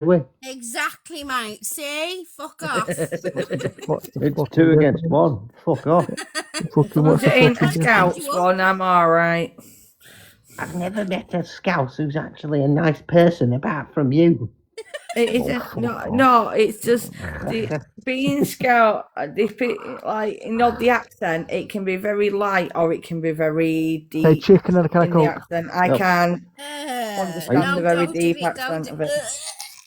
we? Exactly, mate. See? Fuck off. It's 2 against 1. Fuck off. Fucking what's the Ain't fucking scouts one, I'm alright. I've never met a scout who's actually a nice person apart from you. It isn't. No, it's just being scout. The accent. It can be very light or it can be very deep. Say chicken and a can of in the Coke. accent. I can understand the very deep accent of it.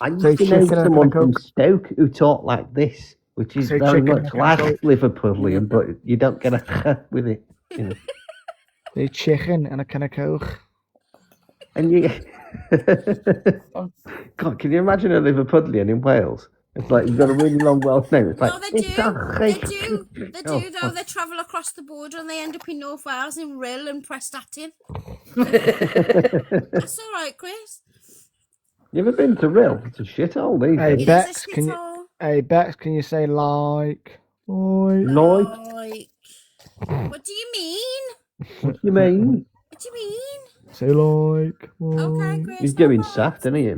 I used Say to know chicken and someone a from Coke. Stoke who talked like this, which is Say very chicken much and a like Coke. Liverpoolian, but you don't get a with it. You know. Say chicken and a can of Coke. And you, God, can you imagine a Liverpudlian in Wales? It's like you've got a really long Welsh name. It's like No, they do. They do, though. They travel across the border and they end up in North Wales in Rill and Prestatyn. That's all right, Chris. You ever been to Rill? It's a shithole. Hey Bex, can you say like? Like? What do you mean? What do you mean? What do you mean? Say like. Okay, Chris. He's doing saft, isn't he?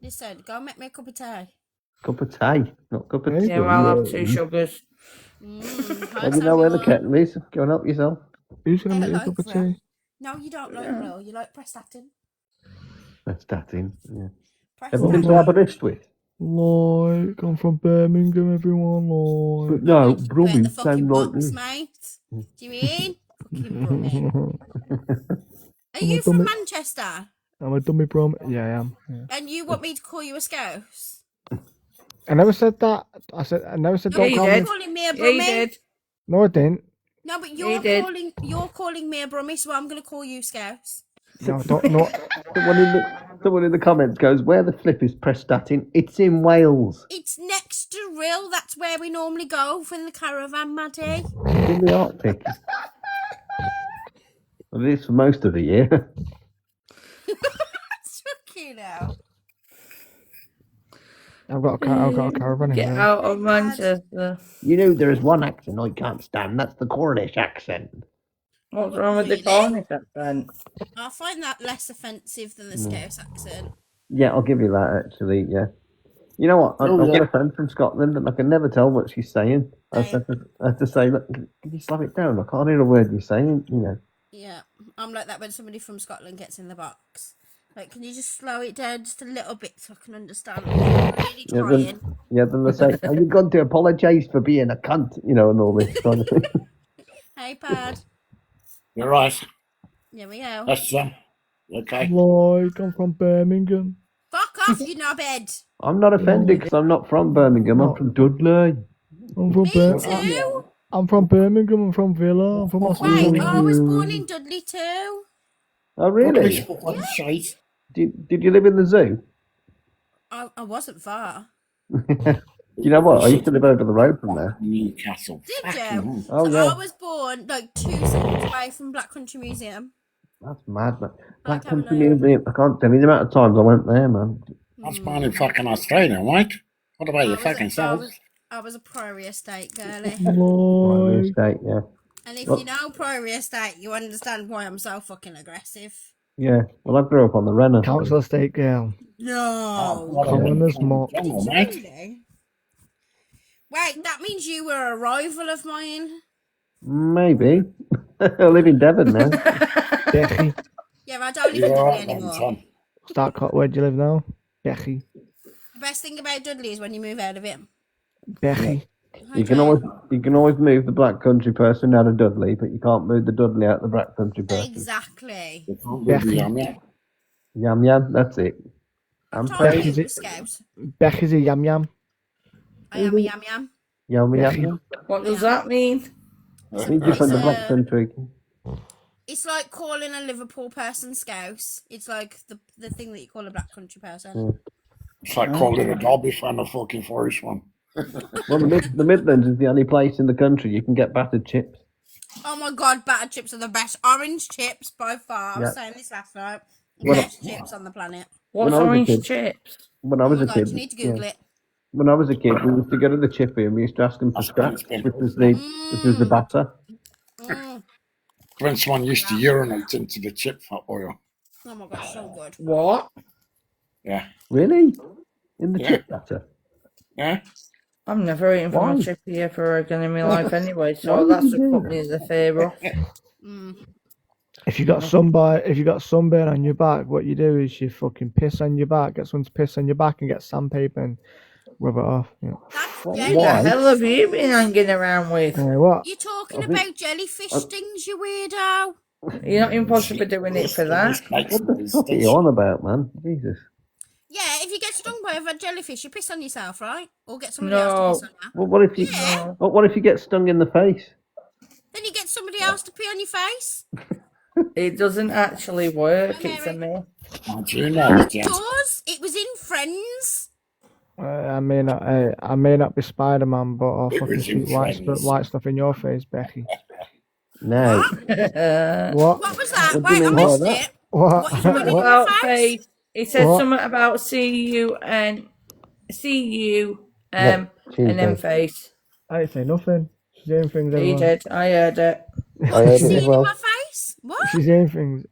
Listen, go make me a cup of tea. Cup of tea, not cup of tea. Yeah, I'll have 2 sugars. You know where the kettle is? Go and help yourself. Who's going to make a cup of tea? No, you don't like Rill. You like Prestatyn. Prestatyn, yeah. Prestatyn. Ever been to Aberystwyth? Like, I'm from Birmingham, everyone. Like. But no, The Brummie fucking sound like box, this. mate. Do you mean? Fucking Brummie. Are you from Manchester? I'm a dummy brum. Yeah, I am. Yeah. And you want me to call you a scouse? I never said that. I never said No, don't call you're me. calling me a Yeah, you Brummie. did. No, I didn't. No, but Yeah, you did. you're calling me a Brummie, so I'm going to call you scouse. No, don't. No. Someone in the comments goes, "Where the flip is Prestatyn? It's in Wales. It's next to Rill. That's where we normally go for the caravan, Maddie. It's in the Arctic." Well, it is for most of the year. Fucking hell. I've got a caravan Get here. out of Manchester. You know, there is one accent I can't stand. That's the Cornish accent. What's wrong with the Cornish accent? I find that less offensive than the Scouse accent. Yeah, I'll give you that, actually, yeah. You know what? I've got a friend from Scotland, and I can never tell what she's saying. I have to say, look, can you slow it down? I can't hear a word you're saying, you know. Yeah, I'm like that when somebody from Scotland gets in the box. Like, can you just slow it down just a little bit so I can understand? I'm really trying. Then they say, are you going to apologise for being a cunt? You know, and all this kind of thing. Hey, Pad. You're right. There we go. That's okay. Like, I'm from Birmingham. Fuck off, you knobhead. I'm not offended because I'm not from Birmingham. I'm from Dudley. I'm from too. I'm from Birmingham. I'm from Villa. I'm from Wait, I was born in Dudley too. Oh, really? Shite. Did you live in the zoo? I wasn't far. You know what? I used to live over the road from there. Newcastle. Did you? Oh, So yeah. I was born like 2 seconds away from Black Country Museum. That's mad, man. Black Country Museum. I can't tell you the amount of times I went there, man. That's born in fucking Australia, right? What about your fucking self? I was a Priory Estate girlie. Priory Estate, yeah. And if you know Priory Estate, you understand why I'm so fucking aggressive. Yeah. Well, I grew up on the Renner. Council estate girl. No. Commoners mock. Really? Wait, that means you were a rival of mine? Maybe. I live in Devon now. Bexi. Yeah, I don't live in Dudley anymore. Where do you live now? Bexi. The best thing about Dudley is when you move out of it. Bexi. You can always move the Black Country person out of Dudley, but you can't move the Dudley out of the Black Country person. Exactly. Yam yam, that's it. Becky's a yam yam. I am a yam yam. Yam yam. What does that mean? It means you're from the Black Country. It's like calling a Liverpool person Scouse. It's like the thing that you call a Black Country person. Yeah. It's like calling a Derby fan a fucking Forest one. Well, the Midlands is the only place in the country you can get battered chips. Oh my god, battered chips are the best. Orange chips by far. I was saying this last night. Best chips on the planet. What's orange chips? When I was a kid. You need to Google it. When I was a kid, we used to go to the chippy and we used to ask them for scraps, which was the batter. When someone used to urinate into the chip oil. Oh my god, so good. What? Yeah. Really? In the Yeah. chip batter? Yeah. I've never eaten from Why? a chippy ever again in my life anyway, Why so would that's you just do put that? me as a favour. Mm. If you got sunburn on your back, what you do is you fucking piss on your back, get someone to piss on your back and get sandpaper and rub it off. Yeah. That's What- Who the Why? hell have you been hanging around with? What? You're talking I think- about jellyfish stings, you weirdo. You're not even possibly doing it for that. What the fuck are you on about, man? Jesus. Yeah, if you get stung by a jellyfish, you piss on yourself, right? Or get somebody else to No. piss on you. Well, what if you? Yeah. What if you get stung in the face? Then you get somebody else to pee on your face. It doesn't actually work. Okay, It's a myth. How do you know? It Jen? does. It was in Friends. I may not be Spider-Man, but I'll It fucking was in shoot white Friends. stuff in your face, Becky. No. What? What was that? What do you Wait, I mean by missed that? it. What? What is running in About your face? face. He said What? something about see you and Yeah, and then Tuesday. face. I didn't say nothing. She's saying things. He Everyone. did. I heard it. I What, heard you it seen as in well. my face? What? She's saying things.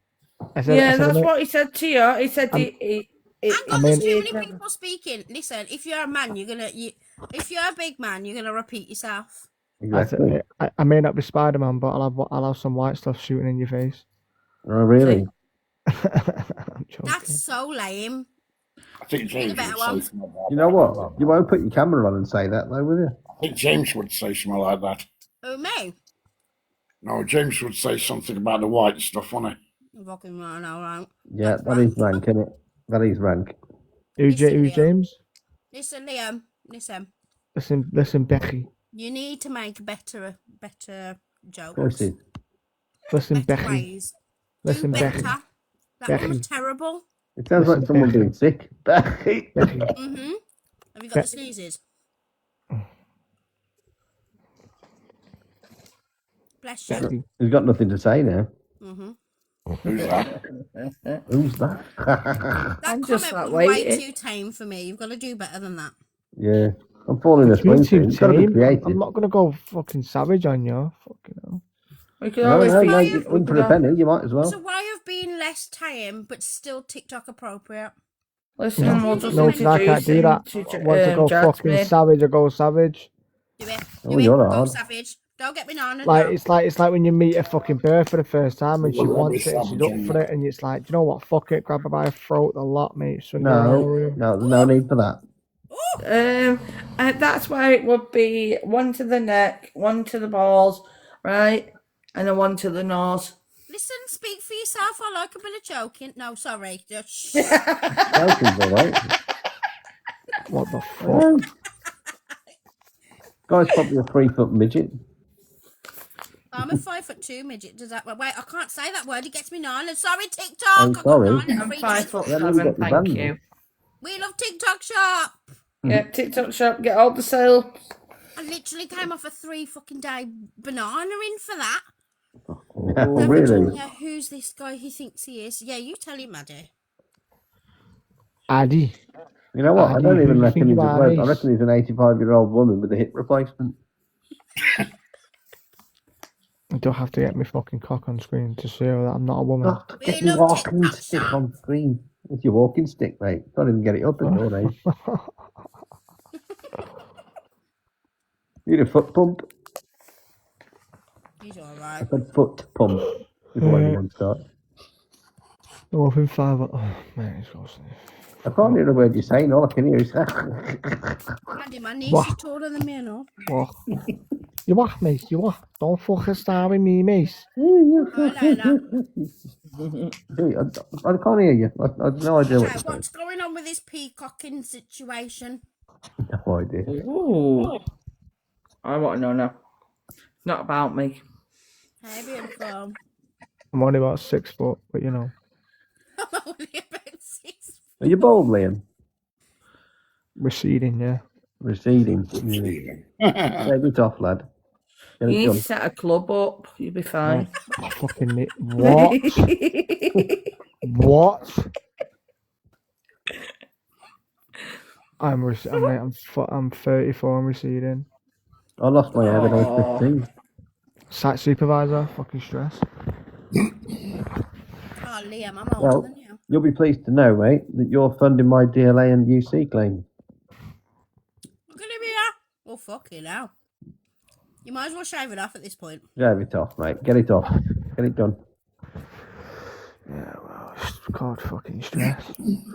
I said. Yeah, I said that's I mean, what he said to you. He said I'm- it. Hang on, I there's mean- too many people speaking. Listen, if you're a man, if you're a big man, you're gonna repeat yourself. Exactly. I may not be Spider-Man, but I'll have some white stuff shooting in your face. Oh, really? I'm joking. That's so lame. I think James better would one. say something like You know that. what? You won't put your camera on and say that, though, will you? I think James would say something like that. Oh, me? No, James would say something about the white stuff, wouldn't Fucking right, all right. Yeah, That's that is rank, isn't it? That is rank. Who's Listen, Liam. James? Listen, Liam. Listen. Listen, Becky. You need to make better jokes. Voices. Listen, Better Becky. ways. Listen, Do Becky. better. That Becky. one was terrible. It sounds Listen, like someone Becky. being sick. Becky. Becky. Mm-hmm. Have you got the sneezes? Bless you. Becky. He's got nothing to say now. Mm-hmm. he? Who's that? Who's that? That I'm comment just was like way waiting. too tame for me. You've got to do better than that. Yeah. I'm falling asleep. You're too You've got to be tame. creative. I'm not gonna go fucking savage on you. Fucking hell. We could No, always no, be. no. Why You have- win for a penny. You might as well. So why have been less tame but still TikTok appropriate? Listen, No, we'll just no, introduce I can't do him that. to Once I go fucking Jasmine. savage, I go savage. Do it. Oh, Do it. you're Go hard. savage. Don't get me on. Like it's like when you meet a fucking bird for the first time and she Well, wants it and she's up for it and it's like, you know what? Fuck it, grab her by the throat, the lot, mate. Swing her No, over. no, there's no need for that. And that's why it would be one to the neck, one to the balls, right, and then one to the nose. Listen, speak for yourself. I like a bit of joking. No, sorry. Just Joking's all right. What the fuck? Yeah. Guy's probably a 3-foot midget. I'm a 5'2" midget. Does that wait? I can't say that word. It gets me gnarly. Sorry, TikTok. I'm I got sorry. gnarly I'm freaking. 5'7", Yeah, let me get the thank band. you. We love TikTok shop. Yeah, TikTok shop, get all the sale. I literally came off a 3 fucking day banana in for that. Yeah, really? Yeah, who's this guy he thinks he is? Yeah, you tell him, Maddie. Addy. You know what? I Addy, don't who even do you reckon think he's a you are, bloke. I mate? reckon he's an 85-year-old woman with a hip replacement. You don't have to get me fucking cock on screen to show that I'm not a woman. Oh, get We your love walking TikTok stick shop. on screen. It's your walking stick, mate. Can't even get it up at your age. You need a foot pump. He's I alright. said foot pump before Yeah. anyone starts. I'm off in 5. Oh, man, it's awesome. I can't hear a word you're saying. All I can hear is. Maddie, my niece What? is taller than me, no? What? You what, mate? You what? Don't fucking start with me, mate. Oh, I can't hear you. I have no idea what Okay, you're saying. what's going on with this peacocking situation? No idea. Ooh. I want to know now. Not about me. Hey, beautiful. I'm only about 6 foot, but you know, I'm only about 6. Are you bald, Liam? receding, yeah. Receding. Stephen. Take it off, lad. Get You it need to done. set a club up. You'll be fine. I fucking need. What? What? I'm 34 and receding. I lost my hair when I Aw. was 15. Site supervisor, fucking stress. Oh, Liam, I'm older Well, than you. You'll be pleased to know, mate, that you're funding my DLA and UC claims. Look at him here. Oh, fucking hell. You might as well shave it off at this point. Shave it off, mate. Get it off. Get it done. Yeah, well, it's called fucking stress.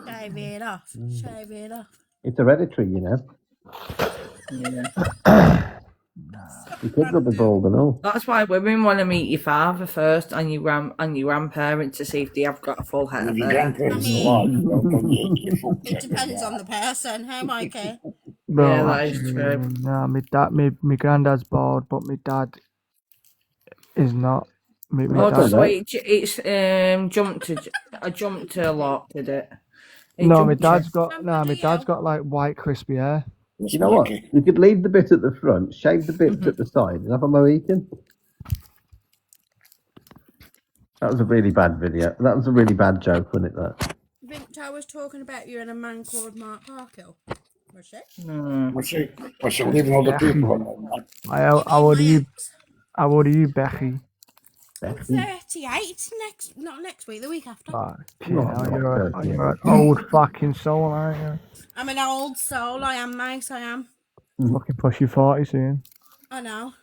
Shave it off. Shave it off. It's hereditary, you know. Your kids will be bald and all. That's why women want to meet your father first and your grandparents to see if they have got a full head of Your hair. grandparents are alive. It depends on the person. Hey, Mikey. Yeah, that is true. Nah, my granddad's bald, but my dad is not. My Oh, dad, so it's I jumped a lot, did it? no, my jumped dad's it. got my dad's got like white crispy hair. You know what? You could leave the bit at the front, shave the bits at the side, and have a Mohican. That was a really bad video. That was a really bad joke, wasn't it? That. Victor was talking about you and a man called Mark Parkill. Was she? Was she leaving all the people on that? How old are you? How old are you, Becky? I'm 38 not next week, the week after. You're an old fucking soul, aren't you? I'm an old soul, I am, mate, I am. Fucking push your 40 soon. I know.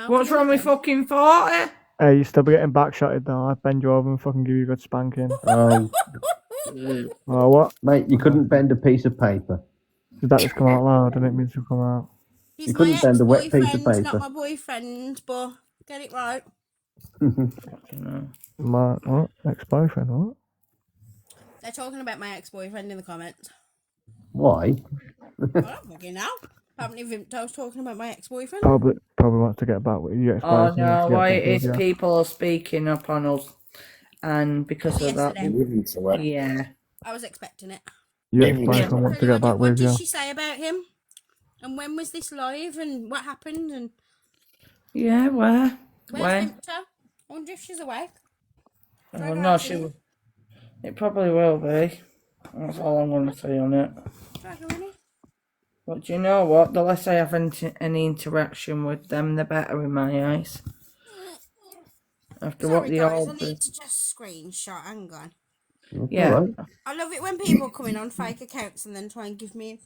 What's wrong with fucking 40? Hey, you still be getting backshotted though. I bend you over and fucking give you a good spanking. Oh, What? mate, you couldn't bend a piece of paper. Did that just come out loud? I didn't mean to come out. He's You couldn't my bend a wet piece of ex-boyfriend, paper. not my boyfriend, but get it right. My what? Ex-boyfriend? What? They're talking about my ex-boyfriend in the comments. Why? I don't fucking know. Apparently Vimto's talking about my ex-boyfriend. Probably wants to get back with you. Oh no, why is people speaking up on us? And because of that, Yesterday. yeah. I was expecting it. Your ex-boyfriend wants to get back What with you. did she say about him? And when was this live? And what happened? And Yeah, where? where's Vimto? I wonder if she's awake. Oh no, she will. It probably will be. That's all I'm going to say on it. But do you know what? The less I have any interaction with them, the better in my eyes. After what they all I do. need to just screenshot. Hang on. Yeah. Right. I love it when people come in on fake accounts and then try and give me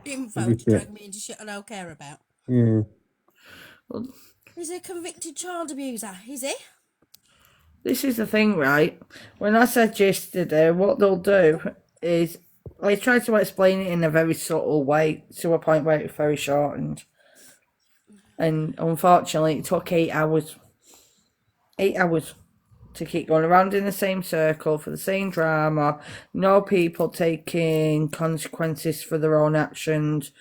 info to drag me into shit I don't care about. Yeah. He's a convicted child abuser, is he? This is the thing, right? When I said yesterday, what they'll do is I tried to explain it in a very subtle way to a point where it's very shortened. And unfortunately, it took 8 hours. 8 hours to keep going around in the same circle for the same drama. No people taking consequences for their own actions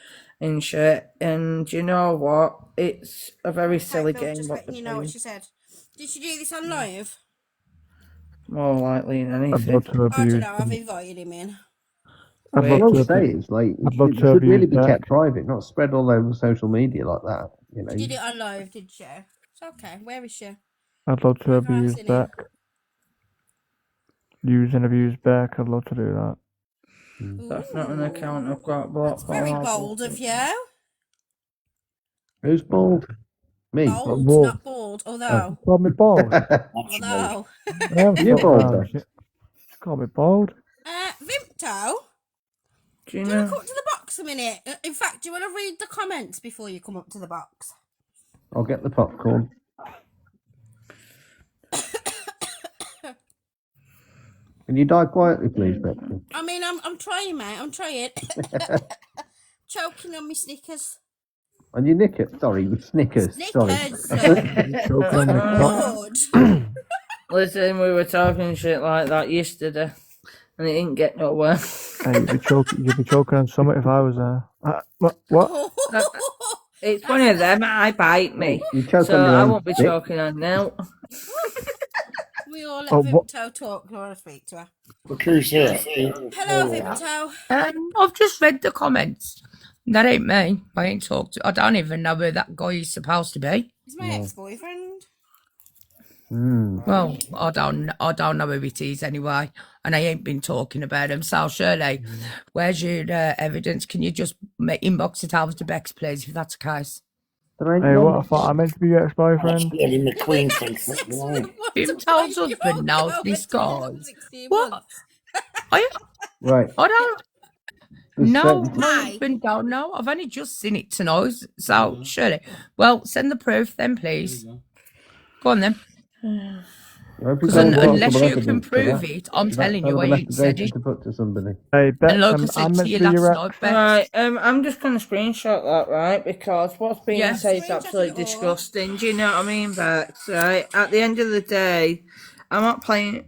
and shit. And you know what? It's a very silly game. Just letting you know what she said. Did she do this on live? More likely than I'd anything. love to I don't abuse. know. I've invited him in. I'd What I love would to say abuse. is, like, I'd love it to should really abuse be that. kept private, not spread all over social media like that. You know. She did it on live, did she? It's okay. Where is she? I'd love to Never abuse seen it. Beck. Use and abuse Beck. I'd love to do that. That's not an account I've got blocked. Very bold of you. Who's bald? Me. Bold, Bald. not bald. Although, Call me bald. although. I am You're so bald, proud. though. Shit. Call me bald. Vimto, Do you do you want know? to come up to the box a minute? In fact, do you want to read the comments before you come up to the box? I'll get the popcorn. Can you die quietly, please, Bexi? I mean, I'm trying, mate. I'm trying. Choking on my Snickers. And you nick it. Sorry, with Snickers. Sorry. Snickers. Choking on Good the cock. Lord. Listen, we were talking shit like that yesterday, and it didn't get nowhere. Hey, you'd be choking on something if I was there. What? It's one of them. I bite me, You choke so on your I own won't be dick. choking on now. We all let Oh, Vimto talk. I want to speak to her. Look who's here. Hello, Vimto. I've just read the comments. That ain't me. I ain't talked to. I don't even know where that guy is supposed to be. He's my ex-boyfriend. Well, I don't know who it is anyway, and I ain't been talking about him. So Shirley, where's your evidence? Can you just inbox it over to Bex, please, if that's the case? There ain't Hey, none. what? I thought I meant to be your ex-boyfriend. Eddie McQueen thinks that, you know. Vimto's husband knows this guy. What? Right. I don't. There's No, certain- my Aye. husband don't know. I've only just seen it tonight. So, surely. Well, send the proof then, please. Go on then. Because unless you can prove it, I'm telling you, I ain't said it. to put to somebody. Hey, Bex, And like I I'm said to meant you to be your last rep. night, Bex. Right, I'm just going to screenshot that, right? Because what's being Yeah. said is Screenshot absolutely it all. disgusting. Do you know what I mean, Bex? Right? At the end of the day, I'm not playing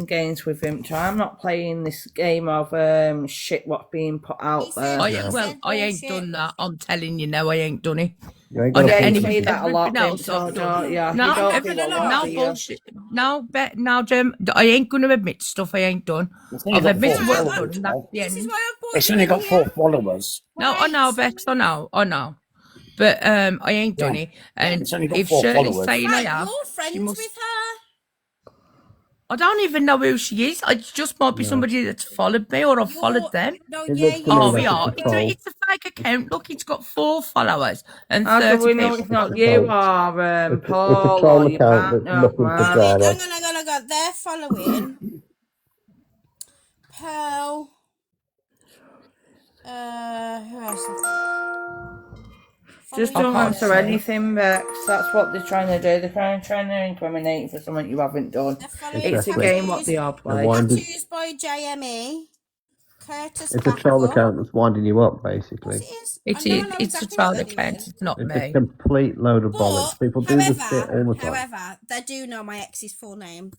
games with him. So I'm not playing this game of shit what's being put out He there. said- I, well, I ain't bullshit. done that. I'm telling you now, I ain't done it. You ain't I got get to you prove say it. that a lot, everything else Vince, I've done. don't you? No, You don't every- do a no, lot, now do you? bullshit. Now, Jim, I ain't going to admit stuff I ain't done. It's only I've got admitted 4 what I've done, followers, and that's Mel. the This is end. why I brought It's you only in got here. 4 followers. No, I know, Bex, I know. But I ain't done Yeah. it. And It's only got if 4 Shirley's followers. saying I Right, have, you're she friends must. with her. I don't even know who she is. It just might be somebody that's followed me or I've followed them. No, It yeah, looks to you me Oh, like we it's are. a troll. It's a fake account. Look, it's got 4 followers and How do 30 we know people. it's not It's you troll. or It's a Paul troll or your account that's partner? looking for Wait a Right? minute, drama. hang on. They're following Pearl. Who else? Just Following don't can't answer see. anything, Bex. That's what they're trying to do. They're trying to incriminate you for something you haven't done. They're following It's a Exactly. game what they all play. winding- Tattoos by JME. Curtis It's a troll Cackle. account that's winding you up, Of course basically. it is. It's I know it's a exactly child what they're account. doing. It's not It's a me. complete load of bollocks. But, People do this shit all the time. however, they do know my ex's full name.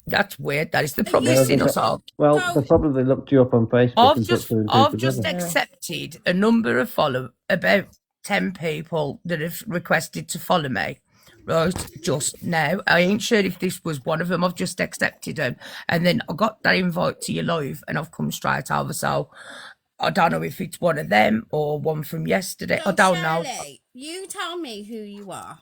That's weird. That is. They've Are probably you- seen us all. Well, So- they probably looked you up on Facebook I've and put just 2 and 2 together. accepted a number of about 10 people that have requested to follow me. Right, just now. I ain't sure if this was one of them. I've just accepted them, and then I got that invite to your live, and I've come straight over. So I don't know if it's one of them or one from yesterday. I No, don't know. Shirley, you tell me who you are.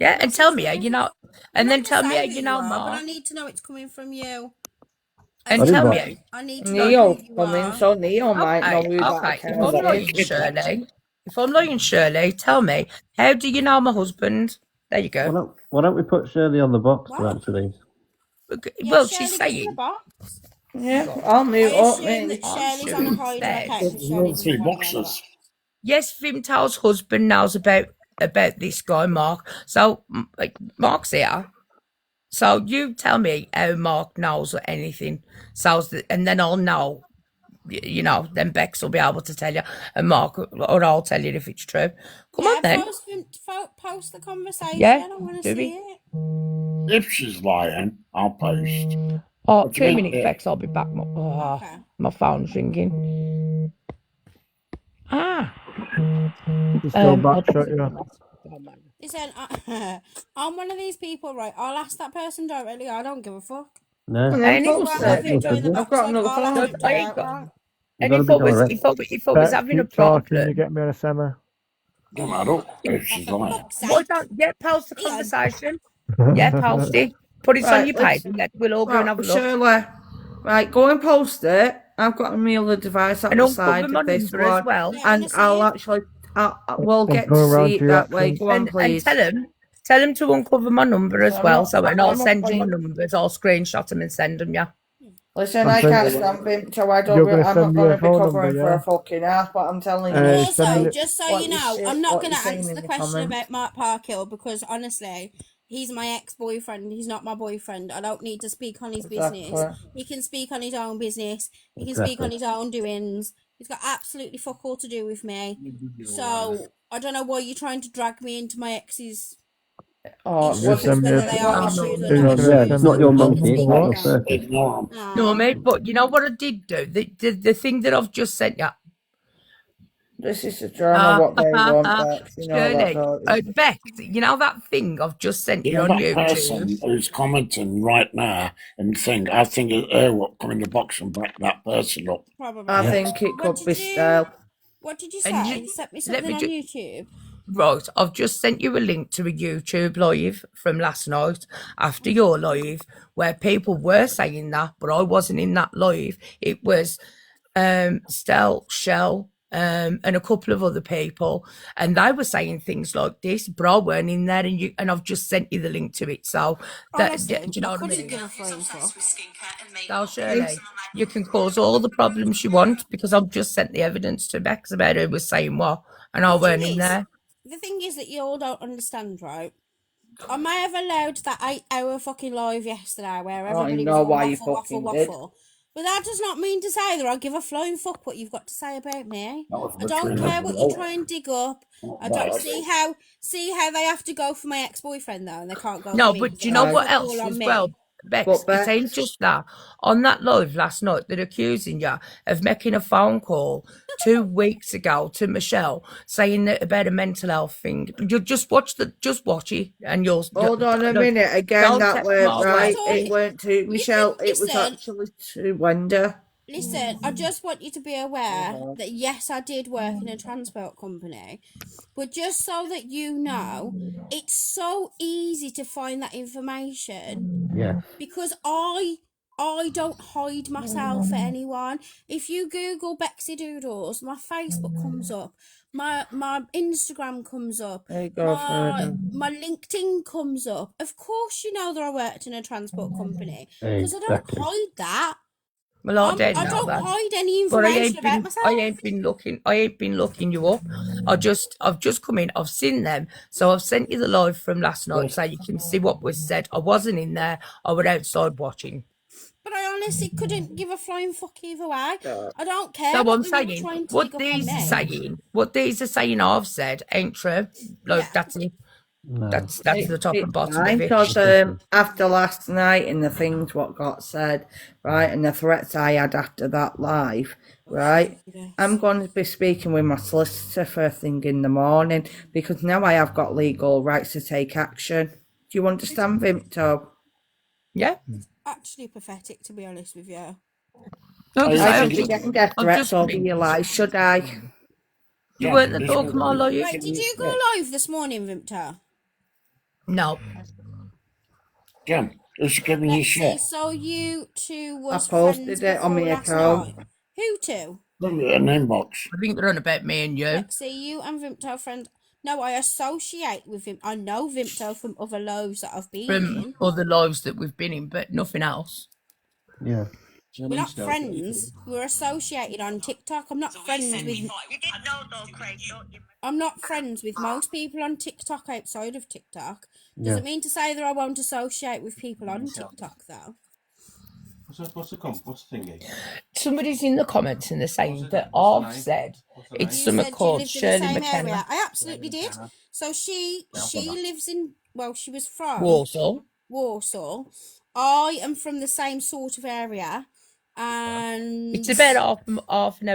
Yeah, and tell me, I'm and not then gonna tell me, say who you are, but I Mark, need to know it's coming from you. and I do tell that. me. I need to know Neo's who you coming, are. so Neo might know who that Okay. If account I'm lying, is. Shirley, tell me, how do you know my husband? There you go. Why don't we put Shirley on the box to What? answer these? Yeah, Well, Shirley she's gets in the saying. box. Yeah, I'll mute I up, assume mate. that Shirley's on a hiding Said. account. There's Shirley only doesn't 3 want to be on the boxes. box. Yes, Vimtal's husband knows about this guy, Mark. So, Mark's here. So you tell me how Mark knows or anything. And then I'll know. Then Bex will be able to tell you, and Mark, or I'll tell you if it's true. Come on then. Post the conversation. Yeah, I want to do see we? it. If she's lying, I'll post. Oh, What do you 2 mean, minutes, yeah? Bex. I'll be back. Okay. My phone's ringing. You still backshot, yeah. Listen, I'm one of these people, right? I'll ask that person directly. I don't give a fuck. No. And Any- then Well, post have him it. join the I've box. got Like, another I'll phone. ask him I ain't direct, got- right? And gotta if be I was direct. having a Keep talking, you problem, get me on a semi. No matter if she's lying. Fuck's why sake. don't post the Ian. conversation? Yeah, post it. Put it on Right, your let's- page, and we'll all go and have a look. Shirley, right, go and post it. I've got my other device at And the uncover side my of this number as one, well. Yeah, I and wanna see I'll it. actually, we'll get going to round see to it your that way. actions. Go on, And please. tell them to uncover my number as So I'm well. not- So, and I'll I'm not send you my playing- numbers. I'll screenshot them and send them. Yeah. Listen, I'm I saying- can't stand him, so I don't. You're gonna I'm send not me going your to be phone covering number, for yeah? a fucking ass. But I'm telling And you, send also, me the- just so what you you know, say- I'm not what going to you're saying answer in the the question comments. about Mark Parkhill because honestly, he's my ex-boyfriend. He's not my boyfriend. I don't need to speak on his business. Exactly. He can speak on his own business. He can speak Exactly. on his own doings. He's got absolutely fuck all to do with me. So I don't know why you're trying to drag me into my ex's Oh, issues, what's send me whether a- they are Oh, issues no. or You're not not issues. gonna Yeah, it's not your send me monkey. It's your not your phone circus. Ignore 'em. No, mate. But you know what I did do? The thing that I've just sent you. This is the drama, what they want, Bex. You know that, Shirley, don't you? Bex, you know that thing I've just sent You you know on that YouTube? person who's commenting right now and I think it's her what come in the box and back that person up. Probably. I Yeah. think it What could did be you- style. What did you And say? you- You sent me let something me on ju- YouTube. Right, I've just sent you a link to a YouTube live from last night after your live where people were saying that, but I wasn't in that live. It was Shell and a couple of other people, and they were saying things like this, but I weren't in there, and I've just sent you the link to it. So that, Honestly, do you know I what I couldn't mean? give a flying fuck. So Shirley, you can cause all the problems you want because I've just sent the evidence to Bex about who was saying what, and I weren't in there. The thing is that you all don't understand, right? I may have allowed that 8 hour fucking live yesterday where I don't everybody was know on why you waffle, fucking waffle, did. waffle. But that does not mean to say that I give a flying fuck what you've got to say about me. That was I don't between us care what you both. try and dig up. Not I don't bad. see how they have to go for my ex-boyfriend though, and they can't go for No, me but because do you they know put what the else ball on as me. well, Bex? But It ain't Bex, just that. On that live last night, they're accusing you of making a phone call 2 weeks ago to Michelle saying that about a mental health thing. You just watch it, and you'll. hold on a No, minute. Again, don't that take weren't my right. word. It weren't to Michelle. It was Listen, actually to Wenda. listen, I just want you to be aware that yes, I did work in a transport company, but just so that you know, it's so easy to find that information Yeah. because I don't hide myself for anyone. If you Google Bexi Doodles, my Facebook comes up, my Instagram comes up, There you go, my further. LinkedIn comes up. Of course, you know that I worked in a transport company because I don't Exactly. hide that. Well, I don't I know don't that. hide any But information about myself. I ain't been looking you up. I've just come in. I've seen them, so I've sent you the live from last night, so you can see what was said. I wasn't in there. I was outside watching. But I honestly couldn't give a flying fuck either way. I don't care So what I'm they were saying trying to what dig up on me. what these are saying I've said ain't true. Like Yeah. that's it. No. That's the top It's and bottom fine of it. because after last night and the things what got said, right, and the threats I had after that live, right, I'm going to be speaking with my solicitor first thing in the morning because now I have got legal rights to take action. Do you understand, Vimto? Yeah. Actually pathetic, to be honest with you. Like I I should say, be getting death I've threats just over been. your lies, should I? You Yeah, weren't the this talk of my life. Right, did you go live this morning, Vimta? No. Jim, who's giving you Bexi, shit? so you two was posted friends it on before my last account. night. Who two? An inbox. I think they're on about me and you. Bexi, you and Vimto friends. No, I associate with him. I know Vimto from other loaves that I've been From in. other lives that we've been in, but nothing else. Yeah. We're not friends. We're associated on TikTok. I'm not friends with. I'm not friends with most people on TikTok outside of TikTok. Yeah. Doesn't mean to say that I won't associate with people on TikTok though. What's the thingy? Somebody's in the comments and they're saying that I've said it's You something said you called lived in the Shirley same McKenna. area. I absolutely did. So she lives in. Well, she was from Warsaw. Warsaw. I am from the same sort of area, and It's about half an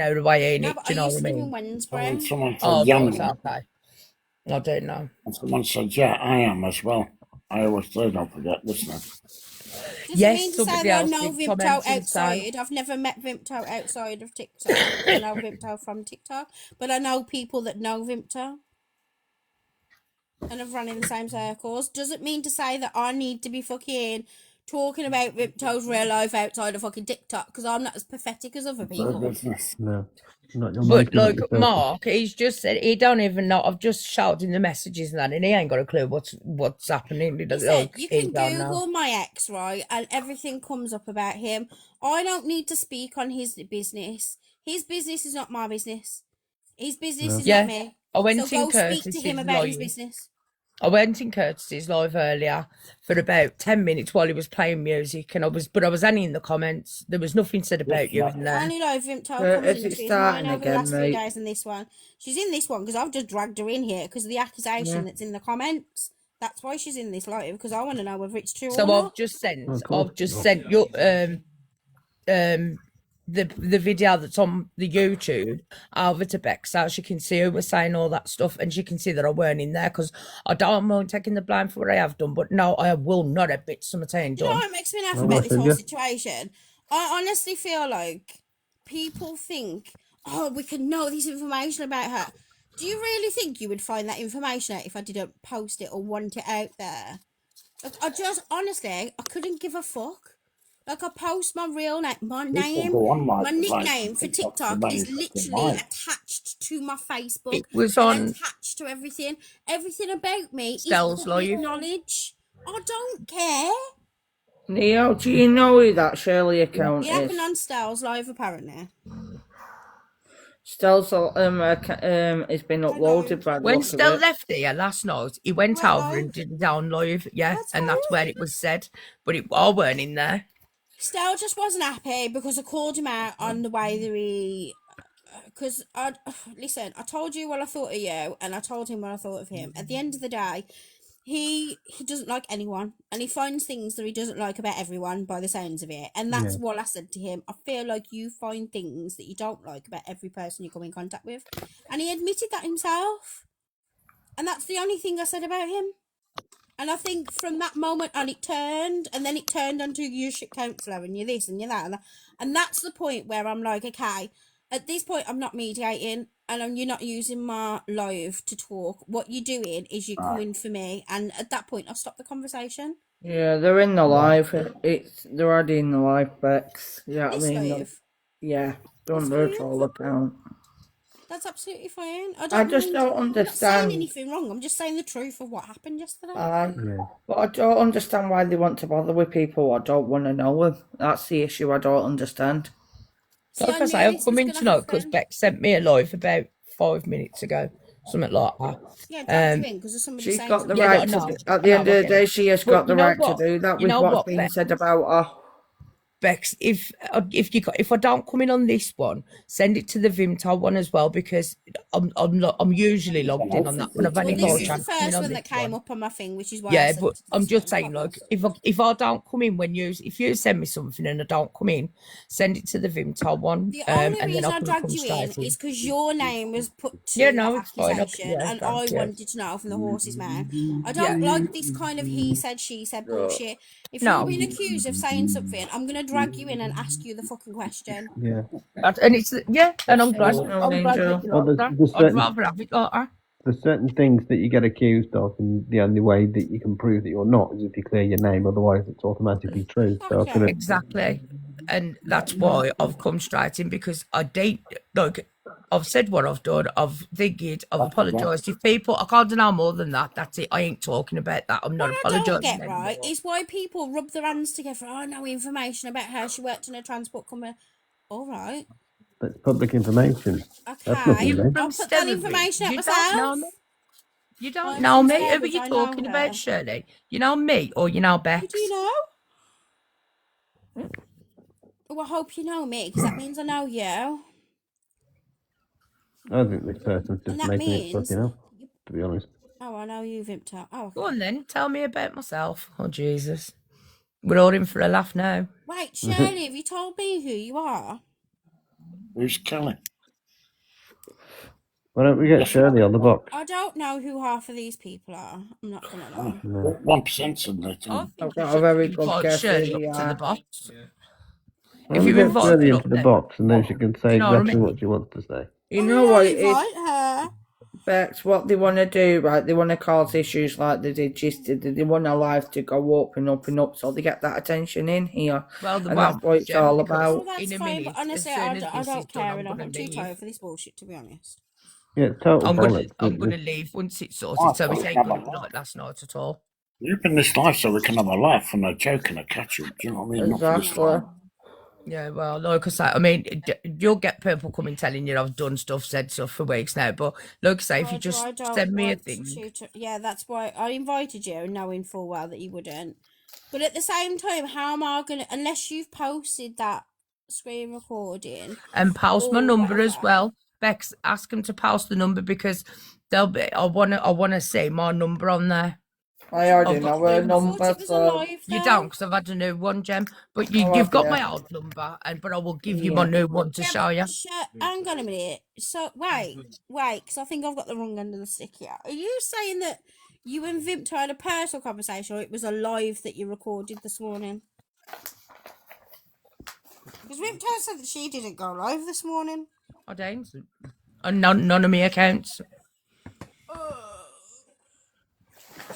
hour away, ain't no, it? but Do I you know used what I to live in mean? Wednesbury. Someone said Oh, yum. right, okay. I don't know. And someone said, yeah, I am as well. I always say, don't forget this now. Doesn't Yes, mean to say somebody that I else know did Vimto comment and say, outside. I've never met Vimto outside of TikTok. I know Vimto from TikTok, but I know people that know Vimto. And have run in the same circles. Doesn't mean to say that I need to be fucking talking about Vimto's real life outside of fucking TikTok because I'm not as pathetic as other For people. business. No. Not you're but making up like yourself. Mark, he's just said he don't even know. I've just shouted in the messages and that, and he ain't got a clue what's happening. He doesn't- Listen, like, you he can don't know. Google my ex, right, and everything comes up about him. I don't need to speak on his business. His business is not my business. His business No. is Yeah, not me. I went So in go speak to Curtis's him about his live. business. I went in Curtis's live earlier for about 10 minutes while he was playing music, and I was only in the comments. There was nothing said about you in The there. only live Vimto comes Is it into his starting mine over the again, last few mate? days and this one. She's in this one because I've just dragged her in here because of the accusation that's in the comments. That's why she's in this live because I want to know whether it's true or So not. Of course. your the video that's on the YouTube over to Bex so she can see who was saying all that stuff and she can see that I weren't in there because I don't mind taking the blame for what I have done, but no, I will not admit something I ain't You know done. what makes me laugh Well, about what this did whole you? situation? I honestly feel like people think, oh, we can know this information about her. Do you really think you would find that information out if I didn't post it or want it out there? Like, I just, honestly, I couldn't give a fuck. Like I post my real name, my People name, go on my like nickname for TikTok to TikTok is make fucking literally life. attached to my Facebook It was and on attached to everything. Everything about me is Stell's public Live. knowledge. I don't care. Neo, do you know who that Shirley account It happened is? on Styles Live apparently. Stell's it's been uploaded by the When look of Stell it. left here last night, he went Went over live. and did it down live, yeah, That's and that's where it was said. But I weren't in there. Stel just wasn't happy because I called him out on the way that he. Because listen, I told you what I thought of you, and I told him what I thought of him. At the end of the day, he doesn't like anyone, and he finds things that he doesn't like about everyone by the sounds of it. And that's what I said to him. I feel like you find things that you don't like about every person you come in contact with, and he admitted that himself. And that's the only thing I said about him. And I think from that moment on, it turned, and then it turned onto you shit counsellor, and you're this, and you're that, and that's the point where I'm like, okay, at this point, I'm not mediating, and you're not using my live to talk. What you're doing is you're coming for me, and at that point, I'll stop the conversation. Yeah, they're in the live. They're already in the live, Bex. Yeah, This live, yeah, don't That's their fine. troll account. that's absolutely fine. I just don't I'm not saying understand. anything wrong. I'm just saying the truth of what happened yesterday. But I don't understand why they want to bother with people I don't want to know them. That's the issue I don't understand. See, Like I knew say, I've this come was in gonna tonight because happen. Beck sent me a live about 5 minutes ago, something like that. Yeah, drag you in because there's somebody She's saying got the something. Yeah, right I to know. do, at the I end know, I of the get day, it. she has But got the you know right what? to do that You with know what's what, being Bex? said about her. Bex, if I don't come in on this one, send it to the Vimto one as well, because I'm usually logged in on that one. I've Well, only this got a is the chance to come in first on one this that came one. up on my thing, which is why I Yeah, sent but it to I'm this just one. saying, like, if I don't come in if you send me something and I don't come in, send it to the Vimto one, The only and then reason I I can dragged come you in straight in. is because your name was put to Yeah, that no, it's fine. accusation, Yeah, and thank I you. wanted to know from the horse's mouth. I Yeah. don't like this kind of he said, she said bullshit. If you're No, being accused of saying something, I'm gonna drag you in and ask you the fucking question. Yeah. and it's and I'm glad. No, I'm glad Angel. that you Well, like there's, that. there's I'd certain rather have it like that. there's certain things that you get accused of, and the only way that you can prove that you're not is if you clear your name. Otherwise, it's automatically true. So I was Okay. gonna, Exactly. And that's why I've come straight in, because I date, like, I've said what I've done, I've thinking, I've apologised. If people, I can't deny more than that, that's it. I ain't talking about that. I'm not What I don't apologising get right anymore. is why people rub their hands together. I know information about how she worked in a transport company. All right, that's public information. That's okay. nothing You new. from I'll put that Stellaville, information out you don't know myself. me. You don't I'm know from me. Who are Stellaville, you I know talking her. about, Shirley? You know me or you know Who Bex? do you know? Oh, I hope you know me, because that means I know you. I think this person's And just that making it means... fucking up. To be honest. Oh, I know you, Vimto. Oh, okay. Go on then, tell me about myself. Oh, Jesus. We're all in for a laugh now. Wait, Shirley, have you told me who you are? Who's Kelly? Why don't we get Shirley on the box? I don't know who half of these people are. I'm not going to lie. No. 1% of the I time. think I've you got a should very good invite guess who Shirley they up to the are. box. Why If don't we you get invite Shirley her into up the there, box and then she can say You know what I exactly mean? what she wants to say. You know what it is, Invite her. Bex? What they want to do, right? They want to cause issues like they did yesterday. They want their life to go up and up and up, so they get that attention in here, well, the and that's what it's all because Well, about. that's in a fine, minute, but honestly, as soon as I this is don't done, care I'm enough. gonna I'm too leave. tired for this bullshit, to be honest. Yeah, it's total I'm gonna bollocks. leave once it's sorted. I So it thought ain't about gonna be that. like last night at all. You open this life so we can have a laugh and a joke and a catch up. Do you know what I mean? Not for this Exactly. one. Yeah, well, like I say, I mean, you'll get people coming telling you I've done stuff, said stuff for weeks now. But like I say, if you just I don't send me a want thing, you to... Yeah, that's why I invited you, knowing full well that you wouldn't. But at the same time, how am I going to... Unless you've posted that screen recording... and post my or number as whatever. well. Bex, ask them to post the number, because they'll be. I wanna see my number on there. I already I've got know her things. I thought number, it was a so live, You though. don't, because I've had a new one, Gem. But Oh, you've have got you? my old number, but I will give you Yeah. my new one to Yeah, show you. hang on a minute. So, wait, because I think I've got the wrong end of the stick here. Are you saying that you and Vimto had a personal conversation, or it was a live that you recorded this morning? Because Vimto said that she didn't go live this morning. I don't. And none of me accounts.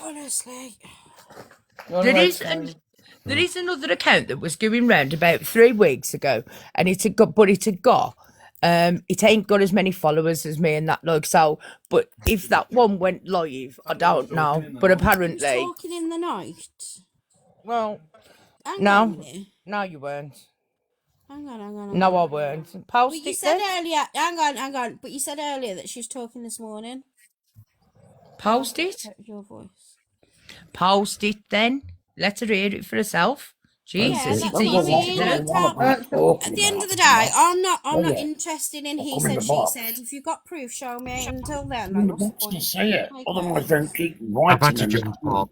Honestly. There is, and There is another account that was going round about 3 weeks ago, and it had got, it ain't got as many followers as me and that, like, so, but if that one went live, I don't know, but Who's apparently, talking in the night? well, Hang on a no, minute. no, you weren't. Hang on. No, I weren't. But Post you it said then. earlier, hang on. But you said earlier that she was talking this morning. Post it. Your voice. Post it then. Let her hear it for herself. Jesus, Yeah, it's that's easy what I to mean. do. At the end of the day, I'm not Yeah. interested in he Come in said, the she box. said. If you've got proof, show me. Until then, In like, the what's the box to point? say it. Like, Otherwise, don't keep I've had writing to in jump up.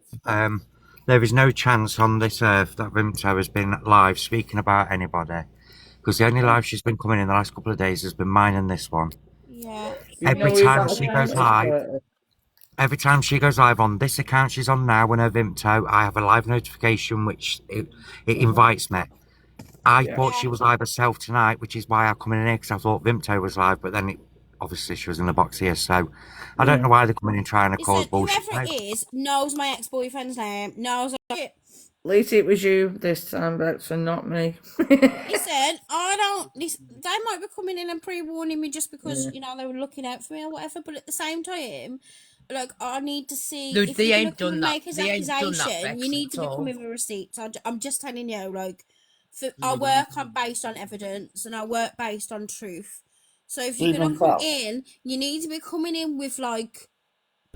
There is no chance on this earth that Vimto has been live speaking about anybody. Because the only live she's been coming in the last couple of days has been mine and this one. Yeah. You Every know who time that she account goes is, live, Curtis? every time she goes live on this account she's on now, when her Vimto, I have a live notification which it invites me. I thought she was live herself tonight, which is why I come in here, because I thought Vimto was live, but then obviously she was in the box here, so I don't know why they're coming in trying to cause Listen, bullshit. whoever it is knows my ex-boyfriend's name, knows it. At least it was you this time, Bex, and not me. Listen, they might be coming in and pre-warning me just because, you know, they were looking out for me or whatever, but at the same time, like, I need to see, if They you're going ain't to come done and that. make his They ain't done that, accusation, Bex, you need to at be all. coming with receipts. I'm just telling you, like, I work based on evidence and I work based on truth. So if you're going to come in, you need to be coming in with, like,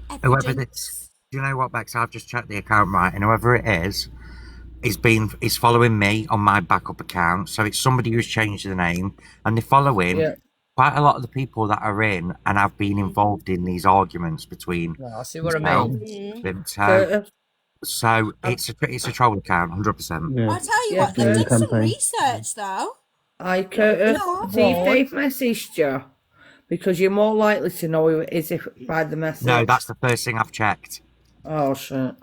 Whoever evidence. this, you know what, Bex? I've just checked the account, right, and whoever it is following me on my backup account. So it's somebody who's changed the name, and they're following quite a lot of the people that are in and have been involved in these arguments between. I see what I mean. Vimto. So it's a troll account, 100%. Yeah. I tell you Yeah, what, they've done some campaign. research though. Curtis, see if they've messaged you, because you're more likely to know who it is if by the message. No, that's the first thing I've checked. Oh shit!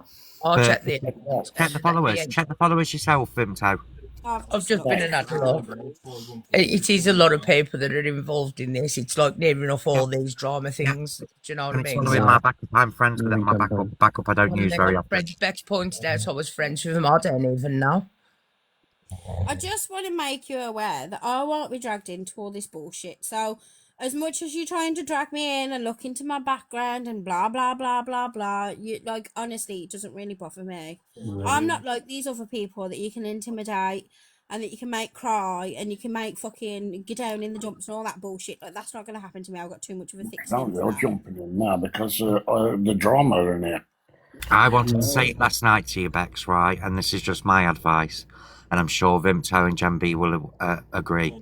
I'll check the followers. Check the followers yourself, Vimto. I've just been and had a look. It is a lot of people that are involved in this. It's like near enough all these drama things. Do you know what I And it's mean? following my backup. I'm friends with it. My backup I don't use very often. Friends, Bex pointed out I was friends with him. I don't even know. I just want to make you aware that I won't be dragged into all this bullshit. So, as much as you're trying to drag me in and look into my background and blah blah blah blah blah, you like honestly, it doesn't really bother me. I'm not like these other people that you can intimidate and that you can make cry and you can make fucking get down in the jumps and all that bullshit. Like that's not going to happen to me. I've got too much of a thick skin. You're jumping in now because the drama in here. I wanted to say it last night to you, Bex, right? And this is just my advice, and I'm sure Vimto and Jambi will agree.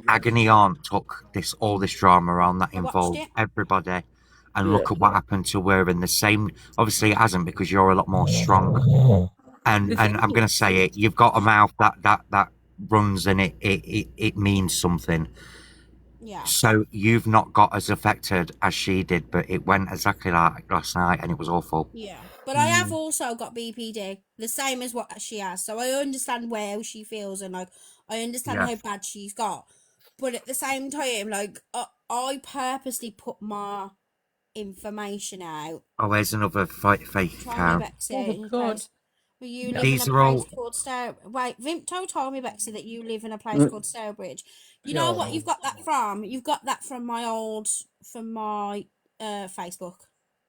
Agony Aunt took all this drama on that involved everybody, and look at what happened to her in the same. Obviously, it hasn't, because you're a lot more strong. And I'm going to say it. You've got a mouth that runs, and it means something. Yeah. So you've not got as affected as she did, but it went exactly like last night, and it was awful. Yeah, but I have also got BPD, the same as what she has, so I understand where she feels and like I understand how bad she's got. But at the same time, like I purposely put my information out. Oh, there's another fake account. Oh God. You live These in a are place all. called Wait, Vimto told me, Bexi, that you live in a place called Stourbridge. You know what you've got that from? You've got that from my Facebook.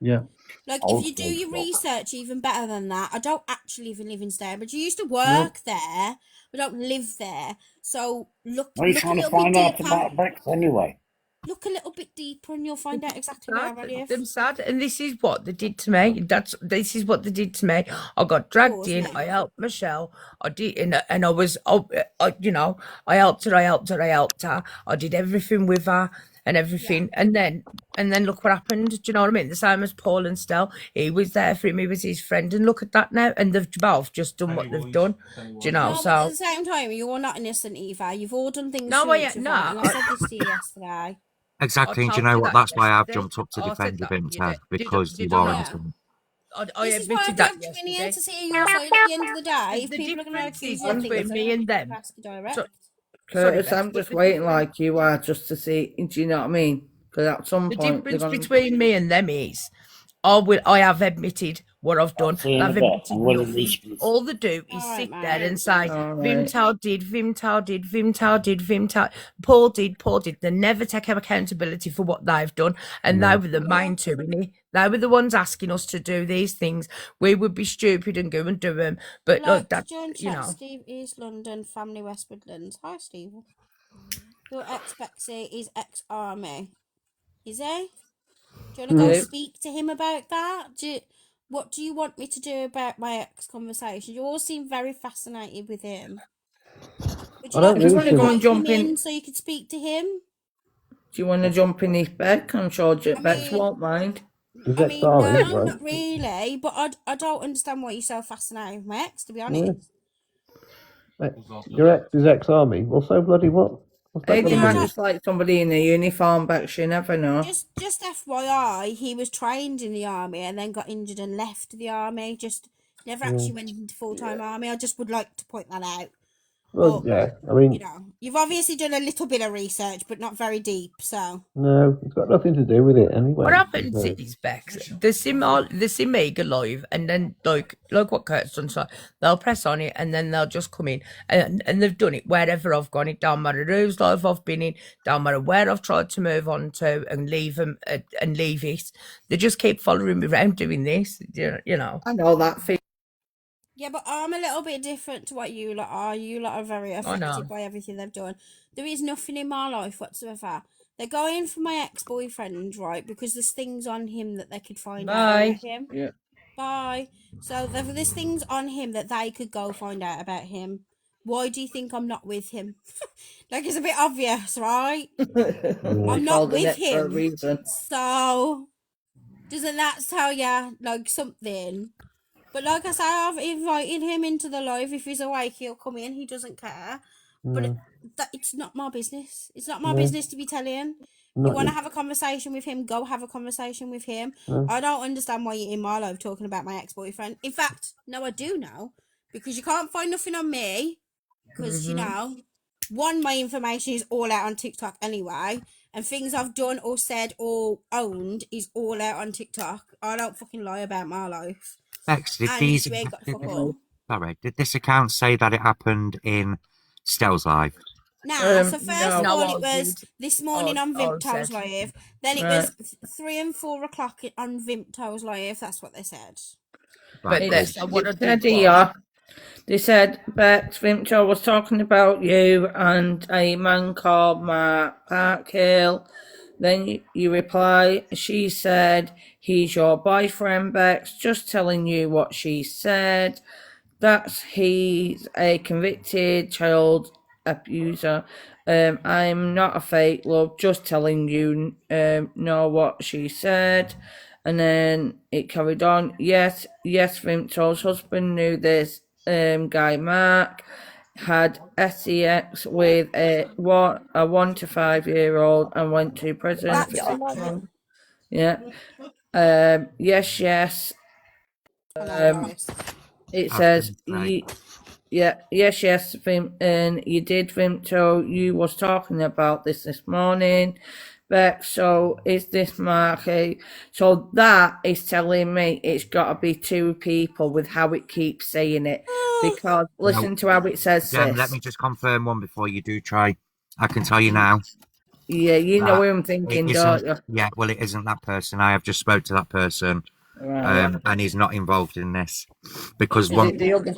Yeah. Like, if you do your research even better than that, I don't actually even live in Stourbridge. You used to work there, but don't live there. So look. What are you trying to find out about Bex anyway? Look a little bit deeper, and you'll find out exactly where I live. I'm sad, and this is what they did to me. This is what they did to me. I got dragged in. I helped Michelle. I did, and I was, you know, I helped her. I did everything with her and everything, and then look what happened. Do you know what I mean? The same as Paul and Stell. He was there for him. He was his friend, and look at that now. And they've both just done what they've done. Do you know? No, so but at the same time, you're not innocent either. You've all done things. No, to each other, no. And I said this to you yesterday. Exactly, and do you know what? That's why I've jumped up to defend you, Vimto, because you are innocent. I this is why admitted that I'm in here to see your side at the end of the day. If people are going to accuse you of between things, me and them. Curtis, I'm just waiting like you are, just to see. Do you know what I mean? Because at some point, the difference between me and them is, I have admitted what I've done. See you in a They've bit. admitted I'm willing nothing. whispers. All they do is All right, sit there mate. and say, All right. Vimtal did, Vimtal did, Vimtal did, Vimtal, Paul did. They never take accountability for what they've done. And they were the main two, innit? They were the ones asking us to do these things. We would be stupid and go and do them. But like that, John you chat, know. Steve East London, family West Midlands. Hi, Steve. Your ex Bexi is ex army. Is he? Do you want to go Yeah. speak to him about that? What do you want me to do about my ex conversation? You all seem very fascinated with him. Would you I like don't me Do you to want really to go think and invite him jump in? in so you could speak to him? Do you want to jump in his bed? I'm sure I Bex mean, won't mind. he's ex-army, no, right? not really. But I don't understand why you're so fascinated with my ex, to be Yeah. honest. Your ex is ex-army. Well, so bloody what? What's that Hey, got they to might do no, with just like somebody in a uniform, Bex. You never know. just FYI, he was trained in the army and then got injured and left the army. Just never actually went into full-time army. I just would like to point that out. Well, But yeah. I mean, you know, you've obviously done a little bit of research, but not very deep. So no, it's got nothing to do with it anyway. What happens So, is, Bex, they see me go live, and then like what Kurt's done, so they'll press on it, and then they'll just come in, and they've done it wherever I've gone. It don't matter whose live I've been in, don't matter where I've tried to move on to and leave them and leave it. They just keep following me around doing this, you know. I know that feeling. yeah, but I'm a little bit different to what you lot are. You lot are very I affected know. by everything they've done. There is nothing in my life whatsoever. They're going for my ex-boyfriend, right? Because there's things on him that they could find out Bye. about him. Yeah. Bye. So there's things on him that they could go find out about him. Why do you think I'm not with him? Like, it's a bit obvious, right? I'm not Called the with net for a him. reason. So doesn't that tell you like something? But like I say, I've invited him into the live. If he's awake, he'll come in. He doesn't care. But it's not my business. It's not my business to be telling. You want to have a conversation with him, go have a conversation with him. I don't understand why you're in my live talking about my ex-boyfriend. In fact, no, I do know. Because you can't find nothing on me. Because, you know, one, my information is all out on TikTok anyway. And things I've done or said or owned is all out on TikTok. I don't fucking lie about my life. Bex, did And these you ain't got fuck did, all. sorry, did this account say that it happened in Stell's live? Nah, so first No. of No, all, I it was did. this morning on I Vimto's said. live. Then it Right. was 3 and 4 o'clock on Vimto's live. That's what they said. Right, But cool. that's what I It said did. here, they said Bex Vimto was talking about you and a man called Mark Parkhill. Then you reply, she said, he's your boyfriend, Bex, just telling you what she said. That's he's a convicted child abuser. I'm not a fake love, just telling you know what she said. And then it carried on. Yes, Vimto's husband knew this guy Mark had sex with a 1 to 5 year old and went to prison for That's 6 months. Yeah. Yes. hilarious. It I was says gonna say, yes, Vim, and you did, Vimto. You was talking about this morning, Bex. So is this Marky? So that is telling me it's got to be two people with how it keeps saying it. Because listen to how it says Jem, this. let me just confirm one before you do try. I can tell you now. Yeah, you know that what I'm it thinking, don't isn't. you? Yeah, well, it isn't that person. I have just spoke to that person, Right. and he's not involved in this because Is one. it the other?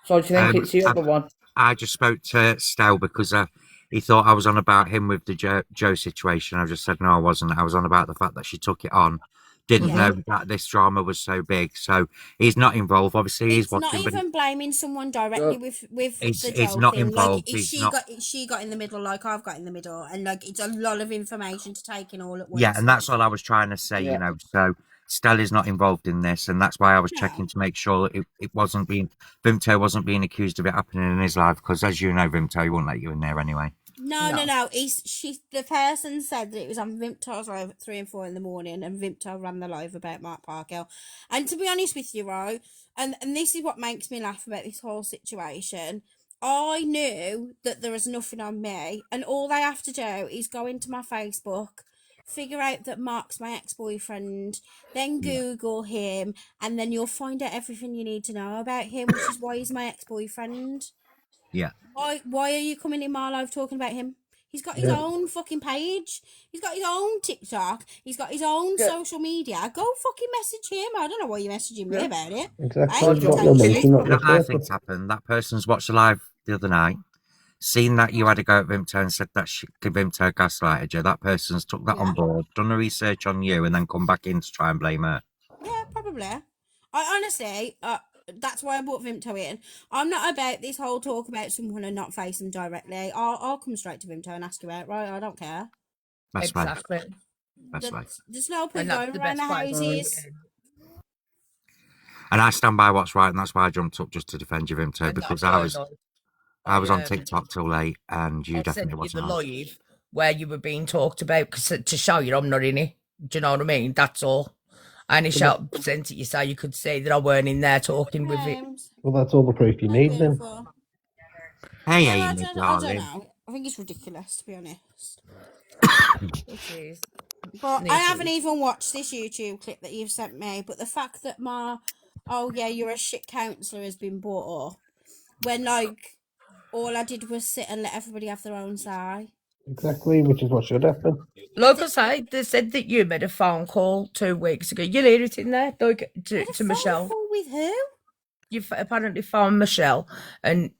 So do you think it's the other one? I just spoke to Stel because he thought I was on about him with the Joe situation. I just said no, I wasn't. I was on about the fact that she took it on. Didn't Yeah. know that this drama was so big. So he's not involved. Obviously, he's It's not watching, but even blaming someone directly with he's the he's Joe not thing. Like, involved. it's He's not. she got in the middle, like I've got in the middle, and like it's a lot of information to take in all at once. Yeah, and that's all I was trying to say. Yeah. You know, so Stella's not involved in this, and that's why I was No. checking to make sure it wasn't being Vimto wasn't being accused of it happening in his life. Because as you know, Vimto, he won't let you in there anyway. No. The person said that it was on Vimto's live at 3 and 4 in the morning, and Vimto ran the live about Mark Parkhill. And to be honest with you, right, and this is what makes me laugh about this whole situation. I knew that there was nothing on me, and all they have to do is go into my Facebook, figure out that Mark's my ex-boyfriend, then Google him, and then you'll find out everything you need to know about him, which is why he's my ex-boyfriend. Yeah. Why are you coming in my life talking about him? He's got his Yeah. own fucking page. He's got his own TikTok. He's got his own Yeah. social media. Go fucking message him. I don't know why you're messaging me about it. Exactly. I ain't What gonna you're tell you making, not You know the what I circle. think's happened? That person's watched the live the other night, seen that you had a go at Vimto and said that Vimto gaslighted you. That person's took that Yeah. on board, done a research on you, and then come back in to try and blame her. Yeah, probably. I honestly, that's why I brought Vimto in. I'm not about this whole talk about someone and not face them directly. I'll come straight to Vimto and ask you out, right? I don't care. Best way. Exactly. Best way. There's no point And that's going the around the best way. houses. And I stand by what's right, and that's why I jumped up just to defend you, Vimto, And because that's why, I was on um, TikTok till late, and you I definitely sent you wasn't the on. live where you were being talked about to show you I'm not in it. Do you know what I mean? That's all. I only sent it you so you could see that I weren't in there talking with it. James, Well, that's all the proof you need then. beautiful. Hey, Well, Amy, I don't darling. know. I think it's ridiculous, to be honest. It is. But It I haven't is. even watched this YouTube clip that you've sent me. But the fact that oh yeah, you're a shit counsellor has been brought up. When, like, all I did was sit and let everybody have their own say. Exactly, which is what should happen. Like I say, they said that you made a phone call 2 weeks ago. You'll hear it in there, like, Had to a phone Michelle. call with who? You've apparently found Michelle, and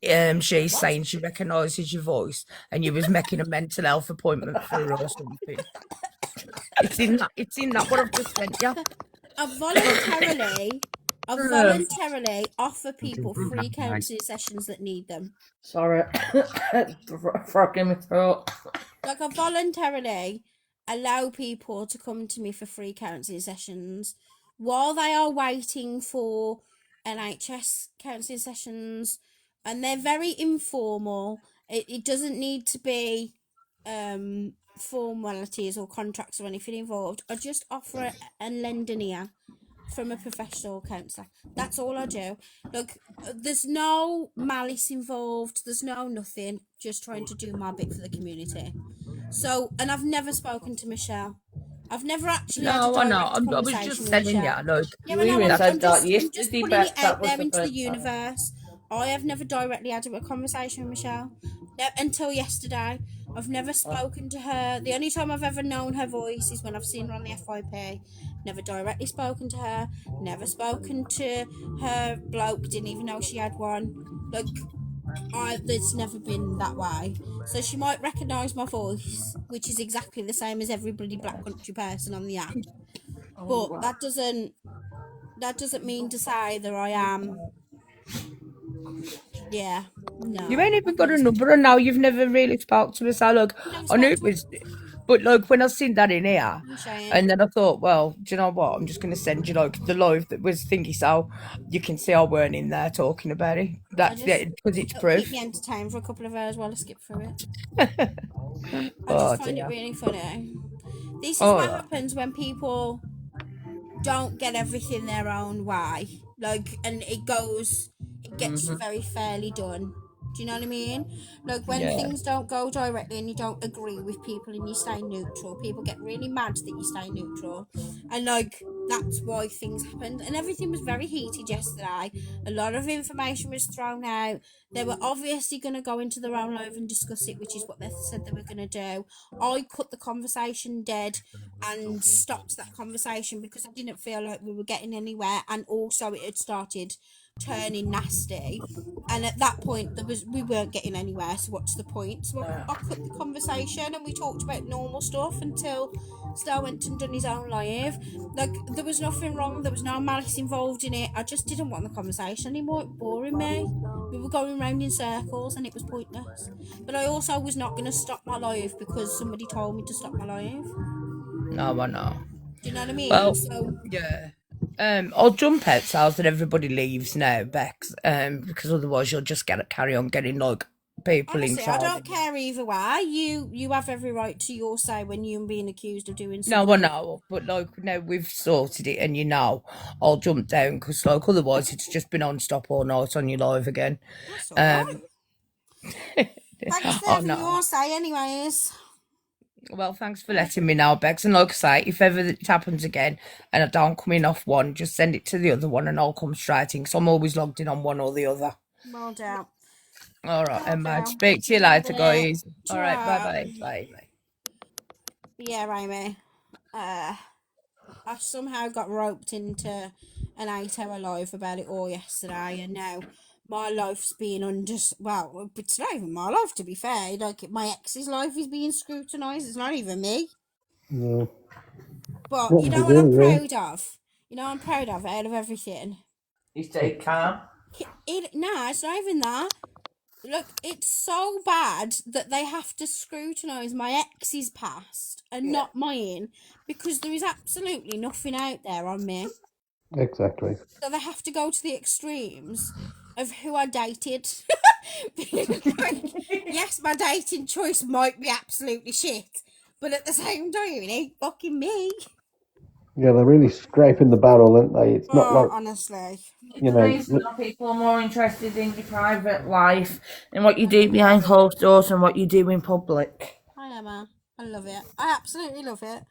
she's saying she recognises your voice, and you was making a mental health appointment for her or something. It's in that what I've just sent you. I voluntarily offer people free counselling sessions that need them. Sorry. Frog in my throat. Like, I voluntarily allow people to come to me for free counselling sessions while they are waiting for NHS counselling sessions, and they're very informal. It doesn't need to be formalities or contracts or anything involved. I just offer a lend an ear from a professional counsellor. That's all I do. Look, there's no malice involved. There's no nothing. Just trying to do my bit for the community. So, and I've never spoken to Michelle. I've never actually had a No, I know. direct I was conversation just with telling you, Michelle. like, Yeah, You I know. even said that I'm just yesterday, putting Bex. it That out was there the into the first time. universe. I have never directly had a conversation with Michelle until yesterday. I've never spoken to her. The only time I've ever known her voice is when I've seen her on the FYP. Never directly spoken to her. Never spoken to her bloke. Didn't even know she had one. Like, it's never been that way. So she might recognise my voice, which is exactly the same as every bloody Black Country person on the app. But that doesn't mean to say that I am. Yeah, no. you ain't even got a number, and now you've never really spoke to me. So, look, I knew it was, but like when I seen that in here, and then I thought, well, do you know what? I'm just going to send you like the live that was thingy, so you can see I weren't in there talking about it. That's it, because it's It'll proof. keep me entertained for a couple of hours while I skip through it. I Oh, just find it dear. really funny. This is Oh, what yeah. happens when people don't get everything their own way. Like, and it gets very fairly done. Do you know what I mean? Like, when Yeah. things don't go directly and you don't agree with people and you stay neutral, people get really mad that you stay neutral. And, like, that's why things happened. And everything was very heated yesterday. A lot of information was thrown out. They were obviously going to go into their own live and discuss it, which is what they said they were going to do. I cut the conversation dead and stopped that conversation because I didn't feel like we were getting anywhere, and also it had started turning nasty, and at that point we weren't getting anywhere, so what's the point? So I cut the conversation and we talked about normal stuff until Star went and done his own live. Like, there was nothing wrong, there was no malice involved in it. I just didn't want the conversation anymore. It was boring me. We were going round in circles and it was pointless. But I also was not going to stop my live because somebody told me to stop my live. No, I know. Do you know what I mean? Well, So yeah. I'll jump out so that everybody leaves now, Bex. Because otherwise you'll just carry on getting like people honestly, I inside. don't care either way. You have every right to your say when you're being accused of doing No, something. I know, but like now we've sorted it, and I'll jump down because like otherwise it's just been on stop all night on your live again. That's all right. Thanks for Oh having no. your say, anyways. Well, thanks for letting me know, Bex. And like I say, if ever it happens again and I don't come in off one, just send it to the other one and I'll come straight in because I'm always logged in on one or the other. Well done. All right, Well Emma. done. Speak to you In a later, bit. guys. All right, Ta-ra. bye. Bye. Yeah, Amy. I somehow got roped into an 8-hour live about it all yesterday, and now my life's being well, it's not even my life, to be fair. Like, my ex's life is being scrutinised. It's not even me. No. But What you would know you what I'm do, yeah? proud of? You know what I'm proud of out of everything? You stay calm. No, it's not even that. Look, it's so bad that they have to scrutinise my ex's past and not mine because there is absolutely nothing out there on me. Exactly. So they have to go to the extremes of who I dated. Like, yes, my dating choice might be absolutely shit, but at the same time, it ain't fucking me. Yeah, they're really scraping the barrel, aren't they? It's not Oh, like, honestly. It's you know, amazing how people are more interested in your private life and what you do behind closed doors and what you do in public. Hi, Emma. I love it. I absolutely love it.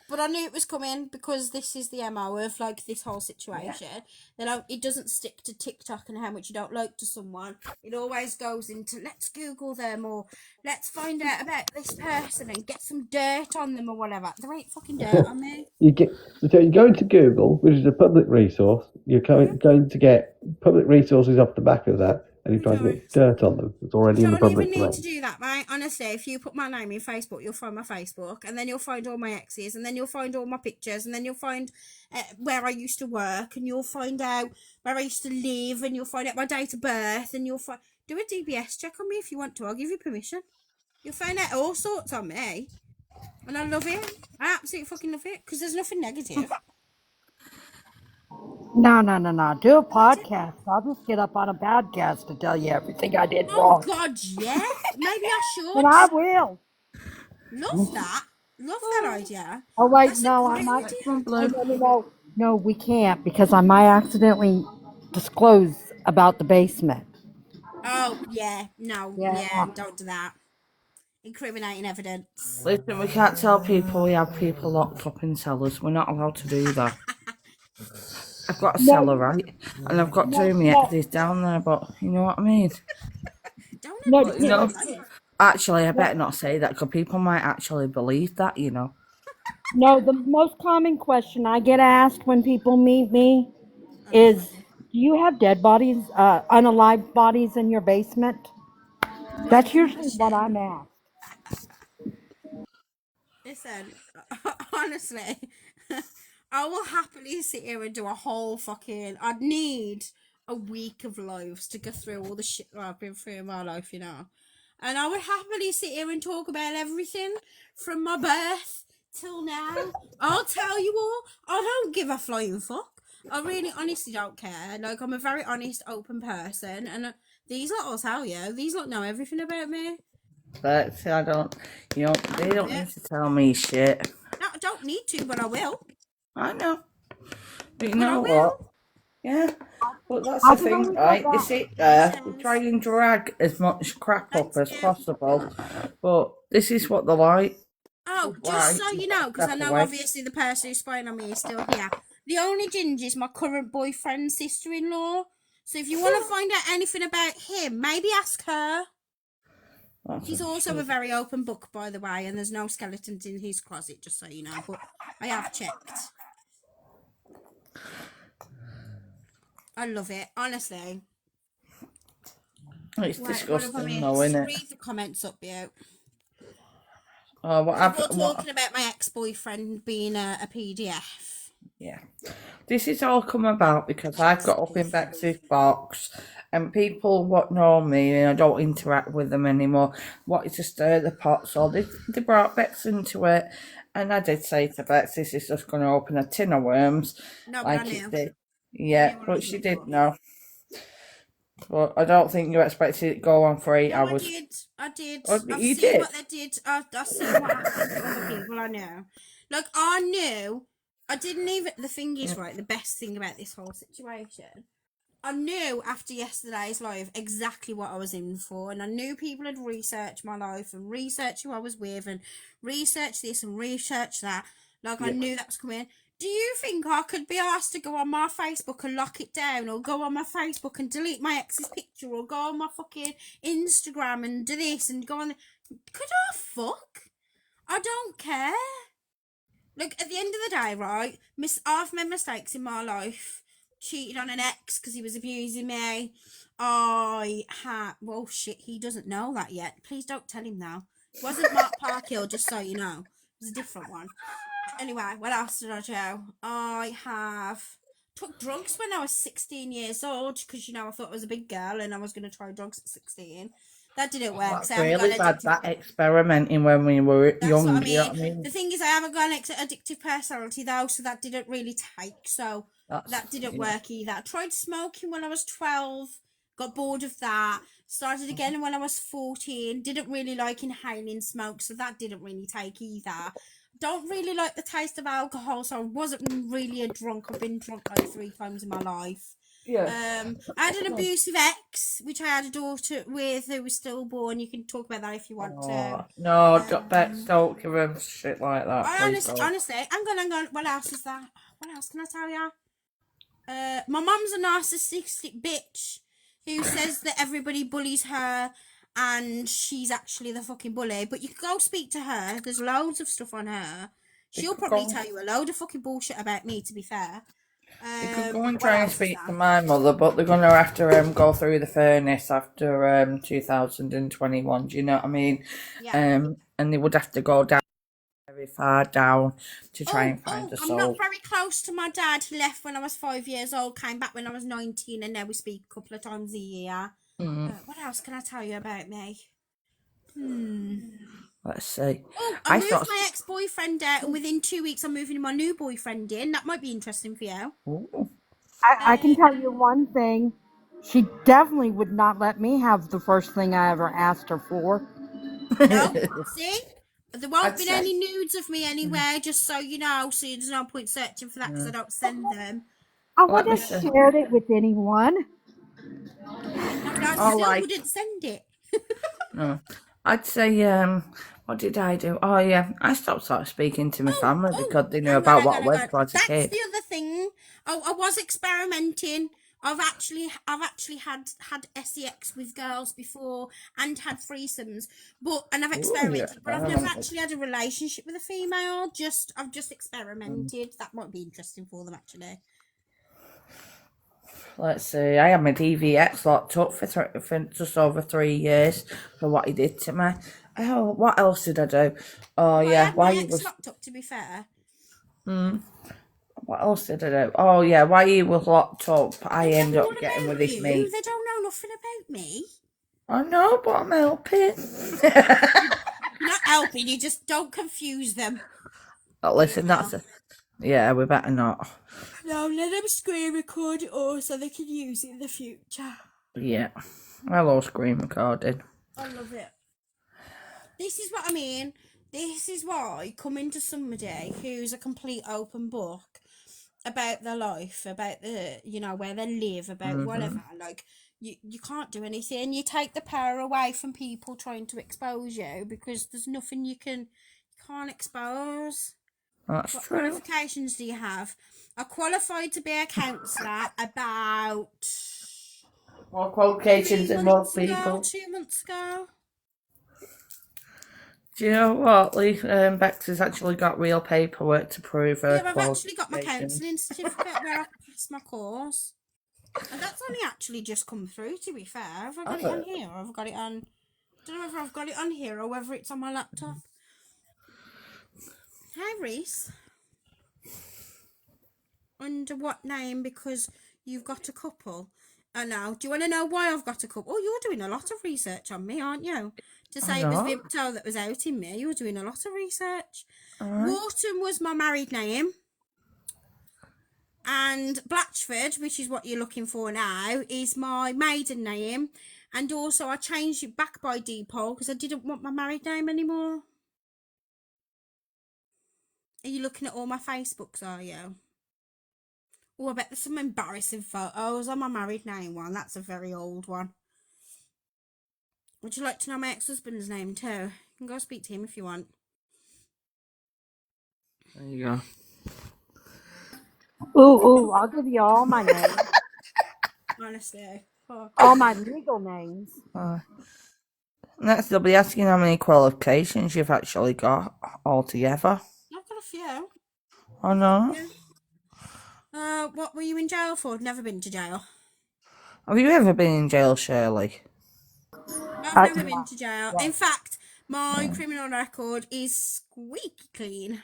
But I knew it was coming because this is the MO of like this whole situation. It doesn't stick to TikTok and how much you don't like to someone. It always goes into let's Google them or let's find out about this person and get some dirt on them or whatever. There ain't fucking dirt on me. you go into Google, which is a public resource. You're going to get public resources off the back of that, and you're trying to get dirt on them. It's You already in the don't even public need to domain. do that, mate. Honestly, if you put my name in Facebook, you'll find my Facebook, and then you'll find all my exes, and then you'll find all my pictures, and then you'll find where I used to work, and you'll find out where I used to live, and you'll find out my date of birth, and you'll do a DBS check on me if you want to. I'll give you permission. You'll find out all sorts on me, and I love it. I absolutely fucking love it because there's nothing negative. No. Do a podcast. I'll just get up on a podcast to tell you everything I did Oh wrong. God, yeah. Maybe I And I should. will. Love that. Love that idea. Oh wait, That's a no, I great might. idea. Oh no. No, we can't because I might accidentally disclose about the basement. Oh yeah, no, Yeah. don't do that. Incriminating evidence. Listen, we can't tell people we have people locked up in cellars. We're not allowed to do that. I've got a cellar, right? And I've got two of my exes down there, but you know what I mean? Don't No, advise No. against it. Actually, I better not say that because people might actually believe that, you know. no. The most common question I get asked when people meet me is, Honestly. "Do you have dead bodies, unalive bodies in your basement?" Most That's people usually what shit. I'm asked. Listen, honestly, I will happily sit here and do a whole fucking. I'd need a week of lives to go through all the shit that I've been through in my life, you know. And I would happily sit here and talk about everything from my birth till now. I'll tell you all. I don't give a flying fuck. I really, honestly don't care. Like, I'm a very honest, open person, and these lot will tell you. These lot know everything about me. But see, I don't, you know, they don't need to tell me shit. No, I don't need to, but I will. I know. But you But I know will. what? Yeah. But that's I the can thing, always go right? They back. sit there, they Yes. try and drag as much crap up Thanks, as Jeff. possible. But this is what they like. Oh, just Right. so you know, because I Step know away. obviously the person who's spying on me is still here. The only ginger is my current boyfriend's sister-in-law. So if you want to find out anything about him, maybe ask her. That's He's a also a shit. very open book, by the way, and there's no skeletons in his closet, just so you know. But I have checked. I love it, honestly. It's Right, what have I disgusting, though, missed? isn't it? Read the comments up, you. What We're happened? talking about my ex-boyfriend being a PDF. Yeah. This is all come about because I've got up in Bexi's box and people what know me and I don't interact with them anymore wanted to stir the pot. So they brought Bex into it. And I did say to Bex, this is just going to open a tin of worms. No, but like I knew. it did. I Yeah, knew what I but was she in did for. know. But I don't think you expected it to go on for 8 No, hours. I did. Oh, I've you seen did? what they did. I've seen what happened to other people. I know. Like, I knew. I didn't even. The thing is, right, the best thing about this whole situation I knew after yesterday's live exactly what I was in for, and I knew people had researched my life and researched who I was with and researched this and researched that. Like, I knew that was coming. Do you think I could be asked to go on my Facebook and lock it down, or go on my Facebook and delete my ex's picture, or go on my fucking Instagram and do this and go on? Could I fuck? I don't care. Look, at the end of the day, right? I've made mistakes in my life. Cheated on an ex because he was abusing me. Well, shit, he doesn't know that yet. Please don't tell him now. It wasn't Mark Parkhill, just so you know. It was a different one. Anyway, what else did I do? I have took drugs when I was 16 years old because, I thought I was a big girl and I was going to try drugs at 16. That didn't work. That's So I haven't really got bad, that experimenting when we were That's young, what I you know mean. what I mean? The thing is, I haven't got an addictive personality though, so that didn't really take. So that didn't work either. I tried smoking when I was 12, got bored of that. Started again when I was 14. Didn't really like inhaling smoke, so that didn't really take either. Don't really like the taste of alcohol, so I wasn't really a drunk. I've been drunk like 3 times in my life. Yeah. I had an abusive ex, which I had a daughter with who was stillborn. You can talk about that if you want to. No, don't give him shit like that, please don't. Honestly, hang on. What else is that? What else can I tell you? My mum's a narcissistic bitch who says that everybody bullies her and she's actually the fucking bully. But you can go speak to her. There's loads of stuff on her. She'll probably tell you a load of fucking bullshit about me, to be fair. You could go and try and speak to my mother, but they're going to have to go through the furnace after 2021, do you know what I mean? Yeah. And they would have to go down very far down to try and find a soul. I'm not very close to my dad. He left when I was 5 years old, came back when I was 19, and now we speak a couple of times a year. What else can I tell you about me? Let's see. Oh, I moved my ex-boyfriend out, and within 2 weeks I'm moving my new boyfriend in. That might be interesting for you. Ooh. I can tell you one thing. She definitely would not let me have the first thing I ever asked her for. No, see? There won't be any nudes of me anywhere, just so you know, so there's no point searching for that because I don't send them. I wouldn't have shared it with anyone. And I still wouldn't send it. No. I'd say, what did I do? Oh, yeah, I stopped sort of speaking to my family because they knew about what I went for as a kid. That's the other thing. I was experimenting. I've actually had sex with girls before and had threesomes, and I've experimented, but I've never actually had a relationship with a female. I've just experimented. That might be interesting for them actually. Let's see. I had my DVX locked up for just over 3 years for what he did to me. Oh, what else did I do? Oh, yeah. Why he was locked up? To be fair. What else did I do? Oh, yeah. While he was locked up, I ended up getting with his mate. They don't know nothing about me. I know, but I'm helping. You're not helping. You just don't confuse them. Oh, listen, yeah, we better not. No, let them screen record it all so they can use it in the future. Yeah. Hello, screen recording. I love it. This is what I mean. This is why coming to somebody who's a complete open book about their life, about the, where they live, about whatever, like, you can't do anything. You take the power away from people trying to expose you because there's nothing you can't expose. That's What true. qualifications do you have? I qualified to be a counsellor about... What qualifications in most people? 2 months ago. Do you know what? Bexi's actually got real paperwork to prove her I've actually got my counselling certificate where I passed my course. And that's only actually just come through, to be fair. Have I got it on here or have I got it on... I don't know whether I've got it on here or whether it's on my laptop. Hi, Reese. Under what name? Because you've got a couple. I know. Do you want to know why I've got a couple? Oh, you're doing a lot of research on me, aren't you? To say it was Vimto that was outing me. You were doing a lot of research. Wharton was my married name. And Blatchford, which is what you're looking for now, is my maiden name. And also I changed it back by default because I didn't want my married name anymore. Are you looking at all my Facebooks, are you? Oh, I bet there's some embarrassing photos on my married name one. That's a very old one. Would you like to know my ex-husband's name too? You can go speak to him if you want. There you go. Ooh, I'll give you all my names, Honestly. Fuck. all my legal names. Next, they'll be asking how many qualifications you've actually got altogether. I've got a few. Oh no. Yeah. What were you in jail for? Never been to jail. Have you ever been in jail, Shirley? I've never Yeah. been to jail. In fact, my criminal record is squeaky clean.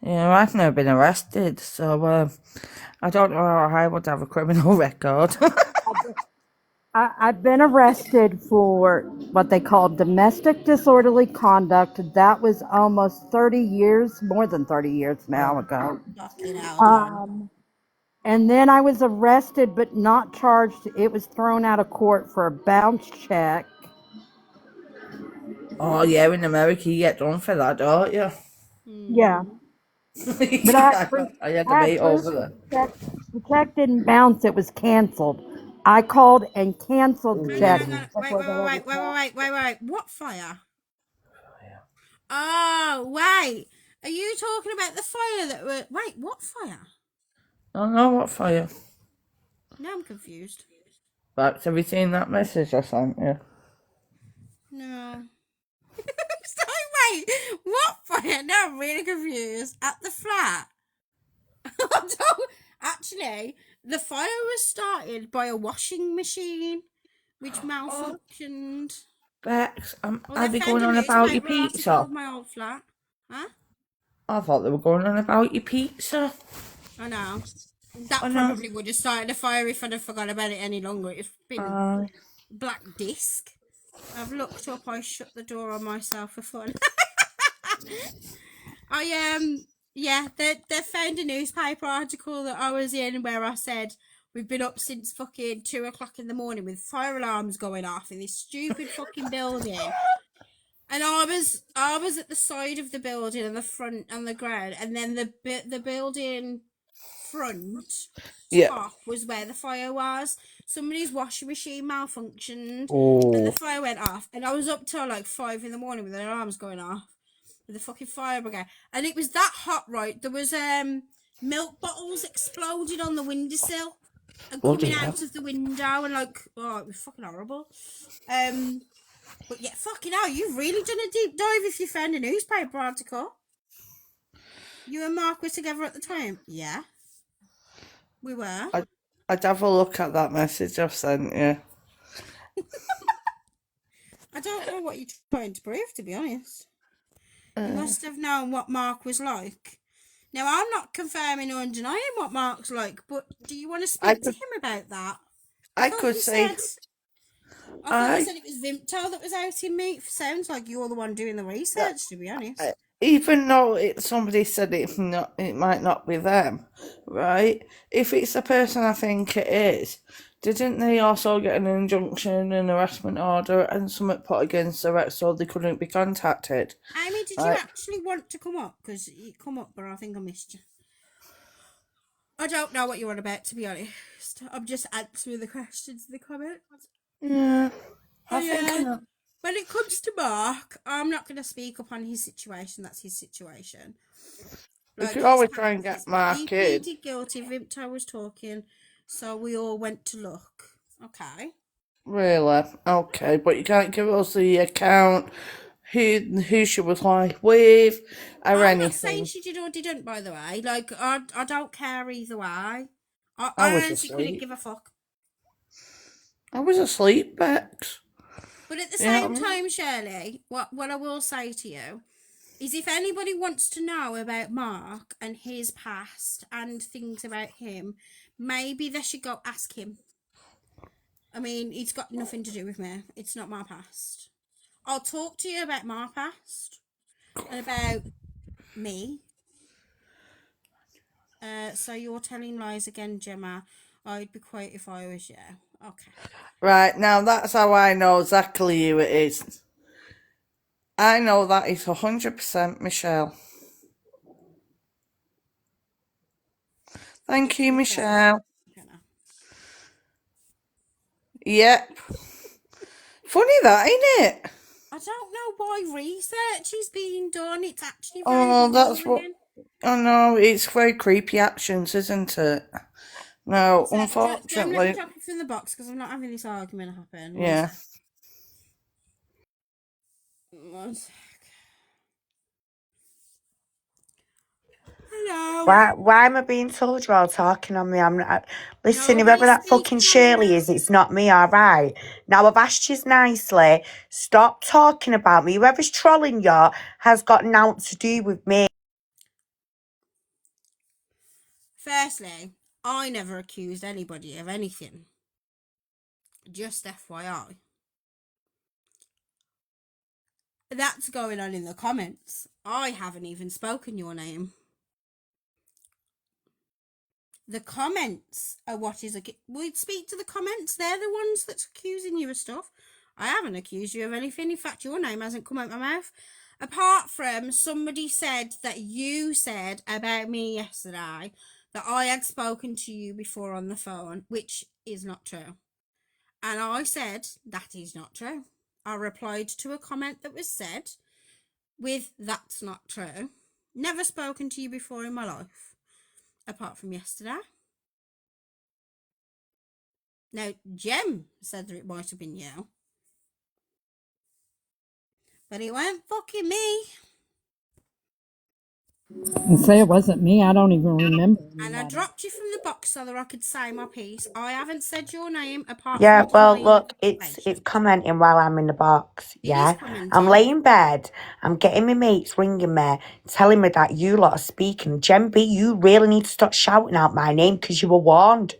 Yeah, I've never been arrested, so I don't know how I would have a criminal record. I've been arrested for what they call domestic disorderly conduct. That was almost 30 years, more than 30 years now ago. Fucking hell, John. And then I was arrested but not charged. It was thrown out of court for a bounce check. Oh yeah, in America you get done for that, don't you? Yeah. But I had to meet over there. The check didn't bounce, it was canceled. I called and canceled the check. Hang on. Wait. What fire? Oh, wait. Are you talking about the fire that were... Wait, what fire? I don't know what fire. Now I'm confused. But have you seen that message I sent you? No. Sorry, wait. What fire? Now I'm really confused. At the flat? Actually, the fire was started by a washing machine, which malfunctioned. Bex, Well, are they they found going a on about your newspaper article pizza? of my old flat. Huh? I thought they were going on about your pizza. I know. That probably would have started a fire if I'd have forgot about it any longer. It's been a black disc. I've looked up, I shut the door on myself for fun. They found a newspaper article that I was in where I said we've been up since fucking 2 o'clock in the morning with fire alarms going off in this stupid fucking building. And I was at the side of the building and the front and the ground, and then the building front top was where the fire was. Somebody's washing machine malfunctioned and the fire went off, and I was up till like 5 in the morning with the alarms going off with the fucking fire brigade, and it was that hot, right? There was milk bottles exploding on the windowsill and coming out of the window, and like, oh, it was fucking horrible. But yeah, fucking hell, you've really done a deep dive if you found a newspaper article. You and Mark were together at the time? Yeah. We were. I'd have a look at that message I've sent you. I don't know what you're trying to prove, to be honest. You must have known what Mark was like. Now, I'm not confirming or denying what Mark's like, but do you want to speak to him about that? I thought you said it was Vimto that was outing me. It sounds like you're the one doing the research, to be honest. Even though somebody said it might not be them, right? If it's the person I think it is, didn't they also get an injunction, an harassment order, and something put against the rest so they couldn't be contacted? Amy, did you actually want to come up? Because you come up, but I think I missed you. I don't know what you're on about, to be honest. I'm just answering the questions in the comments. Yeah. I think when it comes to Mark, I'm not going to speak up on his situation. That's his situation. We could always try and get Mark in. He pleaded guilty. Vimto was talking, so we all went to look. Okay. Really? Okay, but you can't give us the account, who she was like with, or anything. I'm not saying she did or didn't, by the way. Like, I don't care either way. I honestly couldn't give a fuck. I was asleep, Bex. But at the same time, Shirley, what I will say to you is if anybody wants to know about Mark and his past and things about him, maybe they should go ask him. I mean, it's got nothing to do with me. It's not my past. I'll talk to you about my past and about me. So you're telling lies again, Gemma. I'd be quiet if I was you. Okay. Right, now that's how I know exactly who it is. I know that it's 100% Michelle. Thank you, Okay. Michelle. Okay, now. Yep. Funny that, ain't it? I don't know why research is being done. It's actually very Oh, that's what. boring. I know, it's very creepy actions, isn't it? No, So, Jem, let me unfortunately. drop it in the box because I'm not having this argument happen. Yeah. One sec. Hello. Why am I being told you're all talking on me? I'm not. Listen, whoever Nobody's that fucking speaking on Shirley you. is, it's not me, alright? Now, I've asked you nicely, stop talking about me. Whoever's trolling you has got nothing to do with me. Firstly, I never accused anybody of anything. Just FYI. That's going on in the comments. I haven't even spoken your name. The comments are what is... We'd speak to the comments. They're the ones that's accusing you of stuff. I haven't accused you of anything. In fact, your name hasn't come out my mouth. Apart from somebody said that you said about me yesterday that I had spoken to you before on the phone, which is not true. And I said, that is not true. I replied to a comment that was said with, that's not true. Never spoken to you before in my life, apart from yesterday. Now, Jem said that it might have been you. But it weren't fucking me. And say it wasn't me. I don't even remember. And I dropped you from the box so that I could say my piece. I haven't said your name apart Yeah, from well, denying look, the it's accusation. commenting while I'm in the box, It is yeah? commenting. I'm laying in bed, I'm getting my mates ringing me, telling me that you lot are speaking. Jem B, you really need to stop shouting out my name because you were warned.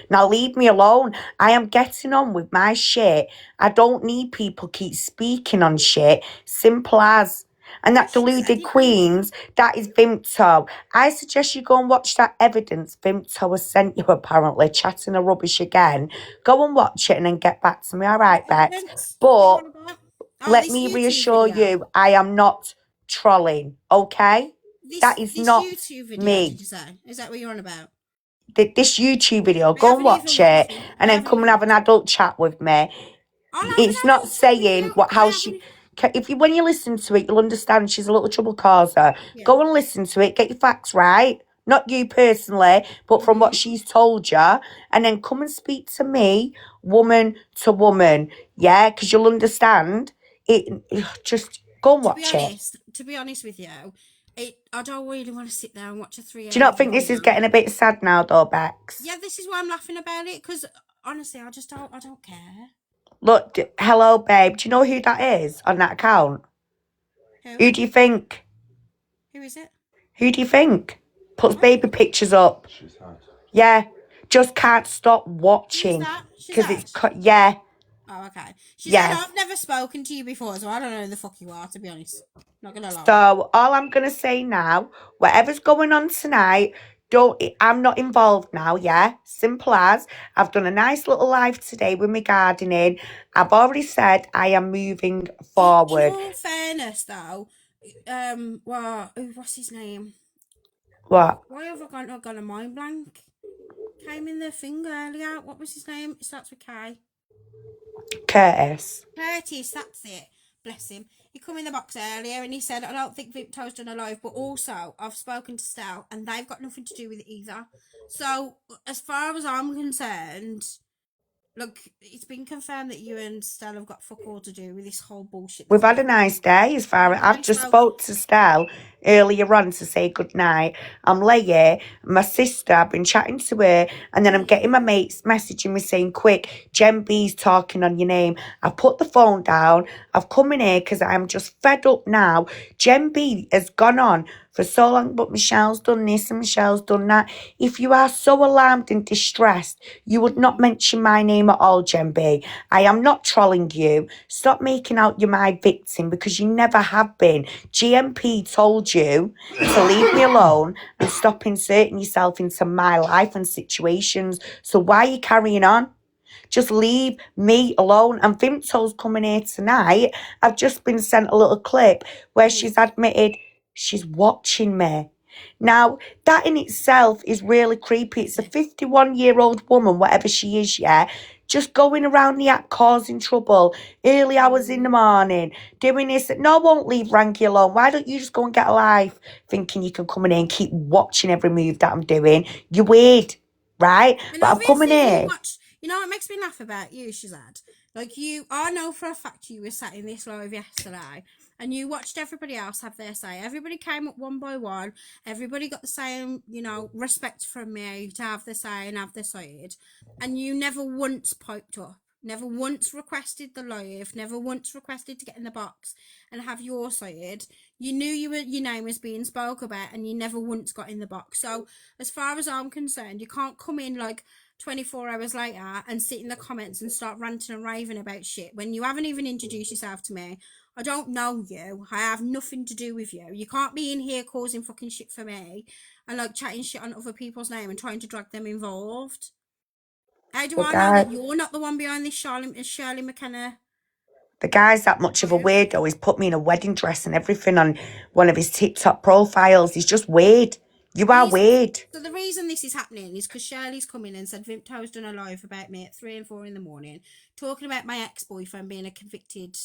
Now leave me alone. I am getting on with my shit. I don't need people keep speaking on shit. Simple as. And that She said deluded it. queens, that is Vimto. I suggest you go and watch that evidence Vimto has sent you, apparently, chatting a rubbish again. Go and watch it and then get back to me, all right, Bex? But let This me YouTube reassure video. you, I am not trolling, okay? That is This not YouTube video, me. did you say? Is that what you're on about? This YouTube video, I go and haven't watch even it watched it. and then come and have an adult chat with me. I'll have It's an not adult chat with saying you. what how she. If you when you listen to it, you'll understand she's a little trouble causer. Yeah. Go and listen to it, get your facts right. Not you personally, but from what she's told you, and then come and speak to me, woman to woman. Yeah, because you'll understand it. Just go and watch it. To be honest with you, I don't really want to sit there and watch a 3 hour Do you not think this is video. getting a bit sad now, though, Bex? Yeah, this is why I'm laughing about it, because honestly, I don't care. Look, hello, babe. Do you know who that is on that account? Who do you think? Who is it? Who do you think? Puts baby pictures up. Yeah. Just can't stop watching. Because it's, yeah. Oh, okay. She Yeah. said, I've never spoken to you before, so I don't know who the fuck you are, to be honest. Not gonna lie. So, all I'm going to say now, whatever's going on tonight, I'm not involved now, yeah? Simple as. I've done a nice little live today with my gardening. I've already said I am moving forward. In all fairness, though, what's his name? What? Why have I got a mind blank? Came in the thing earlier. What was his name? It starts with K. Curtis, that's it. Bless him. He come in the box earlier and he said, I don't think Victor's done a live, but also I've spoken to Stel and they've got nothing to do with it either. So, as far as I'm concerned, look, it's been confirmed that you and Stel have got fuck all to do with this whole bullshit. we've had a nice day as far as I've just spoke to Stel earlier on to say good night. I'm laying, my sister, I've been chatting to her, and then I'm getting my mates messaging me saying, quick, Jem B's talking on your name. I've put the phone down, I've come in here because I'm just fed up now. Jem B has gone on for so long, but Michelle's done this and Michelle's done that. If you are so alarmed and distressed, you would not mention my name at all, Jem B. I am not trolling you. Stop making out you're my victim because you never have been. GMP told you to leave me alone and stop inserting yourself into my life and situations. So why are you carrying on? Just leave me alone. And Vimto's coming here tonight. I've just been sent a little clip where she's admitted she's watching me. Now, that in itself is really creepy. It's a 51-year-old woman, whatever she is, yeah, just going around the app causing trouble, early hours in the morning, doing this. No, I won't leave Ranky alone. Why don't you just go and get a life, thinking you can come in here and keep watching every move that I'm doing? You're weird, right? And But I'm coming obviously, here. you know what makes me laugh about you, Shazad? Like, I know for a fact you were sat in this live yesterday and you watched everybody else have their say. Everybody came up one by one. Everybody got the same, respect from me to have their say and have their side. And you never once piped up. Never once requested the live. Never once requested to get in the box and have your side. You knew your name was being spoke about and you never once got in the box. So, as far as I'm concerned, you can't come in like 24 hours later and sit in the comments and start ranting and raving about shit when you haven't even introduced yourself to me. I don't know you. I have nothing to do with you. You can't be in here causing fucking shit for me and like chatting shit on other people's name and trying to drag them involved. How do I know that you're not the one behind this Shirley McKenna? The guy's that much of a weirdo. He's put me in a wedding dress and everything on one of his TikTok profiles. He's just weird. You are weird. So the reason this is happening is because Shirley's come in and said Vimto's done a live about me at 3 and 4 in the morning, talking about my ex-boyfriend being a convicted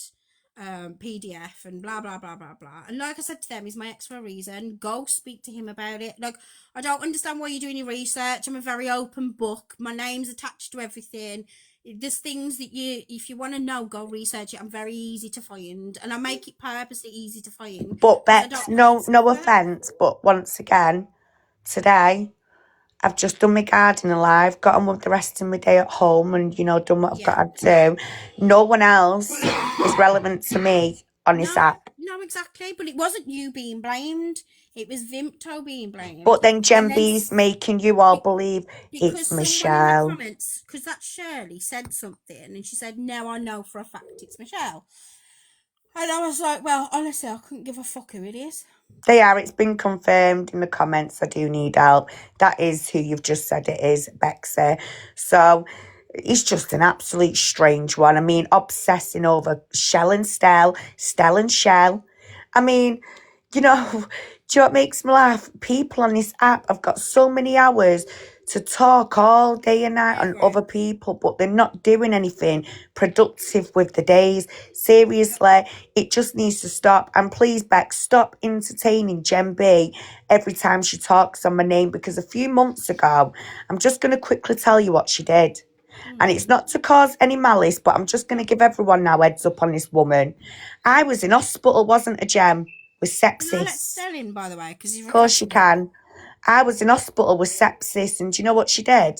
PDF and blah, blah, blah, blah, blah. And like I said to them, he's my ex for a reason. Go speak to him about it. Like, I don't understand why you're doing your research. I'm a very open book. My name's attached to everything. There's things that if you want to know, go research it. I'm very easy to find, and I make it purposely easy to find. But Bex, no offence, but once again, today I've just done my gardening live, got on with the rest of my day at home, and done what I've got to do. No one else is relevant to me on this app. No, exactly. But it wasn't you being blamed. It was Vimto being blamed. But then Jen B's making you all believe it's Michelle. Because that Shirley said something and she said, no, I know for a fact it's Michelle. And I was like, well, honestly, I couldn't give a fuck who it is. They are. It's been confirmed in the comments. I do need help. That is who you've just said it is, Bexi. So it's just an absolute strange one. I mean, obsessing over Shell and Stell, Stell and Shell. I mean, do you know what makes me laugh? People on this app have got so many hours to talk all day and night on other people, but they're not doing anything productive with the days. Seriously, it just needs to stop. And please, Bex, stop entertaining Jen B every time she talks on my name, because a few months ago, I'm just going to quickly tell you what she did. And it's not to cause any malice, but I'm just going to give everyone now heads up on this woman. I was in hospital, wasn't a Gem, with sepsis. Can I let Stell in, by the way? Because of course you can. I was in hospital with sepsis, and do you know what she did?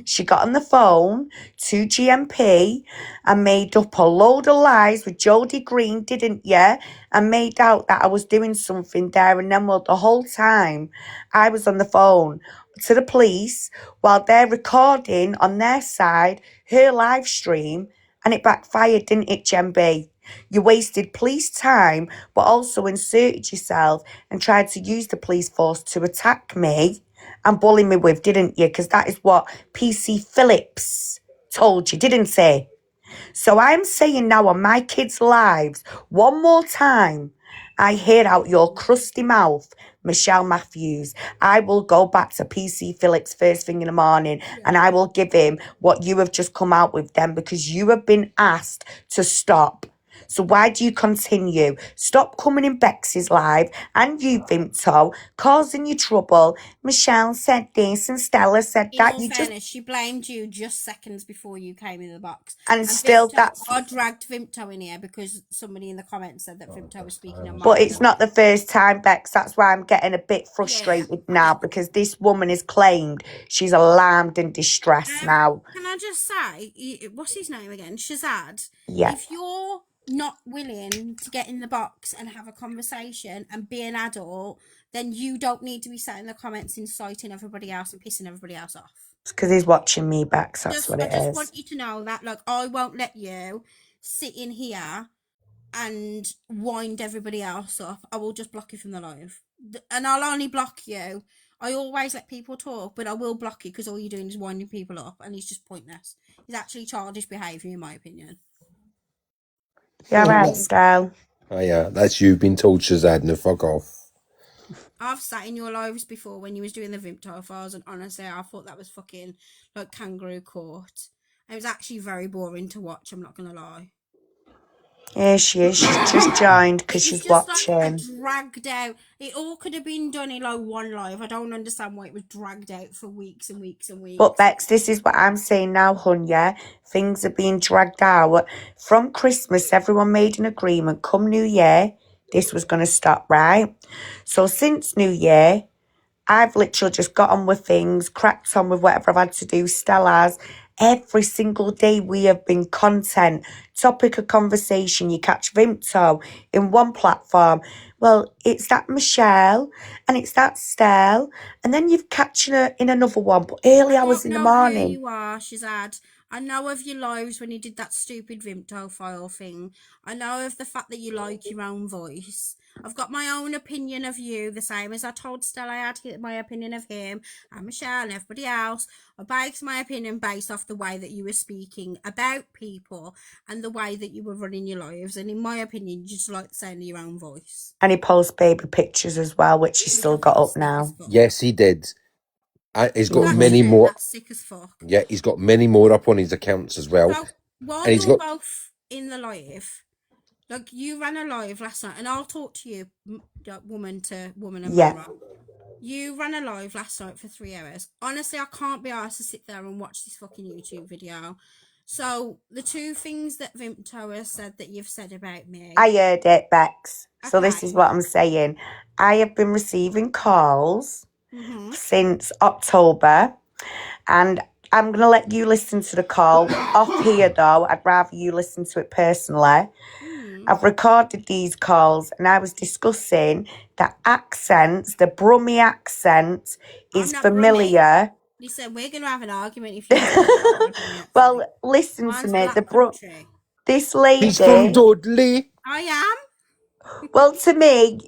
She got on the phone to GMP and made up a load of lies with Jodie Green, didn't you? And made out that I was doing something there. And then, well, the whole time I was on the phone to the police while they're recording on their side her live stream, and it backfired, didn't it, Jen B? You wasted police time, but also inserted yourself and tried to use the police force to attack me and bully me with, didn't you? Because that is what PC Phillips told you, didn't he? So I'm saying now on my kids' lives, one more time, I hear out your crusty mouth, Michelle Matthews, I will go back to PC Phillips first thing in the morning and I will give him what you have just come out with them, because you have been asked to stop. So why do you continue? Stop coming in Bexi's live and you, Vimto, causing you trouble. Michelle said this and Stella said that. In all fairness, she blamed you just seconds before you came in the box. And still, I dragged Vimto in here because somebody in the comments said that Vimto was speaking on my But it's not the first time, Bex. That's why I'm getting a bit frustrated now, because this woman has claimed she's alarmed and distressed now. Can I just say, what's his name again? Shazad? Yeah. If you're not willing to get in the box and have a conversation and be an adult, then you don't need to be sat in the comments inciting everybody else and pissing everybody else off. It's because he's watching me, Bex. That's what it is. I just want you to know that, like, I won't let you sit in here and wind everybody else up. I will just block you from the live. And I'll only block you. I always let people talk, but I will block you because all you're doing is winding people up, and it's just pointless. It's actually childish behaviour, in my opinion. Yeah, right, Style. Oh yeah, that's you being told, Shazad, no fuck off. I've sat in your lives before when you was doing the Vimto files, and honestly, I thought that was fucking like kangaroo court. It was actually very boring to watch. I'm not gonna lie. Here she is. She's just joined because It was she's just like a watching. dragged out. It all could have been done in like one live. I don't understand why it was dragged out for weeks and weeks and weeks. But Bex, this is what I'm saying now, hun, yeah? Things are being dragged out. From Christmas, everyone made an agreement. Come New Year, this was going to stop, right? So since New Year, I've literally just got on with things, cracked on with whatever I've had to do. Stella's. Every single day we have been content, topic of conversation. You catch Vimto in one platform. Well, it's that Michelle and it's that Stell. And then you've catching her in another one, but early hours in the Who morning. you are, Shazad. I know of your lives when you did that stupid Vimto file thing. I know of the fact that you like your own voice. I've got my own opinion of you, the same as I told Stella I had my opinion of him and Michelle and everybody else. I based my opinion based off the way that you were speaking about people and the way that you were running your lives. And in my opinion, you just like the sound of your own voice. And he posts baby pictures as well, which he's still got up now. Yes, he did. He's got Mhm. many more. That's sick as fuck. Yeah, he's got many more up on his accounts as well. So while And he's you're got both in the live, like you ran a live last night, and I'll talk to you, woman to woman and Yeah. mirror. You ran a live last night for 3 hours. Honestly, I can't be asked to sit there and watch this fucking YouTube video. So the two things that Vimto has said that you've said about me. I heard it, Bex. So this Okay. is what I'm saying. I have been receiving calls Mhm. since October, and I'm going to let you listen to the call off here, though. I'd rather you listen to it personally. I've recorded these calls, and I was discussing that accents, the Brummy accent, is familiar. Listen, we're going to have an argument if you tell me. Well, listen Mine's to me. Black This lady. He's from Dudley. I am. Well, to me,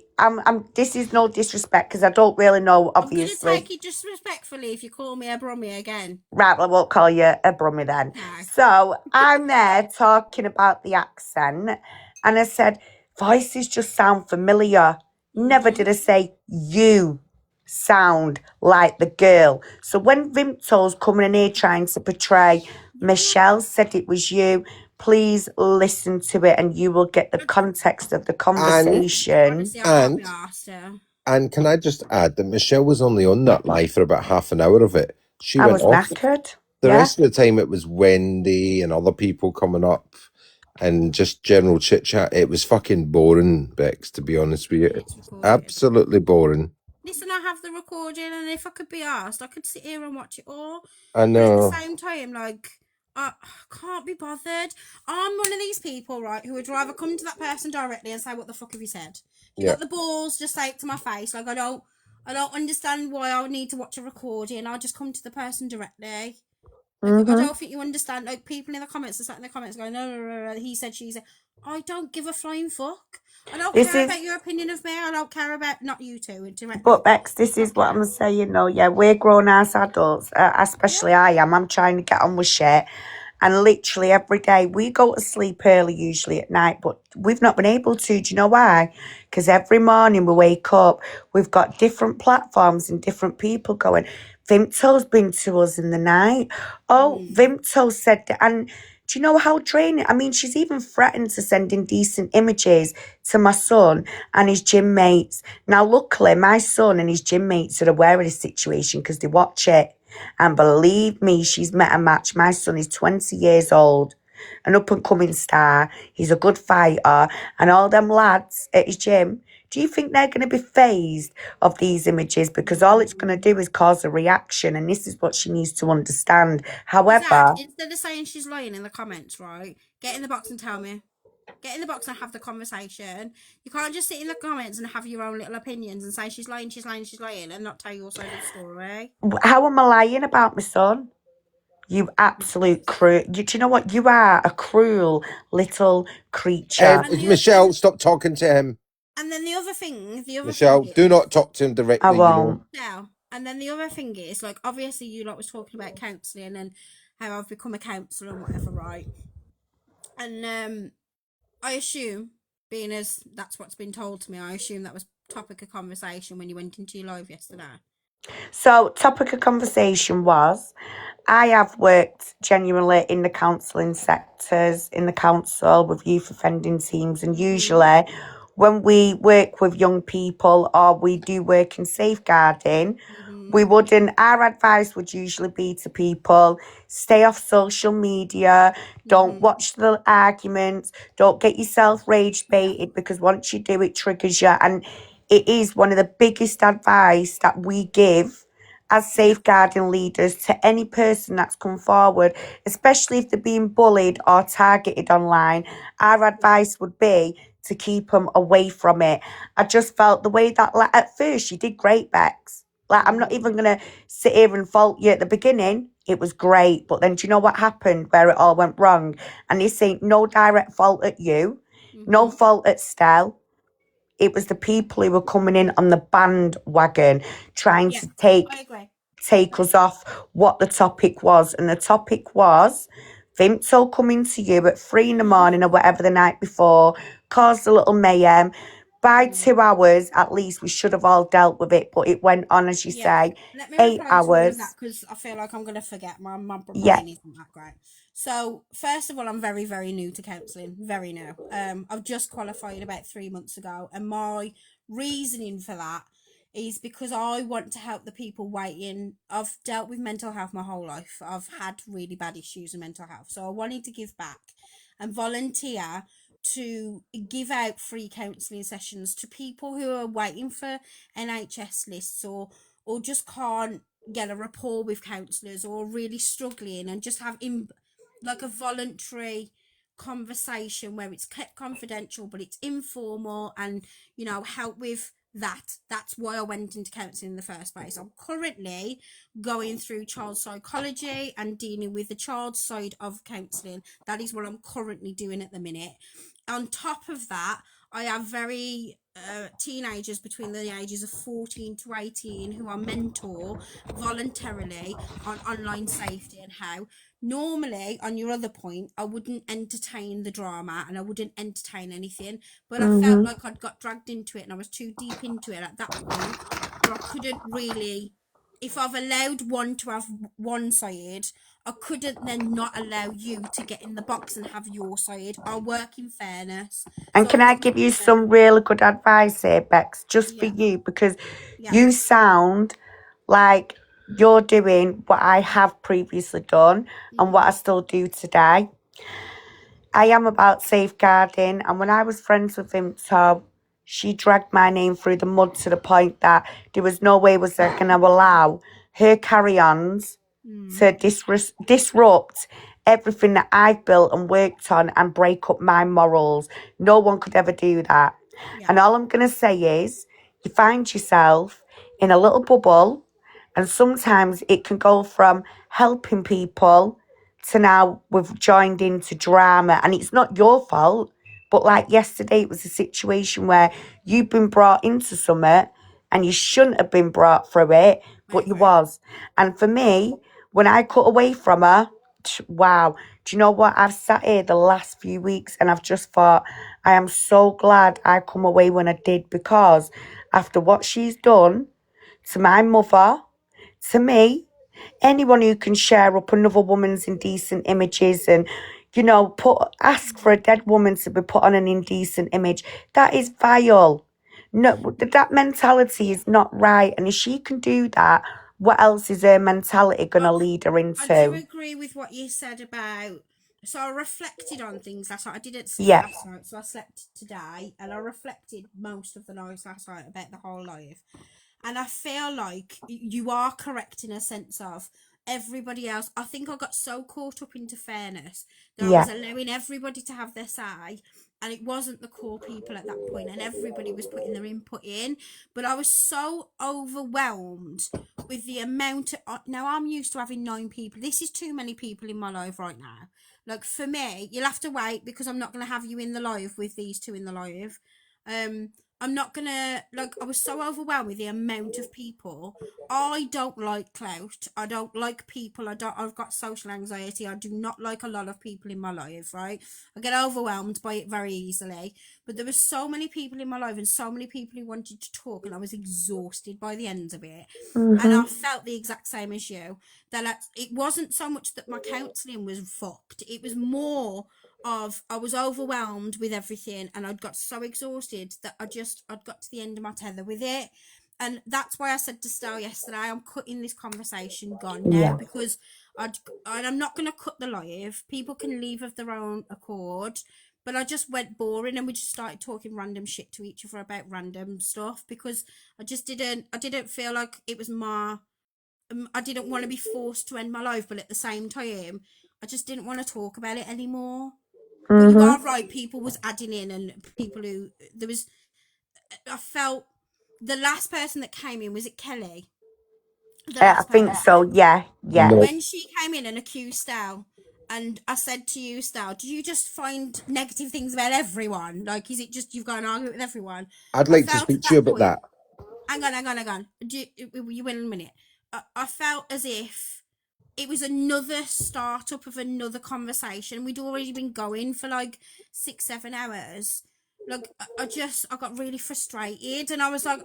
this is no disrespect because I don't really know, obviously. I'm going to take it disrespectfully if you call me a Brummy again. Right, well, I won't call you a Brummy then. Okay. So I'm there talking about the accent, and I said, voices just sound familiar. Never did I say, you sound like the girl. So when Vimto's coming in here trying to portray, Michelle said it was you. Please listen to it and you will get the context of the conversation. And can I just add that Michelle was only on that live for about half an hour of it. She went was off. knackered. The rest of the time it was Wendy and other people coming up and just general chit chat. It was fucking boring, Bex, to be honest with you. It's absolutely boring. Listen, I have the recording, and if I could be asked, I could sit here and watch it all. I know. But at the same time, like, I can't be bothered. I'm one of these people, right, who would rather come to that person directly and say, "What the fuck have you said?" If you got the balls, just say it to my face. Like, I don't understand why I would need to watch a recording. I'll just come to the person directly. Like, I don't think you understand. Like, people in the comments are sat in the comments going, no, he said, she said. I don't give a flying fuck. I don't care about your opinion of me. I don't care about, not you two. But Bex, this is what I'm saying though, yeah, we're grown-ass adults, especially I am. I'm trying to get on with shit. And literally every day, we go to sleep early usually at night, but we've not been able to. Do you know why? Because every morning we wake up, we've got different platforms and different people going, Vimto's been to us in the night. Oh, Vimto said that. And do you know how draining? I mean, she's even threatened to send indecent images to my son and his gym mates. Now, luckily, my son and his gym mates are aware of this situation because they watch it. And believe me, she's met a match. My son is 20 years old, an up-and-coming star. He's a good fighter. And all them lads at his gym, do you think they're going to be fazed of these images? Because all it's going to do is cause a reaction. And this is what she needs to understand. However... Instead of saying she's lying in the comments, right? Get in the box and tell me. Get in the box and have the conversation. You can't just sit in the comments and have your own little opinions and say she's lying, and not tell your side of the story. How am I lying about my son? You absolute cruel. Do you know what? You are a cruel little creature. Michelle, stop talking to him. And then the other thing, Michelle, do not talk to him directly. I won't. No. And then the other thing is, like, obviously you lot was talking about counselling and how I've become a counsellor and whatever, right? And I assume, being as that's what's been told to me, I assume that was topic of conversation when you went into your live yesterday? So, topic of conversation was I have worked genuinely in the counselling sectors, in the council with youth offending teams, and usually when we work with young people or we do work in safeguarding, we wouldn't, our advice would usually be to people, stay off social media, don't watch the arguments, don't get yourself rage baited, because once you do, it triggers you. And it is one of the biggest advice that we give as safeguarding leaders to any person that's come forward, especially if they're being bullied or targeted online. Our advice would be to keep them away from it. I just felt the way that, like, at first you did great, Bex. Like, I'm not even going to sit here and fault you at the beginning. It was great. But then do you know what happened where it all went wrong? And this ain't no direct fault at you, no fault at Stell. It was the people who were coming in on the bandwagon trying to I agree. take us off what the topic was. And the topic was Vimto coming to you at 3 in the morning or whatever the night before, caused a little mayhem. By 2 hours, at least, we should have all dealt with it. But it went on, as you say, Let me 8 reply to all of hours. that because I feel like I'm going to forget. My Yeah. brain isn't that great. So, first of all, I'm very, very new to counselling. Very new. I've just qualified about 3 months ago. And my reasoning for that is because I want to help the people waiting. I've dealt with mental health my whole life. I've had really bad issues in mental health. So, I wanted to give back and volunteer to give out free counselling sessions to people who are waiting for NHS lists or just can't get a rapport with counsellors or really struggling, and just have like a voluntary conversation where it's kept confidential but it's informal, and help with that. That's why I went into counselling in the first place. I'm currently going through child psychology and dealing with the child side of counselling. That is what I'm currently doing at the minute. On top of that, I have very teenagers between the ages of 14 to 18 who I mentor voluntarily on online safety and how. Normally, on your other point, I wouldn't entertain the drama and I wouldn't entertain anything, but I felt like I'd got dragged into it and I was too deep into it at that point where I couldn't really, if I've allowed one to have one side, I couldn't then not allow you to get in the box and have your side. I work in fairness. And So can I give you some really good advice here, Bex, just for you, because you sound like you're doing what I have previously done and what I still do today. I am about safeguarding, and when I was friends with Vimto, she dragged my name through the mud to the point that there was no way was I going to allow her carry-ons to disrupt everything that I've built and worked on and break up my morals. No one could ever do that. And all I'm going to say is you find yourself in a little bubble, and sometimes it can go from helping people to now we've joined into drama, and it's not your fault. But like yesterday, it was a situation where you've been brought into something and you shouldn't have been brought through it, but you was. And for me, when I cut away from her, wow, do you know what? I've sat here the last few weeks and I've just thought, I am so glad I come away when I did, because after what she's done to my mother, to me, anyone who can share up another woman's indecent images and, ask for a dead woman to be put on an indecent image, that is vile. No, that mentality is not right. And if she can do that, what else is her mentality going to lead her into? I do agree with what you said about. So I reflected on things last night. I didn't sleep last night, so I slept today, and I reflected most of the night last night about the whole life. And I feel like you are correct in a sense of everybody else. I think I got so caught up into fairness that I was allowing everybody to have their say, and it wasn't the core people at that point, and everybody was putting their input in. But I was so overwhelmed with the amount of, now I'm used to having 9 people. This is too many people in my life right now. Like, for me, you'll have to wait because I'm not going to have you in the live with these two in the live. I'm not gonna, like, I was so overwhelmed with the amount of people. I don't like clout. I don't like people. I've got social anxiety. I do not like a lot of people in my life, right? I get overwhelmed by it very easily. But there were so many people in my life and so many people who wanted to talk, and I was exhausted by the end of it. And I felt the exact same as you. That it wasn't so much that my counselling was fucked. It was more of I was overwhelmed with everything, and I'd got so exhausted that I'd got to the end of my tether with it. And that's why I said to Stel yesterday, I'm cutting this conversation gone now, Yeah. because I'm not going to cut the live. People can leave of their own accord. But I just went boring, and we just started talking random shit to each other about random stuff, because I didn't feel like it was I didn't want to be forced to end my life, but at the same time, I just didn't want to talk about it anymore. But you are right, people was adding in, and people who, I felt, the last person that came in, was it Kelly? The I last think so. person. Yeah. Yeah. No, When she came in and accused Stal, and I said to you, Stal, do you just find negative things about everyone? Like, is it just you've got an argument with everyone? I'd I like to felt speak at to you that about point, that. hang on. You win in a minute. I felt as if it was another startup of another conversation. We'd already been going for like 6-7 hours. Like, I got really frustrated, and I was like,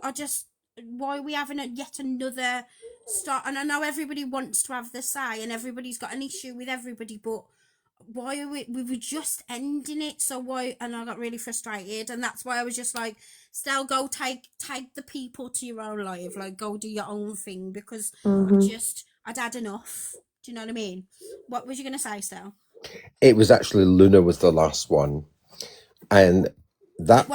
why are we having yet another start? And I know everybody wants to have their say, and everybody's got an issue with everybody, but why are we were just ending it? So why? And I got really frustrated, and that's why I was just like, Stel, go take the people to your own life, like, go do your own thing, because I'd had enough. Do you know what I mean? What was you gonna say, Stel? It was actually Luna was the last one, and that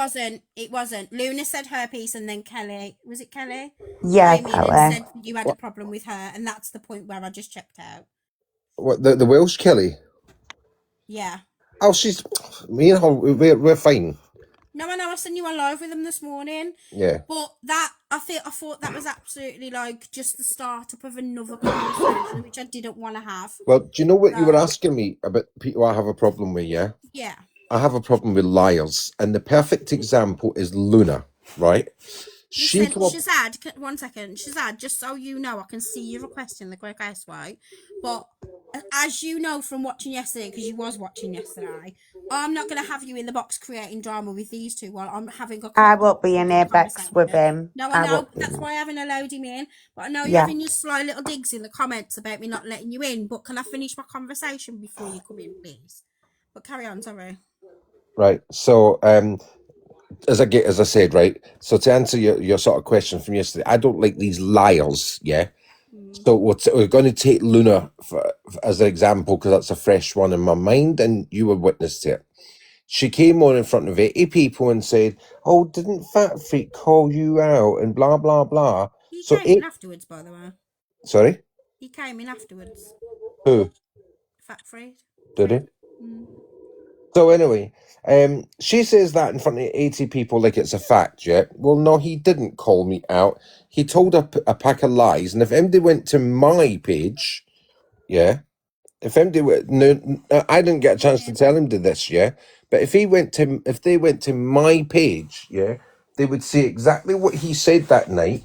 It wasn't. Luna said her piece, and then Kelly, was it Kelly? Yeah, Came in and Kelly. said you had a problem with her, and that's the point where I just checked out. what the Welsh Kelly. Yeah. Oh, she's me and her. We're fine. No, I know. I sent you on live with them this morning. Yeah. But I thought that was absolutely like just the startup of another conversation, which I didn't want to have. Well, do you know what you were So, asking me about people I have a problem with? Yeah. yeah. I have a problem with liars, and the perfect example is Luna, right? She Listen, come up. Shazad, 1 second. Shazad, just so you know, I can see you requesting the quick ice right? But as you know from watching yesterday, because you was watching yesterday, I'm not going to have you in the box creating drama with these two while I'm having a I won't be in productive here, Bex, with conversation. him. No, I I know. won't be That's in why I haven't allowed him in. But I know you're Yeah. having your sly little digs in the comments about me not letting you in. But can I finish my conversation before you come in, please? But carry on, sorry. Right. So, as I said, right. So to answer your sort of question from yesterday, I don't like these liars. Yeah. So we're going to take Luna as an example because that's a fresh one in my mind, and you were witness to it. She came on in front of 80 people and said, "Oh, didn't Fat Freak call you out?" and blah blah blah. He So came in afterwards, by the way. sorry, He came in afterwards. who Fat Fred. did he? So anyway, she says that in front of 80 people like it's a fact, yeah? Well, no, he didn't call me out. He told a pack of lies, and if MD went to my page, yeah, if MD no, I didn't get a chance to tell him to this, yeah, but if they went to my page, yeah, they would see exactly what he said that night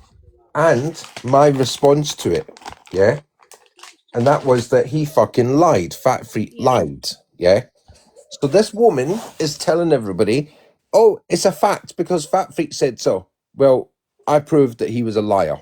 and my response to it, yeah, and that was that he fucking lied. Fat Freak lied, yeah. So this woman is telling everybody, "Oh, it's a fact because Fat Freak said so." Well, I proved that he was a liar.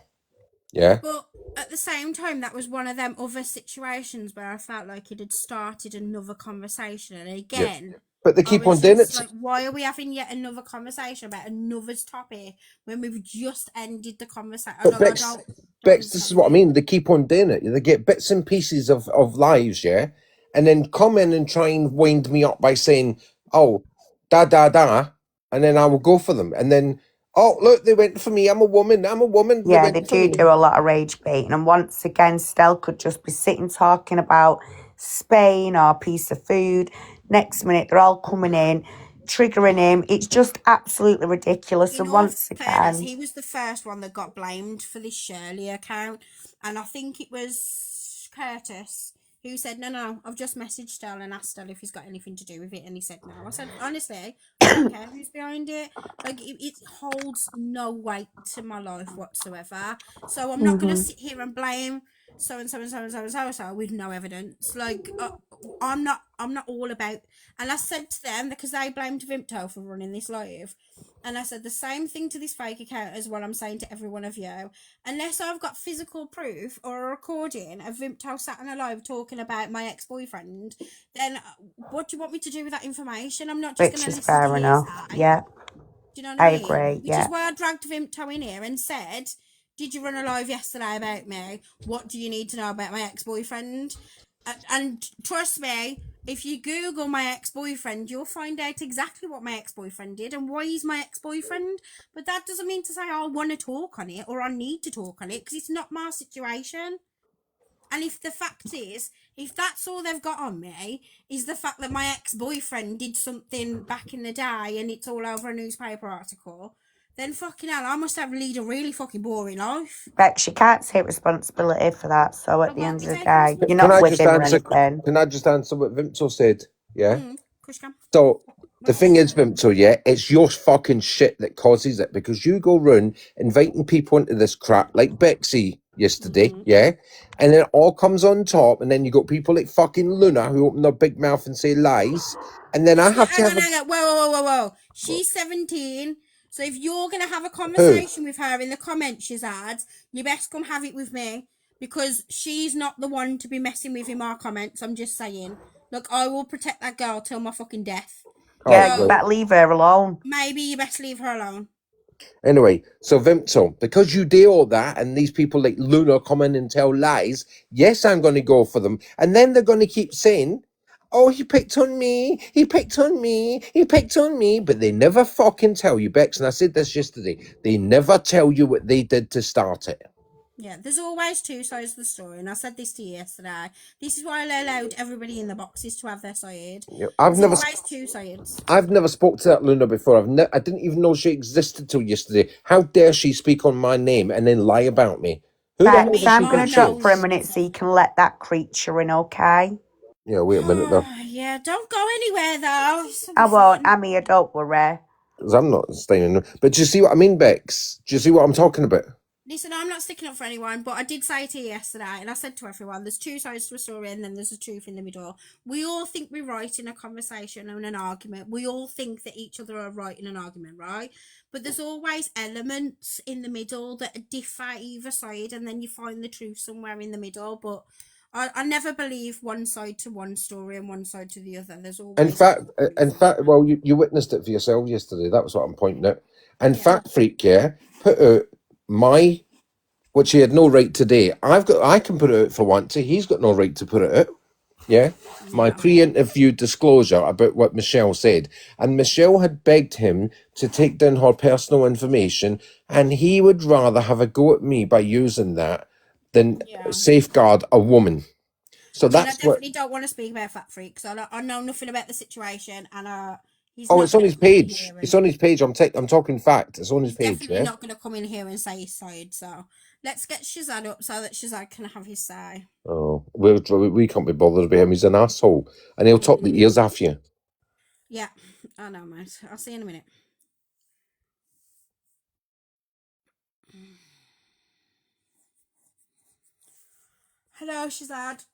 Yeah. But at the same time, that was one of them other situations where I felt like it had started another conversation. And again, But they I keep was on doing just it. like, why are we having yet another conversation about another topic when we've just ended the conversation? But I Bex, don't this understand is what I it. mean. They keep on doing it. They get bits and pieces of lives, yeah, and then come in and try and wind me up by saying, "Oh, da da da," and then I will go for them, and then, "Oh, look, they went for me. I'm a woman. I'm a woman. They Yeah, they went for me." do a lot of rage baiting. And once again, Stel could just be sitting talking about Spain or a piece of food. Next minute, they're all coming in, triggering him. It's just absolutely ridiculous. In And all once fairness, again, he was the first one that got blamed for this Shirley account. And I think it was Curtis who said, no, I've just messaged Del and asked Del if he's got anything to do with it, and he said no. I said, honestly, I don't care who's behind it. Like, it holds no weight to my life whatsoever. So I'm not going to sit here and blame so and so and so and so and so and so with no evidence. Like, I'm not all about. And I said to them, because they blamed Vimto for running this live, and I said the same thing to this fake account as what I'm saying to every one of you. Unless I've got physical proof or a recording of Vimto sat on a live talking about my ex-boyfriend, then what do you want me to do with that information? I'm not just Which going to is listen to fair enough. hearsay. Yeah, Do you know what I I mean? agree. Which is Yeah. why I dragged Vimto in here and said, did you run a live yesterday about me? What do you need to know about my ex-boyfriend? And trust me, if you Google my ex-boyfriend, you'll find out exactly what my ex-boyfriend did and why he's my ex-boyfriend. But that doesn't mean to say I want to talk on it or I need to talk on it, because it's not my situation. And if the fact is, if that's all they've got on me, is the fact that my ex-boyfriend did something back in the day and it's all over a newspaper article, then fucking hell, I must have lead a really fucking boring life. Bex, you can't take responsibility for that. So I at the won't end be of the taking day, you're Can not I with just him or answer? anything. Can I just answer what Vimto said? Yeah. Kushka. So the What's thing that? is, Vimto, yeah, it's your fucking shit that causes it, because you go round inviting people into this crap like Bexi yesterday, yeah, and then it all comes on top, and then you got people like fucking Luna who open their big mouth and say lies, and then I have to have Hang on. Whoa. She's 17. So if you're going to have a who? conversation with her in the comments, Shazad, you best come have it with me, because she's not the one to be messing with in our comments. I'm just saying. Look, I will protect that girl till my fucking death. Yeah, Oh, you right. better leave her alone. Maybe you best leave her alone. Anyway, so Vimto, because you do all that, and these people like Luna come in and tell lies, yes, I'm going to go for them, and then they're going to keep saying, "Oh, he picked on me, he picked on me, he picked on me," but they never fucking tell you, Bex. And I said this yesterday. They never tell you what they did to start it. Yeah, there's always two sides of the story, and I said this to you yesterday. This is why I allowed everybody in the boxes to have their side. I've never, There's always two sides. I've never spoke to that Luna before. I didn't even know she existed till yesterday. How dare she speak on my name and then lie about me? Who the hell Bex, does she I'm going think to she drop is? for a minute so you can let that creature in, okay? Yeah, wait a minute though. Yeah, don't go anywhere though. I won't. I'm here, don't worry. 'Cause I'm not staying in. But do you see what I mean, Bex? Do you see what I'm talking about? Listen, I'm not sticking up for anyone, but I did say to you yesterday, and I said to everyone, there's two sides to a story, and then there's a truth in the middle. We all think we're right in a conversation and an argument. We all think that each other are right in an argument, right? But there's always elements in the middle that differ either side, and then you find the truth somewhere in the middle. But I never believe one side to one story and one side to the other. There's always In fact, well, you witnessed it for yourself yesterday. That was what I'm pointing at. And Fat Freak, yeah, put out which he had no right to do. I can put it out for once. He's got no right to put it out. Yeah, my pre-interview disclosure about what Michelle said, and Michelle had begged him to take down her personal information, and he would rather have a go at me by using that than safeguard a woman. So I that's definitely don't want to speak about Fat Freak, because I know nothing about the situation, and he's Oh, not it's on gonna his come in page. here It's on his page. I'm talking fact. It's on his he's page. definitely Yeah. not going to come in here and say his side. So let's get Shazad up so that Shazad can have his say. Oh, we can't be bothered with him. He's an asshole, and he'll top the ears off you. Yeah, I know, mate. I'll see you in a minute. Hello, Shazad.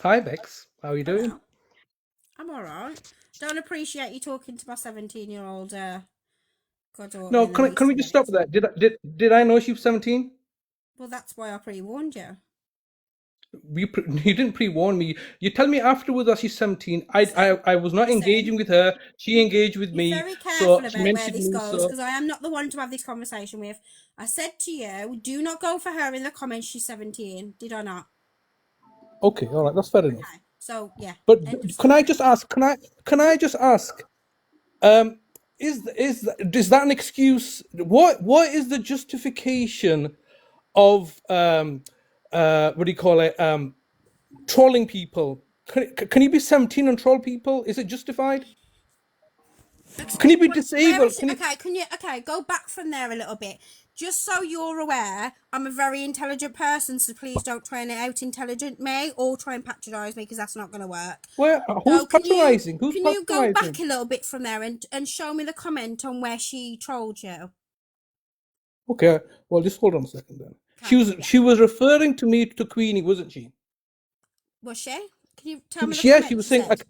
Hi, Bex. How are you doing? Hello. I'm alright. Don't appreciate you talking to my 17-year-old goddaughter. No, in the can we just stop that? Did I know she was 17? Well, that's why I pre-warned you. You didn't pre-warn me. You tell me afterwards that she's 17. I was not engaging with her. She engaged with Be me. very So careful she about where mentioned this me. goes, So because I am not the one to have this conversation with. I said to you, do not go for her in the comments. She's 17. Did I not? okay, all right, that's fair enough. Okay. So yeah. But can I just ask? Can I just ask? Is that an excuse? What is the justification of what do you call it? Trolling people? Can you be 17 and troll people? Is it justified? Can you be disabled? Okay, go back from there a little bit. Just so you're aware, I'm a very intelligent person, so please don't try and out intelligent me or try and patronise me because that's not going to work. Where? Who's So patronising? Who's can you go back patronising? a little bit from there and show me the comment on where she trolled you? Okay, well, just hold on a second then. She was referring to me to Queenie, wasn't she? Was she? Can you tell me the Yeah, comment she was she saying. said?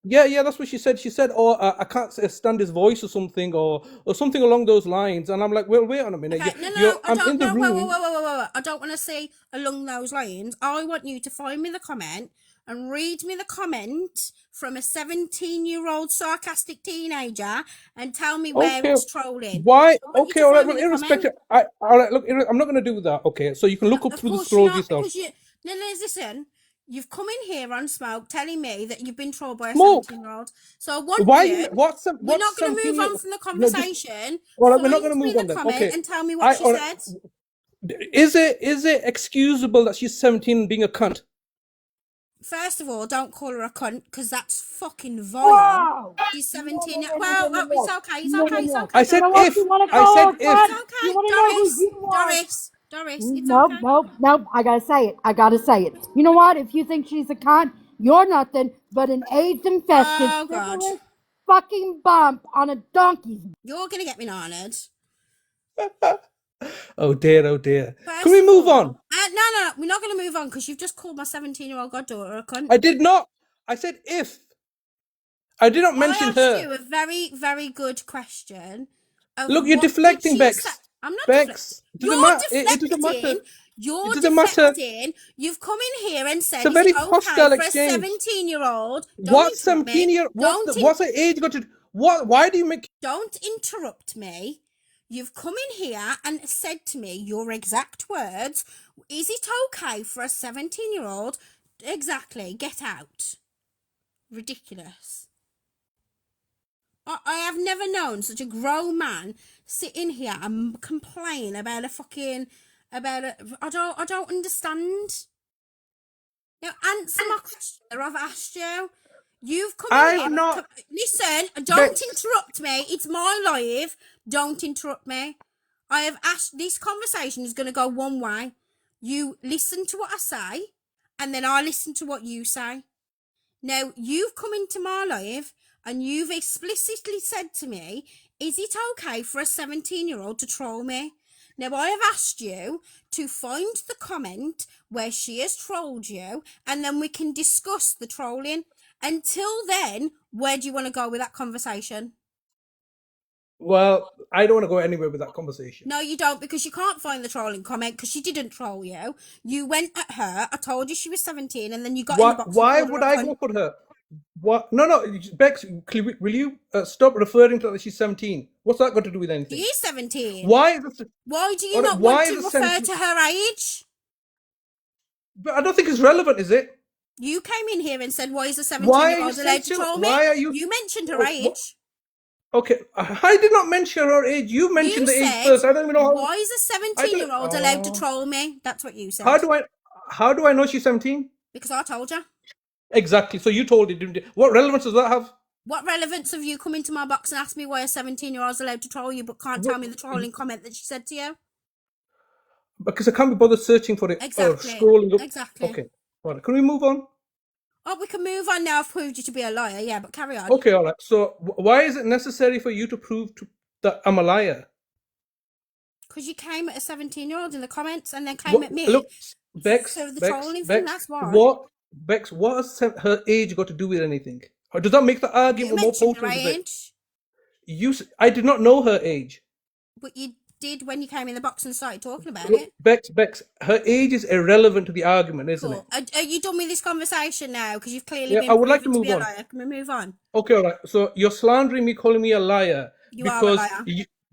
Yeah, that's what she said. She said, "Oh, I can't stand his voice," or something, or something along those lines. And I'm like, "Well, wait on a minute. Okay, no, I I'm don't in the know. room." Whoa. I don't want to say along those lines. I want you to find me the comment and read me the comment from a 17-year-old sarcastic teenager and tell me where Okay, it's trolling. why? I want you Okay, to all right. find Well, me the comment. irrespective, all right. Look, I'm not going to do that. Okay, so you can look up Of through the course you're scrolls not, yourself. because no, listen. You've come in here on Smoke telling me that you've been trolled by a Smoke. 17-year-old. So I want Why you. you? What's We're not going to 17 move year? on from the No, just conversation. all right. We're not Find going to me move the on then. comment Okay. and tell me what she All right. said. Is it excusable that she's 17 and being a cunt? First of all, don't call her a cunt because that's fucking vile. Wow. She's 17. No. Well, it's okay. It's okay. It's okay. I said You know what? if. You want to I call said her a if. cunt? It's You okay, want to know who you want? Doris, it's Nope, okay. nope. I gotta say it. You know what? If you think she's a cunt, you're nothing but an AIDS-infested, Oh God, syphilis fucking bump on a donkey's. you're gonna get me honored. Oh dear, oh dear. First Can we of move all, on? no, we're not gonna move on because you've just called my 17-year-old goddaughter a cunt. I did not. I said if. I did not I mention asked her. you a very, very good question. Of Look, you're what did deflecting, she say? Bex. I'm not deflecting. Bex. It doesn't You're matter. It doesn't matter. deflecting. You're It doesn't matter. deflecting. You've come in here and It's said, a "Is it very okay hostile for a exchange. 17-year-old?" Don't What interrupt 17 me. year? What's the age got to? What? Why do you make? Don't interrupt me. You've come in here and said to me your exact words. Is it okay for a 17-year-old? Exactly. Get out. Ridiculous. I have never known such a grown man sit in here and complain about a fucking I don't understand. Now answer my question that I've asked you. You've come in I'm here. not. Listen, don't Bex. interrupt me. It's my life. Don't interrupt me. I have asked. This conversation is going to go one way. You listen to what I say, and then I listen to what you say. Now, you've come into my life and you've explicitly said to me, is it okay for a 17-year-old to troll me? Now, I have asked you to find the comment where she has trolled you and then we can discuss the trolling. Until then, where do you want to go with that conversation? Well, I don't want to go anywhere with that conversation. No, you don't, because you can't find the trolling comment because she didn't troll you. You went at her. I told you she was 17 and then you got in the box and Why called her would a I cunt. go for her? What? No. Bex, will you stop referring to her that she's 17? What's that got to do with anything? She is 17. Why is this? Why do you Alright, not why want to is it refer 17? to her age? But I don't think it's relevant, is it? You came in here and said, why is a Why are you 17-year-old allowed to sensitive? troll me? Why are you? You mentioned her Oh, age. Okay, I did not mention her age. You mentioned You the age said, first. I don't even know how. why is a I don't. 17-year-old allowed to troll me? That's what you said. How do I know she's 17? Because I told you. Exactly. So you told it, didn't you? What relevance does that have? What relevance have you come into my box and asked me why a 17-year-old's allowed to troll you but can't tell me the trolling comment that she said to you? Because I can't be bothered searching for it Exactly. or scrolling up. Exactly. Okay. All right. Can we move on? Oh, we can move on now. I've proved you to be a liar. Yeah, but carry on. Okay. All right. So why is it necessary for you to prove that I'm a liar? Because you came at a 17-year-old in the comments and then came at me. Look, Bex. So the Bex. trolling thing, Bex. that's why. What has her age got to do with anything? Or does that make the argument more potent? Her age. I did not know her age. But you did when you came in the box and started talking about it. Bex, her age is irrelevant to the argument, isn't it? Are you done with this conversation now? Because you've clearly been I would like to proven move be a on. liar. Can we move on? Okay, all right. So you're slandering me, calling me a liar Are a liar.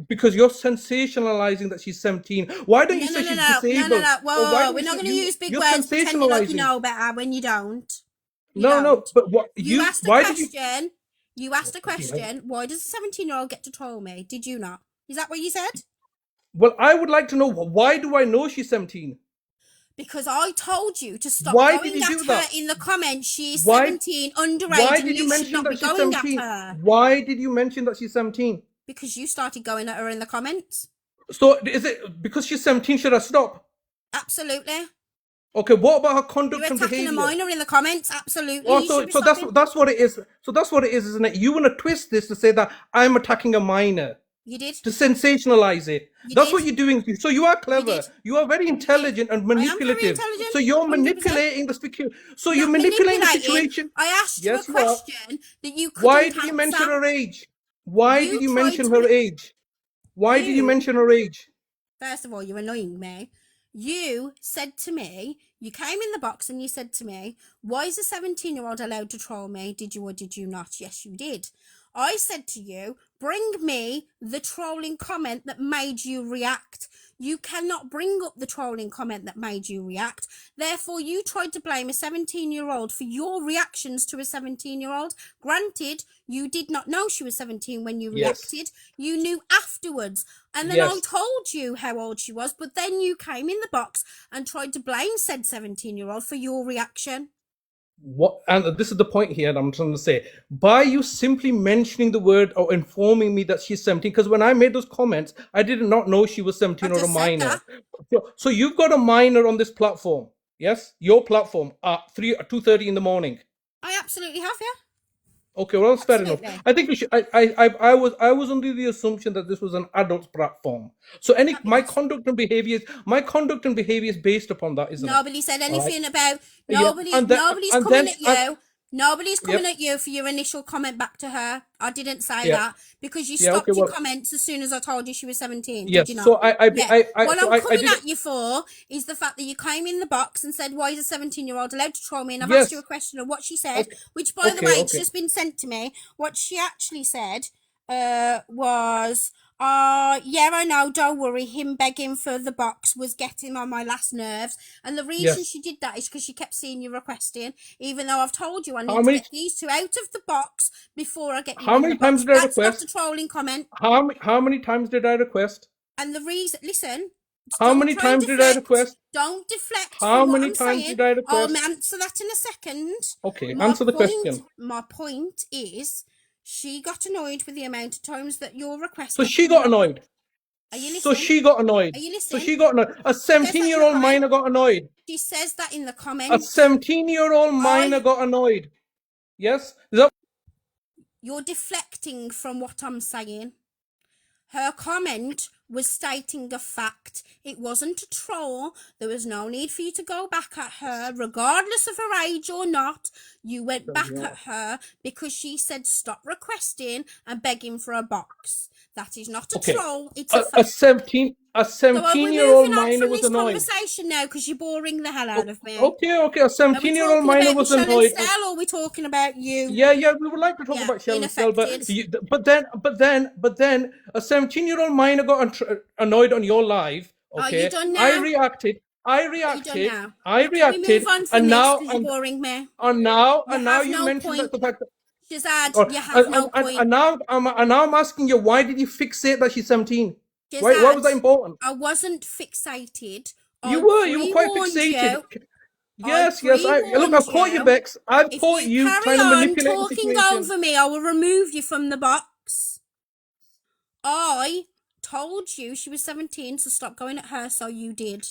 because you're sensationalizing that she's 17. Why don't you say she's disabled? No. Whoa. We're not going to use big words pretending like you know better when you don't. No. But what you asked a question? You asked a question. Why does a 17-year-old get to troll me? Did you not? Is that what you said? Well, I would like to know, why do I know she's 17? Because I told you to stop Why did going you at do her that? in the comments. She's Why 17, underage, why and did you you should mention not be that she's going at 17? her. Why did you mention that she's 17? Because you started going at her in the comments. So is it because she's 17 should I stop? Absolutely. Okay, what about her conduct You're and attacking a behavior? minor in the comments. Absolutely. Oh, You should be so stopping. that's what it is. So that's what it is, isn't it? You want to twist this to say that I'm attacking a minor. You did. To sensationalize it. That's what you're doing. So you are clever. You are very intelligent and manipulative. So you're 100%. manipulating the speaking. So Not you're manipulating the manipulating. situation. I asked you a Yes, you are. question that you couldn't Why did you mention answer. her age? Why You did you tried mention to her age? Why did you mention her age? First of all, you're annoying me. You said to me, you came in the box and you said to me, why is a 17-year-old allowed to troll me? Did you or did you not? Yes, you did. I said to you, bring me the trolling comment that made you react. You cannot bring up the trolling comment that made you react. Therefore, you tried to blame a 17-year-old for your reactions to a 17-year-old. Granted, you did not know she was 17 when you reacted. You knew afterwards. And then I told you how old she was, but then you came in the box and tried to blame said 17-year-old for your reaction. What? And this is the point here that I'm trying to say. By you simply mentioning the word or informing me that she's 17, because when I made those comments, I did not know she was 17 or a minor. So you've got a minor on this platform. Yes, your platform at 2:30 in the morning. I absolutely have, yeah. Okay, well, that's fair enough. I think we should. I was under the assumption that this was an adult platform. So my conduct and behavior is based upon that, isn't it? Nobody said anything about Nobody's coming at you. Nobody's coming at you for your initial comment back to her. I didn't say that because you stopped your comments as soon as I told you she was 17. Yes, did you not? so What I'm coming at you for is the fact that you came in the box and said, why is a 17-year-old allowed to troll me? And I've asked you a question of what she said, which, by the way, it's just been sent to me. What she actually said was... yeah, I know, don't worry. Him begging for the box was getting on my last nerves. And the reason she did that is because she kept seeing you requesting, even though I've told you I need to get these two out of the box before I get you in the box. That's not a trolling comment. How many times did I request? And the reason, listen. How many times did I request? Don't deflect How from what many I'm times saying. did I request? I'll answer that in a second. Okay, answer the question. My point is... she got annoyed with the amount of times that your request. So she got annoyed. Are you listening? So she got annoyed. Are you listening? So she got annoyed. A 17-year-old minor got annoyed. She says that in the A comments. 17-year-old minor got annoyed. Yes? Is that... You're deflecting from what I'm saying. Her comment was stating a fact. It wasn't a troll. There was no need for you to go back at her, regardless of her age or not. You went back at her because she said stop requesting and begging for a box. That is not a troll. It's a fact. A 17-year-old minor was annoyed. Conversation now because you're boring the hell out of me. Okay. A 17-year-old minor was annoyed. Or are we talking about you? Yeah. We would like to talk about Shell and Stell, but then a 17-year-old minor got annoyed on your live. Okay. Are you done now? I reacted. Can we move on from and this now because you're boring me. And now you mentioned that the fact that. Shazad, you have no point. And now I'm asking you, why did you fixate that she's 17? Why was that important? I wasn't fixated. You were quite fixated. Yes. Look, I've caught you, Bex. I've caught you trying to manipulate the situation. Talking over me, I will remove you from the box. I told you she was 17, so stop going at her, so you did.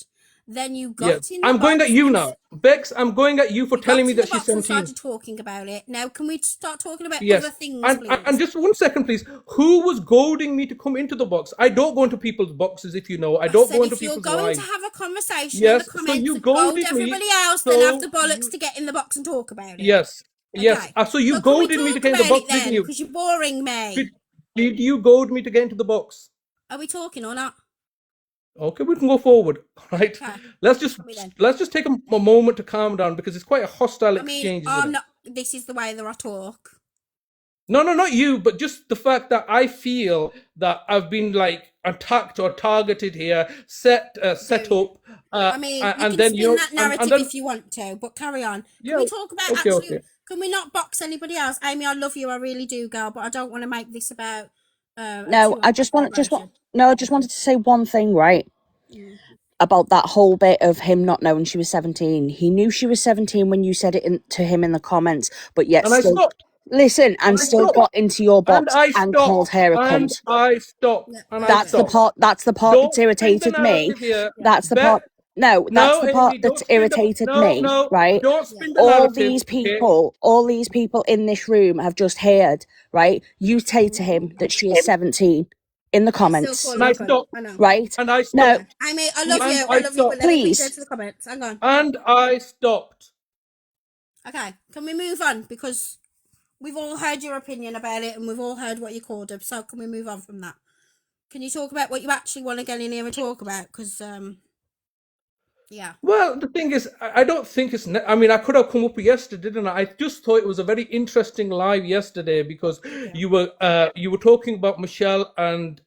Then you got in the I'm box going at you now. Bex, I'm going at you for telling me that she's 17. Started talking about it. Now, can we start talking about other things, please? And just 1 second, please. Who was goading me to come into the box? I don't go into people's boxes, if you know. I don't go into people's lives. If you're going to have a conversation in the comments, so you goaded everybody else, then have the bollocks to get in the box and talk about it. Yes. So you goaded me to get in the box, didn't you? Because you're boring me. Did you goad me to get into the box? Are we talking or not? Okay, we can go forward. Right. Okay. Let's just take a moment to calm down because it's quite a hostile exchange. This is the way that I talk. No, not you, but just the fact that I feel that I've been like attacked or targeted here, set up. You can spin that narrative if you want to, but carry on. Can we talk about Can we not box anybody else? Amy, I love you, I really do, girl, but I don't want to make this about. I just wanted to say one thing, right? about that whole bit of him not knowing she was 17. He knew she was 17 when you said it to him in the comments, but yet And I still stopped. listen and And I still stopped. got into your And box I and called stopped. her a And cunt. I stopped. Yeah, And I right, That's the right. stopped. part. That's the part that's Don't spin the irritated me. narrative here. That's the Bet. part. No, that's No, the part Amy, that's don't spin the. irritated No, me. no. Right? Don't spin the All narrative. these Okay. people in this room have just heard. Right? You say to him that she is 17 in the I still comments. call And her I a cunt. stopped. I know. Right? And I No, stopped. Okay. I mean, I love And you. I I love you, but stopped. let me go please. to the comments. Hang on. And I stopped. Okay, can we move on? Because we've all heard your opinion about it and we've all heard what you called her. So can we move on from that? Can you talk about what you actually want to get in here and talk about? Because, yeah. Well, the thing is, I don't think it's. I mean, I could have come up with yesterday, didn't I? I just thought it was a very interesting live yesterday because you were talking about Michelle and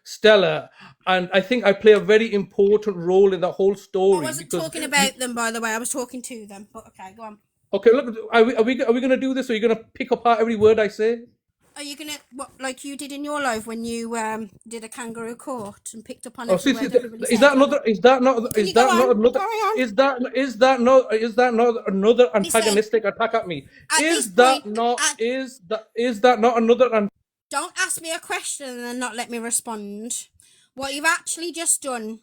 Stella, and I think I play a very important role in the whole story. I wasn't because talking about them, by the way. I was talking to them. But okay, go on. Okay, look, are we going to do this? Or are you going to pick apart every word I say? Are you gonna what like you did in your life when you did a kangaroo court and picked up on Oh, every see, word everybody is said? that another? Is that not? Can Is you go that not on? another? Carry on. Is that not another Listen, antagonistic attack at me? at this Is that point, not? Is that not another? Don't ask me a question and then not let me respond. What you've actually just done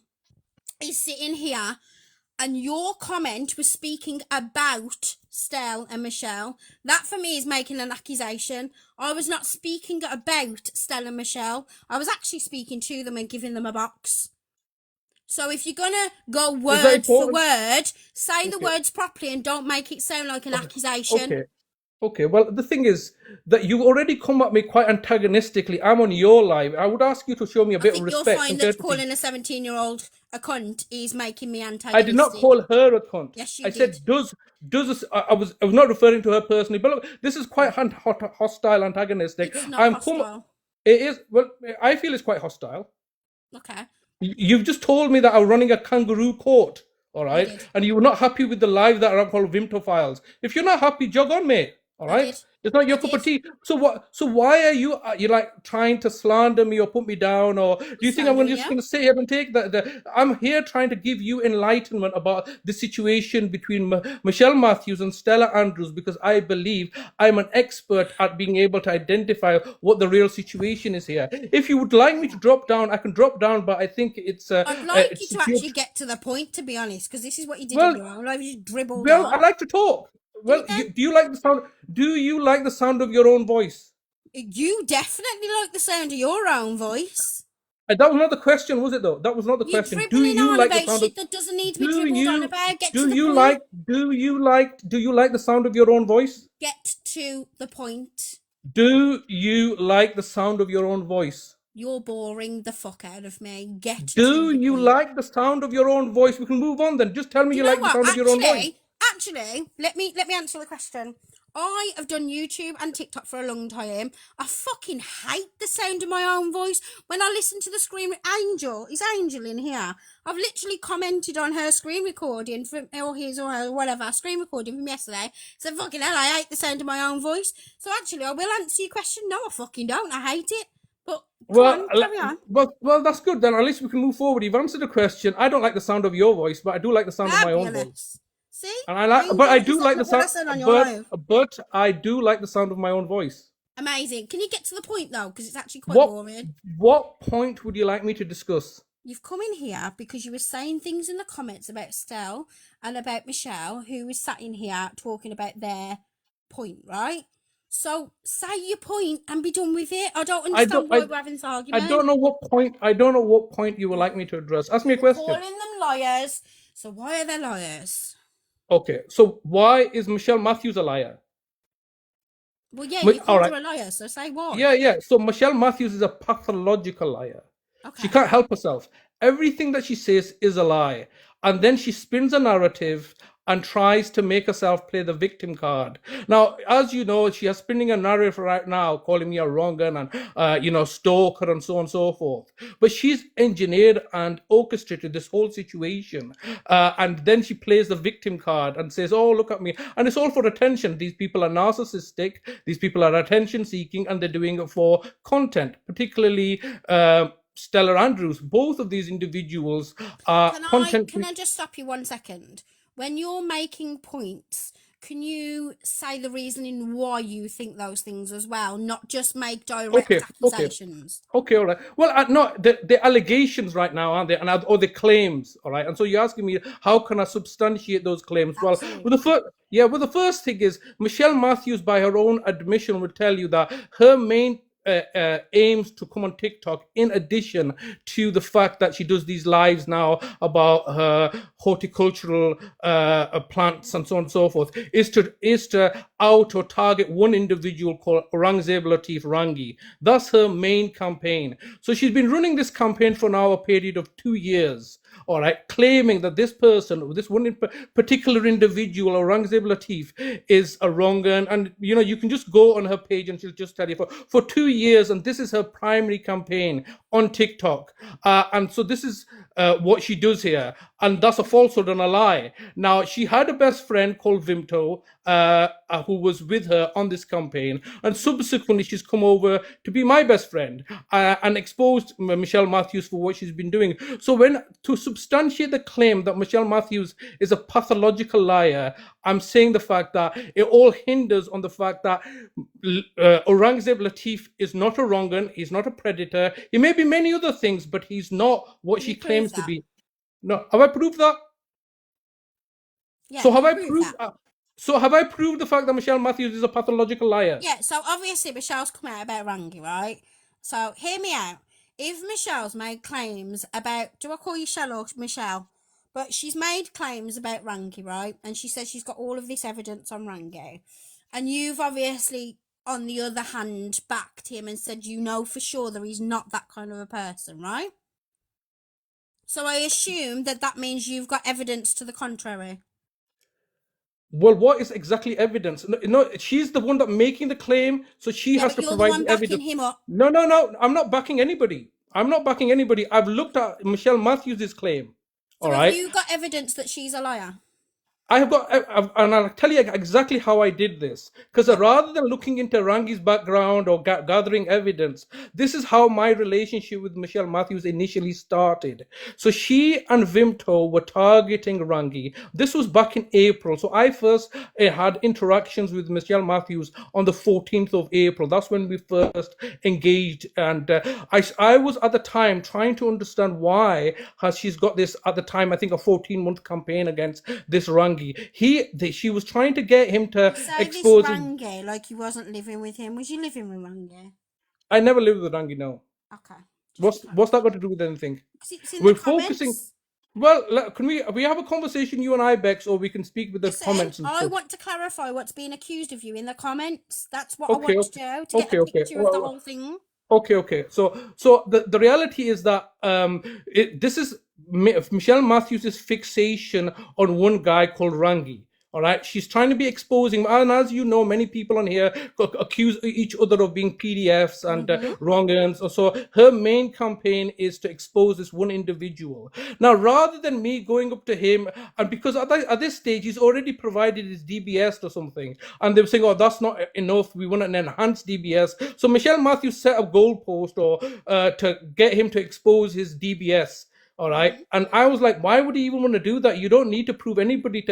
is sitting here and your comment was speaking about Stell and Michelle. That for me is making an accusation. I was not speaking about Stell and Michelle. I was actually speaking to them and giving them a box. So if you're gonna go word for word, say the words properly and don't make it sound like an accusation. Okay. Okay, well, the thing is that you already come at me quite antagonistically. I'm on your live. I would ask you to show me a bit of You'll respect find and that courtesy. calling a 17-year-old a cunt is making me antagonistic. I did not call her a cunt. Yes, you I did. said I was not referring to her personally, but look, this is quite hostile, antagonistic. It's not hostile. It is. Well, I feel it's quite hostile. Okay. You've just told me that I'm running a kangaroo court, all right, and you were not happy with the live that are called Vimto files. If you're not happy, jog on, mate. All right, it's not your cup of tea. So what? So why are you like trying to slander me or put me down, or do you think I'm just going to sit here and take that? I'm here trying to give you enlightenment about the situation between Michelle Matthews and Stella Andrews because I believe I'm an expert at being able to identify what the real situation is here. If you would like me to drop down, I can drop down, but I think it's. I'd like you to actually get to the point, to be honest, because this is what you did in your own life. You just dribbled on. I like to talk. Well, do you like the sound? Do you like the sound of your own voice? You definitely like the sound of your own voice. That was not the question, was it? Though that was not the question. Do you like the sound shit of? that doesn't need to be dribbled on about? Get to the you point. like? Do you like the sound of your own voice? Get to the point. Do you like the sound of your own voice? You're boring the fuck out of me. Do you like the sound of your own voice? We can move on then. Just tell me you like the sound of your own voice. Actually, let me answer the question. I have done YouTube and TikTok for a long time. I fucking hate the sound of my own voice. When I listen to the screen, is Angel in here? I've literally commented on her screen recording from, or his or her, whatever, screen recording from yesterday. Said, fucking hell, I hate the sound of my own voice. So actually, I will answer your question. No, I fucking don't. I hate it. But carry on. Well, that's good then. At least we can move forward. You've answered the question. I don't like the sound of your voice, but I do like the sound of my own voice. See? And I do like the sound. But I do like the sound of my own voice. Amazing. Can you get to the point though? Because it's actually quite boring. What point would you like me to discuss? You've come in here because you were saying things in the comments about Stell and about Michelle, who was sat in here talking about their point, right? So say your point and be done with it. I don't understand why we're having this argument. I don't know what point you would like me to address. Ask me a question. Calling them liars. So why are they liars? Okay, so why is Michelle Matthews a liar? Well, yeah, you called her a liar, so say why. Yeah. So Michelle Matthews is a pathological liar. Okay. She can't help herself. Everything that she says is a lie. And then she spins a narrative and tries to make herself play the victim card. Now, as you know, she is spinning a narrative right now, calling me a wrong un and, stalker and so on and so forth. But she's engineered and orchestrated this whole situation. And then she plays the victim card and says, oh, look at me. And it's all for attention. These people are narcissistic. These people are attention seeking and they're doing it for content, particularly Stella Andrews. Both of these individuals are content. Can I just stop you 1 second? When you're making points, can you say the reasoning why you think those things as well, not just make direct accusations? Okay, all right. Well, no, the allegations right now, aren't they? Or the claims, all right. And so you're asking me, how can I substantiate those claims? Absolutely. Well, the first thing is Michelle Matthews, by her own admission, would tell you that her main aims to come on TikTok, in addition to the fact that she does these lives now about her horticultural plants and so on and so forth, is to out or target one individual called Aurangzeb Latif Rangi. That's her main campaign. So she's been running this campaign for now a period of 2 years. All right, claiming that this person, this one in particular individual, Aurangzeb Latif, is a wrong un. And you know, you can just go on her page and she'll just tell you for 2 years, and this is her primary campaign on TikTok. And so this is what she does here, and that's a falsehood and a lie. Now, she had a best friend called Vimto, who was with her on this campaign, and subsequently she's come over to be my best friend and exposed Michelle Matthews for what she's been doing. So to substantiate the claim that Michelle Matthews is a pathological liar, I'm saying the fact that it all hinders on the fact that Aurangzeb Latif is not a wrong un, he's not a predator, he may be many other things, but he's not what she claims to be. No, have I proved that? Yeah, so have I proved that? So have I proved the fact that Michelle Matthews is a pathological liar? Yeah, so obviously Michelle's come out about Rangi, right? So hear me out. If Michelle's made claims about, do I call you Shell or Michelle? But she's made claims about Rangi, right? And she says she's got all of this evidence on Rangi. And you've obviously, on the other hand, backed him and said you know for sure that he's not that kind of a person, right? So I assume that means you've got evidence to the contrary. Well, what is exactly evidence? No, she's the one that making the claim, so she has to provide the evidence. Him up. No, I'm not backing anybody. I've looked at Michelle Matthews' claim. So have you got evidence that she's a liar? And I'll tell you exactly how I did this. Because rather than looking into Rangi's background or gathering evidence, this is how my relationship with Michelle Matthews initially started. So she and Vimto were targeting Rangi. This was back in April. So I first had interactions with Michelle Matthews on the 14th of April. That's when we first engaged. And I was at the time trying to understand why she's got this, at the time, I think a 14-month campaign against this Rangi. She was trying to get him to expose him. Rangi, like he wasn't living with him. Was you living with Rangi? I never lived with Rangi, no. Okay. What's that got to do with anything? We're focusing. Well, can we have a conversation, you and I, Bex, or we can speak with the comments and I want to clarify what's being accused of you in the comments. That's what I want to do, to get a picture of the whole thing. Okay. So the reality is that this is Michelle Matthews' fixation on one guy called Rangi. All right, she's trying to be exposing, and as you know, many people on here accuse each other of being PDFs and wrong uns. So her main campaign is to expose this one individual. Now, rather than me going up to him, and because at this stage he's already provided his DBS or something, and they were saying, "Oh, that's not enough. We want an enhanced DBS." So Michelle Matthews set a goalpost to get him to expose his DBS. All right. And I was like, why would he even want to do that? You don't need to prove anything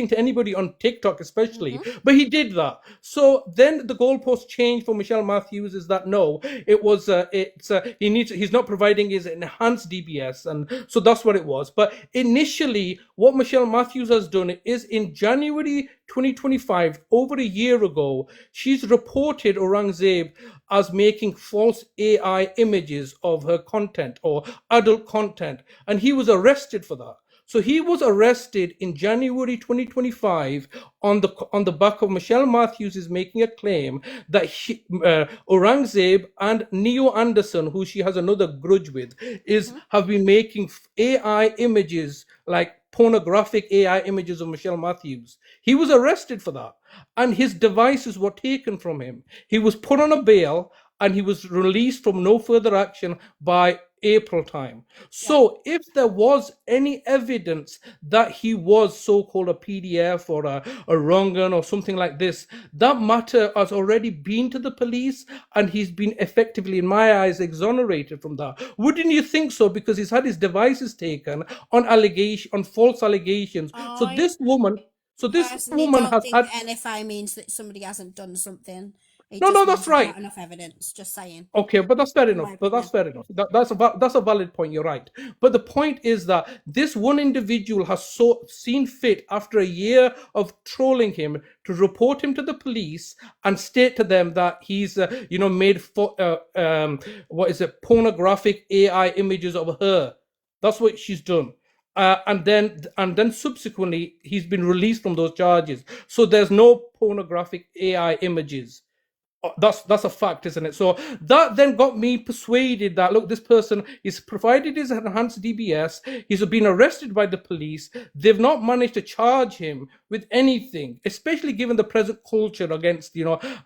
to anybody on TikTok, especially. But he did that. So then the goalpost changed for Michelle Matthews is that no, he's not providing his enhanced DBS. And so that's what it was. But initially, what Michelle Matthews has done is in January 2025, over a year ago, she's reported Aurangzeb as making false AI images of her content or adult content, and he was arrested for that. So he was arrested in January 2025 on the back of Michelle Matthews is making a claim that Aurangzeb and Neo Anderson, who she has another grudge with, have been making AI images, like pornographic AI images of Michelle Matthews. He was arrested for that, and his devices were taken from him. He was put on a bail, and he was released from no further action by April time. So if there was any evidence that he was so-called a PDF or a wrong un or something like this, that matter has already been to the police, and he's been effectively, in my eyes, exonerated from that. Wouldn't you think so? Because he's had his devices taken on false allegations. So this woman Personally, don't has think had. NFA means that somebody hasn't done something. It No, just no, means that's there's right. not enough evidence. Just saying. Okay, but that's fair In enough. my But that's opinion. fair enough. That's a valid point. You're right. But the point is that this one individual has seen fit, after a year of trolling him, to report him to the police and state to them that he's made pornographic AI images of her. That's what she's done. And then subsequently he's been released from those charges. So there's no pornographic AI images. That's a fact, isn't it? So that then got me persuaded that, look, this person is provided his enhanced DBS. He's been arrested by the police. They've not managed to charge him with anything, especially given the present culture against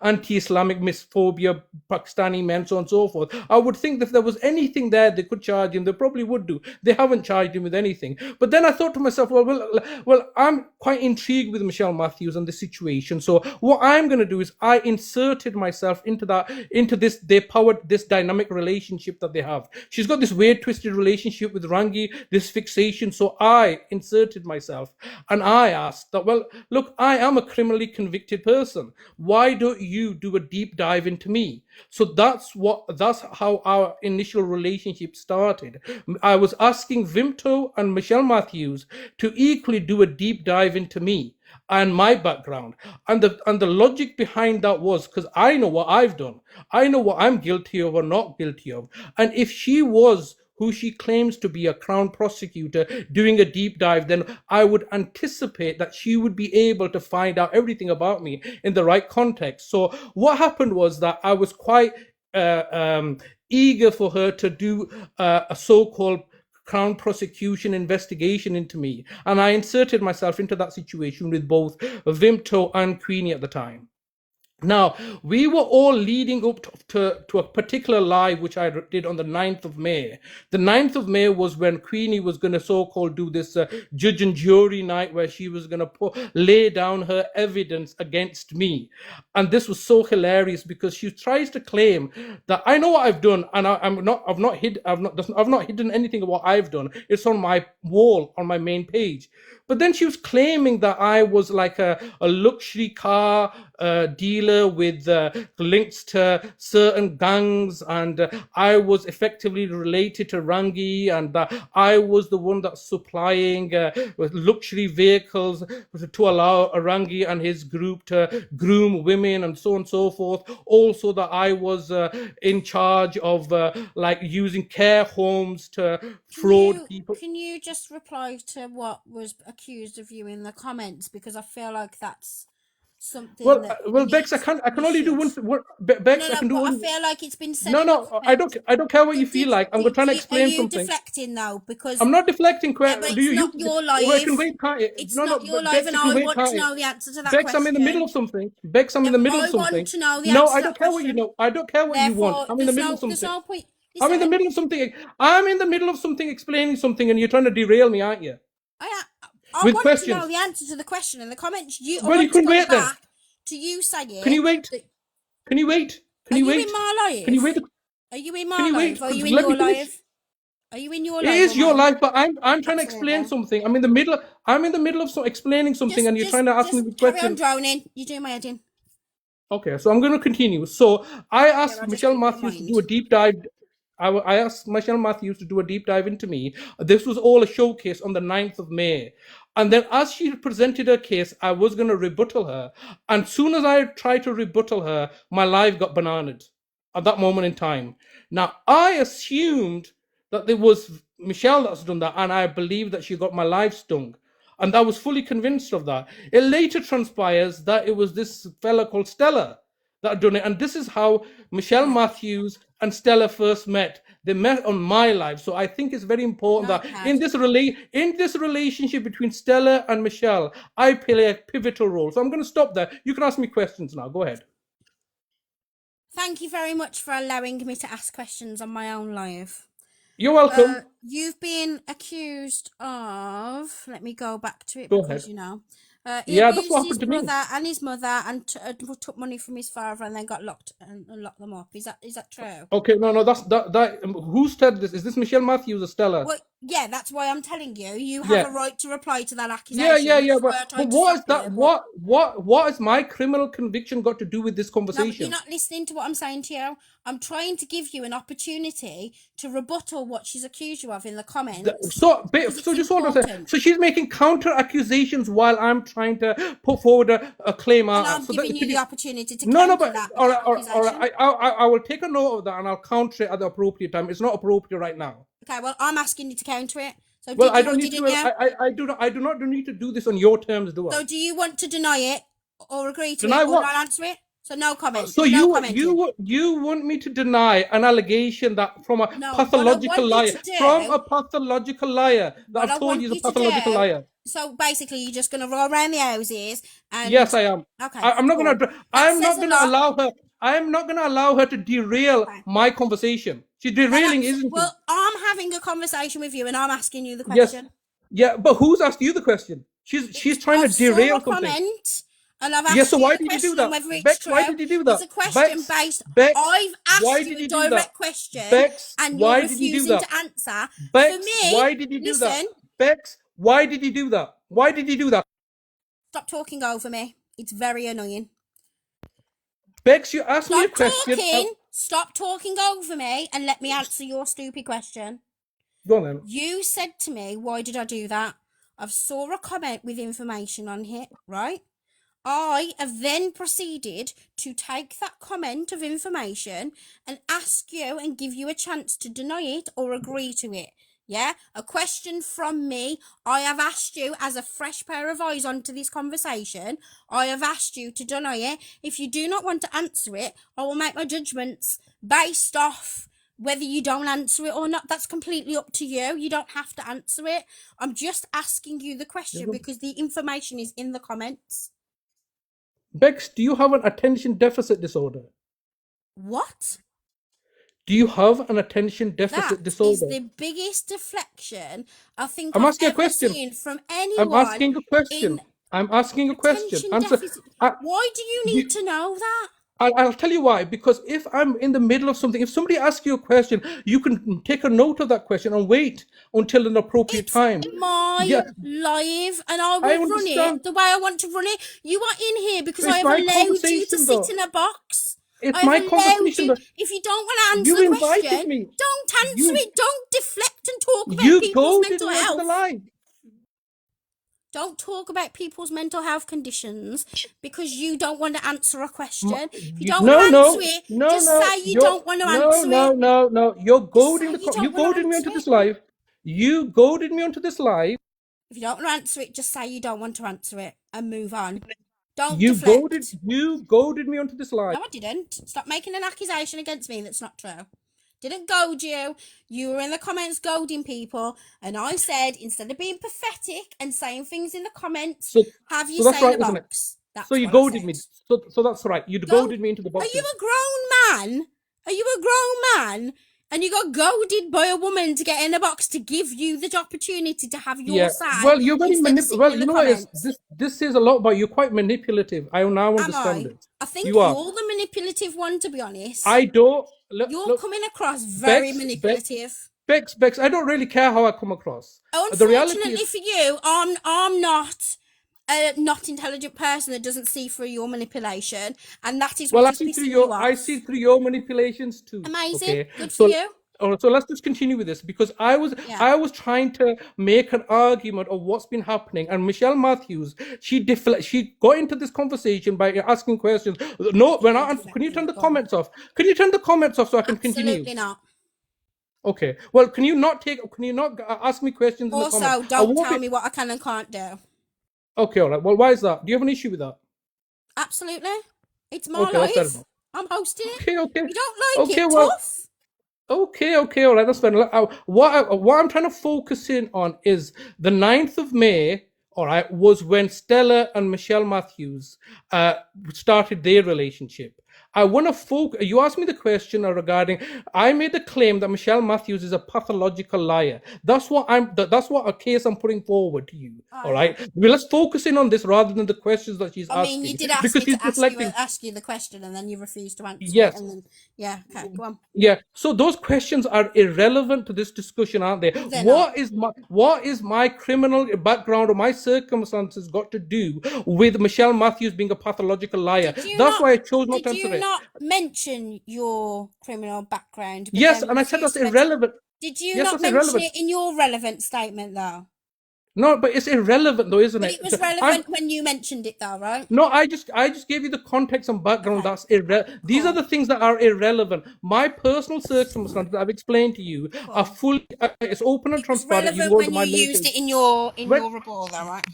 anti-Islamic misphobia, Pakistani men, so on and so forth. I would think that if there was anything there they could charge him, they probably would do. They haven't charged him with anything. But then I thought to myself, well, I'm quite intrigued with Michelle Matthews and the situation. So what I'm going to do is I inserted myself into this dynamic relationship that they have. She's got this weird twisted relationship with Rangi, this fixation. So I inserted myself and I asked that, well, look, I am a criminally convicted person. Why don't you do a deep dive into me? So that's how our initial relationship started. I was asking Vimto and Michelle Matthews to equally do a deep dive into me and my background, and the logic behind that was because I know what I've done. I know what I'm guilty of or not guilty of. And if she was who she claims to be, a Crown prosecutor, doing a deep dive, then I would anticipate that she would be able to find out everything about me in the right context. So what happened was that I was quite eager for her to do a so-called Crown prosecution investigation into me. And I inserted myself into that situation with both Vimto and Queenie at the time. Now, we were all leading up to a particular live which I did on the 9th of May. The 9th of May was when Queenie was going to so-called do this judge and jury night where she was going to lay down her evidence against me. And this was so hilarious because she tries to claim that I know what I've done, and I've not hidden anything of what I've done. It's on my wall on my main page. But then she was claiming that I was like a luxury car dealer with links to certain gangs, and I was effectively related to Rangi, and that I was the one that's supplying luxury vehicles to allow Rangi and his group to groom women and so on and so forth. Also that I was in charge of like using care homes to fraud people. Can you just reply to what was accused of you in the comments, because I feel like that's something well, Bex, I can only do one. Bex, I can do I one. feel like it's been said. No, I don't care what you feel like. I'm trying to explain something. Are you deflecting though? Because I'm not deflecting. but it's not your life. Well, I can wait, can't it? It's No, not your life, Bex, and you can I wait, want can't to it? know the answer to that Bex, question. I'm in the middle of something. Bex, I'm in the middle of something. I want to know the No, answer I to don't that care what you question. know. I don't care what you want. I'm in the middle of something. There's no point. I'm in the middle of something. I'm in the middle of something, explaining something, and you're trying to derail me, aren't you? I With want questions. to know the answer to the question in the comments. Well, you can wait then. To you saying. Can you wait? Can you wait? Can you wait? In my life? Can you wait? Are you in my life? Are you in Let your me finish. life? Are you in your It life? is your life, but I'm trying to explain something. I'm in the middle of explaining something, and you're trying to ask me the question. Carry on droning. You do my head in. Okay, so I'm going to continue. So I asked Michelle Matthews to do a deep dive. I asked Michelle Matthews to do a deep dive into me. This was all a showcase on the 9th of May. And then as she presented her case, I was going to rebuttal her. And soon as I tried to rebuttal her, my life got bananaed at that moment in time. Now, I assumed that it was Michelle that's done that, and I believed that she got my life stung. And I was fully convinced of that. It later transpires that it was this fella called Stella that had done it. And this is how Michelle Matthews and Stella first met. They met on my life. So I think it's very important that in this relationship between Stella and Michelle, I play a pivotal role. So I'm going to stop there. You can ask me questions now. Go ahead. Thank you very much for allowing me to ask questions on my own live. You're welcome. You've been accused of. Let me go back to it Go because ahead. he Yeah, that's abused what his happened to me. brother and his mother and took money from his father and then got locked and locked them up. Is that true? Okay, no, that. Who said this? Is this Michelle Matthews or Stella? Well, yeah, that's why I'm telling you. You have Yeah. a right to reply to that accusation. Yeah. Which is why I But tried to what is stop that? you, but- What has my criminal conviction got to do with this No, but you're conversation? not listening to what I'm saying to you. I'm trying to give you an opportunity to rebuttal what she's accused you of in the comments. So because just it's hold on a second. important. So she's making counter accusations while I'm trying to put forward a claim. And I'm giving you the opportunity to No, counter but that all right. accusation. I will take a note of that and I'll counter it at the appropriate time. It's not appropriate right now. Okay, well, I'm asking you to counter it. So Well, did I you don't or need didn't to. you? I do not need to do this on your terms, do I? So do you want to deny it or agree to Deny it or what? not answer it? So no comment. So no commenting. you want me to deny an allegation that from a No, pathological what I want liar, you to do, from a pathological liar that what I I've told want you is a you to pathological do. liar. So basically, you're just going to roll around the houses and. Yes, I am. Okay, I'm not cool. gonna. That I'm says not a gonna lot. allow her. I am not gonna allow her to derail Okay. my conversation. She's derailing, isn't she? Well, I'm having a conversation with you and I'm asking you the Yes. question. Yeah, but who's asked you the question? She's trying to derail saw a something. comment and I've asked Yeah, so you why the did you question do that? on whether it's Bex, true. why did you do that? It's a question based. Bex, I've asked why you did a you do that? direct question Bex, and why you're did you do refusing that? to answer. Bex, For me, why did you do that? listen. Bex, why did you do that? Why did you do that? Stop talking over me. It's very annoying. Bex, you asked me a question. Stop talking over me and let me answer your stupid question. Go on then. You said to me, why did I do that? I've saw a comment with information on it, right? I have then proceeded to take that comment of information and ask you and give you a chance to deny it or agree to it. Yeah, a question from me. I have asked you as a fresh pair of eyes onto this conversation. I have asked you to deny it. If you do not want to answer it, I will make my judgments based off whether you don't answer it or not. That's completely up to you. You don't have to answer it. I'm just asking you the question because the information is in the comments. Bex, do you have an attention deficit disorder? What? Do you have an attention deficit disorder? That is the biggest deflection I think I'm I've asking a ever question. seen from anyone. I'm asking a question. I'm asking a question. Attention Answer. deficit. Why do you need to know that? I'll tell you why. Because if I'm in the middle of something, if somebody asks you a question, you can take a note of that question and wait until an appropriate time. My live, and I will run it the way I want to run it. You are in here because I have allowed you to sit in a box. It's my conversation. If you don't want to answer the question, don't answer it. Don't deflect and talk about people's mental health. Don't talk about people's mental health conditions because you don't want to answer a question. If you don't want to answer it, just say you don't want to answer it. No. You're goading you goaded me onto this live. You goaded me onto this live. If you don't want to answer it, just say you don't want to answer it and move on. Don't you deflect. You goaded me onto this live. No, I didn't. Stop making an accusation against me that's not true. Didn't goad you. You were in the comments goading people, and I said instead of being pathetic and saying things in the comments, have you say in a box. So you goaded me. So that's right. You goaded me into the box. Are you a grown man? Are you a grown man? And you got goaded by a woman to get in a box to give you the opportunity to have your say. Well, you're very manipulative. Well, you know what? This says a lot about you. Quite manipulative. I now understand it. I think you're the manipulative one, to be honest. I don't. You're coming across very manipulative. Bex, I don't really care how I come across. Unfortunately for you, I'm not a not intelligent person that doesn't see through your manipulation, and that is what is pissing you off. I see through your manipulations too. Amazing, okay? Good for you. So let's just continue with this because I was trying to make an argument of what's been happening, and Michelle Matthews she got into this conversation by asking questions. No, we're not. Can you turn the comments off? Can you turn the comments off so I can continue? Absolutely not. Okay. Well, can you not ask me questions in the comments? Also, don't tell me what I can and can't do. Okay, all right. Well, why is that? Do you have an issue with that? Absolutely. It's my life. I'm hosting it. Okay. You don't like it, tough. Okay, all right, that's fine. What I'm trying to focus in on is the 9th of May, all right, was when Stella and Michelle Matthews started their relationship. I want to focus. You asked me the question regarding. I made the claim that Michelle Matthews is a pathological liar. That's what That's what a case I'm putting forward to you. All right. Well, let's focus in on this rather than the questions that she's I asking. mean, you did ask because me she's to deflecting. ask you the question, and then you refused to answer Yes. it. And then, yeah, okay, go on. Yeah. So those questions are irrelevant to this discussion, aren't they? They're not. What is my criminal background or my circumstances got to do with Michelle Matthews being a pathological liar? That's why I chose not to answer it. Did you not mention your criminal background? Yes, and I said that's irrelevant. Did you not mention it in your relevant statement, though? No, but it's irrelevant, though, isn't But it? it was relevant when you mentioned it, though, right? No, I just gave you the context and background. That's irrelevant. These are the things that are irrelevant. My personal circumstances I've explained to you are fully. It's open and transparent. Relevant when you used it in your report, though, right?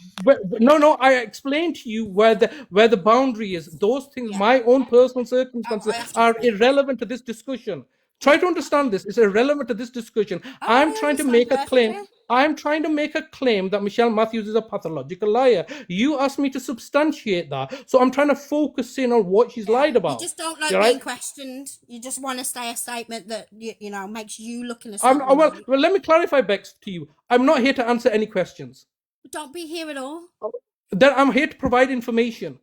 No. I explained to you where the boundary is. Those things, my own personal circumstances, are irrelevant to this discussion. Try to understand this. It's irrelevant to this discussion. I'm trying to make a claim. I'm trying to make a claim that Michelle Matthews is a pathological liar. You asked me to substantiate that, so I'm trying to focus in on what she's lied about. You just don't like being questioned. You just want to say a statement that you know makes you look in a certain well, let me clarify, Bex, to you. I'm not here to answer any questions. Don't be here at all. Then I'm here to provide information.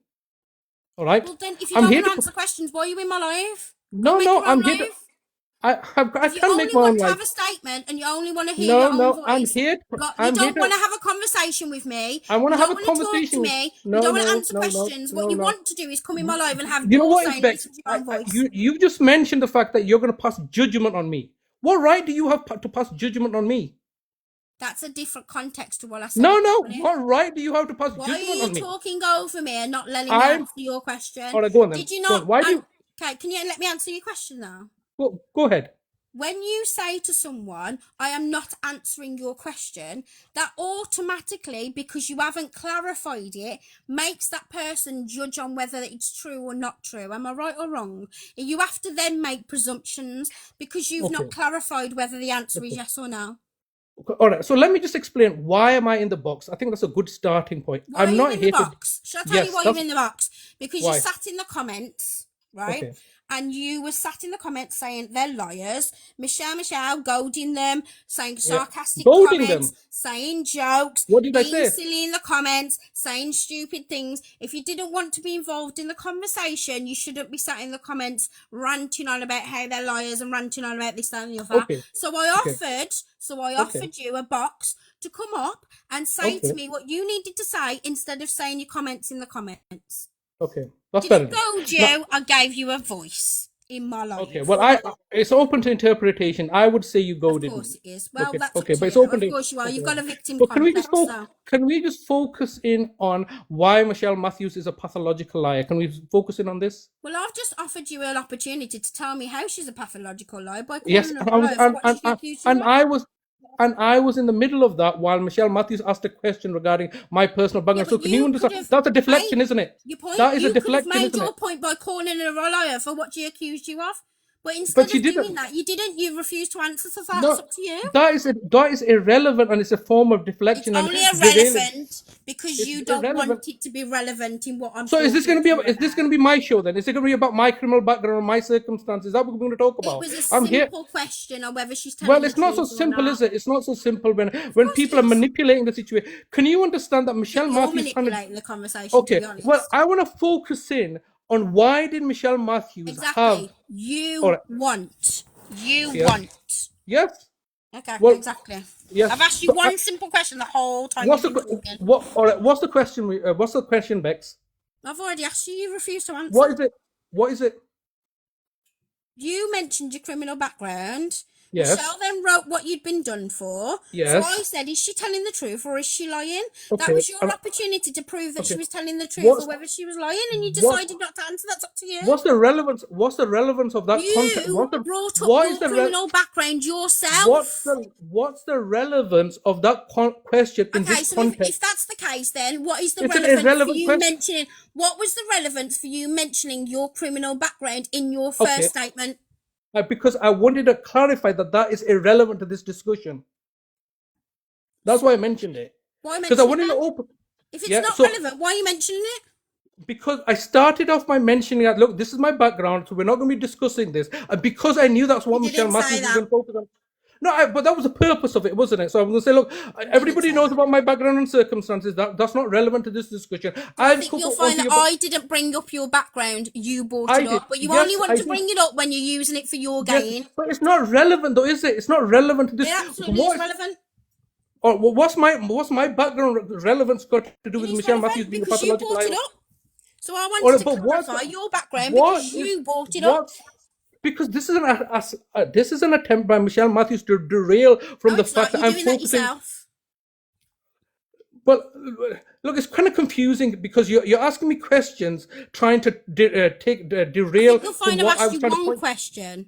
All right. Well, then, if you don't want to answer questions, why are you in my life? No, I'm here. I can make my own life. You only want to have a statement, and you only want to hear your own voice. I'm here. You don't want to have a conversation with me. I want to have a You don't conversation. want to talk to me. You don't want to answer questions. What you want to do is come in my life and have you know what, saying Bex, your own voice. You just mentioned the fact that you're going to pass judgment on me. What right do you have to pass judgment on me? That's a different context to what I said. No. What right do you have to pass judgment on me? Why are you talking over me and not letting me answer your question? All right, go on then. Did you not? Why do you... Okay, can you let me answer your question now? Go ahead. When you say to someone, I am not answering your question, that automatically, because you haven't clarified it, makes that person judge on whether it's true or not true. Am I right or wrong? You have to then make presumptions because you've not clarified whether the answer is yes or no. All right, so let me just explain why am I in the box. I think that's a good starting point. Why I'm not in here the box? Shall I tell you why you're in the box? Because you sat in the comments, right? Okay. And you were sat in the comments saying they're liars. Michelle, goading them, saying sarcastic comments, saying jokes, being silly in the comments, saying stupid things. If you didn't want to be involved in the conversation, you shouldn't be sat in the comments ranting on about how they're liars and ranting on about this, that, and the other. Okay. So I offered you a box to come up and say to me what you needed to say instead of saying your comments in the comments. Okay. That's Didn't goad you. I gave you a voice in my life. Okay, well, it's open to interpretation. I would say you goaded me. Of course it is. Well, that's okay, but it's open to... Of course you are. You've got a victim but complex. Can we just focus in on why Michelle Matthews is a pathological liar? Can we focus in on this? Well, I've just offered you an opportunity to tell me how she's a pathological liar by calling her a liar. And I was in the middle of that while Michelle Matthews asked a question regarding my personal background. So can you understand? That's a deflection, isn't it? That is a deflection, isn't it? You could have made your point by calling her a liar for what she accused you of. But instead of doing that, you didn't. You refused to answer, so that's up to you. That is irrelevant, and it's a form of deflection. It's only irrelevant because you don't want it to be relevant in what I'm. So is this going to be my show then? Is it going to be about my criminal background or my circumstances? Is that what we're going to talk about? It was a simple question on whether she's telling the truth. Well, it's not so simple, is it? It's not so simple when people are manipulating the situation. Can you understand that Michelle Matthews is manipulating the conversation? Okay, to be honest. Well, I want to focus in on why did Michelle Matthews have... You want. Yes. Okay, well, exactly. Yes. I've asked you one simple question the whole time. What's the question? What's the question, Bex? I've already asked you. You refuse to answer. What is it? You mentioned your criminal background. Yes. Michelle then wrote what you'd been done for. Yes. So I said, is she telling the truth or is she lying? Okay. That was your opportunity to prove that she was telling the truth or whether she was lying, and you decided not to answer. That's up to you. What's the relevance of that content? You brought up your criminal background yourself. What's the relevance of that question in this context? If that's the case, then what is the relevance for you mentioning? What was the relevance for you mentioning your criminal background in your first statement? Because I wanted to clarify that is irrelevant to this discussion. That's why I mentioned it. Why mention it? If it's not relevant, why are you mentioning it? Because I started off by mentioning that, look, this is my background, so we're not going to be discussing this. And because I knew that's what You Michelle didn't say Matthews was that. going to focus on. No, but that was the purpose of it, wasn't it? So I'm going to say, look, everybody knows about my background and circumstances. That's not relevant to this discussion. I think you'll find that I didn't bring up your background. You brought it up, but you only want to bring it up when you're using it for your gain. Yes, but it's not relevant, though, is it? It's not relevant to this. It absolutely is relevant. Or what's my background relevance got to do with Michelle Matthews being a Because you pathological brought it liar? up. So I wanted to clarify your background because you brought it up. Because this is an attempt by Michelle Matthews to derail from the fact that I'm focusing. Yourself. Well, look, it's kind of confusing because you're asking me questions, trying to derail. You'll find I've asked you one question.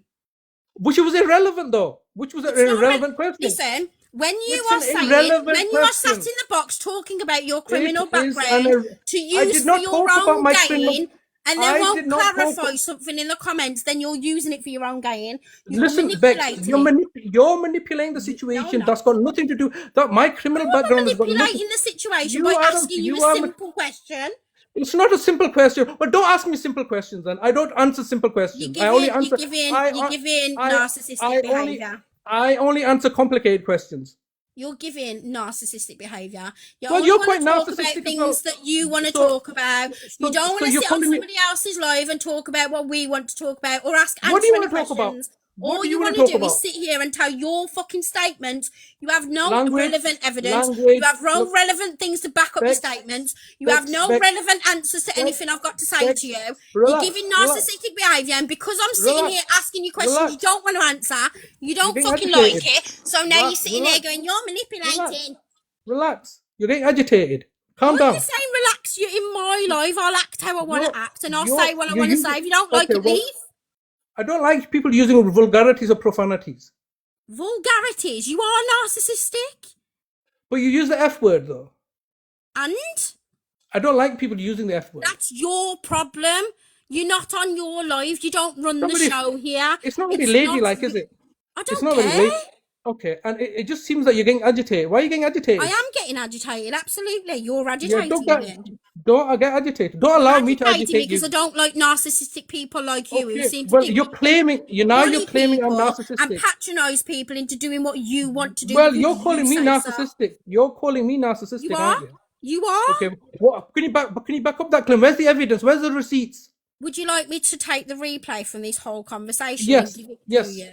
Which was irrelevant, though. Which was an irrelevant question. Listen, when you are sat in the box talking about your criminal background to use for your own gain, and then won't clarify something in the comments, then you're using it for your own gain. Listen, Bex, you're manipulating the situation. That's got nothing to do. That my criminal background is manipulating the situation by asking you a simple question. It's not a simple question. But don't ask me simple questions then. I don't answer simple questions. You're giving narcissistic behaviour. I only answer complicated questions. You're giving narcissistic behaviour. You're quite narcissistic about things that you want to talk about. You don't want to sit on somebody else's live and talk about what we want to talk about or answer any questions. All you want to do is sit here and tell your fucking statements. You have no relevant evidence. You have no relevant things to back up your statements. You have no relevant answers to anything I've got to say to you. You're giving narcissistic behaviour, and because I'm sitting here asking you questions you don't want to answer, you don't fucking like it. So now you're sitting there going, you're manipulating. Relax. You're getting agitated. Calm down. I'm just saying relax. You're in my life. I'll act how I want to act, and I'll say what I want to say. If you don't like it, leave. I don't like people using vulgarities or profanities. Vulgarities? You are narcissistic. But you use the F word, though. And? I don't like people using the F word. That's your problem. You're not on your live. You don't run the show here. It's not really ladylike, is it? I don't care. Really okay, and it just seems like you're getting agitated. Why are you getting agitated? I am getting agitated, absolutely. You're agitating me. Don't get agitated. Don't allow me to agitate you. Because I don't like narcissistic people like you who seem to you're claiming I'm narcissistic. And patronise people into doing what you want to do. Well, you're calling me narcissistic. You're calling me narcissistic, you aren't you? You are? Okay. Can you back up that claim? Where's the evidence? Where's the receipts? Would you like me to take the replay from this whole conversation? Yes. And give it yes. To you?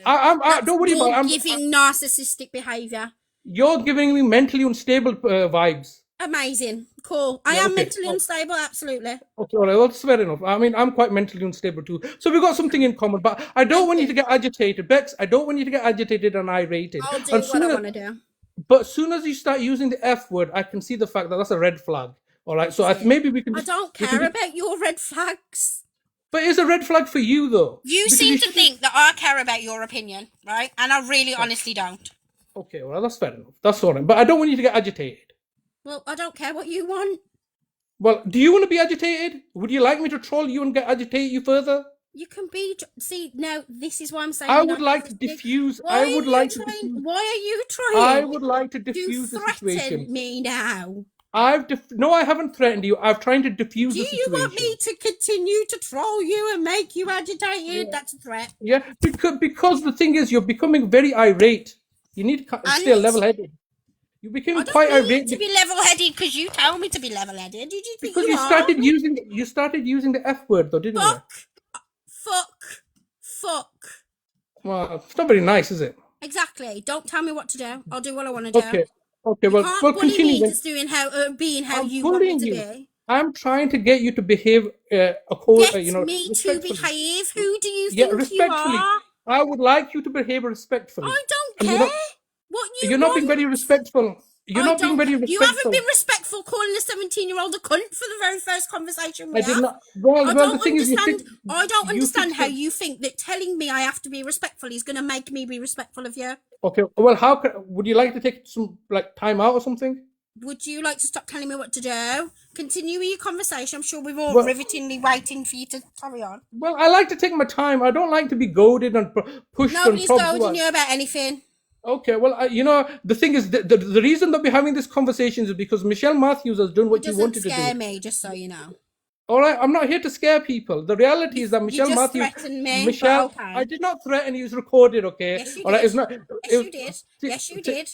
Don't worry about it. I'm giving narcissistic behaviour. You're giving me mentally unstable vibes. Amazing. Cool. I am mentally unstable, absolutely. Okay, all right, well, that's fair enough. I mean, I'm quite mentally unstable too. So we've got something in common, but I don't want you to get agitated. Bex, I don't want you to get agitated and irritated. I'll do what I want to do. But as soon as you start using the F word, I can see the fact that that's a red flag. All right, so maybe we can... I don't care about your red flags. But it's a red flag for you, though. You seem to think that I care about your opinion, right? And I really honestly don't. Okay, well, that's fair enough. That's all right. But I don't want you to get agitated. Well, I don't care what you want. Well, do you want to be agitated? Would you like me to troll you and agitated you further? You can be... See, now, this is why I'm saying... I would like to diffuse... Why are you trying? I would like to diffuse the situation. Threaten me now. No, I haven't threatened you. I'm trying to diffuse the situation. Do you want me to continue to troll you and make you agitated? Yeah. That's a threat. Yeah, because the thing is, you're becoming very irate. You need to stay level-headed. You became quite irate. To be level-headed because you told me to be level-headed. Did you think you started using the F word, though, didn't you? Fuck. Well, it's not very nice, is it? Exactly. Don't tell me what to do. I'll do what I want to do. Okay, well, continue. Being how you want me to be. I'm trying to get you to behave me to behave. Who do you think you are? I would like you to behave respectfully. I don't care what you You're not being very respectful. You haven't been respectful calling a 17-year-old a cunt for the very first conversation we had. I don't understand how you think that telling me I have to be respectful is going to make me be respectful of you. Okay, well, would you like to take some time out or something? Would you like to stop telling me what to do? Continue your conversation. I'm sure we're all rivetingly waiting for you to carry on. Well, I like to take my time. I don't like to be goaded and pushed. Nobody's goading you about anything. Okay, well, the thing is, the reason that we're having this conversation is because Michelle Matthews has done what you wanted to do. It doesn't scare me, just so you know. All right, I'm not here to scare people. The reality is that You Michelle just Matthews, threatened me, but okay. I did not threaten you. It's recorded, okay? Yes, you All right, did. it's not. Yes, you did. Yes, you did.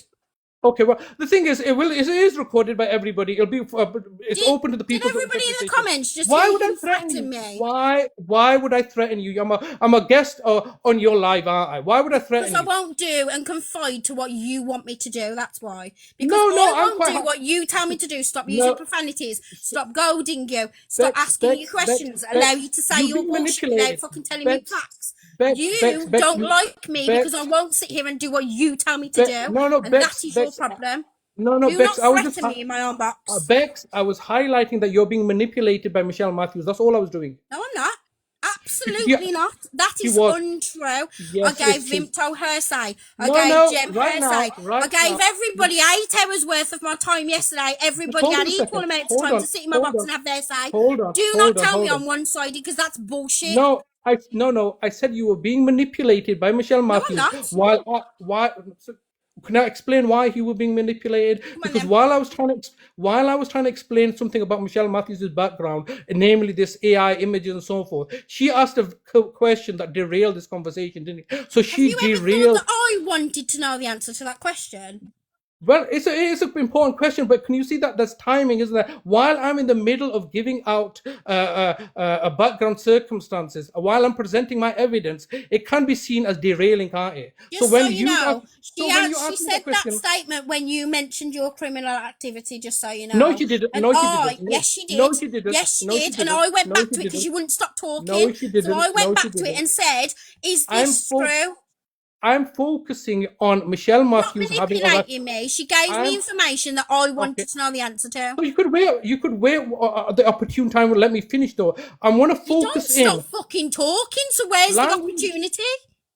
Okay, well, the thing is, it is recorded by everybody. It'll be, it's open to the people. Did everybody in the comments just Why hear would I you threaten threaten you? me? Why would I threaten you? I'm a guest on your live, aren't I? Why would I threaten Because I you? won't do and confide to what you want me to do. That's why. Because No, I won't do what you tell me to do. Stop using profanities. Stop goading you. Stop asking you questions. Allow you to say your bullshit without fucking telling me facts. You don't like me because I won't sit here and do what you tell me to do. And that is your problem. No, Do Bex, not threaten me in my own box. Bex, I was highlighting that you're being manipulated by Michelle Matthews. That's all I was doing. No, I'm not. Absolutely not. That is untrue. Yes, I gave Vimto her say. I gave Jem her say. I gave now. everybody 8 hours worth of my time yesterday. Everybody had equal amounts of time to sit in my box and have their say. Do not tell me I'm one-sided because that's bullshit. No, I said you were being manipulated by Michelle Matthews. No, I'm not. Why? Can I explain why you were being manipulated? Because while I was trying to explain something about Michelle Matthews' background, namely this AI images and so forth, she asked a question that derailed this conversation, didn't it? So she Have you ever thought that I wanted to know the answer to that question? Well, it's an important question, but can you see that there's timing, isn't there? While I'm in the middle of giving out a background circumstances, while I'm presenting my evidence, it can be seen as derailing, can't it? Just so you know, she said that statement when you mentioned your criminal activity. Just so you know. No, she didn't. And no, she didn't. Yes, she did. No, she didn't. Yes, she no, did. She didn't. And I went no, back to it because you wouldn't stop talking. No, she didn't. So I went back to it and said, "Is this true?" I'm focusing on Michelle Matthews not manipulating me. She gave me information that I wanted to know the answer to. So you could wait. You could wait the opportune time. Let me finish though. I want to focus in. Don't stop fucking talking. So where's the opportunity?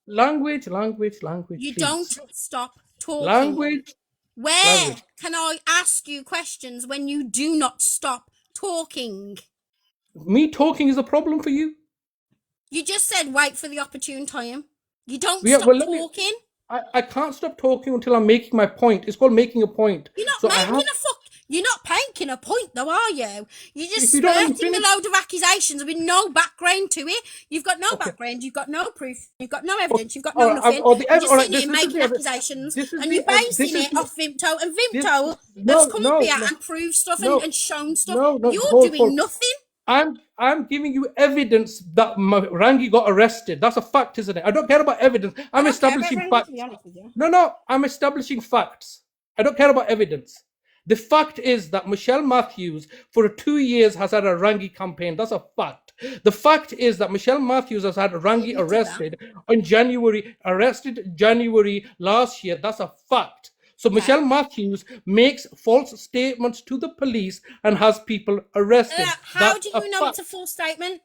Language. You please. Don't stop talking. Language. Where can I ask you questions when you do not stop talking? Me talking is a problem for you? You just said wait for the opportune time. You don't stop talking. I can't stop talking until I'm making my point. It's called making a point. You're not You're not making a point, though, are you? You're just spurting a load of accusations with no background to it. You've got no background. You've got no proof. You've got no evidence. You've got nothing. You're just sitting here making accusations, and you're basing it off Vimto. And Vimto has come up here and proved stuff and shown stuff. You're doing nothing. I'm giving you evidence that Rangi got arrested. That's a fact, isn't it? I don't care about evidence. I'm establishing facts. No, I'm establishing facts. I don't care about evidence. The fact is that Michelle Matthews, for 2 years, has had a Rangi campaign. That's a fact. The fact is that Michelle Matthews has had Rangi arrested January last year. That's a fact. So Michelle Matthews makes false statements to the police and has people arrested. How do you know it's a false statement?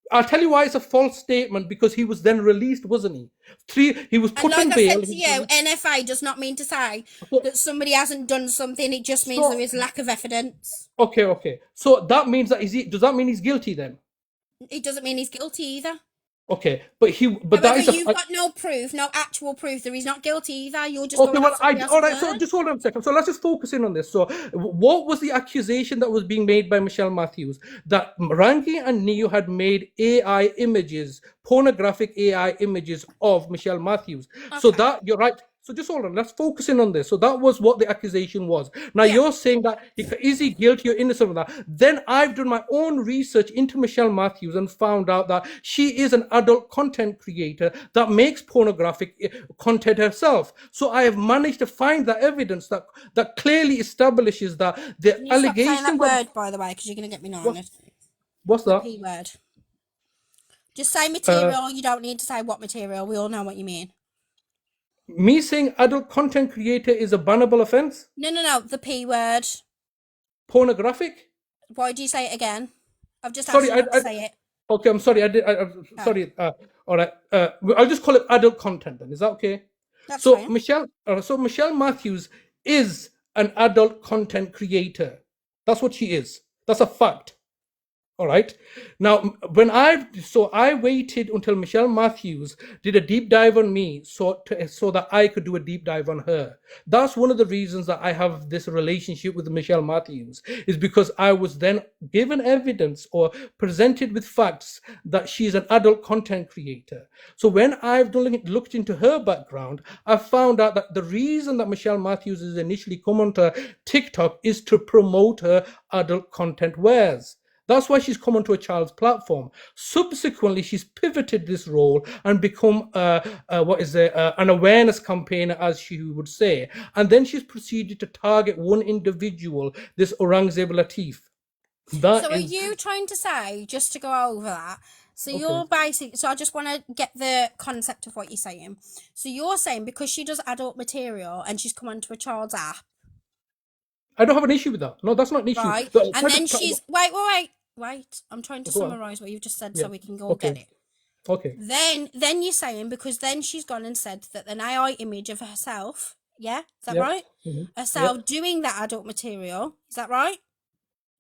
I'll tell you why it's a false statement, because he was then released, wasn't he? He was put on bail. I said to you, NFA does not mean to say that somebody hasn't done something. It just means there is lack of evidence. Okay. So that means that does that mean he's guilty then? It doesn't mean he's guilty either. Okay, but that is you've got no proof, no actual proof that he's not guilty either. You're just all right. So just hold on a second. So let's just focus in on this. So, what was the accusation that was being made by Michelle Matthews? That Rangi and Neo had made AI images, pornographic AI images of Michelle Matthews. Okay. So that you're right. So just hold on. Let's focus in on this. So that was what the accusation was. Now you're saying that is he guilty or innocent of that? Then I've done my own research into Michelle Matthews and found out that she is an adult content creator that makes pornographic content herself. So I have managed to find that evidence that clearly establishes that the allegation. Stop saying that word, by the way, because you're going to get me on it. What's that? The P word. Just say material. You don't need to say what material. We all know what you mean. Me saying adult content creator is a bannable offense? No. The P word. Pornographic? Why do you say it again? I've just asked you not to say it. Okay, I'm sorry. Sorry. All right. I'll just call it adult content then. Is that okay? That's fine. Michelle Matthews is an adult content creator. That's what she is. That's a fact. All right. Now, when I waited until Michelle Matthews did a deep dive on me, so that I could do a deep dive on her. That's one of the reasons that I have this relationship with Michelle Matthews, is because I was then given evidence or presented with facts that she's an adult content creator. So when I've looked into her background, I found out that the reason that Michelle Matthews has initially come onto TikTok is to promote her adult content wares. That's why she's come onto a child's platform. Subsequently, she's pivoted this role and become an awareness campaigner, as she would say. And then she's proceeded to target one individual, this Aurangzeb Latif. So are you trying to say, just to go over that, so you're basic, so I just want to get the concept of what you're saying. So you're saying because she does adult material and she's come onto a child's app. I don't have an issue with that. No, that's not an issue. Right. And then she's, wait. I'm trying to summarize what you've just said so we can go get it. Okay. Then you're saying, because then she's gone and said that an AI image of herself, is that right? Mm-hmm. Herself doing that adult material, is that right?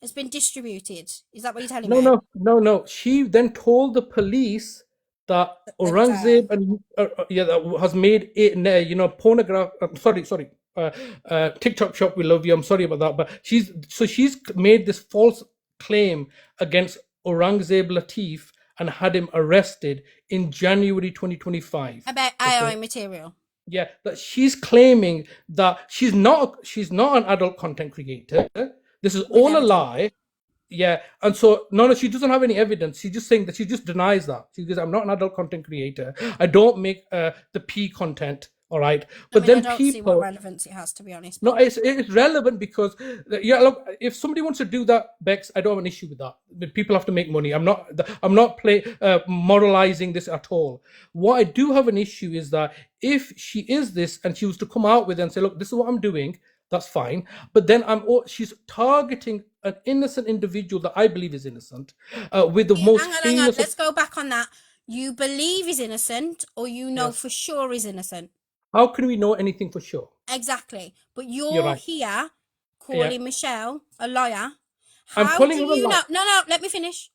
It's been distributed. Is that what you're telling me? No. She then told the police that Aurangzeb has made it, pornograph. Sorry. TikTok shop, we love you. I'm sorry about that, but she's made this false claim against Aurangzeb Latif and had him arrested in January 2025 about AI material. Yeah, that she's claiming that she's not an adult content creator. This is all a lie. Yeah, and so no, she doesn't have any evidence. She's just saying that she just denies that. She goes, "I'm not an adult content creator. I don't make the P content." All right, but then I don't people see what relevance it has, to be honest. No, it's relevant because look, if somebody wants to do that, Bex, I don't have an issue with that. But people have to make money. I'm not moralizing this at all. What I do have an issue is that if she is this and she was to come out with it and say, "Look, this is what I'm doing," that's fine. But then she's targeting an innocent individual that I believe is innocent with the most hang on. Let's go back on that. You believe is innocent, or you know for sure is innocent? How can we know anything for sure? Exactly. But you're here calling Michelle a liar. How do you know? No, let me finish.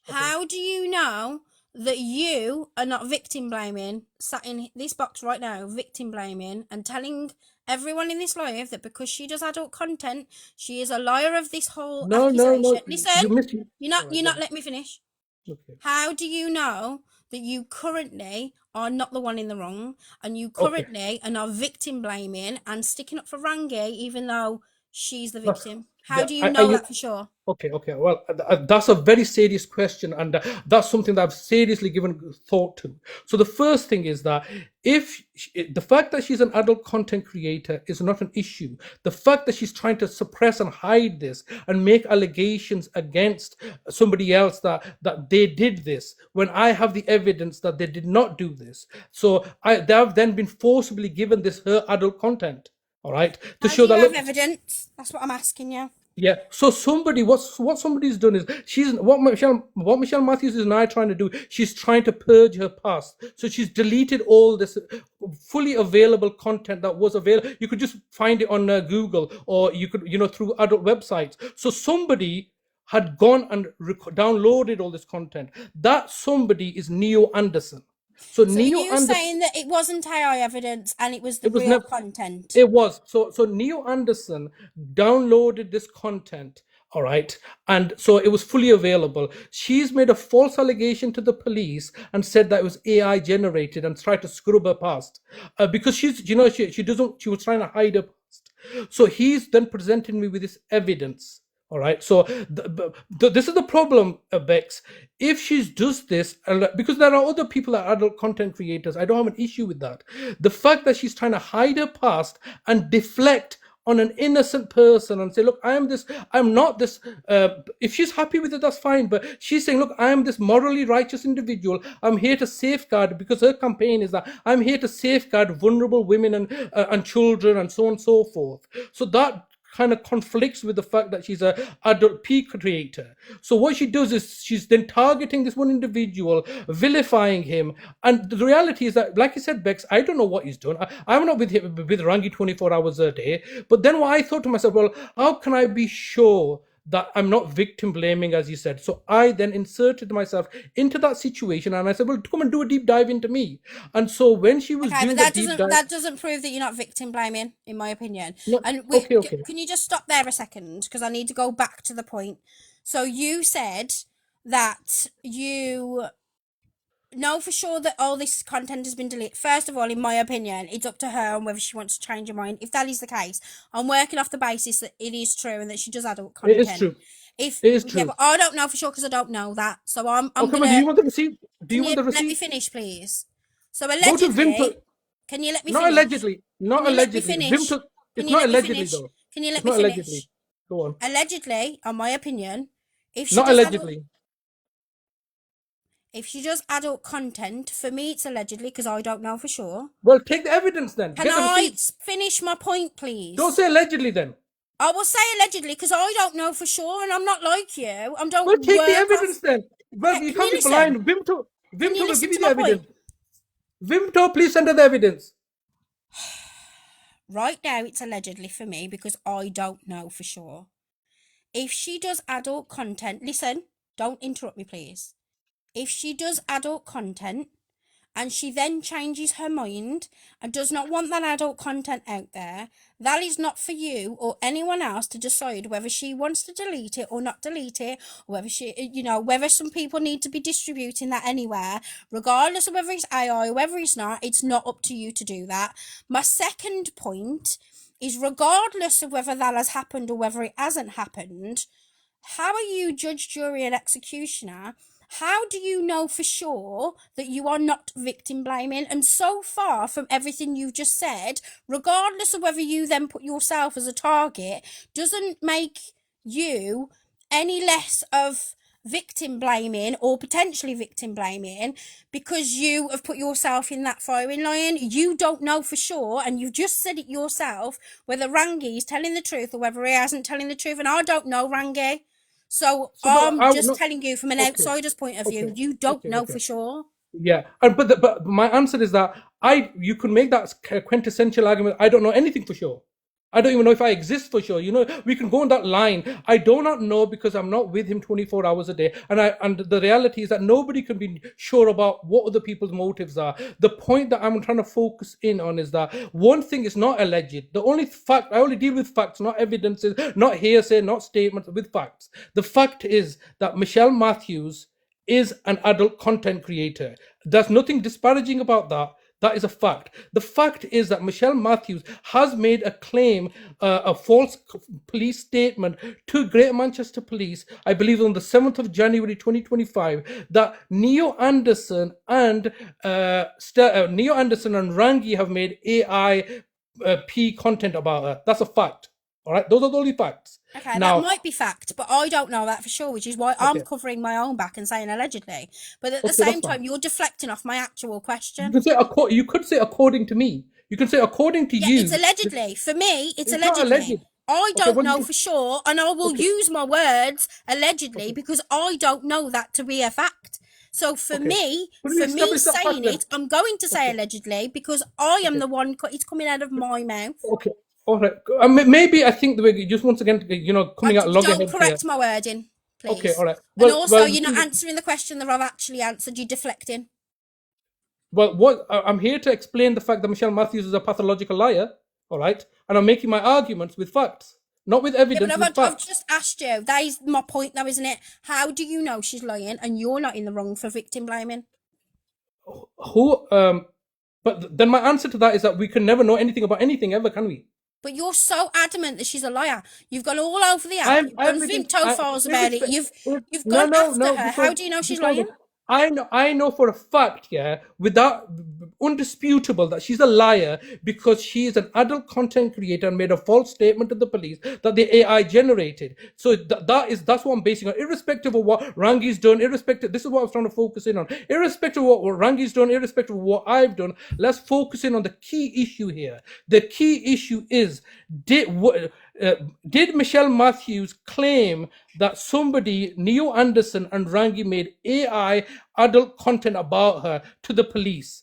Okay. How do you know that you are not victim blaming, sat in this box right now, victim blaming and telling everyone in this live that because she does adult content, she is a liar of this whole accusation? No. Listen, you're not let me finish. Okay. How do you know that you currently are not the one in the wrong, and you currently are not victim blaming and sticking up for Rangi even though she's the victim? How do you know that for sure? Okay. Well, that's a very serious question, and that's something that I've seriously given thought to. So the first thing is that if the fact that she's an adult content creator is not an issue, the fact that she's trying to suppress and hide this and make allegations against somebody else that they did this when I have the evidence that they did not do this, so they have then been forcibly given this her adult content. All right, to show that. Have evidence? That's what I'm asking you. Yeah. So what somebody's done is what Michelle Matthews is now trying to do. She's trying to purge her past. So she's deleted all this fully available content that was available. You could just find it on Google, or you could through adult websites. So somebody had gone and downloaded all this content. That somebody is Neo Anderson. So Neo you're saying that it wasn't AI evidence and it was real content? It was. So Neo Anderson downloaded this content, all right, and so it was fully available. She's made a false allegation to the police and said that it was AI generated and tried to scrub her past because she was trying to hide her past. So he's then presented me with this evidence. All right, so this is the problem, Bex. If she does this, because there are other people that are adult content creators, I don't have an issue with that. The fact that she's trying to hide her past and deflect on an innocent person and say, "Look, I'm not this." If she's happy with it, that's fine. But she's saying, "Look, I'm this morally righteous individual. I'm here to safeguard," because her campaign is that I'm here to safeguard vulnerable women and children and so on and so forth. So that kind of conflicts with the fact that she's an adult P creator. So what she does is she's then targeting this one individual, vilifying him. And the reality is that, like I said, Bex, I don't know what he's done. I'm not with Rangi 24 hours a day. But then what I thought to myself, well, how can I be sure that I'm not victim blaming, as you said. So I then inserted myself into that situation, and I said, "Well, come and do a deep dive into me." And so when she was Okay, but doing a deep dive, that doesn't prove that you're not victim blaming, in my opinion. no, And okay. can you just stop there a second, because I need to go back to the point. So you said that you know for sure that all this content has been deleted. First of all, in my opinion, it's up to her on whether she wants to change her mind. If that is the case, I'm working off the basis that it is true and that she does adult It content. is true. If It is yeah, true. but I don't know for sure because I don't know that. So I'm Okay, well, gonna. do you want the receipt? Do Can you want you the let me receipt? finish, please? So Go to Vimto. allegedly, can you let me Not finish? allegedly. Not Can you let me allegedly. finish? Vimto. Can It's you not let me allegedly finish? though. Can you let It's me not finish? allegedly. Go on. Allegedly, on my opinion, if she Not does allegedly. adult content, for me it's allegedly because I don't know for sure. Well, take the evidence then. Can Get the I receipts. finish my point, please? Don't say allegedly then. I will say allegedly because I don't know for sure, and I'm not like you. I don't Well, take the work evidence off. then. Well, Okay, you can you can't be listen? blind. Can Vimto you will listen give you to the my evidence. point? Vimto, please send her the evidence. Right now, it's allegedly for me because I don't know for sure. If she does adult content, listen, don't interrupt me, please. If she does adult content and she then changes her mind and does not want that adult content out there, that is not for you or anyone else to decide whether she wants to delete it or not delete it, or whether whether some people need to be distributing that anywhere, regardless of whether it's AI or whether it's not. It's not up to you to do that. My second point is, regardless of whether that has happened or whether it hasn't happened, how are you judge, jury, and executioner? How do you know for sure that you are not victim blaming? And so far from everything you've just said, regardless of whether you then put yourself as a target, doesn't make you any less of victim blaming or potentially victim blaming because you have put yourself in that firing line. You don't know for sure, and you've just said it yourself, whether Rangi is telling the truth or whether he hasn't telling the truth, and I don't know Rangi. So I'm just telling you from an outsider's point of view. You don't know for sure. Yeah, but my answer is that you could make that quintessential argument. I don't know anything for sure. I don't even know if I exist for sure. We can go on that line. I do not know because I'm not with him 24 hours a day. And the reality is that nobody can be sure about what other people's motives are. The point that I'm trying to focus in on is that one thing is not alleged. The only fact, I only deal with facts, not evidences, not hearsay, not statements, with facts. The fact is that Michelle Matthews is an adult content creator. There's nothing disparaging about that. That is a fact. The fact is that Michelle Matthews has made a claim, a false police statement to Greater Manchester Police, I believe on the 7th of January 2025, that Neo Anderson and Rangi have made AI P content about her. That's a fact. All right, those are the only facts. Okay, Now, that might be fact, but I don't know that for sure, which is why I'm covering my own back and saying allegedly. But at the same time, you're deflecting off my actual question. You could say according to me. You can say according to you. It's allegedly. For me, it's allegedly. Not alleged. I don't know for sure, and I will use my words allegedly because I don't know that to be a fact. So for me saying it, I'm going to say allegedly because I am the one. It's coming out of my mouth. Okay. All right. Maybe I think the way just once again, coming out loggerhead here. Don't correct my wording, please. Okay. All right. And also, you're not answering the question that I've actually answered. You're deflecting. Well, I'm here to explain the fact that Michelle Matthews is a pathological liar. All right, and I'm making my arguments with facts, not with evidence. Yeah, but I've just asked you. That is my point, though, isn't it? How do you know she's lying and you're not in the wrong for victim blaming? But then my answer to that is that we can never know anything about anything ever, can we? But you're so adamant that she's a liar. You've gone all over the app. You've done Vimto files about it. You've gone after her. How do you know she's lying? I know for a fact, without undisputable, that she's a liar because she is an adult content creator and made a false statement to the police that the AI generated. So that's what I'm basing on, irrespective of what Rangi's done, this is what I was trying to focus in on. Irrespective of what Rangi's done, irrespective of what I've done, let's focus in on the key issue here. The key issue is, did Michelle Matthews claim that somebody, Neo Anderson and Rangi, made AI adult content about her to the police?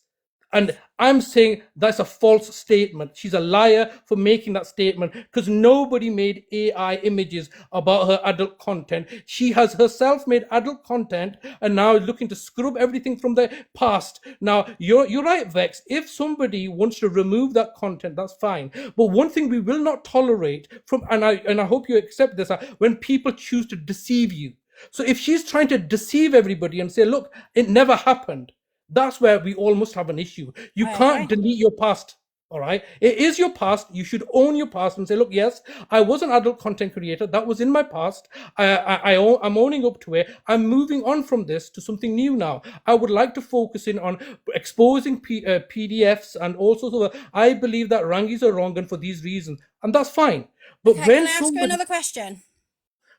And I'm saying that's a false statement. She's a liar for making that statement because nobody made AI images about her adult content. She has herself made adult content and now is looking to scrub everything from the past. Now, you're right, Vex. If somebody wants to remove that content, that's fine. But one thing we will not tolerate and I hope you accept this, when people choose to deceive you. So if she's trying to deceive everybody and say, look, it never happened, that's where we all must have an issue. You can't delete your past. All right. It is your past. You should own your past and say, look, yes, I was an adult content creator. That was in my past. I'm owning up to it. I'm moving on from this to something new now. I would like to focus in on exposing PDFs and also so that I believe that Rangis are wrong and for these reasons. And that's fine. But Okay, when can I ask you another question?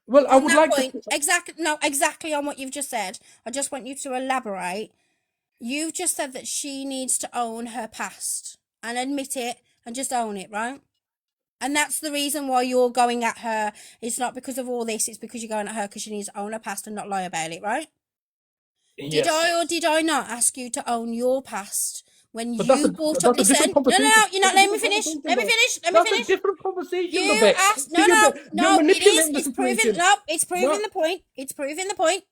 Well, I On would that like point, to. exactly on what you've just said. I just want you to elaborate. You've just said that she needs to own her past and admit it and just own it, right? And that's the reason why you're going at her. It's not because of all this. It's because you're going at her because she needs to own her past and not lie about it, right? Yes. Did I or did I not ask you to own your past when But you brought up? that's a different Listen, no, conversation. you're not letting me finish. Let me finish. Let me That's a finish. different conversation, You Beck. asked. So you're No. It is. manipulating the It's proving. situation. No, it's proving No. the point. It's proving the point.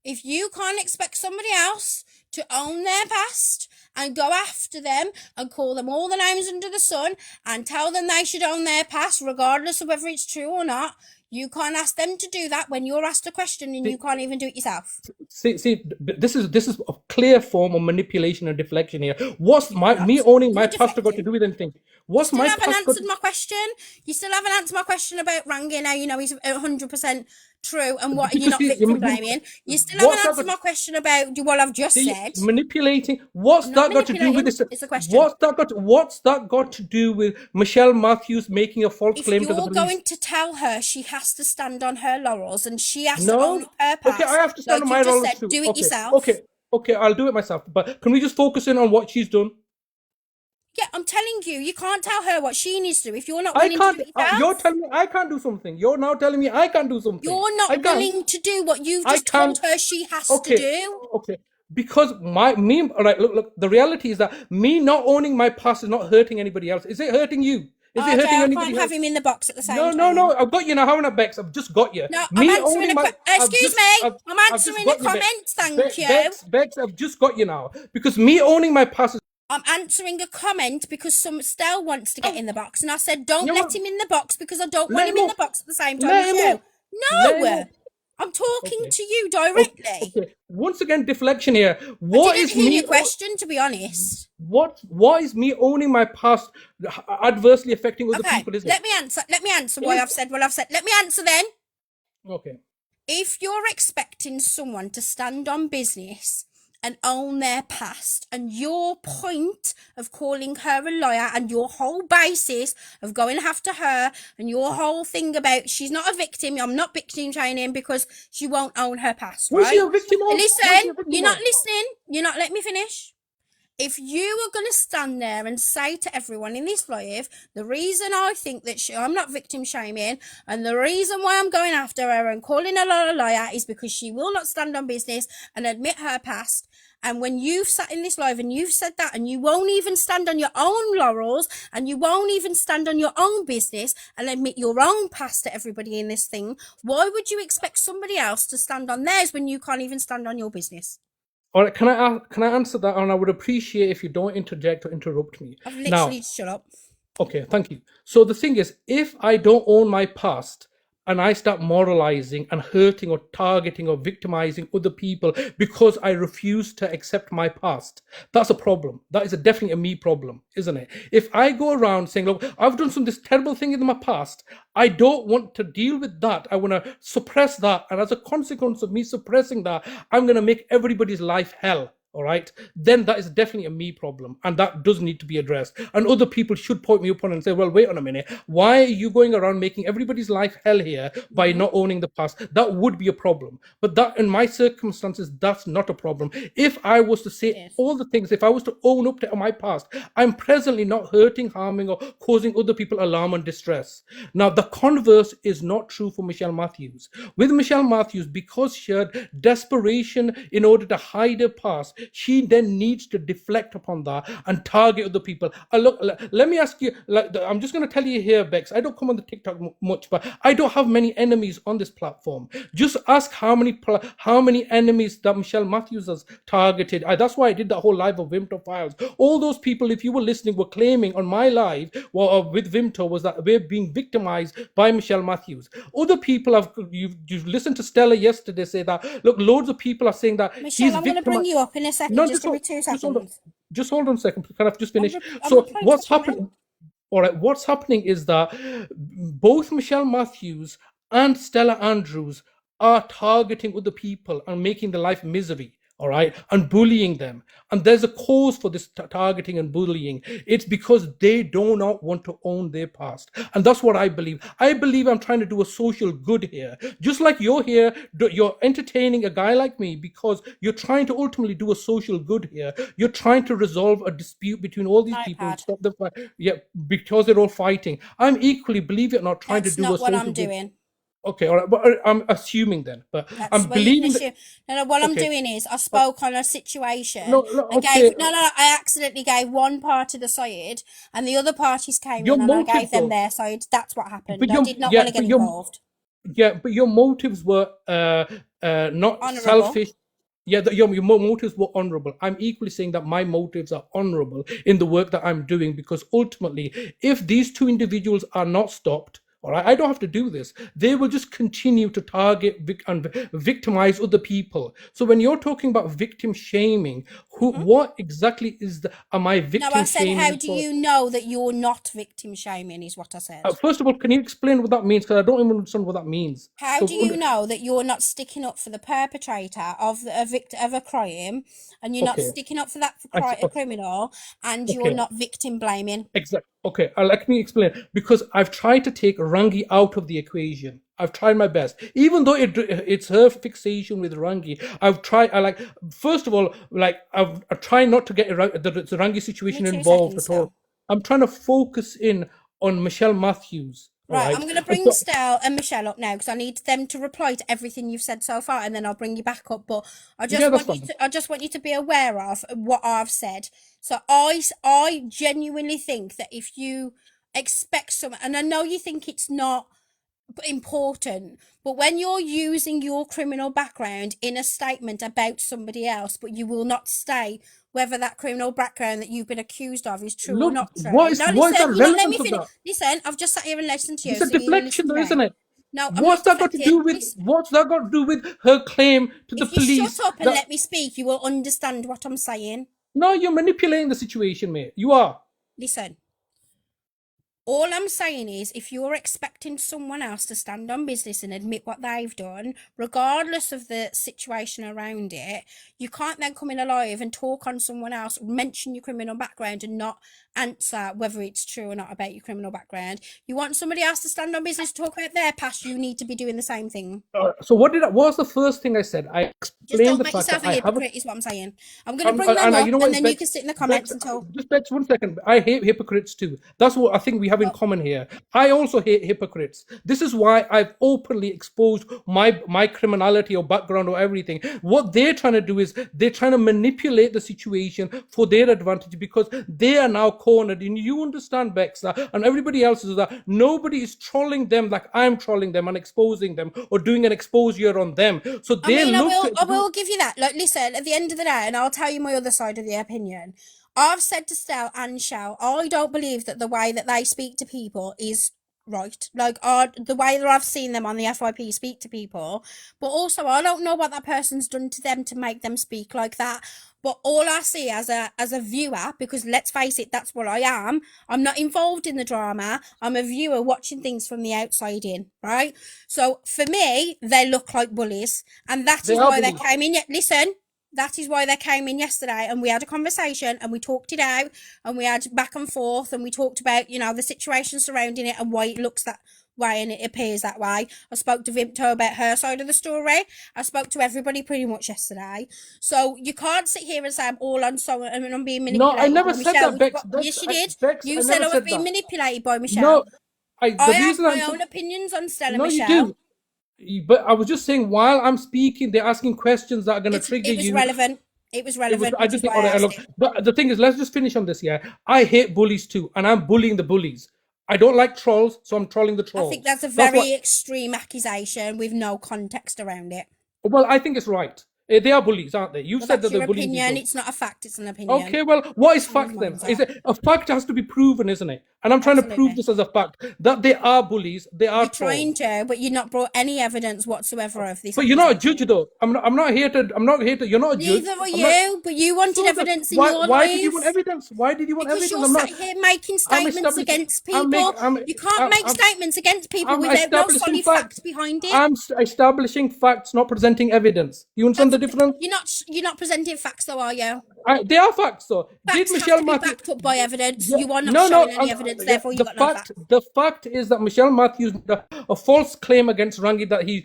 If you can't expect somebody else to own their past and go after them and call them all the names under the sun and tell them they should own their past, regardless of whether it's true or not, you can't ask them to do that when you're asked a question and you can't even do it yourself. See, this is a clear form of manipulation and deflection here. What's me owning my past got to do with anything? What's You my still haven't past got answered my question. You still haven't answered my question about Rangi. Now you know he's 100% true and what you're not victim blaming. You still haven't answered my question about what I've just said. Manipulating. What's that got to do with this? It's a question. What's that got to do with Michelle Matthews making a false If claim to the you're police? going to tell her she has to stand on her laurels and she has to No. own up her past, Okay, I have to stand on my you just laurels said, too. do it Okay, yourself. okay, I'll do it myself. But can we just focus in on what she's done? Yeah, I'm telling you, you can't tell her what she needs to do if you're not I willing can't. to do it yourself. You're telling me I can't do something. You're now telling me I can't do something. You're not willing to do what you've just told her she has to do. Okay. Because look, the reality is that me not owning my past is not hurting anybody else. Is it hurting you? Is it hurting anybody I can't else? have him in the box at the same time. No. I've got you now. Haven't I, Bex? I've just got you. No, Me I'm answering excuse me. I'm I've answering just the got you, comments, thank you. Bex, I've just got you now. Because me owning my past is... I'm answering a comment because Stell wants to get in the box, and I said don't let him in the box because I don't want him in the box at the same time as you. No, I'm talking to you directly. Okay. Once again, deflection here. I didn't hear your question, to be honest. What is me owning my past adversely affecting other people? Is it? Let me answer why I've said what I've said. Let me answer then. Okay. If you're expecting someone to stand on business and own their past, and your point of calling her a liar and your whole basis of going after her and your whole thing about she's not a victim, I'm not victim shaming because she won't own her past, right? Was she a victim of? Listen, you're not listening. You're not letting me finish. If you are going to stand there and say to everyone in this live, the reason I think that I'm not victim shaming and the reason why I'm going after her and calling her a liar is because she will not stand on business and admit her past. And when you've sat in this live and you've said that and you won't even stand on your own laurels and you won't even stand on your own business and admit your own past to everybody in this thing, why would you expect somebody else to stand on theirs when you can't even stand on your business? All right, can I answer that? And I would appreciate if you don't interject or interrupt me. I've literally shut up. Okay, thank you. So the thing is, if I don't own my past and I start moralizing and hurting or targeting or victimizing other people because I refuse to accept my past, that's a problem. That is definitely a me problem, isn't it? If I go around saying, look, I've done this terrible thing in my past, I don't want to deal with that. I want to suppress that. And as a consequence of me suppressing that, I'm going to make everybody's life hell. All right, then that is definitely a me problem, and that does need to be addressed. And other people should point me upon and say, well, wait on a minute, why are you going around making everybody's life hell here by not owning the past? That would be a problem. But that, in my circumstances, that's not a problem. If I was to say all the things, if I was to own up to my past, I'm presently not hurting, harming, or causing other people alarm and distress. Now, the converse is not true for Michelle Matthews. With Michelle Matthews, because she had desperation in order to hide her past, she then needs to deflect upon that and target other people. Look, let me ask you, like, I'm just going to tell you here, Bex, I don't come on the TikTok much, but I don't have many enemies on this platform. Just ask how many enemies that Michelle Matthews has targeted. That's why I did that whole live of Vimto Files. All those people, if you were listening, were claiming on my live with Vimto was that we're being victimized by Michelle Matthews. Other people have, you've listened to Stella yesterday say that, look, loads of people are saying that Michelle, I'm going to bring you up in a second. No, just give me 2 seconds. Just hold on a second. Can I just finish? I'm So replying what's to a comment. happening? All right, what's happening is that both Michelle Matthews and Stella Andrews are targeting other people and making their life misery. All right, and bullying them. And there's a cause for this targeting and bullying. It's because they do not want to own their past. And that's what I believe. I believe I'm trying to do a social good here. Just like you're here, you're entertaining a guy like me because you're trying to ultimately do a social good here. You're trying to resolve a dispute between all these people and stop them. Yeah, because they're all fighting. I'm equally, believe it or not, trying to do a social good. That's not what I'm doing. Okay, all right, but I'm assuming then, but I'm believing that. No, what I'm doing is I spoke on a situation. Okay. I accidentally gave one party the side, and the other parties came in, and I gave them their side. That's what happened. I did not want to get involved. Yeah, but your motives were not honorable. Selfish. Yeah, your motives were honorable. I'm equally saying that my motives are honorable in the work that I'm doing, because ultimately, if these two individuals are not stopped, all right, I don't have to do this. They will just continue to target and victimize other people. So when you're talking about victim shaming, what exactly am I victim shaming? No, I said, how do you know that you're not victim shaming? Is what I said. First of all, can you explain what that means? Because I don't even understand what that means. How do you know that you're not sticking up for the perpetrator of a crime, and you're not sticking up for that criminal, and you're not victim blaming? Exactly. Okay, let me explain. Because I've tried to take Rangi out of the equation. I've tried my best, even though it's her fixation with Rangi. I've tried. First of all, I try not to get the Rangi situation involved at all. I'm trying to focus in on Michelle Matthews. Right, I'm going to bring Stell and Michelle up now because I need them to reply to everything you've said so far, and then I'll bring you back up. But I just want you to be aware of what I've said. So I genuinely think that if you expect something, and I know you think it's not important, but when you're using your criminal background in a statement about somebody else, but you will not state whether that criminal background that you've been accused of is true or not true. Listen, let me finish. Listen, I've just sat here and listened to you. It's a deflection, though, isn't it? No, what's that got to do with her claim to the police? If you shut up and let me speak, you will understand what I'm saying. No, you're manipulating the situation, mate. You are. Listen. All I'm saying is, if you're expecting someone else to stand on business and admit what they've done, regardless of the situation around it, you can't then come in alive and talk on someone else, mention your criminal background and not answer whether it's true or not about your criminal background. You want somebody else to stand on business, talk about their past, you need to be doing the same thing. So what was the first thing I said? I explained just don't make yourself a hypocrite is what I'm saying. I'm going to bring them up, and then you can sit in the comments until... Just 1 second. I hate hypocrites too. That's what I think we have in common here. I also hate hypocrites. This is why I've openly exposed my criminality or background or everything. What they're trying to do is they're trying to manipulate the situation for their advantage, because they are now cornered. And you understand, Bex, and everybody else is that nobody is trolling them like I'm trolling them and exposing them or doing an exposure on them. So I will give you that. Like, listen, at the end of the day, and I'll tell you my other side of the opinion. I've said to Stell and Shell, I don't believe that the way that they speak to people is right. Like, the way that I've seen them on the FYP speak to people. But also, I don't know what that person's done to them to make them speak like that. But all I see as a viewer, because let's face it, that's what I am. I'm not involved in the drama. I'm a viewer watching things from the outside in, right? So for me, they look like bullies. And that is why they came in. Listen. That is why they came in yesterday, and we had a conversation and we talked it out and we had back and forth and we talked about, the situation surrounding it and why it looks that way and it appears that way. I spoke to Vimto about her side of the story. I spoke to everybody pretty much yesterday. So you can't sit here and say I'm all on so and I'm being manipulated. No, I never said that, Bex. Yes, you did. Bex, you said I was being manipulated by Michelle. No, I have my own opinions on Stella Michelle. You do. But I was just saying, while I'm speaking, they're asking questions that are going to trigger you. It was relevant. It was It was. relevant, I which just is think. why All I right, asked look. it. But the thing is, let's just finish on this. Yeah, I hate bullies too, and I'm bullying the bullies. I don't like trolls, so I'm trolling the I think trolls. that's a That's what. very extreme accusation with no context around it. Well, I think it's right. They are bullies, aren't they? You Well, said that's that they're your bullying opinion. people. It's not a fact. It's an opinion. Okay, well, what is Same as fact then? mine's Is are. it a fact has to be proven, isn't it? And I'm trying to prove Absolutely. this as a fact that they are bullies, they are You're trying trolls. to, but you're not brought any evidence whatsoever of this But you're not a accusation. judge, though. I'm not here to. I'm not here to. You're not a judge. Neither were I'm not. you, but you wanted So evidence in why? your Why did you want life. evidence? Why did you want Because evidence? you're I'm sat not. here making I'm statements establishing. against people. You can't make I'm statements against people I'm without no establishing solid facts. facts behind it. I'm establishing facts, not presenting evidence. You understand That's the difference? you're not presenting facts though, are you? They are facts, though. Did Facts have Michelle to be Matthews? backed up by evidence. Yeah, You are not no, no. showing any evidence, Yeah, therefore you got no facts. the fact is that Michelle Matthews made a false claim against Rangi that You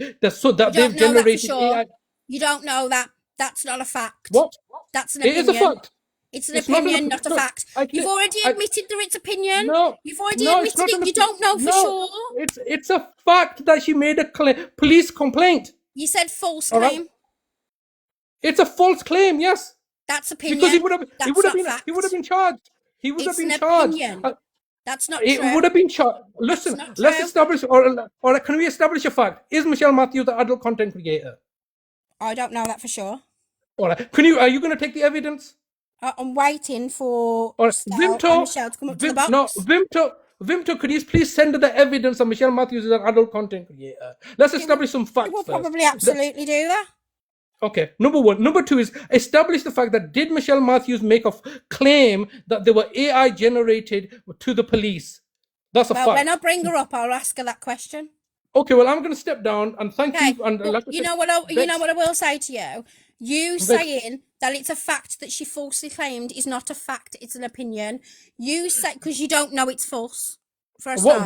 they've don't know that for generated sure. AI. You don't know that. That's not a fact. What? That's an It is a opinion. fact. It's an It's not opinion, not a no, fact. You've already admitted that it's opinion. no, You've already no, it's admitted not it. You don't know for no. sure. It's a fact that she made a police complaint. You said false All right? claim. It's a false claim, yes. That's opinion. Because he would have fact. been charged. He would have It's been an charged. opinion. That's not It true. would have been charged. Listen, not let's true. establish, or can we establish a fact? Is Michelle Matthews the adult content creator? I don't know that for sure. All right. Are you going to take the evidence? I'm waiting for Or Stell and Michelle to come up to the box. No, Vimto, could you please send the evidence that Michelle Matthews is an adult content creator? Let's establish some facts We'll first. probably absolutely do that. Okay, number one. Number two is establish the fact that did Michelle Matthews make a claim that they were AI generated to the police? That's a fact. When I bring her up, I'll ask her that question. Okay, well, I'm going to step down and thank you. And you know what I will say to you. You saying that it's a fact that she falsely claimed is not a fact; it's an opinion. You say because you don't know it's false. For a start.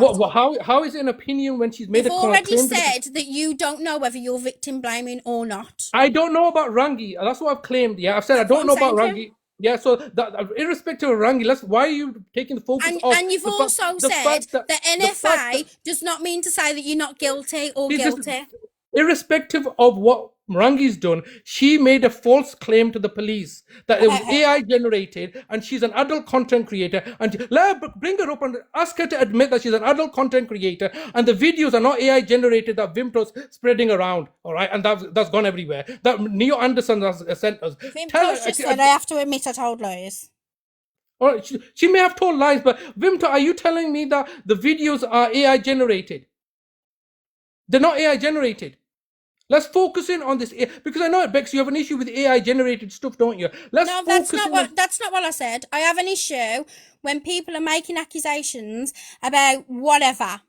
How is it an opinion when she's made You've a claim? already said that you don't know whether you're victim blaming or not. I don't know about Rangi. That's what I've claimed. Yeah, I've said I don't know about Rangi. Yeah, so that irrespective of Rangi, why are you taking the focus off? And you've also said that NFA does not mean to say that you're not guilty or guilty. Irrespective of what Rangi's done, she made a false claim to the police that it was AI generated and she's an adult content creator. And let her bring her up and ask her to admit that she's an adult content creator and the videos are not AI generated that Vimto's spreading around. All right, and that's gone everywhere. That Neo Anderson has sent us. Vimto's just said I have to admit I told lies. All right, she may have told lies, but Vimto, are you telling me that the videos are AI generated? They're not AI generated. Let's focus in on this because I know at Bex you have an issue with AI generated stuff, don't you? That's not what I said. I have an issue when people are making accusations about whatever,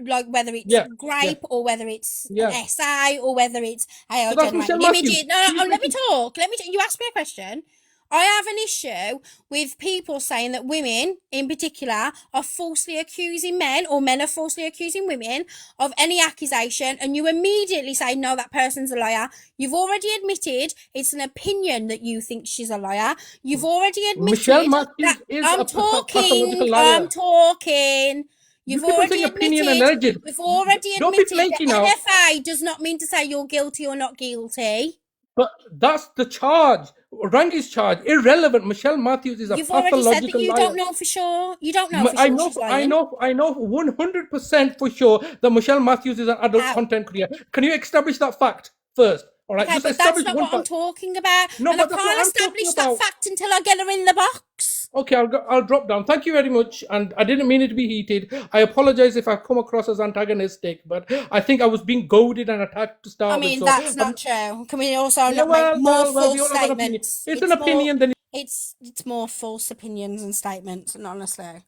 like whether it's grape or whether it's an essay or whether it's AI generated images. No, let me talk. You asked me a question. I have an issue with people saying that women, in particular, are falsely accusing men, or men are falsely accusing women of any accusation, and you immediately say, no, that person's a liar. You've already admitted it's an opinion that you think she's a liar. You've already admitted Michelle Matthews is a pathological liar. I'm talking. You've already admitted. We've already admitted that NFA does not mean to say you're guilty or not guilty. But that's the charge. Rangi's charge. Irrelevant. Michelle Matthews is a pathological liar. You've already said that you don't know for sure. You don't know for sure she's lying. I know 100% for sure that Michelle Matthews is an adult content creator. Can you establish that fact first? All right, okay, but that's not what I'm talking about. No, and I can't establish that fact until I get her in the box. Okay, I'll drop down. Thank you very much. And I didn't mean it to be heated. I apologize if I come across as antagonistic, but I think I was being goaded and attacked to start with. I mean, that's not true. Can we also not make more false statements? It's an opinion. It's more false opinions and statements, and honestly.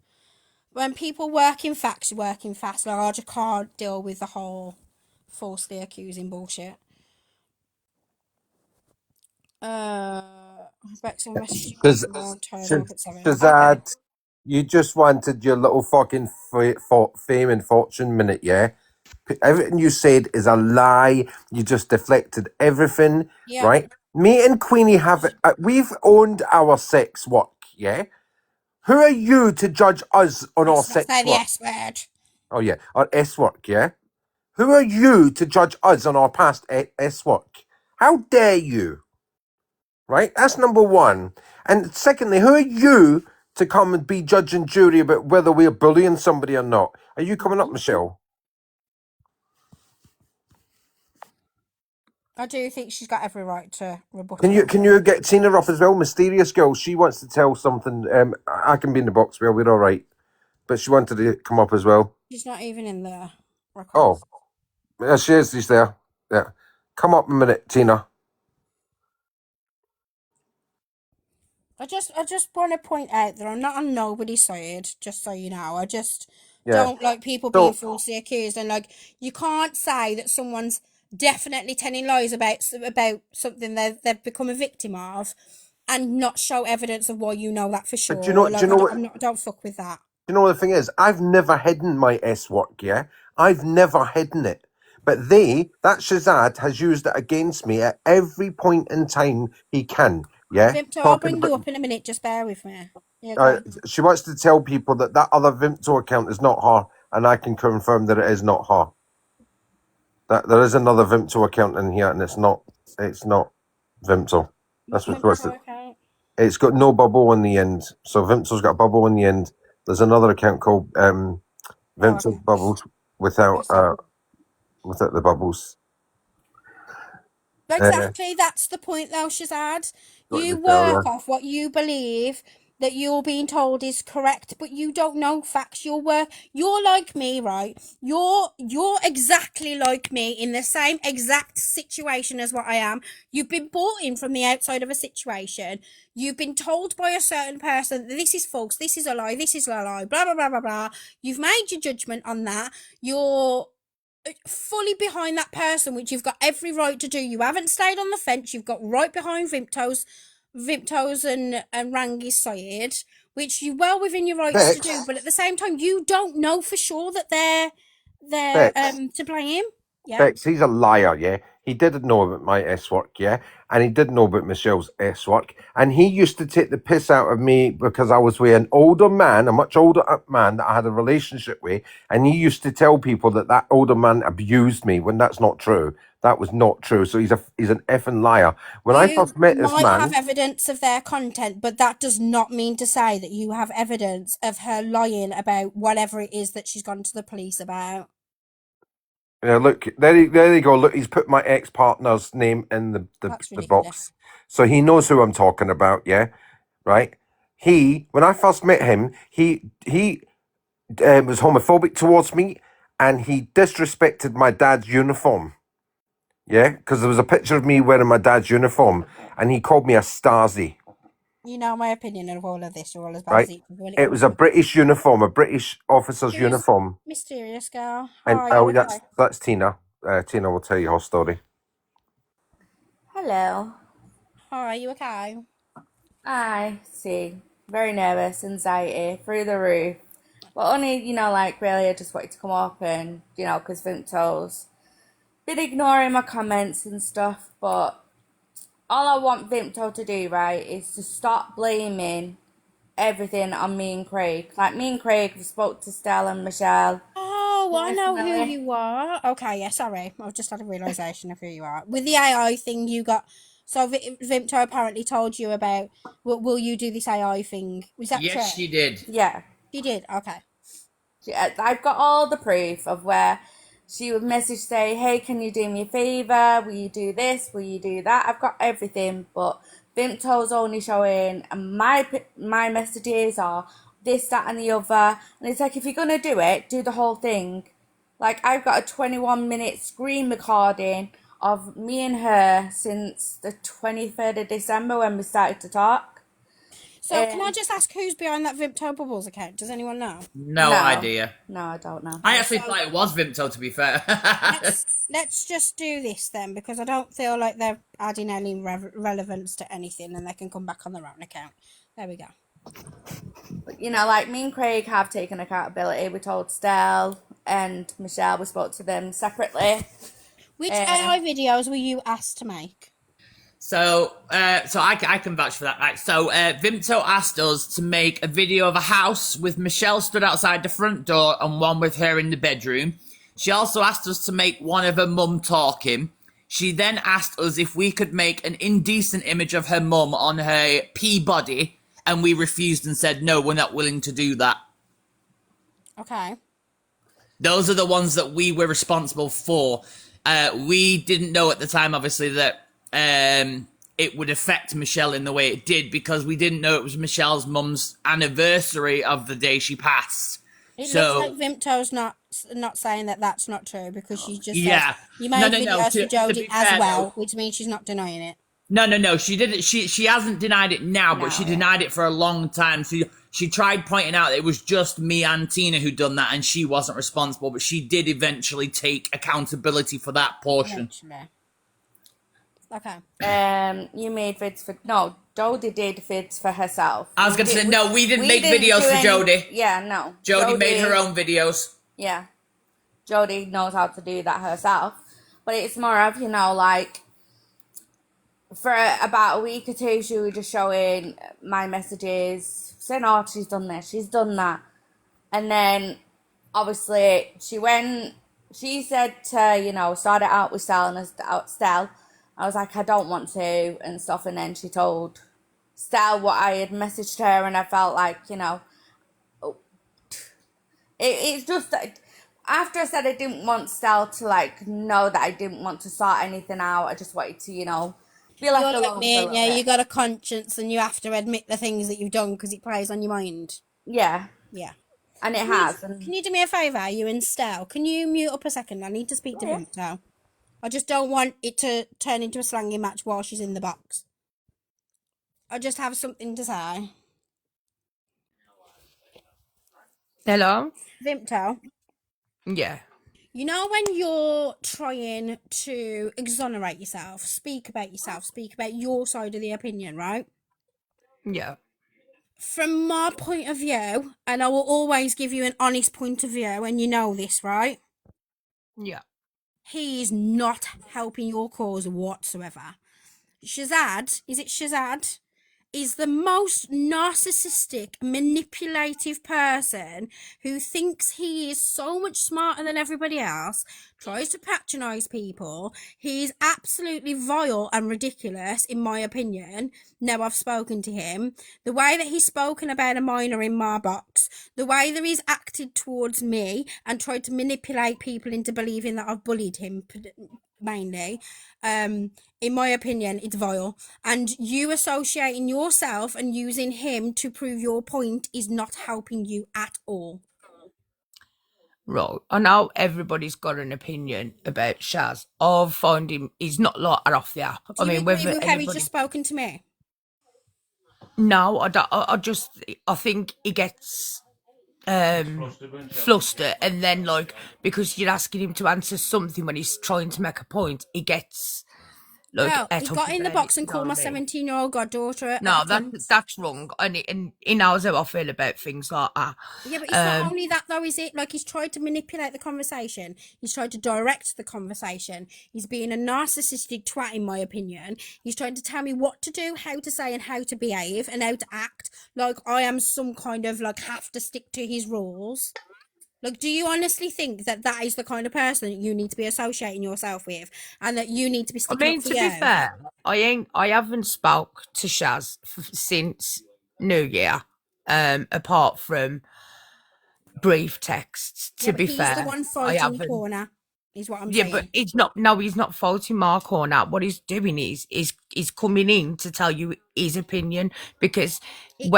When people work in facts, you work in facts. Like, I just can't deal with the whole falsely accusing bullshit. Shazad, you just wanted your little fucking fame and fortune minute, yeah? Everything you said is a lie. You just deflected everything, right? Me and Queenie we've owned our sex work, yeah? Who are you to judge us on our sex work? The S word. Oh yeah, our S work, yeah? Who are you to judge us on our past S work? How dare you? right? That's number one. And secondly, who are you to come and be judge and jury about whether we're bullying somebody or not? Are you coming up, Michelle? I do think she's got every right to rebut Can it. you get Tina off as well? Mysterious girl. She wants to tell something. I can be in the box. We're all right. But she wanted to come up as well. She's not even in the request. Oh, yeah, she is. She's there. Yeah, come up a minute, Tina. I just want to point out that I'm not on nobody's side, just so you know. I just Yeah. don't like people being falsely accused, and like you can't say that someone's definitely telling lies about something they've become a victim of, and not show evidence of why you know that for sure. But do you know what? I don't fuck with that. You know what the thing is? I've never hidden my S work, yeah? I've never hidden it. But that Shazad has used it against me at every point in time he can, yeah? Vimto, I'll bring you up in a minute, just bear with me. Yeah, she wants to tell people that other Vimto account is not her, and I can confirm that it is not her. That there is another Vimto account in here, and it's not Vimto. That's what it's It's got no bubble in the end. So Vimto's got a bubble in the end. There's another account called Vimto Bubbles without the bubbles. Exactly, that's the point though, Shazad. You work off what you believe that you're being told is correct, but you don't know facts. You're like me, right? You're exactly like me in the same exact situation as what I am. You've been brought in from the outside of a situation. You've been told by a certain person that this is false, this is a lie, this is a lie, blah blah blah blah blah. You've made your judgment on that. You're fully behind that person, which you've got every right to do. You haven't stayed on the fence. You've got right behind Vimto's and Rangi's side, which you well within your rights to do. But at the same time, you don't know for sure that they're to blame. Yeah. Bex, he's a liar, yeah? He didn't know about my S work, yeah? And he didn't know about Michelle's S work. And he used to take the piss out of me because I was with an older man, a much older man that I had a relationship with. And he used to tell people that older man abused me when that's not true. That was not true. So he's an effing liar. When I first met this man... You might have evidence of their content, but that does not mean to say that you have evidence of her lying about whatever it is that she's gone to the police about. Yeah, look, there you go. Look, he's put my ex-partner's name in the box. So he knows who I'm talking about, yeah? Right? When I first met him, he was homophobic towards me, and he disrespected my dad's uniform. Yeah? Because there was a picture of me wearing my dad's uniform, and he called me a Stasi. You know my opinion of all of this. You're all as bad Right? as It was a British uniform, a British officer's uniform. Mysterious girl. And that's Tina. Tina will tell you her story. Hello. Hi, you okay? I see. Very nervous, anxiety through the roof. But only, really I just wanted to come up and, because Vimto's been ignoring my comments and stuff. But all I want Vimto to do, right, is to stop blaming everything on me and Craig. Like, me and Craig have spoke to Stella and Michelle. Oh, I know who you are. Okay, yeah, sorry. I've just had a realisation of who you are. With the AI thing you got... So Vimto apparently told you about, will you do this AI thing? Was that true? Yes, she did. Yeah. She did? Okay. I've got all the proof of where she would message say, hey, can you do me a favour? Will you do this? Will you do that? I've got everything, but Vimto's only showing, and my messages are this, that, and the other. And it's like, if you're going to do it, do the whole thing. Like, I've got a 21-minute screen recording of me and her since the 23rd of December when we started to talk. So, can I just ask who's behind that Vimto Bubbles account? Does anyone know? No idea. No, I don't know. I actually thought it was Vimto, to be fair. let's just do this then, because I don't feel like they're adding any relevance to anything, and they can come back on their own account. There we go. But, like me and Craig have taken accountability. We told Stell and Michelle, we spoke to them separately. Which AI videos were you asked to make? So I can vouch for that, right? So Vimto asked us to make a video of a house with Michelle stood outside the front door and one with her in the bedroom. She also asked us to make one of her mum talking. She then asked us if we could make an indecent image of her mum on her Peabody, and we refused and said, no, we're not willing to do that. Okay. Those are the ones that we were responsible for. We didn't know at the time, obviously, that it would affect Michelle in the way it did, because we didn't know it was Michelle's mum's anniversary of the day she passed. It So, looks like Vimto's not saying that that's not true, because she just yeah. says you made videos for To Jodie be as fair, well, though, which means she's not denying it. No. She didn't. She hasn't denied it now, but she denied it for a long time. So she tried pointing out that it was just me and Tina who done that, and she wasn't responsible. But she did eventually take accountability for that portion. Eventually. Okay. You made vids for Jodie did vids for herself. I was gonna say no. We didn't make videos for Jodie. Yeah, no. Jodie made her own videos. Yeah, Jodie knows how to do that herself. But it's more of, like, for about a week or two, she was just showing my messages, saying, oh, she's done this, she's done that. And then, obviously, she said to, start it out with Stell. I was like, I don't want to, and stuff. And then she told Stell what I had messaged her, and I felt like, it's just that after I said I didn't want Stell to, know that I didn't want to sort anything out, I just wanted to, be left alone for a little bit. You got a conscience, and you have to admit the things that you've done because it plays on your mind. Yeah. Yeah. And it has. Can you do me a favour, you and Stell? Can you mute up a second? I need to speak to Vimto. I just don't want it to turn into a slanging match while she's in the box. I just have something to say. Hello? Vimto. Yeah. You know when you're trying to exonerate yourself, speak about your side of the opinion, right? Yeah. From my point of view, and I will always give you an honest point of view, and you know this, right? Yeah. He is not helping your cause whatsoever. Shazad, is it Shazad? Is the most narcissistic, manipulative person who thinks he is so much smarter than everybody else, tries to patronize people. He is absolutely vile and ridiculous, in my opinion. Now I've spoken to him. The way that he's spoken about a minor in my box, the way that he's acted towards me and tried to manipulate people into believing that I've bullied him, mainly, in my opinion, it's vile. And you associating yourself and using him to prove your point is not helping you at all. Right. I know everybody's got an opinion about Shaz. I find him, he's not like her off the app. Do you agree with how he's just spoken to me? No, I don't. I think he gets flustered, and then because you're asking him to answer something when he's trying to make a point, he gets Well, he got in the box and called my 17-year-old goddaughter. No, that's wrong, and he knows how I feel about things like that. Yeah, but it's not only that though, is it? He's tried to manipulate the conversation. He's tried to direct the conversation. He's being a narcissistic twat, in my opinion. He's trying to tell me what to do, how to say, and how to behave, and how to act. Like I am some kind of have to stick to his rules. Do you honestly think that that is the kind of person that you need to be associating yourself with, and that you need to be sticking up for to be fair, I haven't spoke to Shaz since New Year, apart from brief texts. To be fair, he's the one fighting in the corner. Is what I'm saying. Yeah, but it's not. No, he's not faulting my corner. What he's doing is coming in to tell you his opinion, because you've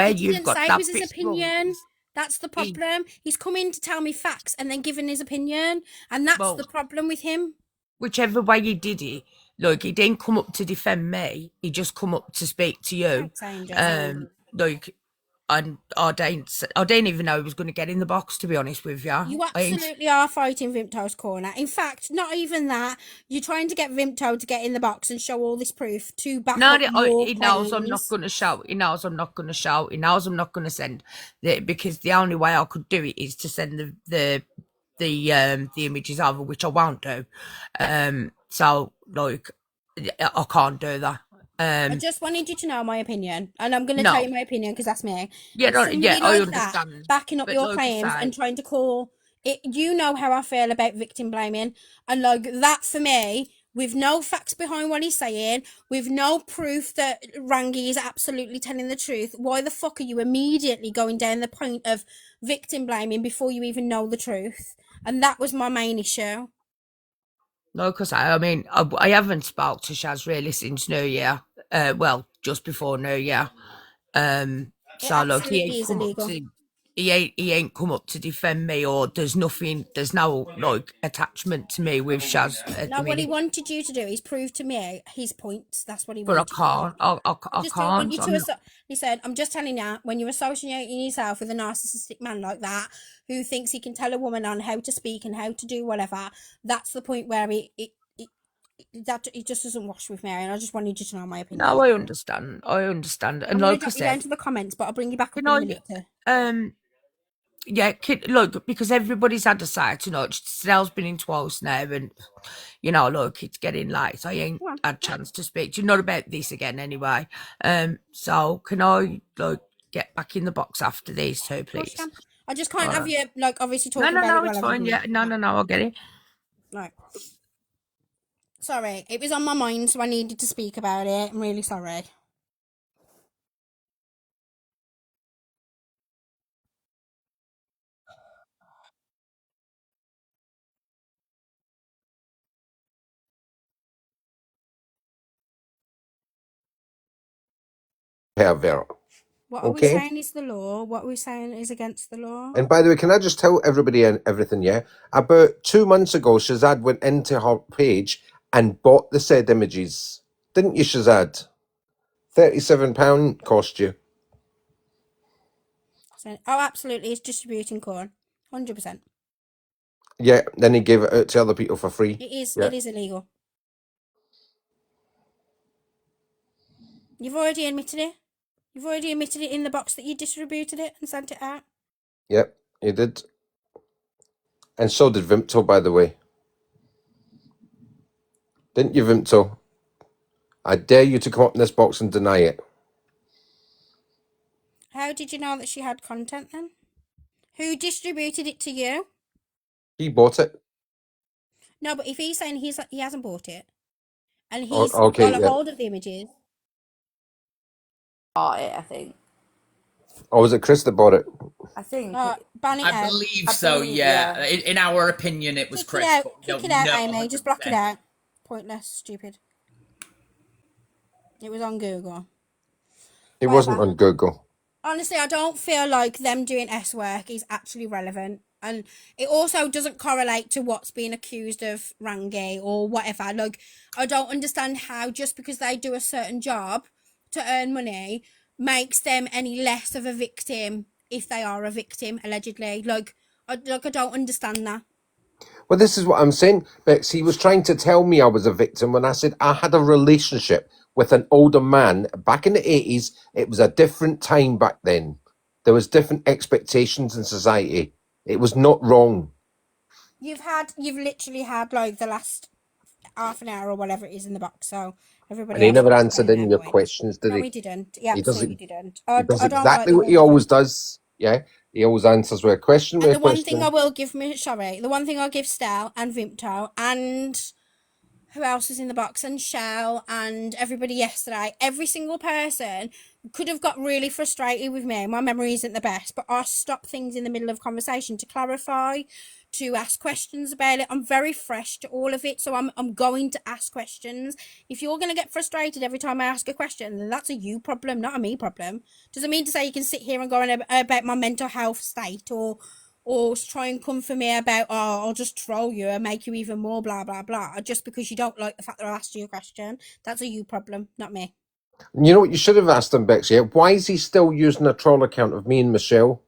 got that his opinion. That's the problem. He's come in to tell me facts and then giving his opinion, and that's the problem with him. Whichever way he did it, he didn't come up to defend me. He just come up to speak to you. And I didn't even know he was going to get in the box, to be honest with you. You absolutely are fighting Vimto's corner. In fact, not even that. You're trying to get Vimto to get in the box and show all this proof to back up your he knows I'm not going to shout. He knows I'm not going to shout. He knows I'm not going to send because the only way I could do it is to send the images over, which I won't do. So I can't do that. I just wanted you to know my opinion, and I'm going to tell you my opinion because that's me. Yeah, I understand. That, backing up your claims and trying to call it. You know how I feel about victim blaming, and that for me with no facts behind what he's saying, with no proof that Rangi is absolutely telling the truth, why the fuck are you immediately going down the point of victim blaming before you even know the truth? And that was my main issue. No, because I mean, I haven't spoke to Shaz really since New Year. Well, just before New Year. So look, he ain't come up to defend me, or there's no like attachment to me with Shaz at No, the what he minute. wanted you to do is prove to me his points. That's what he But I wanted. can't. I just can't. don't want you to. He said, "I'm just telling you, when you're associating yourself with a narcissistic man like that, who thinks he can tell a woman on how to speak and how to do whatever, that's the point where it just doesn't wash with me." And I just wanted you to know my opinion. No, I understand. And I'm like going to I drop you down said, to the comments, but I'll bring you back up in a minute. Yeah, look, because everybody's had a say tonight. Stell's been in twice now, and look, it's getting late. So I ain't had a chance to speak to you. Not about this again, anyway. So can I get back in the box after these two, please? I just can't have you obviously talking No, about it. it's fine. Yeah, no, I'll get it. Right. Sorry, it was on my mind, so I needed to speak about it. I'm really sorry. Vera. What are we saying is the law? What are we saying is against the law? And by the way, can I just tell everybody and everything, yeah? About 2 months ago, Shazad went into her page and bought the said images. Didn't you, Shazad? £37 cost you. So, absolutely, it's distributing corn. 100%. Yeah, then he gave it out to other people for free. It is. Yeah. It is illegal. You've already admitted it. You've already admitted it in the box that you distributed it and sent it out. Yep, he did. And so did Vimto, by the way. Didn't you, Vimto? I dare you to come up in this box and deny it. How did you know that she had content then? Who distributed it to you? He bought it. No, but if he's saying he hasn't bought it, and he's okay, got a yeah. hold of the images. Bought it, I think. Or was it Chris that bought it? I think. Ban it out. I believe so, yeah. In our opinion, it was Kick Chris. it out. but we Kick don't it out, know Amy. Just block it 100%. out. Pointless. Stupid. It was on Google. It wasn't on Google. Honestly, I don't feel like them doing S work is actually relevant. And it also doesn't correlate to what's being accused of Rangi or whatever. Like, I don't understand how just because they do a certain job to earn money makes them any less of a victim if they are a victim, allegedly. I don't understand that. Well, this is what I'm saying, Bex. He was trying to tell me I was a victim when I said I had a relationship with an older man back in the 80s. It was a different time back then. There was different expectations in society. It was not wrong. You've literally had the last half an hour or whatever it is in the box, so everybody And he else never can answered explain any of their your point. questions, did No, he? he didn't. He does absolutely didn't. He does I don't exactly like what he always does. Yeah, he always answers with a question. And the one thing I will give the one thing I'll give Stel and Vimto and who else is in the box, and Shell and everybody yesterday, every single person could have got really frustrated with me. My memory isn't the best, but I stop things in the middle of conversation to clarify, to ask questions about it. I'm very fresh to all of it, so I'm going to ask questions. If you're going to get frustrated every time I ask a question, then that's a you problem, not a me problem. Doesn't mean to say you can sit here and go on about my mental health state or try and come for me about, oh, I'll just troll you and make you even more blah, blah, blah. Just because you don't like the fact that I asked you a question. That's a you problem, not me. You know what you should have asked him, Bexi? Why is he still using a troll account of me and Michelle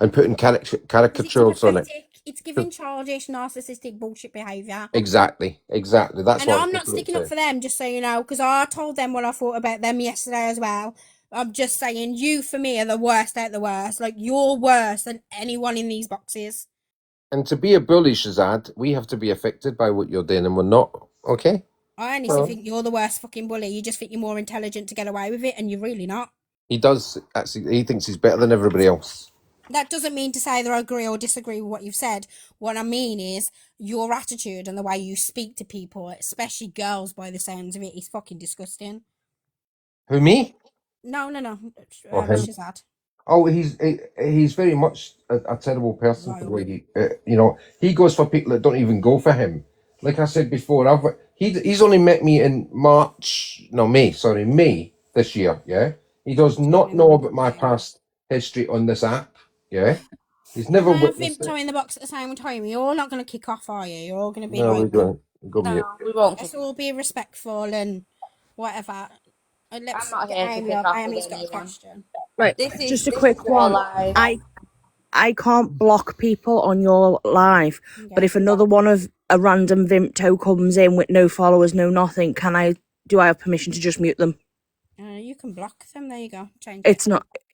and putting caricatures on it? It's giving childish, narcissistic bullshit behaviour. Exactly. That's and what I'm not sticking up for them, just so you know, because I told them what I thought about them yesterday as well. I'm just saying, you for me are the worst out the worst. Like, you're worse than anyone in these boxes. And to be a bully, Shazad, we have to be affected by what you're doing and we're not. Okay? I honestly think you're the worst fucking bully. You just think you're more intelligent to get away with it, and you're really not. He does, actually. He thinks he's better than everybody else. That doesn't mean to say that I agree or disagree with what you've said. What I mean is your attitude and the way you speak to people, especially girls by the sounds of it, is fucking disgusting. Who, me? No. Or him? Shazad. Oh, he's very much a terrible person for the way Vile. he, he goes for people that don't even go for him. Like I said before, he's only met me in May this year. Yeah, he does not know about my past history on this app. Yeah, he's never Can I have witnessed Vimto it. in the box at the same time? You're all not going to kick off, are you? You're all going to be No, we like, don't. Go mute. No, we won't let's kick. all be respectful and whatever. And I'm let's not get here to Amy kick up. off with Amy's got a anyone. question. Right, This just a is quick your one. live. I can't block people on your live, but if another one of a random Vimto comes in with no followers, no nothing, do I have permission to just mute them? You can block them. There you go. Change it.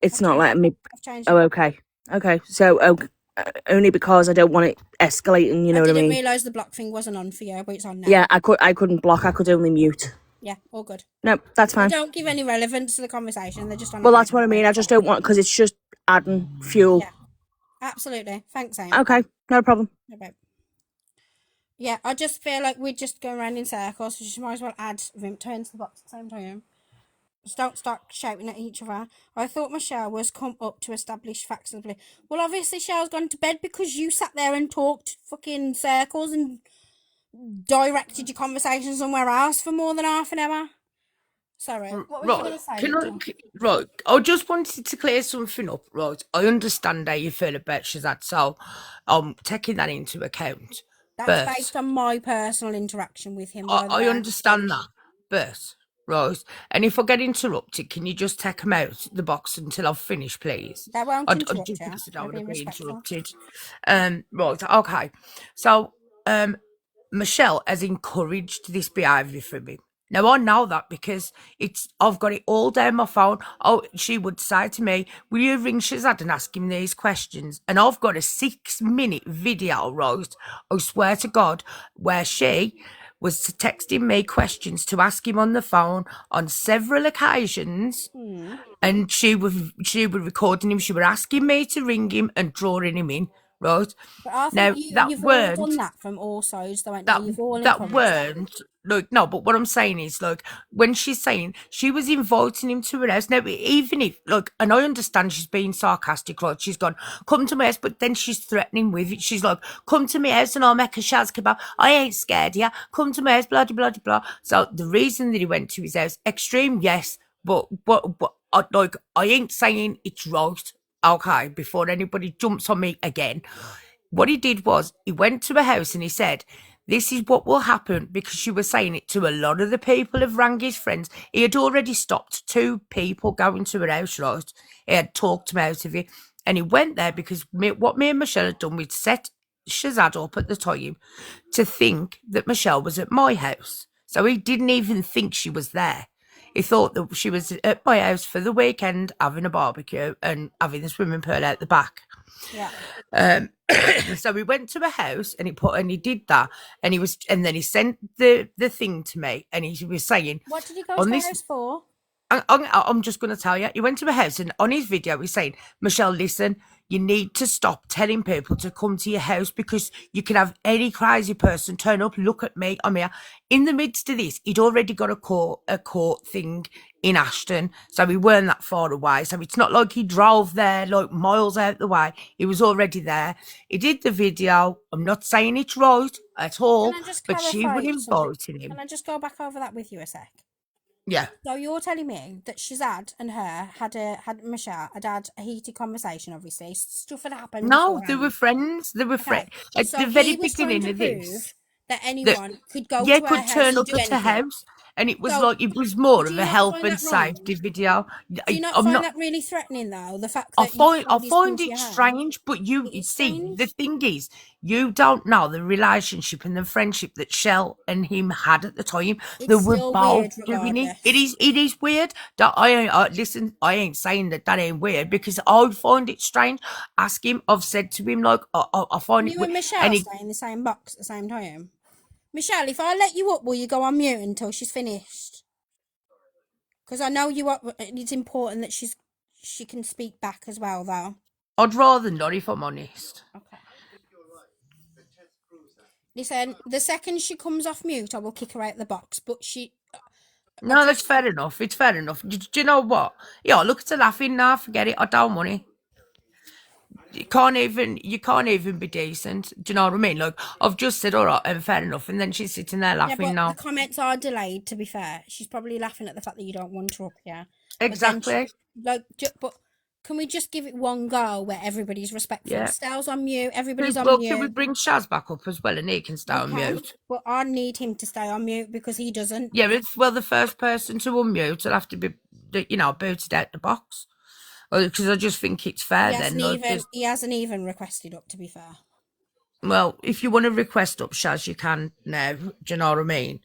It's not letting me. I've changed Oh, it. okay. So only because I don't want it escalating. You know I what I didn't mean? realise the block thing wasn't on for you, but it's on now. Yeah, I couldn't block. I could only mute. Yeah, all good. No, that's They fine. don't give any relevance to the conversation. They're just on. Well, that's what I mean. I just don't want because it's just adding fuel. Yeah, absolutely. Thanks, Amy. Okay, no problem. Okay. Yeah, I just feel like we're just going around in circles. So you might as well add Vimto into the box at the same time. Just don't start shouting at each other. I thought Michelle was come up to establish facts and belief. Well, obviously, Michelle's gone to bed because you sat there and talked fucking circles and directed your conversation somewhere else for more than half an hour. Sorry, what was you going to say? Right, I just wanted to clear something up. Right, I understand how you feel about Shazad, so I'm taking that into account. That's But based on my personal interaction with him. I understand that, but right, and if I get interrupted, can you just take him out the box until I've finished, please? That won't I interrupt just you. because I don't I'll want be to be respectful. interrupted. Right, okay. So, Michelle has encouraged this behaviour from him. Now I know that because I've got it all down my phone. Oh, she would say to me, "Will you ring Shazad and ask him these questions?" And I've got a 6-minute video, right? I swear to God, where she was texting me questions to ask him on the phone on several occasions. And she was recording him. She was asking me to ring him and drawing him in, right? But I Now think that you've all weren't done that from all sides, though, haven't you? You've all that encouraged weren't like no, but what I'm saying is like when she's saying she was inviting him to her house. Now, even if like, and I understand she's being sarcastic, right? She's gone, come to my house, but then she's threatening with it. She's like, come to my house and I'll make a shaz kebab. I ain't scared, yeah. Come to my house, blah blah blah blah. So the reason that he went to his house, extreme, yes, but I ain't saying it's right. Okay, before anybody jumps on me again. What he did was he went to a house and he said, this is what will happen, because she was saying it to a lot of the people who've rang his friends. He had already stopped 2 people going to her house, right? He had talked him out of it. And he went there because what me and Michelle had done, we'd set Shazad up at the time to think that Michelle was at my house. So he didn't even think she was there. He thought that she was at my house for the weekend having a barbecue and having the swimming pool out the back. Yeah. So we went to a house and he did that, and then he sent the thing to me, and he was saying, What did he go on to the this, house for? I'm just going to tell you. He went to a house, and on his video, he's saying, Michelle, listen, you need to stop telling people to come to your house because you can have any crazy person turn up, look at me, I'm here. In the midst of this, he'd already got a court thing in Ashton, so we weren't that far away. So it's not like he drove there like miles out the way. He was already there. He did the video. I'm not saying it's right at all, Can I just but she would clarify something? invite him. Can I just go back over that with you a sec? Yeah. So you're telling me that Shazad and her had Michelle had a heated conversation, obviously. Stuff had happened. No, they beforehand. were friends. They were friends. At So the very he was trying beginning to of prove this, that anyone could go yeah, to her could house turn and up do at a anything. house, and it was So, like it was more do of you a not health find and that wrong? safety video. Do you not I'm find not. that really threatening, though? The fact I that find somebody's come to it your house? strange, but you It is see, strange. the thing is, you don't know the relationship and the friendship that Shell and him had at the time. It's They were still both weird, doing it. regardless. It is weird. That listen. I ain't saying that ain't weird because I find it strange. Ask him. I've said to him like I find it You weird, and Michelle and stay in the same box at the same time. Michelle, if I let you up, will you go on mute until she's finished? Because I know you are. It's important that she can speak back as well, though. I'd rather not, if I'm honest. Okay. Listen, the second she comes off mute, I will kick her out the box. But No, that's fair enough. It's fair enough. Do you know what? Yeah, look at her laughing now. Forget it. I don't want it. You can't even be decent. Do you know what I mean? Like, I've just said, all right, and fair enough, and then she's sitting there laughing but now. the comments are delayed. To be fair, she's probably laughing at the fact that you don't want her up here. Exactly. But can we just give it one go where everybody's respectful? Yeah. Stell's on mute. Everybody's on Well, mute. can we bring Shaz back up as well, and he can stay on mute? But I need him to stay on mute because he doesn't. Yeah, the first person to unmute will have to be, booted out the box. Because I just think it's fair He hasn't even requested up, to be fair. Well, if you want to request up, Shaz, you can now. Do you know what I mean?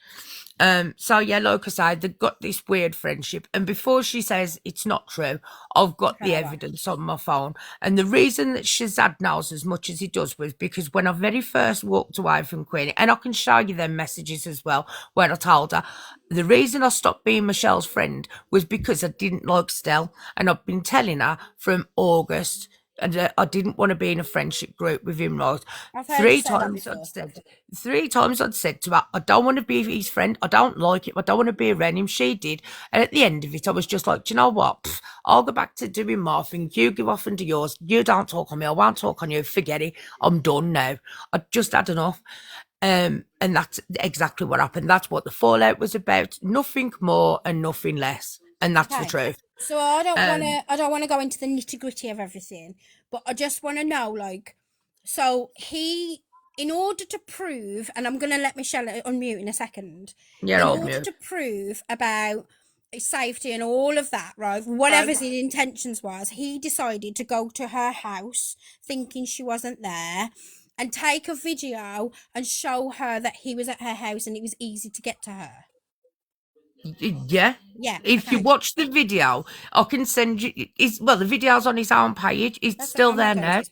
So yeah, like I said, they've got this weird friendship, and before she says it's not true, I've got the evidence on my phone. And the reason that Shazad knows as much as he does was because when I very first walked away from Queenie, and I can show you them messages as well, where I told her the reason I stopped being Michelle's friend was because I didn't like Stell, and I've been telling her from August. And I didn't want to be in a friendship group with him, right? Three times I'd said to her, I don't want to be his friend. I don't like him. I don't want to be around him. She did. And at the end of it, I was just like, do you know what? I'll go back to doing my thing. You go off and do yours. You don't talk on me. I won't talk on you. Forget it. I'm done now. I just had enough. And that's exactly what happened. That's what the fallout was about. Nothing more and nothing less. And that's the truth. So I don't want to go into the nitty-gritty of everything, but I just want to know, like, so in order to prove, and I'm going to let Michelle unmute in a second. Yeah, in order to prove about safety and all of that, right? Whatever his intentions was, he decided to go to her house thinking she wasn't there and take a video and show her that he was at her house and it was easy to get to her. Yeah. If you watch the video, I can send you. The video's on his own page. It's still there now.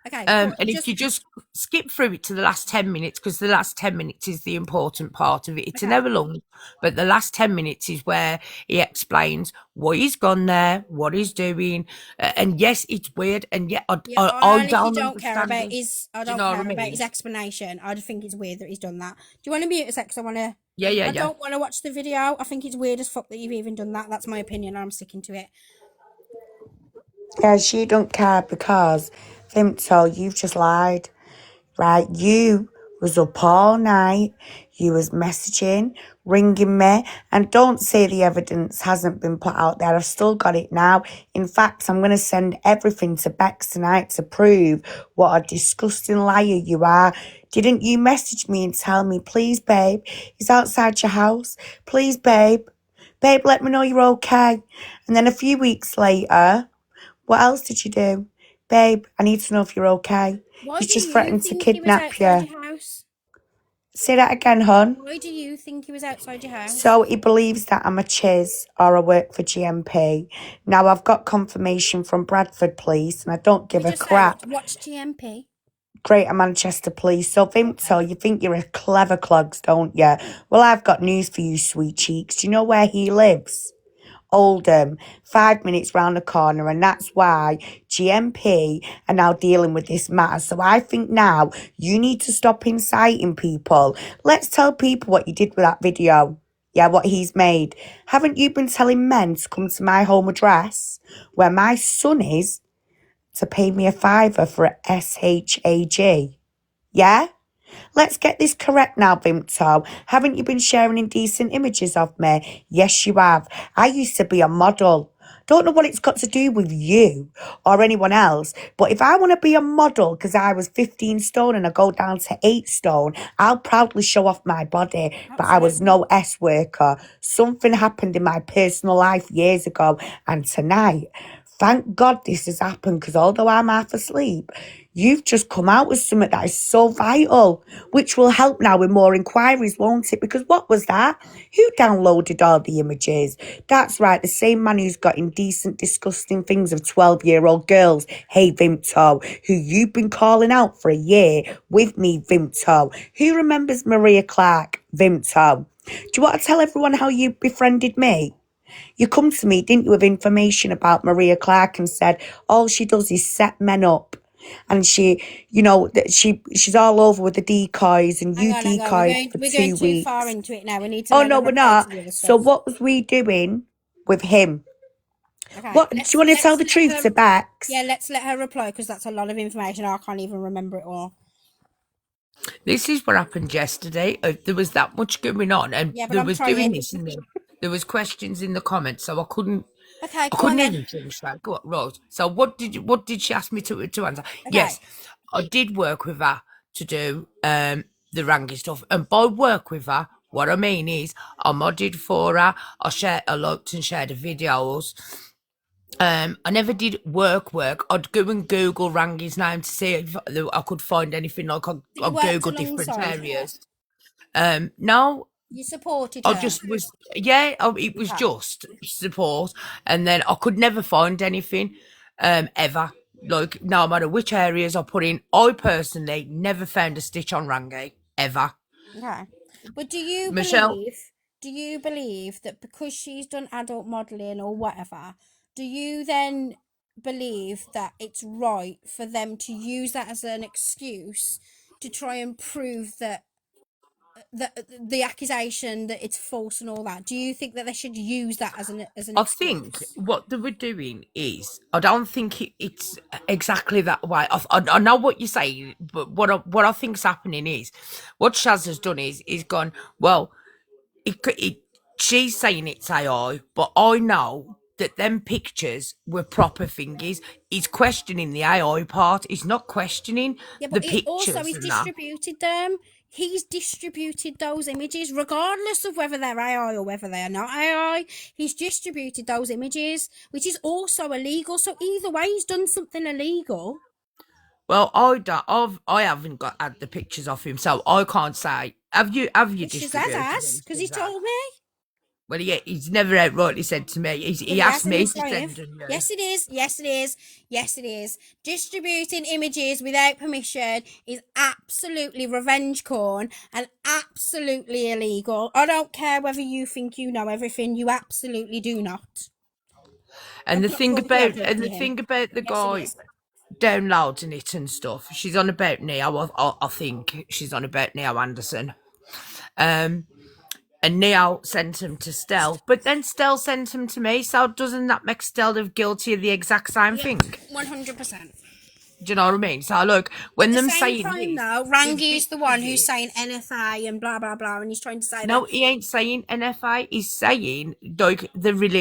Okay. And if you just skip through it to the last 10 minutes, because the last 10 minutes is the important part of it. It's an hour long, but the last 10 minutes is where he explains why he's gone there, what he's doing. And yes, it's weird. And yeah, I don't care about his. I don't care about his explanation. I just think it's weird that he's done that. Do you want to mute a sec? Because I want to. I don't want to watch the video. I think it's weird as fuck that you've even done that. That's my opinion. I'm sticking to it. Yeah, she don't care because, Vimto, you've just lied, right? You was up all night. You was messaging, ringing me, and don't say the evidence hasn't been put out there. I've still got it now. In fact, I'm going to send everything to Bex tonight to prove what a disgusting liar you are. Didn't you message me and tell me, please, babe, he's outside your house. Please, babe. Babe, let me know you're okay. And then a few weeks later, what else did you do? Babe, I need to know if you're okay. He's just threatened to kidnap you. Say that again, hon. Why do you think he was outside your house? So he believes that I'm a chiz or I work for GMP. Now I've got confirmation from Bradford Police and I don't give a crap. What's GMP? Greater Manchester Police. So Vimto, you think you're a clever clogs, don't you? Well, I've got news for you, sweet cheeks. Do you know where he lives? Oldham, 5 minutes round the corner, and that's why GMP are now dealing with this matter. So I think now you need to stop inciting people. Let's tell people what you did with that video. Yeah, what he's made. Haven't you been telling men to come to my home address where my son is to pay me a fiver for a SHAG? Yeah? Let's get this correct now, Vimto. Haven't you been sharing indecent images of me? Yes, you have. I used to be a model. Don't know what it's got to do with you or anyone else, but if I want to be a model because I was 15 stone and I go down to 8 stone, I'll proudly show off my body. Absolutely. But I was no S worker. Something happened in my personal life years ago, and tonight, thank God this has happened, because although I'm half asleep, you've just come out with something that is so vital, which will help now with more inquiries, won't it? Because what was that? Who downloaded all the images? That's right, the same man who's got indecent, disgusting things of 12-year-old girls. Hey, Vimto, who you've been calling out for a year with me, Vimto. Who remembers Maria Clark, Vimto? Do you want to tell everyone how you befriended me? You come to me, didn't you, with information about Maria Clark and said all she does is set men up. And she, she's all over with the decoys and you Hang on. decoyed for We're 2 going too weeks. far into it now. We need to Oh, let her no, we're reply not. to the other So stuff. what was we doing with him? Okay. What do you want to tell the truth to Bex? Yeah, let's let her reply because that's a lot of information. I can't even remember it all. This is what happened yesterday. There was that much going on, and Yeah, but there I'm was trying. doing this, and there was questions in the comments, so I couldn't. Okay, I go couldn't on even then. think straight. Go on, Rose. So what did she ask me to answer? Okay. Yes, I did work with her to do the Rangi stuff, and by work with her, what I mean is I modded for her. I liked and shared the videos. I never did work. I'd go and Google Rangi's name to see if I could find anything. Like You I'd worked Google different alongside areas. No, You supported I her. just was, it was Okay. just support, and then I could never find anything, ever. Like no matter which areas I put in, I personally never found a stitch on Rangi ever. Okay. But do you Michelle, believe that because she's done adult modelling or whatever, do you then believe that it's right for them to use that as an excuse to try and prove that the accusation that it's false and all that? Do you think that they should use that as an I excuse? think what they were doing is, I don't think it's exactly that way. I know what you're saying, but what I think's happening is, what Shaz has done is gone, well, she's saying it's AI, but I know that them pictures were proper thingies. He's questioning the AI part. He's not questioning Yeah, the but it also pictures he's and that. distributed them. He's distributed those images, regardless of whether they're AI or whether they are not AI. He's distributed those images, which is also illegal. So either way, he's done something illegal. Well, I haven't had the pictures of him, so I can't say. Have you distributed them? Because he told me. Well, yeah, he's never outrightly said to me. He Well, asked and me he's to lying. send them. Yes, it is. Yes, it is. Yes, it is. Distributing images without permission is absolutely revenge corn and absolutely illegal. I don't care whether you think you know everything. You absolutely do not. And the thing about the Yes, it guy is. downloading it and stuff, she's on about Neo. I think she's on about Neo Anderson. And Neo sent him to Stell, but then Stell sent him to me. So doesn't that make Stell guilty of the exact same thing? 100%. Do you know what I mean? So look, when At them the same saying time, this, though, Rangi's the one who's saying NFA and blah blah blah, and he's trying to say no, that. he ain't saying NFA. He's saying like there was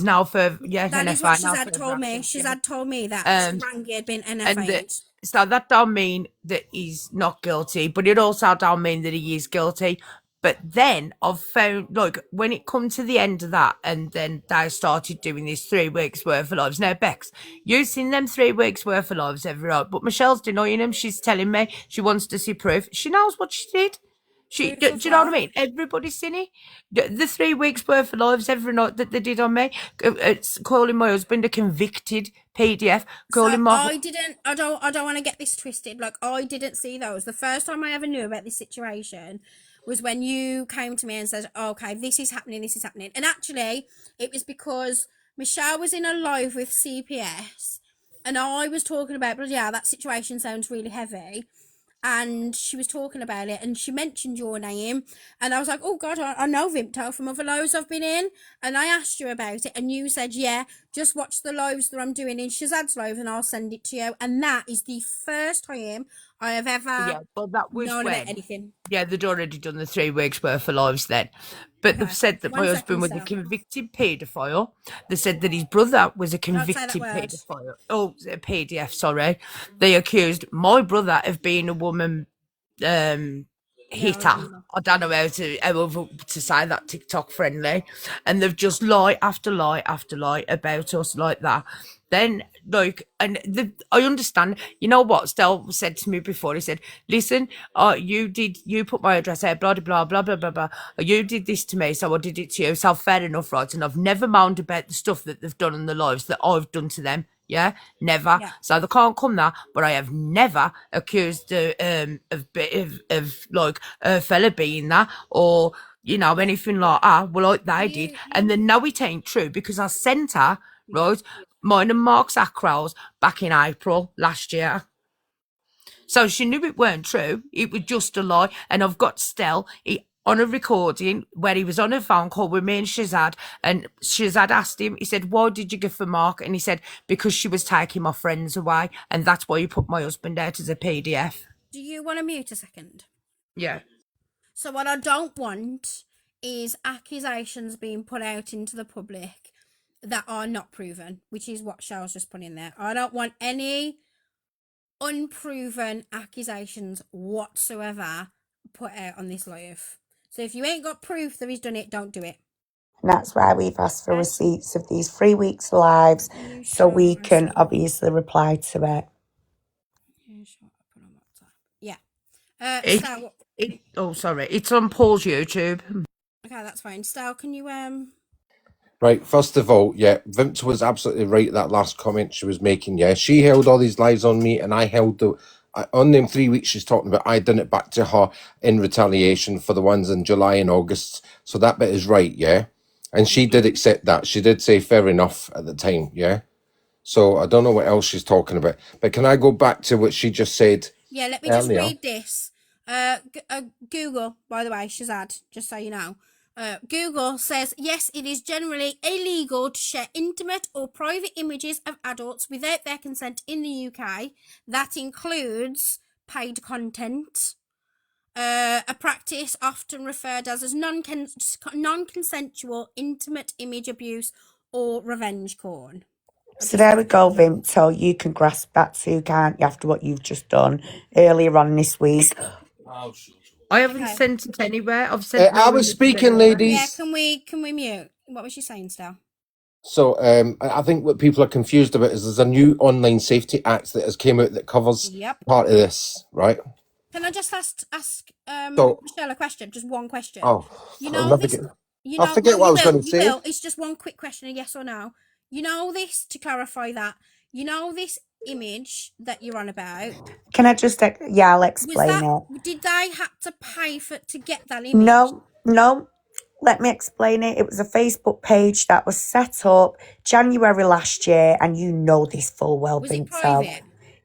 no further. Yeah, That NFA. is what no Shazad further told me. action. Shazad told me that Rangi had been And NFA'd. so that don't mean that he's not guilty, but it also don't mean that he is guilty. But then I've found, like, when it come to the end of that, and then they started doing this 3 weeks worth of lives. Now, Bex, you've seen them 3 weeks worth of lives every night, but Michelle's denying them. She's telling me she wants to see proof. She knows what she did. Do you know what I mean? Everybody's seen it. The 3 weeks worth of lives every night that they did on me. It's calling my husband a convicted PDF. Calling my I don't want to get this twisted. Like, I didn't see those. The first time I ever knew about this situation was when you came to me and said, oh, okay, this is happening. And actually, it was because Michelle was in a live with CPS and I was talking about, but yeah, that situation sounds really heavy. And she was talking about it and she mentioned your name and I was like, oh god, I know Vimto from other lives I've been in. And I asked you about it and you said, yeah, just watch the lives that I'm doing in Shazad's live and I'll send it to you. And that is the first time I have ever known about anything. Yeah, they'd already done the 3 weeks worth of lives then. But they've said that my husband was a convicted paedophile. They said that his brother was a convicted paedophile. Oh, a PDF, sorry. They accused my brother of being a woman hitter. I don't know how to say that TikTok friendly. And they've just lie after lie after lie about us like that. Then, like, and I understand. You know what Stel said to me before? He said, listen, you put my address out, blah, blah, blah, blah, blah, blah. You did this to me, so I did it to you. So fair enough, right? And I've never moaned about the stuff that they've done in their lives that I've done to them. Yeah, never. Yeah. So they can't come there. But I have never accused of like a fella being that or you know, anything like that, well, like they did. And then, no, it ain't true because I sent her, right, mine and Mark's acros back in April last year. So she knew it weren't true. It was just a lie. And I've got still on a recording where he was on a phone call with me and Shazad. And Shazad asked him, he said, why did you give for Mark? And he said, because she was taking my friends away. And that's why you put my husband out as a PDF. Do you want to mute a second? Yeah. So what I don't want is accusations being put out into the public that are not proven, which is what Cheryl's just put in there. I don't want any unproven accusations whatsoever put out on this live. So if you ain't got proof that he's done it, don't do it. And that's why we've asked for receipts of these 3 weeks lives so we can obviously reply to it. Yeah. Sorry. It's on Paul's YouTube. Okay, that's fine. Stal, can you Right, first of all, yeah, Vince was absolutely right, that last comment she was making. Yeah, she held all these lies on me and I held on them 3 weeks she's talking about, I done it back to her in retaliation for the ones in July and August. So that bit is right, yeah. And she did accept that. She did say fair enough at the time, yeah. So I don't know what else she's talking about. But can I go back to what she just said? Yeah, let me just read this. Google, by the way, Shazad, just so you know. Google says, yes, it is generally illegal to share intimate or private images of adults without their consent in the UK. That includes paid content. A practice often referred as non-consensual intimate image abuse or revenge porn. So there we go, Vimto. You can grasp that too, can't you, after what you've just done earlier on this week? I haven't sent it anywhere. I've sent. I was speaking, ladies. Yeah, can we mute? What was she saying, Stal? So I think what people are confused about is there's a new online safety act that has came out that covers part of this, right? Can I just ask Michelle a question? Just one question. Oh, you know I'll this. forget, You know, I'll forget what I was going to say. It's just one quick question, a yes or no. You know this, to clarify that. You know this image that you're on about. Can I just? Yeah, I'll explain it. Did they have to pay to get that image? No. Let me explain it. It was a Facebook page that was set up January last year, and you know this full well, Was it Vimto. private?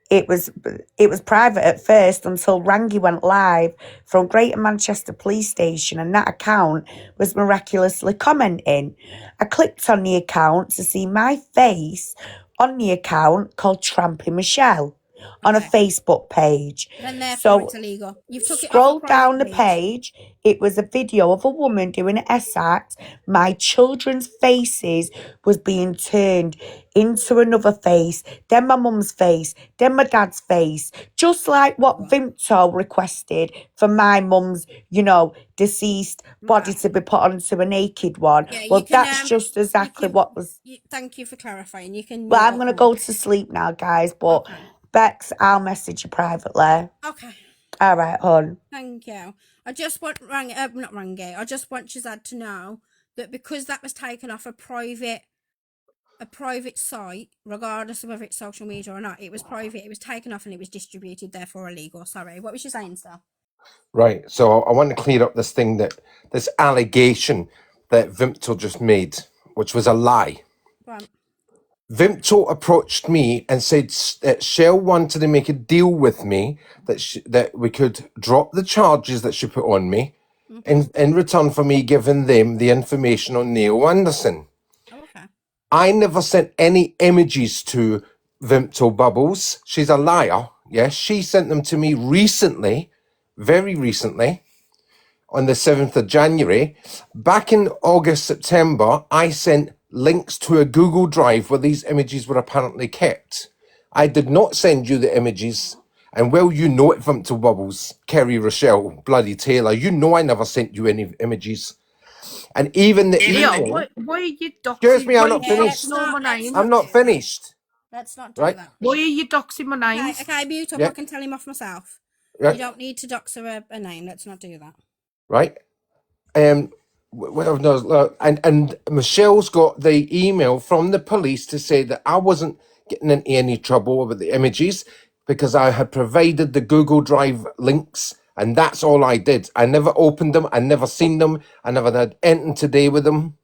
It was private at first until Rangi went live from Greater Manchester Police Station and that account was miraculously commenting. I clicked on the account to see my face on the account called Trampy Michelle on a Facebook page. Then therefore it's illegal. You've took Scroll down the page. It was a video of a woman doing an S-act. My children's faces was being turned into another face, then my mum's face, then my dad's face, just like what Vimto requested for my mum's, deceased body to be put onto a naked one. Yeah, well, that's just exactly what was. Thank you for clarifying. You can. Well, I'm going to go to sleep now, guys, but Bex, I'll message you privately. Okay. All right, hon. Thank you. I just want I just want Shazad to know that because that was taken off a private site, regardless of whether it's social media or not, it was private. It was taken off and it was distributed, therefore illegal. Sorry, what was she saying, Star? Right. So I want to clear up this allegation that Vimto just made, which was a lie. Right. Vimto approached me and said that Shell wanted to make a deal with me that we could drop the charges that she put on me in return for me giving them the information on Neil Anderson. Okay. I never sent any images to Vimto Bubbles. She's a liar. Yes, she sent them to me recently, very recently, on the 7th of January. Back in August, September, I sent links to a Google Drive where these images were apparently kept. I did not send you the images. And well, you know it, Vimto Bubbles, Kerry Rochelle, bloody Taylor. You know I never sent you any images. And even the email... Why are you doxing? Excuse me, I'm not finished. I'm not finished. Let's not do that. Why are you doxing my name? Okay, mute up. Yeah. I can tell him off myself. Yeah. You don't need to dox her a name. Let's not do that. Right? And Michelle's got the email from the police to say that I wasn't getting into any trouble with the images because I had provided the Google Drive links And that's all I did. I never opened them. I never seen them. I never had anything to do with them.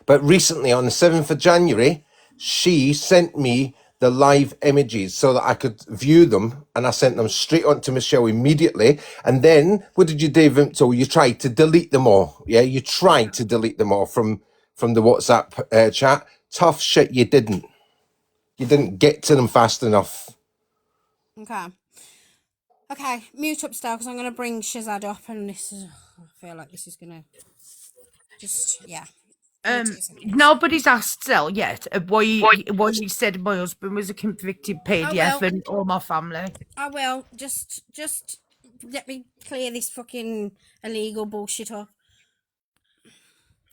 But recently, on the 7th of January, she sent me the live images so that I could view them, and I sent them straight on to Michelle immediately. And then, what did you do, Vimto? You tried to delete them all. Yeah, you tried to delete them all from the WhatsApp chat. Tough shit, you didn't. You didn't get to them fast enough. Okay. Okay, mute up still because I'm going to bring Shazad up, and this is. I feel like this is going to. Just, yeah. Nobody's asked Zell yet why he said my husband was a convicted PDF and all my family. I will. Just let me clear this fucking illegal bullshit up.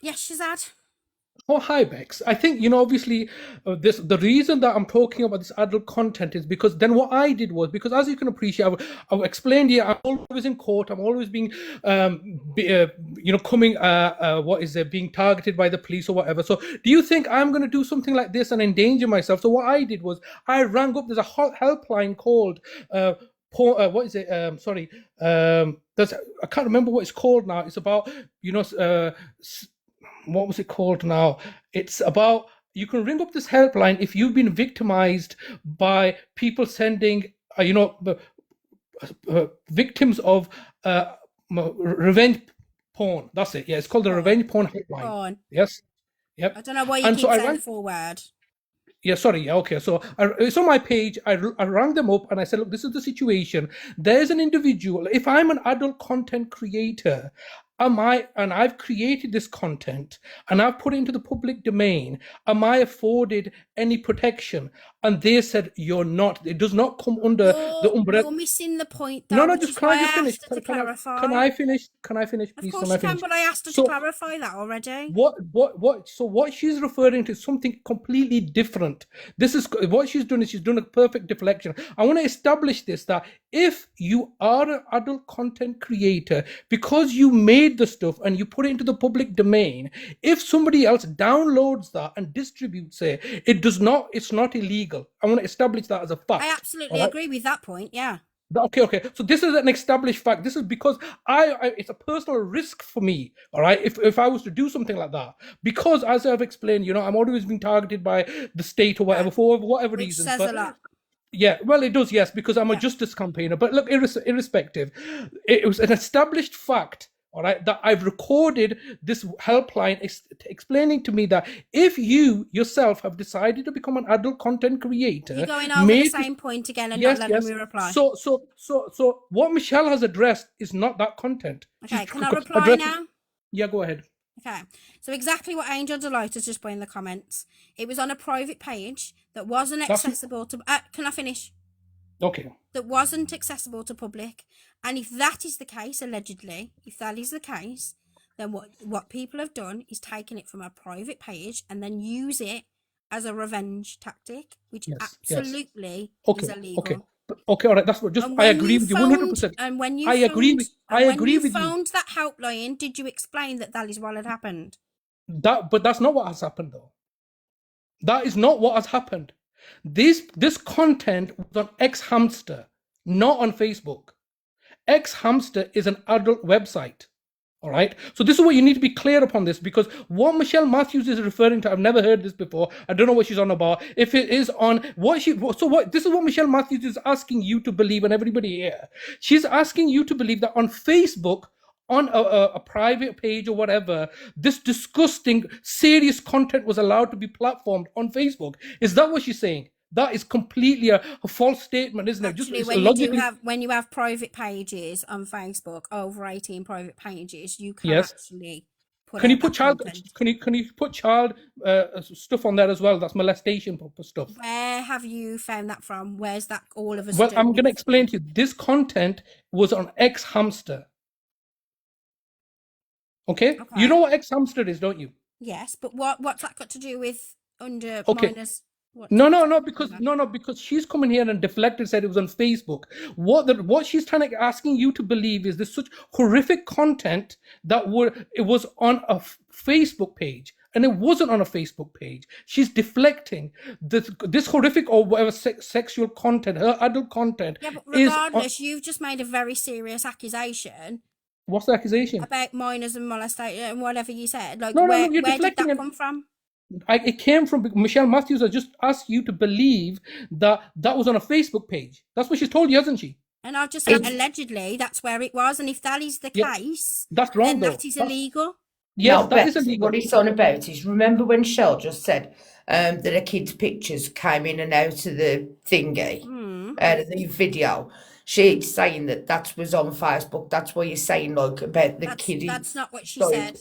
Yes, Shazad. Oh, hi, Bex. I think, obviously, the reason that I'm talking about this adult content is because then what I did was, because as you can appreciate, I've explained here, I'm always in court, I'm always being, being targeted by the police or whatever. So do you think I'm going to do something like this and endanger myself? So what I did was, I rang up, there's a helpline called, I can't remember what it's called now. It's about, what was it called now? It's about, you can ring up this helpline if you've been victimized by people sending, victims of revenge porn. That's it. Yeah, it's called the revenge porn helpline. Yes. Yep. I don't know why you keep saying the full word. Yeah, sorry. Yeah, okay. So it's on my page. I rang them up and I said, look, this is the situation. There's an individual. If I'm an adult content creator, and I've created this content and I've put it into the public domain, am I afforded any protection? And they said, you're not. It does not come under the umbrella. You're missing the point, though. No, just can I just finish? Can I finish? Can I finish, please? Of course you can, but I asked her to clarify that already. So what she's referring to is something completely different. This is what she's doing. She's doing a perfect deflection. I want to establish this, that if you are an adult content creator, because you made the stuff and you put it into the public domain, if somebody else downloads that and distributes it, it's not illegal. I want to establish that as a fact. I absolutely agree with that point. Yeah. Okay. So this is an established fact. This is because it's a personal risk for me. All right. If I was to do something like that, because as I've explained, I'm always being targeted by the state or whatever for whatever reason. Says a lot. Yeah, well, it does, yes, because I'm a justice campaigner. But look, irrespective, it was an established fact, all right, that I've recorded this helpline explaining to me that if you yourself have decided to become an adult content creator, you're going over the same point again and not letting me reply. So what Michelle has addressed is not that content. Okay, can I reply now? Yeah, go ahead. Okay, so exactly what Angel Delight has just put in the comments. It was on a private page that wasn't accessible to. Can I finish? Okay. That wasn't accessible to public, and if that is the case, allegedly, if that is the case, then what people have done is taken it from a private page and then use it as a revenge tactic, which absolutely is illegal. Okay, all right. That's what. I agree with you 100%. And when you found that helpline, did you explain that is what had happened? But that's not what has happened, though. That is not what has happened. This content was on X Hamster, not on Facebook. X Hamster is an adult website. All right. So this is what you need to be clear upon this, because what Michelle Matthews is referring to, I've never heard this before. I don't know what she's on about. If it is on this is what Michelle Matthews is asking you to believe, and everybody here. She's asking you to believe that on Facebook, on a private page or whatever, this disgusting, serious content was allowed to be platformed on Facebook. Is that what she's saying? That is completely a false statement, isn't it? Actually, when you have private pages on Facebook, over 18 private pages, you can actually put. Can you put child? Can you put child stuff on there as well? That's molestation stuff. Where have you found that from? Where's that all of us? Well, I'm going to explain to you. This content was on X Hamster. Okay, you know what X Hamster is, don't you? Yes, but what's that got to do with under minors? No, because she's coming here and deflected, said it was on Facebook. What she's asking you to believe is this such horrific content it was on a Facebook page, and it wasn't on a Facebook page. She's deflecting this horrific or whatever sexual content, her adult content. Yeah, but is regardless, you've just made a very serious accusation. What's the accusation? About minors and molestation and whatever you said. Like, No, where you're did deflecting that it. come from? It came from Michelle Matthews. I just asked you to believe that was on a Facebook page. That's what she's told you, hasn't she? And I've just said allegedly that's where it was. And if that is the case, that's wrong, then though. that is illegal. Yes, No, that is Bex, illegal. what it's on about is, remember when Shell just said that a kid's pictures came in and out of the thingy, out of the video? She's saying that was on Facebook. That's what you're saying, like, about the kid. That's not what she said.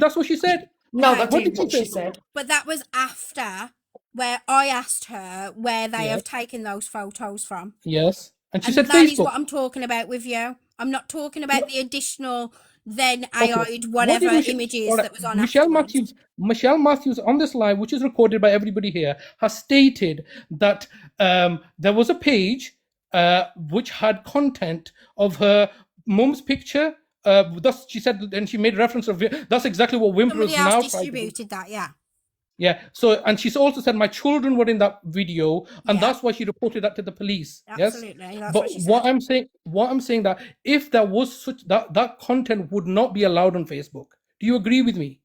That's what she said? No, Okay. that's what she said. But that was after where I asked her where they have taken those photos from. Yes. And she said that Facebook. Is what I'm talking about with you. I'm not talking about the additional then AI'd whatever images that was on Michelle Matthews on this live, which is recorded by everybody here, has stated that there was a page which had content of her mum's picture. Thus, she said, and she made reference of it. That's exactly what Wimper is now. Somebody else distributed that, yeah. Yeah. So, and she's also said my children were in that video, and that's why she reported that to the police. Absolutely. Yes. That's But what she said. what I'm saying that if there was such that content would not be allowed on Facebook. Do you agree with me?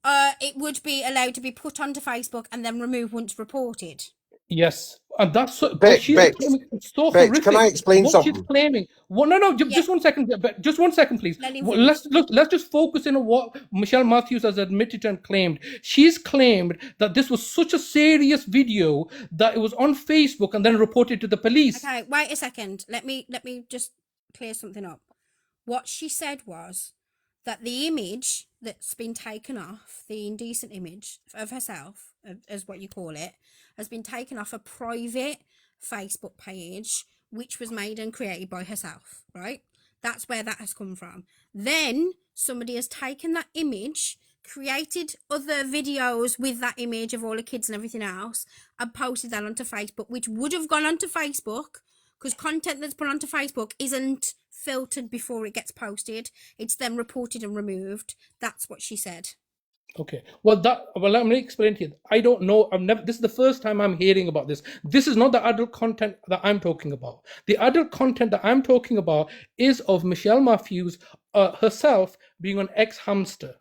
It would be allowed to be put onto Facebook and then removed once reported. Yes, and that's so. Bex, She's Bex, claiming it's so Bex, horrific. can I explain what something? She's claiming. Well, no, just 1 second. Just 1 second, please. Let's just focus in on what Michelle Matthews has admitted and claimed. She's claimed that this was such a serious video that it was on Facebook and then reported to the police. Okay, wait a second. Let me just clear something up. What she said was that the image that's been taken off, the indecent image of herself, as what you call it, has been taken off a private Facebook page, which was made and created by herself, right? That's where that has come from. Then somebody has taken that image, created other videos with that image of all the kids and everything else, and posted that onto Facebook, which would have gone onto Facebook, because content that's put onto Facebook isn't filtered before it gets posted. It's then reported and removed. That's what she said. Okay. Well, let me explain to you. I don't know. This is the first time I'm hearing about this. This is not the adult content that I'm talking about. The adult content that I'm talking about is of Michelle Matthews herself being an ex-hamster.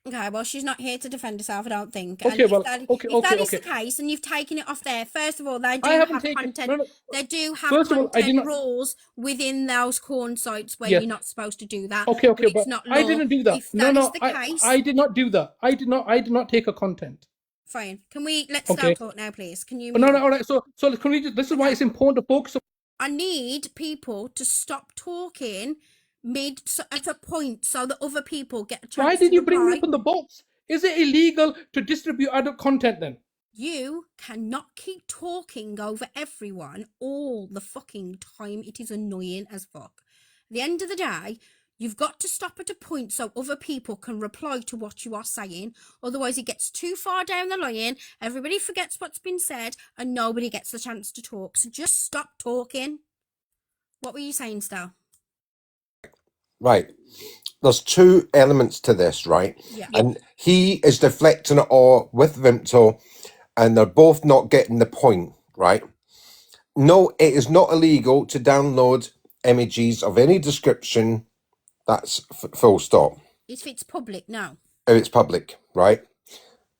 Okay, well, she's not here to defend herself, I don't think. Okay, and well, if that is the case, and you've taken it off there, first of all, they do have content. They do have content rules within those corn sites where you're not supposed to do that. Okay, but it's not law. I didn't do that. If that is the case, I did not do that. I did not take a content. Fine. Can we let's start talk now, please? Can you? No, all right. So can we? This is why it's important to focus. I need people to stop talking at a point so that other people get a chance. Why did you bring me up in the box? Is it illegal to distribute adult content then? You cannot keep talking over everyone all the fucking time. It is annoying as fuck. At the end of the day, you've got to stop at a point so other people can reply to what you are saying. Otherwise, it gets too far down the line. Everybody forgets what's been said and nobody gets the chance to talk. So just stop talking. What were you saying, Stel? Right. There's two elements to this, right? Yeah. And he is deflecting it all with Vimto, and they're both not getting the point, right? No, it is not illegal to download images of any description. That's full stop. If it's public, no. If it's public, right?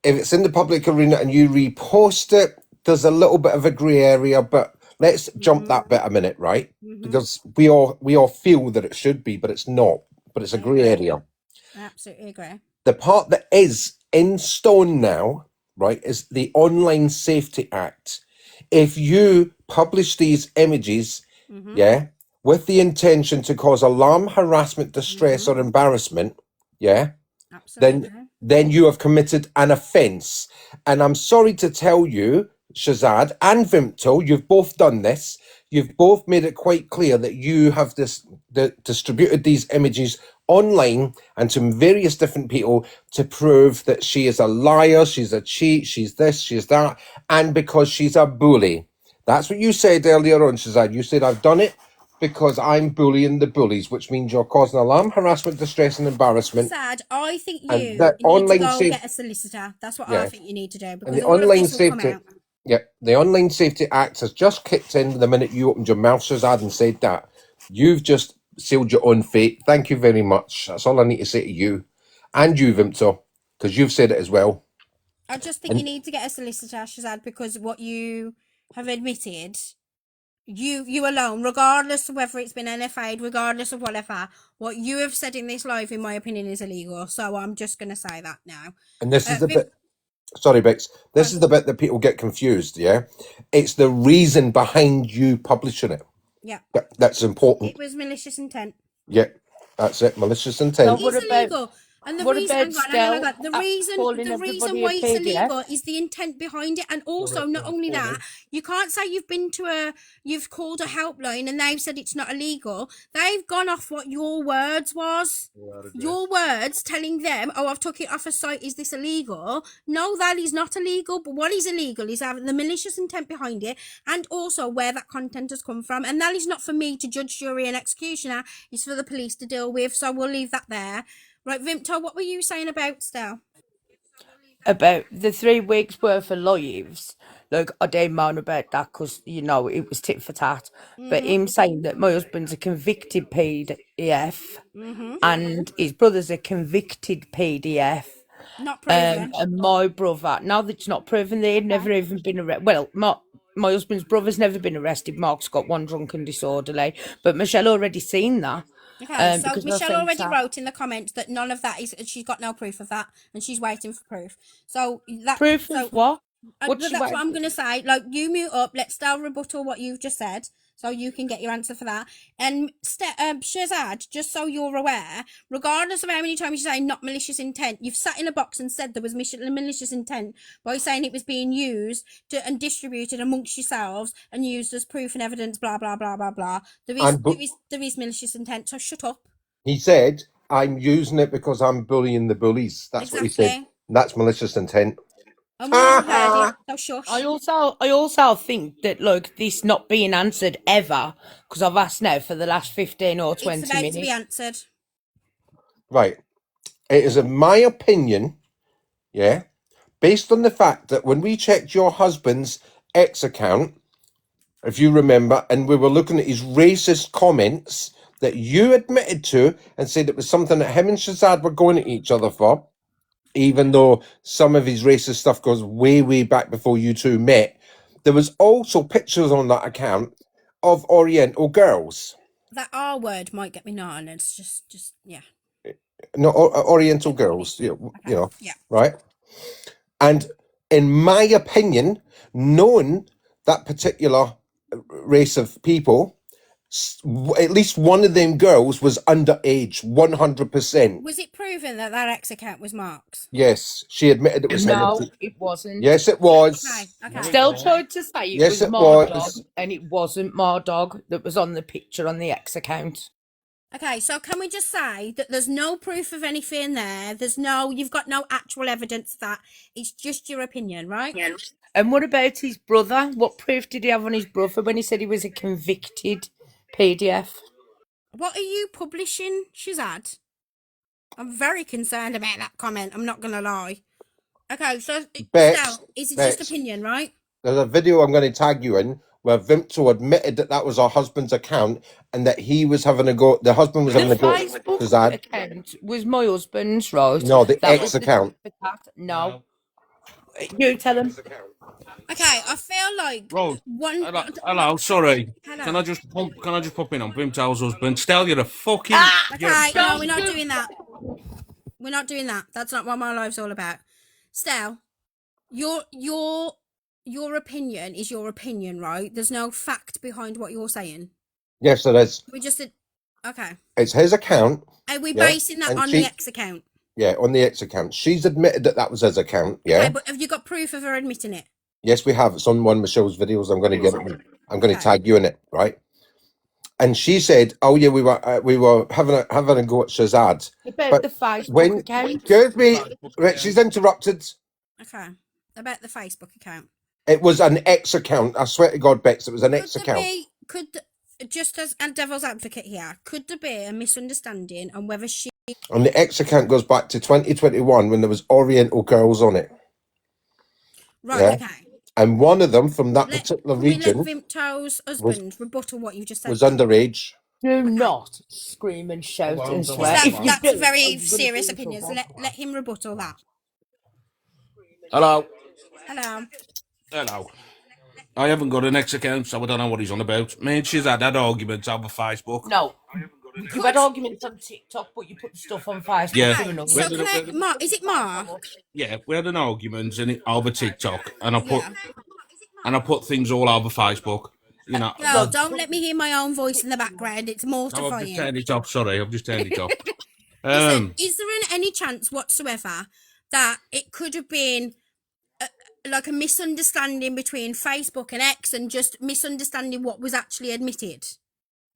If it's in the public arena and you repost it, there's a little bit of a grey area, but let's jump that bit a minute, right? Because we all feel that it should be, but it's not. But it's a grey area. I absolutely agree. The part that is in stone now, right, is the Online Safety Act. If you publish these images, with the intention to cause alarm, harassment, distress, or embarrassment, then you have committed an offence. And I'm sorry to tell you, Shazad and Vimto, you've both done this. You've both made it quite clear that you have distributed these images online and to various different people to prove that she is a liar, she's a cheat, she's this, she's that, and because she's a bully. That's what you said earlier on, Shazad. You said, I've done it because I'm bullying the bullies, which means you're causing alarm, harassment, distress, and embarrassment. Sad. I think And you that need to online go and safe, get a solicitor. That's what I yeah, think you need to do and because the all of online this will come safety, out. yeah, the Online Safety Act has just kicked in the minute you opened your mouth, Shazad, and said that. You've just sealed your own fate. Thank you very much. That's all I need to say to you, and you, Vimto, because you've said it as well. I just think you need to get a solicitor, Shazad, because what you have admitted, you alone, regardless of whether it's been NFA'd, regardless of whatever, what you have said in this live, in my opinion, is illegal. So I'm just going to say that now. And this is the bit. Sorry, Bex. This is the bit that people get confused. Yeah, it's the reason behind you publishing it. Yeah, that's important. It was malicious intent. Yeah, that's it. Malicious intent. It is illegal. And the reason, hang on. The calling reason everybody why a it's PDF? illegal is the intent behind it, and also not only that, you can't say you've called a helpline and they've said it's not illegal. They've gone off what your words was. Your words telling them, "Oh, I've took it off a site. Is this illegal?" No, that is not illegal. But what is illegal is having the malicious intent behind it, and also where that content has come from. And that is not for me to judge, jury, and executioner. It's for the police to deal with. So we'll leave that there. Right, Vimto, what were you saying about Stel? About the 3 weeks worth of lives. Look, I don't moan about that because, you know, it was tit for tat. But him saying that my husband's a convicted PDF and his brother's a convicted PDF. Not proven. And my brother, now that's not proven, they've never even been arrested. Well, my husband's brother's never been arrested. Mark's got one drunk and disorderly. But Michelle already seen that. Okay, so Michelle already wrote in the comments that none of that is. She's got no proof of that, and she's waiting for proof. So that proof of what? That's what I'm gonna say. Like, you mute up. Let's still rebuttal what you've just said, so you can get your answer for that. And Shazad, just so you're aware, regardless of how many times you say not malicious intent, you've sat in a box and said there was malicious intent by saying it was being used and distributed amongst yourselves and used as proof and evidence. Blah blah blah blah blah. There is malicious intent. So shut up. He said, "I'm using it because I'm bullying the bullies." That's what he said. And that's malicious intent. And we all heard it. So shush. I also think that, look, this not being answered ever, because I've asked now for the last 15 or 20 it's about minutes. to be answered. Right. It is in my opinion, yeah, based on the fact that when we checked your husband's X account, if you remember, and we were looking at his racist comments that you admitted to and said it was something that him and Shazad were going at each other for, even though some of his racist stuff goes way, way back before you two met, there was also pictures on that account of Oriental girls. That R word might get me naughty. It's just yeah. No, Oriental girls, you know, yeah. Right? And in my opinion, knowing that particular race of people, at least one of them girls was underage, 100%. Was it proven that X account was Mark's? Yes, she admitted it was him. No, it wasn't. Yes, it was. Okay. Still tried to say it was Mardog, and it wasn't Mardog that was on the picture on the X account. Okay, so can we just say that there's no proof of anything there? You've got no actual evidence of that. It's just your opinion, right? Yeah. And what about his brother? What proof did he have on his brother when he said he was a convicted PDF? What are you publishing, Shazad? I'm very concerned about that comment. I'm not going to lie. Okay, so Bex, is it just opinion, right? There's a video I'm going to tag you in where Vimto admitted that was her husband's account and that he was having a go. The husband was having a go. The Facebook account was my husband's, right? No, the X account. No. You tell him. Okay, I feel like Hello, sorry. Hello. Can I just pop in on Brimtail's husband? Stel, you're a fucking. Okay, no, we're not doing that. We're not doing that. That's not what my life's all about. Stel, your opinion is your opinion, right? There's no fact behind what you're saying. Yes, there is. We just did. Okay. It's his account. Are we basing that on the X account? Yeah, on the X account. She's admitted that was his account. Yeah. Okay, but have you got proof of her admitting it? Yes, we have. It's on one of Michelle's videos. I'm going to get it. I'm going to tag you in it, right? And she said, "Oh yeah, we were having a go at Shazad." About the Facebook account. Excuse me, she's interrupted. Okay, about the Facebook account. It was an X account. I swear to God, Bex, it was an X account. just as a devil's advocate here, could there be a misunderstanding on whether she... And the X account goes back to 2021 when there was Oriental girls on it. Right, Yeah. okay. And one of them from that particular Can we let region Vimto's husband rebuttal what you've just said? was underage. Do not scream and shout and swear. That's a very serious opinion. So let him rebuttal that. Hello. Hello. Hello. I haven't got an X account, so I don't know what he's on about. Me and she's had arguments over Facebook. No. You've had arguments on TikTok, but you put the stuff on Facebook. Yeah. So can I... Mark, is it Mark? Yeah, we had an argument over TikTok, and I put things all over Facebook. You know. No, don't let me hear my own voice in the background. It's mortifying. No, I've just turned it off. Sorry, I've just turned it off. Is there any chance whatsoever that it could have been like a misunderstanding between Facebook and X and just misunderstanding what was actually admitted?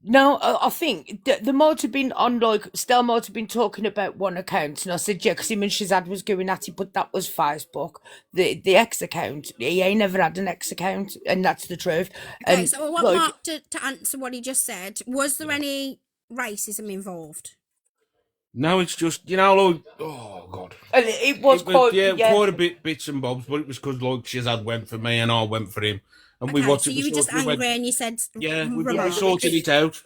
No, I think there might have been on, like, Stel might have been talking about one account, and I said, yeah, because him and Shazad was going at it, but that was Facebook. The X account, he ain't never had an X account, and that's the truth. Okay, so I want Mark to answer what he just said. Was there any racism involved? No, it's just, like, oh, God. And it was quite a bit bits and bobs, but it was because, like, Shazad went for me and I went for him. And Okay, we watched so it. you were just angry and you said... Yeah, we sorted it out.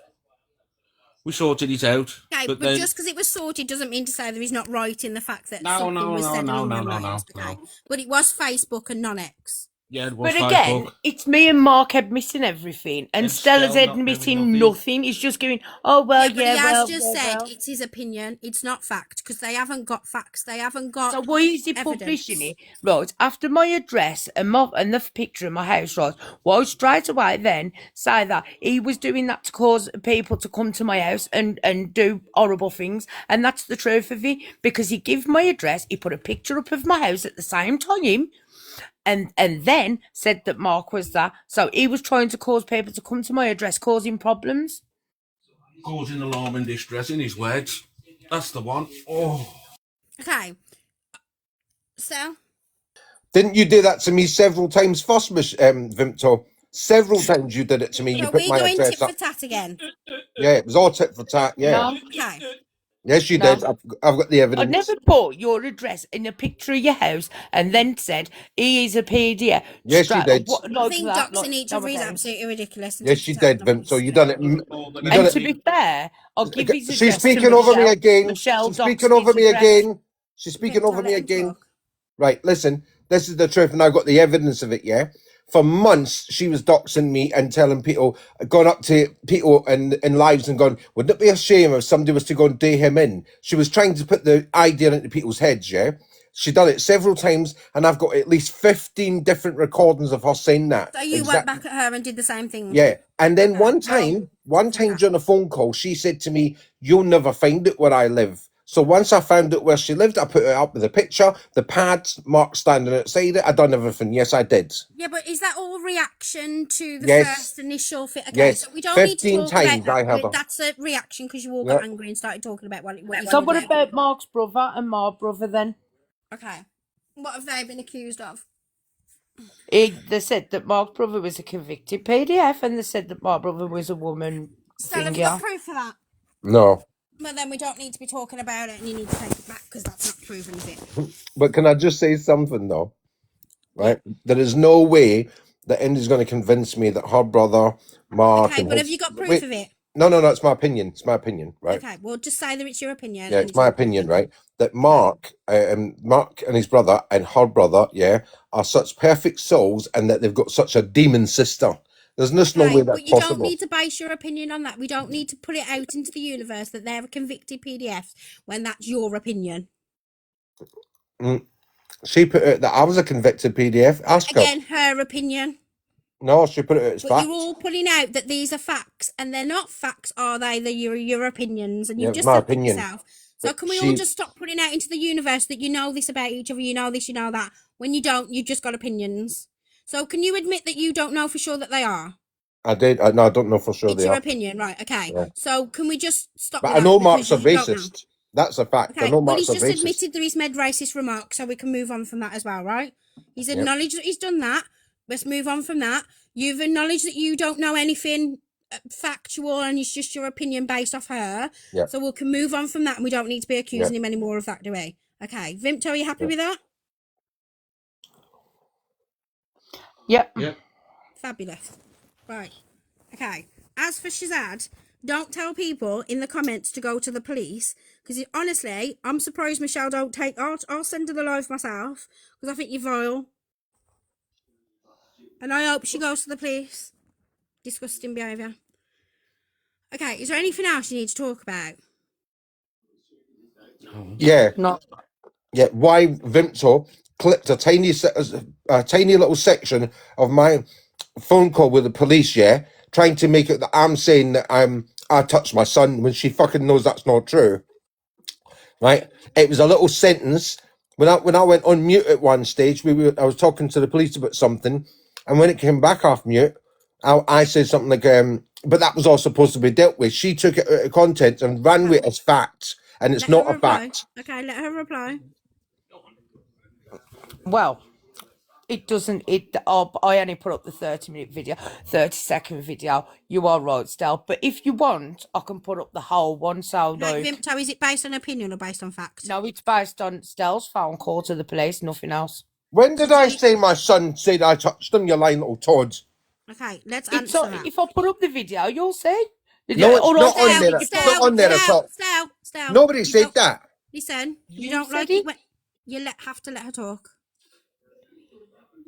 We sorted it out. Okay, but just because it was sorted doesn't mean to say that he's not right in the fact that something was said along them lines. Okay, but it was Facebook and non-X. Yeah, it was But Facebook. again, it's me and Mark admitting everything, and Stella's admitting nothing. He's just going, oh, well, But he has just said it's his opinion. It's not fact, because they haven't got facts. They haven't got... So why is he publishing it? Right, after my address and the picture of my house, right, well, straight away then say that he was doing that to cause people to come to my house and do horrible things, and that's the truth of it, because he gave my address, he put a picture up of my house at the same time, and then said that Mark was that. So he was trying to cause people to come to my address, causing problems. Causing alarm and distress, in his words. That's the one. Oh. Okay. So? Didn't you do that to me several times, Vimto? Several times you did it to me. So you put my doing address tit up. for tat again? Yeah, it was all tit for tat. Yeah. No. Okay. Yes, you did. I've got the evidence. I never put your address in a picture of your house and then said he is a PDF. Yes, you did. I think doxing each other is absolutely ridiculous. Yes, you did, Vimto. You done it. And to be fair, I'll give his address. She's speaking over me again. Michelle She's speaking over me again. She's speaking over me again. Right, listen. This is the truth, and I've got the evidence of it. Yeah. For months, she was doxing me and telling people, gone up to people in lives and gone, wouldn't it be a shame if somebody was to go and day him in? She was trying to put the idea into people's heads, yeah? She done it several times, and I've got at least 15 different recordings of her saying that. So you went back at her and did the same thing? Yeah, and then one time during a phone call, she said to me, you'll never find it where I live. So once I found out where she lived, I put it up with a picture, the pads, Mark standing outside it. I done everything. Yes, I did. Yeah, but is that all reaction to the Yes. first initial fit? Okay, Yes. so we don't need to 15 talk times about I that. have her. That's a reaction because you all Yep. got angry and started talking about what So you what did. about Mark's brother and my brother then? Okay. What have they been accused of? They said that Mark's brother was a convicted PDF, and they said that my brother was a woman. So have you got proof for that? No. Well, then we don't need to be talking about it and you need to take it back because that's not proven, is it? But can I just say something though? Right? There is no way that Indy's going to convince me that her brother, Mark... Okay, and but his... have you got proof of it? No, it's my opinion. It's my opinion, right? Okay, well, just say that it's your opinion. Yeah, it's my opinion, right? That Mark and his brother and her brother, yeah, are such perfect souls, and that they've got such a demon sister. There's just no way that's but you possible. don't need to base your opinion on that. We don't need to put it out into the universe that they're convicted PDFs when that's your opinion. She put it that I was a convicted PDF. Ask her. Again, her opinion. No, she put it as But fact. you're all putting out that these are facts, and they're not facts, are they? They're your opinions, and Yeah, you've it's just my said that opinion. yourself. So But can we all just stop putting out into the universe that you know this about each other, you know this, you know that? When you don't, you've just got opinions. So can you admit that you don't know for sure that they are? I did. No, I don't know for sure It's they your are. opinion, right? Okay. Yeah. So can we just stop? But with I know that Mark's a because you don't know? racist. That's a fact. I Okay, know well, Mark's he's a just racist. admitted that he's made racist remarks, so we can move on from that as well, right? He's Yep. acknowledged that he's done that. Let's move on from that. You've acknowledged that you don't know anything factual and it's just your opinion based off her. Yeah. So we can move on from that and we don't need to be accusing Yeah. him anymore of that, do we? Okay. Vimto, are you happy Yeah. with that? Yep. Yep. Fabulous. Right. Okay. As for Shazad, don't tell people in the comments to go to the police because honestly, I'm surprised Michelle don't take. I'll send her the live myself because I think you're vile, and I hope she goes to the police. Disgusting behaviour. Okay. Is there anything else you need to talk about? Yeah. No. Yeah. Why Vimto clipped a tiny little section of my phone call with the police, yeah, trying to make it that I'm saying that I touched my son when she fucking knows that's not true. Right? It was a little sentence. When I went on mute at one stage, I was talking to the police about something, and when it came back off mute, I said something like, but that was all supposed to be dealt with. She took it out of context and ran with it as facts, and it's not a fact. Okay, let her reply. Well, it doesn't. I only put up the 30-minute video, 30-second video. You are right, Stel. But if you want, I can put up the whole one. So, Right, Vimto, is it based on opinion or based on fact? No, it's based on Stel's phone call to the police, nothing else. When did I say my son said I touched him, you lying little toads? Okay, let's answer that. If I put up the video, you'll see. No, it's not on there. It's not on there at all. Stell. Nobody said that. Listen, you You don't said like it. it when you have to let her talk.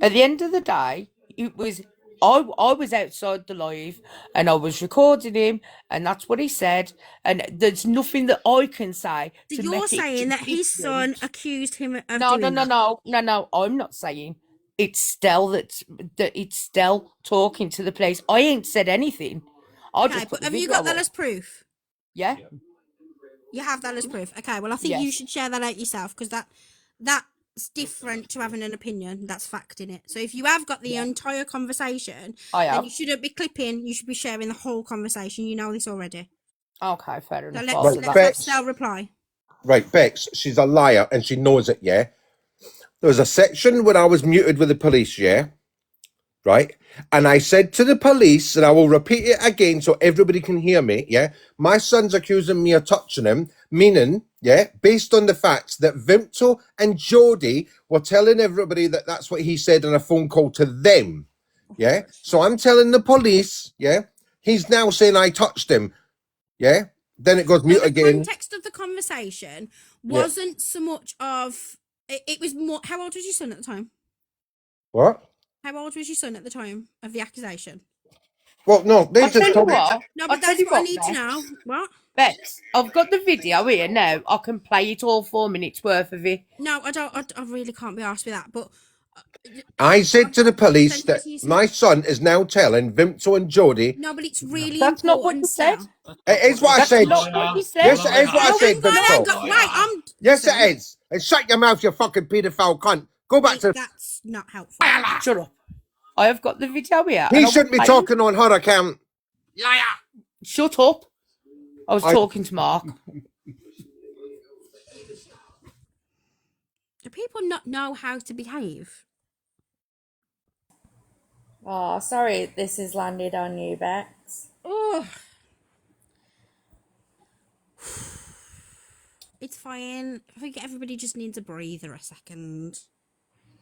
At the end of the day, it was I was outside the live and I was recording him, and that's what he said. And there's nothing that I can say. So to you're make it saying that his son different. accused him of No, doing that? No. I'm not saying. It's Stel that it's Stel talking to the police. I ain't said anything. I Okay, just put but the have you video got that up. as proof? Yeah. You have that as proof. Okay, well I think you Yes. should share that out yourself because that's different to having an opinion. That's fact in it. So if you have got the entire conversation, I then have. you shouldn't be clipping. You should be sharing the whole conversation. You know this already. Okay, fair So enough. let's have Bex. Stel reply. Right, Bex, she's a liar and she knows it, yeah? There was a section when I was muted with the police, yeah? Right? And I said to the police, and I will repeat it again so everybody can hear me, yeah? My son's accusing me of touching him, meaning, yeah, based on the fact that Vimto and Jodie were telling everybody that that's what he said in a phone call to them, yeah? So I'm telling the police, yeah? He's now saying I touched him, yeah? Then it goes mute The again. context of the conversation wasn't so much of it was more. How old was your son at the time? What? How old was your son at the time of the accusation? Well, no, they I'll tell just you told me. what. No, but I'll tell that's you what I what, need to know. What? Bex, I've got the video here now. I can play it all 4 minutes worth of it. No, I don't. I really can't be asked with that. But I said to the police that Sentence you said. my son is now telling Vimto and Jodie. No, but it's really That's not what important. you said. It is what I That's said. not what you said. Yes, it is what I Oh, said, hang on, hang Vimto. on. Right, I'm. Yes, Listen, it is. And shut your mouth, you fucking paedophile cunt. Go back to. That's not helpful. Shut up. I have got the video here. He shouldn't be talking on her account. Liar. Shut up. I was talking to Mark. Do people not know how to behave? Oh, sorry this has landed on you, Bex. Oh. It's fine. I think everybody just needs a breather a second.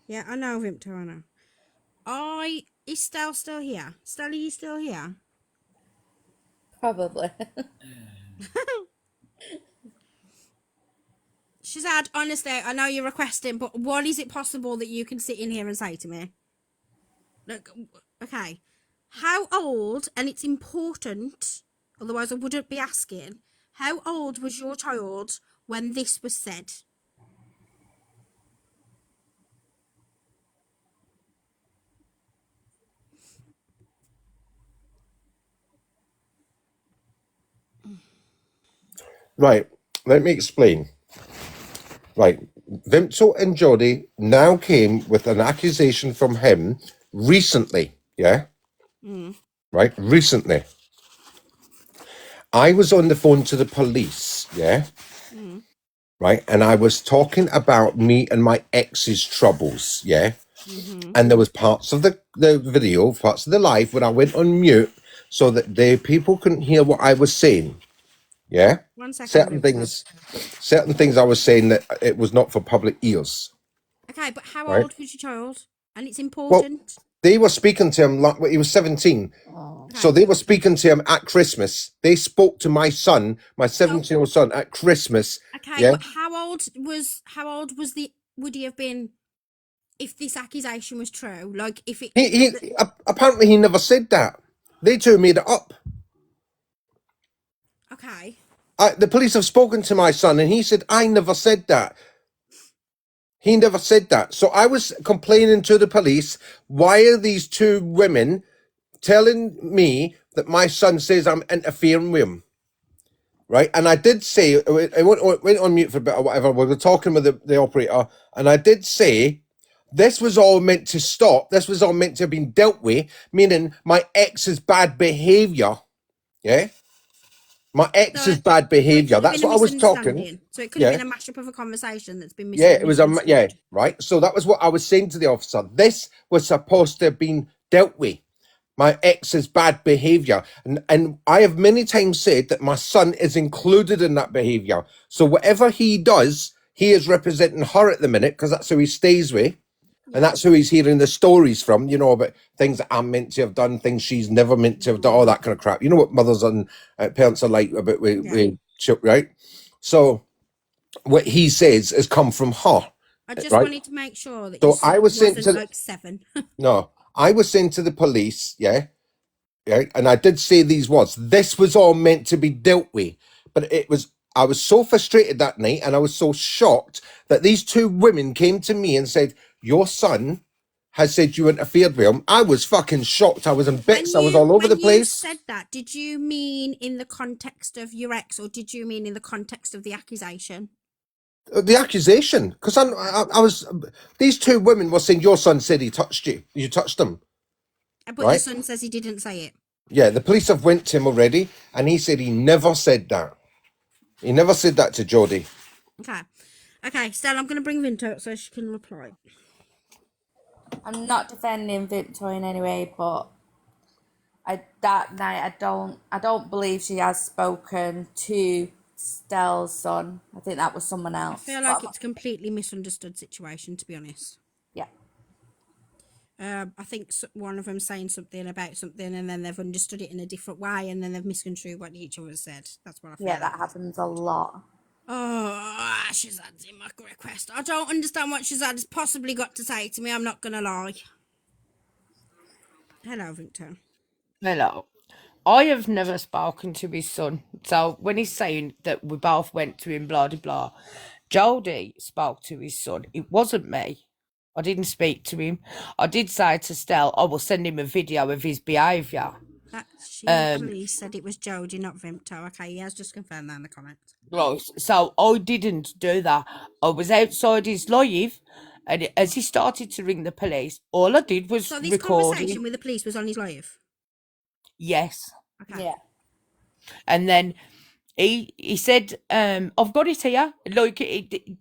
Yeah, I know, Vimto, I know. Is Stel still here? Stel, are you still here? Probably. Shazad, honestly, I know you're requesting, but what is it possible that you can sit in here and say to me? Look, okay. How old, and it's important, otherwise I wouldn't be asking, how old was your child when this was said? Right, let me explain. Right, Vimto and Jodie now came with an accusation from him recently, yeah? Right, recently. I was on the phone to the police, yeah? Right, and I was talking about me and my ex's troubles, yeah? And there was parts of the video, parts of the live when I went on mute so that the people couldn't hear what I was saying. Yeah. 1 second. Certain things I was saying that it was not for public ears. Okay, but how Right. old was your child? And it's Well, important. they were speaking to him like he was 17. So they were speaking to him at Christmas. They spoke to my son, my 17-year-old son, at Christmas. Okay, Yeah. but how old would he have been if this accusation was true? Like if it He apparently he never said that. They two made it up. Okay. The police have spoken to my son, and he said, I never said that. He never said that. So I was complaining to the police, why are these two women telling me that my son says I'm interfering with him? Right? And I did say, I went on mute for a bit or whatever, we were talking with the operator, and I did say, this was all meant to stop. This was all meant to have been dealt with, meaning my ex's bad behaviour. Yeah? My ex's bad behaviour. That's what I was talking. So it could have been a mashup of a conversation that's been Yeah, it was misunderstood. right. So that was what I was saying to the officer. This was supposed to have been dealt with. My ex's bad behaviour. And I have many times said that my son is included in that behaviour. So whatever he does, he is representing her at the minute, because that's who he stays with. And that's who he's hearing the stories from, you know, about things that I'm meant to have done, things she's never meant to have done, all that kind of crap. You know what mothers and parents are like about right? So what he says has come from her. I just right? wanted to make sure that So I was saying wasn't to like 7. no, I was saying to the police, yeah, and I did say these words. This was all meant to be dealt with, but it was. I was so frustrated that night, and I was so shocked that these two women came to me and said, "Your son has said you interfered with him." I was fucking shocked. I was in bits. I was all over the When you place. said that, did you mean in the context of your ex, or did you mean in the context of the accusation? The accusation, because I was. These two women were saying your son said he touched you. You touched him. But right? your son says he didn't say it. Yeah, the police have went to him already, and he said he never said that. He never said that to Jodie. Okay, Stella, I'm going to bring Vinto up so she can reply. I'm not defending Victor in any way, but that night I don't believe she has spoken to Stell's son. I think that was someone else. I feel like it's a completely misunderstood situation, to be honest. Yeah. I think one of them saying something about something, and then they've understood it in a different way, and then they've misconstrued what each other said. That's what I feel. Yeah, that happens a lot. Oh, Shazad's in my request. I don't understand what Shazad's possibly got to say to me. I'm not gonna lie. Hello, Victor. Hello. I have never spoken to his son. So when he's saying that we both went to him, blah, blah, blah, Jodie spoke to his son. It wasn't me. I didn't speak to him. I did say to Stell, I will send him a video of his behaviour. Police said it was Jodie, not Vimto. Okay, he has just confirmed that in the comments. Right, so I didn't do that. I was outside his live, and as he started to ring the police, all I did was So this record conversation him. with the police was on his live? Yes. Okay. Yeah. And then he said, I've got it here. Like,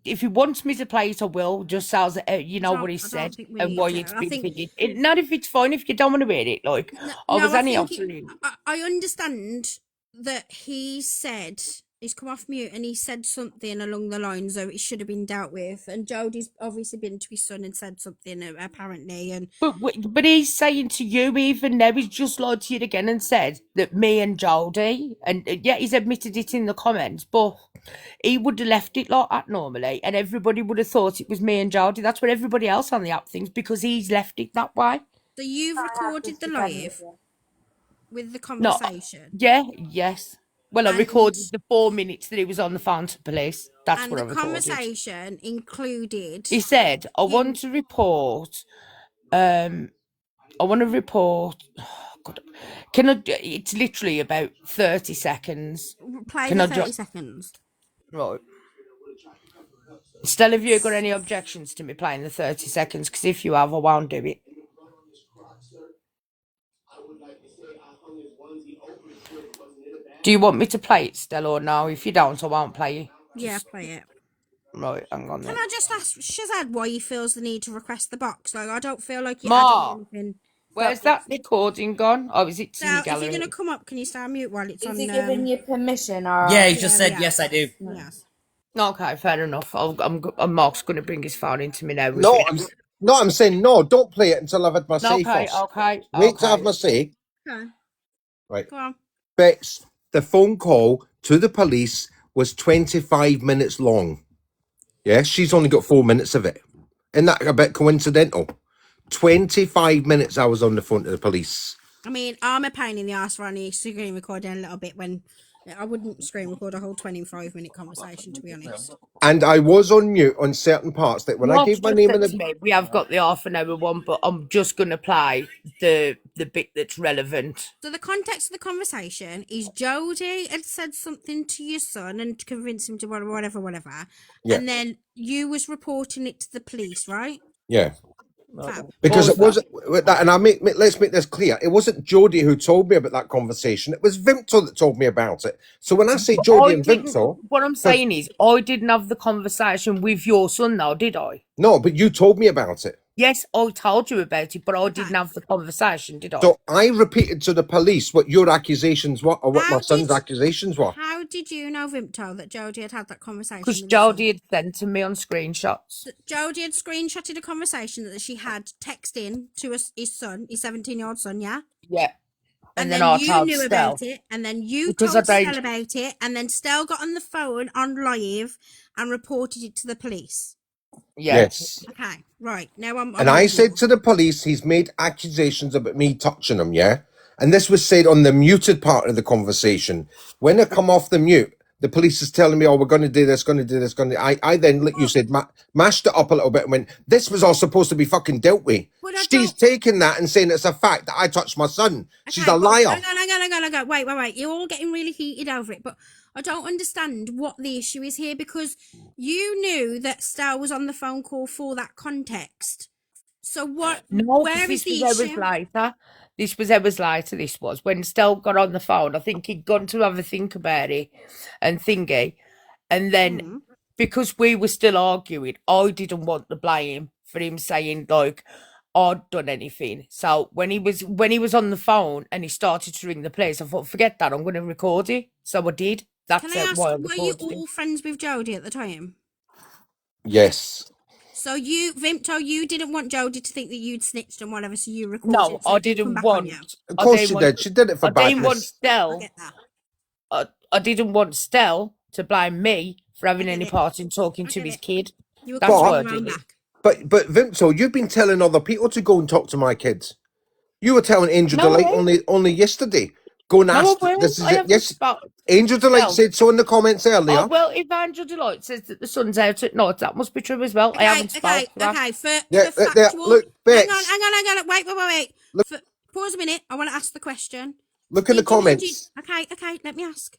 if he wants me to play it, I will. Just so that, you know what he said and why it's been figured. Not if it's fine, if you don't want to hear it. Like, I was only answering. I understand that he said, he's come off mute and he said something along the lines of it should have been dealt with. And Jodie's obviously been to his son and said something apparently. And But he's saying to you even now, he's just lied to you again and said that me and Jodie, and yeah, he's admitted it in the comments, but he would have left it like that normally, and everybody would have thought it was me and Jodie. That's what everybody else on the app thinks, because he's left it that way. So you've recorded the live with the No, conversation? yes. Well, I recorded the 4 minutes that he was on the phone to police. That's what I recorded. And the conversation included... He said, I want to report... Oh, God. Can I... It's literally about 30 seconds. Play the 30 seconds. Right. Stella, have you got any objections to me playing the 30 seconds? Because if you have, I won't do it. Do you want me to play it, Stella, or no? If you don't, I won't play it. Yeah, play it. Right, hang on then. Can I just ask Shazad why he feels the need to request the box? Like, I don't feel like you're Ma, adding anything. Where's that recording gone? Oh, is it in Now, your if you're gallery? going to come up, can you stay on mute while it's Is on? he giving you permission or? Yeah, he just Yeah, said yes, I do. Yes. Okay, fair enough. Mark's going to bring his phone into me now. No, I'm saying no. Don't play it until I've had my say Okay, first. okay, Wait to okay. have my say. Okay. Right. Go on. Bex, the phone call to the police was 25 minutes long. Yeah, she's only got 4 minutes of it. Isn't that a bit coincidental? 25 minutes I was on the phone to the police. I mean, I'm a pain in the ass for only screen recording a little bit when I wouldn't screen record a whole 25-minute conversation, to be honest. And I was on mute on certain parts that when I Mark's gave my just name said and to me, we have got the half an hour one, but I'm just going to play the bit that's relevant. So the context of the conversation is Jodie had said something to your son and to convince him to whatever. Yeah. And then you was reporting it to the police, right? yeah. Fab. Because it Pause wasn't with that, and let's make this clear. It wasn't Jodie who told me about that conversation. It was Vimto that told me about it. So when I say Jodie and Vimto, What I'm saying is, I didn't have the conversation with your son now, did I? no, but you told me about it. Yes, I told you about it, but I didn't have the conversation, did I? So I repeated to the police what your accusations were, or what my son's accusations were. How did you know, Vimto, that Jodie had that conversation? Because with his son? Jodie had sent to me on screenshots. Jodie had screenshotted a conversation that she had texting to his son, his 17-year-old son, yeah? Yeah. And then then I you told knew Stell. about it, and then you Because I told don't- Stell about it, and then Stell got on the phone on live and reported it to the police. Yes. Okay, right. Now I'm And I said to the police, he's made accusations about me touching him, yeah? And this was said on the muted part of the conversation. When I come off the mute, the police is telling me, oh, we're going to do this, going to do this, going to... I then, like you said, mashed it up a little bit and went, this was all supposed to be fucking dealt with. She's taking that and saying it's a fact that I touched my son. She's a liar. Hang on. Wait. You're all getting really heated over it, but I don't understand what the issue is here, because you knew that Stell was on the phone call for that context. So what? No, where is the hours issue? later. This was hours later. This was when Stell got on the phone. I think he'd gone to have a think about it and thingy, and then because we were still arguing, I didn't want the blame for him saying like I'd done anything. So when he was on the phone and he started to ring the police, I thought, forget that, I'm going to record it. So I did. That's Can I ask, why I were you recorded it. all friends with Jodie at the time? Yes. So you, Vimto, you didn't want Jodie to think that you'd snitched and whatever, so you recorded No, it. So I it didn't come didn't back want. on you. Of course she did. She did it for I didn't want badness. Stell. I get that. I didn't want Stell to blame me for having any part in talking to his kid. You were That's why I coming did around it. back. But Vimto, you've been telling other people to go and talk to my kids. You were telling Angel No, I Delight won't. only yesterday. Go and No, I ask. won't. This is I it. haven't Yes. Angel Delight Stell. said so in the comments earlier. Oh, well, if Angel Delight says that the sun's out at night, that must be true as well. I haven't spoke to that. Okay, for Yeah, factual... look, hang Bex. on, wait. Look- Pause a minute, I want to ask the question. Look in the Did you or comments. Okay, let me ask.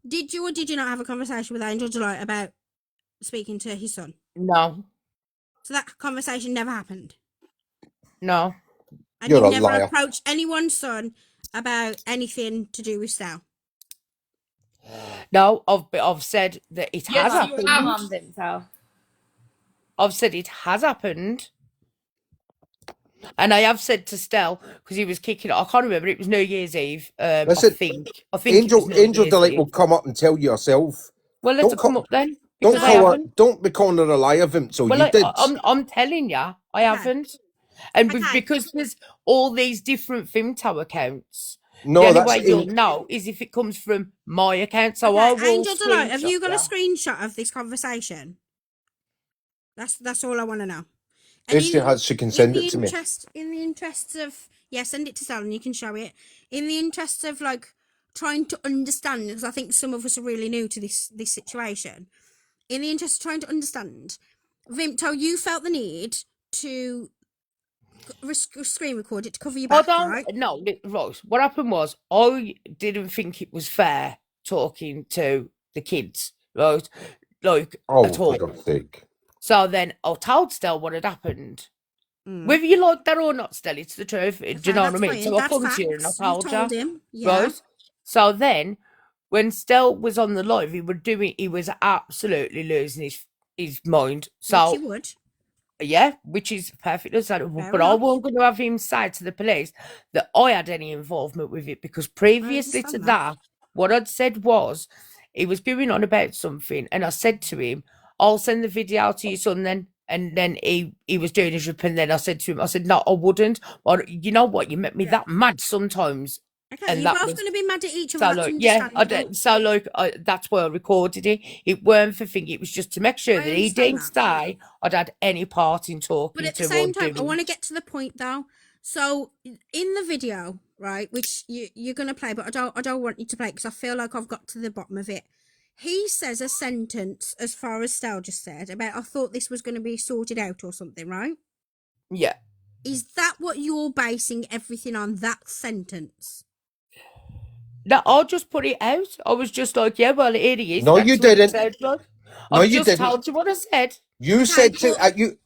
Did you or did you not have a conversation with Angel Delight about speaking to his son? No, So that conversation never happened? no. And You're you a never liar. approached anyone's son about anything to do with Stell? No, I've said that it has Yes, you happened. have on Vimto. I've said it has happened. And I have said to Stell, because he was kicking it, I can't remember, it was New Year's Eve. Listen, I think it was New Angel Year's Delight Eve. will come up and tell you herself. Well, let her come up then. Don't Because I call her. haven't. Don't be calling her a liar, Vimto. Well, You did. I'm telling you, I haven't. And because there's all these different Vimto accounts, No, the only that's way you'll know is if it comes from my account. So I will Angel Delight, have screenshot you got a ya. screenshot of this conversation? That's all I want to know. If she has, she can send it to me. In the interest of, send it to Sal and you can show it. In the interest of like trying to understand, because I think some of us are really new to this situation. In the interest of trying to understand, Vimto, you felt the need to screen record it to cover your back, right? No, right. What happened was I didn't think it was fair talking to the kids, right? Like Oh, at all. for God's sake. So then I told Stell what had happened. Whether you like that or not, Stell, it's the truth. Do you know what I mean? fine. So I That's come to you and I facts. You told you. him, yeah. Right? So then when Stell was on the live, he was absolutely losing his mind. So Which he would. Yeah, which is perfectly understandable. Fair But I enough. wasn't going to have him say to the police that I had any involvement with it because previously to understand that, what I'd said was he was going on about something, and I said to him, "I'll send the video to your son then." And then he was doing his rip, and then I said to him, I said, "No, I wouldn't. Or you know what? You make me that mad sometimes." Okay, And you're that both was going to be mad at each other. so That's like, yeah, I understandable. did. So like, that's why I recorded it. It weren't for thing. It was just to make sure I that he understand didn't that. say I'd had any part in But talking at the to or same time, I doing want to it. get to the point though. So in the video, right, which you're going to play, but I don't want you to play because I feel like I've got to the bottom of it. He says a sentence, as far as Stel just said, about I thought this was going to be sorted out or something, right? Yeah. Is that what you're basing everything on, that sentence? No, I'll just put it out. I was just like, yeah, well, here he is. No, you That's what it didn't. sounds like. No, I've you just didn't. told you what I said. You Okay, said to but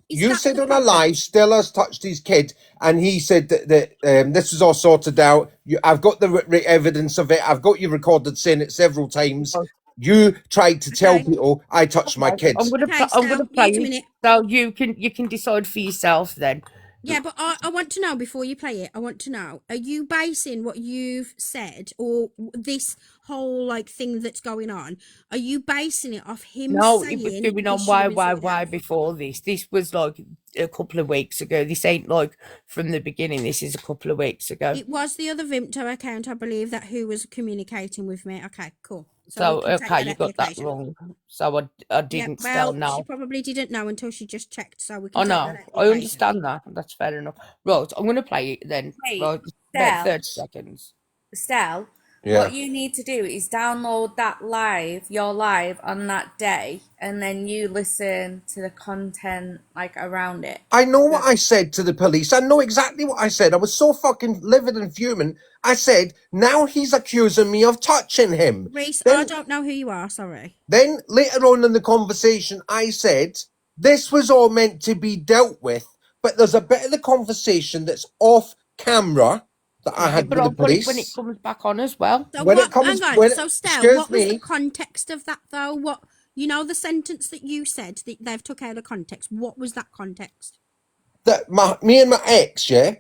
is you that said the on a problem? live, Stella's touched his kid, and he said that this was all sorted out. I've got the evidence of it. I've got you recorded saying it several times. You tried to tell Okay. people I touched my Okay, kids. Okay, I'm gonna Stel, play wait a it. minute. So you can decide for yourself then. Yeah, but I want to know before you play it. I want to know: are you basing what you've said, or this whole like thing that's going on? Are you basing it off him No, it was saying going this on should have been sorted way out? before this. This was like a couple of weeks ago. This ain't like from the beginning. This is a couple of weeks ago. It was the other Vimto account, I believe, that who was communicating with me. Okay, cool. So we So can take okay, that you out the got that equation. wrong. So I Yeah, didn't still well, she know. probably didn't know until she just checked, so we can I take that know. out the I equation. understand that. That's fair enough. Right, I'm gonna play it then. Wait, Right, about Stel, 30 seconds. Stel, Yeah. what you need to do is download that live, your live on that day, and then you listen to the content like around it. I know what I said to the police. I know exactly what I said. I was so fucking livid and fuming. I said, now he's accusing me of touching him. Reese, I Then, don't know who you are, sorry. then later on in the conversation, I said, this was all meant to be dealt with, but there's a bit of the conversation that's off camera that I Yeah, had but with the I've got it when it police. comes back on as well. So When it what, comes, hang on, when, so Stel, excuse what was the me, context of that though? What, you know, the sentence that you said that they've took out of context, what was that context? that me and my ex, yeah,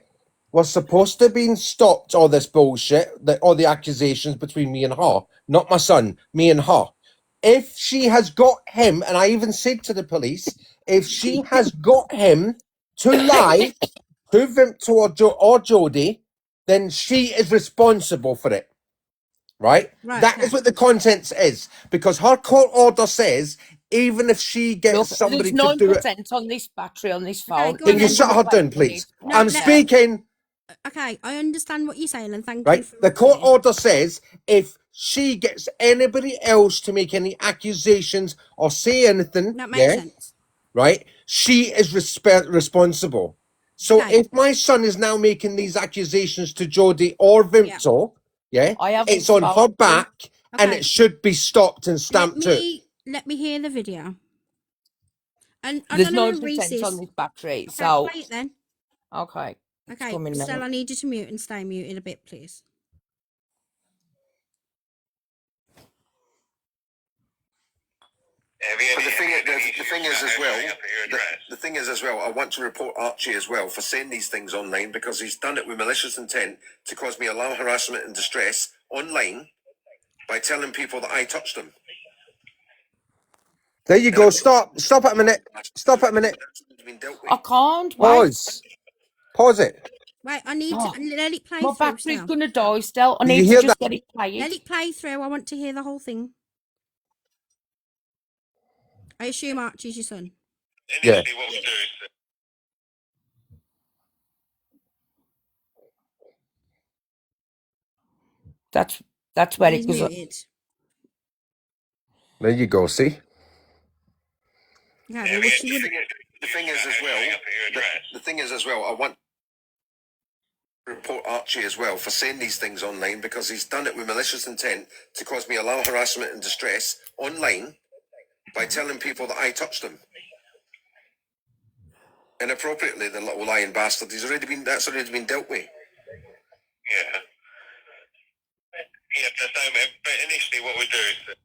was supposed to have been stopped all this bullshit, all the accusations between me and her, not my son, me and her. If she has got him, and I even said to the police, if she has got him to lie to Vimto or Jodie, then she is responsible for it. Right? Right, That okay. is what the contents is. Because her court order says, even if she gets Look, somebody there's to do it. 9% on this battery on this Okay, phone. go Can on you then. shut her down, please? No, I'm let- speaking. Okay, I understand what you're saying and thank you Right? for The court listening. order says if she gets anybody else to make any accusations or say anything, That makes sense. right, she is responsible. So Okay. if my son is now making these accusations to Jodie or Vimto, I haven't it's on her spoken. back and Okay. it should be stopped and stamped out. Let me hear the video. And I There's don't know who Reese 9% on is. this battery, Okay, so play it then. okay. It's Okay, coming Stella, now. I need you to mute and stay muted a bit, please. But the thing is as well, I want to report Archie as well for saying these things online because he's done it with malicious intent to cause me alarm, harassment and distress online by telling people that I touched him. There you go. Stop it a minute. Stop it a minute. I can't wait. Pause it. Wait, I need to let it play My through. battery's Still. gonna die still. I Did you need to hear just that? get it played. Let it play through. I want to hear the whole thing. I assume Archie's your son. Yeah. That's where He's it goes. muted. There you go. See. Okay, well, The thing is as well, I want to report Archie as well for saying these things online because he's done it with malicious intent to cause me alarm, harassment and distress online by telling people that I touched him. Inappropriately, the little lying bastard. That's already been dealt with. Yeah. Yeah, but initially what we do is...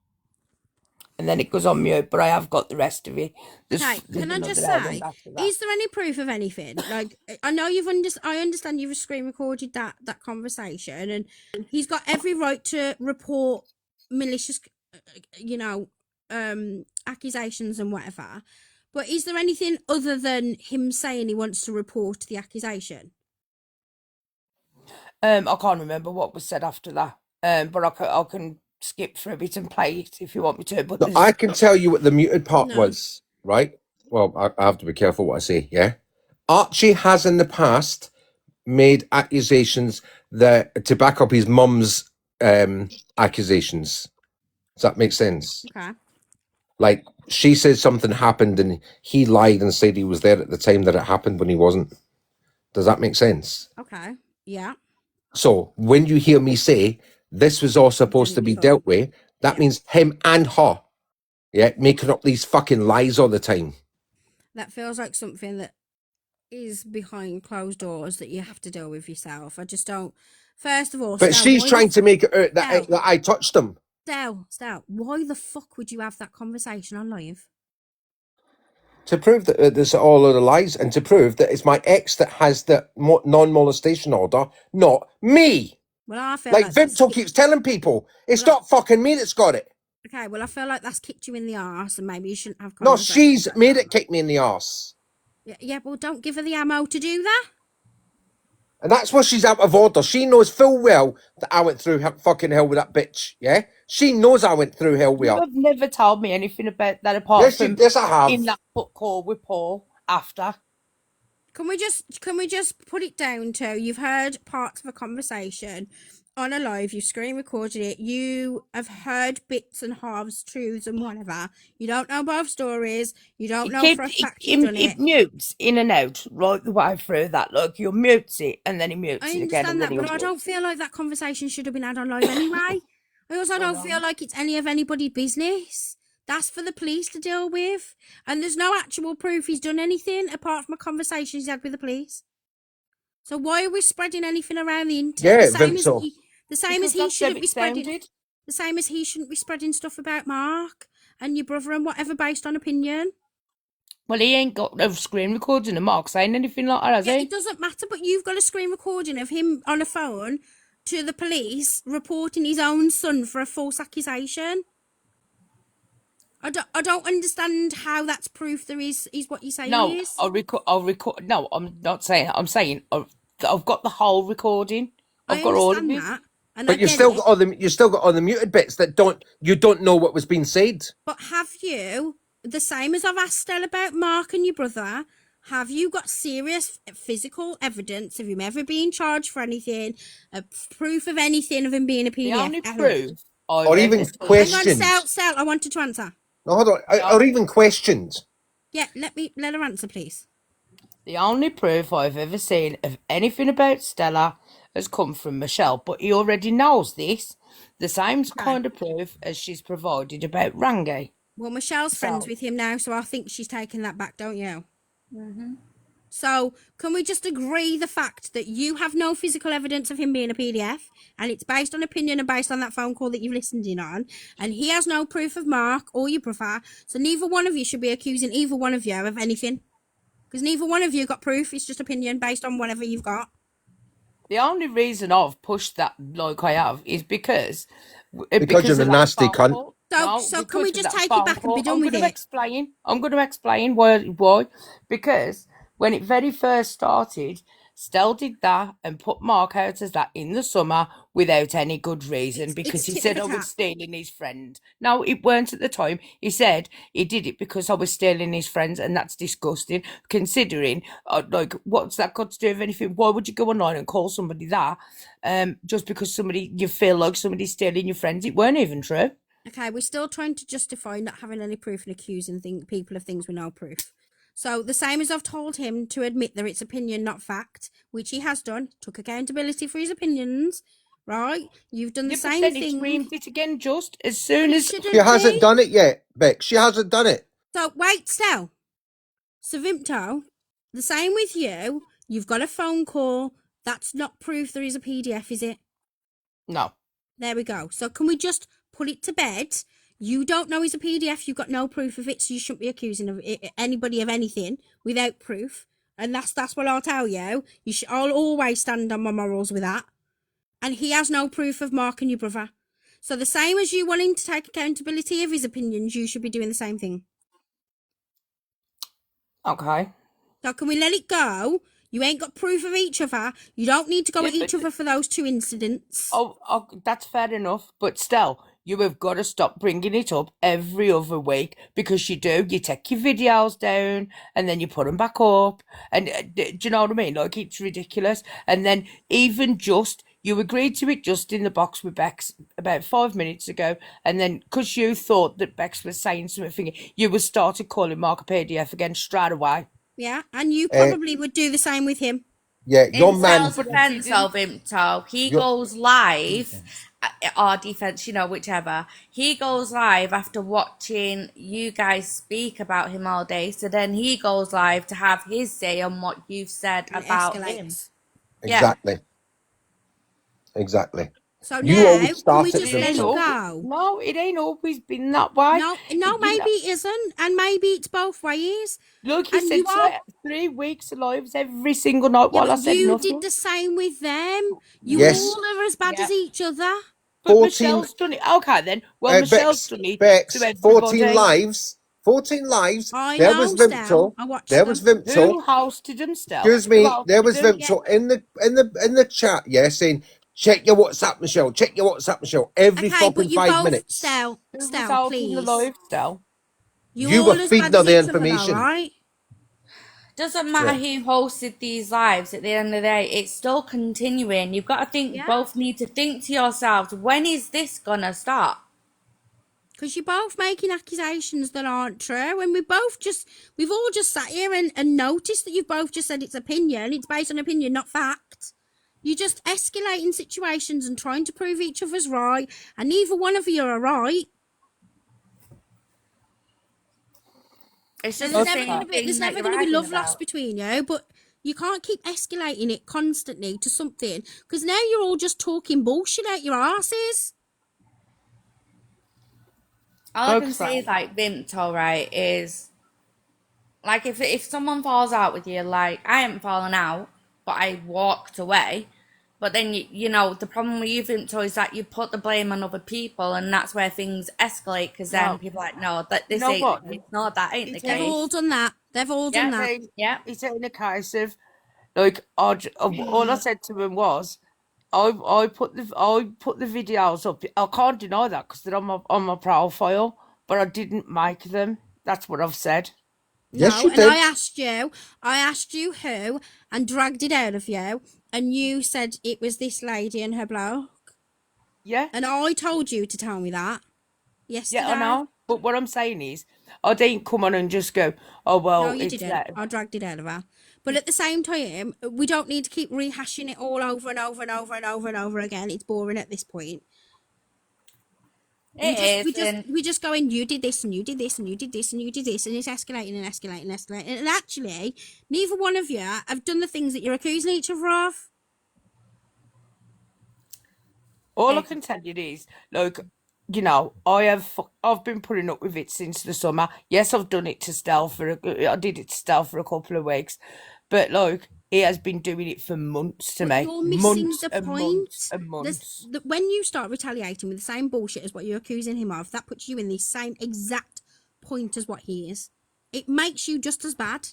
And and then it goes on mute. But I have got the rest of it. There's Can I another just album say, after that. is there any proof of anything? Like, I know I understand you've screen recorded that conversation, and he's got every right to report malicious, accusations and whatever. But is there anything other than him saying he wants to report the accusation? I can't remember what was said after that. But I can skip through it and play it if you want me to. But No, I can tell you what the muted part was, right? Well, I have to be careful what I say, yeah? Archie has in the past made accusations that to back up his mum's accusations. Does that make sense? Okay. Like, she said something happened and he lied and said he was there at the time that it happened when he wasn't. Does that make sense? Okay. Yeah. So when you hear me say this was all supposed to be dealt with, that means him and her, making up these fucking lies all the time. That feels like something that is behind closed doors that you have to deal with yourself. I just don't. First of all, But she's trying to make it out that I touched him. Stell, why the fuck would you have that conversation on live? To prove that there's all of the lies, and to prove that it's my ex that has the non-molestation order, not me. Well, I feel like Vinto keeps telling people, it's not fucking me that's got it. Okay, well, I feel like that's kicked you in the arse, and maybe you shouldn't have No, conversations. she's made it kick me in the arse. Yeah, well, don't give her the ammo to do that. And that's why she's out of order. She knows full well that I went through fucking hell with that bitch, yeah? She knows I went through hell with her. You have never told me anything about that apart from yes, I have. in that book call with Paul after. Can we just put it down to you've heard parts of a conversation on a live, you've screen recorded it, you have heard bits and halves, truths and whatever. You don't know both stories, you don't know for a fact you've done it. It mutes in and out right the way through that. Look, you'll mute it and then it mutes I it again. understand that, but I don't feel like that conversation should have been had on live anyway. I also don't feel like it's any of anybody's business. That's for the police to deal with. And there's no actual proof he's done anything apart from a conversation he's had with the police. So why are we spreading anything around the internet? Yeah, the same as he shouldn't be spreading. The same as he shouldn't be spreading stuff about Mark and your brother and whatever based on opinion. Well, he ain't got no screen recording of Mark saying anything like that, has he? It doesn't matter, but you've got a screen recording of him on a phone to the police reporting his own son for a false accusation. I don't understand how that's proof there is what you're saying is. I'll record. No, I'm not saying. I'm saying I've got the whole recording. I've got all of it. That, but you've still got all the muted bits that you don't know what was being said. But have you, the same as I've asked Stella about Mark and your brother, have you got serious physical evidence of him ever being charged for anything, a proof of anything of him being a PDF? The only proof, or even questioned. Hang on, Stell, I wanted to answer. No, hold on. Or even questioned. Yeah, let her answer, please. The only proof I've ever seen of anything about Stella has come from Michelle, but he already knows this. The same kind of proof as she's provided about Rangi. Well, Michelle's friends with him now, so I think she's taking that back, don't you? Mm-hmm. So, can we just agree the fact that you have no physical evidence of him being a PDF, and it's based on opinion and based on that phone call that you've listened in on, and he has no proof of Mark or your brother, so neither one of you should be accusing either one of you of anything. Because neither one of you got proof, it's just opinion based on whatever you've got. The only reason I've pushed that like I have is because you're a nasty cunt. So can we just take it back and be done with it? I'm going to explain why. Because when it very first started, Stell did that and put Mark out as that in the summer without any good reason because he said I was stealing his friend. No, it weren't at the time. He said he did it because I was stealing his friends, and that's disgusting considering, what's that got to do with anything? Why would you go online and call somebody that just because you feel like somebody's stealing your friends? It weren't even true. Okay, we're still trying to justify not having any proof and accusing people of things with no proof. So the same as I've told him to admit that it's opinion, not fact, which he has done, took accountability for his opinions, right? You've done the same thing. He screamed it again just as soon as... She hasn't done it yet, Beck. She hasn't done it. So, wait, Stell. So, Vimto, the same with you. You've got a phone call. That's not proof there is a PDF, is it? No. There we go. So, can we just put it to bed? You don't know he's a PDF. You've got no proof of it, so you shouldn't be accusing of anybody of anything without proof. And that's what I'll tell you. I'll always stand on my morals with that. And he has no proof of marking your brother. So the same as you wanting to take accountability of his opinions, you should be doing the same thing. Okay. So can we let it go? You ain't got proof of each other. You don't need to go at each other for those 2 incidents. Oh, that's fair enough. But still, you have got to stop bringing it up every other week, because you do. You take your videos down and then you put them back up. And do you know what I mean? Like, it's ridiculous. And then even just, you agreed to it just in the box with Bex about 5 minutes ago. And then because you thought that Bex was saying something, you would started calling Mark a PDF again straight away. Yeah, and you probably would do the same with him. Yeah, your In man. self-defense of Vimto, he goes live, or defense, whichever. He goes live after watching you guys speak about him all day. So then he goes live to have his say on what you've said And about him. Exactly. Exactly. So You now, always can start we it, just let it Vimto. go? No, it ain't always been that way. No, maybe it isn't, and maybe it's both ways. Look, he And said you are 3 weeks of lives every single night Yeah, while I but said you nothing. did the same with them. You Yes. all are as bad as each other. But 14 Michelle's done it. Okay, then. Well, Michelle's done it to everybody. 14 lives. 14 lives. I There know, was Stel. Vimto. I watched There them. was Vimto. Who hosted them, Stel? Excuse me. There was Vimto in the chat. Yeah, saying, check your WhatsApp, Michelle. Check your WhatsApp, Michelle. Every Okay, but fucking you 5 both, minutes. Stel, Who was Stel, out in the please. live, Stel? You all were as feeding bad on as the each other, though, information. right? Doesn't matter who hosted these lives at the end of the day, it's still continuing. You've got to think, both need to think to yourselves, when is this gonna stop? Because you're both making accusations that aren't true, and we've all just sat here and noticed that you've both just said it's opinion. It's based on opinion, not fact. You're just escalating situations and trying to prove each other's right, and neither one of you are right. It's So just there's the never same going to be thing that you're be arguing love lost about. between you, but you can't keep escalating it constantly to something, because now you're all just talking bullshit out your asses. All I can say is, like, Vimto, right, is, like, if someone falls out with you, like, I haven't fallen out, but I walked away. But then, the problem with you, Vimto, is that you put the blame on other people, and that's where things escalate, because then people are like, no, that this ain't, that ain't the case. They've all done that. They've all done that. Yeah. It's in a case of, like, all I said to him was, I put the videos up. I can't deny that because they're on my profile, but I didn't make them. That's what I've said. Yes, No, you and did. I asked you who, and dragged it out of you, and you said it was this lady and her bloke. Yeah. And I told you to tell me that yesterday. Yeah, I know. But what I'm saying is, I didn't come on and just go, oh, well, No, you it's didn't. that. I dragged it out of her. But at the same time, we don't need to keep rehashing it all over and over and over and over and over again. It's boring at this point. We just going, you did this and you did this and you did this and you did this, and it's escalating and escalating and escalating. And actually, neither one of you have done the things that you're accusing each other of. All I can tell you is, like, I've been putting up with it since the summer. Yes, I've done it to Stell I did it to Stell for a couple of weeks, but like, he has been doing it for months to me. You're missing Months the and point. months and months. When you start retaliating with the same bullshit as what you're accusing him of, that puts you in the same exact point as what he is. It makes you just as bad.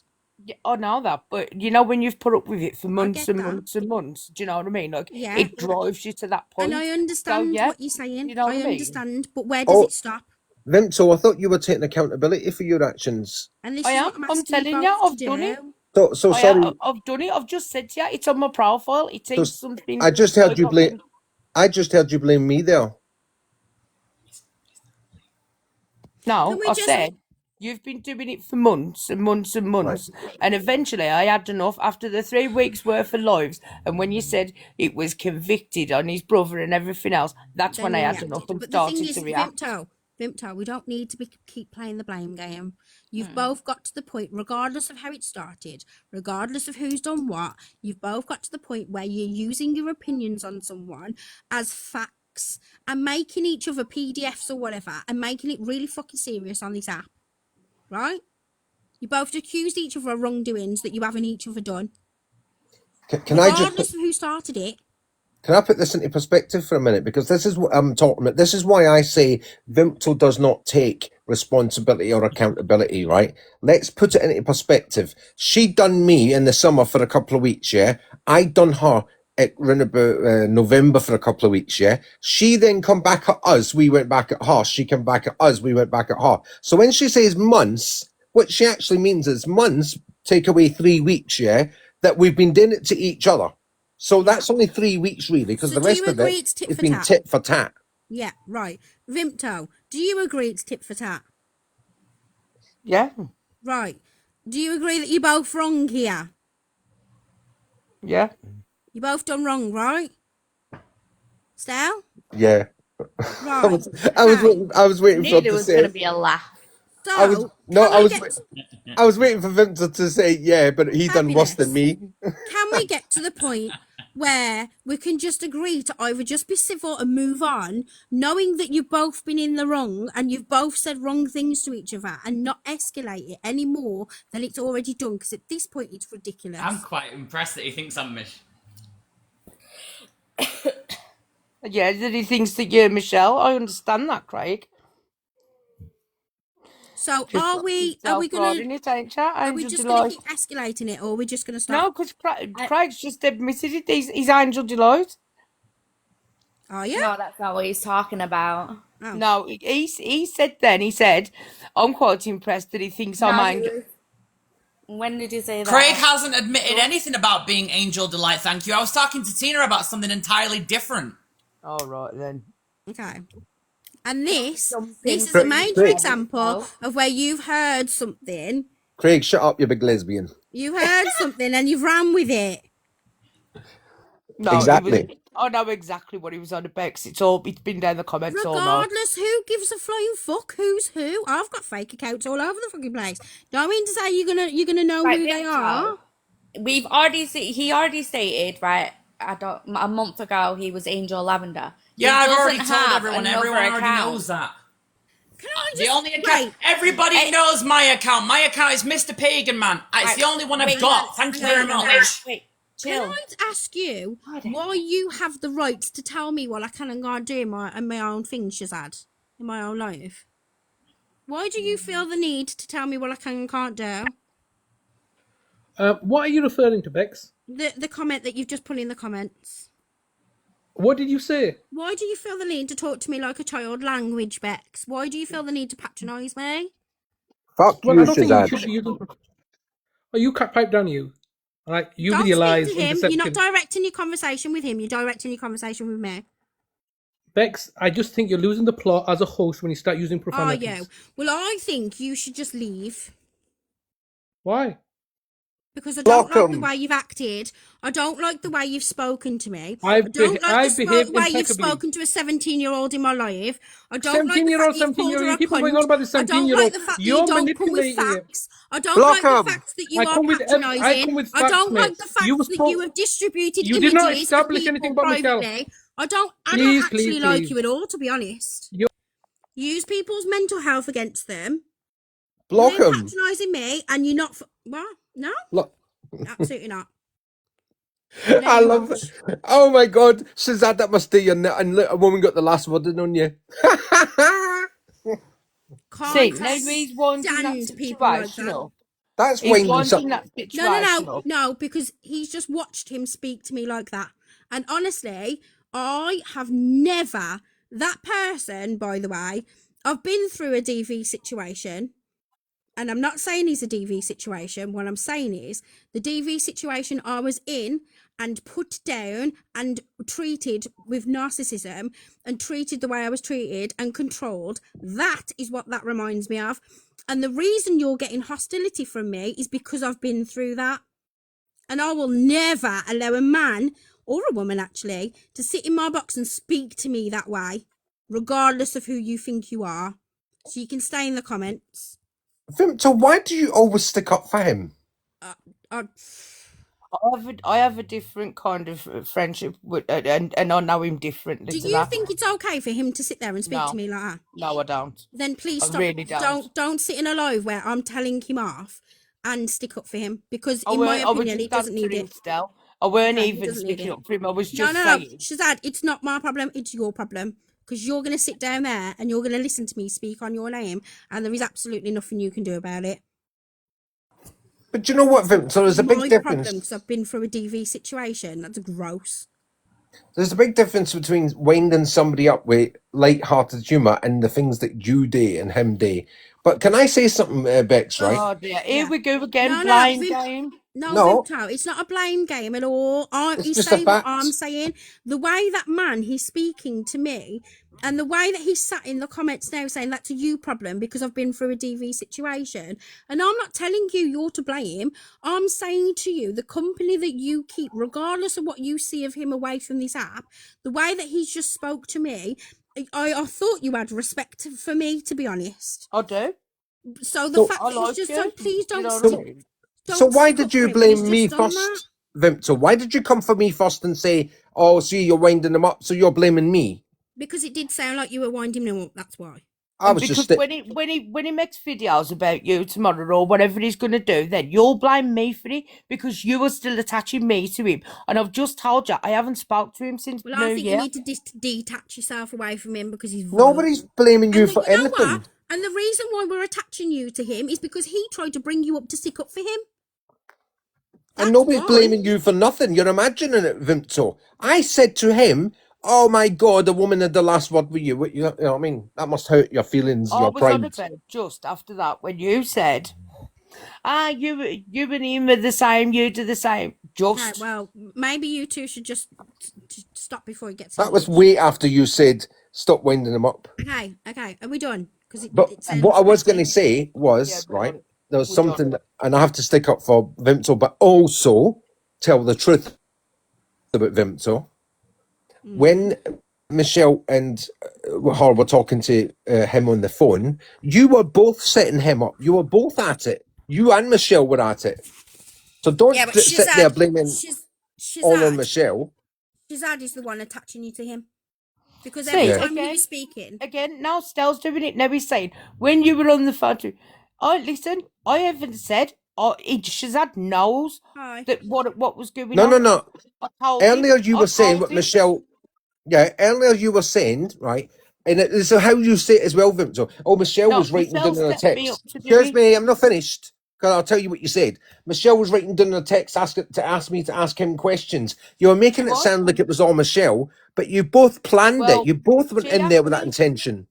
Yeah, I know that, but when you've put up with it for months and months and months, do you know what I mean? Like, it drives you to that point. And I understand what you're saying. You know what I mean? Understand, but where does it stop? Vimto, I thought you were taking accountability for your actions. And this I is am. what I'm I'm asking telling you you, both I've to done do. it. So sorry. I've done it. I've just said to you, it's on my profile. It ain't something. I just heard like you blame. I just heard you blame me there. No, I said you've been doing it for months and months and months, and eventually I had enough after the 3 weeks worth of lives. And when you said it was convicted on his brother and everything else, that's when I had enough and But the thing started is, to react. Vimto, we don't need to keep playing the blame game. You've both got to the point, regardless of how it started, regardless of who's done what, you've both got to the point where you're using your opinions on someone as fact Bex and making each other PDFs or whatever and making it really fucking serious on this app, right? You both accused each other of wrongdoings that you haven't each other done. Can I just regardless of who started it. Can I put this into perspective for a minute? Because this is what I'm talking about. This is why I say Vimto does not take responsibility or accountability, right? Let's put it into perspective. She done me in the summer for a couple of weeks, yeah? I done her at around about November for a couple of weeks, yeah? She then come back at us, we went back at her. She came back at us, we went back at her. So when she says months, what she actually means is months, take away 3 weeks, yeah? That we've been doing it to each other. So that's only 3 weeks, really, because So the do rest you of agree it it's tit has for been tat? tit for tat. Yeah, right. Vimto, do you agree it's tit for tat? Yeah. Right. Do you agree that you're both wrong here? Yeah. You both done wrong, right? Stel? Yeah. Right. I was waiting for Knew him there to was say going to it. be a laugh. So, I was waiting for Victor to say yeah, but he done worse than me. Can we get to the point where we can just agree to either just be civil and move on, knowing that you've both been in the wrong and you've both said wrong things to each other, and not escalate it any more than it's already done? Because at this point, it's ridiculous. I'm quite impressed that he thinks I'm Mish. Yeah, that he thinks that you're Michelle. I understand that, Craig. So Just are we gonna it, ain't ya? are we Angel just Delight. gonna keep escalating it, or are we just gonna stop? No, because Craig's just admitted it. He's Angel Delight. Are you? No, that's not what he's talking about. Oh. No, he said then. He said, "I'm quite impressed that he thinks I'm Angel." When did you say that? Craig hasn't admitted anything about being Angel Delight, thank you. I was talking to Tina about something entirely different. All right, then. Okay. And this is a Craig- major Craig- example of where you've heard something, Craig, shut up, you big lesbian. you heard something and you've ran with it. No, Exactly. I know exactly what he was on about. 'Cause it's been down the comments all night. Regardless, who gives a flying fuck who's who? I've got fake accounts all over the fucking place. Don't mean to say you're gonna know who they are. We've he already stated, right? A month ago he was Angel Lavender. Yeah, He I've already doesn't told have everyone. another Everyone already account. knows that. Can I The only account, everybody knows my account. My account is Mr. Pagan Man. It's the only one I've got. Thank you very much. Wait, Can I ask you why you have the right to tell me what I can and can't do in my own things, Shazad, in my own life? Why do you feel the need to tell me what I can and can't do? What are you referring to, Bex? The comment that you've just put in the comments. What did you say? Why do you feel the need to talk to me like a child language, Bex? Why do you feel the need to patronise me? Fuck Well, you, I don't think you Shazad. should be using. Oh, you cut pipe down, you. All right, you Don't with your speak lies to and him. deception. You're not directing your conversation with him. You're directing your conversation with me. Bex, I just think you're losing the plot as a host when you start using profanities. Are you? Well, I think you should just leave. Why? Because I don't Block like the 'em. way you've acted. I don't like the way you've spoken to me. I've I don't like I've the behaved way you've impeccably. spoken to a 17-year-old in my life. I don't like the 17-year-old, fact you've called her a people going on cunt. about the I don't like 17-year-old. the fact that You're you don't come with manipulating it. facts. I don't Block like 'em. the fact that you I are come with I patronising. come with I facts, don't like mate. the fact You that spoke. you have distributed You did not images of establish anything people about Michelle. privately. I don't Please, actually please, like please. you at all, to be honest. Use people's mental health against them. Block You're 'em. patronising me, and you're not. What? No, Look. absolutely not. I love it. Oh my god, Shazad, that must do your net. And a woman got the last word in on you. See, now he's wanting that stand people like that. situational. That's He's winding wanting something. that situational. No, because he's just watched him speak to me like that. And honestly, I have never, that person, by the way, I've been through a DV situation. And I'm not saying it's a DV situation. What I'm saying is the DV situation I was in and put down and treated with narcissism and treated the way I was treated and controlled. That is what that reminds me of. And the reason you're getting hostility from me is because I've been through that. And I will never allow a man or a woman actually to sit in my box and speak to me that way, regardless of who you think you are. So you can stay in the comments. So why do you always stick up for him? I have a different kind of friendship with, and I know him differently Do to you that. think it's okay for him to sit there and speak to No, me like that? no, I don't. Then please I stop. really don't. Don't sit in a live where I'm telling him off and stick up for him, because I in my weren't. I was opinion he just doesn't need answering it. still. I weren't Okay, he even doesn't need sticking it. up for him. I was No, just no, no. saying. Shazad, it's not my problem. It's your problem. Because you're going to sit down there and you're going to listen to me speak on your name, and there is absolutely nothing you can do about it. But do you know what, Vim? So there's a big My problem, difference. because I've been through a DV situation. That's gross. There's a big difference between winding somebody up with light-hearted humour and the things that you do and him do. But can I say something, Bex? Right? Oh dear, here we go again. No, no, Blame game. No, No. Vimto, it's not a blame game at all. It's He's just a saying what fact. I'm saying. The way that man, he's speaking to me, and the way that he's sat in the comments now saying that's a you problem because I've been through a DV situation. And I'm not telling you you're to blame. I'm saying to you, the company that you keep, regardless of what you see of him away from this app, the way that he's just spoke to me, I thought you had respect for me, to be honest. I do. So the So- fact I that he's like just you. so please don't You know stick. what I mean? So why stick up did you for him when he's blame me just done that. first, Vim? So why did you come for me first and say, "Oh, see, you're winding them up," so you're blaming me? Because it did sound like you were winding him up, that's why. I was Because just when he makes videos about you tomorrow or whatever he's going to do, then you'll blame me for it because you are still attaching me to him. And I've just told you I haven't spoke to him since Well, New I think Year. you need to detach yourself away from him because he's nobody's vulnerable. blaming you And for you know anything. what? And the reason why we're attaching you to him is because he tried to bring you up to stick up for him. And nobody's why. blaming you for nothing. You're imagining it, Vimto. I said to him, "Oh my God, the woman had the last word with you." You know what I mean? That must hurt your feelings, I your was on pride. about just after that when you said, you and him are the same, you do the same. Just. Okay, well, maybe you two should just stop before it gets That was heated. way after you said, "Stop winding them up." Okay, are we done? Because But it sounds what I was going to messy. say was, Yeah, right, done. there was We're something, done. and I have to stick up for Vimto, but also tell the truth about Vimto. When Michelle and her were talking to him on the phone, you were both setting him up. You were both at it. You and Michelle were at it. So don't Yeah, but sit there blaming all on Shazad Michelle. Shazad is the one attaching you to him. Because See, every Yeah. time he again, was speaking. again, now Stell's doing it. Now he's saying, when you were on the phone to, listen, I haven't said, Shazad knows that what was going No, on. no, no. I told Earlier him. you I were saying told what him. Michelle. Yeah, earlier you were saying, right, and it's how you say it as well, Vimto. Oh, Michelle No, was writing Michelle down in a set me up text. to do Excuse it. me, I'm not finished. Because I'll tell you what you said. Michelle was writing down in a text to ask me to ask him questions. You were making it sound like it was all Michelle, but you both planned it. You both went in there with that intention.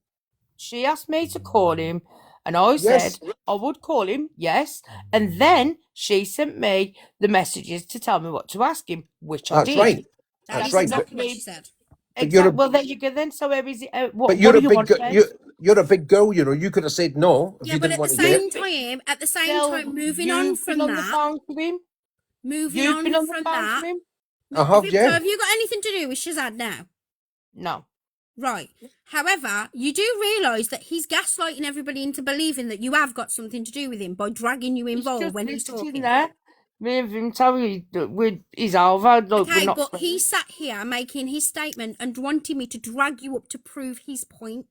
She asked me to call him, and I Yes. said I would call him, yes. And then she sent me the messages to tell me what to ask him, which I That's did. right. That That's is right. exactly what she said. But you're Exactly. a, Well, there you go. Then, so where is it? but What you're do a you big want? you're a big girl. You know, you could have said no if Yeah, you but didn't at want the to get same it. time, moving on You've from been on the that. phone to him. Moving You've on been on the from phone that. to him. I have, Victor, yeah. have you got anything to do with Shazad now? No. Right. However, you do realise that he's gaslighting everybody into believing that you have got something to do with him by dragging you involved when he's talking. There. Me and him tell you that he's over. Look, Okay, we're not but friends. he sat here making his statement and wanting me to drag you up to prove his point.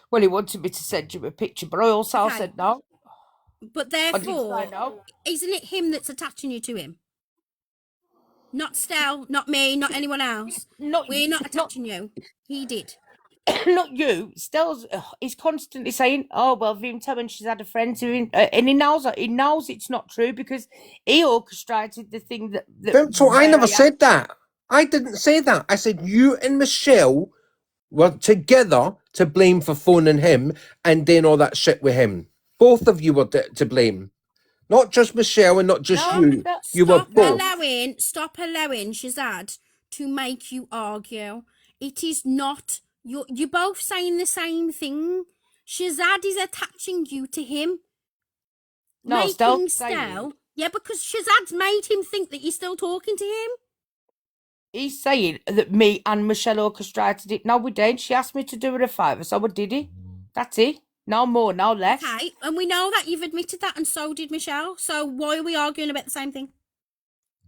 Well, he wanted me to send you a picture, but I also said no. But I did therefore, say no. isn't it him that's attaching you to him? Not Stell, not me, not anyone else. We're not attaching you. He did. Not you. Stell's. He's constantly saying, "Oh well, Vimto and she's had a friend to him," and he knows it. He knows it's not true because he orchestrated the thing that. So I never said that. I didn't say that. I said you and Michelle were together to blame for phoning him and doing all that shit with him. Both of you were to blame. Not just Michelle and not just you. You were both. Stop allowing Shazad to make you argue. It is not. You're both saying the same thing. Shazad is attaching you to him. No, making Stell. Yeah, because Shazad's made him think that you're still talking to him. He's saying that me and Michelle orchestrated it. No, we didn't. She asked me to do her a favour, so I did it. That's it. No more, no less. Okay, and we know that you've admitted that, and so did Michelle. So why are we arguing about the same thing?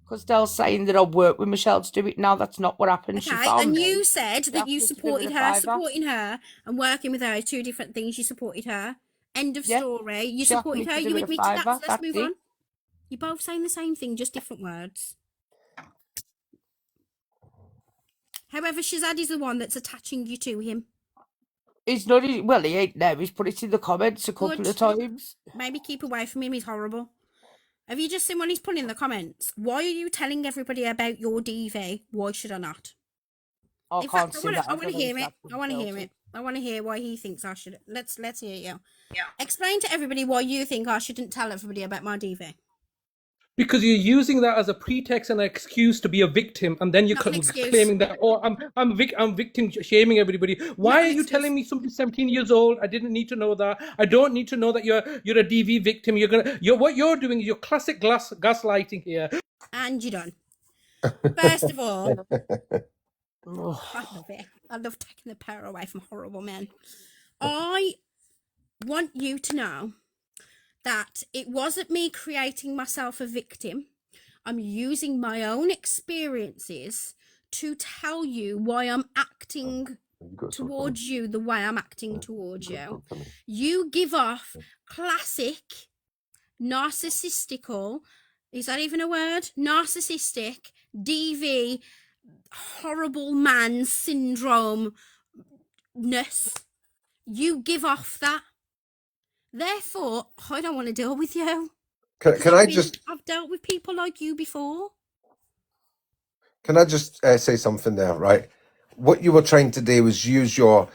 Because Dell's saying that I work with Michelle to do it. Now that's not what happened. She Okay, found and me. you said She that you asked me to do it supported with a her. fiver. Supporting her and working with her is two different things. You supported her. End of Yeah. story. You She asked me supported her. to do You it a admitted that. fiver. So let's That's move it. on. You're both saying the same thing, just different words. However, Shazad is the one that's attaching you to him. He's not. Well, he ain't now. He's put it in the comments a couple Good. of times. Maybe keep away from him. He's horrible. Have you just seen what he's put in the comments? Why are you telling everybody about your DV? Why should I not? I In can't fact, see that. I want to hear it. I want to hear guilty. it. I want to hear why he thinks I should. Let's hear you. Yeah. Explain to everybody why you think I shouldn't tell everybody about my DV. Because you're using that as a pretext and an excuse to be a victim, and then you're Not an excuse. claiming that, oh, I'm victim shaming everybody. Why are you telling me something 17 years old? I didn't need to know that. I don't need to know that you're a DV victim. What you're doing is your classic gaslighting here. And you're done. First of all, I love it. I love taking the power away from horrible men. I want you to know that it wasn't me creating myself a victim. I'm using my own experiences to tell you why I'm acting towards you the way I'm acting towards you. You give off classic narcissistical, is that even a word? Narcissistic, DV, horrible man syndrome-ness. You give off that. Therefore, I don't want to deal with you. Can I've dealt with people like you before. Can I just say something there, right? What you were trying to do was use your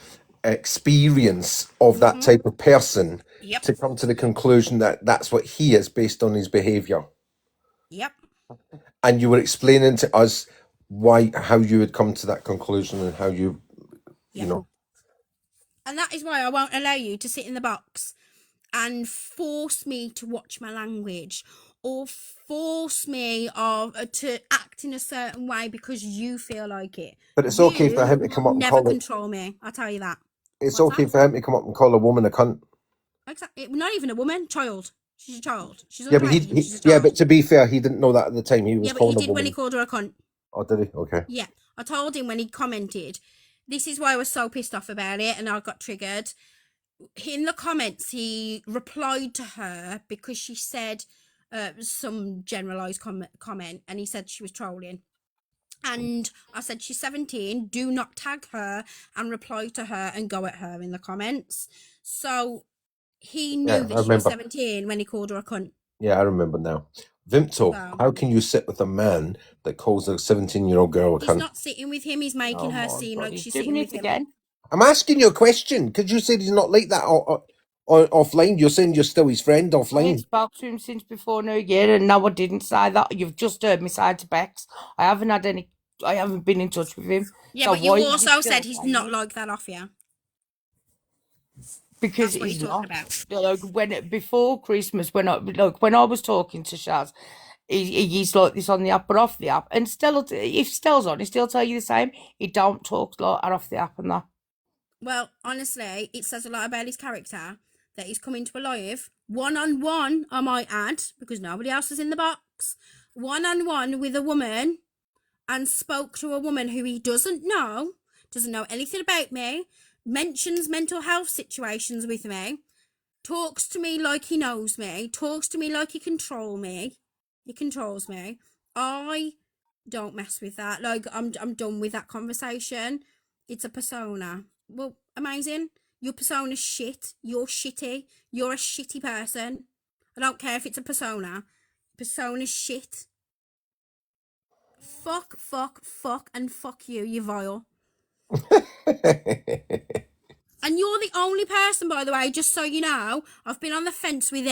experience of that type of person to come to the conclusion that that's what he is based on his behavior. Yep. And you were explaining to us how you would come to that conclusion and how you know. And that is why I won't allow you to sit in the box and force me to watch my language or force me to act in a certain way because you feel like it. But it's okay for him to come up and never call control me. I'll tell you that. It's okay for him to come up and call a woman a cunt. Exactly. Not even a woman, child. She's a child. She's Yeah, but underage. She's a child. but to be fair, he didn't know that at the time. He was calling but he a did woman. when he called her a cunt. Oh, did he? Okay. Yeah, I told him when he commented. This is why I was so pissed off about it, and I got triggered. In the comments, he replied to her because she said some generalised comment, and he said she was trolling. And I said, she's 17, do not tag her and reply to her and go at her in the comments. So he knew that she was 17 when he called her a cunt. Yeah, I remember now. Vimto, how can you sit with a man that calls a 17-year-old girl a cunt? He's not sitting with him, he's making her seem like she's sitting with him. Again. I'm asking you a question because you said he's not like that offline. You're saying you're still his friend I offline. ain't spoke to him since before New Year, and no, I didn't say that. You've just heard me say to Bex. I haven't been in touch with him. Yeah, so but you also said he's not like that off you. Because he's not. Like before Christmas, when I was talking to Shaz, he's like this on the app, but off the app, and still, if Stell's on, he still tell you the same. He don't talk like that off the app and that. Well, honestly, it says a lot about his character that he's coming to a live one-on-one, I might add, because nobody else is in the box, one-on-one with a woman, and spoke to a woman who he doesn't know anything about me, mentions mental health situations with me, talks to me like he knows me, talks to me like he controls me. I don't mess with that. Like, I'm done with that conversation. It's a persona. Well, amazing. Your persona's shit. You're shitty. You're a shitty person. I don't care if it's a persona. Persona's shit. Fuck, and fuck you, you vile. And you're the only person, by the way, just so you know, I've been on the fence with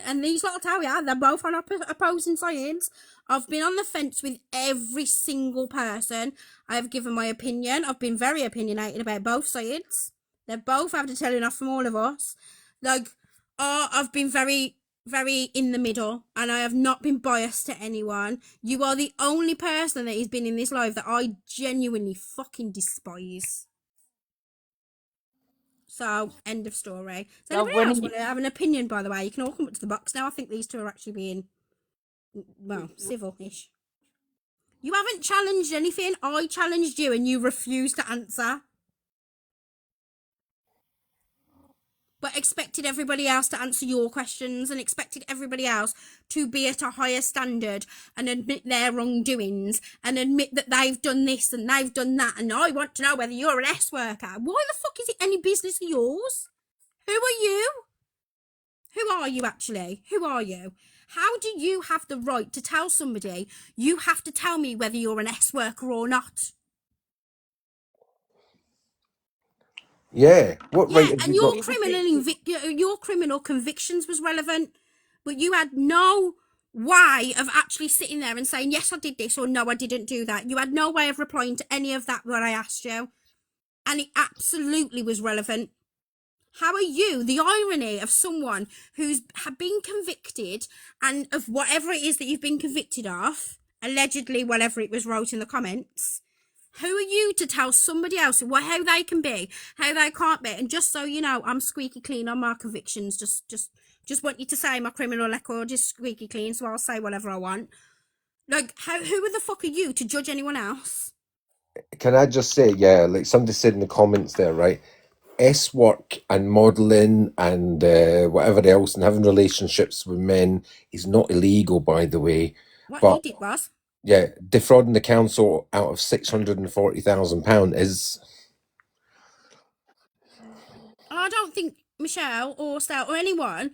and these lot will tell you, they're both on opposing sides. I've been on the fence with every single person. I have given my opinion. I've been very opinionated about both sides. They both have the telling off from all of us. Like, I've been very, very in the middle, and I have not been biased to anyone. You are the only person that has been in this live that I genuinely fucking despise. So, end of story. Does anybody else want to have an opinion, by the way? You can all come up to the box now. I think these two are actually being, well, civil-ish. You haven't challenged anything. I challenged you and you refused to answer. But expected everybody else to answer your questions and expected everybody else to be at a higher standard and admit their wrongdoings and admit that they've done this and they've done that. And I want to know whether you're an S worker. Why the fuck is it any business of yours? Who are you? Who are you actually? Who are you? How do you have the right to tell somebody you have to tell me whether you're an S worker or not? Yeah. What right Yeah, have and you got? your criminal convictions was relevant, but you had no way of actually sitting there and saying, yes, I did this, or no, I didn't do that. You had no way of replying to any of that when I asked you, and it absolutely was relevant. How are you, the irony of someone who's been convicted and of whatever it is that you've been convicted of, allegedly, whatever it was wrote in the comments, who are you to tell somebody else how they can be, how they can't be? And just so you know, I'm squeaky clean on my convictions. Just want you to say my criminal record is squeaky clean, so I'll say whatever I want. Like, who the fuck are you to judge anyone else? Can I just say, yeah, like somebody said in the comments there, right? S work and modelling and whatever else and having relationships with men is not illegal, by the way. What But he did was, yeah, defrauding the council out of £640,000 is. I don't think Michelle or Stel or anyone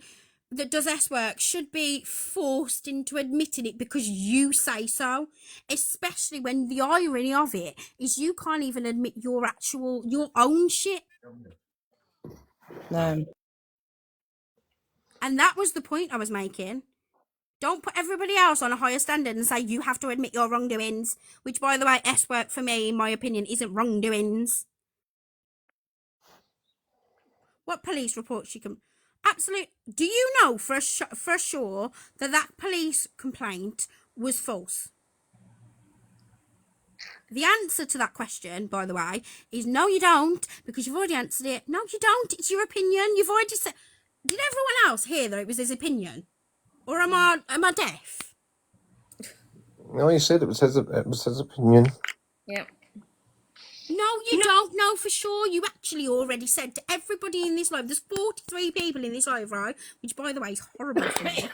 that does S work should be forced into admitting it because you say so, especially when the irony of it is you can't even admit your own shit. No. And that was the point I was making. Don't put everybody else on a higher standard and say you have to admit your wrongdoings, which, by the way, S work for me, in my opinion, isn't wrongdoings. What police reports you can... Absolute. Do you know for sure that police complaint was false? The answer to that question, by the way, is no, you don't, because you've already answered it. No, you don't. It's your opinion. You've already said. Did everyone else hear that it was his opinion, or am I deaf? No, he said it was his opinion. Yep. No, you don't know for sure. You actually already said to everybody in this live, there's 43 people in this live, right? Which, by the way, is horrible for me.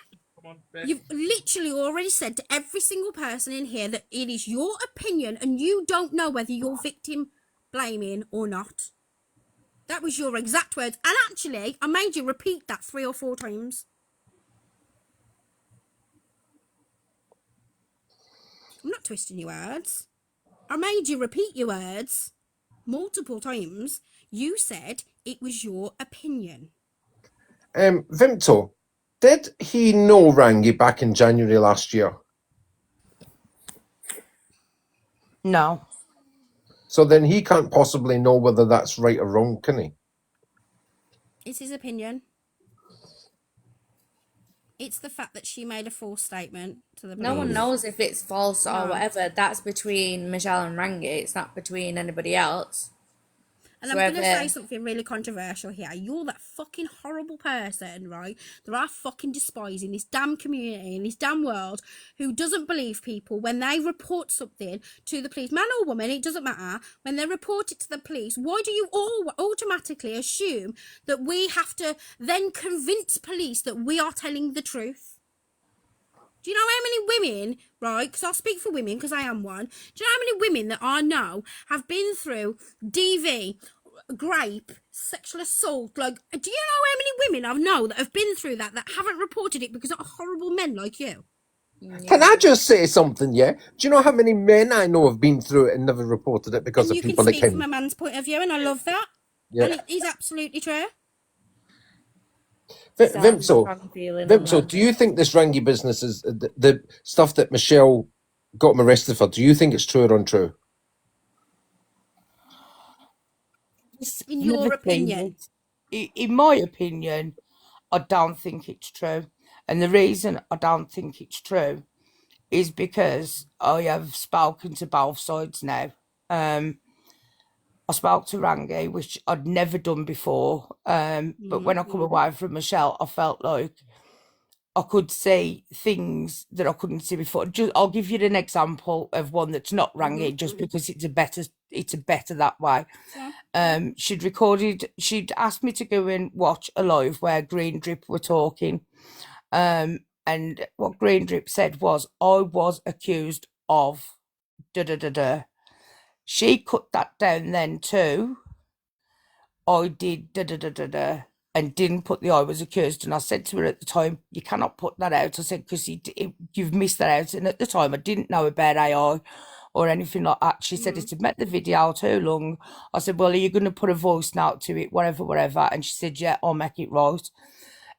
You've literally already said to every single person in here that it is your opinion and you don't know whether you're victim blaming or not. That was your exact words. And actually, I made you repeat that 3 or 4 times. I'm not twisting your words. I made you repeat your words multiple times. You said it was your opinion. Vimto, did he know Rangi back in January last year? No. So then he can't possibly know whether that's right or wrong, can he? It's his opinion. It's the fact that she made a false statement to the police. No one knows if it's false or No. whatever. That's between Michelle and Rangi. It's not between anybody else. And I'm going to say something really controversial here. You're that fucking horrible person, right? There are fucking despise in this damn community, in this damn world, who doesn't believe people when they report something to the police, man or woman, it doesn't matter. When they report it to the police, why do you all automatically assume that we have to then convince police that we are telling the truth? Do you know how many women, right, because I'll speak for women because I am one, do you know how many women that I know have been through DV, rape, sexual assault? Like, do you know how many women I know that have been through that haven't reported it because of horrible men like you? Can I just say something, yeah? Do you know how many men I know have been through it and never reported it because And of you can people like speak from him? a man's point of view, and I love that. Yeah. And it is absolutely true. Vimto, do you think this Rangi business is the stuff that Michelle got him arrested for? Do you think it's true or untrue? In your opinion? In my opinion, I don't think it's true. And the reason I don't think it's true is because I have spoken to both sides now. I spoke to Rangi, which I'd never done before. But when I come away from Michelle, I felt like I could see things that I couldn't see before. I'll give you an example of one that's not ranging, just because it's a better that way. She'd asked me to go and watch a live where Green Drip were talking. And what Green Drip said was, I was accused of da da da da. She cut that down then too. I did da da da da da, and didn't put the I was accused. And I said to her at the time, you cannot put that out. I said, because you've missed that out. And at the time, I didn't know about AI or anything like that. She said, it's met the video too long. I said, well, are you going to put a voice note to it, whatever. And she said, yeah, I'll make it right.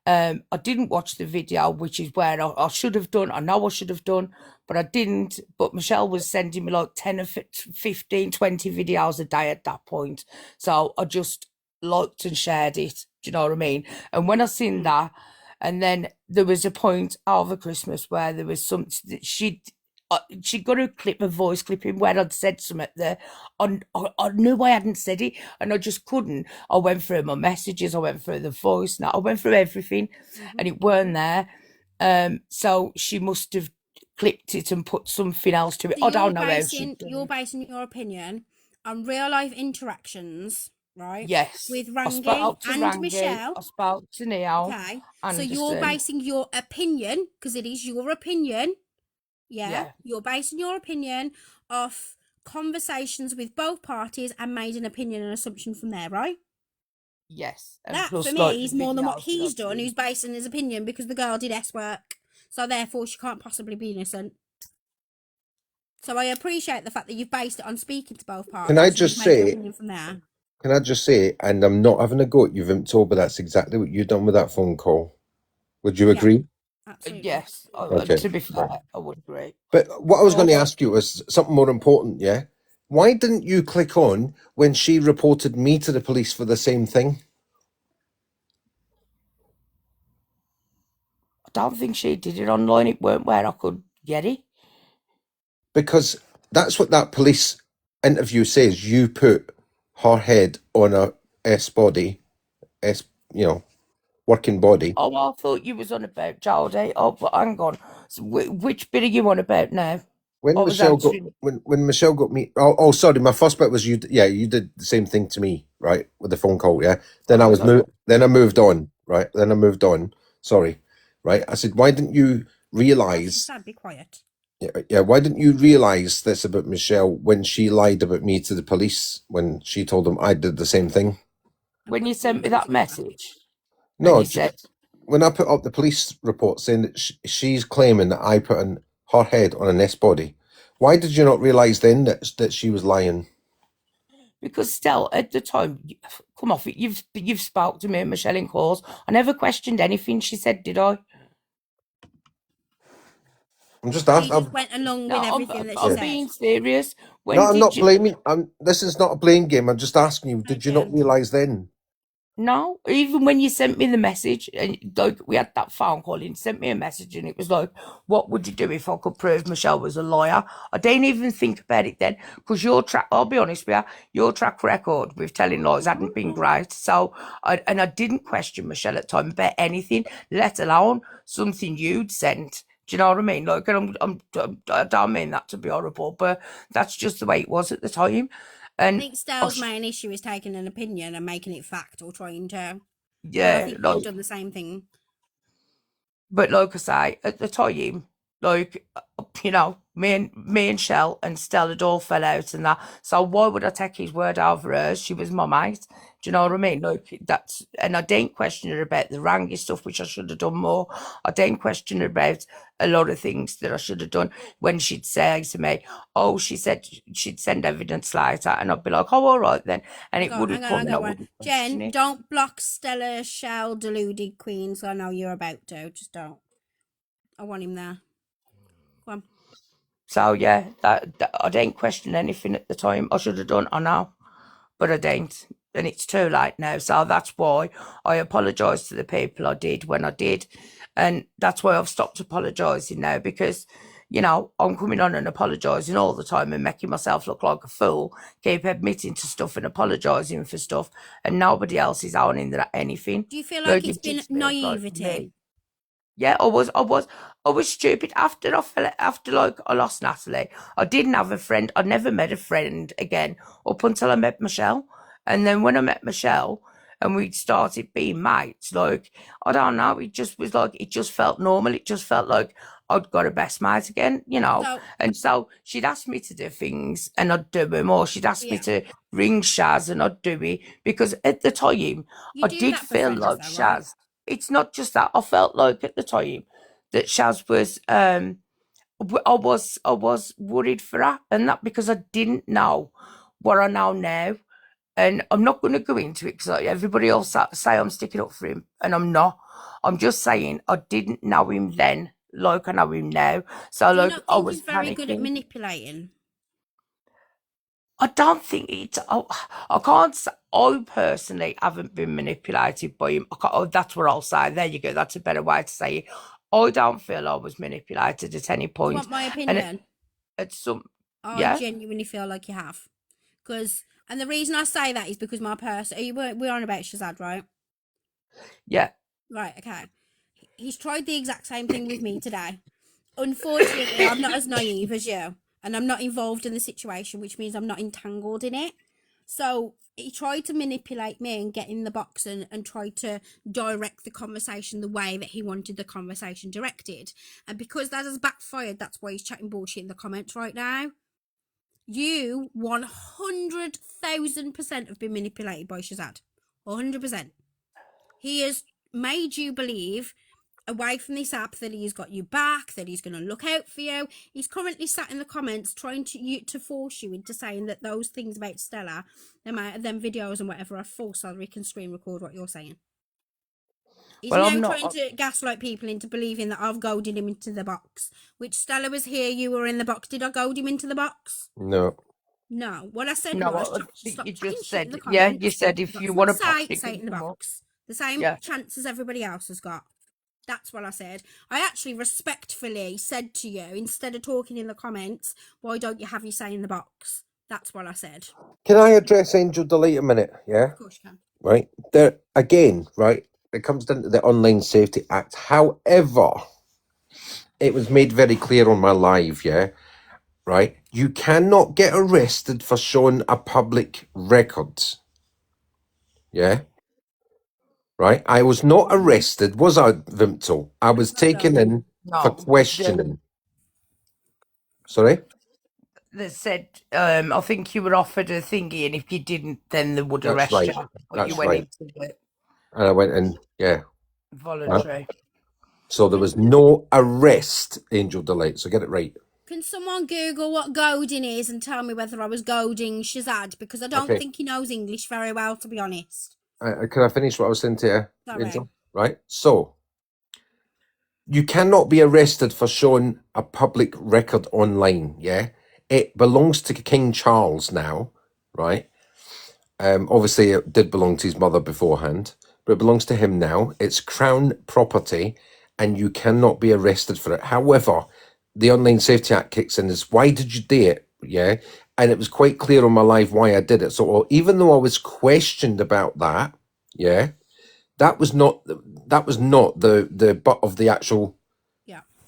I didn't watch the video, which is where I should have done. I know I should have done, but I didn't. But Michelle was sending me like 10 or 15, 20 videos a day at that point. So I just liked and shared it. Do you know what I mean? And when I seen that, and then there was a point over Christmas where there was something that she got a voice clip in where I'd said something there. I knew I hadn't said it, and I just couldn't. I went through my messages, I went through the voice, I went through everything, and it weren't there. So she must have clipped it and put something else to it. I don't know how she. You're basing your opinion on real life interactions, right? Yes. With I Rangi spoke to and Rangi, Michelle. I spoke to Neil. Okay. Anderson. So you're basing your opinion, because it is your opinion. Yeah. You're basing your opinion off conversations with both parties and made an opinion and assumption from there, right? Yes. And that plus, for like, me is more than what he's done, who's basing his opinion because the girl did S work. So therefore she can't possibly be innocent. So I appreciate the fact that you've based it on speaking to both parties. Can I just and made your say, opinion from there. can I just say, and I'm not having a go at you, Vimto, but that's exactly what you've done with that phone call. Would you agree? Absolutely. Yes. Okay. To be fair, I would agree. But what I was going to ask you was something more important, yeah? Why didn't you click on when she reported me to the police for the same thing? I don't think she did it online. It weren't where I could get it. Because that's what that police interview says. You put her head on a S-body, working body. Oh, I thought you was on about Jodie. Oh, but hang on. So which bit are you on about now? When Michelle got me, sorry, my first bit was you did the same thing to me, right, with the phone call, yeah. Then I moved on, right. Then I moved on. Sorry, right. I said, why didn't you realize? Be quiet. Yeah. Why didn't you realize this about Michelle when she lied about me to the police when she told them I did the same thing? When you sent me that message. No, you said when I put up the police report saying that she's claiming that I put her head on an S-body. Why did you not realise then that she was lying? Because still, at the time, come off it. You've spoke to me and Michelle in calls. I never questioned anything she said, did I? I'm just asking. You just went along with everything that she said. I'm being serious. I'm not blaming. This is not a blame game. I'm just asking you. Did you not realise then? No, even when you sent me the message, and like we had that phone call, and sent me a message, and it was like, "What would you do if I could prove Michelle was a liar?" I didn't even think about it then, because I'll be honest with you, your track record with telling lies hadn't been great. So, I didn't question Michelle at the time about anything, let alone something you'd sent. Do you know what I mean? Like, I don't mean that to be horrible, but that's just the way it was at the time. And I think Stell's main issue is taking an opinion and making it fact or trying to. Yeah, I think you've done the same thing. But like I say, at the time, like, me and Shell and Stella had all fell out and that. So why would I take his word over hers? She was my mate. Do you know what I mean? Like, and I didn't question her about the Rangi stuff, which I should have done more. I didn't question her about a lot of things that I should have done when she'd say to me, oh, she said she'd send evidence later. And I'd be like, oh, all right then. And it wouldn't come and I wouldn't question Jen, it. don't block Stella, Shell, deluded queen, so I know you're about to. Just don't. I want him there. Go on. So yeah, that I didn't question anything at the time. I should have done, I know, but I didn't, and it's too late now. So that's why I apologise to the people I did when I did, and that's why I've stopped apologising now, because I'm coming on and apologising all the time and making myself look like a fool, keep admitting to stuff and apologising for stuff, and nobody else is owning that anything. Do you feel like it's been naivety? Like Yeah, I was stupid after I lost Natalie. I didn't have a friend. I never met a friend again up until I met Michelle. And then when I met Michelle and we started being mates, like, I don't know, it just was like, it just felt normal. It just felt like I'd got a best mate again, you know. So, And so she'd ask me to do things and I'd do them, or she'd ask me yeah. to ring Shaz and I'd do it, because at the time You I do did that for feel friends, like though, right? Shaz. It's not just that. I felt like at the time that Shaz was I was worried for her, and that because I didn't know what I know now. And I'm not going to go into it because everybody else say I'm sticking up for him, and I'm not. I'm just saying I didn't know him then like I know him now. So Do you like not I think was he's very good at panicking. manipulating? I don't think it's. I can't. I personally haven't been manipulated by him. That's what I'll say. There you go. That's a better way to say it. I don't feel I was manipulated at any You point. want my And opinion? at some, I yeah, genuinely feel like you have. And the reason I say that is because my person. We're on about Shazad, right? yeah. Right, okay. He's tried the exact same thing with me today. Unfortunately, I'm not as naive as you, and I'm not involved in the situation, which means I'm not entangled in it. So he tried to manipulate me and get in the box and try to direct the conversation the way that he wanted the conversation directed. And because that has backfired, that's why he's chatting bullshit in the comments right now. You 100,000% have been manipulated by Shazad. 100%. He has made you believe away from this app that he's got you back, that he's going to look out for you. He's currently sat in the comments trying to force you into saying that those things about Stella, them videos and whatever, are false so that he can screen record what you're saying. He's Well, now I'm trying not. to gaslight people into believing that I've goaded him into the box. Which Stella was here, you were in the box. Did I goad him into the box? No. No. What I said No, was, I think stop you chatting just shit in the said, yeah. You comments. said You've if got you something want to to pop, say, you say it can in the come up. box. The same Yeah. chance as everybody else has got. That's what I said. I actually respectfully said to you, instead of talking in the comments, why don't you have you say in the box? That's what I said. Can I address Angel Delete a minute? Yeah. Of course you can. Right. There again, right? It comes down to the Online Safety Act. However, it was made very clear on my live, yeah. Right. You cannot get arrested for showing a public record. Yeah. Right. I was not arrested, was I, Vimto? I was taken in for No. questioning. Sorry? They said, I think you were offered a thingy, and if you didn't, then they would That's arrest right. you. But you That's went right. into it And I went in, yeah. voluntary. So there was no arrest, Angel Delight. So get it right. Can someone Google what goading is and tell me whether I was goading Shazad? Because I don't Okay. think he knows English very well, to be honest. Can I finish what I was saying to you, Sorry. Angel? Right. So you cannot be arrested for showing a public record online. Yeah, it belongs to King Charles now, right? Obviously, it did belong to his mother beforehand, but it belongs to him now. It's crown property, and you cannot be arrested for it. However, the Online Safety Act kicks in. Is why did you do it? Yeah, and it was quite clear on my live why I did it. So even though I was questioned about that, yeah, that was not the butt of the actual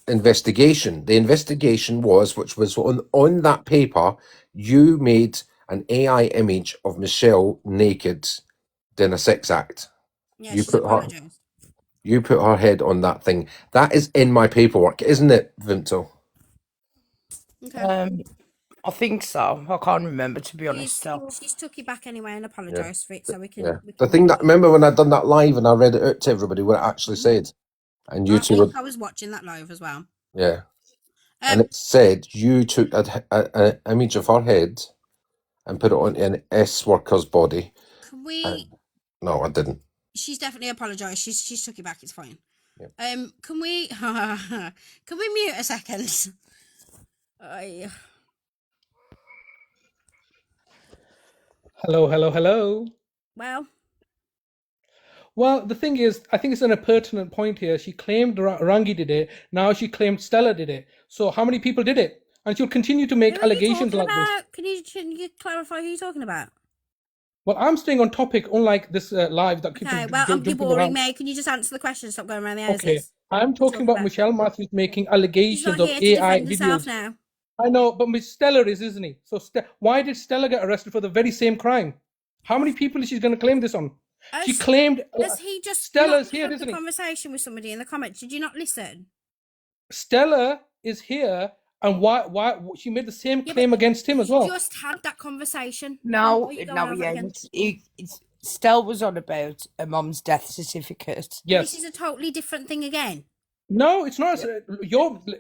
investigation. The investigation was, which was on that paper, you made an AI image of Michelle naked doing a sex act. Yeah, You she's put her apologised. you put her head on that thing. That is in my paperwork, isn't it, Vimto? Okay. I think so. I can't remember, to be honest. So. She's took it back anyway and Yeah. apologised for it, so we can. Yeah. The thing that remember when I done that live and I read it out to everybody what it actually said, and you I two think were I was watching that live as well. yeah, and it said you took an image of her head and put it on an S worker's body. Can we? No, I didn't. She's definitely apologised. She's took it back. It's fine. Yep. Can we? Can we mute a second? Hello. Well, the thing is, I think it's a pertinent point here. She claimed Rangi did it. Now she claimed Stella did it. So how many people did it? And she'll continue to make allegations like this. Can you clarify who you're talking about? Well, I'm staying on topic, unlike this live that keeps Okay, well, you're jumping boring around. me. Can you just answer the question? Stop going around the Okay, houses. I'm talking about Michelle Matthews making She's allegations not of here to AI defend herself videos. now. I know, but Miss Stella is, isn't he? So why did Stella get arrested for the very same crime? How many people is she going to claim this on? She claimed Has he just Stella's not here, had isn't the he? conversation with somebody in the comments? Did you not listen? Stella is here, and why she made the same claim against him as well? Just had that conversation. No, Stell was on about a mum's death certificate. Yes. This is a totally different thing again. No, it's not.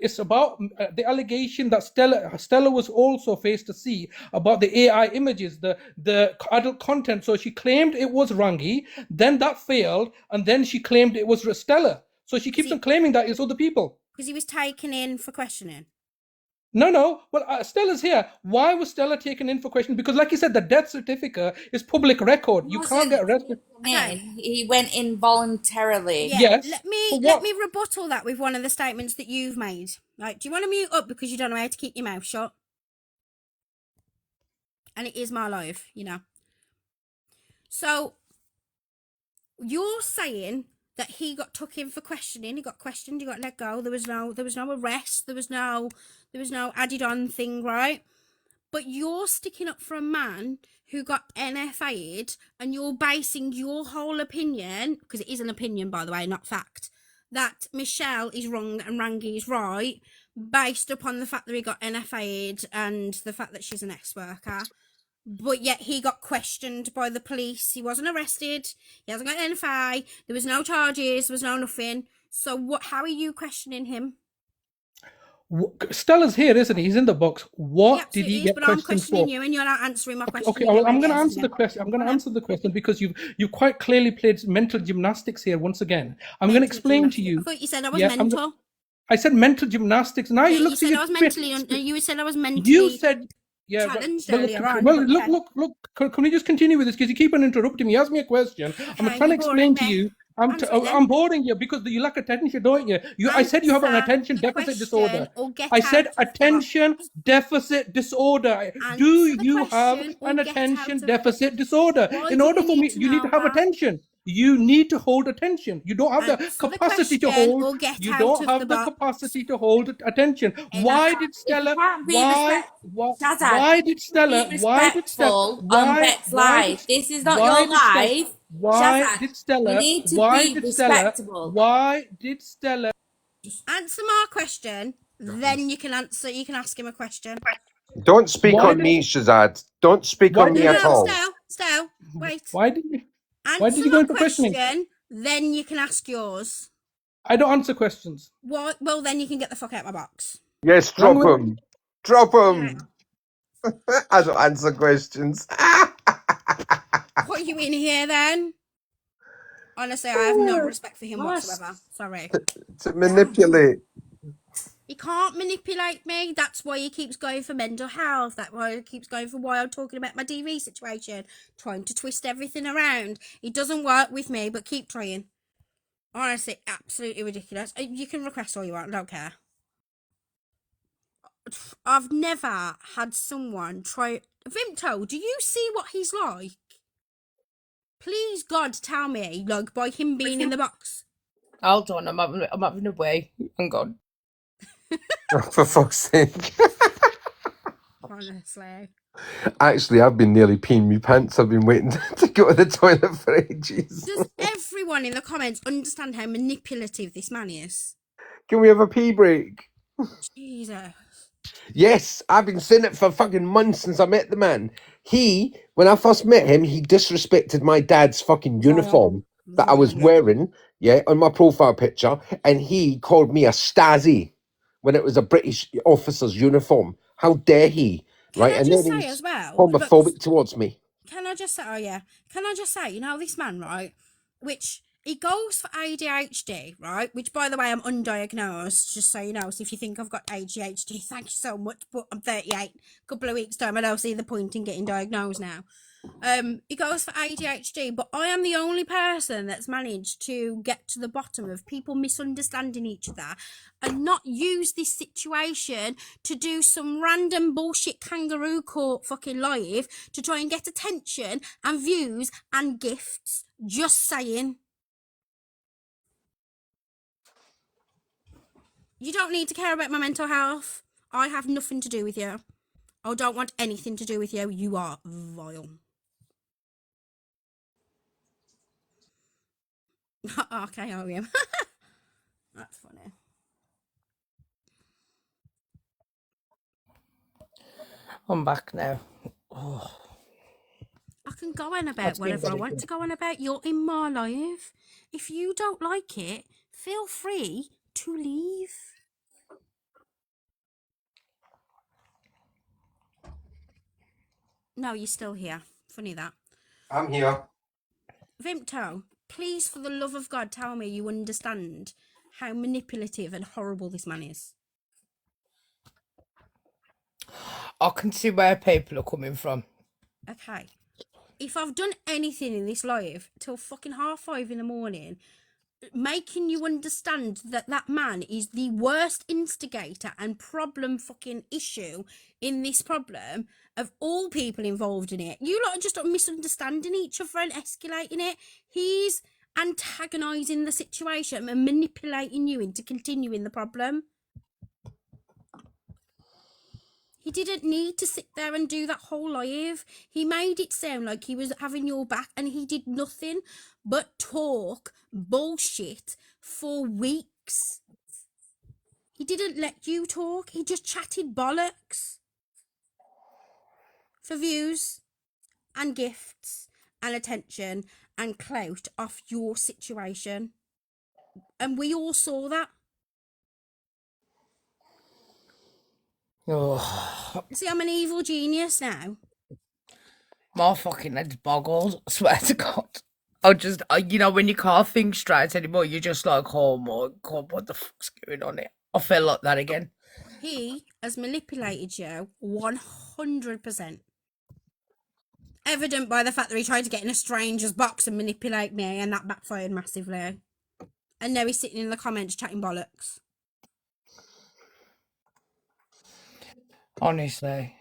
It's about the allegation that Stella was also faced to see about the AI images, the adult content. So she claimed it was Rangi, then that failed, and then she claimed it was Stella. So she keeps on claiming that it's other people. Because he was taken in for questioning. No. Well, Stella's here. Why was Stella taken in for questioning? Because, like you said, the death certificate is public record. You can't get arrested. He went in voluntarily. Yeah. Let me rebuttal that with one of the statements that you've made. Like, do you want to mute up because you don't know how to keep your mouth shut? And it is my life, you know. So you're saying that he got took in for questioning, he got questioned, he got let go, there was no arrest, there was no added on thing, right? But you're sticking up for a man who got NFA'd, and you're basing your whole opinion, because it is an opinion, by the way, not fact, that Michelle is wrong and Rangi is right, based upon the fact that he got NFA'd and the fact that she's an ex-worker. But yet he got questioned by the police. He wasn't arrested. He hasn't got an NFA. There was no charges. There was no nothing. So how are you questioning him? Stella's here, isn't he? He's in the box. What did he get but I'm questioned questioning for? you, and you're not answering my question. Okay, well, I'm going to answer the question. I'm going to answer the question because you quite clearly played mental gymnastics here once again. I'm going to explain to you. I thought you said I was mental. I said mental gymnastics. Now you look. You said I was mentally. You said I was mentally. You said. Yeah, challenged well, earlier on. Look. Can we just continue with this? Because you keep on interrupting me. Ask me a question. I'm trying to explain to you. I'm boring you because you lack attention, don't you? I said you have an attention deficit disorder. I said attention deficit disorder. Do you have an attention deficit disorder? In order for me, you need to have attention. You need to hold attention. You don't have the capacity to hold. You don't have the capacity to hold attention. Why did Stella? Why did Stella? Why did Stella? On Beck's live. This is not your live. Why did Stella? You need to Why be did Stella? respectable. Why did Stella? Answer my question, then you can answer. You can ask him a question. Don't speak on me, Shazad. Don't speak on me at all. Stell, wait. Why did you? Answer did you go my into questioning? question, then you can ask yours. I don't answer questions. What? Well, then you can get the fuck out of my box. Yes, drop him. Drop him. I don't answer questions. What are you in here then? Honestly, I have no respect for him whatsoever. Sorry. To manipulate. He can't manipulate me. That's why he keeps going for mental health. That's why he keeps going for while talking about my DV situation. Trying to twist everything around. It doesn't work with me, but keep trying. Honestly, absolutely ridiculous. You can request all you want. I don't care. I've never had someone try... Vimto, do you see what he's like? Please, God, tell me, like, by him being in the box. Hold on, I'm having a wee. Hang on. For fuck's sake. Honestly. Actually, I've been nearly peeing my pants. I've been waiting to go to the toilet for ages. Does everyone in the comments understand how manipulative this man is? Can we have a pee break? Jesus. Yes, I've been saying it for fucking months since I met the man. When I first met him, he disrespected my dad's fucking uniform that I was wearing, on my profile picture, and he called me a Stasi when it was a British officer's uniform. How dare he? Can I just say as well? Homophobic towards me. Can I just say, can I just say, you know, this man, right, which he goes for ADHD, right, which, by the way, I'm undiagnosed, just so you know, so if you think I've got ADHD, thank you so much, but I'm 38, couple of weeks' time, I don't see the point in getting diagnosed now. He goes for ADHD, but I am the only person that's managed to get to the bottom of people misunderstanding each other and not use this situation to do some random bullshit kangaroo court fucking live to try and get attention and views and gifts. Just saying. You don't need to care about my mental health. I have nothing to do with you. I don't want anything to do with you. You are vile. Okay, I am. That's funny. I'm back now. Oh. I can go on about whatever I want to go on about. You're in my life. If you don't like it, feel free to leave. No, you're still here. Funny that. I'm here. Vimto, please, for the love of God, tell me you understand how manipulative and horrible this man is. I can see where people are coming from. Okay. If I've done anything in this live till fucking 5:30 in the morning, making you understand that that man is the worst instigator and problem fucking issue in this problem of all people involved in it. You lot are just misunderstanding each other and escalating it. He's antagonising the situation and manipulating you into continuing the problem. He didn't need to sit there and do that whole live. He made it sound like he was having your back and he did nothing but talk bullshit for weeks. He didn't let you talk. He just chatted bollocks for views and gifts and attention and clout off your situation. And we all saw that. Oh. See, I'm an evil genius now. My fucking head's boggled. I swear to God. You know, when you can't think straight anymore, you're just like, oh my God, what the fuck's going on here? I feel like that again. He has manipulated you 100%. Evident by the fact that he tried to get in a stranger's box and manipulate me, and that backfired massively. And now he's sitting in the comments chatting bollocks. Honestly,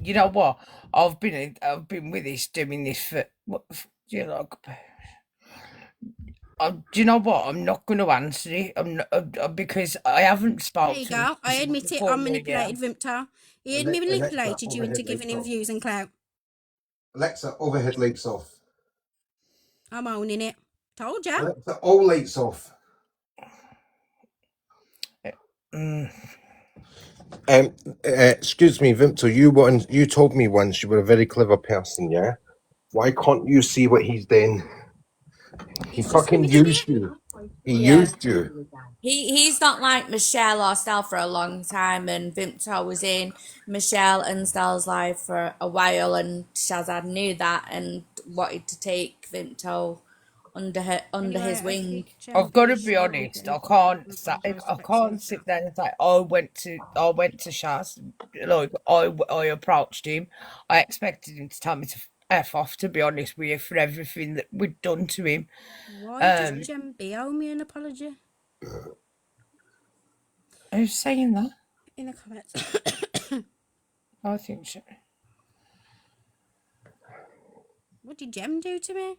you know what? I've been with this, doing this for you know. Do you know what? I'm not going to answer it. I'm not, because I haven't spoken. There you go. I admit it. I manipulated Vimta. He manipulated you into giving him views and clout. Alexa, overhead lights off. I'm owning it. Told ya. Alexa, all lights off. Excuse me, Vimto, you told me once you were a very clever person, yeah? Why can't you see what he's doing? He fucking used you. He used you. He's not like Michelle or Stell for a long time, and Vimto was in Michelle and Stell's life for a while, and Shazad knew that and wanted to take Vimto under his wing. I've got to be honest. I can't sit there and say I went to Shaz. Like I approached him. I expected him to tell me to f off. To be honest with you, for everything that we'd done to him. Why does Jem B owe me an apology? Who's saying that? In the comments. I think so. What did Jem do to me?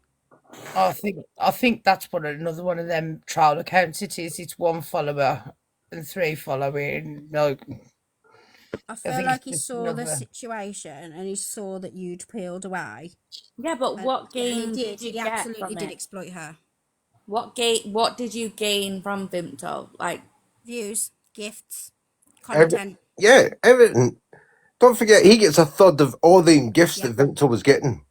I think that's another one of them trial accounts it is. It's 1 follower and 3 following. No, I feel like he saw the situation and he saw that you'd peeled away. Yeah, but what gain did you he get absolutely from did it? exploit her. What did you gain from Vimto? Like views, gifts, content. Everything. Don't forget, he gets a third of all the gifts that Vimto was getting.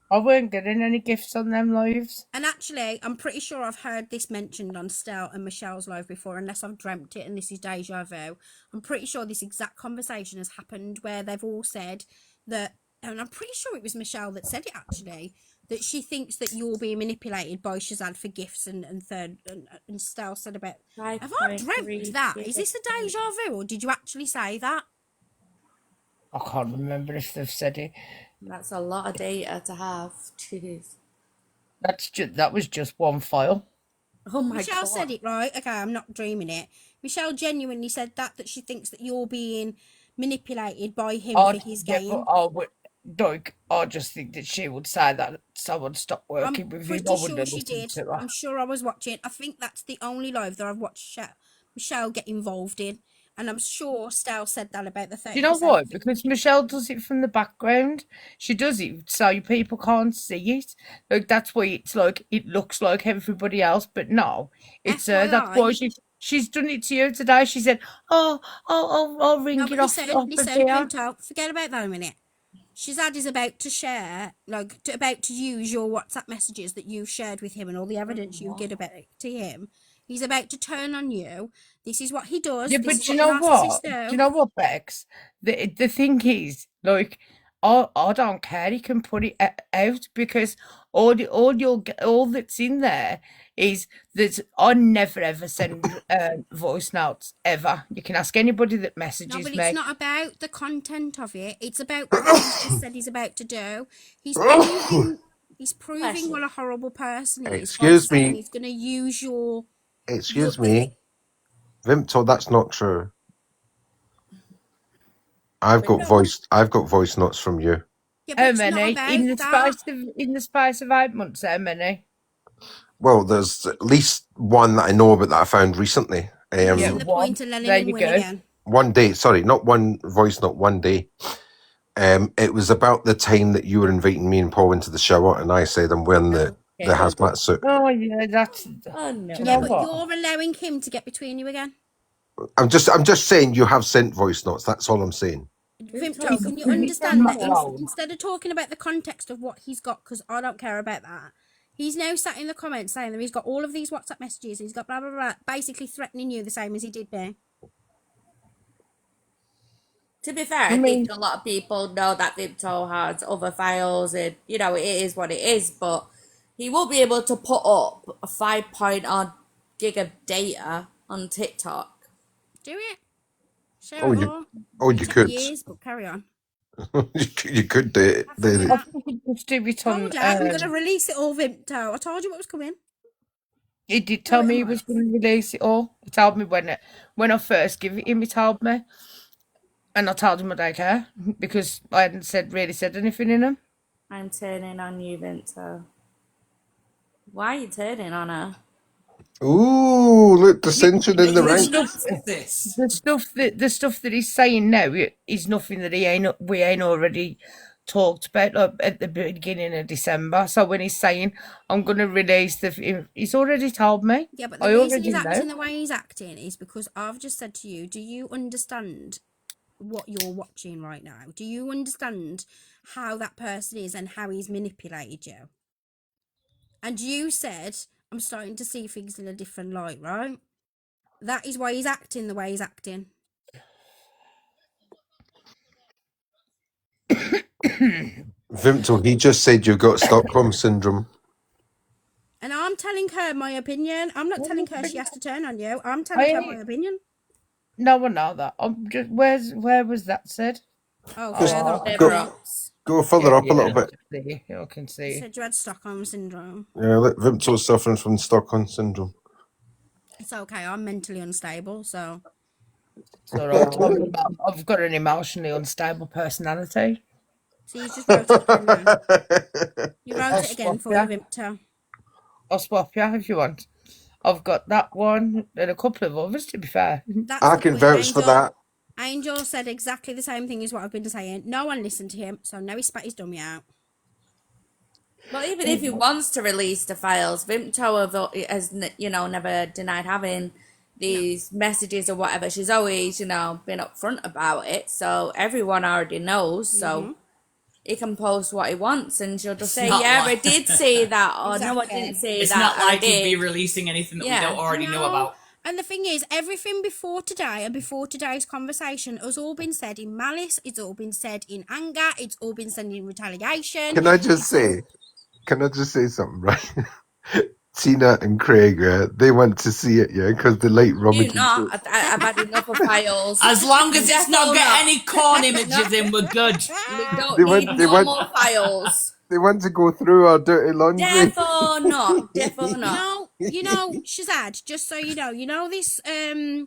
I weren't getting any gifts on them lives. And actually, I'm pretty sure I've heard this mentioned on Stell and Michelle's live before, unless I've dreamt it and this is deja vu. I'm pretty sure this exact conversation has happened where they've all said that, and I'm pretty sure it was Michelle that said it actually, that she thinks that you're being manipulated by Shazad for gifts and Stell said about, have I dreamt that? Is this a deja vu or did you actually say that? I can't remember if they've said it. That's a lot of data to have. Jeez. That was just one file. Oh my Michelle god. said it right. Okay, I'm not dreaming it. Michelle genuinely said that she thinks that you're being manipulated by him for his game. I just think that she would say that someone stopped working with him. I Pretty wouldn't sure have she listened did. to her. I'm sure I was watching. I think that's the only live that I've watched Michelle get involved in, and I'm sure Stel said that about the 30%. Do you know why? Because Michelle does it from the background. She does it so people can't see it. Like that's why it's like it looks like everybody else, but no, it's her. That's why she's done it to you today. She said, "Oh, I'll ring No, it but off listen, of here." Vimto, forget about that a minute. Shazad is about to share, about to use your WhatsApp messages that you've shared with him and all the evidence you give about it to him. He's about to turn on you. This is what he does. Yeah, This but is do you what know what? narcissists Do do. you know what, Bex? The thing is, like, I don't care. He can put it out because all that's in there is that I never ever send voice notes ever. You can ask anybody that messages No, but me. it's not about the content of it. It's about what he's just said he's about to do. He's proving what a horrible person he is by Excuse saying me. he's going to use your. Excuse me. Vimto, that's not true. I've got voice notes from you. Yeah, but How it's not many about in the that. space of 8 months? How many? Well, there's at least one that I know about that I found recently. Missing the point of letting him win again. One day, sorry, not one voice note, one day. It was about the time that you were inviting me and Paul into the shower, and I said I'm wearing the hazmat suit. Oh yeah, that's. Oh no. Do you know But what? you're allowing him to get between you again. I'm just saying you have sent voice notes. That's all I'm saying. Vimto, can you understand that instead of talking about the context of what he's got, because I don't care about that, he's now sat in the comments saying that he's got all of these WhatsApp messages, and he's got blah, blah, blah, basically threatening you the same as he did me. To be fair, I think a lot of people know that Vimto has other files and, it is what it is, but he will be able to put up a 5 gig of data on TikTok. Do it. Share it all. You could. Years, but carry on. you could do it. I think you just do it on. Told you, I'm going to release it all, Vimto. I told you what was coming. He did tell me he was going to release it all. He told me when I first gave it him. He told me, and I told him I don't care because I hadn't really said anything in them. I'm turning on you, Vimto. Why are you turning on her? Ooh, look, dissension in the ranks. The stuff that he's saying now is nothing that we ain't already talked about at the beginning of December. So when he's saying I'm going to release he's already told me. Yeah, but the reason he's acting the way he's acting is because I've just said to you, do you understand what you're watching right now? Do you understand how that person is and how he's manipulated you? And you said, I'm starting to see things in a different light, right? That is why he's acting the way he's acting. Vimto, he just said you've got Stockholm syndrome. And I'm telling her my opinion. I'm not telling her she has to turn on you. I'm telling her my opinion. No one know that. I'm just where was that said? Oh, Go further up a little bit. I can see. Said you had Stockholm syndrome. Yeah, look, Vimto's suffering from Stockholm syndrome. It's okay. I'm mentally unstable, so. It's all right. I've got an emotionally unstable personality. So you just wrote it again now. You wrote it again for you, Vimto. I'll swap you if you want. I've got that one and a couple of others, to be fair. I can vouch for that. Angel said exactly the same thing as what I've been saying. No one listened to him, so now he spat his dummy out. Well, even if he wants to release the files, Vimto has, never denied having these messages or whatever. She's always, been upfront about it, so everyone already knows. So he can post what he wants, and she'll just say, "Yeah, I did say that," or "No, I didn't say that." It's not like he'd be releasing anything that we don't already know about. And the thing is, everything before today and before today's conversation has all been said in malice. It's all been said in anger. It's all been said in retaliation. Can I just say something, right? Tina and Craig, they want to see it, yeah, because they like Do rummaging not. through. I've had enough of files. As long as it's not Defo got any corn images in, we're good. We don't They need want, they no want, more files. they want to go through our dirty laundry. Defo not. Defo not. You know, Shazad, just so you know this, You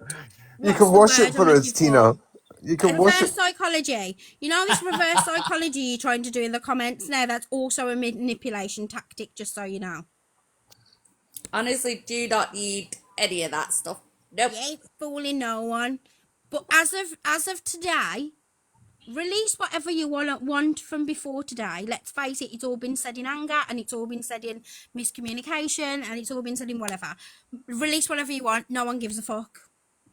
what's can the wash it word I'm for us, looking Tina. for? You can wash Reverse it. psychology. You know this reverse psychology you're trying to do in the comments now? That's also a manipulation tactic, just so you know. Honestly, do not need any of that stuff. Nope. You ain't fooling no one. But as of today, release whatever you want from before today. Let's face it, it's all been said in anger, and it's all been said in miscommunication, and it's all been said in whatever. Release whatever you want. No one gives a fuck.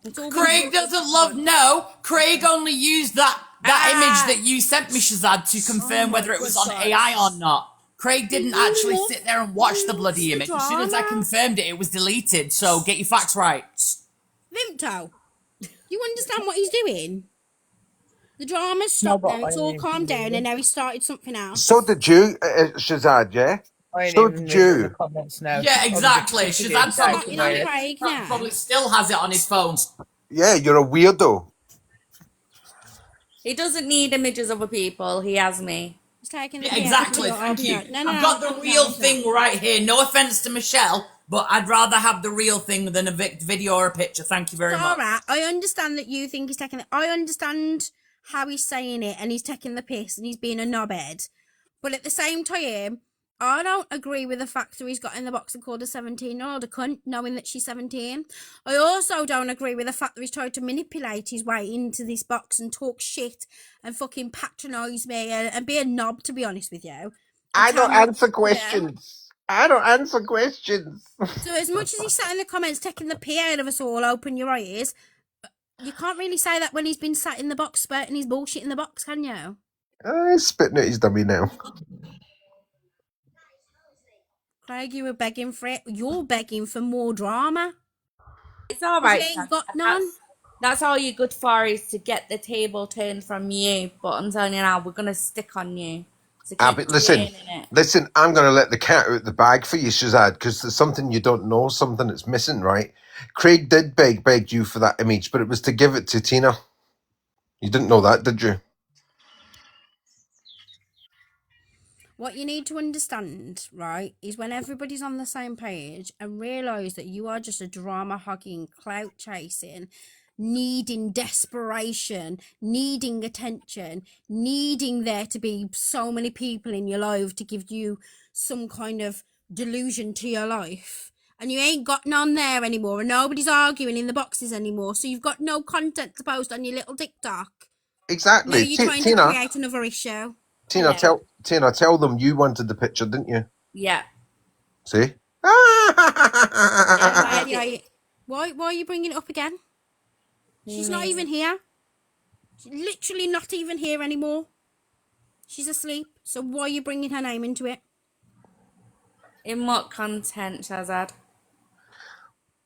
It's all been Craig doesn't love no. Craig only used that image that you sent me, Shazad, to confirm whether it was on AI or not. Craig didn't actually sit there and watch the bloody image. As soon as I confirmed it, it was deleted. So get your facts right. Vimto, you understand what he's doing? The drama's stopped now. It's all calmed down, and now he started something else. So did you, Shazad, yeah? So did you. Yeah, exactly. Shazad probably still has it on his phone. Yeah, you're a weirdo. He doesn't need images of other people. He has me. He's taking Yeah, exactly. Thank you. I've got the real thing right here. No offense to Michelle, but I'd rather have the real thing than a video or a picture. Thank you very much. All right. I understand that you think he's taking it. I understand how he's saying it, and he's taking the piss, and he's being a knobhead. But at the same time, I don't agree with the fact that he's got in the box and called a 17-year-old a cunt, knowing that she's 17. I also don't agree with the fact that he's tried to manipulate his way into this box and talk shit and fucking patronise me and be a knob, to be honest with you. I don't answer questions. I don't answer questions. So as much as he sat in the comments taking the pee out of us all, open your ears, you can't really say that when he's been sat in the box spurting his bullshit in the box, can you? He's spitting at his dummy now. Craig, you were begging for it. You're begging for more drama. It's all right. You ain't got none. That's all you're good for, is to get the table turned from you. But I'm telling you now, we're gonna stick on you. So But listen, I'm going to let the cat out the bag for you, Shazad, because there's something you don't know, something that's missing, right? Craig did beg you for that image, but it was to give it to Tina. You didn't know that, did you? What you need to understand, right, is when everybody's on the same page and realise that you are just a drama hogging, clout chasing, needing desperation, needing attention, needing there to be so many people in your life to give you some kind of delusion to your life. And you ain't got none there anymore, and nobody's arguing in the boxes anymore, so you've got no content to post on your little TikTok. Exactly. Now you're trying to create another issue. Tina, tell them you wanted the picture, didn't you? Yeah. See? Why are you bringing it up again? She's not even here. She's literally not even here anymore. She's asleep. So why are you bringing her name into it? In what content, Shazad?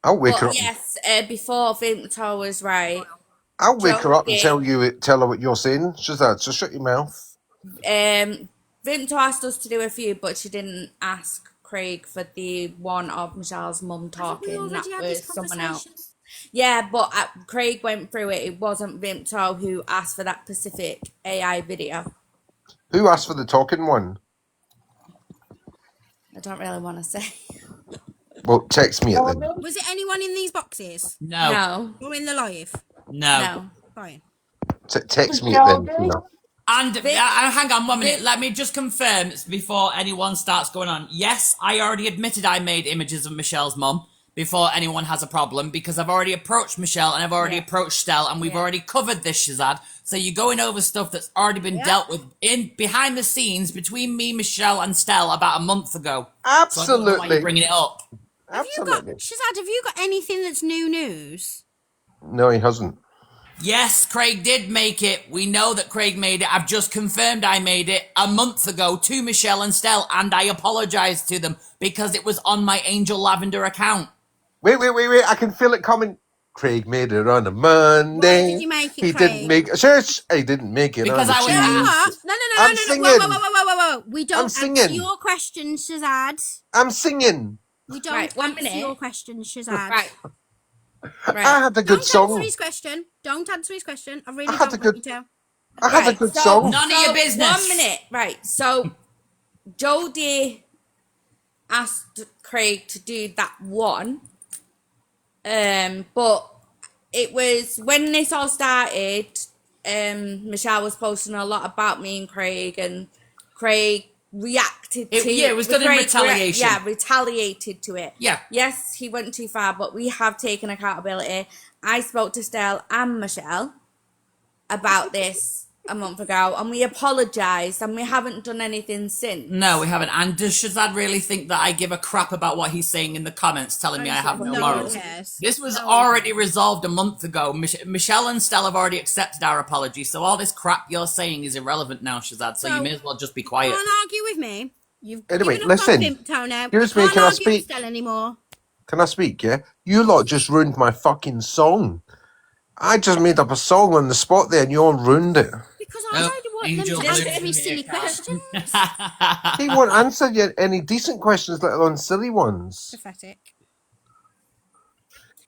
I'll wake her up. Yes, before Vimto was right. I'll wake her up and tell her what you're saying, Shazad. So shut your mouth. Vimto asked us to do a few, but she didn't ask Craig for the one of Michelle's mum talking. That was someone else. Yeah, but Craig went through it. It wasn't Vimto who asked for that specific AI video. Who asked for the talking one? I don't really want to say. Well, text me it then. Was it anyone in these boxes? No. Or in the live? No. Fine. Text me it then, Tina. And hang on 1 minute. Let me just confirm before anyone starts going on. Yes, I already admitted I made images of Michelle's mum before anyone has a problem, because I've already approached Michelle and I've already approached Stell, and we've already covered this, Shazad. So you're going over stuff that's already been dealt with behind the scenes between me, Michelle, and Stell about a month ago. Absolutely. So I don't know why you're bringing it up. Absolutely. Shazad, have you got anything that's new news? No, he hasn't. Yes, Craig did make it. We know that Craig made it. I've just confirmed I made it a month ago to Michelle and Stell, and I apologised to them because it was on my Angel Lavender account. Wait. I can feel it coming. Craig made it on a Monday. Why did you make it, He Craig? didn't make it. Shush! He didn't make it Because on a I was Tuesday. No. I'm singing. Whoa. We don't I'm answer singing. your question, Shazad. I'm singing. We don't Right, 1 answer minute. your questions, Shazad. Right. I had a good Don't song. answer his question. Don't answer his question. I really I had don't a want good- you to. I had a good song. None of your business. 1 minute. Right. So Jodie asked Craig to do that one. But it was when this all started, Michelle was posting a lot about me and Craig, and Craig reacted to it was done in retaliation. Retaliated to it. Yeah. Yes, he went too far, but we have taken accountability. I spoke to Stell and Michelle about this a month ago, and we apologised, and we haven't done anything since. No, we haven't. And does Shazad really think that I give a crap about what he's saying in the comments, telling me I have no morals? This was already resolved a month ago. Michelle and Stella have already accepted our apology, so all this crap you're saying is irrelevant now, Shazad, so you may as well just be quiet. Can't argue with me. You've Anyway, given up listen. on Vimpto now. Excuse me, Can't can I argue with speak? Stella anymore. Can I speak, yeah? You lot just ruined my fucking song. I just made up a song on the spot there and you all ruined it. Because I don't want them to answer me silly questions. He won't answer you any decent questions, let alone silly ones. Pathetic.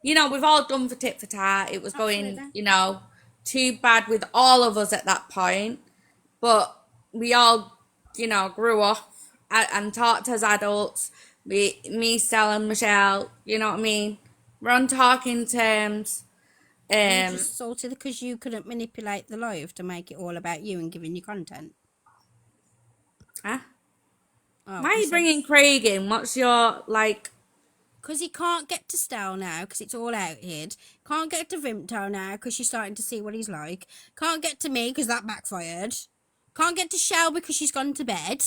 You know, we've all done for tit for tat. It was going, you know, too bad with all of us at that point. But we all, you know, grew up and talked as adults. Me, Stella, and Michelle, you know what I mean? We're on talking terms. You just salted because you couldn't manipulate the live to make it all about you and giving you content. Huh? Oh, why are you bringing Craig in? What's your, like... Because he can't get to Stell now because it's all out here. Can't get to Vimto now because she's starting to see what he's like. Can't get to me because that backfired. Can't get to Shell because she's gone to bed.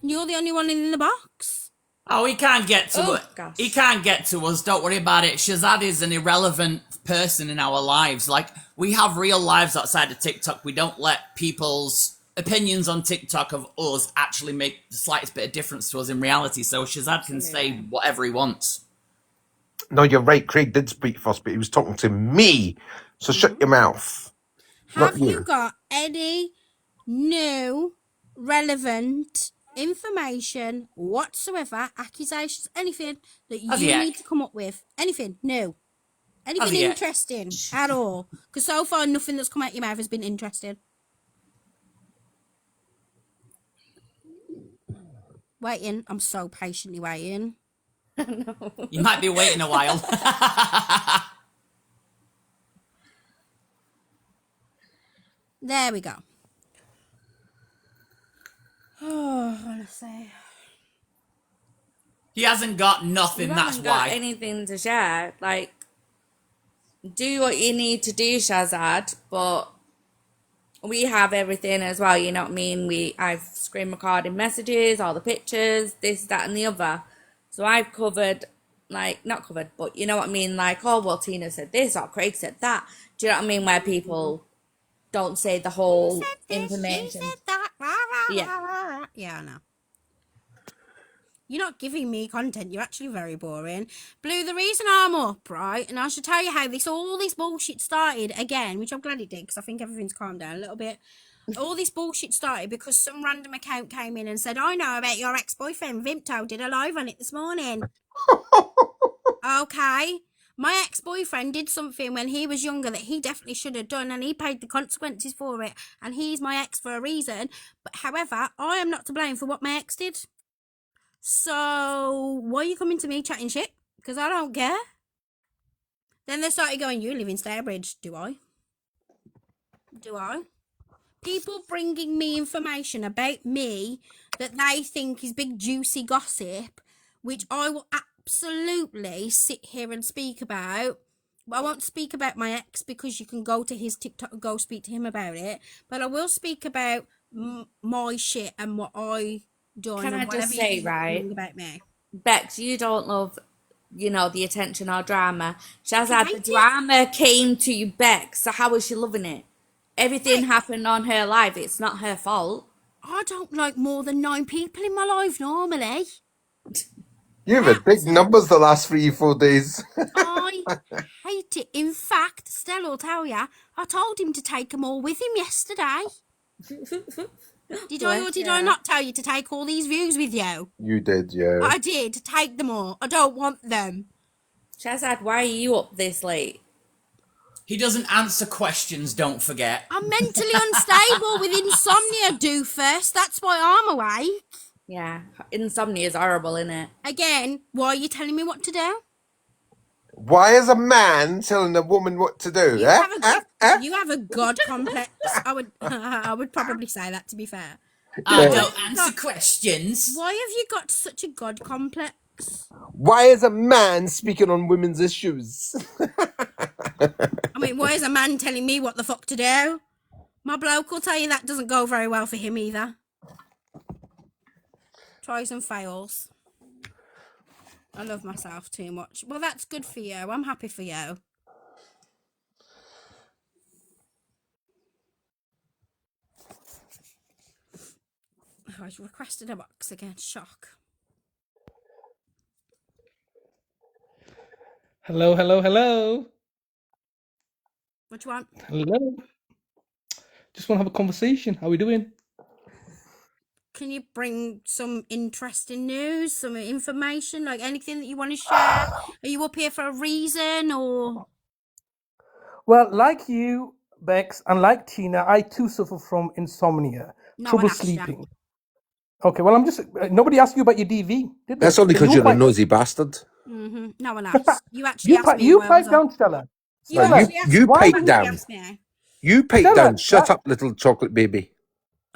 And you're the only one in the box. Oh, he can't get to us. He can't get to us. Don't worry about it. Shazad is an irrelevant person in our lives. Like, we have real lives outside of TikTok. We don't let people's opinions on TikTok of us actually make the slightest bit of difference to us in reality. So Shazad can say whatever he wants. No, you're right. Craig did speak first, but he was talking to me. So shut your mouth. Have you got any new relevant information whatsoever, accusations, anything that you need to come up with? Anything new? Anything interesting at all? Because so far nothing that's come out your mouth has been interesting. Waiting. I'm so patiently waiting. No. You might be waiting a while. There we go. Oh, honestly. He hasn't got nothing, You that's haven't got why. anything to share. Like, do what you need to do, Shazad, but we have everything as well, you know what I mean? I've screen recorded messages, all the pictures, this, that, and the other. So I've covered, like, not covered, but you know what I mean? Like, oh, well, Tina said this, or Craig said that. Do you know what I mean? Where people don't say the whole information. Yeah, I know. You're not giving me content. You're actually very boring. Blue, the reason I'm up, right, and I should tell you how all this bullshit started again, which I'm glad it did because I think everything's calmed down a little bit. All this bullshit started because some random account came in and said, I know about your ex-boyfriend. Vimto did a live on it this morning. Okay. My ex-boyfriend did something when he was younger that he definitely should have done, and he paid the consequences for it, and he's my ex for a reason. But however, I am not to blame for what my ex did. So why are you coming to me chatting shit? Because I don't care. Then they started going, you live in Stairbridge. Do I? Do I? People bringing me information about me that they think is big juicy gossip, which I will absolutely sit here and speak about. But I won't speak about my ex because you can go to his TikTok and go speak to him about it. But I will speak about my shit and what I done. Can I just say, right, about me. Bex, you don't love, you know, the attention or drama. Shazad, the drama came to you, Bex. So how is she loving it? Everything happened on her life. It's not her fault. I don't like more than 9 people in my life normally. You've had big numbers the last 3-4 days. I hate it. In fact, Stella will tell you, I told him to take them all with him yesterday. Did I or did I not tell you to take all these views with you? You did, yeah. I did. Take them all. I don't want them. Shazad, why are you up this late? He doesn't answer questions, don't forget. I'm mentally unstable with insomnia, doofus. That's why I'm awake. Yeah, insomnia is horrible, isn't it? Again, why are you telling me what to do? Why is a man telling a woman what to do? You have a god complex. I would probably say that, to be fair. Don't answer questions. Why have you got such a god complex? Why is a man speaking on women's issues? I mean, why is a man telling me what the fuck to do? My bloke will tell you that doesn't go very well for him either. Tries and fails. I love myself too much. Well, that's good for you. I'm happy for you. Oh, I requested a box again. Shock. Hello, hello, hello. What do you want? Hello. Just want to have a conversation. How are we doing? Can you bring some interesting news, some information, like anything that you want to share? Are you up here for a reason or? Well, like you, Bex, and like Tina, I too suffer from insomnia, trouble sleeping. Okay, well, I'm just. Nobody asked you about your DV, did they? That's only because you're a nosy bastard. Mm-hmm. No one asked. You actually asked me. You pipe down, Stella. You pipe down. You pipe down. Shut up, little chocolate baby.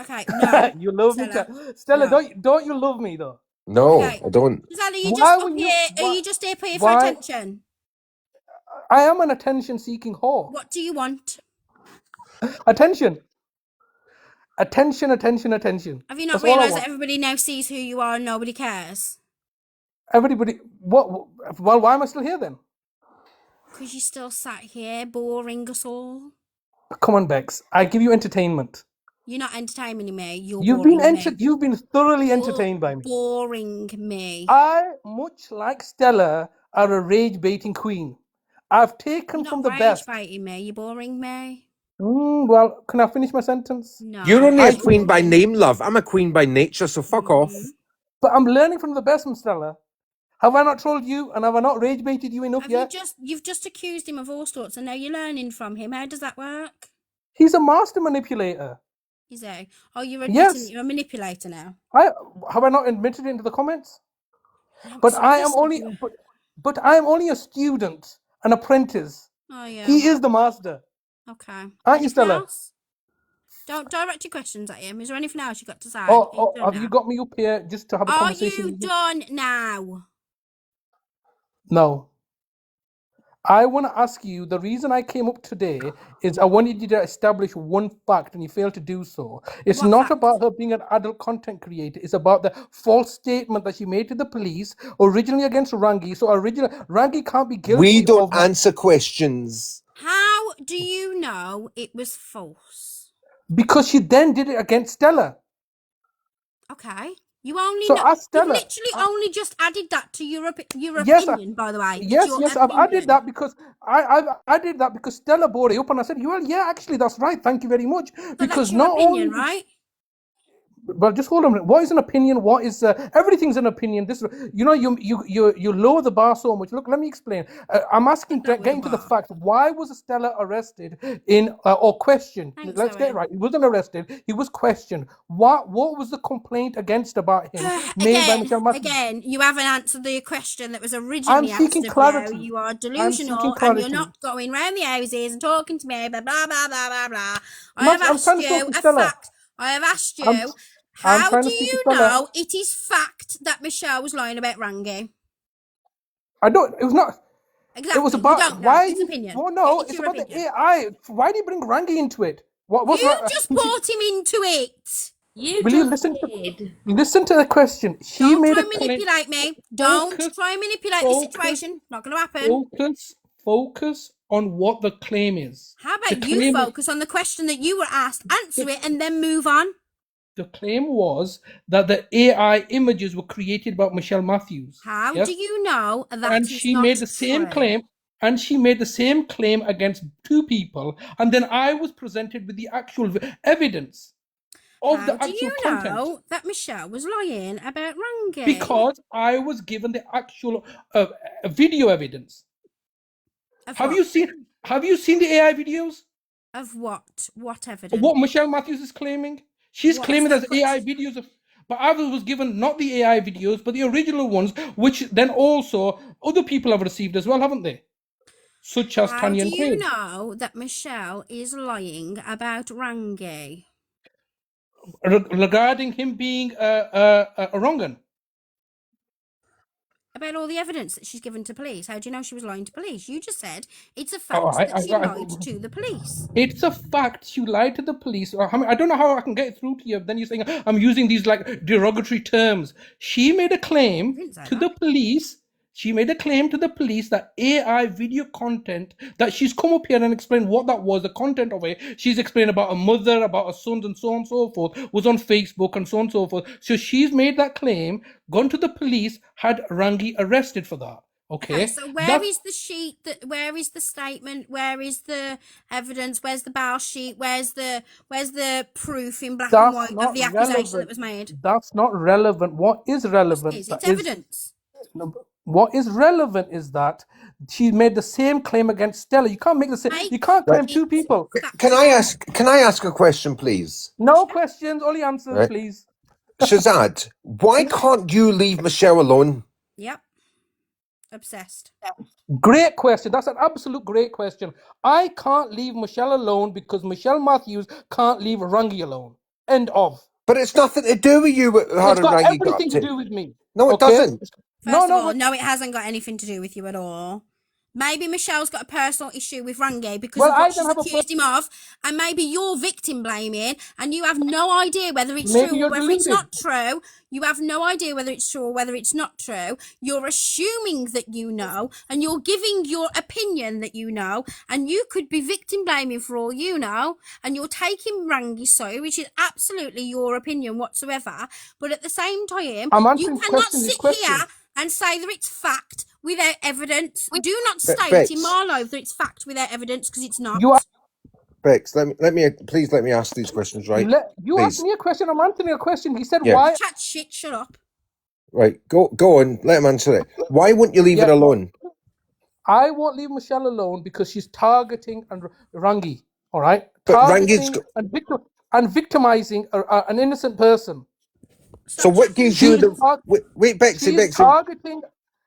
Okay, no. You love me, Stella. No. Don't you love me though? No, Okay. I don't. Are you just up here for attention? I am an attention-seeking whore. What do you want? Attention. Attention, attention, attention. Have you not realised that everybody now sees who you are and nobody cares? Everybody, what? Well, why am I still here then? Because you still sat here boring us all. Come on, Bex. I give you entertainment. You're not entertaining me. You've been thoroughly entertained by me. Boring me. I, much like Stella, are a rage-baiting queen. I've taken from the best. You're not rage-baiting me. You're boring me. Well, can I finish my sentence? No. You're only a queen by name, love. I'm a queen by nature, so fuck off. But I'm learning from the best, Stella. Have I not trolled you and have I not rage-baited you enough yet? You've just accused him of all sorts and now you're learning from him. How does that work? He's a master manipulator. Is he? Oh, you're admitting that you're a manipulator now. Have I not admitted it into the comments? But I am only a student, an apprentice. Oh yeah. He is the master. Okay. Aren't you, Stella? Else? Don't direct your questions at him. Is there anything else you got to say? Have you got me up here just to have a conversation? Are you done now? No. I want to ask you, the reason I came up today is I wanted you to establish one fact and you failed to do so. It's not about her being an adult content creator. It's about the false statement that she made to the police, originally against Rangi. So Rangi can't be guilty. We don't answer questions. How do you know it was false? Because she then did it against Stella. Okay. You only so know. You've literally only just added that to your opinion, by the way. Yes, I've added that because I did that because Stella brought it up and I said, well, yeah, actually, that's right. Thank you very much. So because that's your opinion, right? Well, just hold on a minute. What is an opinion? What is everything's an opinion? This, you lower the bar so much. Look, let me explain. I'm asking, getting to the fact. Why was Stella arrested or questioned? Let's get it right. He wasn't arrested. He was questioned. What was the complaint against about him made by Michelle Matthews? Again, you haven't answered the question that was originally asked of you. You are delusional and you're not going round the houses and talking to me. Blah blah blah blah blah blah. I have asked you a fact. I have asked you. How do you know it is fact that Michelle was lying about Rangi? I don't. It was not. Exactly. It was about why. It's opinion. Well, no, it's about the AI. Why do you bring Rangi into it? You just brought him into it. Will you listen to the question? She made a claim. Manipulate me. Don't try and manipulate the situation. Not going to happen. Focus on what the claim is. How about you focus on the question that you were asked, answer it, and then move on? The claim was that the AI images were created by Michelle Matthews. How do you know that? And she made the same claim. And she made the same claim against two people. And then I was presented with the actual evidence. of How the do actual you content. know that Michelle was lying about Rangi? Because I was given the actual video evidence. Of Have what? you seen the AI videos? Of what? What evidence? What Michelle Matthews is claiming? She's What claiming has there's that got AI videos of, but I was given not the AI videos, but the original ones, which then also other people have received as well, haven't they? Such as How Tanya do and you Craig. know that Michelle is lying about Rangi? Regarding him being a wrong-un. About all the evidence that she's given to police. How do you know she was lying to police? You just said it's a Oh, fact that she lied to the police. It's a fact you lied to the police. I don't know how I can get it through to you. Then you're saying I'm using these like derogatory terms. She made a claim to the police. She made a claim to the police that AI video content that she's come up here and explained what that was, the content of it. She's explained about a mother, about her sons, and so on and so forth, was on Facebook and so on and so forth. So she's made that claim, gone to the police, had Rangi arrested for that. Okay, so where is the sheet? Where is the statement? Where is the evidence? Where's the bail sheet? Where's the proof in black and white of the accusation that was made? That's not relevant. What is relevant? It's evidence. What is relevant is that she made the same claim against Stella. You can't make the same. You can't claim two people. Can I ask a question, please? No questions, only answers, Right. please. Shazad, why can't you leave Michelle alone? Yep. Obsessed. Great question. That's an absolute great question. I can't leave Michelle alone because Michelle Matthews can't leave Rangi alone. End of. But it's nothing to do with you. How It's got Rangi everything got to do with me. No, it doesn't. First of all, no, it hasn't got anything to do with you at all. Maybe Michelle's got a personal issue with Rangi because of what she's accused him of, and maybe you're victim blaming, and you have no idea whether it's true or whether it's not true. You have no idea whether it's true or whether it's not true. You're assuming that you know, and you're giving your opinion that you know, and you could be victim blaming for all you know, and you're taking Rangi's side, which is absolutely your opinion whatsoever. But at the same time, you cannot sit here and say that it's fact without evidence. Do not state in Marlowe that it's fact without evidence, because it's not. Bex, let me ask these questions, right? You asked me a question, I'm answering a question. He said Yeah. why. Chat shit, shut up. Right, go on, let him answer it. Why wouldn't you leave it alone? I won't leave Michelle alone because she's targeting Rangi, all right? But Targeting and victimizing an innocent person. So what gives you the... Wait, Bexi,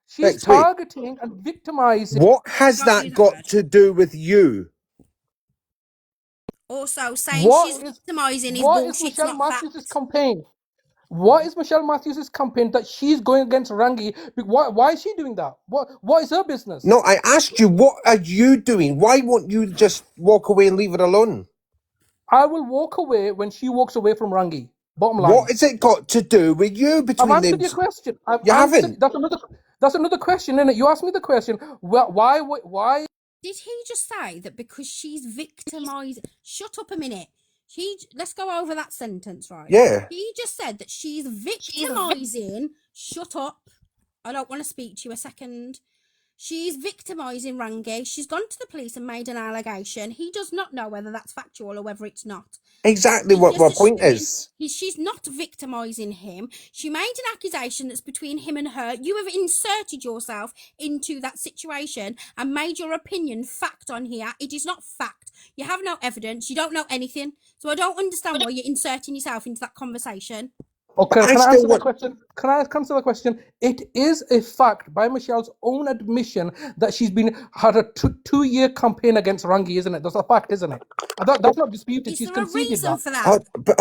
She's targeting and victimizing... What has that got to do with you? Also, saying she's victimizing is bullshit. It's not fact. Campaign? What is Michelle Matthews' campaign that she's going against Rangi? Why is she doing that? What is her business? No, I asked you, what are you doing? Why won't you just walk away and leave it alone? I will walk away when she walks away from Rangi. Bottom line. What has it got to do with you between I've answered your question. You haven't. That's another question, isn't it? You asked me the question. Why? Did he just say that because she's victimized? Shut up a minute. Let's go over that sentence, right? Yeah. He just said that she's victimizing. Shut up. I don't want to speak to you a second. She's victimizing Rangi. She's gone to the police and made an allegation. He does not know whether that's factual or whether it's not. Exactly what my point is. She's not victimizing him. She made an accusation that's between him and her. You have inserted yourself into that situation and made your opinion fact on here. It is not fact. You have no evidence. You don't know anything. So I don't understand why you're inserting yourself into that conversation. Okay, can I answer the question? Can I answer the question? It is a fact by Michelle's own admission that she's had a two-year campaign against Rangi, isn't it? That's a fact, isn't it? That's not disputed. She's conceded that. For that? But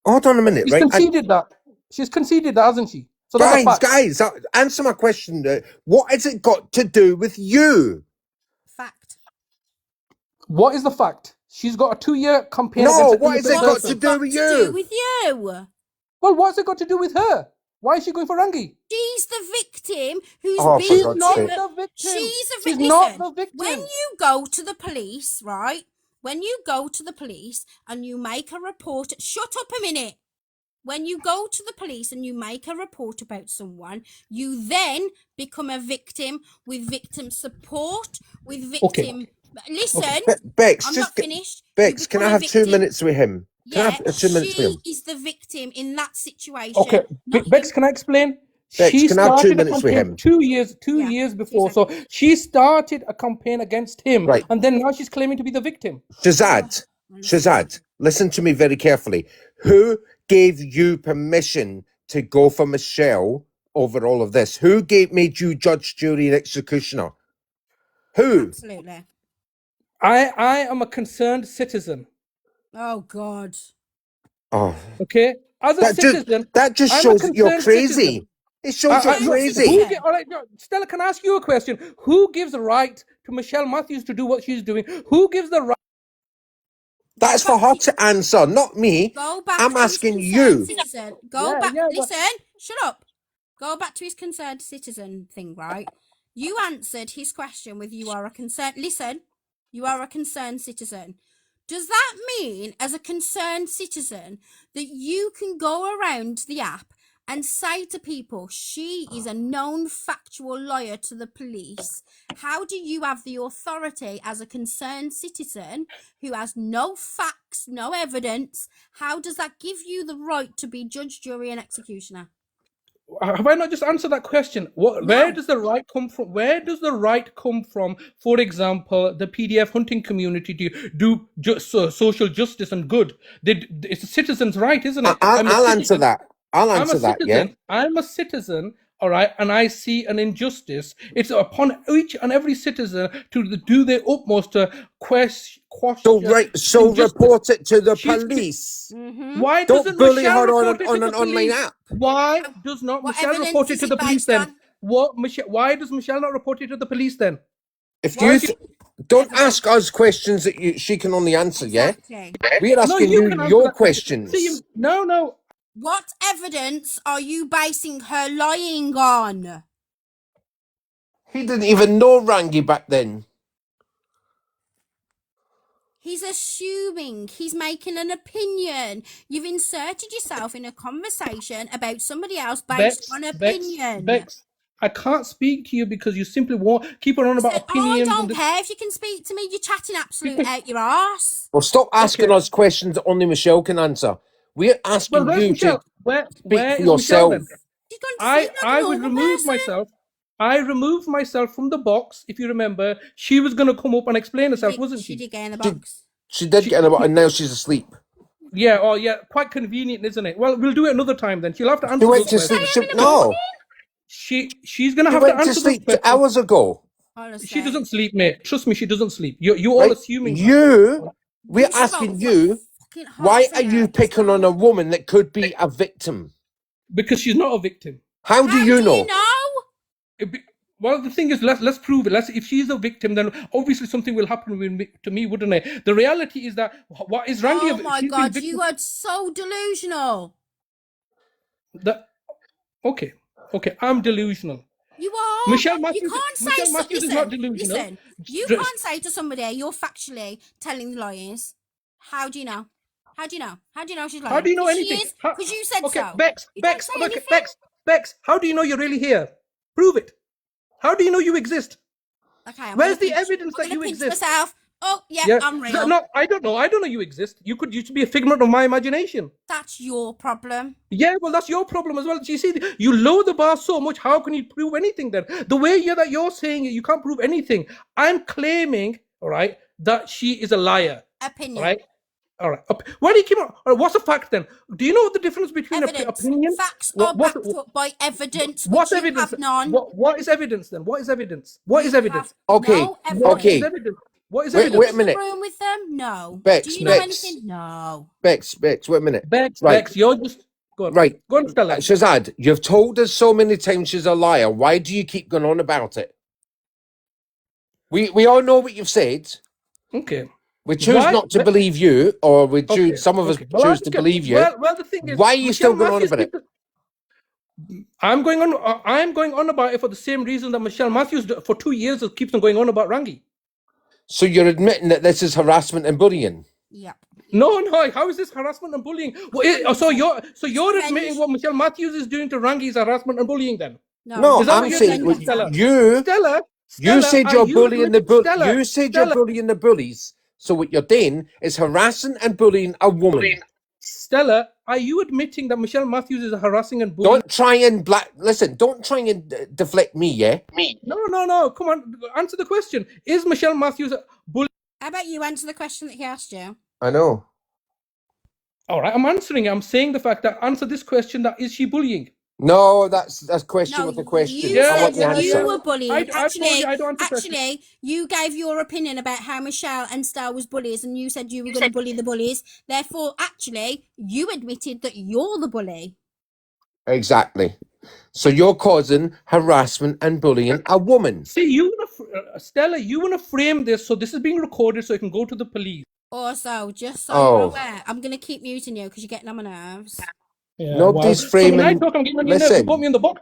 hold on a minute, She's right? conceded that. She's conceded that, hasn't she? So that's a fact. Guys, answer my question. What has it got to do with you? Fact. What is the fact? She's got a 2-year campaign. No, what has it got to do with you? Well, what's it got to do with her? Why is she going for Rangi? She's the victim who's She's been... not the victim. She's not the victim. When you go to the police, right? When you go to the police and you make a report... Shut up a minute. When you go to the police and you make a report about someone, you then become a victim with victim support, with victim... Okay. Listen, Bex, I'm not finished. Bex, can I have 2 minutes with him? Can I Yeah, have 2 minutes with she him? is the victim in that situation. Okay, not Bex, him. can I explain? Bex, She can I have 2 started a minutes with campaign him? 2 years before. So she started a campaign against him, Right. and then now she's claiming to be the victim. Shazad, listen to me very carefully. Who gave you permission to go for Michelle over all of this? Who made you judge, jury, and executioner? Who? Absolutely. I am a concerned citizen. Oh God. Oh, Okay, as a citizen, that just I'm a shows that you're concerned crazy. citizen. It shows you're Look, crazy. all right, no, Stella, can I ask you a question? Who gives the right to Michelle Matthews to do what she's doing? Who gives the right? That's for her to answer, not me. Go back I'm to his asking concerned you. citizen. Go back. Listen. Shut up. Go back to his concerned citizen thing, right? You answered his question with "you are a concerned." Listen, you are a concerned citizen. Does that mean, as a concerned citizen, that you can go around the app and say to people, she is a known factual liar to the police? How do you have the authority as a concerned citizen who has no facts, no evidence? How does that give you the right to be judge, jury, and executioner? Have I not just answered that question? Where does the right come from? Where does the right come from? For example, the PDF hunting community to do social justice and good. It's a citizen's right, isn't it? I'll answer that. I'll answer that. Yeah. I'm a citizen. All right, and I see an injustice. It's upon each and every citizen to do their utmost to question. So report it to the police. Why Don't doesn't bully Michelle her report it on to an the online police? app. Why does not Michelle report it to the police then? Why does Michelle not report it to the police then? If you don't ask us questions that she can only answer, yeah? We're asking your questions. No. What evidence are you basing her lying on? He didn't even know Rangi back then. He's assuming. He's making an opinion. You've inserted yourself in a conversation about somebody else based on opinion. Bex, I can't speak to you because you simply won't keep on about opinions. I don't care if you can speak to me. You're chatting absolute out your arse. Well, stop asking us questions that only Michelle can answer. We're asking you to speak for yourself. I would remove myself. I removed myself from the box. If you remember, she was going to come up and explain herself, wasn't she? She did get in the box. She did get in the box, and now she's asleep. Yeah, quite convenient, isn't it? Well, we'll do it another time then. She'll have to answer. She went to sleep. No. She's going to have to answer. She went to sleep hours ago. Honestly. She doesn't sleep, mate. Trust me, she doesn't sleep. You're all assuming. We're asking you, why are you picking on a woman that could be a victim? Because she's not a victim. How do you know? Well, the thing is, let's prove it. If she's a victim, then obviously something will happen to me, wouldn't it? The reality is that what is Rangi? Oh my God, you are so delusional. Okay, I'm delusional. You are. Michelle Matthews, you can't say Michelle Matthews is not delusional. Listen, you can't say to somebody you're factually telling lies. How do you know? How do you know? How do you know she's lying? How do you know anything? Because you said so. Bex, how do you know you're really here? Prove it. How do you know you exist? Okay, where's the evidence that you exist? Myself. Oh, yeah, I'm real. No, I don't know. I don't know you exist. You could be a figment of my imagination. That's your problem. Yeah, well, that's your problem as well. You see, you lower the bar so much. How can you prove anything then? The way that you're saying it, you can't prove anything. I'm claiming, all right, that she is a liar. Opinion. All right. Why do you keep on? What's a fact then? Do you know what the difference between opinion? Facts are backed up by evidence. What's evidence? Have none. What is evidence then? What is evidence? What is evidence? Okay. No evidence. What is evidence? Wait a minute. Room with them? No. Bex, do you know anything? No. Bex, wait a minute. Bex, you're just go on. Right. Go on, Stella. Shazad, you've told us so many times she's a liar. Why do you keep going on about it? We all know what you've said. Okay. We choose not to believe you, or we choose. Some of us choose to believe you. Well, the thing is, why are you still going on about it? I'm going on about it for the same reason that Michelle Matthews for 2 years keeps on going on about Rangi. So you're admitting that this is harassment and bullying? Yeah. No. How is this harassment and bullying? So you're admitting what Michelle Matthews is doing to Rangi is harassment and bullying then? No, I'm saying Stella. You said you're bullying the bullies. You said you're bullying the bullies. So what you're doing is harassing and bullying a woman. Stella, are you admitting that Michelle Matthews is harassing and bullying? Don't try and Don't try and deflect me. Yeah. No. Come on, answer the question. Is Michelle Matthews bullying? How about you answer the question that he asked you? I know. All right, I'm answering it. I'm saying the fact that answer this question: that is she bullying? No, that's question with a question. You I want the said answer. you were bullying. I told you I don't answer questions. Actually, you gave your opinion about how Michelle and Star was bullies, and you said you were going to bully the bullies. Therefore, actually, you admitted that you're the bully. Exactly. So you're causing harassment and bullying a woman. See, Stella, you want to frame this so this is being recorded so it can go to the police. Also, just so you're aware, I'm going to keep muting you because you're getting on my nerves. Yeah, Nobody's framing. So when I talk, I'm getting on your nerves. You put me in the box.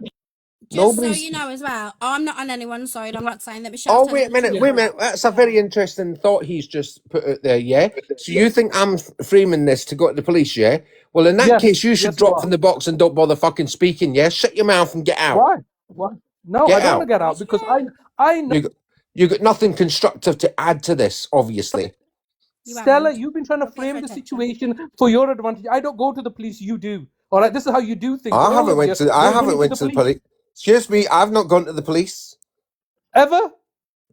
Just so you know as well, I'm not on anyone's side. I'm not saying that Michelle's. Oh, wait a minute. That's a very interesting thought he's just put out there, yeah? So you think I'm framing this to go to the police, yeah? Well, in that case, you should drop from the box and don't bother fucking speaking, yeah? Shut your mouth and get out. Why? No, Get I don't out. want to get out because I know. You got nothing constructive to add to this, obviously. Stella, you've been trying to frame the situation for your advantage. I don't go to the police, you do. All right, this is how you do things. I haven't went to the police. Excuse me, I've not gone to the police. Ever?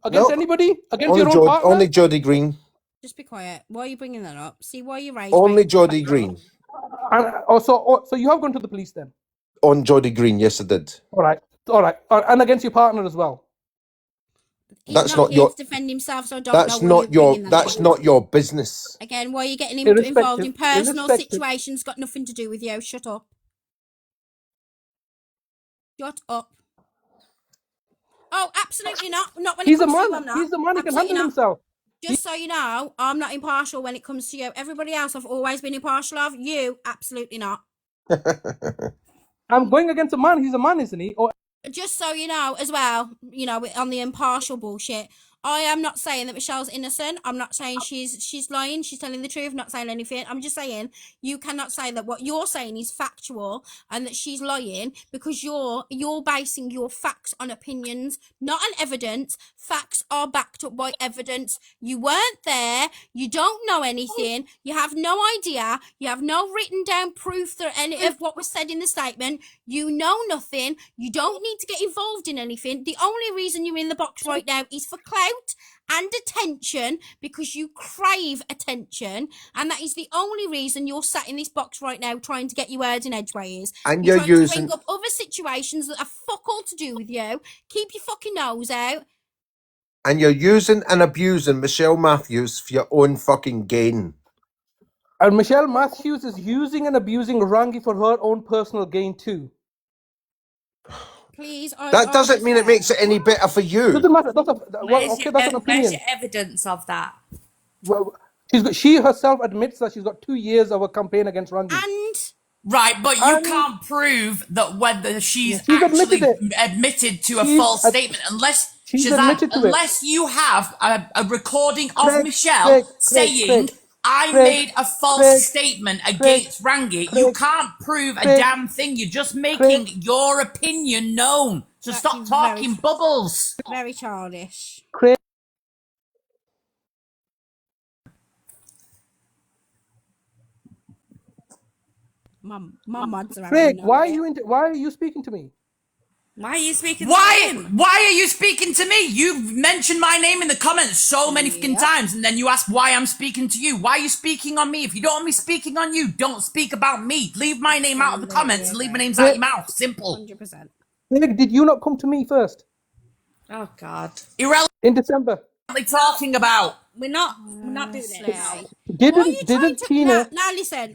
Against anybody? Against your own partner? Only Jodie Green. Just be quiet. Why are you bringing that up? See why you rage. Only Jodie Green. So you have gone to the police then? On Jodie Green, yes, I did. All right. And against your partner as well. He's that's not not your. to defend himself, so I don't That's know not your. That's not your business. Again, why are you getting involved in personal situations? Got nothing to do with you. Shut up. Shut up. Oh, absolutely not. Not when it comes to you, I'm not. He's a man. He can handle himself. Just so you know, I'm not impartial when it comes to you. Everybody else I've always been impartial of. You, absolutely not. I'm going against a man. He's a man, isn't he? Or just so you know as well, on the impartial bullshit, I am not saying that Michelle's innocent. I'm not saying she's lying. She's telling the truth, not saying anything. I'm just saying you cannot say that what you're saying is factual and that she's lying because you're basing your facts on opinions, not on evidence. Facts are backed up by evidence. You weren't there. You don't know anything. You have no idea. You have no written down proof that any of what was said in the statement. You know nothing. You don't need to get involved in anything. The only reason you're in the box right now is for clout and attention because you crave attention, and that is the only reason you're sat in this box right now trying to get you heard in edgeways. And you're trying to bring up other situations that have fuck all to do with you. Keep your fucking nose out. And you're using and abusing Michelle Matthews for your own fucking gain. And Michelle Matthews is using and abusing Rangi for her own personal gain too. Please, that doesn't mean it makes it any better for you. Doesn't matter. That's an opinion. Where's your evidence of that? Well, she herself admits that she's got 2 years of a campaign against Rangi. Right, but you can't prove that whether she's actually admitted to a false statement unless you have a recording of Michelle saying I made a false statement against Rangi. You can't prove a damn thing. You're just making your opinion known. So stop talking bubbles. Very childish. My mods are Craig, why are you speaking to me? Why are you speaking to him? Why are you speaking to me? You've mentioned my name in the comments so many fucking times, and then you ask why I'm speaking to you. Why are you speaking on me? If you don't want me speaking on you, don't speak about me. Leave my name out of the comments and leave my names out of your mouth. Simple. 100%. Craig, did you not come to me first? Oh, God. Irrelevant. In December. Talking about. We're not doing this. Didn't Tina? Now listen.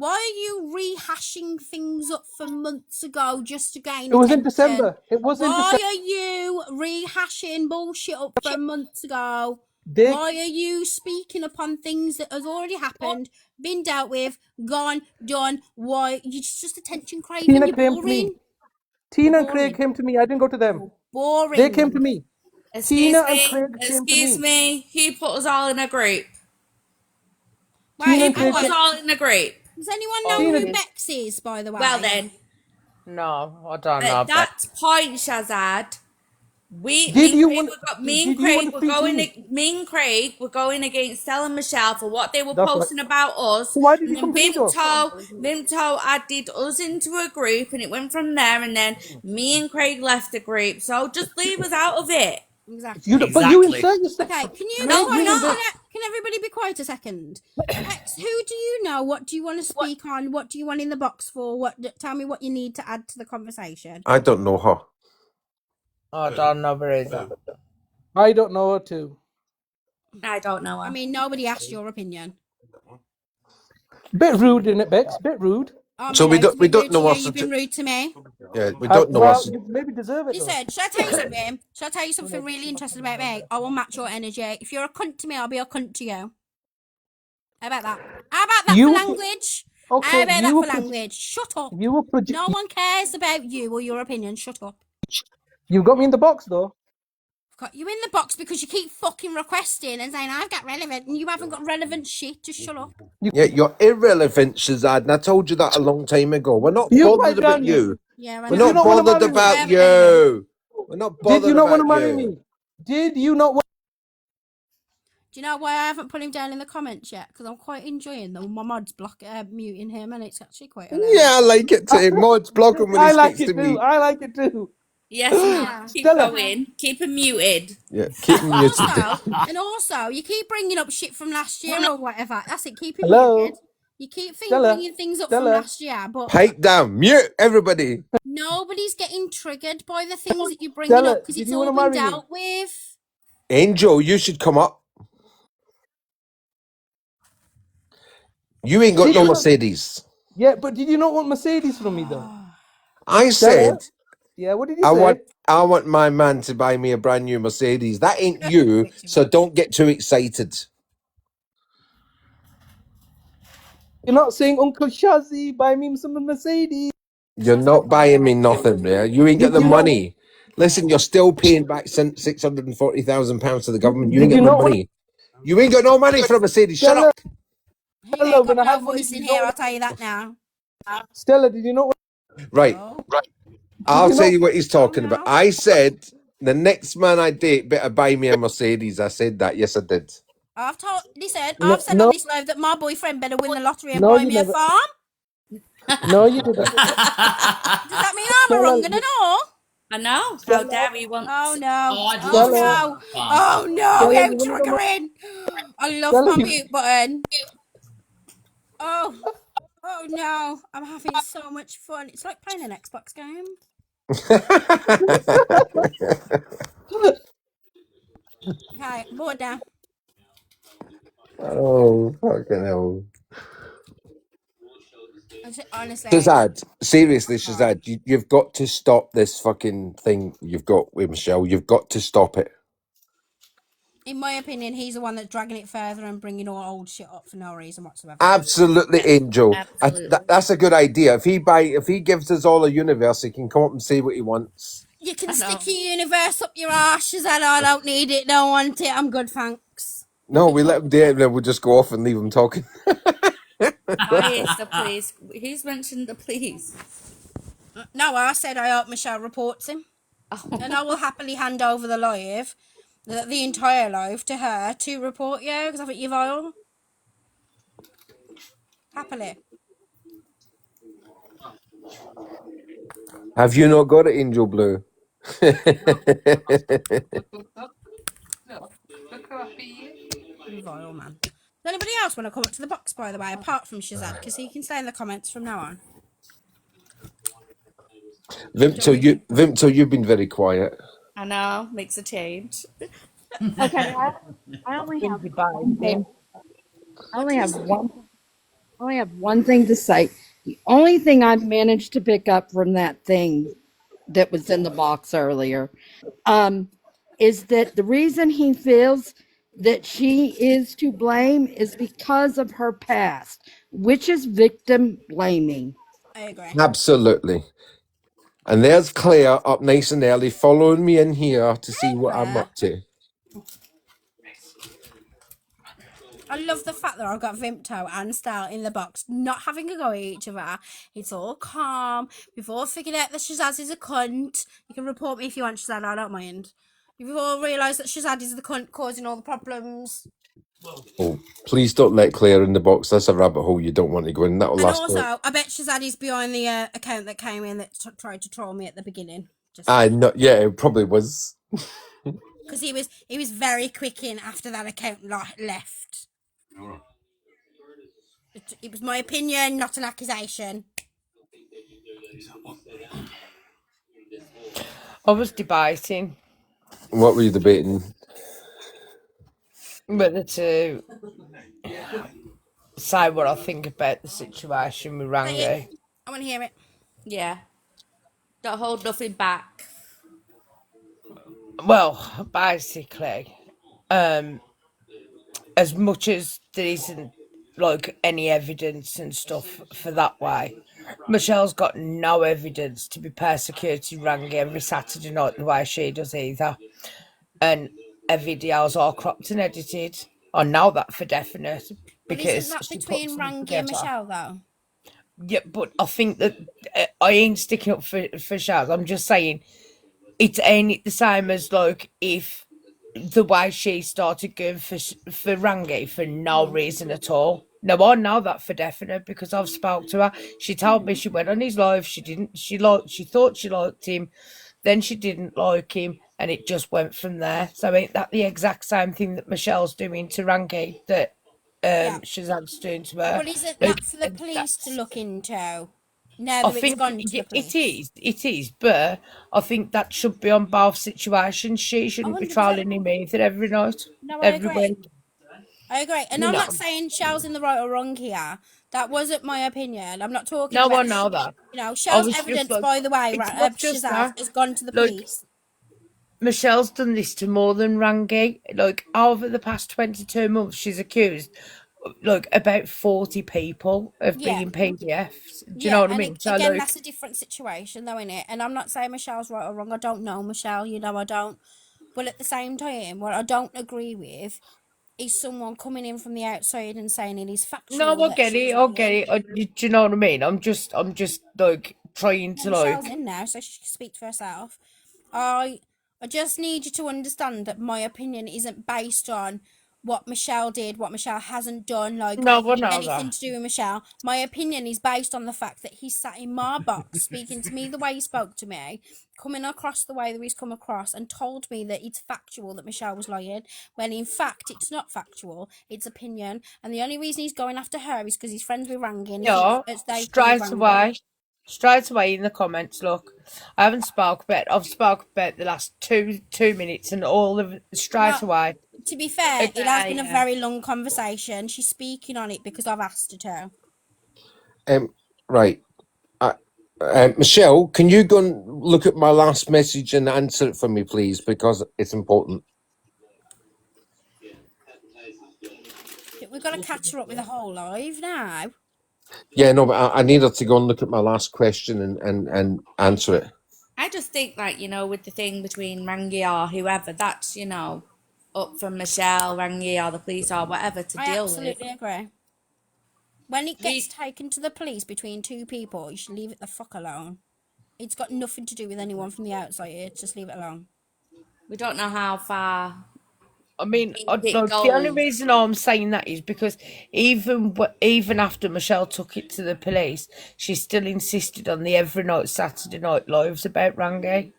Why are you rehashing things up from months ago just to gain attention? It was in December. It was in December. Why are you rehashing bullshit up from months ago? Why are you speaking upon things that has already happened, been dealt with, gone, done? Why? You're just attention craving. You're boring. Tina and Craig came to me. I didn't go to them. Boring. They came to me. Excuse me. Who put us all in a group? Who put us all in a group? Does anyone know who Bexi is, by the way? Well then. No, I don't know. That's point, Shazad. Me Did and you Craig want? were, me and Did you want Craig to were speak to going. me? Me and Craig were going against Stella and Michelle for what they were That's right. posting about us, So why did and you then come to me though? Vimto added us into a group, and it went from there. And then me and Craig left the group. So just leave us out of it. Exactly. But you insert yourself. Okay, can you No, be we're quiet? not. Can everybody be quiet a second? Bex, who do you know? What do you want to speak on? What do you want in the box for? Tell me what you need to add to the conversation. I don't know her. I don't know her either. I don't know her too. I don't know her. I mean, nobody asked your opinion. Bit rude, isn't it, Bex? Bit rude. Oh, So we don't know you. us. You've been rude to me. Yeah, we don't know us. You maybe deserve it. Listen, should I tell you something? Should I tell you something really interesting about me? I will match your energy. If you're a cunt to me, I'll be a cunt to you. How about that? How about that You- for language? Okay, How about you that were for pro- language? Shut up. You were No one cares about you or your opinion. Shut up. You got me in the box though. I've got you in the box because you keep fucking requesting and saying I've got relevant and you haven't got relevant shit. Just shut up. Yeah, you're irrelevant, Shazad, and I told you that a long time ago. We're not You bothered quite about done you. Yeah, I We're know. not not wanna bothered marry me? about you. We're not bothered Did you not want to about marry you. me? Did you not want? Do you know why I haven't put him down in the comments yet? Because I'm quite enjoying them. My mod's muting him, and it's actually quite hilarious. Yeah, I like it too. Mods block him when he I like speaks it to too. me. I like it too. Yes, Mum. Yeah. Keep Stella. going. Keep him muted. Yeah, keep him muted. Also, you keep bringing up shit from last year or whatever. That's it. Keep him Hello? muted. You keep Stella. bringing things up from Stella. last year, but Pipe down. Mute everybody. nobody's getting triggered by the things that you're bringing Stella, up because did it's you all wanna been marry me? dealt with. Angel, you should come up. You ain't got Did no you not- Mercedes. Yeah, but did you not want Mercedes from me though? I Stella? said Yeah, what did you I say? want my man to buy me a brand new Mercedes. That ain't you, so don't get too excited. You're not saying Uncle Shazzy, buy me some Mercedes. You're not buying me nothing, yeah. You ain't got Did the you not- money. Listen, you're still paying back £640,000 to the government. You ain't Did got you no not want- money. You ain't got no money for a Mercedes. Shut Stella, up. He Stella, ain't got when I no have money, voice in you here, know- I'll tell you that now. Stella, did you not want? Right. Oh. I'll you tell not- you what he's talking Oh, about. no. I said the next man I date better buy me a Mercedes. I said that. Yes, I did. I've No, said on this live that my boyfriend better win the lottery and No, buy you me a never. farm. No, you didn't. Does that mean I'm a Stella, wrong and an all? I know. How Stella. dare he want? Oh no! Oh, I'd Oh love Stella. to. no! Oh no! Stella, How you wanna know triggering! I love Stella, my you- mute button. Oh, oh no! I'm having so much fun. It's like playing an Xbox game. Okay, board down. Oh, fucking hell. Honestly, Shazad, seriously, Shazad, you've got to stop this fucking thing you've got with Michelle. You've got to stop it. in my opinion, he's the one that's dragging it further and bringing all old shit up for no reason whatsoever. Absolutely, Angel. Absolutely. That's a good idea. If he gives us all a universe, he can come up and say what he wants. You can stick your universe up your arse, Shazad. I don't need it. Don't want it. I'm good, thanks. No, we let him do it, and then we'll just go off and leave him talking. Why is the police? Who's mentioned the police? No, I said I hope Michelle reports him. And I will happily hand over the live, the entire live, to her to report you, because I think you're vile. Happily. Have you not got it, Angel Blue? You're vile, man. Does anybody else want to come up to the box, by the way, apart from Shazad? Because he can stay in the comments from now on. Vimto, you've been very quiet. I know. Makes a change. Okay, I only have one thing. I only have one thing to say. The only thing I managed to pick up from that thing that was in the box earlier, is that the reason he feels that she is to blame is because of her past, which is victim blaming. I agree. Absolutely. And there's Claire up nice and early, following me in here to see what I'm up to. I love the fact that I've got Vimto and Stal in the box, not having a go at each other. It's all calm. We've all figured out that Shazaz is a cunt. You can report me if you want, Shazad, I don't mind. You've all realised that Shazad is the cunt causing all the problems. Oh, please don't let Claire in the box. That's a rabbit hole you don't want to go in. That'll And last. also, I bet Shazad is behind the account that came in that tried to troll me at the beginning. No, yeah, it probably was. Because he was very quick in after that account left. It was my opinion, not an accusation. I was debating What were you debating? whether to say what I think about the situation with Rangi. I want to hear it. Yeah. Don't hold nothing back. Well, basically, as much as there isn't like any evidence and stuff for that way, Michelle's got no evidence to be persecuting Rangi every Saturday night the way she does either. And her videos are cropped and edited. I know that for definite But isn't because that she between puts them Rangi and together. Michelle, though? Yeah, but I think that I ain't sticking up for Shaz. I'm just saying it ain't the same as like if the way she started going for Rangi for no reason at all. No, I know that for definite because I've spoke to her. She told me she went on his live. She didn't. She thought she liked him, then she didn't like him, and it just went from there. So ain't that the exact same thing that Michelle's doing to Rangi that Shazad's doing to her? Well, isn't Like, that for the police to look into? Now I that it's think gone to the police. it is, but I think that should be on both situations. She shouldn't be 100%. trolling him either every night, No, I every agree. week. I agree. And You I'm know. not saying Shell's in the right or wrong here. That wasn't my opinion. I'm not talking No, about... I know that. You know, I Shell's was just evidence, like, by the way, it's not just Shazaz, that. has gone to the Like, police. Michelle's done this to more than Rangi. Like, over the past 22 months, she's accused, like, about 40 people of Yeah. being PDFs. Do you Yeah, know what I and mean? So, again, like, that's a different situation, though, innit? And I'm not saying Michelle's right or wrong. I don't know Michelle, you know, I don't. But at the same time, what I don't agree with is someone coming in from the outside and saying it is factual no, I that get she's it. I get lying. it. Do you know what I mean? I'm just, like, trying Well, to, Michelle's like, in now, so she can speak for herself. I just need you to understand that my opinion isn't based on what Michelle did, what Michelle hasn't done, like no, I know anything that. to do with Michelle. My opinion is based on the fact that he sat in my box, speaking to me the way he spoke to me, coming across the way that he's come across, and told me that it's factual that Michelle was lying, when in fact it's not factual, it's opinion. And the only reason he's going after her is because he's friends with Rangi and he Yeah, thinks that they've killed straight Rangi. away. Straight away in the comments, look. I haven't spoke about I've spoke about the last two minutes and all of straight away. To be fair, it has been a Yeah. very long conversation. She's speaking on it because I've asked her to. Right. Michelle, can you go and look at my last message and answer it for me, please, because it's important. We've got to catch her up with the whole live now. Yeah, no, but I need her to go and look at my last question and answer it. I just think, like, you know, with the thing between Rangi or whoever, that's, you know, up from Michelle, Rangi, or the police, or whatever to deal with. I absolutely agree. When it gets taken to the police between two people, you should leave it the fuck alone. It's got nothing to do with anyone from the outside. Just leave it alone. We don't know how far. I mean, it the only goes. reason I'm saying that is because even after Michelle took it to the police, she still insisted on the every night Saturday night lives about Rangi.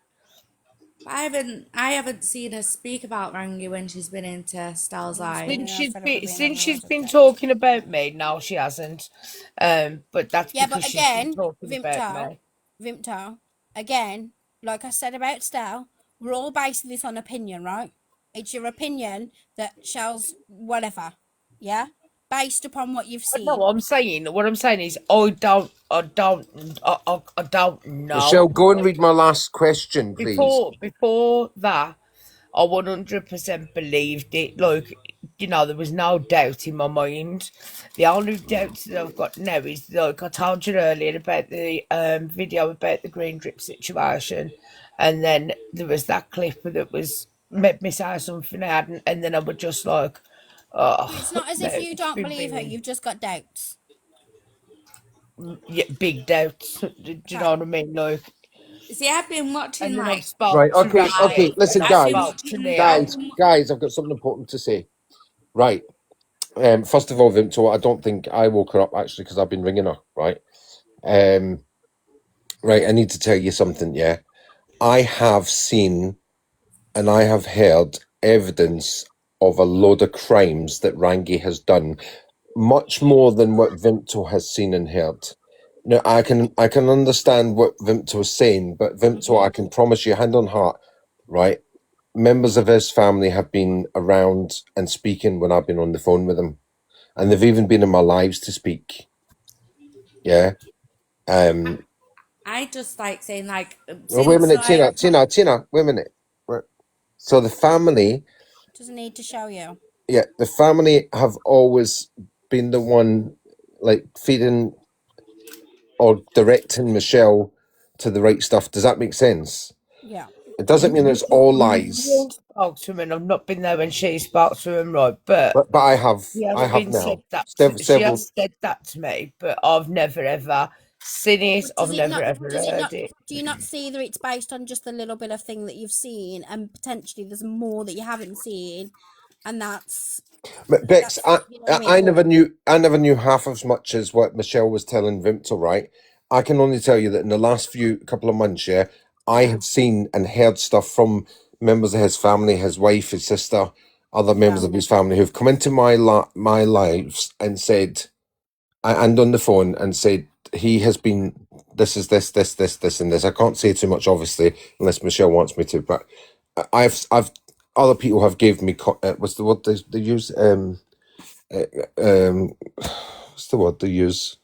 I haven't seen her speak about Rangi when she's been into Styles Live. Since she's been talking about me, no, she hasn't. But that's Yeah, because but she's been again, talking about me. Vimto, again, like I said about Stel, we're all basing this on opinion, right? It's your opinion that Shell's whatever, yeah? Based upon what you've seen. No, what I'm saying is, I don't know. Michelle, go and read my last question, please. Before that, I 100% believed it. Like, you know, there was no doubt in my mind. The only doubts that I've got now is, like I told you earlier about the video about the green drip situation, and then there was that clip that was made me say something I hadn't, and then I was just like, Oh, It's not as if you don't believe her. You've just got doubts. Yeah, big doubts. Do you know what I mean? Like, See, I've been watching and then I like spoke Right, to okay, Randy, listen, and I I've been spoke guys, to watching Neil. guys, I've got something important to say. Right. First of all, Vimto, I don't think I woke her up actually because I've been ringing her, right? Right, I need to tell you something, yeah. I have seen and I have heard evidence of a load of crimes that Rangi has done, much more than what Vimto has seen and heard. Now, I can understand what Vimto is saying, but Vimto, I can promise you, hand on heart, right? Members of his family have been around and speaking when I've been on the phone with them, and they've even been in my lives to speak. Yeah. I just like saying like Well, wait a since minute, like Tina, wait a minute. Right. So the family, Doesn't need to show you. yeah, the family have always been the one like feeding or directing Michelle to the right stuff. Does that make sense? Yeah. It doesn't mean it's all lies, Neil spoke to him, and I've not been there when she spoke to him, right? But but I have she has been said now that. She several. has said that to me, but I've never ever seen it. But I've never ever heard it. do you not see that it's based on just a little bit of thing that you've seen and potentially there's more that you haven't seen and that's But Bex, you know what I mean? I never knew half as much as what Michelle was telling Vimto, right? I can only tell you that in the last couple of months, yeah, I have seen and heard stuff from members of his family, his wife, his sister, other members of his family who've come into my lives and said, and on the phone and said he has been. This is this, and this. I can't say too much, obviously, unless Michelle wants me to. But I've other people have gave me what's the word they use what's the word they use?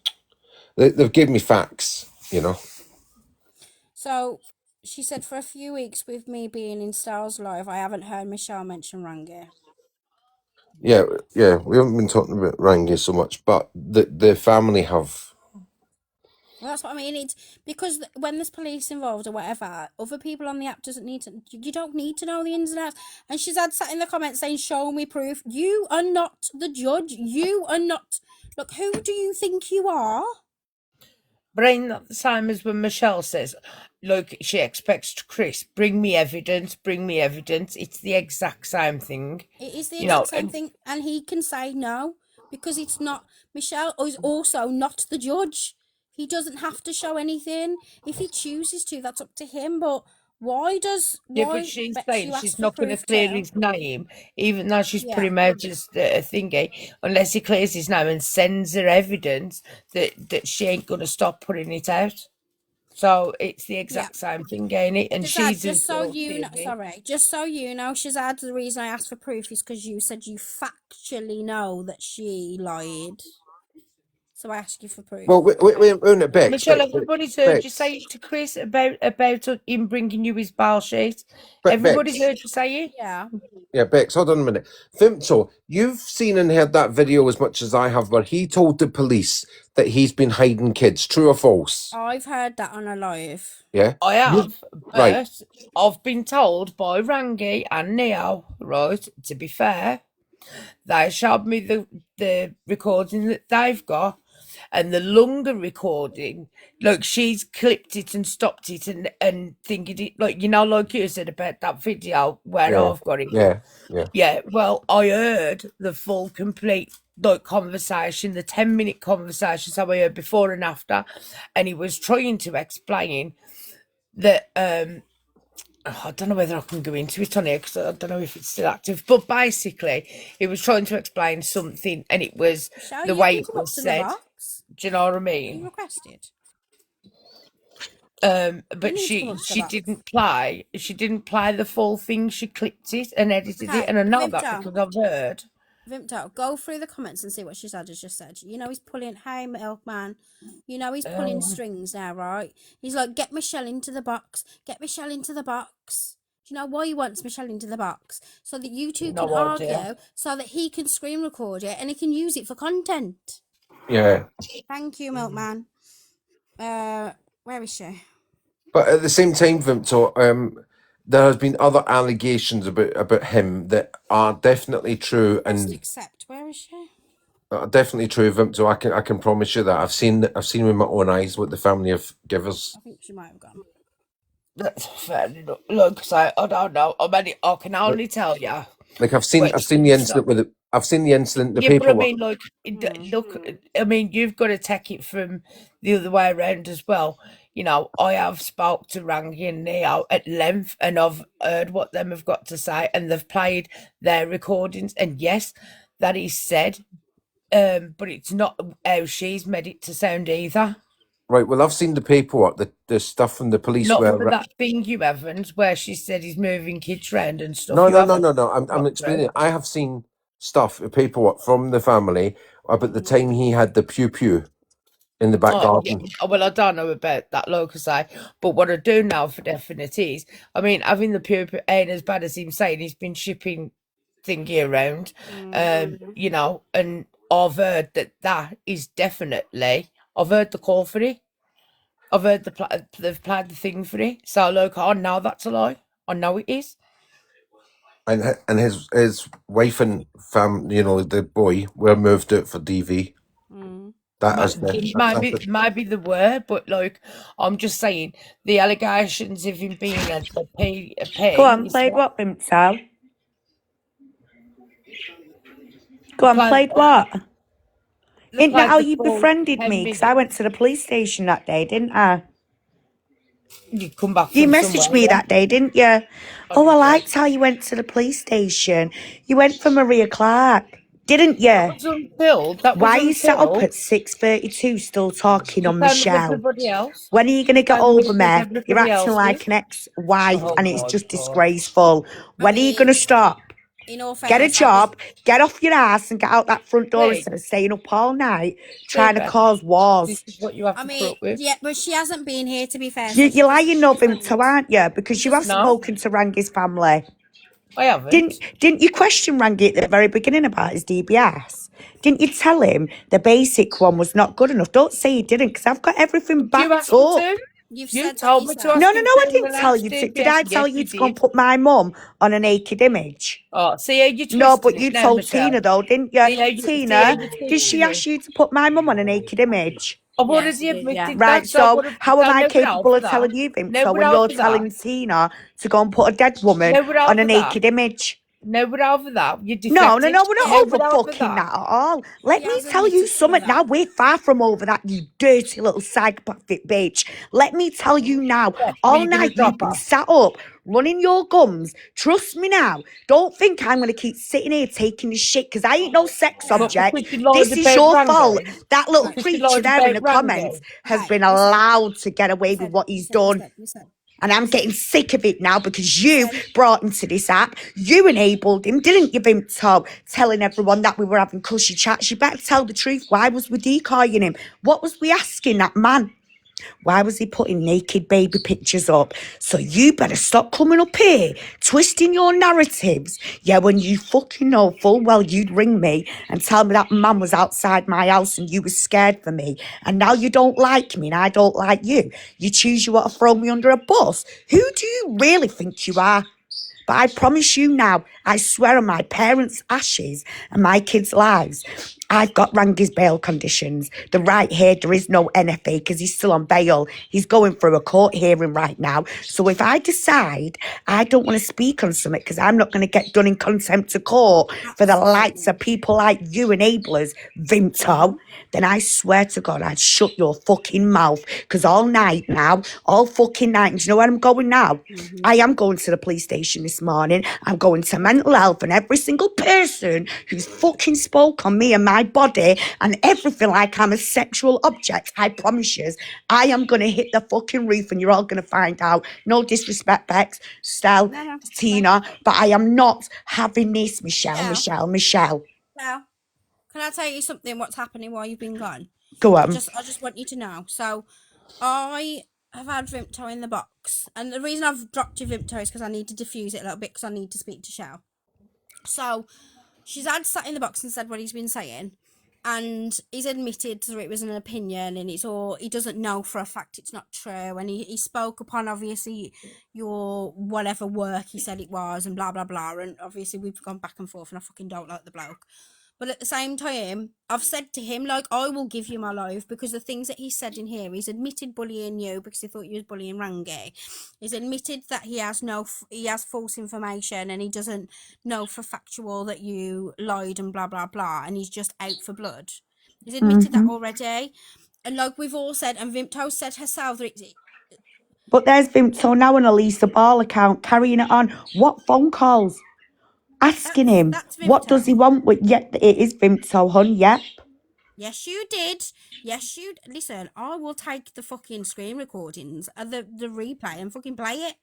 They've given me facts, you know. So she said for a few weeks with me being in Styles Live, I haven't heard Michelle mention Rangi. Yeah, we haven't been talking about Rangi so much, but the family have. Well, that's what I mean. It's because when there's police involved or whatever, other people on the app doesn't need to. You don't need to know the ins and outs. And she's had sat in the comments saying, "Show me proof." You are not the judge. You are not. Look, who do you think you are? But ain't that the same as when Michelle says, look, she expects Chris, bring me evidence, bring me evidence. It's the exact same thing. It is the You know, exact same thing, and he can say no because it's not. Michelle is also not the judge. He doesn't have to show anything. If he chooses to, that's up to him. But why yeah, but she's saying Bexi ask she's for not going to proof clear too? his name, even though she's put Yeah. him out as a thingy, unless he clears his name and sends her evidence that she ain't going to stop putting it out. So it's the exact same thing, ain't it? And Shazad, she's as just so guilty you know, of it. sorry, just so you know, Shazad, the reason I asked for proof is because you said you factually know that she lied. So I asked you for proof. Well, wait a minute, Bex. Michelle, everybody's heard you say it to Chris about him bringing you his bar sheet. Everybody's heard you say it. Yeah. Yeah, Bex, hold on a minute. Vimto, you've seen and heard that video as much as I have, where he told the police that he's been hiding kids. True or false? I've heard that on a live. Yeah, I have, right. but I've been told by Rangi and Neo, right, to be fair, they showed me the recording that they've got, and the longer recording, like she's clipped it and stopped it and thinking it, like, you know, like you said about that video where Yeah, I've got it. yeah. Yeah, well, I heard the full, complete, like, conversation, the 10-minute conversation, so I heard before and after, and he was trying to explain that, I don't know whether I can go into it on here because I don't know if it's still active, but basically, he was trying to explain something, and it was Michelle, the you way can it come up was to the said. box. Do you know what I You mean? requested. But need to come up to the she box. didn't play the full thing. She clipped it and edited it, Okay, and I know that Vimto. because I've heard. Vimto, go through the comments and see what Shazad has just said. You know he's pulling, hey milkman, you know he's pulling strings now, right? He's like, get Michelle into the box. Get Michelle into the box. Do you know why he wants Michelle into the box? So that you two can No idea. argue, so that he can screen record it and he can use it for content. Yeah. Thank you, milkman. Where is she? But at the same time, Vimto, there has been other allegations about him that are definitely true, Just and accept Definitely true, Vimto. I can promise you that. I've seen with my own eyes what the family have given us. I think she might have gone. That's fair enough. Look, so I don't know. I can only tell you. Like I've seen the incident with it. I've seen the incident. The Yeah, but I paperwork. mean, look, look. I mean, you've got to take it from the other way around as well. You know, I have spoke to Rangi and Neo at length, and I've heard what them have got to say, and they've played their recordings. And yes, that is said, but it's not how she's made it to sound either. Right. Well, I've seen the paperwork, the stuff from the police. Not where for that thing you haven't, where she said he's moving kids round and stuff. No, You no, no, haven't. no, no. I'm explaining. I have seen stuff, paperwork from the family about the time he had the pew pew in the back Oh, yeah. garden. Well, I don't know about that locus eye, but what I do know for definite is, I mean, having the pupa ain't as bad as him saying he's been shipping thingy around, you know, and I've heard that is definitely, I've heard the call for it. I've heard they've played the thing for it. So, look, I know that's a lie. I know it is. And his wife and the boy were moved out for DV. That is It might be the word, but like I'm just saying, the allegations of him being a Go on, played what, Bimto? Go on, played what? Isn't that how you befriended me? Because I went to the police station that day, didn't I? You come back. You messaged me that day, didn't you? Oh, I liked how you went to the police station. You went for Maria Clark, didn't you? That was until. Why are you sat up at 6:32 still talking on Same with Michelle? everybody else. When are you going to get Same with over me? You're everybody acting else like is. an ex-wife, Oh, and it's my just God. disgraceful. When are you going to stop? In all Get a fairness, job, get off your ass, and get out that front door Wait. instead of staying up all night trying to Beth, cause wars. This is what you have I to mean, put up with. yeah, but she hasn't been here to be fair. So You're lying, no, Vimto, aren't you? Because you have No. spoken to Rangi's family. I haven't. Didn't you question Rangi at the very beginning about his DBS? Didn't you tell him the basic one was not good enough? Don't say you didn't, because I've got everything You backed asked me up. to. You've You said told that me to yourself. ask No, him I to didn't tell relax you to. Did DBS. I tell Yes, you you to go and did. put my mum on a naked image? Oh, see how you twisted No, but it you now, told Michelle. Tina though, didn't See you? how you Tina, did she twisted it? ask you to put my mum on a naked image? I've Yes, already you did, yeah. admitted Right, that, so how am I no, we're out capable for of that. telling you, No, Vimto, we're when out you're for that. telling Tina to go and put a dead woman No, we're out on a for that. naked image? No, we're out for that. You No, defected. we're not No, over we're out for fucking that. that at all. Let She me has tell you admitted to something that. now. We're far from over that, you dirty little psychopathic bitch. Let me tell you now. All you gonna night drop you've been her? sat up, running your gums. Trust me now. Don't think I'm going to keep sitting here taking this shit, because I ain't no sex object. Because you lied This is about your Randy. fault. That little Because you creature lied there in the about comments Randy. has Hey, been listen. allowed to get away with what he's done. And I'm getting sick of it now, because you brought him to this app. You enabled him, didn't you, Vimto? Telling everyone that we were having cushy chats. You better tell the truth. Why was we decoying him? What was we asking that man? Why was he putting naked baby pictures up? So you better stop coming up here, twisting your narratives. Yeah, when you fucking know full well you'd ring me and tell me that man was outside my house and you were scared for me. And now you don't like me and I don't like you. You choose you want to throw me under a bus. Who do you really think you are? But I promise you now, I swear on my parents' ashes and my kids' lives, I've got Rangi's bail conditions. The right here, there is no NFA because he's still on bail. He's going through a court hearing right now. So if I decide I don't want to speak on something because I'm not going to get done in contempt of court for the likes of people like you enablers, Vimto, then I swear to God I'd shut your fucking mouth, because all night now, all fucking night, and do you know where I'm going now? I am going to the police station this morning. I'm going to mental health, and every single person who's fucking spoke on me and my body and everything like I'm a sexual object, I promise you, I am going to hit the fucking roof and you're all going to find out. No disrespect, Bex, Stell, Tina, but I am not having this, Michelle. Now, can I tell you something? What's happening while you've been gone? Go on. I just want you to know. So, I have had Vimto in the box, and the reason I've dropped your Vimto is because I need to diffuse it a little bit because I need to speak to Shell. So, she's had sat in the box and said what he's been saying, and he's admitted that it was an opinion, and it's all he doesn't know for a fact it's not true, and he spoke upon obviously your whatever work he said it was, and blah blah blah, and obviously we've gone back and forth, and I fucking don't like the bloke. But at the same time, I've said to him, like, I will give you my life because the things that he said in here, he's admitted bullying you because he thought you was bullying Rangi. He's admitted that he has false information and he doesn't know for factual that you lied and blah, blah, blah. And he's just out for blood. He's admitted that already. And like we've all said, and Vimto said herself, that But there's Vimto now on a Lisa Ball account carrying it on. What phone calls? Asking him, that's what does Vimto. he want? With, it is Vimto, hun, yep. Yes, you did. Yes, you... Listen, I will take the fucking screen recordings and the replay and fucking play it.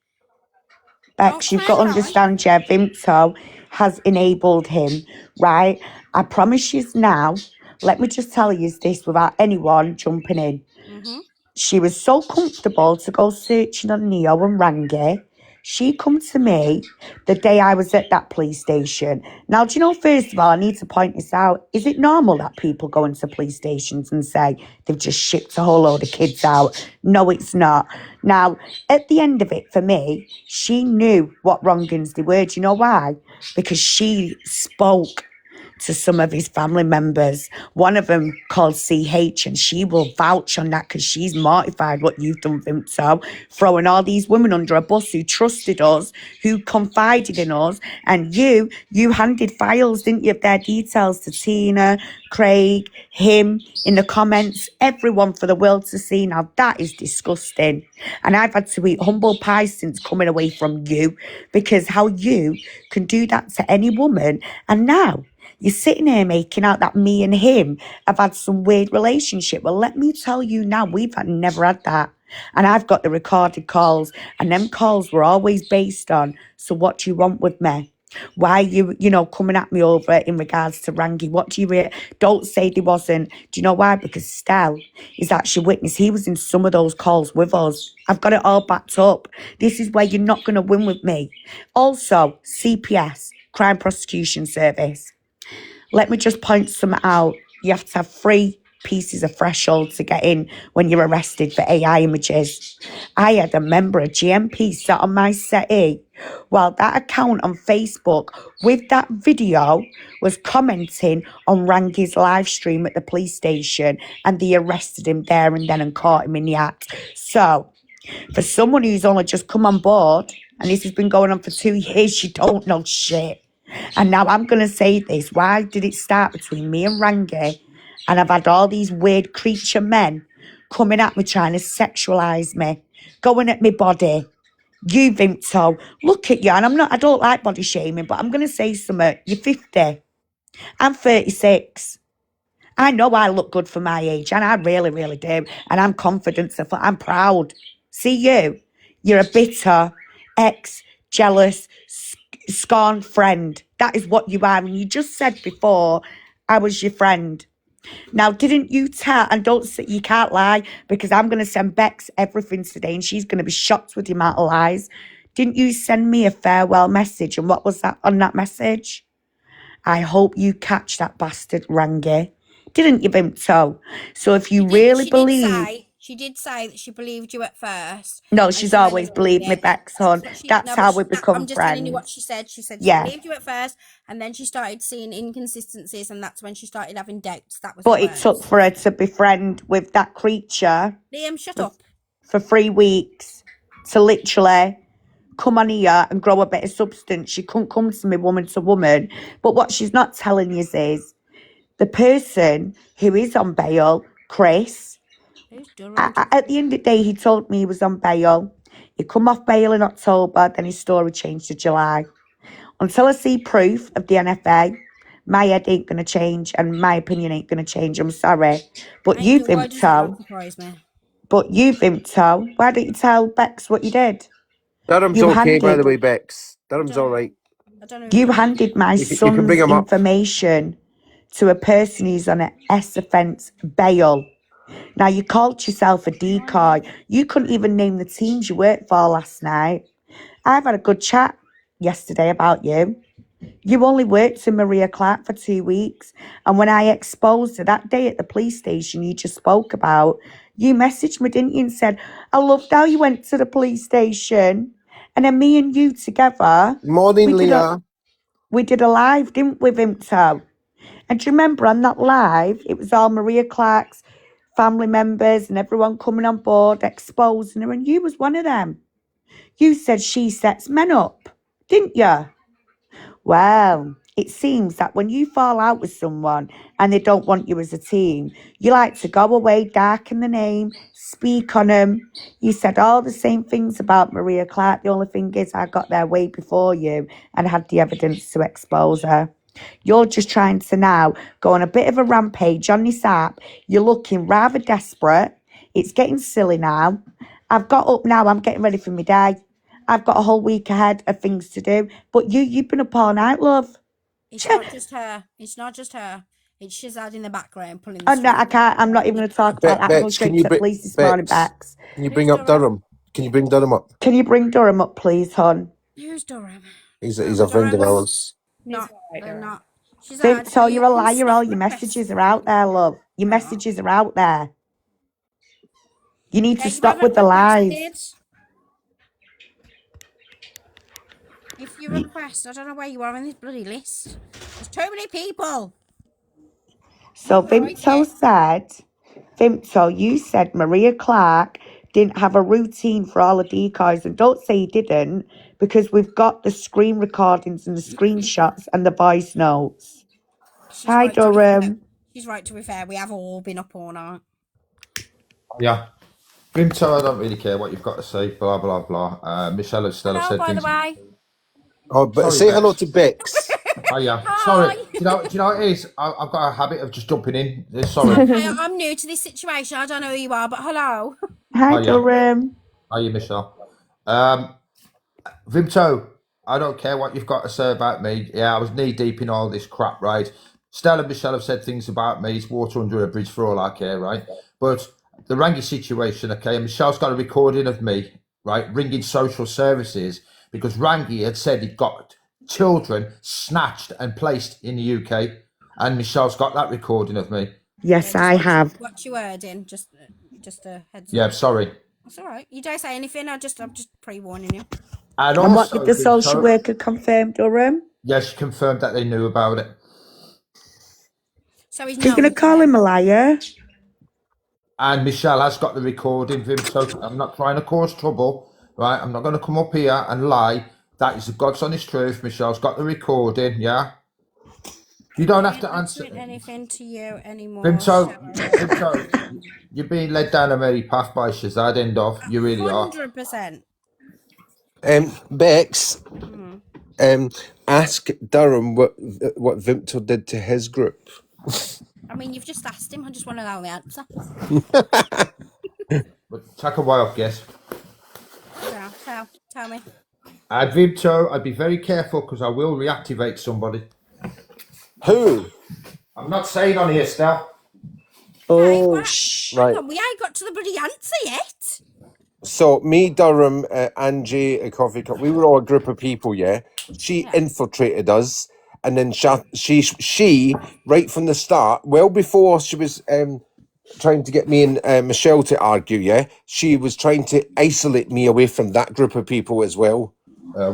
Bex, you've got to understand, yeah, Vimto has enabled him, right? I promise you now, let me just tell you this without anyone jumping in. Mm-hmm. She was so comfortable to go searching on Neo and Rangi. She come to me the day I was at that police station. Now, do you know, first of all, I need to point this out. Is it normal that people go into police stations and say they've just shipped a whole load of kids out? No, it's not. Now, at the end of it, for me, she knew what wrongings they were. Do you know why? Because she spoke to some of his family members. One of them called CH, and she will vouch on that because she's mortified what you've done, Vimto, throwing all these women under a bus who trusted us, who confided in us, and you handed files, didn't you, of their details to Tina, Craig, him, in the comments, everyone for the world to see. Now, that is disgusting. And I've had to eat humble pie since coming away from you, because how you can do that to any woman, and now you're sitting here making out that me and him have had some weird relationship. Well, let me tell you now, we've never had that. And I've got the recorded calls, and them calls were always based on, so what do you want with me? Why you coming at me over in regards to Rangi? What do you don't say there wasn't. Do you know why? Because Stell is actually witness. He was in some of those calls with us. I've got it all backed up. This is where you're not going to win with me. Also, CPS, Crime Prosecution Service. Let me just point some out. You have to have 3 pieces of threshold to get in when you're arrested for AI images. I had a member of GMP sat on my settee while that account on Facebook with that video was commenting on Rangi's live stream at the police station, and they arrested him there and then and caught him in the act. So, for someone who's only just come on board, and this has been going on for 2 years, you don't know shit. And now I'm going to say this. Why did it start between me and Rangi? And I've had all these weird creature men coming at me trying to sexualise me, going at my body. You, Vimto, look at you. And I don't like body shaming, but I'm going to say something. You're 50. I'm 36. I know I look good for my age, and I really, really do. And I'm confident. I'm proud. See you. You're a bitter, jealous, scorned friend. That is what you are. And you just said before, I was your friend. Now, didn't you tell, and you can't lie, because I'm going to send Bex everything today, and she's going to be shocked with the amount of lies. Didn't you send me a farewell message? And what was that on that message? I hope you catch that bastard Rangi. Didn't you, Vimto? So if you really believe... She did say that she believed you at first. No, she's always believed me, Bex, hon. That's how we become I'm just friends. telling you what she said. She said she believed you at first, and then she started seeing inconsistencies, and that's when she started having doubts. That was. But it took for her to befriend with that creature. Liam, shut up. For 3 weeks to literally come on here and grow a bit of substance. She couldn't come to me woman to woman. But what she's not telling you is the person who is on bail, Chris, at the end of the day, he told me he was on bail. He come off bail in October, then his story changed to July. Until I see proof of the NFA, my head ain't going to change and my opinion ain't going to change. I'm sorry. But you, Vimto, why don't you tell Bex what you did? Durham's okay, by the way, Bex. Durham's all right. You handed my son's information to a person who's on an S offence bail. Now, you called yourself a decoy. You couldn't even name the teams you worked for last night. I've had a good chat yesterday about you. You only worked in Maria Clark for 2 weeks. And when I exposed her that day at the police station you just spoke about, you messaged me, didn't you, and said, I loved how you went to the police station. And then me and you together... Morning, Leah. We did a live, didn't we, Vimto? And do you remember on that live, it was all Maria Clark's family members and everyone coming on board, exposing her, and you was one of them. You said she sets men up, didn't you? Well, it seems that when you fall out with someone and they don't want you as a team, you like to go away, darken the name, speak on them. You said all the same things about Maria Clark. The only thing is I got there way before you and had the evidence to expose her. You're just trying to now go on a bit of a rampage on this app. You're looking rather desperate. It's getting silly now. I've got up now. I'm getting ready for my day. I've got a whole week ahead of things to do. But you've been up all night, love. It's not just her. It's not just her. It's Shazad in the background pulling the Oh, no, strings. I can't. I'm not even going to talk about that. I'm going Bex, straight to the police this morning, Bex. Can you bring up Durham? Can you bring Durham up? Can you bring Durham up, please, hon? Who's Durham? He's a friend of ours. Not. They're not. So you're a liar. All your stop messages are out there, love. Your messages are out there. You need to stop with the lies. If you request, I don't know where you are in this bloody list. There's too many people. So Vimto said, Vimto, you said Maria Clark didn't have a routine for all the decoys. And don't say he didn't, because we've got the screen recordings and the screenshots and the voice notes. Hi, Durham. She's right, to be fair. We have all been up all night. Yeah. Grimto, I don't really care what you've got to say, blah, blah, blah. Michelle and Stella Hello, said by things. the way. Oh, but Sorry, say Bex. hello to Bex. Oh, yeah. Sorry. Do you know what it is? I've got a habit of just jumping in. Sorry. Okay, I'm new to this situation. I don't know who you are, but hello. Hi, Oh, yeah. Durham. Are you, Michelle? Vimto, I don't care what you've got to say about me. Yeah, I was knee deep in all this crap, right? Stella and Michelle have said things about me. It's water under a bridge for all I care, right? But the Rangi situation, okay, and Michelle's got a recording of me, right, ringing social services because Rangi had said he'd got children snatched and placed in the UK, and Michelle's got that recording of me. Yes, I have. What you heard in, just a heads up. Yeah, sorry. That's all right. You don't say anything. I'm just pre-warning you. And what also, did the social worker confirm, Durham? Yeah, she confirmed that they knew about it. So he's You're going to call him a liar? And Michelle has got the recording, Vim, so I'm not trying to cause trouble, right? I'm not going to come up here and lie. That is the God's honest truth. Michelle's got the recording, yeah? You don't have to answer anything to you anymore. Vimto, you're being led down a merry path by Shazad, end of. You really are. 100%. Bex, ask Durham what Vimto did to his group. I mean, you've just asked him. I just want to know the answer. But take a wild guess. Tell me. Vimto, I'd be very careful because I will reactivate somebody. Who? I'm not saying on here, Steph. Oh, Hang on, we ain't got to the bloody answer yet. So me, Durham, Angie, a coffee cup. We were all a group of people. Yeah, she infiltrated us, and then she right from the start, well before she was trying to get me and Michelle to argue. Yeah, she was trying to isolate me away from that group of people as well.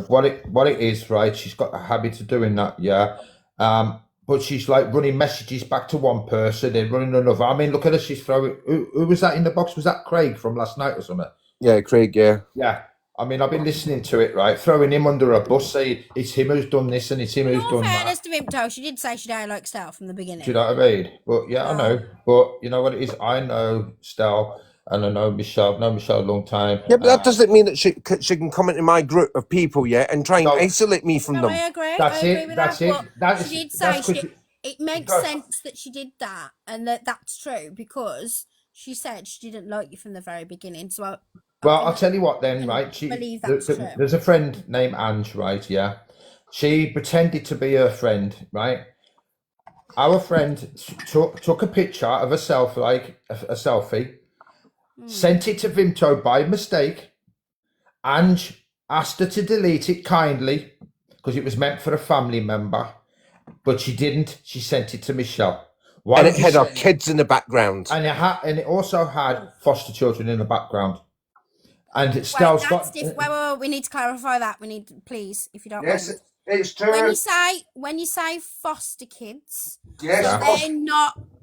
What it is, right? She's got a habit of doing that. Yeah. But she's like running messages back to one person, then running another. I mean, look at her. She's throwing. Who was that in the box? Was that Craig from last night or something? Yeah, Craig. Yeah. Yeah. I mean, I've been listening to it, right? Throwing him under a bus, saying it's him who's done this and it's him who's done that. Fairness to Vimto, she did say she don't like Stell from the beginning. Do you know what I mean? But yeah, I know. But you know what it is? I know Stell and I know Michelle. I've known Michelle a long time. Yeah, but that doesn't mean that she can come into my group of people, yeah, and try and isolate me from them. I agree. That's I agree it. with That's that. it. But she did say it makes sense that she did that, and that's true because she said she didn't like you from the very beginning. So I'll tell you what then, right? Believe that's true. There's a friend named Ange, right? Yeah. She pretended to be her friend, right? Our friend took a picture of herself, like a selfie, sent it to Vimto by mistake. Ange asked her to delete it kindly because it was meant for a family member, but she didn't. She sent it to Michelle. And it had our kids in the background. And it also had foster children in the background. And Stell's got. Well, we need to clarify that. We need, please, if you don't mind. It's when you turned. say foster kids, Yes, so of course.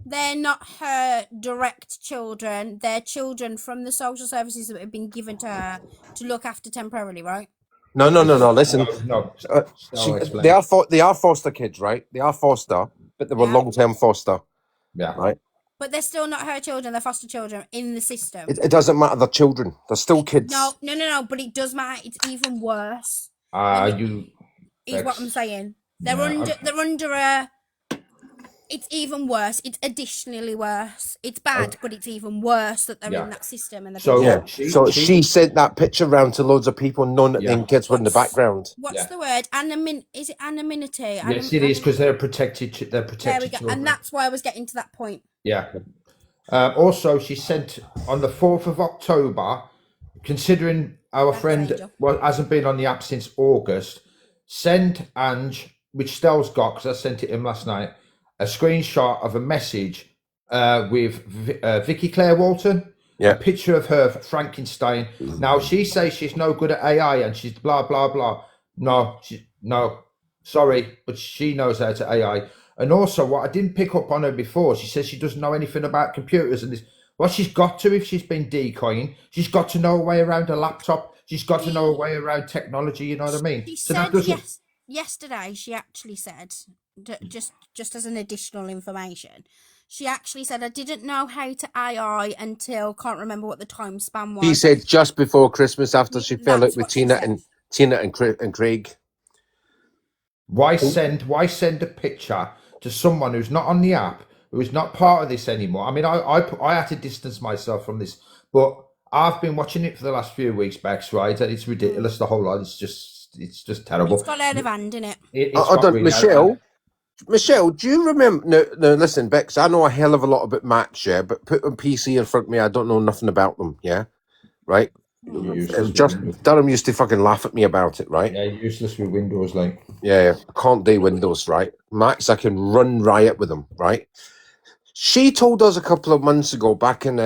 they're not her direct children. They're children from the social services that have been given to her to look after temporarily, right? No. Listen, No. they are foster kids, right? They are foster, but they were Yeah. long-term foster. Yeah. Right. But they're still not her children. They're foster children in the system. It doesn't matter. They're children. They're still kids. No. But it does matter. It's even worse. Is what I'm saying. They're under a. It's even worse. It's additionally worse. It's bad, but it's even worse that they're in that system and they're So she sent that picture around to loads of people, knowing that them kids were in the background. What's the word? Is it anonymity? Yes, it is, because they're protected. They're protected. There we go, children. and that's why I was getting to that point. Yeah. Also, she sent on the 4th of October, considering our friend hasn't been on the app since August, send Ange, which Stell's got, because I sent it him last night, a screenshot of a message with Vicky Claire Walton, a picture of her Frankenstein. Now, she says she's no good at AI and she's blah, blah, blah. No, sorry, but she knows how to AI. And also, what I didn't pick up on her before, she says she doesn't know anything about computers and this. Well, she's got to, if she's been decoying. She's got to know her way around a laptop. She's got to know her way around technology. You know what I mean? She said yesterday. She actually said, just as an additional information, she actually said, I didn't know how to AI until, can't remember what the time span was. He said just before Christmas, after she fell out with Tina and Craig. Why send a picture to someone who's not on the app, who is not part of this anymore? I mean, I had to distance myself from this, but I've been watching it for the last few weeks, Bex, right? And it's ridiculous. The whole lot. It's just terrible. It's got out of hand, innit? Michelle, do you remember? No. Listen, Bex. I know a hell of a lot about Macs, yeah, but put a PC in front of me, I don't know nothing about them. Yeah, right. Just Durham used to fucking laugh at me about it, right? Yeah, useless with Windows, like. Yeah, I can't do Windows, right? Macs, I can run riot with them, right? She told us a couple of months ago, back in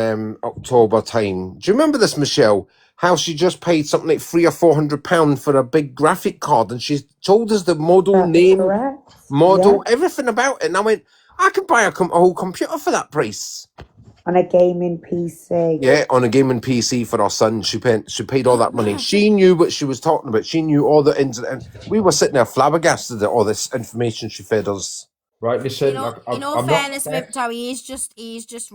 October time. Do you remember this, Michelle? How she just paid something like £300 or £400 for a big graphic card, and she told us the model name, everything about it. And I went, I can buy a whole computer for that price. On a gaming PC. Yeah, on a gaming PC for our son. She paid all that money. She knew what she was talking about. She knew all the ins and outs. We were sitting there flabbergasted at all this information she fed us. Right, listen. In all fairness, Vimto, he is just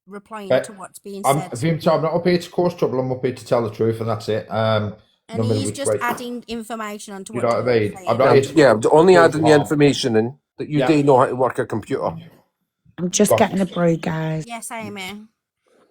replying to what's being said. Vimto, I'm not up here to cause trouble. I'm up here to tell the truth, and that's it. And he's just adding information onto what you know what I mean. I'm only adding the information in that you do know how to work a computer. I'm just getting a brew, guys. Yes, Amy.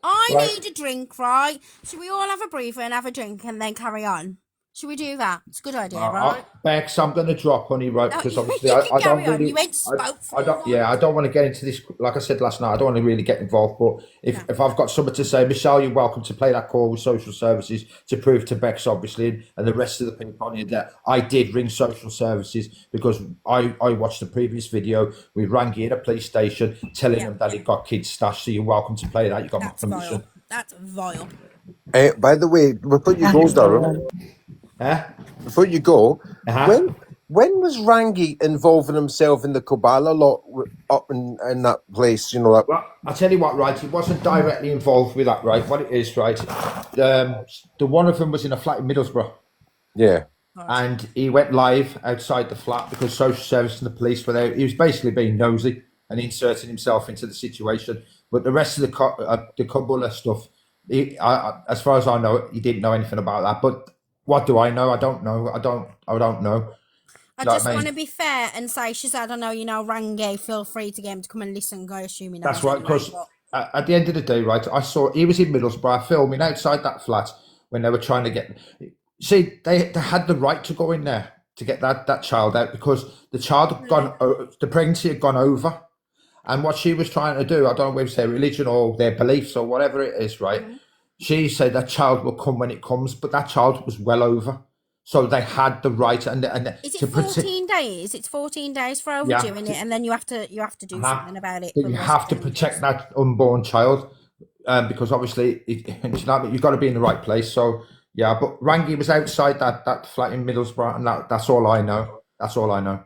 I need a drink, right? Should we all have a breather and have a drink and then carry on? Should we do that? It's a good idea, right? Bex, I'm going to drop, honey, right? Because obviously I don't really. I don't want to get into this. Like I said last night, I don't want to really get involved. But if I've got something to say, Michelle, you're welcome to play that call with social services to prove to Bex, obviously, and the rest of the people on here that I did ring social services because I watched the previous video. We rang you at a police station telling them that it got kids stashed. So you're welcome to play that. You got my permission. That's vile. By the way, before you go, Durham. Before you go, when was Rangi involving himself in the Kabbalah lot up in that place? You know that. Well, I'll tell you what, right? He wasn't directly involved with that, right? What it is, right? The one of them was in a flat in Middlesbrough. Yeah. And he went live outside the flat because social service and the police were there. He was basically being nosy and inserting himself into the situation. But the rest of the Kabbalah stuff, as far as I know, he didn't know anything about that. But what do I know? I don't know. I don't know. I just want to be fair and say, Shazad, I know you know Rangi, feel free to get him to come and listen, go assuming that's right, because at the end of the day, right, I saw he was in Middlesbrough filming outside that flat when they were trying to get. See, they had the right to go in there to get that child out because the child had the pregnancy had gone over, and what she was trying to do, I don't know whether it's their religion or their beliefs or whatever it is, right? Mm-hmm. She said that child will come when it comes, but that child was well over. So they had the right and is it 14 days? It's 14 days for overdoing it, and then you have to do something about it. You have to protect that unborn child, because obviously you've got to be in the right place. So yeah, but Rangi was outside that flat in Middlesbrough, and that's all I know. That's all I know.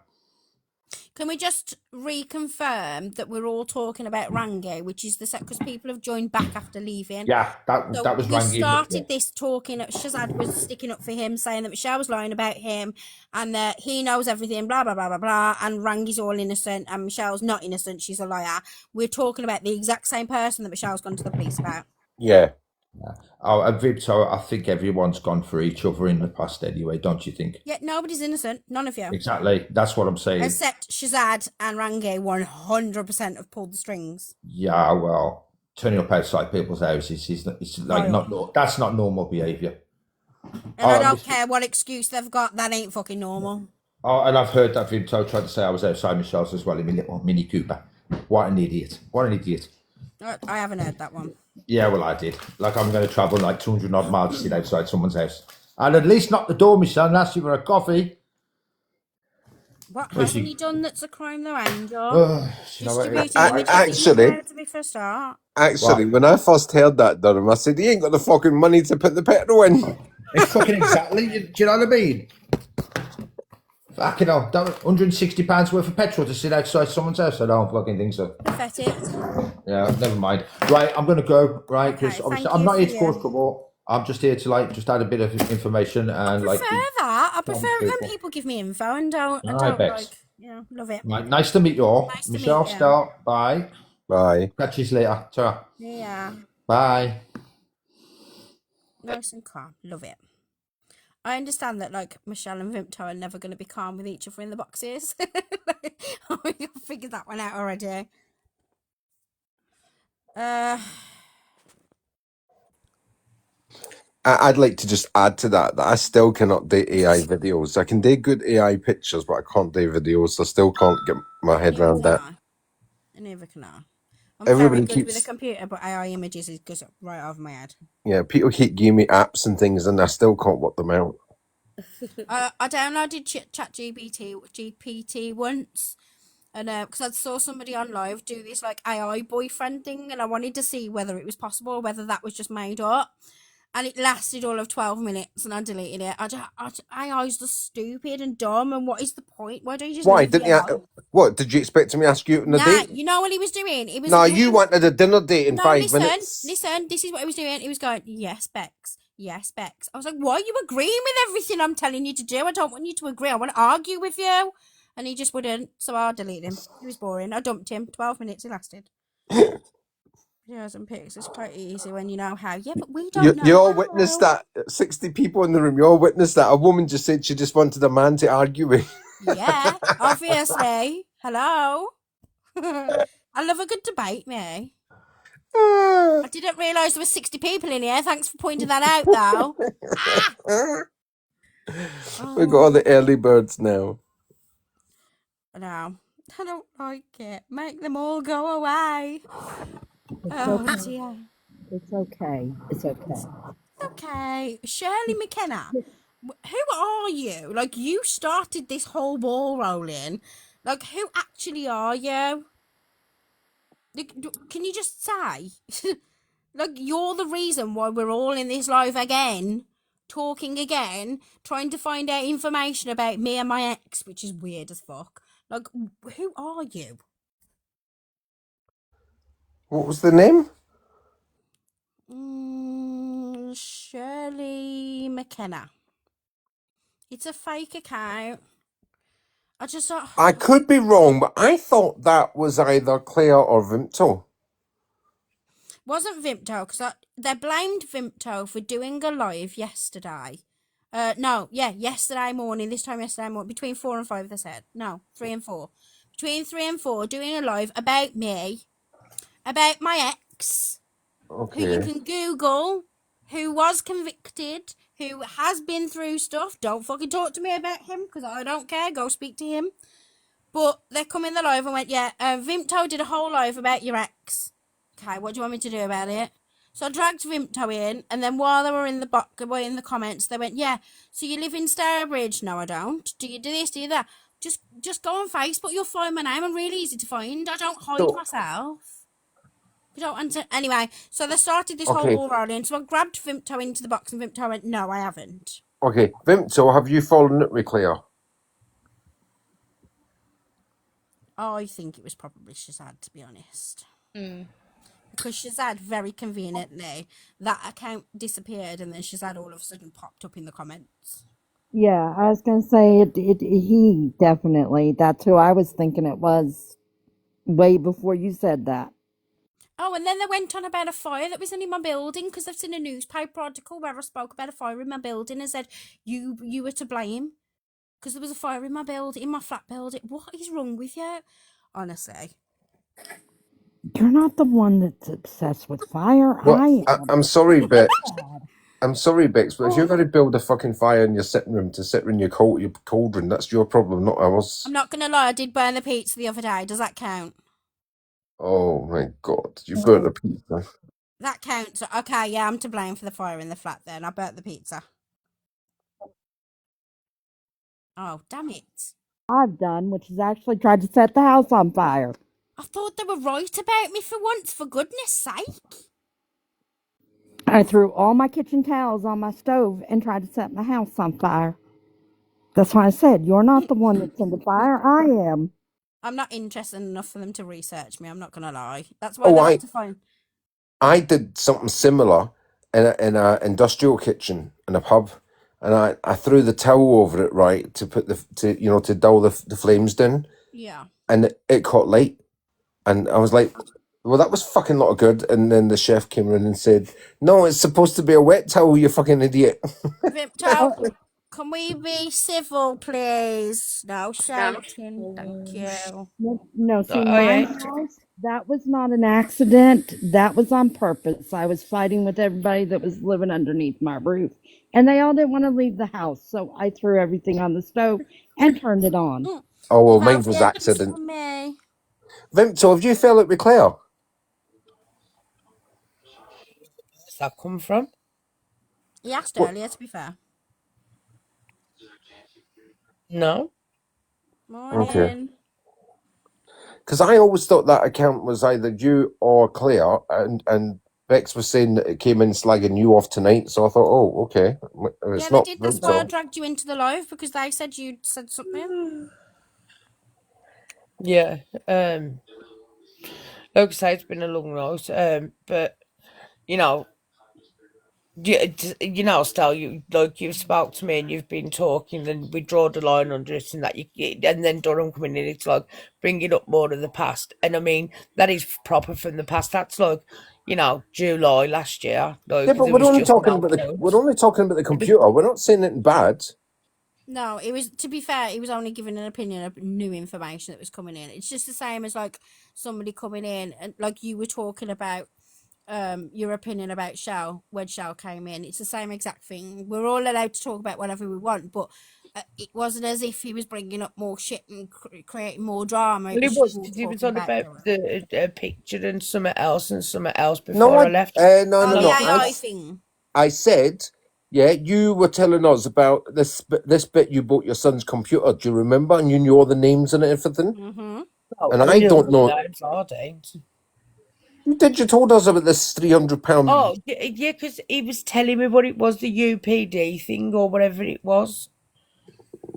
Can we just reconfirm that we're all talking about Rangi, which is the set because people have joined back after leaving? Yeah, that was we Rangi. started this talking. Shazad was sticking up for him, saying that Michelle was lying about him and that he knows everything. Blah blah blah blah blah. And Rangi's all innocent, and Michelle's not innocent. She's a liar. We're talking about the exact same person that Michelle's gone to the police about. Yeah. Oh, Vipto, I think everyone's gone for each other in the past anyway, don't you think? Yeah, nobody's innocent. None of you. Exactly. That's what I'm saying. Except Shazad and Rangi 100% have pulled the strings. Yeah, well, turning up outside people's houses is like that's not normal behaviour. And I don't care what excuse they've got, that ain't fucking normal. Oh, and I've heard that Vipto tried to say I was outside Michelle's as well in my little Mini Cooper. What an idiot. What an idiot. I haven't heard that one. Yeah, well, I did. Like, I'm going to travel like 200 odd miles to sit outside someone's house. And at least knock the door, my son, and ask you for a coffee. What hasn't he done that's a crime, though, Angel? Distributing images actually, to be for a start. Actually, when I first heard that, Durham, I said, he ain't got the fucking money to put the petrol in. It's fucking exactly. Do you know what I mean? Fucking hell, £160 worth of petrol to sit outside someone's house? I don't fucking think so. Pathetic. Yeah, never mind. Right, I'm going to go, right? Because obviously I'm not here to cause trouble. I'm just here to just add a bit of information and I prefer that. I prefer it when people give me info and don't love it. Right, nice to meet you all. Nice to Michelle, meet you. Star, bye. Bye. Catch you later. Ta. Yeah. Bye. Nice and calm. Love it. I understand that Michelle and Vimto are never going to be calm with each other in the boxes. I figured that one out already. I'd like to just add to that I still cannot do AI videos. I can do good AI pictures, but I can't do videos. I still can't get my head around that. Neither can I. I'm Everybody very good keeps with a computer, but AI images goes right over my head. Yeah, people keep giving me apps and things, and I still can't work them out. I downloaded GPT once, and because I saw somebody on live do this AI boyfriend thing, and I wanted to see whether it was possible or whether that was just made up. And it lasted all of 12 minutes, and I deleted it. AI's just stupid and dumb, and what is the point? Why don't you just Why leave didn't the AI? you? What did you expect me to ask you on a date? You know what he was doing? He was No, you wanted a dinner date in 5 minutes. Listen, this is what he was doing. He was going, yes, Bex. Yes, Bex. I was like, why are you agreeing with everything I'm telling you to do? I don't want you to agree. I want to argue with you. And he just wouldn't, so I deleted him. He was boring. I dumped him. 12 minutes he lasted. Videos and pics. It's quite easy when you know how. Yeah, but we don't know. You all witnessed that. 60 people in the room. You all witnessed that. A woman just said she just wanted a man to argue with. Yeah, obviously. Hello. I love a good debate, me. I didn't realise there were 60 people in here. Thanks for pointing that out, though. We've got all the early birds now. No, I don't like it. Make them all go away. Dear. It's okay. It's okay. Okay, Shirley McKenna, who are you? You started this whole ball rolling. Who actually are you? Can you just say? You're the reason why we're all in this live again, talking again, trying to find out information about me and my ex, which is weird as fuck. Who are you? What was the name? Shirley McKenna. It's a fake account. I just thought... I could be wrong, but I thought that was either Claire or Vimto. Wasn't Vimto, because they blamed Vimto for doing a live yesterday. Yesterday morning, between 4 and 5 they said. No, 3 and 4. Between 3 and 4, doing a live about me, about my ex, Okay. who you can Google, who was convicted, who has been through stuff. Don't fucking talk to me about him, because I don't care. Go speak to him. But they come in the live and went, Vimto did a whole live about your ex. Okay, what do you want me to do about it? So I dragged Vimto in, and then while they were in the comments, they went, so you live in Stourbridge? No, I don't. Do you do this, do you that? Just go on Facebook, you'll find my name. I'm really easy to find. I don't hide myself. You don't answer. Anyway, so they started this whole ball rolling, so I grabbed Vimto into the box, and Vimto went, no, I haven't. Okay, Vimto, have you fallen up with Claire? I think it was probably Shazad, to be honest. Mm. Because Shazad, very conveniently, that account disappeared and then Shazad all of a sudden popped up in the comments. Yeah, I was gonna say he definitely. That's who I was thinking it was way before you said that. Oh, and then they went on about a fire that was in my building because I've seen a newspaper article where I spoke about a fire in my building and said you were to blame because there was a fire in my building, in my flat building. What is wrong with you? Honestly. You're not the one that's obsessed with fire. Well, I I'm am. sorry, Oh my Bex. God. I'm sorry, Bex, but if you're Oh. going to build a fucking fire in your sitting room to sit in your cauldron, that's your problem, not ours. I'm not gonna lie, I did burn the pizza the other day. Does that count? Oh my God, you burnt the pizza. That counts. Okay, yeah, I'm to blame for the fire in the flat then. I burnt the pizza. Oh, damn it. I've done, which is actually tried to set the house on fire. I thought they were right about me for once, for goodness sake. I threw all my kitchen towels on my stove and tried to set my house on fire. That's why I said, you're not the one that's in the fire. I am. I'm not interested enough for them to research me, I'm not gonna lie. That's why Oh, they like to find... I did something similar in a industrial kitchen in a pub, and I threw the towel over it, right, to put to dull the flames down, Yeah. and it caught light, and I was like, well, that was fucking not good. And then the chef came in and said, no, it's supposed to be a wet towel, you fucking idiot. Vipto, can we be civil, please? No shouting, thank you. No, see, Oh, my yeah. house, that was not an accident. That was on purpose. I was fighting with everybody that was living underneath my roof, and they all didn't want to leave the house. So I threw everything on the stove and turned it on. Oh, well, You mine have was tips accident. for me. Vimto, have you fell out with Claire? Where's that come from? He asked What? earlier, to be fair. No. Morning. Okay. Because I always thought that account was either you or Claire, and Bex was saying that it came in slagging you off tonight, so I thought, oh, okay. It's Yeah, they not did. That's why I Vimto. dragged you into the live, because they said you'd said something. Yeah. Like I say, it's been a long night. But you know, Stel, you've spoke to me and you've been talking, and we draw the line under it, and and then Durham coming in, it's like bringing up more of the past, and I mean that is proper from the past. That's like, July last year. Like Yeah, but there we're was only just talking no about point. we're only talking about the computer. We're not saying anything bad. No, it was, to be fair, he was only giving an opinion of new information that was coming in. It's just the same as like somebody coming in and like you were talking about your opinion about Shell when Shell came in. It's the same exact thing. We're all allowed to talk about whatever we want, but it wasn't as if he was bringing up more shit and creating more drama. It Well, was it just was all because he was talking on about about the picture and something else No, before I left. no, oh, no, the no. AI thing. I said, yeah, you were telling us about this bit you bought your son's computer. Do you remember? And you knew all the names and everything. Mm-hmm. Oh, And I I knew don't all the know. names, I don't. You did. You told us about this £300. Oh, yeah, because he was telling me what it was, the UPD thing or whatever it was.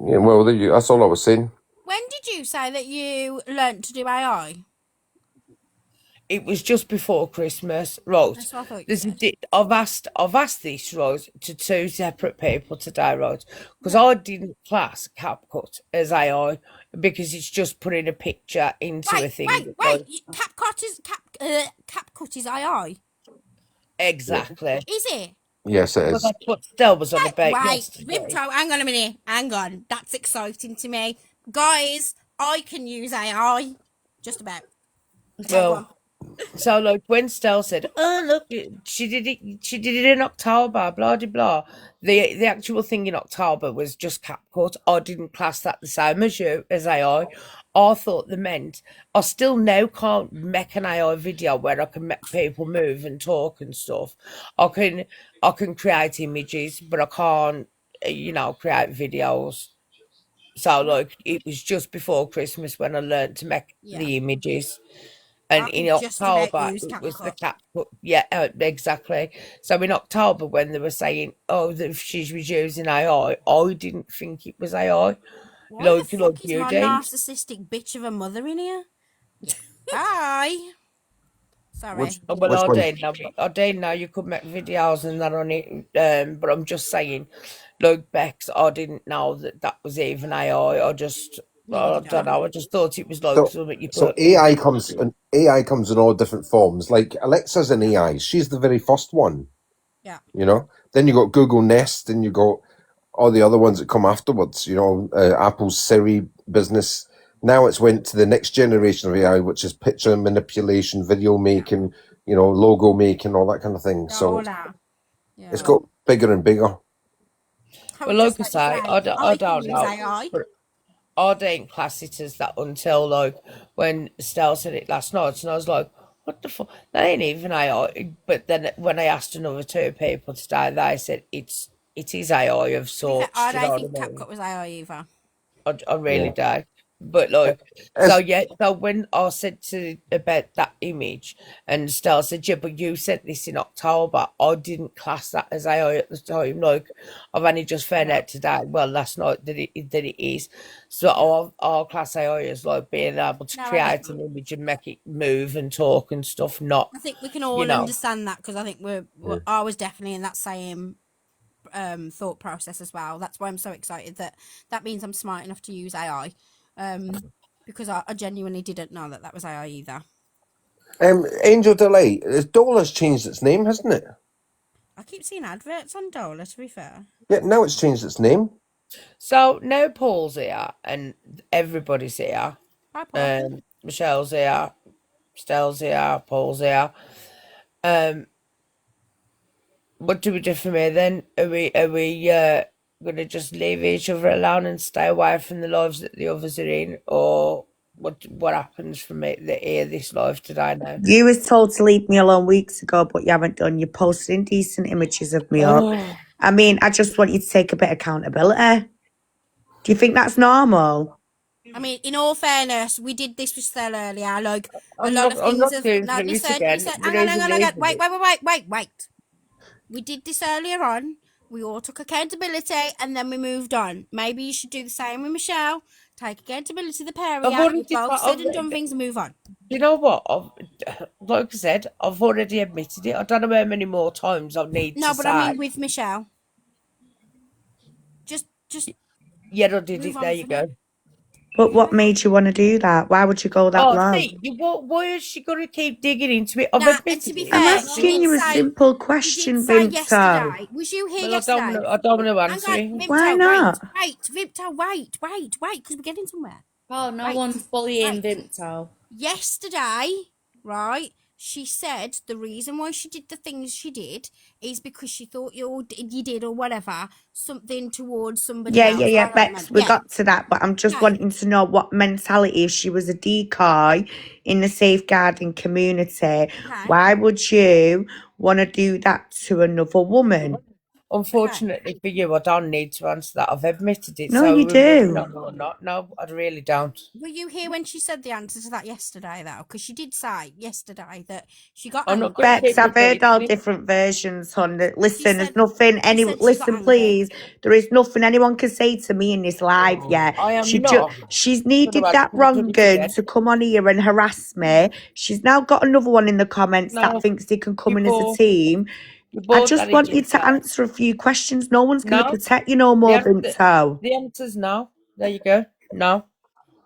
Yeah, well, that's all I was saying. When did you say that you learnt to do AI? It was just before Christmas, right? That's what I thought you said. I've asked this, right, to two separate people today, right? Because I didn't class CapCut as AI because it's just putting a picture into a thing. Wait! CapCut is AI. Exactly. Is it? Yes, it Well, is. that's what Stel was on about Wait, yesterday. Vimto, hang on a minute. Hang on. That's exciting to me. Guys, I can use AI. Just about. Okay, go on. Well, so like when Stel said, "Oh look, she did it in October," blah blah blah. The actual thing in October was just CapCut. I didn't class that the same as you as AI. I thought they meant I still now can't make an AI video where I can make people move and talk and stuff. I can create images, but I can't create videos. So like it was just before Christmas when I learned to make the images. And I in can just about October, use it was the CapCut. CapCut. Yeah, exactly. So in October, when they were saying, "Oh, that she was using AI," I didn't think it was AI. Why the fuck Like is you, my Dean. narcissistic bitch of a mother in here? Hi. Sorry. Well, Which one? I did know you could make videos and that on it, but I'm just saying, like Bex, I didn't know that was even AI. I don't know. I just thought it was like So, something you so put in. AI comes in all different forms. Like Alexa's an AI. She's the very first one. Yeah. You know. Then you got Google Nest, and you got all the other ones that come afterwards. You know, Apple's Siri business. Now it's went to the next generation of AI, which is picture manipulation, video making, you know, logo making, all that kind of thing. So it's got bigger and bigger. Well, like I say, I can don't use know. AI. But I didn't class it as that until like when Stell said it last night, and I was like, "What the fuck? That ain't even AI." But then when I asked another two people today, they said it is AI of sorts. I Do you know don't what think I mean? CapCut was AI either. I really Yeah. do. But like, As- so when I said about that image, and Stella said, "Yeah, but you sent this in October. I didn't class that as AI at the time. Like, I've only just found out today, well, last night that it is. So I'll class AI as like being able to No, I get create an image and make it move and talk and stuff. Not, I think we can you all know, understand that because I think I was definitely in that same thought process as well. That's why I'm so excited that means I'm smart enough to use AI, because I genuinely didn't know that was AI either. Angel Delight. Dola's changed its name, hasn't it? I keep seeing adverts on Dola, to be fair. Yeah, now it's changed its name. So now Paul's here and everybody's here. Hi, Paul. Michelle's here, Stell's here, Paul's here. What do we do from here then? Are we gonna just leave each other alone and stay away from the lives that the others are in, or what happens from it here this live today now? You was told to leave me alone weeks ago, but you haven't done. You posted indecent images of me up. Oh. I mean, I just want you to take a bit of accountability. Do you think that's normal? I mean, in all fairness, we did this with Stella earlier. Like a I'm lot not of things have. doing No, it listen. again. Hang on. Wait. We did this earlier on. We all took accountability and then we moved on. Maybe you should do the same with Michelle. Take accountability of the pair of you. You both said and done things and move on. You know what? Like I said, I've already admitted it. I don't know how many more times I need to say. No, but I mean with Michelle. Just yeah, I did it. There you go. But what made you want to do that? Why would you go that low? See, why is she going to keep digging into it? I've Nah, admitted to be it. fair, I'm asking you a simple question, Vimto. yesterday. Was you here yesterday? I don't want to answer it. Vimto, Why not? wait, because we're getting somewhere. Oh, no one's bullying Vimto. Yesterday, right? She said the reason why she did the things she did is because she thought you did or whatever something towards somebody else. Yeah, Bex, we got to that, but I'm just wanting to know what mentality, if she was a decoy in the safeguarding community, why would you want to do that to another woman? Unfortunately for you, I don't need to answer that. I've admitted it. No, so you we're moving do. on or not. No, I really don't. Were you here when she said the answer to that yesterday, though? Because she did say yesterday that she got I'm angry. not going to Bex, keep I've heard all repeating it. different versions, hon. Listen, said- there's nothing she said she got listen, angry. please. There is nothing anyone can say to me in this live, yeah. I am She's not. needed Gonna that ask her to do wrong it gun again. to come on here and harass me. She's now got another one in the comments No, that thinks they can come you in as a both- team. you I both just had it want you just to now. answer a few questions. No one's going to No. protect you no more, The Vimto. answer's no. There you go. No.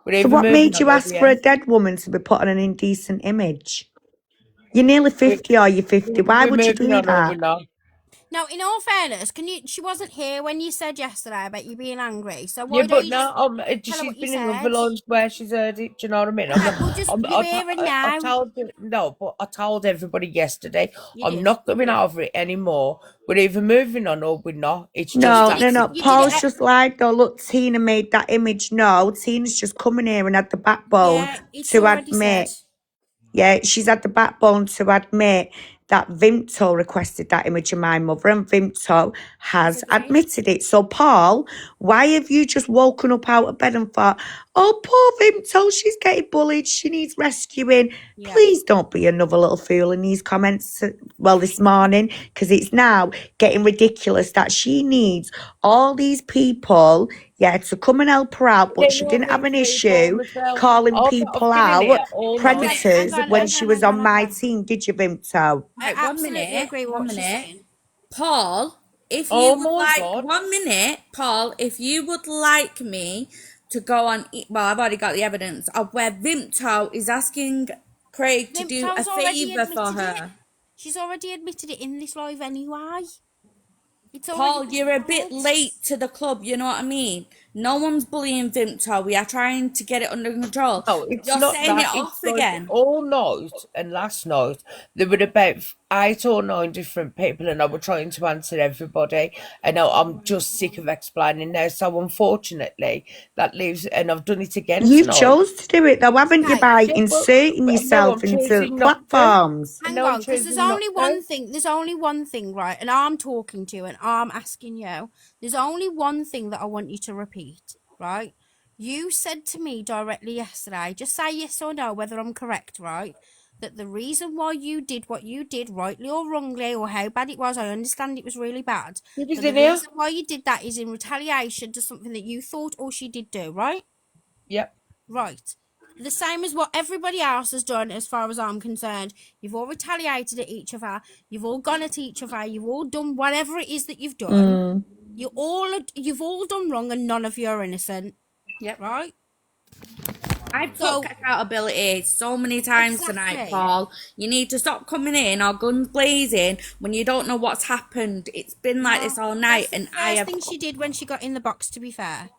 We're So even what moving made you on ask over for a here. dead woman to be put on an indecent image? You're nearly 50 or you're 50. Why We're would you moving do on or we're that? not. Now, in all fairness, she wasn't here when you said yesterday about you being angry. So why Yeah, don't but you no, tell her what she's you been in said? other lines where she's heard it. Do you know what I mean? Okay, well, just you're here and now. I told you no, but I told everybody yesterday. You I'm did. not going over it anymore. We're either moving on or we're not. It's No, just no. Paul's just lied though. Look, Tina made that image. No, Tina's just coming here and had the backbone it's to already admit. said. Yeah, she's had the backbone to admit that Vimto requested that image of my mother, and Vimto has admitted it. So, Paul, why have you just woken up out of bed and thought, oh, poor Vimto, she's getting bullied. She needs rescuing. Yeah. Please don't be another little fool in these comments, well, this morning, because it's now getting ridiculous that she needs all these people, yeah, to come and help her out, but They she know didn't have these an people, issue Michelle. calling I've people been in here out all night. Okay, hang predators on, when hang she on, was hang on on, my hang on. team, did you, Vimto? I Right, 1 absolutely minute. agree with 1 what she's minute. saying. Paul, if you Oh would my like God. 1 minute, Paul, if you would like me to go on, well, I've already got the evidence of where Vimto is asking Craig to do a Vimto's already favour for admitted it. her. She's already admitted it in this live anyway. It's already Paul, been you're a bit said. late to the club, you know what I mean? No one's bullying Vimto. We are trying to get it under control. No, it's You're not setting it that. It's off like again. all night and last night there were about 8 or 9 different people, and I was trying to answer everybody. And I'm just sick of explaining now. So unfortunately, that leaves, and I've done it again You've tonight. chose to do it though, haven't you, Okay, by Yeah, inserting but no, yourself I'm into choosing not to. platforms? hang No, on, I'm because there's choosing not only to. one thing. There's only one thing, right? And I'm talking to you, and I'm asking you. There's only one thing that I want you to repeat, right? You said to me directly yesterday, just say yes or no, whether I'm correct, right? That the reason why you did what you did, rightly or wrongly, or how bad it was, I understand it was really bad. You was But the in here? reason why you did that is in retaliation to something that you thought or she did do, right? Yep. Right. The same as what everybody else has done, as far as I'm concerned. You've all retaliated at each other. You've all gone at each other. You've all done whatever it is that you've done. You've all done wrong, and none of you are innocent. Yep. Right. I've took accountability so many times tonight, Exactly. Paul. You need to stop coming in all guns blazing when you don't know what's happened. It's been like this all night, and I First have. thing she did when she got in the box. To be fair.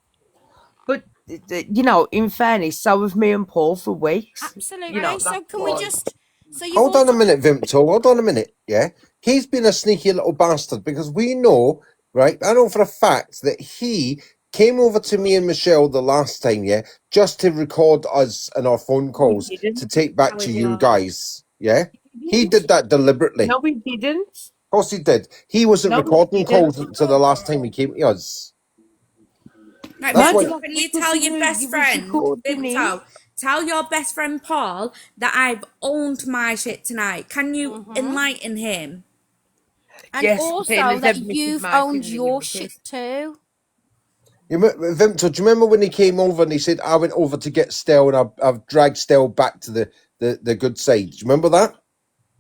But you know, in fairness, so have me and Paul for weeks. Absolutely. You know, So that's can we why. just? So you've Hold on also. a minute, Vimto. Hold on a minute. Yeah, he's been a sneaky little bastard because we know, right? I know for a fact that he came over to me and Michelle the last time, yeah, just to record us and our phone calls to take back to you guys. Yeah, he did that deliberately. No, we didn't. Of course he did. He wasn't No, recording we didn't. calls until the last time he came to us. Right, That's Vimto, why. can you tell your best friend, Vimto, tell your best friend Paul that I've owned my shit tonight. Can you enlighten him? And Yes, also Taylor's that admitted you've my owned things your and shit too. Vimto, do you remember when he came over and he said, I went over to get Stell and I've dragged Stell back to the good side? Do you remember that?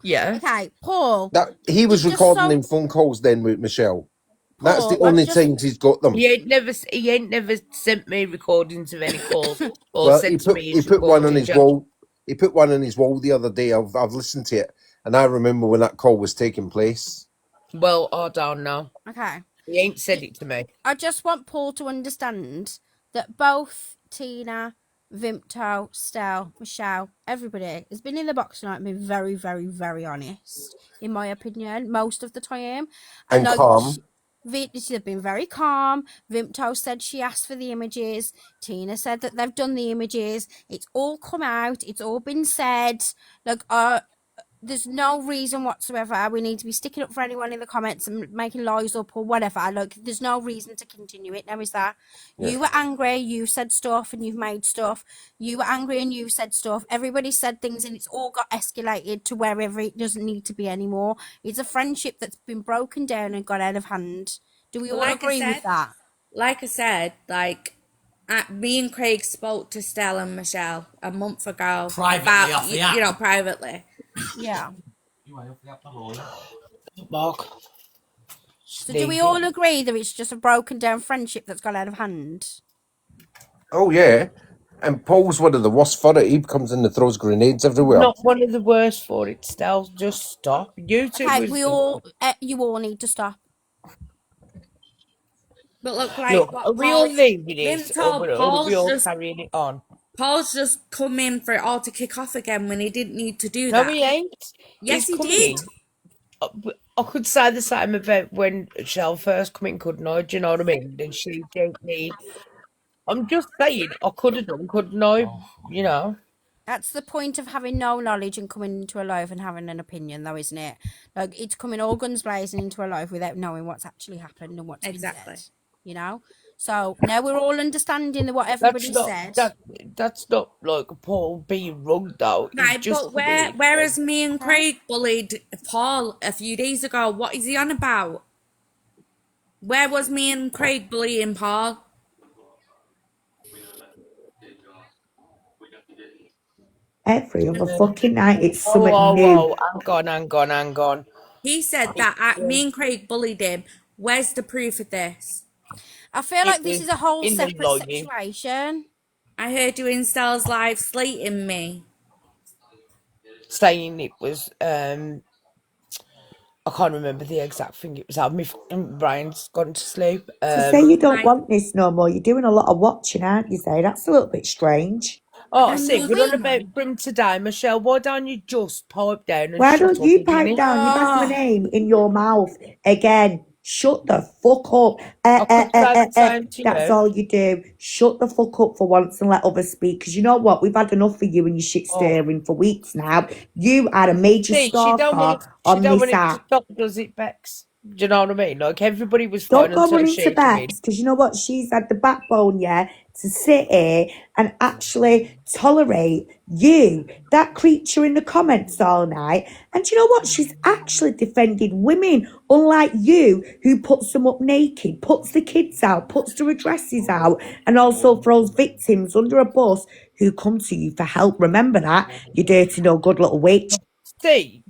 Yeah. Okay, Paul. That he was just recording so- in phone calls then with Michelle. That's the Paul, only just- times he's got them. He ain't never sent me recordings of any calls or Well, said he to me put he's one on recorded his you. wall. He put one on his wall the other day. I've listened to it, and I remember when that call was taking place. Well, I don't know. Okay. He ain't said it to me. I just want Paul to understand that both Tina, Vimto, Stell, Michelle, everybody has been in the box tonight and been very, very, very honest, in my opinion, most of the time. And calm. They've been very calm. Vimto said she asked for the images. Tina said that they've done the images. It's all come out. It's all been said. Like, there's no reason whatsoever we need to be sticking up for anyone in the comments and making lies up or whatever. Look, there's no reason to continue it now, is there? Yeah. You were angry, you said stuff and you've made stuff. You were angry and you said stuff. Everybody said things and it's all got escalated to wherever it doesn't need to be anymore. It's a friendship that's been broken down and got out of hand. Do we all agree with that? Like I said, me and Craig spoke to Stella and Michelle a month ago. Privately off the app. Privately. Yeah. Mark. So do we all agree that it's just a broken down friendship that's got out of hand? Oh yeah. And Paul's one of the worst for it. He comes in and throws grenades everywhere. Not one of the worst for it, Stell. Just stop. You two. Okay, you all need to stop. But look, are we all leaving it, or are we all just carrying it on? Paul's just come in for it all to kick off again when he didn't need to do No, that. he ain't. Yes, He's he coming did. in. I could say the same about when Shell first come in, couldn't I? Do you know what I mean? And she don't need. I'm just saying, I could have done, couldn't I? You know. That's the point of having no knowledge and coming into a live and having an opinion, though, isn't it? Like, it's coming all guns blazing into a live without knowing what's actually happened and what's been said. You know? So now we're all understanding what everybody said. That's not like Paul being wrong though. It's Right, just but whereas me and Craig bullied Paul a few days ago, what is he on about? Where was me and Craig bullying Paul? Every other fucking night, it's Oh, something new. hang on. He said that me and Craig bullied him. Where's the proof of this? I feel like this is a whole in the separate login. situation. I heard you in Stell's live slating me. Saying it was I can't remember the exact thing it was. My fucking brain's gone to sleep. To say you don't want this no more, you're doing a lot of watching, aren't you, Zay? That's a little bit strange. Oh, I see. We're on about Brim today, Michelle. Why don't you just pipe down and Why shut don't up? you pipe down? You've had my name in your mouth again. Shut the fuck up. That's all you do. Shut the fuck up for once and let others speak. Because you know what? We've had enough of you and your shit stirring for weeks now. You are a major See, stalker on this app. to stop, does it, Bex? Do you know what I mean? Like, everybody was Don't fine go until running she to came in. Bex, because you know what? She's had the backbone, yeah, to sit here and actually tolerate you, that creature in the comments all night. And you know what? She's actually defended women, unlike you, who puts them up naked, puts the kids out, puts their addresses out, and also throws victims under a bus who come to you for help. Remember that, you dirty, no good little witch. See,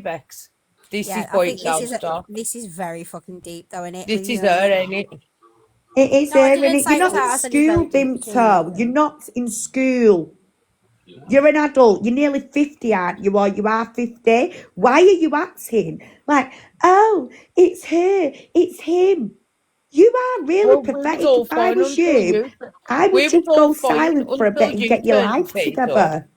Bex. This Yeah, is I why think it don't stop. this is very fucking deep, though, isn't it? This is her, ain't it? It is No, I her, didn't innit? You're say it was not her. in I said it's school, very deep between you. Bimto. You're not in school. You're an adult. You're nearly 50, aren't you? Or you are 50. Why are you acting like, oh, it's her, it's him? You are really Well, we was pathetic. all If I fine was until you, you. I would We was just all go fine silent for a until bit and you get your turned your life feet up. together.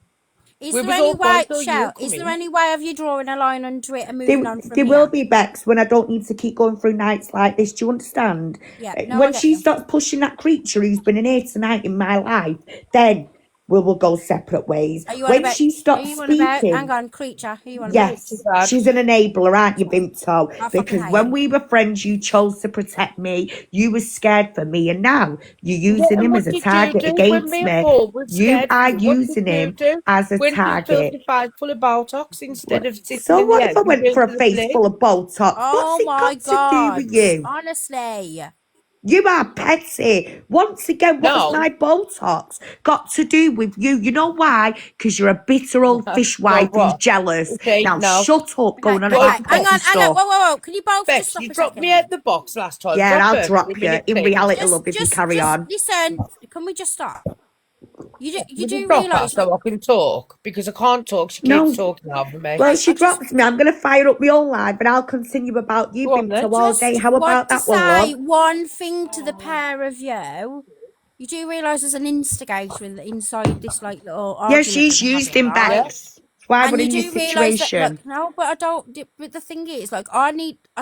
Is We there was any all fine way, till you Shell, come is there in. any way of you drawing a line under it and There, moving on from there here? will be, Bex, when I don't need to keep going through nights like this. Do you understand? Yeah, no, I When get she you. starts pushing that creature who's been in here tonight in my life, then we will go separate ways. Are you on When about? she Are stops you on about? speaking, Hang on, creature. Who you on about? yes, she's an enabler, aren't you, Bimto? I fucking Because hate when him. we were friends, you chose to protect me. You were scared for me, and now you're Yeah, using and him what as a did you target do when against me and me. Paul were You scared for are you? What did using you him do? as a When you filled target. your face full of Botox instead of sitting So in the what if house I and went going for to a the face police? full of Botox? Oh What's it my got to do god! with you? Honestly, You are petty. Once again, what has No, my Botox got to do with you? You know why? Because you're a bitter old no, fishwife who's what? jealous. Okay, Now no. shut up, okay, going on Well, about okay. the Hang petty on, hang on. stuff. Whoa. Can you both just Bex, stop you a dropped me second? out the box last time. Yeah, Drop I'll her for drop a you. minute, In please. reality, love, if you carry on. Listen. Can we just stop? You Would you do drop her realise? so I can talk? Because I can't talk. She keeps No. talking over me. Well, Okay, she drops me. I'm going to fire up my own live, but I'll continue about you, Go on then. Bimto, all day. just How want about to that one, say love? one thing to the pair of you. You do realise there's an instigator inside this like little Yeah, argument that she's we're used having, him, right? Yeah. Bex. That's why And we're you in this do realise that, situation. look, no, but I don't. But the thing is, like, I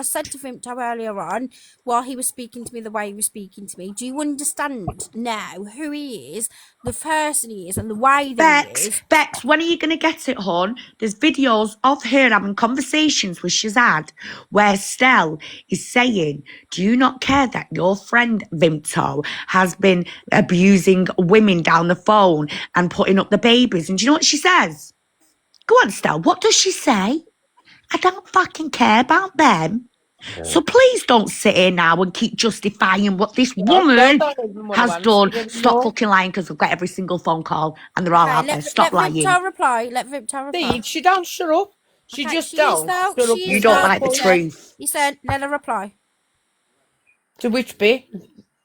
said to Vimto earlier on, while he was speaking to me the way he was speaking to me, do you understand now who he is, the person he is, and the way that he is? Bex, when are you going to get it, hon? There's videos of her having conversations with Shazad where Stell is saying, do you not care that your friend Vimto has been abusing women down the phone and putting up the babies? And do you know what she says? Go on, Stell, what does she say? I don't fucking care about them. So please don't sit here now and keep justifying what this No, woman don't even want to has answer done. it Stop anymore. fucking lying because I've got every single phone call and they're all Okay, out there. Stop let lying. Vimto reply. Let Vimto reply. See, she don't shut up. She Okay, just she is don't though. shut up She You is with don't though. her like the point. truth. He said, let her reply. To which bit?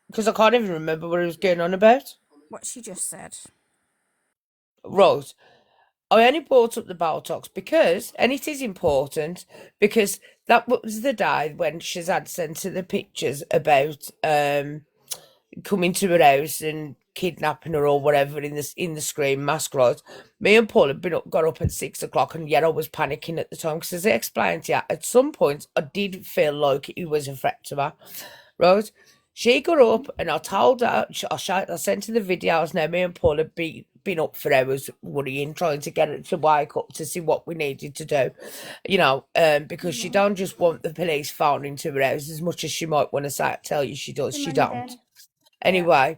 Because I can't even remember what it was going on about. What she just said. Rose, I only brought up the Botox because, and it is important, because that was the day when Shazad sent her the pictures about coming to her house and kidnapping her or whatever in the Scream mask, right? Me and Paul had got up at 6 o'clock, and yet I was panicking at the time because, as I explained to you, at some point I did feel like it was a threat to her, right? She got up and I told her, I sent her the videos. Now me and Paul had been up for hours worrying, trying to get her to wake up to see what we needed to do, because she don't just want the police phone into her house as much as she might want to tell you she does. She don't. Anyway,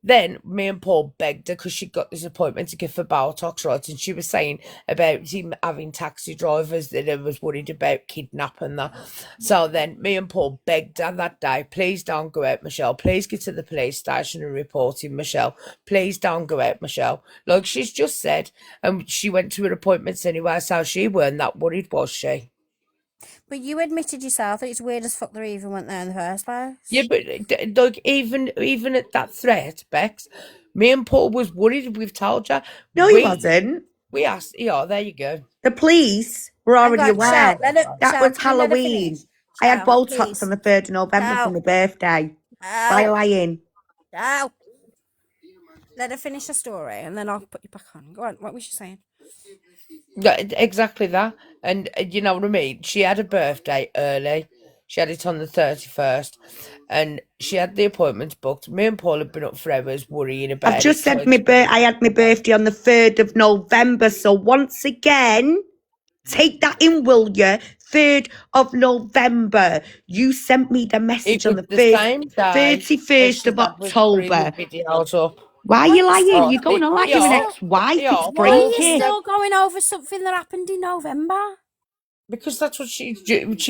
then me and Paul begged her because she got this appointment to give for Botox, right? And she was saying about him having taxi drivers that he was worried about kidnapping that. So then me and Paul begged her that day, please don't go out, Michelle. Please get to the police station and report him, Michelle. Please don't go out, Michelle. Like she's just said. And she went to her appointments anyway, so she weren't that worried, was she? But you admitted yourself that it's weird as fuck they even went there in the first place. Yeah, but like even at that threat, Bex, me and Paul was worried. We've told you. No, he wasn't. We asked. Yeah, there you go. The police were already Hang on, aware. Shell, That Shell, was can you let her Halloween. finish? I had Shell, Botox please. on the 3rd of November for Shell. my birthday. Why Shell. lying? Shell. Let her finish her story and then I'll put you back on. Go on, what was she saying? Yeah, exactly that. And you know what I mean? She had a birthday early. She had it on the 31st. And she had the appointments booked. Me and Paul had been up for hours worrying about I've just it. said I had my birthday on the 3rd of November. So once again, take that in, will you? 3rd of November. You sent me the message on the same day 31st of October. Videos up. Why are you lying? You're going on like you're an still- ex-wife. It's Why are you freaky. still going over something that happened in November? Because that's what she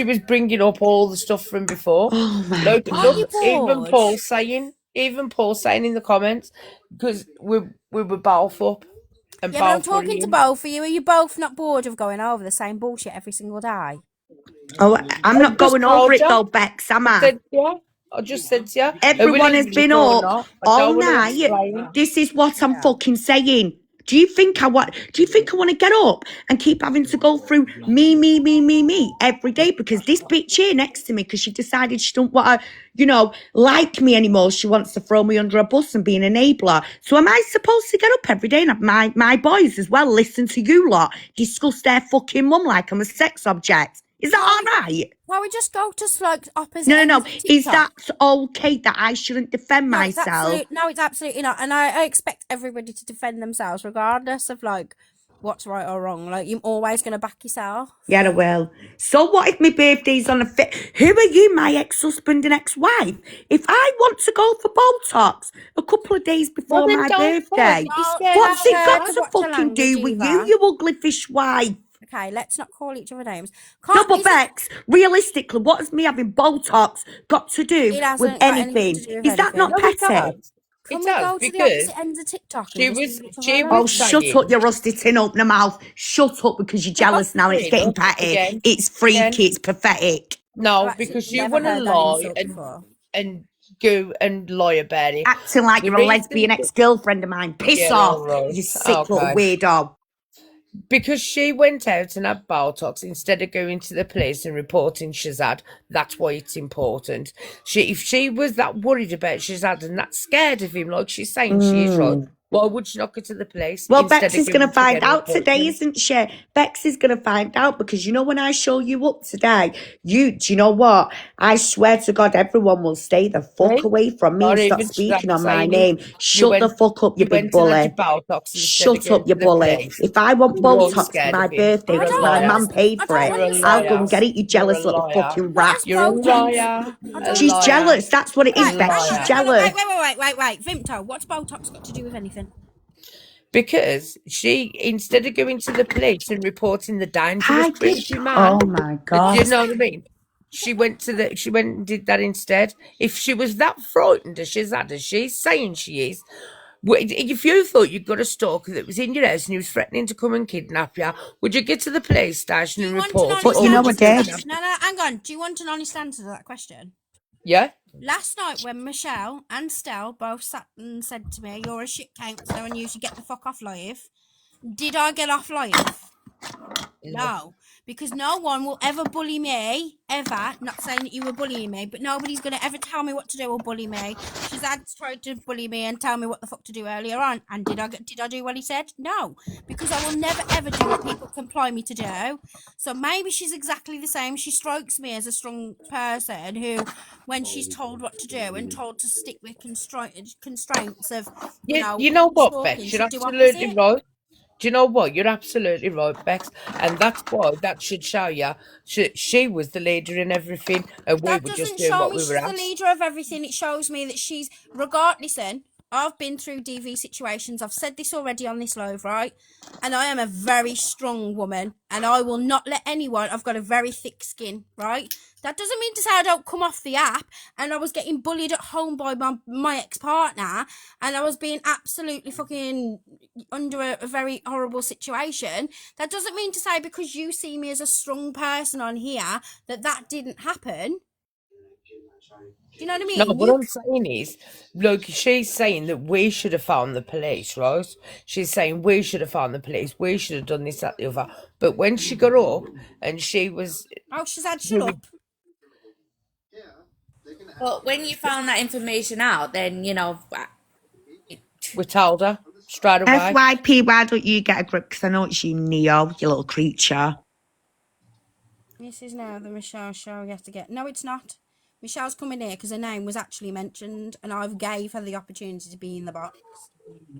was bringing up all the stuff from before. Oh my Look, Are you even bored? Paul saying in the comments, because we were both up. And Yeah, but I'm both talking to worrying. both of you. Are you both not bored of going over the same bullshit every single day? Oh, I'm not going over it though, Bex, am I? I just said to you. Everyone has been up all night. Explain. This is what I'm fucking saying. Do you think I want to get up and keep having to go through me every day because this bitch here next to me, because she decided she don't want to, like me anymore. She wants to throw me under a bus and be an enabler. So am I supposed to get up every day and have my boys as well listen to you lot discuss their fucking mum like I'm a sex object? Is that all right? Why we just go to like opposite No. ends of Is TikTok? that okay that I shouldn't defend No, myself? it's absolutely not. And I expect everybody to defend themselves regardless of like what's right or wrong. Like you're always going to back yourself. Yeah, I will. So what if my birthday's on a Who are you, my ex-husband and ex-wife? If I want to go for Botox a couple of days before my birthday, what's it got to fucking do with you, you ugly fish wife? Okay, let's not call each other names. No, but Bex, realistically, what has me having Botox got to do It hasn't with got anything anything? to do with Is that not anything. petty? Can we go to the opposite ends of TikTok and just leave each other alone? Oh, shut up, you rusty tin, open your mouth. Shut up because you're jealous now. It's getting petty. It's freaky. It's pathetic. No, because you want to lie and go and lie about it. Acting like you're a lesbian ex-girlfriend of mine. Piss off, you sick little weirdo. Because she went out and had Botox instead of going to the police and reporting Shazad. That's why it's important. If she was that worried about Shazad and that scared of him, like she's saying she is, right, why would she not go to the police? Well, Bex is going to find out today, isn't she? Bex is going to find out because when I show you up today, do you know what? I swear to God, everyone will stay the fuck away from me and stop speaking on my name. Shut the fuck up, you big bully. Shut up, you bully. If I want Botox for my birthday because my mum paid for it, I'll go and get it, you jealous little fucking rat. You're a liar. She's jealous. That's what it is, Bex. She's jealous. Wait. Vimto, what's Botox got to do with anything? Because she, instead of going to the police and reporting the dangerous British man, oh my God, you know what I mean? She went and did that instead. If she was that frightened as she's saying she is, if you thought you'd got a stalker that was in your house and he was threatening to come and kidnap you, would you get to the police station and report it? But you know what, Dad? No, hang on. Do you want an honest answer to that question? Yeah. Last night when Michelle and Stell both sat and said to me, "You're a shit counsellor and you should get the fuck off live," did I get off live? No, because no one will ever bully me, ever. Not saying that you were bullying me, but nobody's going to ever tell me what to do or bully me. Shazad's tried to bully me and tell me what the fuck to do earlier on. And did I do what he said? No, because I will never ever do what people compel me to do. So maybe she's exactly the same. She strikes me as a strong person who, when she's told what to do and told to stick with constraints of, you know what, Bex, you're absolutely right. Do you know what? You're absolutely right, Bex. And that's why that should show you she was the leader in everything, and we That were just doesn't doing show what me we were she's the asked. leader of everything. It shows me that she's, listen, I've been through DV situations. I've said this already on this live, right? And I am a very strong woman, and I will not let anyone, I've got a very thick skin, right? That doesn't mean to say I don't come off the app. And I was getting bullied at home by my ex-partner, and I was being absolutely fucking under a very horrible situation. That doesn't mean to say because you see me as a strong person on here that didn't happen. Do you know what I mean? No, what I'm saying is, look, she's saying that we should have found the police, right? She's saying we should have found the police. We should have done this, that, the other. But when she got up and she was... Oh, she's had shut up. But when you found that information out, then, you know... We told her straight away. FYP, why don't you get a grip? Because I know it's you, Neo, you little creature. This is now the Michelle show you have to get... No, it's not. Michelle's coming here because her name was actually mentioned, and I've gave her the opportunity to be in the box.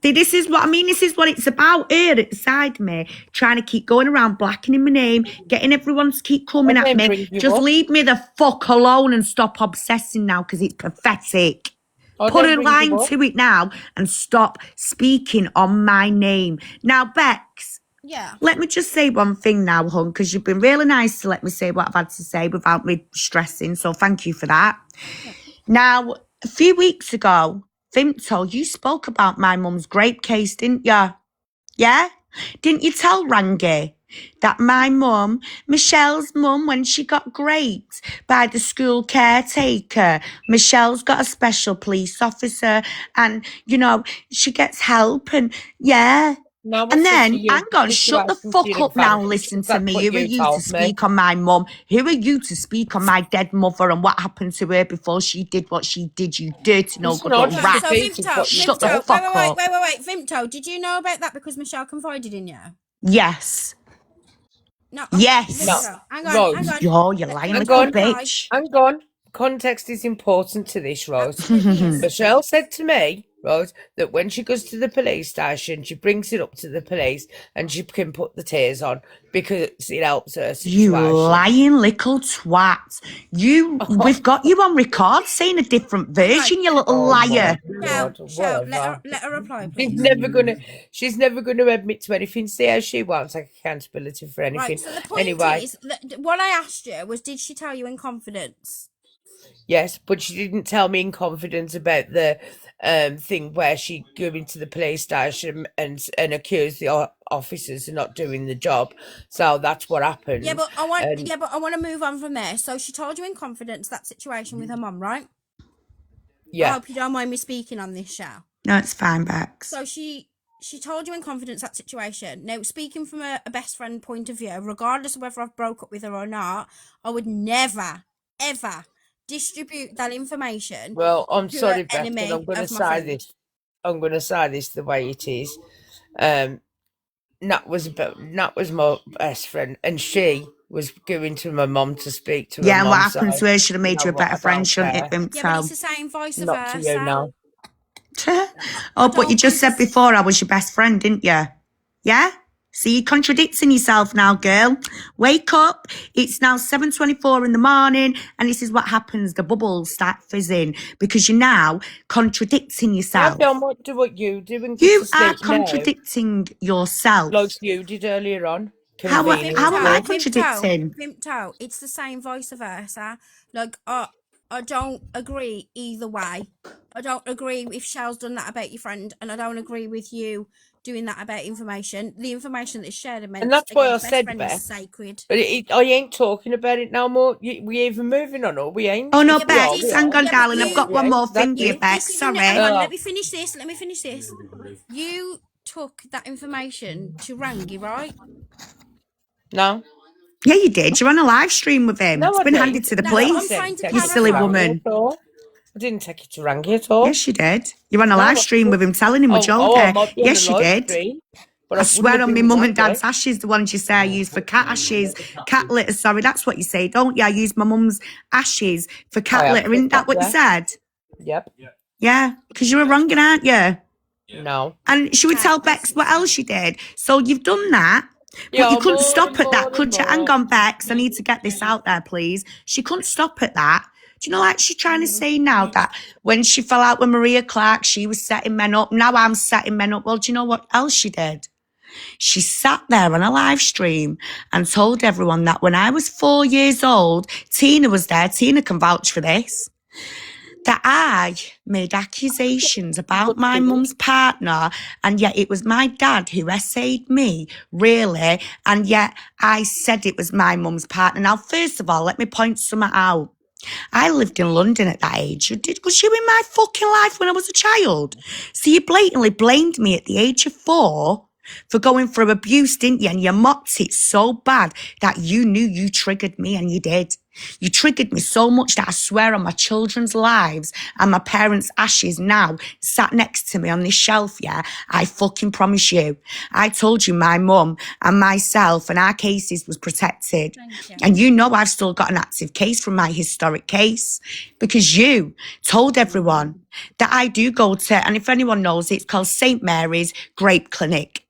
See, this is what I mean. This is what it's about here at the side of me. Trying to keep going around, blackening my name, getting everyone to keep coming at me. Just leave me the fuck alone and stop obsessing now because it's pathetic. Put a line to it now and stop speaking on my name. Now, Bex. Yeah. Let me just say one thing now, hon, because you've been really nice to let me say what I've had to say without me stressing. So thank you for that. Yeah. Now, a few weeks ago, Vimto, you spoke about my mum's grape case, didn't you? Yeah? Didn't you tell Rangi that my mum, Michelle's mum, when she got raped by the school caretaker, Michelle's got a special police officer and, you know, she gets help and, yeah. No, and then, hang on, shut the fuck up now and listen to me. Who are you to speak on my mum? Who are you to speak on my dead mother and what happened to her before she did what she did, you dirty, no good little rat? So, Vimto, Shut the fuck up. Wait. Vimto, did you know about that because Michelle confided in you? Yes. No. Yes. Vimto, hang on. Oh, you're lying little bitch. Hang on. Context is important to this, Rose. Michelle said to me, Rose, that when she goes to the police station, she brings it up to the police and she can put the tears on because it helps her situation. You lying little twat. We've got you on record saying a different version, you little liar. Shell, let her reply, please. She's never gonna admit to anything. See how she won't take accountability for anything. Right, so the point is, what I asked you was, did she tell you in confidence? Yes, but she didn't tell me in confidence about the thing where she go into the police station and accuse the officers of not doing the job. So that's what happened. Yeah, but I want to move on from there. So she told you in confidence that situation with her mum, right? Yeah. I hope you don't mind me speaking on this show. No, it's fine, Bex. So she told you in confidence that situation. Now, speaking from a best friend point of view, regardless of whether I've broke up with her or not, I would never, ever distribute that information. Well, I'm sorry, Beth, but I'm going to say this. I'm going to say this the way it is. Nat was my best friend, and she was going to my mum to speak to her. Yeah, and what happened to her should have made you a better friend, shouldn't it, Vimto? Yeah, but it's the same vice versa. Not to you now. But you just said before I was your best friend, didn't you? Yeah? See, you're contradicting yourself now, girl. Wake up. It's now 7:24 in the morning, and this is what happens. The bubbles start fizzing because you're now contradicting yourself. I don't do what you do. You are contradicting yourself. Like you did earlier on. How am I contradicting? Vimto, it's the same vice versa. Like, I don't agree either way. I don't agree if Shell's done that about your friend, and I don't agree with you doing that about information. The information that's shared and that's why I said, Beth, is sacred. But I ain't talking about it no more. We even moving on, or we ain't. Oh no, Bex, hang on, darling. I've got one more thing here, Bex. Sorry. Let me finish this. You took that information to Rangi, right? No. Yeah, you did. You're on a live stream with him. No, it's been handed to the police. You silly woman. I didn't take it to Rangi at all. Yes, you did. You're on a live stream with him telling him we're joking. Yes, you did. I swear on my mum and dad's ashes, the ones you say I use for cat ashes, cat litter, sorry, that's what you say, don't you? I use my mum's ashes for cat litter. Isn't that what you said? Yep. Yeah, because you were wrong, aren't you? No. And she would tell Bex what else she did. So you've done that. But Yeah, you couldn't more stop and at that, more could and you? Hang more. on, Bex. I need to get this out there, please. She couldn't stop at that. Do you know, like she's trying to say now that when she fell out with Maria Clark, she was setting men up. Now I'm setting men up. Well, do you know what else she did? She sat there on a live stream and told everyone that when I was 4 years old, Tina was there. Tina can vouch for this. That I made accusations about my mum's partner, and yet it was my dad who essayed me, really, and yet I said it was my mum's partner. Now, first of all, let me point something out. I lived in London at that age. Was you in my fucking life when I was a child? So you blatantly blamed me at the age of 4 for going through abuse, didn't you? And you mocked it so bad that you knew you triggered me, and you did. You triggered me so much that I swear on my children's lives and my parents' ashes now sat next to me on this shelf, yeah? I fucking promise you. I told you my mum and myself and our cases was protected. And you know I've still got an active case from my historic case because you told everyone that I do go to, and if anyone knows, it's called St. Mary's Grape Clinic.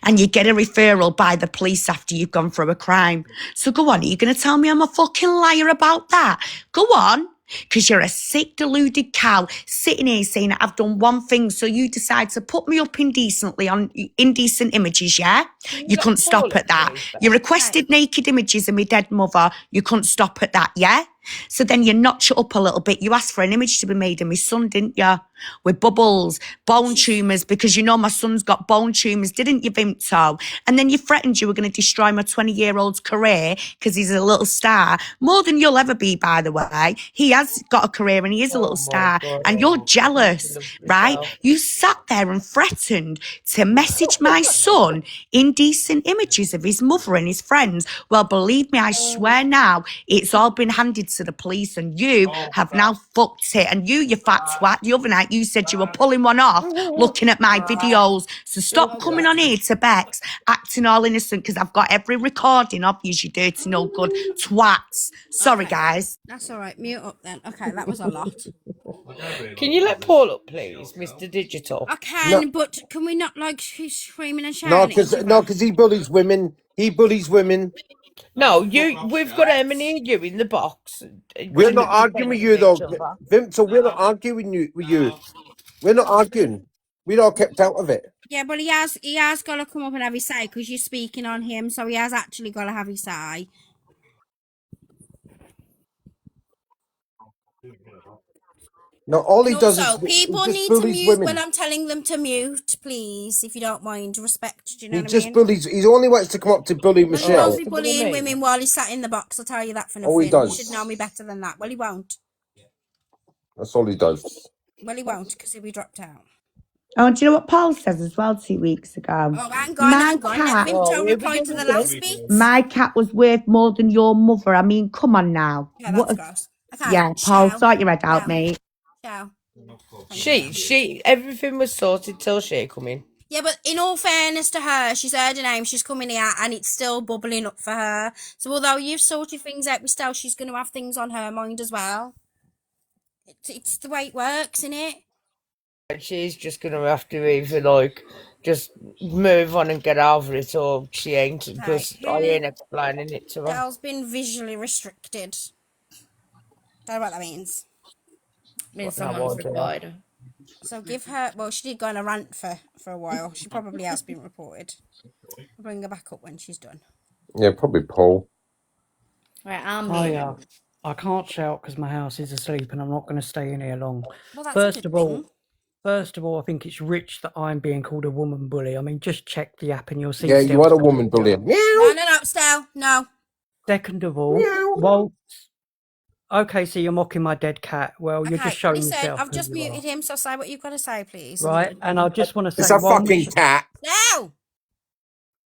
And you get a referral by the police after you've gone through a crime. So go on, are you going to tell me I'm a fucking liar about that? Go on, because you're a sick, deluded cow sitting here saying that I've done one thing, so you decide to put me up indecently on indecent images, yeah? You couldn't stop at that. You requested naked images of my dead mother. You couldn't stop at that, yeah? So then you notch it up a little bit. You asked for an image to be made of my son, didn't you? With bubbles, bone tumours, because you know my son's got bone tumours, didn't you, Vimto? And then you threatened you were going to destroy my 20-year-old's career because he's a little star. More than you'll ever be, by the way. He has got a career and he is a little star. And you're jealous, right? You sat there and threatened to message my son indecent images of his mother and his friends. Well, believe me, I swear now, it's all been handed to the police and you have now fucked it. And you fat twat, the other night you said you were pulling one off looking at my videos. So stop coming on here to Bex acting all innocent because I've got every recording of you dirty no good twats. Sorry, guys. That's all right. Mute up then. Okay, that was a lot. Can you let Paul up, please, Mr. Digital? I can, but can we not like screaming and No, shouting at each other? because he bullies women. He bullies women. No, we've got Emily and you in the box. We're not arguing with you, though, Vimto. We're not arguing with you. We're not arguing. We're all kept out of it. Yeah, but he has got to come up and have his say because you're speaking on him, so he has actually got to have his say. No, all he does Also, is people he just need to bullies mute women. when I'm telling them to mute, please, if you don't mind. Respect, do you know He what I just mean? bullies. He only wants to come up to bully Well, he Michelle. won't be bullying women while he's sat in the box, I'll tell you that for nothing. Oh, he does. You should know me better than that. Well, he won't. That's all he does. Well, he won't because he'll be dropped out. Oh, do you know what Paul says as well 2 weeks ago? Oh, hang on. Let Vimto reply to the last bit. My cat was worth more than your mother. I mean, come on now. Yeah, that's gross. Okay, yeah, Paul, sort your head out, mate. Ciao. She, everything was sorted till she come in. Yeah, but in all fairness to her, she's heard her name, she's coming here, and it's still bubbling up for her. So although you've sorted things out with Stell, she's going to have things on her mind as well. It's the way it works, isn't it? She's just going to have to either, like, just move on and get over it, or she ain't, because I ain't explaining it to her. Girl's been visually restricted. Don't know what that means. Means someone's reported her. So give her, well, she did go on a rant for a while. She probably has been reported. I'll bring her back up when she's done. Yeah, probably Paul. Right, I'm yeah. I can't shout because my house is asleep and I'm not going to stay in here long. Well, that's First of all, I think it's rich that I'm being called a woman bully. I mean, just check the app and you'll see. Yeah, you are a woman bully. No, Stell, no. Second of all, well, okay, so you're mocking my dead cat. Well, you're just showing yourself. I've just muted him, so say what you've got to say, please. Right, and I just want to say, it's a fucking cat. No.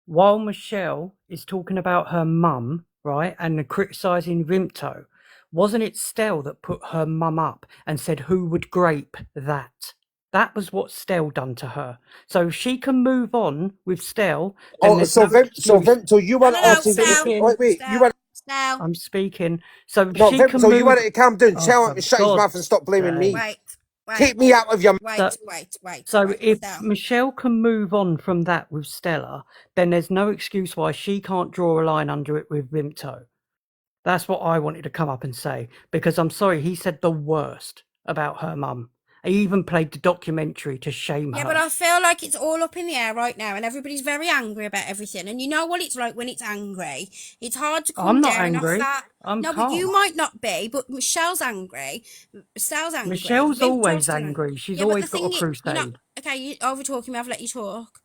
While Michelle is talking about her mum, right, and criticising Vimto, wasn't it Stell that put her mum up and said who would grape that? That was what Stell done to her. So if she can move on with Stell. So you want to wait, you want. I'm speaking. So no, she can so move. you want to calm down, oh, shut his mouth and stop blaming me. Wait. Keep me out of your... Wait. So if Stella. Michelle can move on from that with Stella, then there's no excuse why she can't draw a line under it with Vimto. That's what I wanted to come up and say, because I'm sorry, he said the worst about her mum. He even played the documentary to shame Yeah, her. but I feel like it's all up in the air right now, and everybody's very angry about everything. And you know what it's like when it's angry. It's hard to come I'm not down angry. off that. I'm no, calm. but you might not be. But Michelle's angry. Michelle's Vimto's always still angry. She's yeah, but always the got a thing is, crusade. okay, you over talking me. I've let you talk.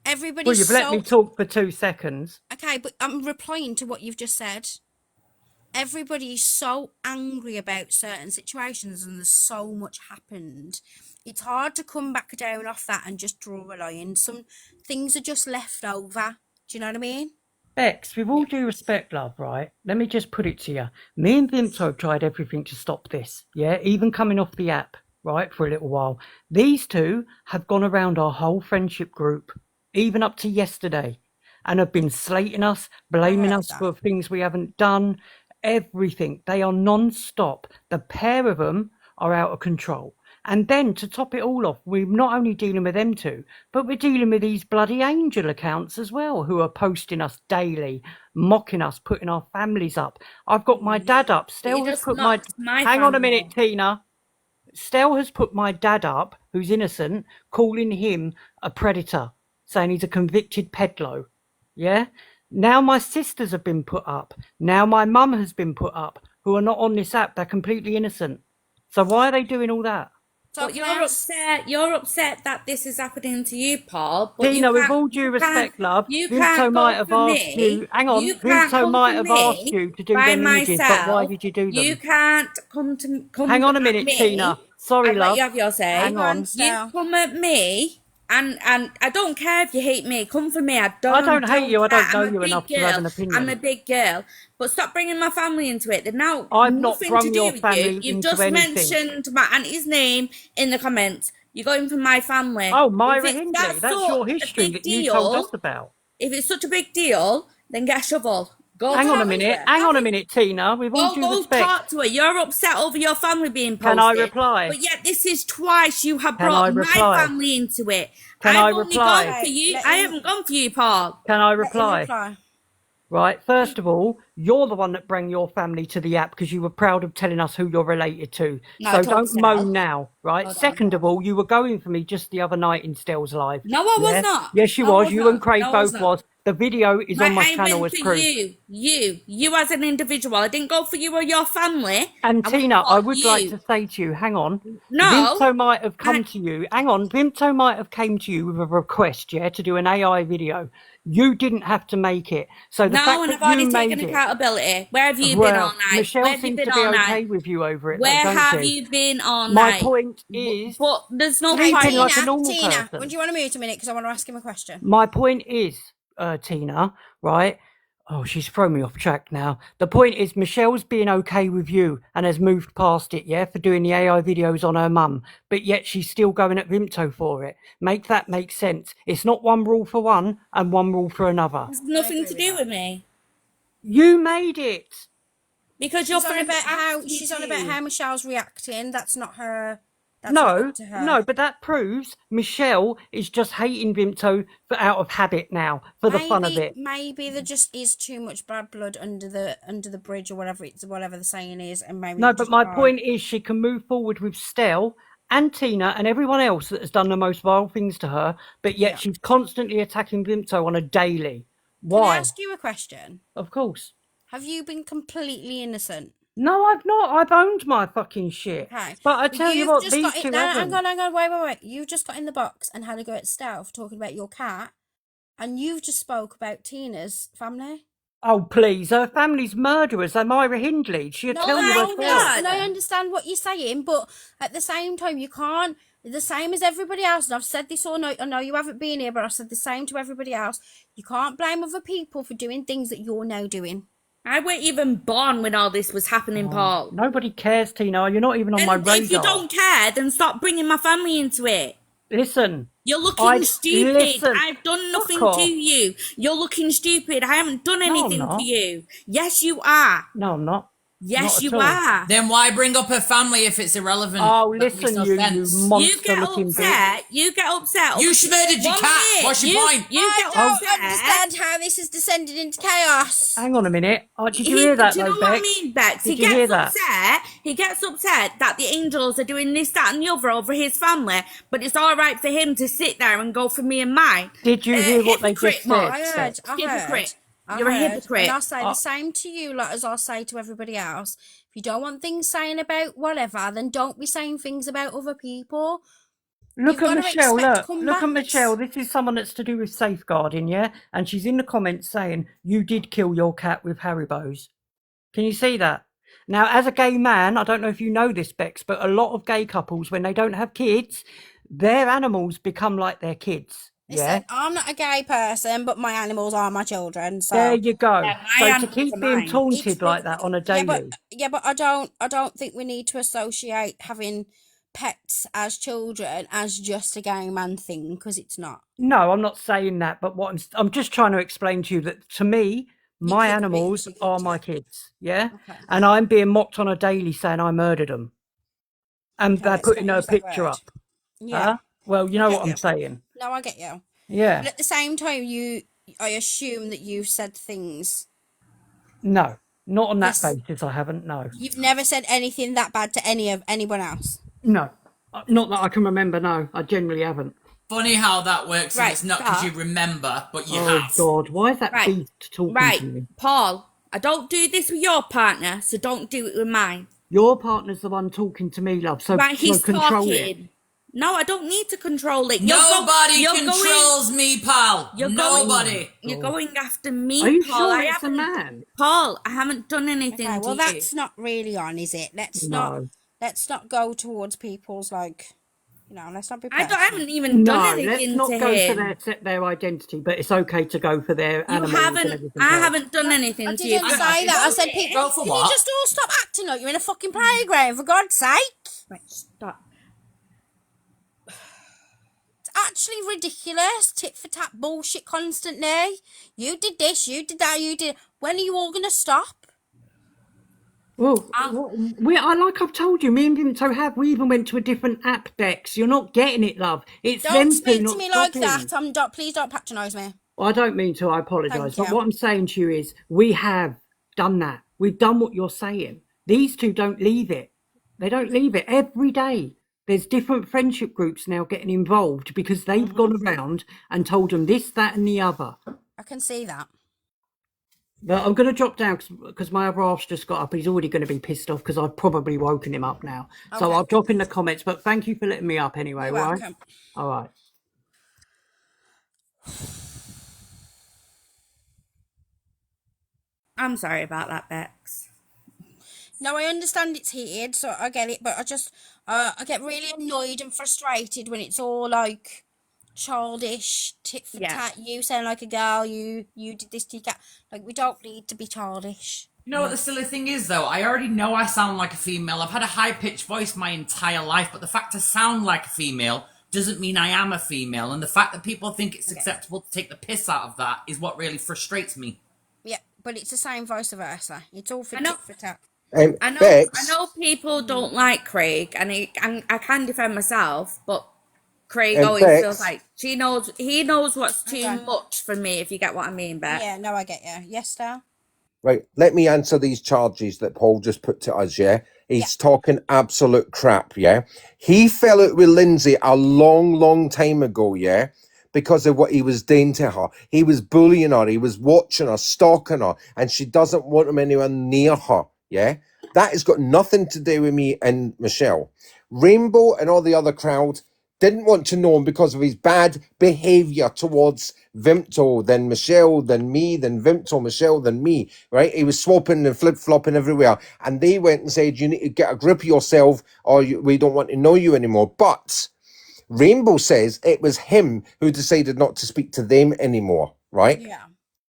Well, Everybody's you've let me talk for 2 seconds. Okay, but I'm replying to what you've just said. Everybody's so angry about certain situations, and there's so much happened. It's hard to come back down off that and just draw a line. Some things are just left over. Do you know what I mean? Bex, with all due respect, love, right? Let me just put it to you. Me and Vimto tried everything to stop this, yeah? Even coming off the app, right, for a little while. These two have gone around our whole friendship group, even up to yesterday, and have been slating us, blaming us for things we haven't done, everything. They are non-stop. The pair of them are out of control. And then to top it all off, we're not only dealing with them two, but we're dealing with these bloody angel accounts as well, who are posting us daily, mocking us, putting our families up. I've got my dad up. Stell has put my... Hang on a minute, Tina. Stell has put my dad up, who's innocent, calling him a predator, saying he's a convicted pedlo. Yeah? Now my sisters have been put up. Now my mum has been put up, who are not on this app. They're completely innocent. So why are they doing all that? But you're upset. You're upset that this is happening to you, Paul. But Tina, with all due respect, love, Vimto might have asked you. Hang on, Vimto might have asked you to do them images, but why did you do them? You can't come Hang on a minute, Tina. Sorry, love. You have your say. Hang on. You come at me, and I don't care if you hate me. Come for me. I don't hate you. I don't know you I'm a enough big to have girl. an opinion. I'm a big girl. But stop bringing my family into it. They're now I've not nothing thrown to do your with family you. You've into just anything. mentioned my auntie's name in the comments. You're going for my family. Oh, Myra If it's Hindley. That's your history that you told us about. If it's such a big deal, then get a shovel. Go Hang on a talk to minute. her. Hang on a minute, Tina. With all due Go respect. talk to her. You're upset over your family being posted. Can I reply? But yet this is twice you have Can brought I my reply? family into it. Can I I've only reply? gone for you. I haven't gone for you, Paul. Can I reply? Right. First of all, you're the one that brought your family to the app because you were proud of telling us who you're related to. No, so I told don't Stell. moan now, right? Hold on. Second of all, you were going for me just the other night in Stell's live. No, I was not. Yes, you No, I was. was You not. and Craig No, I was both not. was. The video is on my I channel went as for proof. you as an individual. I didn't go for you or your family. And I went Tina, for I would you. like to say to you, hang on. No. Vimto might have come to you. Hang on. Vimto might have came to you with a request, yeah, to do an AI video. You didn't have to make it. So the No, fact and that I've already you taken made it. accountability. Where have you been Well, all night? Michelle Where have you seems been to be all okay night? with you over it, Where though, don't have she? you been all My night? point is, But there's no Okay, sleeping Tina, like a normal Tina, person. do you want to mute a minute because I want to ask him a question? My point is, Tina, right? Oh, she's thrown me off track now. The point is, Michelle's being okay with you and has moved past it, yeah, for doing the AI videos on her mum, but yet she's still going at Vimto for it. Make that make sense. It's not one rule for one and one rule for another. It's nothing to do with me. You made it. Because she's on about how Michelle's reacting. That's not her. That's not No, up to her. no, but that proves Michelle is just hating Vimto out of habit now, for the fun of it. Maybe there just is too much bad blood under the bridge or whatever the saying is, and maybe No, but my point is she can move forward with Stell and Tina and everyone else that has done the most vile things to her, but yet she's constantly attacking Vimto on a daily. Why? Can I ask you a question? Of course. Have you been completely innocent? No, I've not. I've owned my fucking shit. Okay. But I tell you what, just these got two no, haven't. hang on, wait. You've just got in the box and had a go at Stell for talking about your cat, and you've just spoke about Tina's family. Oh, please. Her family's murderers. They're Myra Hindley. She'll tell you herself. And I understand what you're saying, but at the same time, you can't. The same as everybody else, and I've said this all night. I know you haven't been here, but I've said the same to everybody else. You can't blame other people for doing things that you're now doing. I weren't even born when all this was happening, Paul. Nobody cares, Tina. You're not even on my radar. If you don't care, then stop bringing my family into it. Listen. You're looking stupid. Listen. I've done nothing Fuck off. to you. You're looking stupid. I haven't done No, I'm anything not. to you. Yes, you are. No, I'm not. Not Yes, at you all. are. Then why bring up her family if it's irrelevant? Oh, That makes listen, no you sense. You monster get looking bitch. upset. You get upset. You over- murdered your One cat. minute, What's your point? You I get don't upset. understand how this has descended into chaos. Hang on a minute. Did you hear that, Do you though, know what I Bex? mean, Bex? Did He you hear gets that? upset. He gets upset that the angels are doing this, that, and the other over his family, but it's all right for him to sit there and go for me and mine. Did you hear what they just Mark. said? I heard. Hypocrite. I You're a heard. hypocrite. And I'll say the same to you, like, as I'll say to everybody else. If you don't want things saying about whatever, then don't be saying things about other people. Look You've at got to Michelle, expect look at comebacks. Michelle. This is someone that's to do with safeguarding, yeah? And she's in the comments saying, you did kill your cat with Haribo's. Can you see that? Now, as a gay man, I don't know if you know this, Bex, but a lot of gay couples, when they don't have kids, their animals become like their kids. Yeah? Listen, I'm not a gay person, but my animals are my children. So There you go. my So to animals keep are being mine. taunted like that on a daily. yeah, but I don't think we need to associate having pets as children as just a gay man thing, because it's not. No, I'm not saying that, but what I'm just trying to explain to you that to me, my animals are my kids, yeah? Okay. And I'm being mocked on a daily saying I murdered them. And they're let's putting not her use that picture word. up. Yeah. Huh? Well, you I know get what I'm saying. No, I get you. Yeah. But at the same time, I assume that you've said things. No, not on that Yes. basis, I haven't, no. You've never said anything that bad to anyone else. No. Not that I can remember, no. I generally haven't. Funny how that works, and Right, it's not because stop. you remember, but you Oh, have. God. Why is that Right. beast talking Right, to me? Paul, I don't do this with your partner, so don't do it with mine. Your partner's the one talking to me, love, so, Right, so he's control it. talking. No, I don't need to control it. Nobody you're controls me, pal. Nobody. You're going after me, Are you Paul. sure I it's a haven't, man? Paul, I haven't done anything Okay, to well, you. that's not really on, is it? Let's No. not go towards people's, like, let's not be I personal. haven't even done No, anything let's not to go him. for their identity, but it's okay to go for their You animals haven't. and everything I else. haven't done anything I to you. didn't say that. I said, people, Go for can what? you just all stop acting like you're in a fucking playground, for God's sake? Right, stop. It's actually ridiculous. Tit for tat bullshit constantly. You did this, you did that, you did. When are you all going to stop? Well, like I've told you, me and Vimto we even went to a different app, Bex. You're not getting it, love. It's Don't them speak two to not me like stopping. that. Please don't patronise me. I don't mean to, I apologise. Thank But you. what I'm saying to you is we have done that. We've done what you're saying. These two don't leave it. They don't leave it every day. There's different friendship groups now getting involved because they've gone around and told them this, that and the other. I can see that. But I'm going to drop down because my other half's just got up. He's already going to be pissed off because I've probably woken him up now. So Okay. I'll drop in the comments. But thank you for letting me up anyway, You're right? welcome. All right. I'm sorry about that, Bex. No, I understand it's heated, so I get it, but I get really annoyed and frustrated when it's all like childish, tit for tat. You sound like a girl. You did this to your cat. Like, we don't need to be childish. You know what the silly thing is, though? I already know I sound like a female. I've had a high-pitched voice my entire life, but the fact I sound like a female doesn't mean I am a female, and the fact that people think it's acceptable to take the piss out of that is what really frustrates me. Yeah, but it's the same vice versa. It's all for I know. tit for tat. I Bex, know people don't like Craig, and I can defend myself, but Craig always Bex, feels like he knows what's too much for me, if you get what I mean, Bex. Yeah, no, I get you. Yes, Star? right, let me answer these charges that Paul just put to us, yeah? He's talking absolute crap, yeah? He fell out with Lindsay a long, long time ago, yeah? Because of what he was doing to her. He was bullying her, he was watching her, stalking her, and she doesn't want him anywhere near her, yeah? That has got nothing to do with me and Michelle. Rainbow and all the other crowd didn't want to know him because of his bad behaviour towards Vimto, then Michelle, then me, then Vimto, Michelle, then me, right? He was swapping and flip-flopping everywhere. And they went and said, you need to get a grip of yourself or we don't want to know you anymore. But Rainbow says it was him who decided not to speak to them anymore, right? Yeah.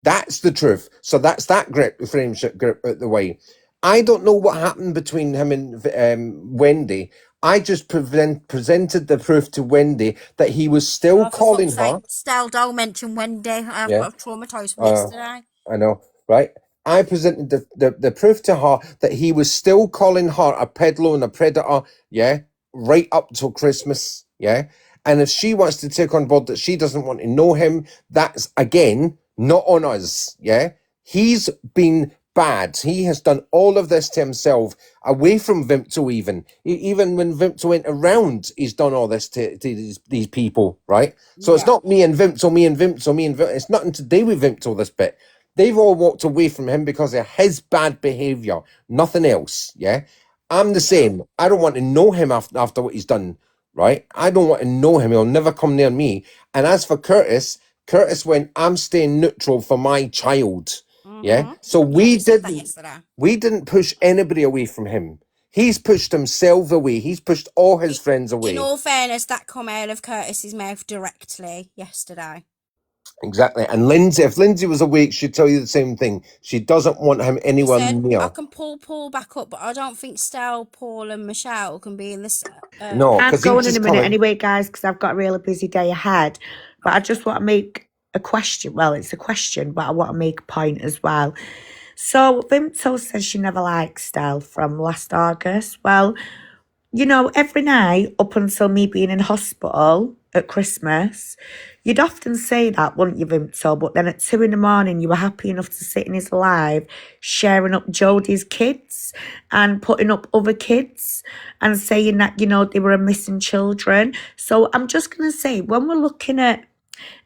That's the truth. So that's that grip, the friendship grip out the way. I don't know what happened between him and Wendy. I just presented the proof to Wendy that he was still calling her. Stell, don't mention Wendy. I Yeah. got traumatised from yesterday. I know, right? I presented the proof to her that he was still calling her a peddler and a predator, yeah, right up till Christmas, yeah. And if she wants to take on board that she doesn't want to know him, that's again not on us, yeah. He's been bad. He has done all of this to himself, away from Vimto even. Even when Vimto went around, he's done all this to these people, right? So it's not me and Vimto, me and Vimto, me and Vimto. It's nothing to do with Vimto, this bit. They've all walked away from him because of his bad behaviour, nothing else, yeah? I'm the same. I don't want to know him after what he's done, right? I don't want to know him. He'll never come near me. And as for Curtis went, I'm staying neutral for my child. Yeah. So we didn't push anybody away from him. He's pushed himself away. He's pushed all his friends away. In all fairness, that come out of Curtis's mouth directly yesterday. Exactly. And Lindsay, if Lindsay was awake, she'd tell you the same thing. She doesn't want him anywhere near. I can pull Paul back up, but I don't think Stell, Paul and Michelle can be in this. No, I'm because going in a minute anyway, guys, because I've got a really busy day ahead. But I just want to make a question. Well, it's a question, but I want to make a point as well. So Vimto says she never liked Stell from last August. Well, you know, every night up until me being in hospital at Christmas, you'd often say that, wouldn't you, Vimto? But then at 2 a.m, you were happy enough to sit in his live, sharing up Jodie's kids and putting up other kids and saying that, you know, they were missing children. So I'm just going to say, when we're looking at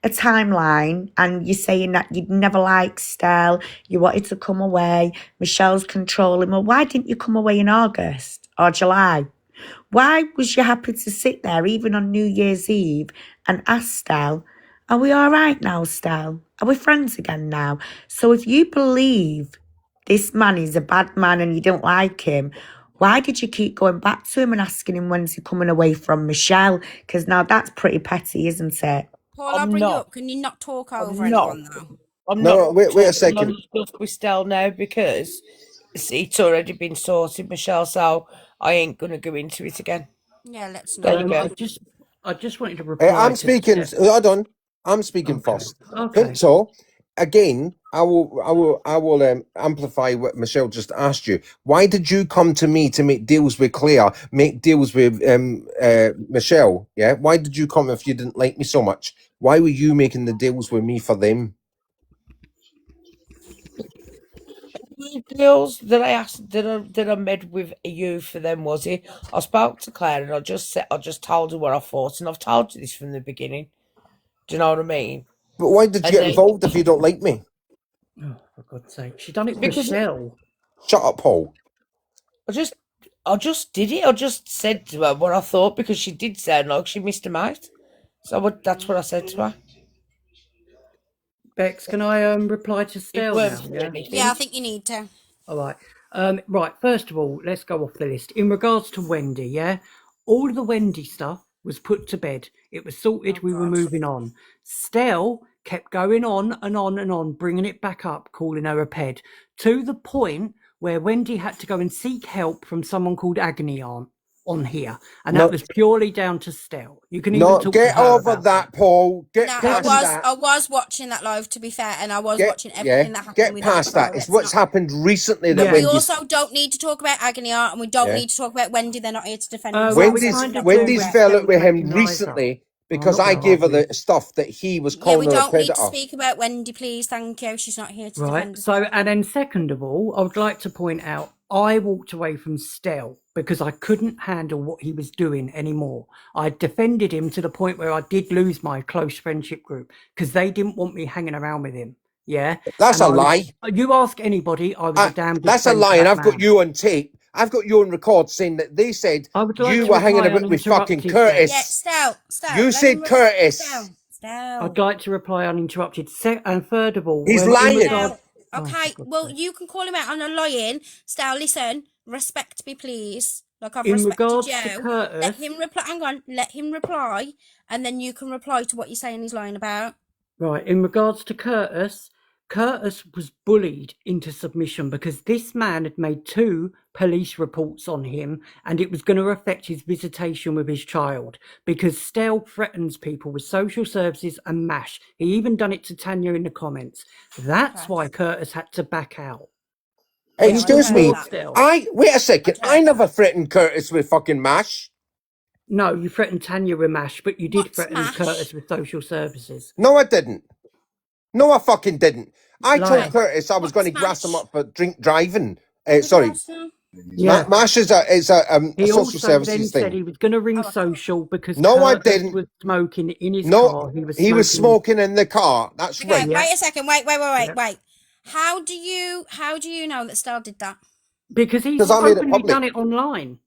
a timeline and you're saying that you'd never liked Stell, you wanted to come away, Michelle's controlling, well, why didn't you come away in August or July? Why was you happy to sit there even on New Year's Eve and ask Stell, are we all right now, Stell? Are we friends again now? So if you believe this man is a bad man and you don't like him, why did you keep going back to him and asking him when's he coming away from Michelle? Because now that's pretty petty, isn't it? Paul, I'll bring you up. Can you not talk over anyone though? I'm No, not. wait a second. On stuff with Stell now because it's already been sorted, Michelle. So I ain't gonna go into it again. Yeah, let's There not. you go. I just wanted to reply. I'm speaking. Hold on. I'm speaking first. Okay. So, again, I will amplify what Michelle just asked you. Why did you come to me to make deals with Claire, make deals with Michelle? Yeah. Why did you come if you didn't like me so much? Why were you making the deals with me for them? Deals that I asked that I made with you for them, was it? I spoke to Claire and I just told her what I thought, and I've told you this from the beginning. Do you know what I mean? But why did you get involved if you don't like me? Oh, for God's sake. She done it for Because- Shell. Shut up, Paul. I just did it. I just said to her what I thought because she did sound like she missed a mate. So that's what I said to her. Bex, can I reply to Stell now? Yeah, I think you need to. All right. Right. First of all, let's go off the list. In regards to Wendy, yeah, all of the Wendy stuff was put to bed. It was sorted. We were moving on. Stell kept going on and on and on, bringing it back up, calling her a ped, to the point where Wendy had to go and seek help from someone called Agony on here, and that was purely down to Stell. You can even talk get to her over about that, Paul. Get No, past that. I was watching that live, to be fair, and I was watching everything that happened Get with past Agony. that. It's what's happened recently that We Wendy's... also don't need to talk about Agony Art, and we don't need to talk about Wendy. They're not here to defend Wendy's fell out with him recently because I gave her the stuff that he was calling we her a don't need to predator. speak about Wendy, please. Thank you. She's not here to defend Right. us. So, and then second of all, I would like to point out, I walked away from Stell because I couldn't handle what he was doing anymore. I defended him to the point where I did lose my close friendship group because they didn't want me hanging around with him. Yeah. That's a lie. You ask anybody, I was a damn good That's a friend lie, to and that I've got man. you on tape. I've got you on record saying that they said would like you to were hanging reply about with fucking uninterrupted, Curtis. Yeah, Stell. You said Curtis. Stell. I'd like to reply uninterrupted. And third of all, He's in lying. regard- Okay, well, you can call him out on a lying. Stell, listen, respect me, please. Like I've In respected regards you. to Curtis- Let him reply. Hang on, let him reply, and then you can reply to what you're saying he's lying about. Right, in regards to Curtis, Curtis was bullied into submission because this man had made 2 police reports on him, and it was going to affect his visitation with his child because Stell threatens people with social services and MASH. He even done it to Tanya in the comments. That's why Curtis had to back out. Excuse me. Wait a second. I never threatened Curtis with fucking MASH. No, you threatened Tanya with MASH, but you did threaten Curtis with social services. No, I didn't. No, I fucking didn't. I Liar. told Curtis I was going to grass him up for drink driving. Sorry. Yeah. MASH is a He social also then services said thing. he was going to ring social because No, I Curtis didn't. was smoking in his No, car. he was smoking in the car. That's Okay, right. wait a second. Wait. How do you know that Stell did that? Because he's 'Cause I made it openly public. done it online.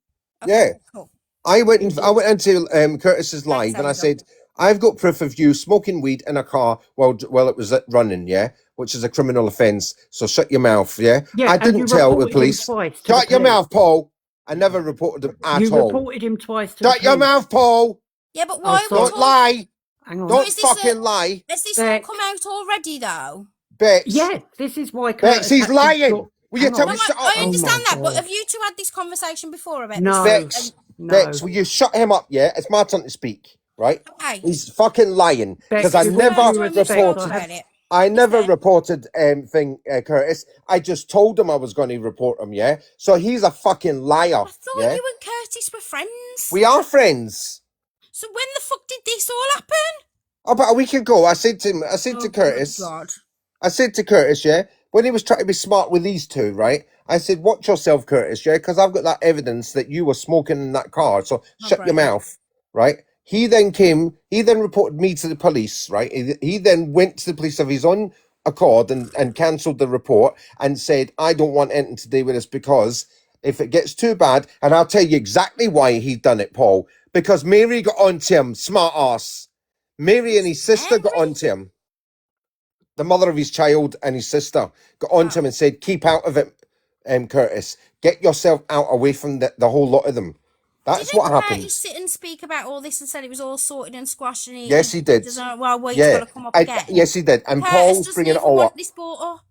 Yeah. Cool. I went into Curtis's live and I said, I've got proof of you smoking weed in a car while it was running, yeah, which is a criminal offence. So shut your mouth, yeah. Yeah, I and didn't you tell the reported him police. twice to the Shut your police. mouth, Paul. I never reported him at You all. reported him twice to the Shut your police. mouth, Paul. Yeah, but why? Don't lie. Hang on. Don't is this fucking lie. Has this all come out already, though? Bex. Yes, this is why Bex, Curtis he's had to lying. talk- Will you Hang tell on. me shut up? I understand that, but God. have you two had this conversation before about No. this? Bex, will you shut him up, yeah? It's my turn to speak, right? Okay. He's fucking lying. Because I Bex, never with due respect, reported... I never reported Curtis. I just told him I was going to report him, yeah? So he's a fucking liar, I thought yeah? you and Curtis were friends. We are friends. So when the fuck did this all happen? About a week ago, I said to Curtis... God. I said to Curtis, yeah, when he was trying to be smart with these two, right? I said, watch yourself, Curtis, yeah, because I've got that evidence that you were smoking in that car, so shut your mouth, right? He then reported me to the police, right? He then went to the police of his own accord and cancelled the report and said, I don't want anything to do with this because if it gets too bad, and I'll tell you exactly why he done it, Paul, because Mary got onto him, smart ass. Mary and his sister got onto him. The mother of his child and his sister got onto him and said, keep out of it, Curtis. Get yourself out away from the whole lot of them. That's what happened. Curtis sit and speak about all this and said it was all sorted and squashed and Yes, he did. Doesn't, well, he's Yeah. got to come up again. Yes, he did. And Curtis Paul's doesn't bringing it even all want up. this brought up.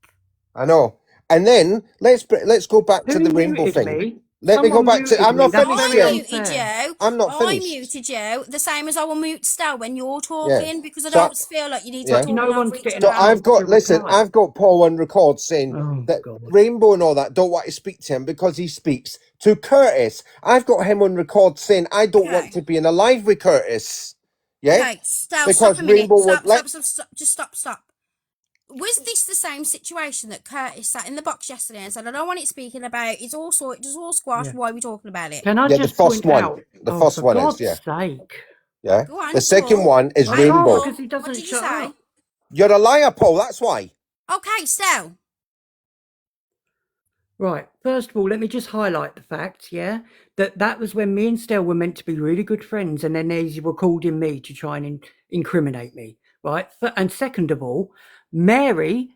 I know. And then let's go back to the rainbow muted thing. me? Let me go Someone back to. muted I'm not me. That's finished very yet. Muted you. I'm not I finished. muted you, the same as I will mute Stell when you're talking because I So- don't feel like you need to Yeah. talk No over one's each getting So other. I've got, listen, reply. I've got Paul on record saying Oh, that God. Rainbow and all that don't want to speak to him because he speaks to Curtis. I've got him on record saying I don't want to be in a live with Curtis. Yeah? Okay, Stell, Because stop a minute. Rainbow would Stop. Just stop. Was this the same situation that Curtis sat in the box yesterday and said, I don't want it speaking about, it's all sorted, it's all squashed, why are we talking about it? Can I Yeah, just the first point one. out? The oh, first for one is, God's yeah. sake. Yeah. Go on, The second Paul. one is I Rainbow. can't because he doesn't What did you shut say? up. You're a liar, Paul, that's why. Okay, Stell. Right. First of all, let me just highlight the fact, yeah, that was when me and Stell were meant to be really good friends, and then they were calling me to try and incriminate me, right? And second of all, Mary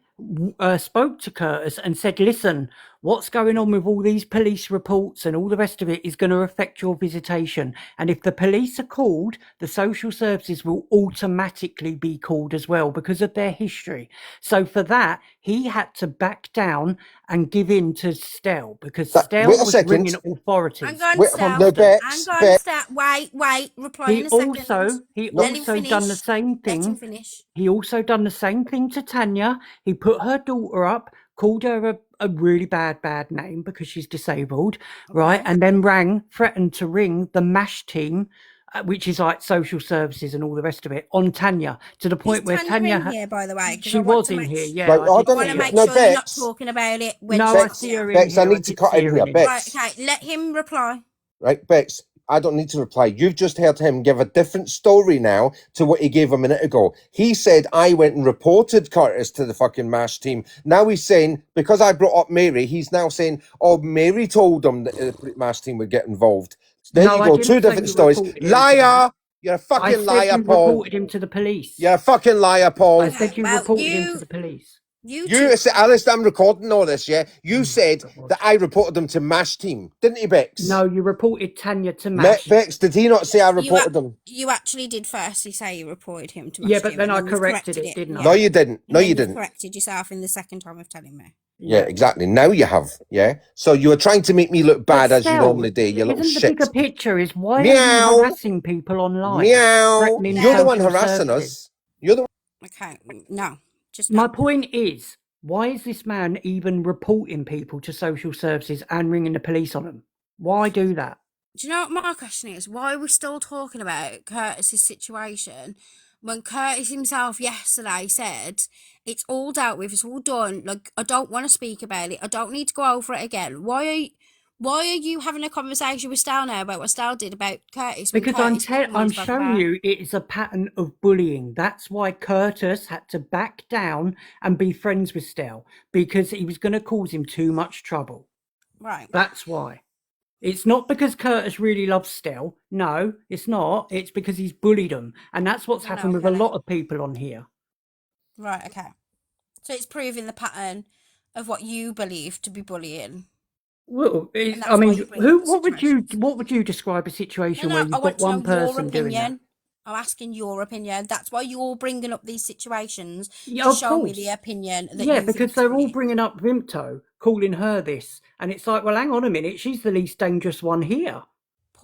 spoke to Curtis and said, listen, what's going on with all these police reports and all the rest of it is going to affect your visitation. And if the police are called, the social services will automatically be called as well because of their history. So for that, he had to back down and give in to Stell because Stell wait a was second. bringing authority. Hang on, Wait, Stell. no, Bex, Hang on, Stell. Wait. Reply in He a second. also done the same thing. Let him finish. He also done the same thing to Tanya. He put her daughter up, called her a really bad name because she's disabled, right? And then threatened to ring the MASH team, which is like social services and all the rest of it, on Tanya to the point where Tanya in here, by the way, 'cause she I want was to in make here. sure- Yeah, Right, I hold did on. want see to her. make No, sure you're not Bex. talking about it when No, I she's see her in Bex, here. I need to did cut see in her here. here. Bex. Right, okay, let him reply. Right, Bex, I don't need to reply. You've just heard him give a different story now to what he gave a minute ago. He said, I went and reported Curtis to the fucking MASH team. Now he's saying, because I brought up Mary, he's now saying, oh, Mary told him that the MASH team would get involved. There No, you I go, didn't two say different you stories. reported him to that. Liar! You're a I fucking said liar, you Paul. reported him to the police. You're a fucking liar, Paul. I said you well, reported him to the police. You said, Alice, I'm recording all this, yeah? You said that I reported them to MASH team, didn't you, Bex? No, you reported Tanya to MASH. Bex, did he not say I reported them? You actually did firstly say you reported him to Yeah, MASH but team, then and I then you've corrected it, didn't I? No, you didn't. No, and then you you've didn't. corrected yourself in the second time of telling me. Yeah, exactly. Now you have, yeah? So you were trying to make me look bad as you normally do, you little isn't the shit. bigger picture is why are Meow. you harassing people online? Meow. Threatening You're the one social harassing services? us. You're the one. Okay, no. Just My point is, why is this man even reporting people to social services and ringing the police on them? Why do that? Do you know what my question is? Why are we still talking about Curtis's situation when Curtis himself yesterday said it's all dealt with, it's all done, like I don't want to speak about it, I don't need to go over it again. Why are you having a conversation with Stal now about what Stal did about Curtis? Because I'm showing you it is a pattern of bullying. That's why Curtis had to back down and be friends with Stel, because he was going to cause him too much trouble. Right. That's why. It's not because Curtis really loves Stel. No, it's not. It's because he's bullied him. And that's what's happened with a lot of people on here. Right, okay. So it's proving the pattern of what you believe to be bullying. Well, I mean, what would you describe a situation where you've I want got to know one your person doing that? opinion. I'm asking your opinion. That's why you're bringing up these situations Yeah, to of show me course. the opinion that Yeah, you because think they're all bringing up Vimto, calling her this, and it's like, well, hang on a minute, she's the least dangerous one here.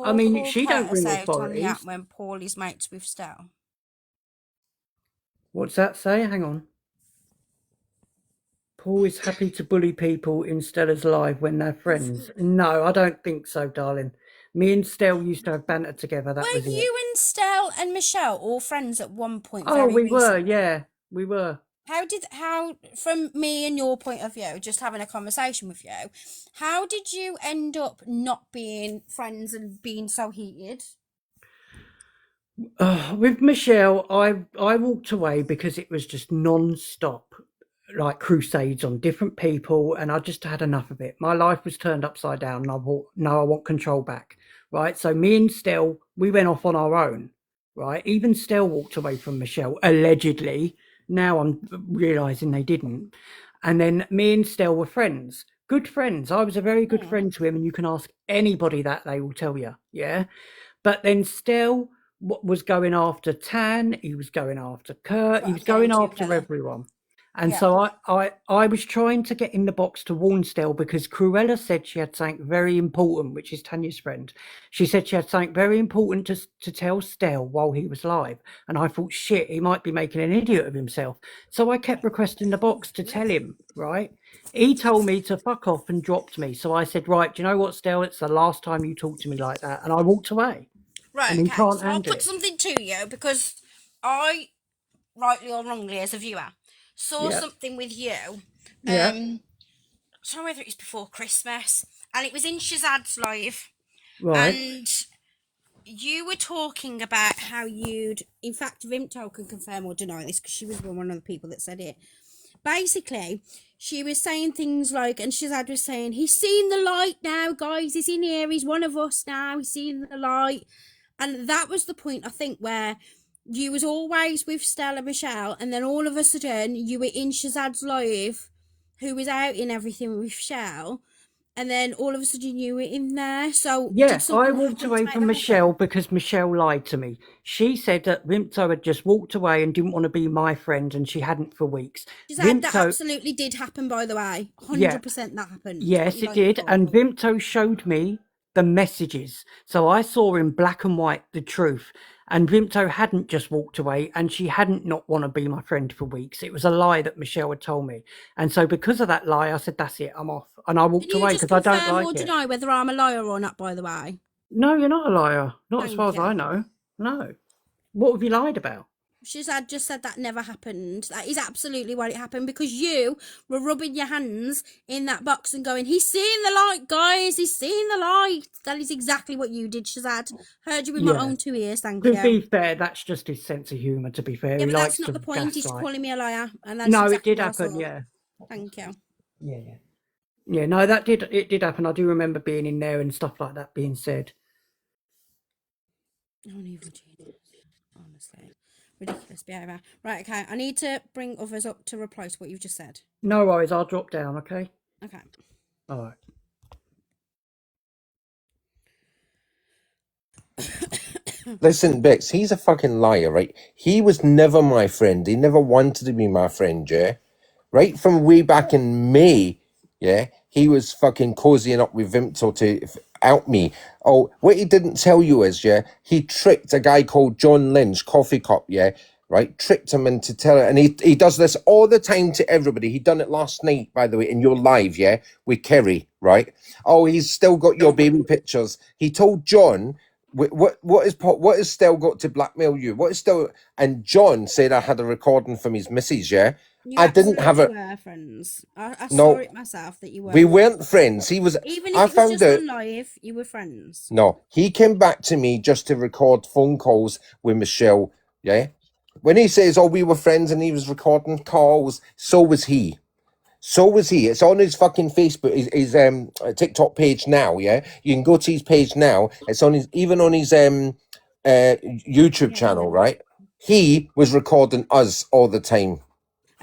I mean, she don't Curtis ring out on the app authorities. when Paul is mates with Stel. What's that say? Hang on. Paul is happy to bully people in Stella's live when they're friends. No, I don't think so, darling. Me and Stell used to have banter together. That was Were it. you and Stel and Michelle all friends at one point? Oh, very we were, recently? yeah, we were. How from me and your point of view, just having a conversation with you, how did you end up not being friends and being so heated? With Michelle, I walked away because it was just non-stop, like crusades on different people, and I just had enough of it. My life was turned upside down, and I thought, no, I want control back, right? So me and Stel, we went off on our own, right? Even Stel walked away from Michelle, allegedly. Now I'm realising they didn't. And then me and Stel were friends, good friends. I was a very good friend to him, and you can ask anybody that, they will tell you, yeah? But then Stel was going after Tan, he was going after Kurt, he was going after everyone. And so I was trying to get in the box to warn Stel, because Cruella said she had something very important, which is Tanya's friend. She said she had something very important to tell Stel while he was live. And I thought, shit, he might be making an idiot of himself. So I kept requesting the box to tell him, right? He told me to fuck off and dropped me. So I said, right, do you know what, Stel? It's the last time you talk to me like that. And I walked away. Right, And he okay. can't So I'll handle put it. something to you, because I, rightly or wrongly as a viewer, saw Yeah. something with you. Yeah. I don't know whether it was before Christmas, and it was in Shazad's live. Right. And you were talking about how you'd, in fact, Vimto can confirm or deny this, because she was one of the people that said it. Basically, she was saying things like, and Shazad was saying, he's seen the light now, guys, he's in here, he's one of us now, he's seen the light. And that was the point, I think, where you was always with Stella Michelle, and then all of a sudden you were in Shazad's live, who was out in everything with Shell, and then all of a sudden you were in there. So Yeah, did something I walked happen to away make from that Michelle happen? because Michelle lied to me. She said that Vimto had just walked away and didn't want to be my friend, and she hadn't for weeks. Shazad, that absolutely did happen, by the way. 100% that happened. Yes, it did. And Vimto showed me the messages. So I saw in black and white the truth. And Vimto hadn't just walked away, and she hadn't not want to be my friend for weeks. It was a lie that Michelle had told me. And so because of that lie, I said, that's it, I'm off. And I walked Can you away just because I don't confirm or like it. deny whether I'm a liar or not, by the way? No, you're not a liar. Not as Thank far as you. I know. No. What have you lied about? Shazad just said that never happened. That is absolutely what it happened, because you were rubbing your hands in that box and going, he's seeing the light, guys, he's seeing the light. That is exactly what you did, Shazad. Heard you with my own 2 ears, thank you. To be fair, that's just his sense of humour, to be fair. Yeah, He but likes that's not to the point. He's gaslight. calling me a liar. And that's No, exactly it did what I happen, saw. yeah. Thank you. Yeah. Yeah, no, it did happen. I do remember being in there and stuff like that being said. Only Virginia, honestly. Ridiculous behaviour. Right, okay. I need to bring others up to reply to what you've just said. No worries, I'll drop down, okay? Okay. All right. Listen, Bex, he's a fucking liar, right? He was never my friend. He never wanted to be my friend, yeah? Right from way back in May, yeah? He was fucking cozying up with Vimto to out me. Oh, what he didn't tell you is, yeah, he tricked a guy called John Lynch, Coffee Cup, yeah? Right? Tricked him into telling, and he does this all the time to everybody. He done it last night, by the way, in your live, yeah? With Kerry, right? Oh, he's still got your baby pictures. He told John... What is Stell got to blackmail you? What is Stell? And John said I had a recording from his missus. Yeah, You I didn't have absolutely it. were friends. I saw No, it myself that you were. we weren't friends. He was. Even if I it was found just out. on live, you were friends. No, he came back to me just to record phone calls with Michelle. Yeah, when he says, "Oh, we were friends," and he was recording calls, so was he. So was he. It's on his fucking Facebook, his TikTok page now. Yeah, you can go to his page now. It's on his even on his YouTube channel, right? He was recording us all the time.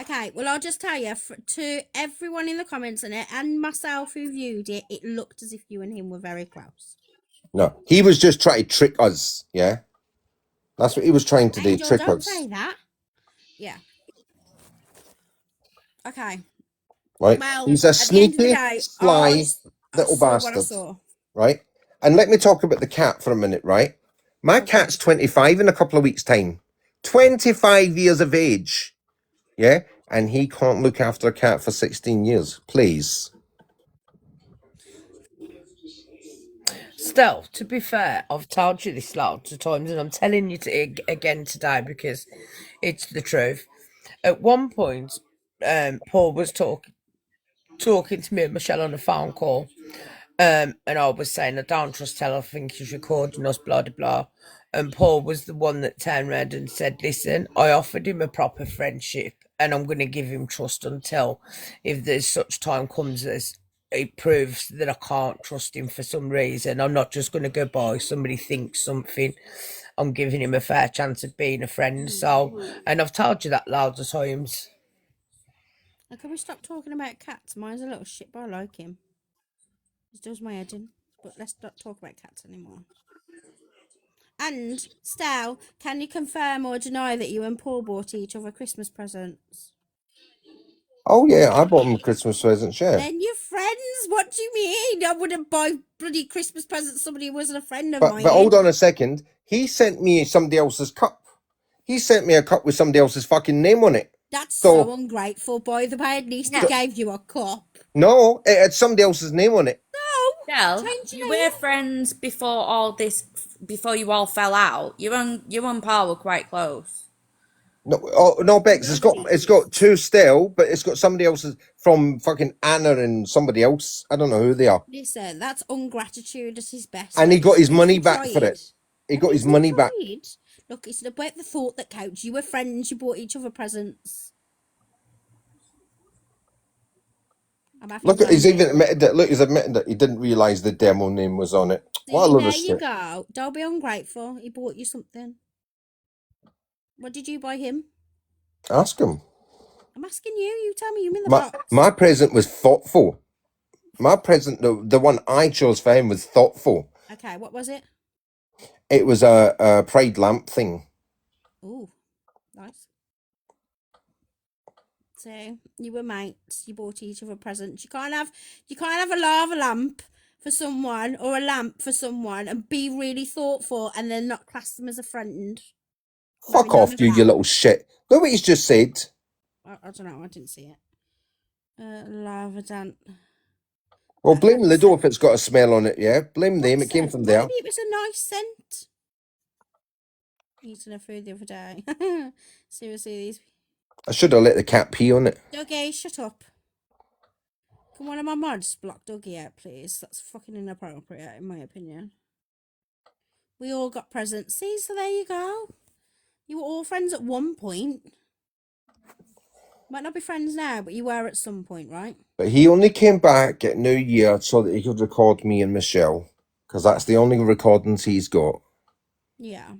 Okay, well, I'll just tell you to everyone in the comments and myself who viewed it, it looked as if you and him were very close. No, he was just trying to trick us. Yeah, that's what he was trying to do. Angel, Trick don't us. say that. Yeah. Okay. Right? Well, He's a at the end of the sneaky, day, I sly little saw what I bastard. saw. Right? And let me talk about the cat for a minute, right? My cat's 25 in a couple of weeks' time. 25 years of age. Yeah? And he can't look after a cat for 16 years. Please. Still, to be fair, I've told you this lots of times, and I'm telling you again today because it's the truth. At one point, Paul was talking to me and Michelle on a phone call, and I was saying I don't trust Tell. I think he's recording us, blah blah blah. And Paul was the one that turned around and said, "Listen, I offered him a proper friendship, and I'm going to give him trust until, if there's such time comes as it proves that I can't trust him for some reason. I'm not just going to go by somebody thinks something. I'm giving him a fair chance of being a friend." So, and I've told you that loads of times. Now, can we stop talking about cats? Mine's a little shit, but I like him. He does my head in. But let's not talk about cats anymore. And, Stal, can you confirm or deny that you and Paul bought each other Christmas presents? Oh, yeah, I bought him Christmas presents, yeah. Then you're friends? What do you mean? I wouldn't buy bloody Christmas presents somebody who wasn't a friend of mine. But hold on a second. He sent me somebody else's cup. He sent me a cup with somebody else's fucking name on it. That's so ungrateful, boy. The way at least he gave you a cup. No, it had somebody else's name on it. Del, you were friends before all this, before you all fell out. You and Paul were quite close. No, oh, no, Bex. It's got two still, but it's got somebody else's from fucking Anna and somebody else. I don't know who they are. Listen, that's ungratitude at his best. And he got his money back for it. He got his money back. Look, it's about the thought that counts. You were friends. You bought each other presents. Look, he's even admitted that. Look, he's admitted that he didn't realise the demo name was on it. See, What a load there of you shit. go. Don't be ungrateful. He bought you something. What did you buy him? Ask him. I'm asking you. You tell me. You mean the box? My present was thoughtful. My present, the one I chose for him, was thoughtful. Okay, what was it? It was a pride lamp thing. Ooh, nice. So you were mates. You bought each other presents. You can't have a lava lamp for someone or a lamp for someone and be really thoughtful and then not class them as a friend. Fuck off, you little shit. Look what he's just said. I don't know. I didn't see it. Lava lamp. Well, blame Lido if it's got a smell on it, yeah? Blame them. It came from there. Maybe it was a nice scent. Eating a food the other day. Seriously, these. I should have let the cat pee on it. Dougie, shut up. Can one of my mods block Dougie out, please? That's fucking inappropriate, in my opinion. We all got presents. See, so there you go. You were all friends at one point. Might not be friends now, but you were at some point, right? But he only came back at New Year so that he could record me and Michelle. Because that's the only recordings he's got. Yeah.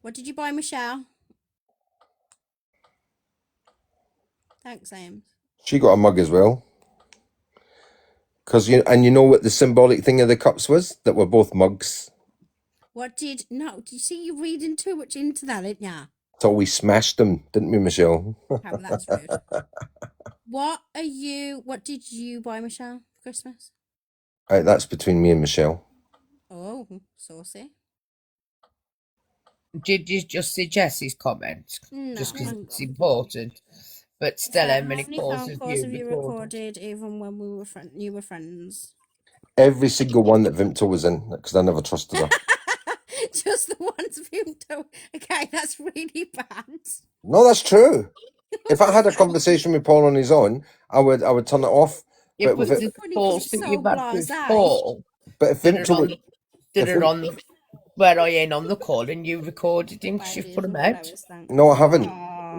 What did you buy, Michelle? Thanks, Ames. She got a mug as well. You know what the symbolic thing of the cups was? That were both mugs. Do you see you reading too much into that, didn't ya? So we smashed them, didn't we, Michelle? Oh, that's rude. What did you buy, Michelle, for Christmas? Right, that's between me and Michelle. Oh, saucy. Did you just see Jessie's comment? No, just because thank it's God. important. But Stella, how many How calls many have calls you have you recorded? recorded even when you were friends? Every single one that Vimto was in, because I never trusted her. Just the ones Vimto. Okay, that's really bad. No, that's true. If I had a conversation with Paul on his own, I would turn it off. Yeah, But but with the it, calls that you've had with Paul but if that are Vimto, where I ain't on the call and you recorded him because you've put him out. no, I haven't.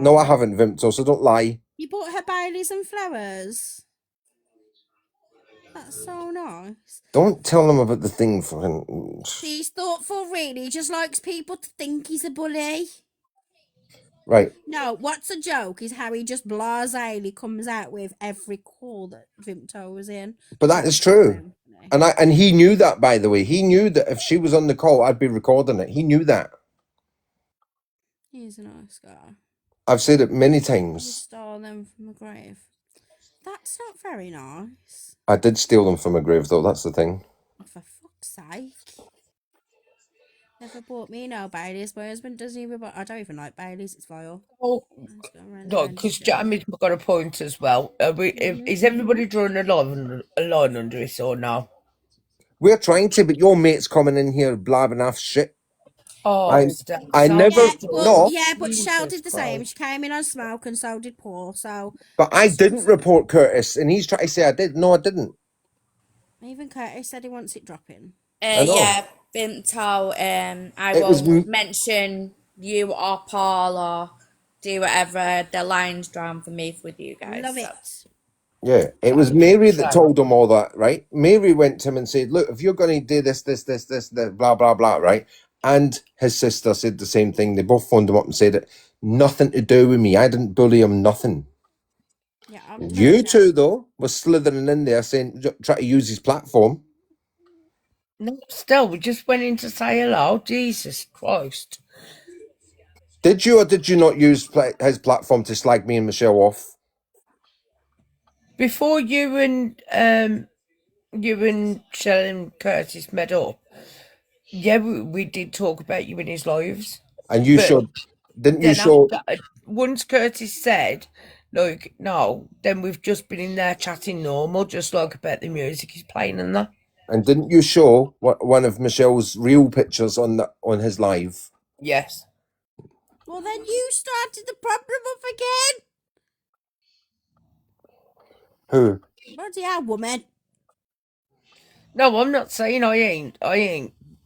No, I haven't, Vimto. So don't lie. You bought her Baileys and flowers. That's so nice. Don't tell them about the thing. He's thoughtful, really. He just likes people to think he's a bully. Right. No, what's a joke is how he just blasely comes out with every call that Vimto was in. But that is true. And he knew that, by the way. He knew that if she was on the call, I'd be recording it. He knew that. He's a nice guy. I've said it many You times. stole them from a grave. That's not very nice. I did steal them from a grave, though. That's the thing. Oh, for fuck's sake. Never bought me no Baileys. My husband doesn't even buy. I don't even like Baileys. It's vile. Oh, no, because Jamie's got a point as well. Is everybody drawing a line under this or no? We're trying to, but your mate's coming in here blabbing off shit. Oh, I never but Shell did the same. She came in on smoke, and so did Paul. So, but I didn't report Curtis, and he's trying to say I did. No, I didn't. Even Curtis said he wants it dropping. Yeah, Vimto. I will mention you or Paul or do whatever. The line's drawn for me with you guys. Love it. Yeah, it was Mary that told him all that, right? Mary went to him and said, "Look, if you're going to do this, blah blah blah, right?" And his sister said the same thing. They both phoned him up and said it. Nothing to do with me. I didn't bully him. Nothing. Yeah, you two though were slithering in there saying, try to use his platform. No, still, we just went in to say hello. Jesus Christ. Did you or did you not use his platform to slag me and Michelle off? Before you and Shell and Curtis met up, yeah, we did talk about you in his lives. And you showed, didn't you show? Once Curtis said, like, no, then we've just been in there chatting normal, just like about the music he's playing and that. And didn't you show one of Michelle's real pictures on his live? Yes. Well, then you started the problem up again. Who? Bloody hell, woman. No, I'm not saying I ain't.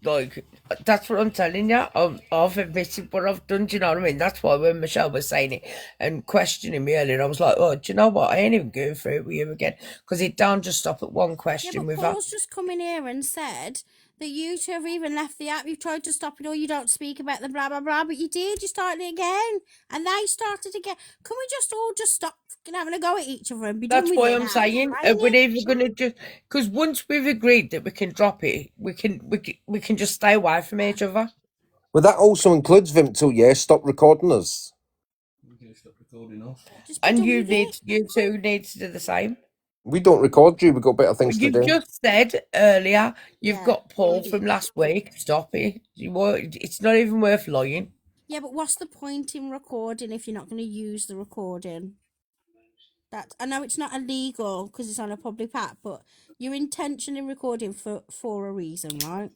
Like, that's what I'm telling you. I've admitted what I've done. Do you know what I mean? That's why when Michelle was saying it and questioning me earlier, I was like, oh, do you know what? I ain't even going through it with you again. Because it don't just stop at one question. Yeah, but Paul's just come in here and said that you two have even left the app. You've tried to stop it, or you don't speak about the blah blah blah, but you did. You started it again, and they started again. Can we just all stop having a go at each other and be done with it? That's why I'm saying we're either gonna just because once we've agreed that we can drop it, we can just stay away from each other. Well, that also includes Vimto. Yeah, stop recording us. Stop recording us. And you two need to do the same. We don't record you. We've got better things to do. You just said earlier you've got Paul from last week. Stop it. It's not even worth lying. Yeah, but what's the point in recording if you're not going to use the recording? I know it's not illegal because it's on a public app, but your intention in recording for a reason, right?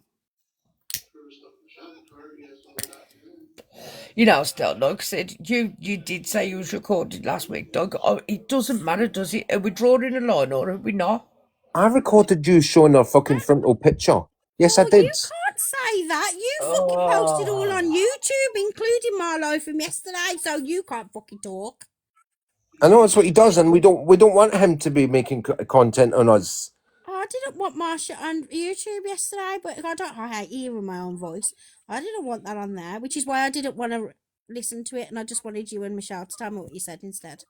You know, still, like I said, you did say you was recorded last week, Doug. Oh, it doesn't matter, does it? Are we drawing a line or are we not? I recorded you showing our fucking frontal picture. Yes, I did. You can't say that. You fucking posted all on YouTube, including my life from yesterday, so you can't fucking talk. I know that's what he does, and we don't want him to be making content on us. I didn't want Marsha on YouTube yesterday, but I hate hearing my own voice. I didn't want that on there, which is why I didn't want to listen to it, and I just wanted you and Michelle to tell me what you said instead.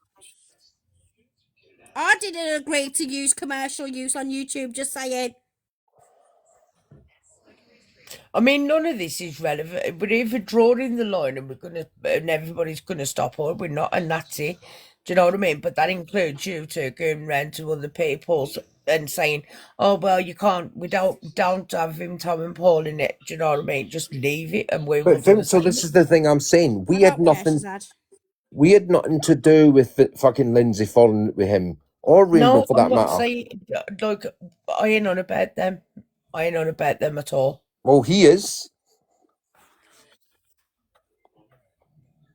I didn't agree to use commercial use on YouTube, just saying. I mean, none of this is relevant. We're either drawing the line and everybody's gonna stop, or we're not, and that's it. Do you know what I mean? But that includes you two going round to other people's and saying, "Oh well, you can't. We don't have him, Tom and Paul in it." Do you know what I mean? Just leave it, and we will But do the so same. this is the thing I'm saying. We had nothing. Shazad. We had nothing to do with the fucking Lindsay falling with him or Rainbow No, for I'm that not matter. saying like I ain't on about them. I ain't on about them at all. Well, he is.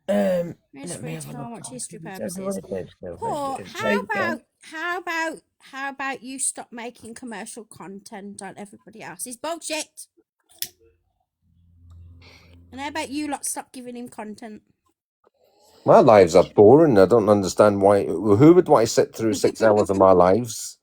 It's Let free me to have a go and look. watch history Everyone purposes. says Paul, Say again. how about you stop making commercial content on everybody else's bullshit? And how about you lot stop giving him content? My lives are boring. I don't understand why. Who would want to sit through 6 hours of my lives?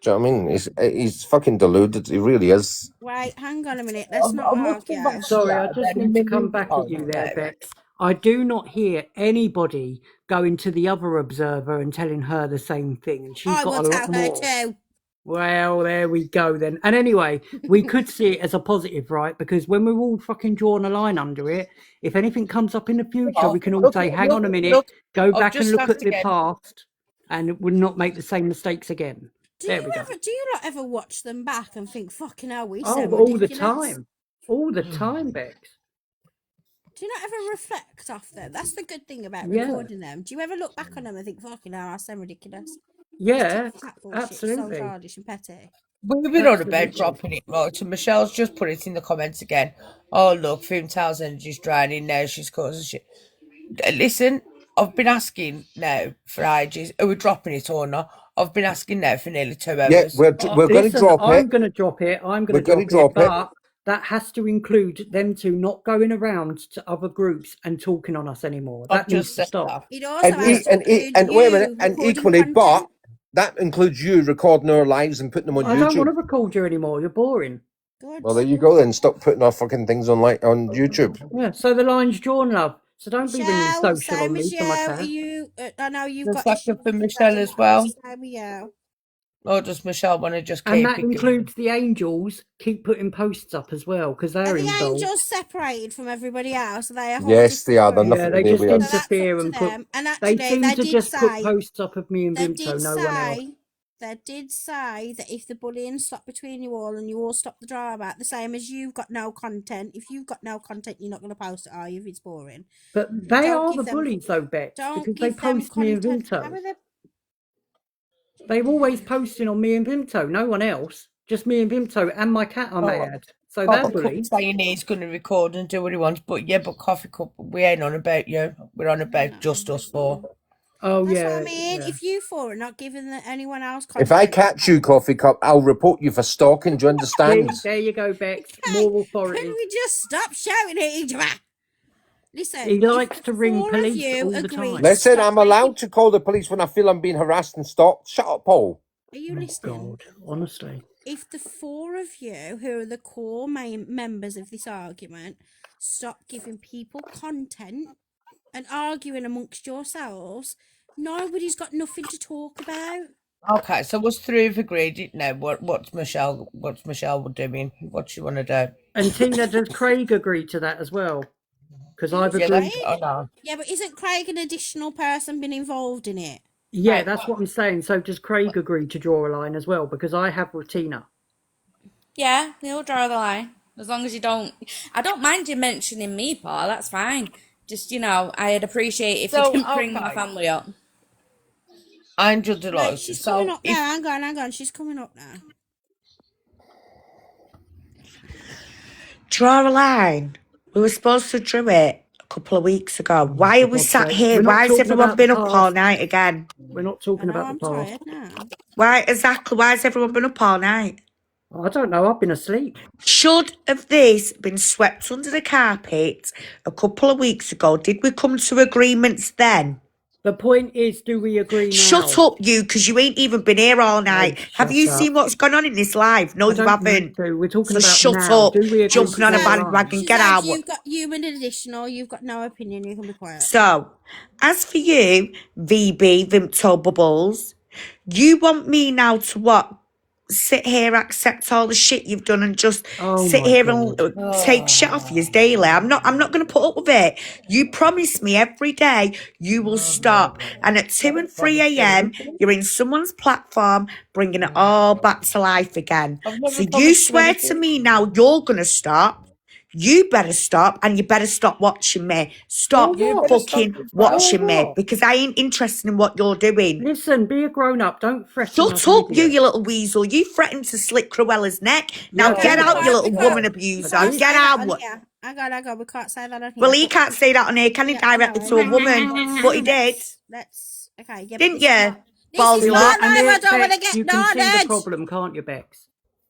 Do you know what I mean? He's fucking deluded. He really is. Wait, hang on a minute. Let's not I must argue. come back to Sorry, I that just about a need to come million back at you times there, now. Bex. I do not hear anybody going to the other observer and telling her the same thing, and she's I got will a tell lot her more. too. Well, there we go then. And anyway, we could see it as a positive, right? Because when we're all fucking drawing a line under it, if anything comes up in the future, we can all say, hang on a minute, go I've back and just look asked at the again. past and we'll not make the same mistakes again. Do you not ever watch them back and think, fucking hell, we Oh, sound all the ridiculous? time. All the time, Bex. Do you not ever reflect off them? That's the good thing about Yeah. recording them. Do you ever look back on them and think, fucking hell, I sound ridiculous? Yeah, Platform shit is so absolutely. childish and petty. We've been on about Absolutely. dropping it, right? So Michelle's just put it in the comments again. Oh, look, Femtow's energy's draining now. She's causing shit. Listen, I've been asking now for ages. Are we dropping it or not? I've been asking now for nearly 2 hours. Yeah, we're going to Listen, drop I'm it. going to drop it. I'm We're going to going drop to it. drop it. But that has to include them two not going around to other groups and talking on us anymore. I've That needs just to said stop. It also has to include And wait a minute, you and recording equally, content. but that includes you recording our lives and putting them on I don't want to YouTube. record you anymore. You're boring. Good. Well, there you go then. Stop putting our fucking things on YouTube. Yeah, so the line's drawn, love. So don't be ringing Michelle, social same on me as for my you. cat. Are you? I know you've Does got that issues go for with Michelle certain as well? things, Same with you. Or does Michelle want to just And keep that it? includes the angels. Keep putting posts up as well because Are they're the involved. angels separated from everybody else? Are they a whole Yes, they are. They're different nothing Yeah, to they do just with So us. that's up interfere to and put. them. And They actually, seem they to did just put say posts up of me and they Vimto, did no one else. say that if the bullying stopped between you all and you all stop the drama, the same as you've got no content. If you've got no content, you're not going to post it, are you? If it's boring. But they Don't are give the them- bullies, though, Bex, Don't because they give them post me and content. How Vimto. are they? They're always posting on me and Vimto, no one else. Just me and Vimto and my cat, I may add. So they're Coffee Cup bullies. saying he's going to record and do what he wants, but yeah, but Coffee Cup, we ain't on about you. We're on about just us four. Oh, That's yeah. what I mean. Yeah. If you four are not giving anyone else content, If I catch you, Coffee Cup, I'll report you for stalking. Do you understand? See, there you go, Bex. More authority. Can we just stop shouting at each other? Listen, He likes if to ring four of police you all the agree time. to Listen, stop I'm allowed to call the police when I feel I'm being harassed and stalked. Shut up, Paul. Are you listening? God, honestly. If the four of you, who are the core main members of this argument, stop giving people content and arguing amongst yourselves, nobody's got nothing to talk about. Okay, so us three have agreed now. What's Michelle doing? What she want to do? And Tina, does Craig agree to that as well? Because I've Yeah, agreed. Yeah, but isn't Craig an additional person been involved in it? Yeah, Right. that's what I'm saying. So does Craig agree to draw a line as well? Because I have with Tina. Yeah, he'll draw the line. As long as you don't... I don't mind you mentioning me, Paul. That's fine. Just, I'd appreciate if you didn't bring my family up. Angel Right, Deloitte. she's coming up now. Hang on. She's coming up now. Draw a line. We were supposed to draw it a couple of weeks ago. Why are we sat here? Why has everyone been up all night again? We're not talking about the past. Tired now. Why exactly? Why has everyone been up all night? I don't know. I've been asleep. Should have this been swept under the carpet a couple of weeks ago? Did we come to agreements then? The point is, do we agree now? Shut up, you, because you ain't even been here all night. Have you seen what's gone on in this live? No, you haven't. We're talking So about shut now. up. Do we agree Jumping on a bandwagon. Get out. You've got human additional. You've got no opinion. You can be quiet. So, as for you, VB, Vimto Bubbles, you want me now to what? Sit here, accept all the shit you've done, and just sit here and take shit off you daily. I'm not going to put up with it. You promise me every day you will stop, and at 2 and 3 a.m. you're in someone's platform, bringing it all back to life again. So you swear to me now you're going to stop. You better stop, and you better stop watching me. Stop fucking watching me, because I ain't interested in what you're doing. Listen, be a grown-up. Don't threaten. Shut up, you little weasel. You threatened to slit Cruella's neck. Now get out, you little woman abuser. Get out. I got. We can't say that on here. Well, he can't say that on here, can he? Directly to a woman, but he did. Let's. Okay. Yeah, Didn't you? This is my life. I don't want to Bex, get you can see the started. problem, can't you, Bex?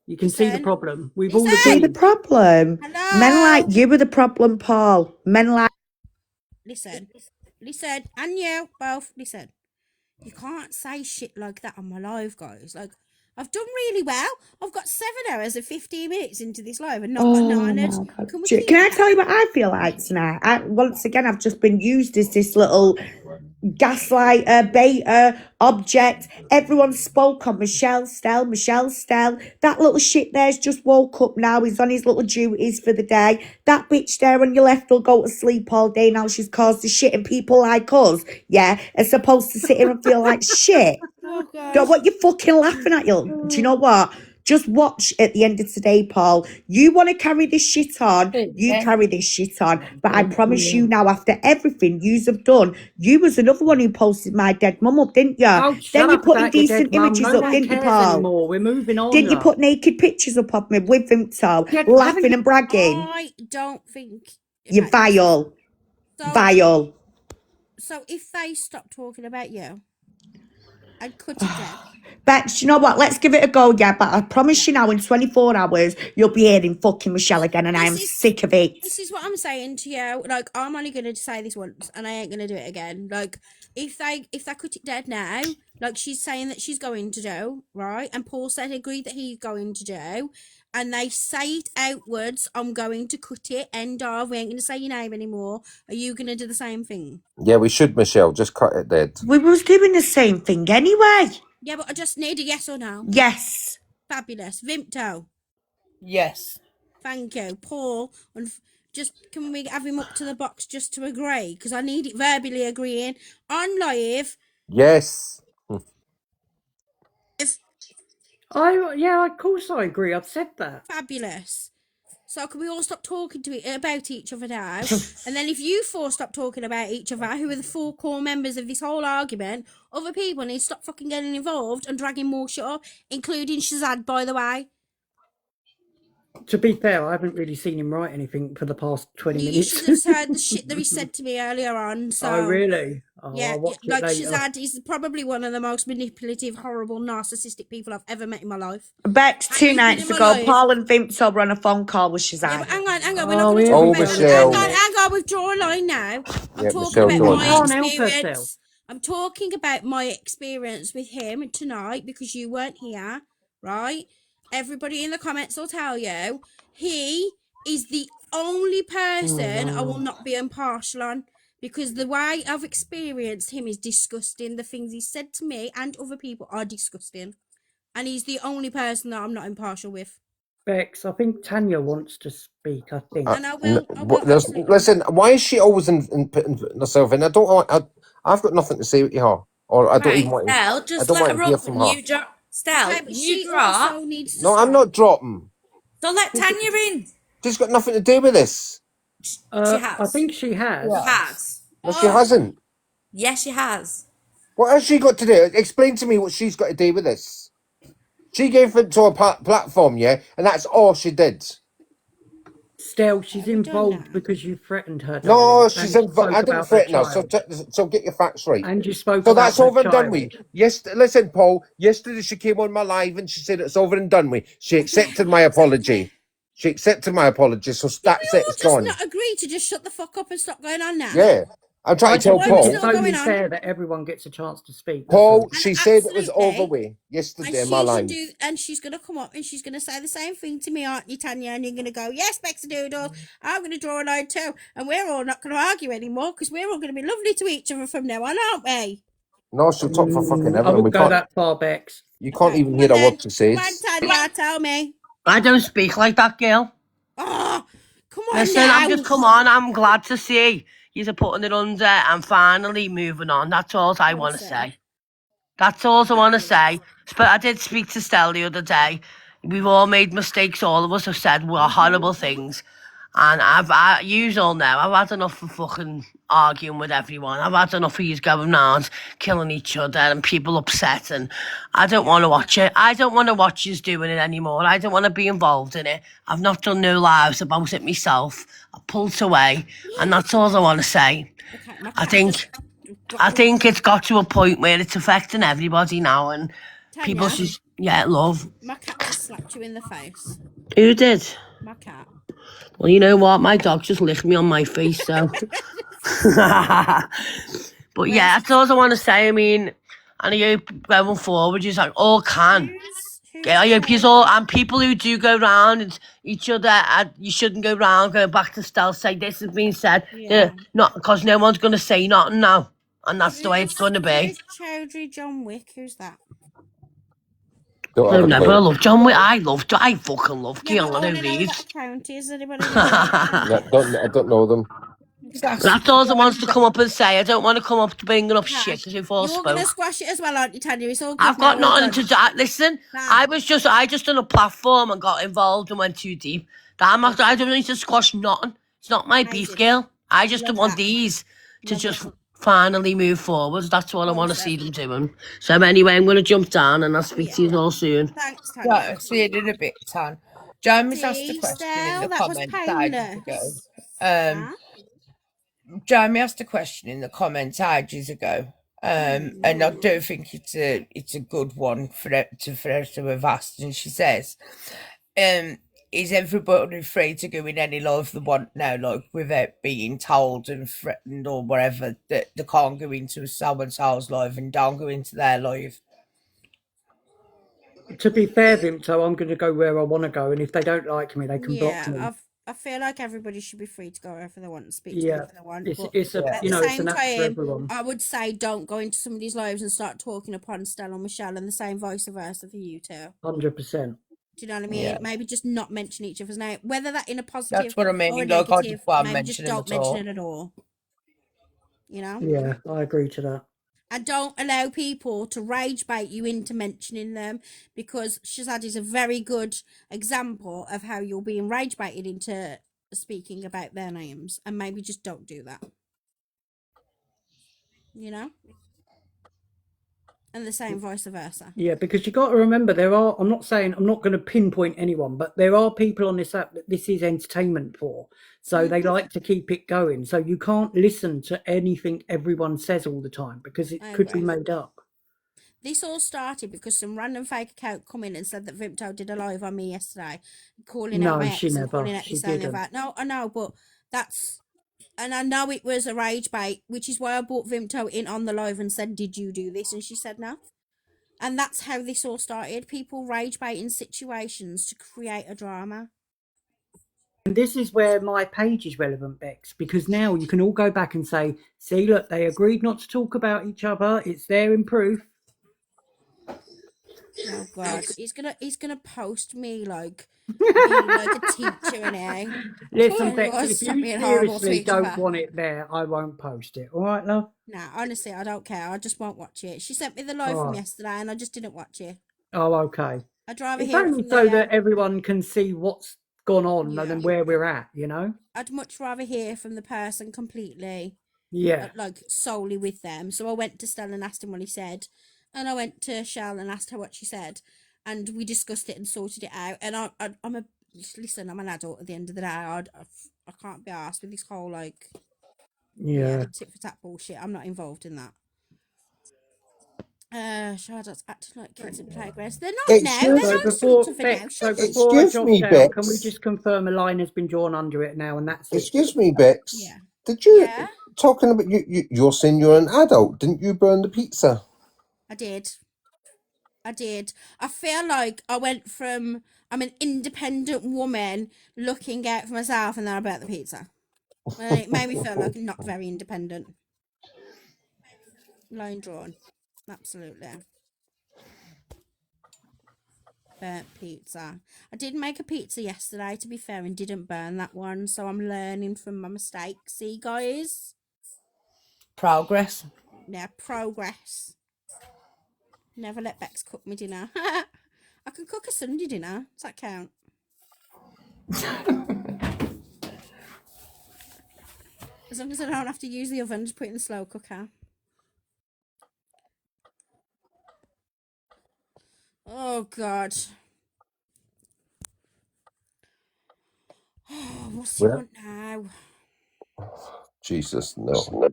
You can see the problem. We've all See the agreed. problem? Men like you are the problem, Paul. Men like... Listen, and you both, listen. You can't say shit like that on my live, guys. Like, I've done really well. I've got 7 hours and 15 minutes into this live and not got 9 hours. Can I tell you what I feel like tonight? Once again, I've just been used as this little gaslighter, beta, object. Everyone spoke on Michelle Stell. That little shit there's just woke up now. He's on his little duties for the day. That bitch there on your left will go to sleep all day now. She's caused the shit, and people like us, yeah, are supposed to sit here and feel like shit. What you fucking laughing at, you? Do you know what? Just watch at the end of today, Paul. You want to carry this shit on, you carry this shit on. But I promise you now, after everything yous have done, you was another one who posted my dead mum up, didn't you? Then you put indecent images up, didn't you, Paul? Anymore. We're moving on. Didn't you put naked pictures up of me with Vimto, laughing and bragging? I don't think... You're vile. Vile. So if they stop talking about you, I'd cut it dead. Bex, you know what? Let's give it a go, yeah. But I promise you now, in 24 hours, you'll be hearing fucking Michelle again, and I am sick of it. This is what I'm saying to you. Like, I'm only gonna say this once, and I ain't gonna do it again. Like, if they cut it dead now, like she's saying that she's going to do, right? And Paul said agreed that he's going to do, and they say it outwards. I'm going to cut it. End of. We ain't gonna say your name anymore. Are you gonna do the same thing? Yeah, we should, Michelle. Just cut it dead. We was doing the same thing anyway. Yeah, but I just need a yes or no. Yes. Fabulous. Vimto. Yes. Thank you, Paul. And just can we have him up to the box just to agree? Because I need it verbally agreeing on live. Yes. Of course I agree. I've said that. Fabulous. So can we all stop talking about each other now? And then if you four stop talking about each other, who are the 4 core members of this whole argument, other people need to stop fucking getting involved and dragging more shit up, including Shazad, by the way. To be fair, I haven't really seen him write anything for the past 20 minutes. You should have heard the shit that he said to me earlier on. So, oh, really? Oh, yeah, I'll watch like it later. Shazad is probably one of the most manipulative, horrible, narcissistic people I've ever met in my life. Bex, 2 nights ago, Paul and Vimto were on a phone call with Shazad. Yeah, but hang on, we're not going to talk about Michelle. Hang on, withdraw a line now. I'm talking Michelle, about my experience. I'm talking about my experience with him tonight because you weren't here, right? Everybody in the comments will tell you he is the only person I will not be impartial on, because the way I've experienced him is disgusting. The things he said to me and other people are disgusting. And he's the only person that I'm not impartial with. Bex, I think Tanya wants to speak, I think. And I will listen, why is she always in putting herself in? I've got nothing to say with her. Or I don't even want Stell, just let her up and you drop. Stell, you drop. No, I'm not dropping. So let Tanya in. She's got nothing to do with this. She has. I think she has. She has. No, she hasn't. Yes, she has. What has she got to do? Explain to me what she's got to do with this. She gave it to a platform, yeah, and that's all she did. Stell, she's involved because you threatened her. No, darling, she's involved. I didn't threaten her, so get your facts right. And you spoke so about that's her over and done child. with. Yes, listen, Paul. Yesterday she came on my live and she said it's over and done with. She accepted my apology. So that's it. It's gone. Not agree to just shut the fuck up and stop going on now. Yeah, I'm trying I to tell just think Paul. it's only fair that everyone gets a chance to speak. Paul, And she said it was absolutely. over with And yesterday. My line. she's gonna come up and she's gonna say the same thing to me, aren't you, Tanya? And you're gonna go, yes, Bexi Doodle, I'm gonna draw a line too, and we're all not gonna argue anymore because we're all gonna be lovely to each other from now on, aren't we? No, she'll talk for fucking I ever, and we wouldn't go can't. that far, Bex. You can't Okay, even come hear on what then. she says. Come on, Tanya, tell me. I don't speak like that, girl. Oh, come on Listen, now. I'm glad to see you're putting it under and finally moving on. That's all I want to say. That's all I want to say. But I did speak to Stella the other day. We've all made mistakes. All of us have said horrible things. And you all know, I've had enough of fucking arguing with everyone. I've had enough of you going around killing each other and people upset. And I don't want to watch it. I don't want to watch you doing it anymore. I don't want to be involved in it. I've not done no lives about it myself. I pulled away. And that's all I want to say. I think it's got to a point where it's affecting everybody now. And people Tanya, just, love. my cat just slapped you in the face. Who did? My cat. Well, you know what? My dog just licked me on my face, so. But yeah, that's all I want to say. I mean, and I hope going forward, just like all can. Yeah, I hope you all, and people who do go round and each other, you shouldn't go round going back to stealth, say this has been said. Yeah. Not because no one's going to say nothing now. And that's the way it's going to be. Who's Chowdhury John Wick? Who's that? Don't I have a never clue. love John Wick. I fucking love Yeah, but I Keanu want to know what Reeves. that account is. Anybody know? I don't know them. That's all I wants to come up and say. I don't want to come up to bringing up shit as if all You're going to spoke. squash it as well, aren't you, Tanya? It's all good. I've got now, nothing to do. Listen, I just done a platform and got involved and went too deep. I don't need to squash nothing. It's not my beef, girl. I just don't want these to just finally move forward. That's all I want to see them doing. So anyway, I'm going to jump down and I'll speak to you all soon. Thanks, Yeah, Tanya. see you in a bit, Tan. Jeremy's asked a See, question in Stell, the that was comments ages ago. painless. Jeremy asked a question in the comments ages ago. And I don't think it's a good one for her to have asked. And she says, is everybody free to go in any live they want now, like without being told and threatened or whatever that they can't go into someone's house live and don't go into their live? To be fair, Vimto, I'm going to go where I want to go, and if they don't like me, they can block me. I feel like everybody should be free to go wherever they want and speak to Yeah, whoever they want. it's But it's a at you the know it's same an act for time, everyone. I would say don't go into somebody's lives and start talking upon Stella or Michelle, and the same vice versa for you too. 100%. Do you know what I mean? Yeah. Maybe just not mention each other's name, whether that in a positive That's what I mean. or a Like, I negative. just won't Maybe just mention them don't at all. mention it at all. You know? Yeah, I agree to that. And don't allow people to rage bait you into mentioning them, because Shazad is a very good example of how you're being rage baited into speaking about their names, and maybe just don't do that. You know? And the same vice versa. Yeah, because you got to remember I'm not going to pinpoint anyone, but there are people on this app that this is entertainment for. So they like to keep it going. So you can't listen to anything everyone says all the time because it could be made up. This all started because some random fake account come in and said that Vimto did a live on me yesterday, calling out my ex and calling out this and that. No, I know, but and I know it was a rage bait, which is why I brought Vimto in on the live and said, did you do this? And she said no. And that's how this all started. People rage baiting situations to create a drama. And this is where my page is relevant, Bex, because now you can all go back and say, see, look, they agreed not to talk about each other. It's there in proof. Oh God, he's gonna post me like being like a teacher and a. Listen, Bex, if you seriously don't want it there, I won't post it. All right, love? Nah, honestly, I don't care. I just won't watch it. She sent me the live from yesterday, and I just didn't watch it. Oh, okay. I'd rather it's hear only it from so that everyone can see what's gone on and where we're at, you know? I'd much rather hear from the person completely. Yeah. Like solely with them. So I went to Stella and asked him what he said. And I went to Shell and asked her what she said, and we discussed it and sorted it out. And I'm an adult at the end of the day. I can't be arsed with this whole like tit for tat bullshit. I'm not involved in that. Charlotte's acting like kids in playgrounds. They're not now. They're not sort of now. So before I drop down, can we just confirm a line has been drawn under it now, and that's Excuse me, Bex. Yeah. Did you Yeah, talking about you're saying you're an adult? Didn't you burn the pizza? I did. I feel like I went from I'm an independent woman looking out for myself, and then I burnt the pizza. And it made me feel like not very independent. Line drawn. Absolutely. Burnt pizza. I did make a pizza yesterday, to be fair, and didn't burn that one, so I'm learning from my mistakes. See, guys? Progress. Yeah, progress. Never let Bex cook me dinner. I can cook a Sunday dinner. Does that count? As long as I don't have to use the oven, just put it in the slow cooker. Oh, God. What's he Where? want now? Jesus, no.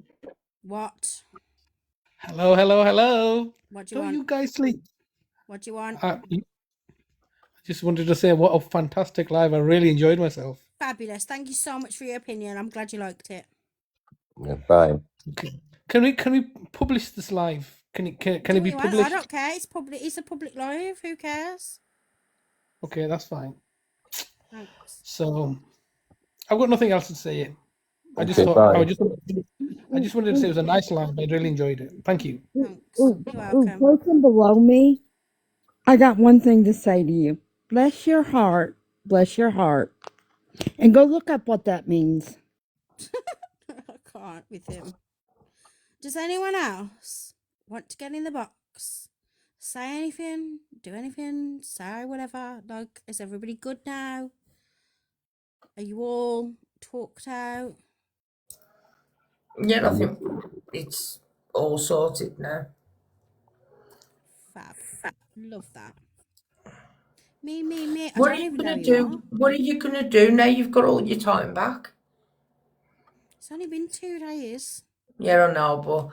What? Hello, hello, hello. What do you Don't want? you guys sleep? What do you want? I just wanted to say what a fantastic live. I really enjoyed myself. Fabulous. Thank you so much for your opinion. I'm glad you liked it. Yeah, bye. Okay. Can we publish this live? Can it Do be you want? I published? don't care. It's public. It's a public live. Who cares? Okay, that's fine. Thanks. So I've got nothing else to say. I just Okay, thought bye. I just wanted to say it was a nice live. I really enjoyed it. Thank you. Thanks. Ooh, You're ooh, welcome. person below me, I got one thing to say to you. Bless your heart. Bless your heart. And go look up what that means. I can't with him. Does anyone else want to get in the box? Say anything, do anything, say whatever. Like, is everybody good now? Are you all talked out? Yeah, I think it's all sorted now. Fab. Love that. Me. I What are don't you even know gonna who you are. do? What are you gonna do now? You've got all your time back. It's only been 2 days. Yeah, I know, but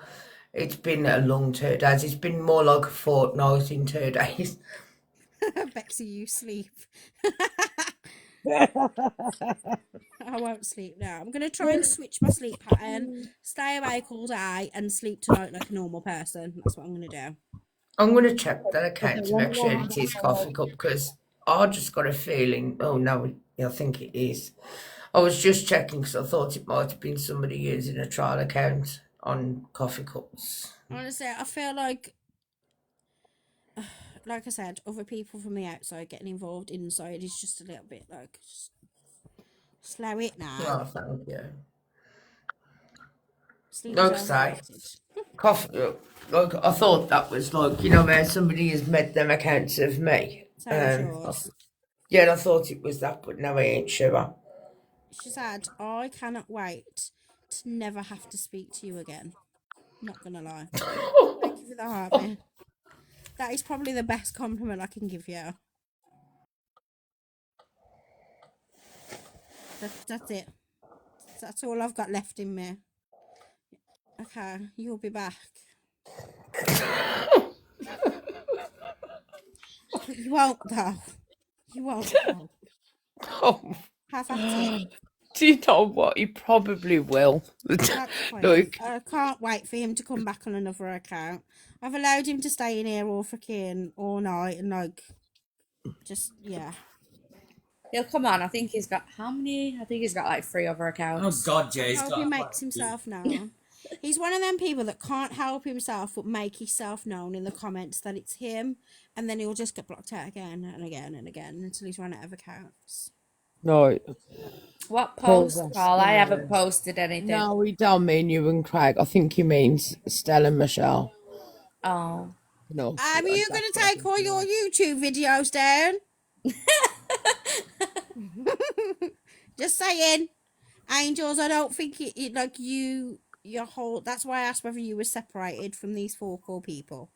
it's been a long 2 days. It's been more like a fortnight in 2 days. Bexi, you sleep. I won't sleep now. I'm going to try and switch my sleep pattern, stay awake all day, and sleep tonight like a normal person. That's what I'm going to do. I'm gonna check that account to make sure it is Coffee Cup because I just got a feeling. Oh no, I think it is. I was just checking because I thought it might have been somebody using a trial account on Coffee Cups. Honestly, I feel like I said, other people from the outside getting involved inside is just a little bit like, just slow it now. Oh, thank you. Sleep Like I is say, overrated. coffee. Like I thought that was like where somebody has made them accounts of me. Same as yours. Yeah, I thought it was that, but now I ain't sure. She said, I cannot wait to never have to speak to you again. Not gonna lie. Thank you for the heart, man. That is probably the best compliment I can give you. That's it. That's all I've got left in me. Okay, you'll be back. But you won't, though. You won't, though. Oh. Have at it. Do you know what? He probably will. That's fine. Like, I can't wait for him to come back on another account. I've allowed him to stay in here all night and just, yeah. He'll come on. I think he's got how many? I think he's got like 3 other accounts. Oh God, Jay, I he's hope got he quite makes a few. himself known. He's one of them people that can't help himself but make himself known in the comments that it's him, and then he'll just get blocked out again and again and again until he's run out of accounts. no. What Paul's post, Paul? I haven't posted anything. No, he don't mean you and Craig. I think he means Stella and Michelle. Oh. No. Are you going to take all your YouTube videos down? Just saying. Angels, I don't think it like your whole. That's why I asked whether you were separated from these 4 core people.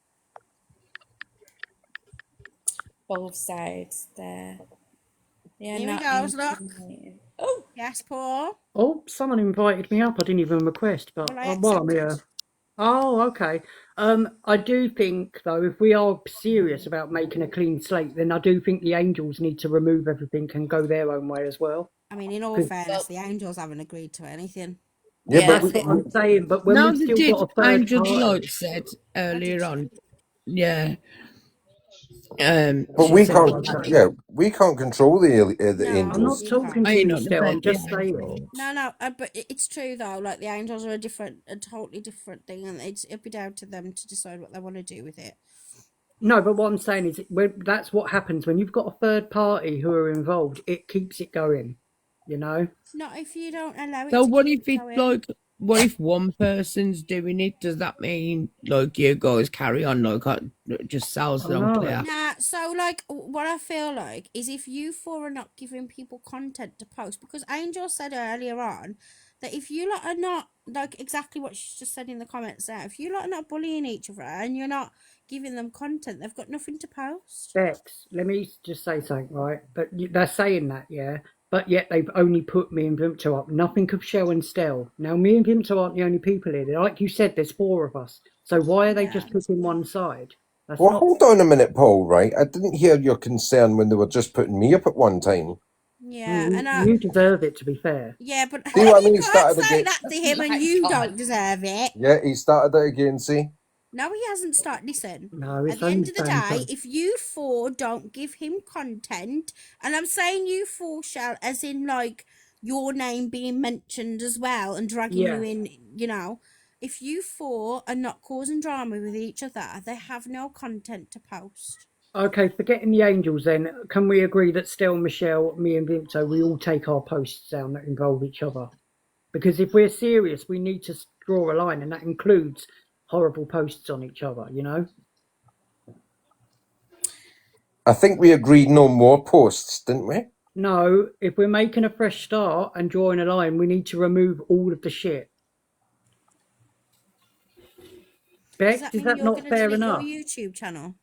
Both sides there. Yeah, Here he not goes, look. inconvenient. Oh, Yes, Paul. Oh, someone invited me up. I didn't even request, but Well, I I'm accepted. here. Oh, okay. I do think though, if we are serious about making a clean slate, then I do think the Angels need to remove everything and go their own way as well. I mean, in all fairness, the Angels haven't agreed to anything. Yeah, That's what I'm saying. But when No, we've they still did. got a third Angel party, Delight said earlier on. Yeah. but She we said, can't. okay. Yeah, we can't control the I'm not angels. talking to I you know still. I'm about the just saying. angels. No, but it's true though. Like the angels are a totally different thing, and it'd be down to them to decide what they want to do with it. No, but what I'm saying is that's what happens when you've got a third party who are involved. It keeps it going, you know. Not if you don't allow it So to what keep if it going. like? What if one person's doing it? Does that mean like you guys carry on like just sells it on clear? Nah, so like what I feel like is if you four are not giving people content to post, because Angel said earlier on that if you lot are not like exactly what she just said in the comments there, if you lot are not bullying each other and you're not giving them content, they've got nothing to post. Bex, let me just say something, right? But they're saying that, yeah. But yet they've only put me and Vimto up. Nothing of Shell and Stell. Now me and Vimto aren't the only people here. Like you said, there's 4 of us. So why are they just picking one side? That's Well, not. hold on a minute, Paul. Right, I didn't hear your concern when they were just putting me up at one time. Yeah, and You deserve it, to be fair. yeah, but See what I you mean? He can't started say again. that to him, and you don't deserve it. Yeah, he started it again. See. No, he hasn't started. Listen, No, at it's the only end of the day, Santo. if you four don't give him content, and I'm saying you four shall, as in like your name being mentioned as well and dragging you Yeah. in, you know, if you four are not causing drama with each other, they have no content to post. Okay, forgetting the angels then, can we agree that Stell, Michelle, me and Vimto, we all take our posts down that involve each other? Because if we're serious, we need to draw a line, and that includes horrible posts on each other, you know? I think we agreed no more posts, didn't we? No, if we're making a fresh start and drawing a line, we need to remove all of the shit. Does Bex, that is mean that you're not going to fair delete your enough? YouTube channel?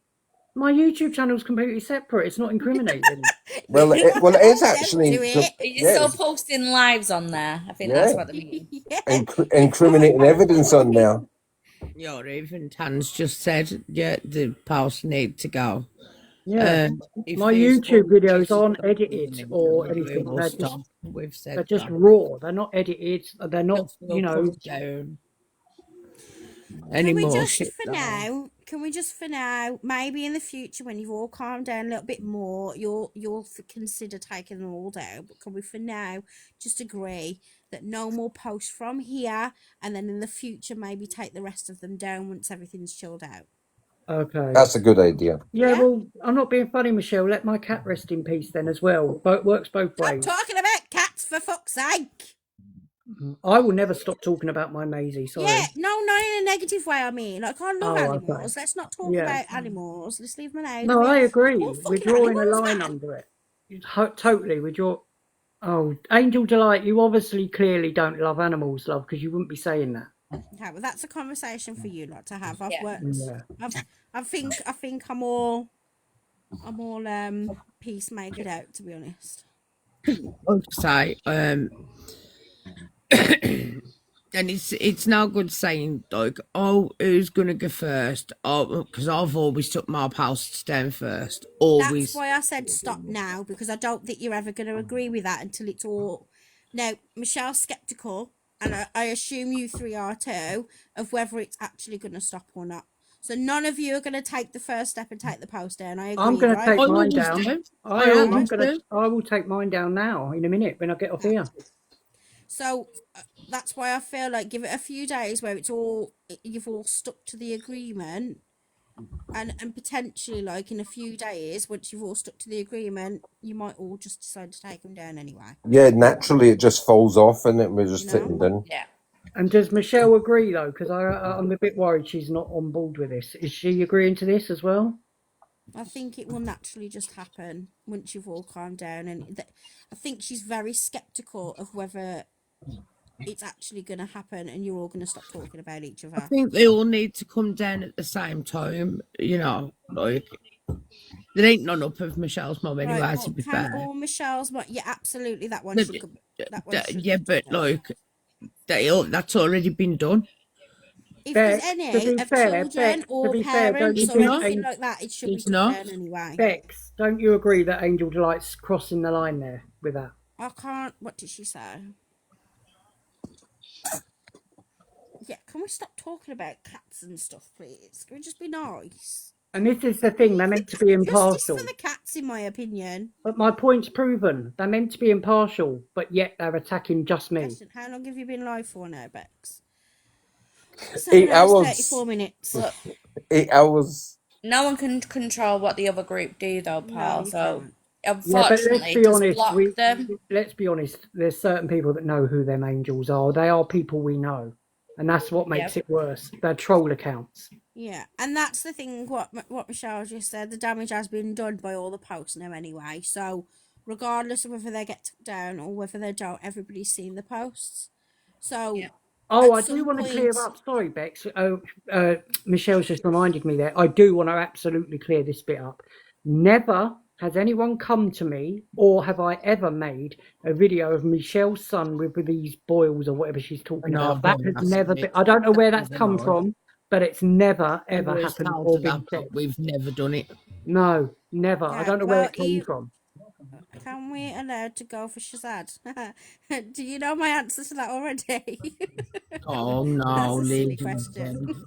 My YouTube channel is completely separate. It's not incriminating. Well, it is actually. Are you still Yes. posting lives on there? I think Yeah. that's what they mean. Incriminating evidence on there. Yeah, even Tan's just said, yeah, the posts need to go. Yeah, If my these YouTube four videos just aren't stop edited them, or we anything. will stop. We've said They're just that. raw. They're not edited. They're not, We'll you know. put down Can we more just shit for down. now? Can we just for now? Maybe in the future, when you've all calmed down a little bit more, you'll consider taking them all down. But can we for now just agree that no more posts from here, and then in the future maybe take the rest of them down once everything's chilled out? Okay. That's a good idea. Yeah, well, I'm not being funny, Michelle. Let my cat rest in peace then as well. But works both Stop ways. talking about cats for fuck's sake. I will never stop talking about my Maisie. Sorry. Yeah, no, not in a negative way. I mean, like I love Oh, animals. okay. Let's not talk Yeah. about animals. Let's leave them out of No, it. I agree. We're We're fucking drawing a animals, line man. under it. Totally. We draw. Oh, Angel Delight, you obviously clearly don't love animals, love, because you wouldn't be saying that. Okay, well, that's a conversation for you lot to have. I've worked. Yeah. I think I'm all peacemakered out, to be honest. Say, and it's now good saying like, oh, who's gonna go first? Oh, because I've always took my posts down first. Always. That's why I said stop now, because I don't think you're ever going to agree with that until it's all. Now, Michelle's skeptical, and I assume you three are too, of whether it's actually going to stop or not. So none of you are going to take the first step and take the post down. I agree. I'm going to right? take mine down. I will take mine down now in a minute when I get off here. So that's why I feel like give it a few days where you've all stuck to the agreement, and potentially like in a few days once you've all stuck to the agreement, you might all just decide to take them down anyway. Yeah, naturally it just falls off and we're just sitting down. Yeah. And does Michelle agree though? Because I'm a bit worried she's not on board with this. Is she agreeing to this as well? I think it will naturally just happen once you've all calmed down, and I think she's very skeptical of whether it's actually going to happen, and you're all going to stop talking about each other. I think they all need to come down at the same time. You know, like there ain't none up of Michelle's mum anyway. Right, To be can fair, all Michelle's mum? Yeah, absolutely. That one should. Yeah, but like that's already been done. If there's any of children or parents or anything like that, it should be took down anyway. Bex, don't you agree that Angel Delight's crossing the line there with that? I can't. What did she say? Yeah, can we stop talking about cats and stuff, please? Can we just be nice? And this is the thing, they're meant to be Justice impartial. for the cats, in my opinion. But my point's proven. They're meant to be impartial, but yet they're attacking just me. Question, how long have you been live for now, Bex? 8 hours, hours. 34 minutes. Look, 8 hours. no one can control what the other group do, though, Paul. you so, can't. unfortunately, Yeah, but let's be just honest. block them. Let's be honest. There's certain people that know who them angels are. They are people we know, and that's what makes it worse. They're troll accounts. Yeah, and that's the thing. What Michelle just said. The damage has been done by all the posts now, anyway. So, regardless of whether they get took down or whether they don't, everybody's seen the posts. So. Oh, I do want to clear up. Sorry, Bex. Michelle's just reminded me there. I do want to absolutely clear this bit up. Never has anyone come to me, or have I ever made a video of Michelle's son with these boils or whatever she's talking No, about. That I've has never been. I don't know where that's come from, but it's never ever happened or been said. We've never done it. No, never. I don't know where it came from. Can we allowed to go for Shazad? Do you know my answer to that already? Oh no, That's a silly leave them question.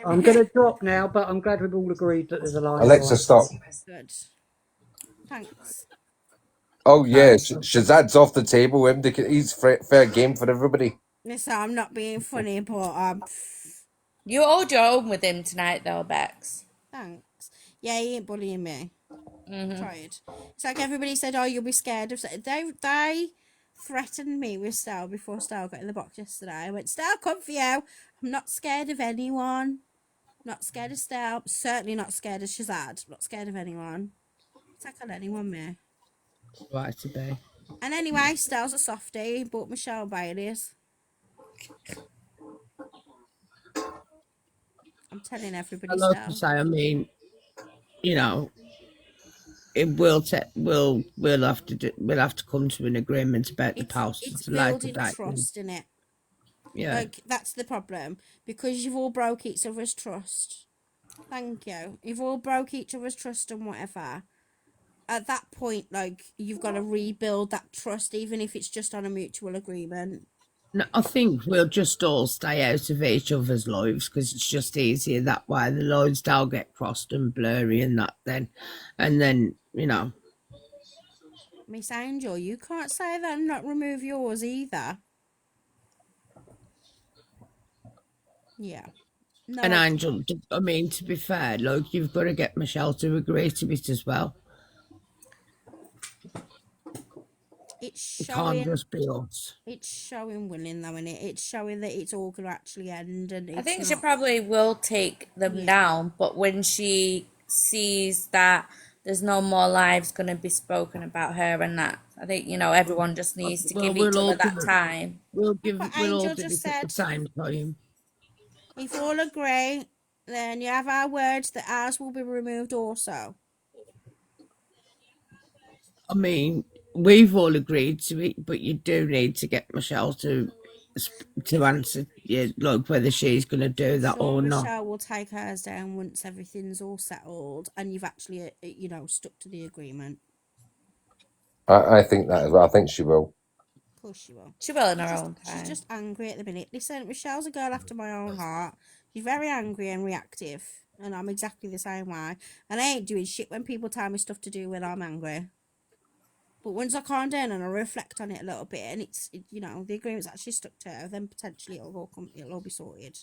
I'm going to drop now, but I'm glad we've all agreed that there's a line. Alexa, stop. Good. Thanks. Oh, yeah. Shazad's off the table. He's fair game for everybody. Listen, I'm not being funny, but You hold your own with him tonight, though, Bex. Thanks. Yeah, he ain't bullying me. Tried. It's like everybody said, "Oh, you'll be scared of." They threatened me with Stel before Stel got in the box yesterday. I went, "Stel, come for you. I'm not scared of anyone. Not scared of Stel. Certainly not scared of Shazad. Not scared of anyone. Tackle anyone, me." Right to be. And anyway, Stel's a softie, but Michelle Bailey's. I'm telling everybody, I love Stel. to say, I mean, you know, it will we'll have to come to an agreement about the post. It's building trust in it. Yeah. Like, that's the problem. Because you've all broke each other's trust. Thank you. You've all broke each other's trust and whatever. At that point, like, you've got to rebuild that trust, even if it's just on a mutual agreement. No, I think we'll just all stay out of each other's lives because it's just easier that way. The lines don't get crossed and blurry and that then. And then, you know. Miss Angel, you can't say that and not remove yours either. Yeah. No, And Angel, I mean, to be fair, like, you've got to get Michelle to agree to it as well. It's showing. It can't just be us. It's showing willing, though, isn't it? It's showing that it's all going to actually end. And I think she probably will take them down, but when she sees that there's no more lives going to be spoken about her and that, I think, you know, everyone just needs to give each other that time. We'll all do Angel it just at the same time. If you all agree, then you have our words that ours will be removed also. I mean, we've all agreed to it, but you do need to get Michelle to answer, like, whether she's going to do that or not. Michelle will take hers down once everything's all settled and you've actually, stuck to the agreement. I think that as well. I think she will. Of course she will. She will in her own time. She's just angry at the minute. Listen, Michelle's a girl after my own heart. She's very angry and reactive, and I'm exactly the same way. And I ain't doing shit when people tell me stuff to do when I'm angry. But once I calm down and I reflect on it a little bit, and the agreement's actually stuck to her, then potentially it'll all be sorted.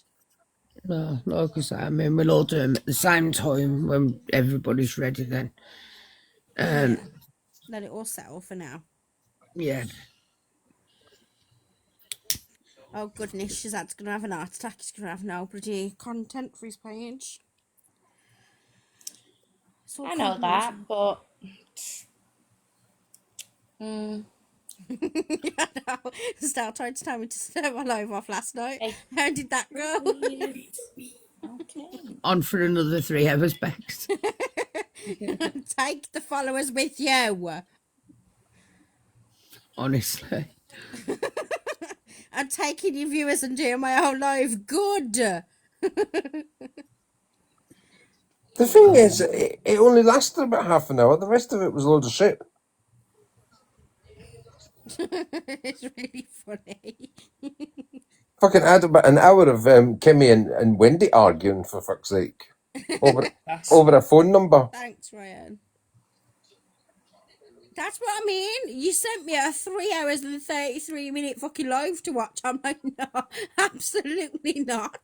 No, like I say, I mean, we'll all do them at the same time when everybody's ready then. Let it all settle for now. Yeah. Oh goodness, Shazad's gonna have an heart attack. He's gonna have no bloody content for his page. I know that, but I know. Star tried to tell me to start my live off last night. Hey. How did that go? Okay. On for another 3 hours, Bex. Take the followers with you. Honestly. I'm taking your viewers and doing my own live. Good. The thing is, it only lasted about half an hour. The rest of it was loads of shit. It's really funny. Fucking had about an hour of Kimmy and Wendy arguing, for fuck's sake. Over a phone number. Thanks, Ryan. That's what I mean. You sent me a 3 hours and 33-minute fucking live to watch. I'm like, no, absolutely not.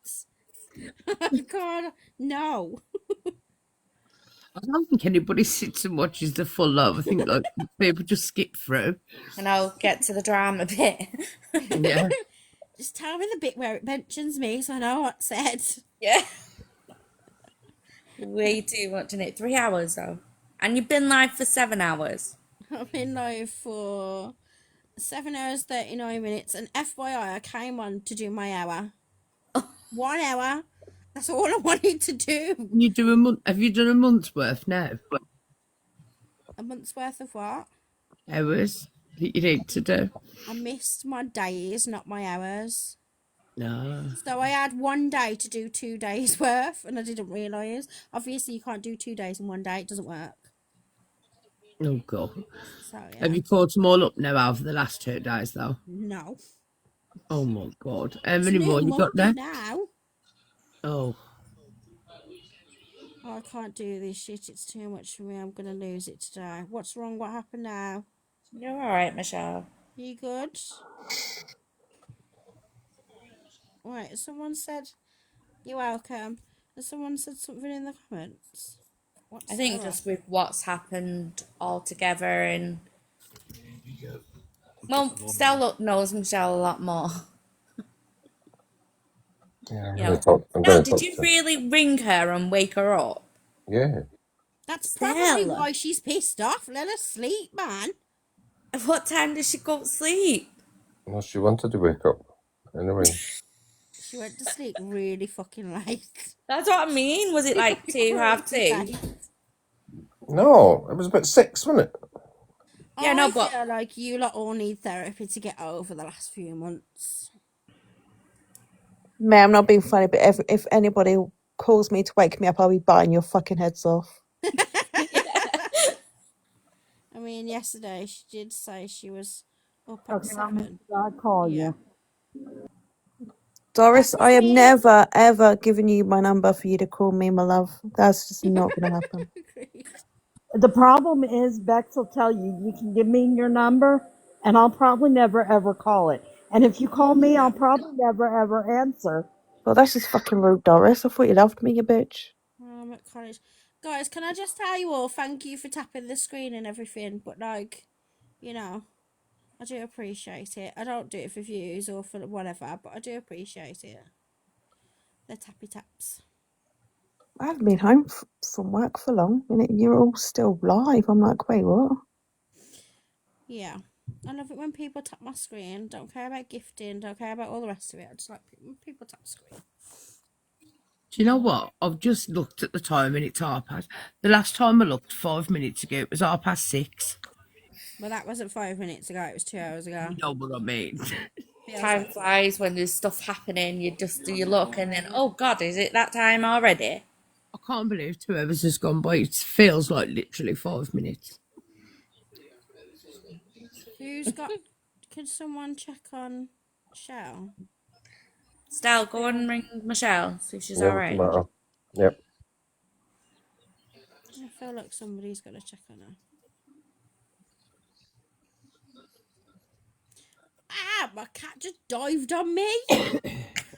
God, no. I don't think anybody sits and watches the full live. I think like people just skip through. And I'll get to the drama bit. Yeah. Just tell me the bit where it mentions me so I know what's said. Yeah. Way too much in it. 3 hours though. And you've been live for 7 hours. I've been live for 7 hours, 39 minutes. And FYI, I came on to do my hour. 1 hour. That's all I wanted to do. You do a month. Have you done a month's worth now? A month's worth of what? Hours that you need to do. I missed my days, not my hours. No. So I had 1 day to do 2 days worth, and I didn't realise. Obviously, you can't do 2 days in 1 day. It doesn't work. Oh god. So yeah. Have you caught them all up now over the last 2 days though? No. Oh my god. How many more you got Monday there? now. Oh. I can't do this shit. It's too much for me. I'm gonna lose it today. What's wrong? What happened now? You're alright, Michelle. You good? Right, someone said you're welcome. And someone said something in the comments. I think just with what's happened all together and well, Stella knows Michelle a lot more. Yeah, You know. Stella, did you really ring her and wake her up? Yeah. That's probably why she's pissed off. Let her sleep, man. At what time did she go to sleep? Well, she wanted to wake up. Anyway. She went to sleep really fucking late. That's what I mean. Was it like 2, half 2? No, it was about 6, wasn't it? Yeah, no, I but feel like you lot all need therapy to get over the last few months. May I'm not being funny, but if anybody calls me to wake me up, I'll be biting your fucking heads off. I mean, yesterday she did say she was up at 7. I'll call you. Doris, I am never, ever giving you my number for you to call me, my love. That's just not going to happen. The problem is, Bex will tell you, you can give me your number, and I'll probably never, ever call it. And if you call me, I'll probably never, ever answer. Well, that's just fucking rude, Doris. I thought you loved me, you bitch. I'm at college. Guys, can I just tell you all, thank you for tapping the screen and everything, but like, you know, I do appreciate it. I don't do it for views or for whatever, but I do appreciate it. The tappy taps. I haven't been home from work for long, and you're all still live. I'm like, wait, what? Yeah. I love it when people tap my screen. Don't care about gifting, don't care about all the rest of it. I just like when people tap screen. Do you know what? I've just looked at the time and it's 6:30. The last time I looked 5 minutes ago, it was 6:30. Well, that wasn't 5 minutes ago, it was 2 hours ago. You know what I mean? time flies when there's stuff happening. You look and then, oh God, is it that time already? I can't believe 2 hours has gone by. It feels like literally 5 minutes. Who's got... Can someone check on Shell? Stel, go and ring Michelle, see if she's Yeah, alright. Yep. I feel like somebody's got to check on her. Ah, my cat just dived on me.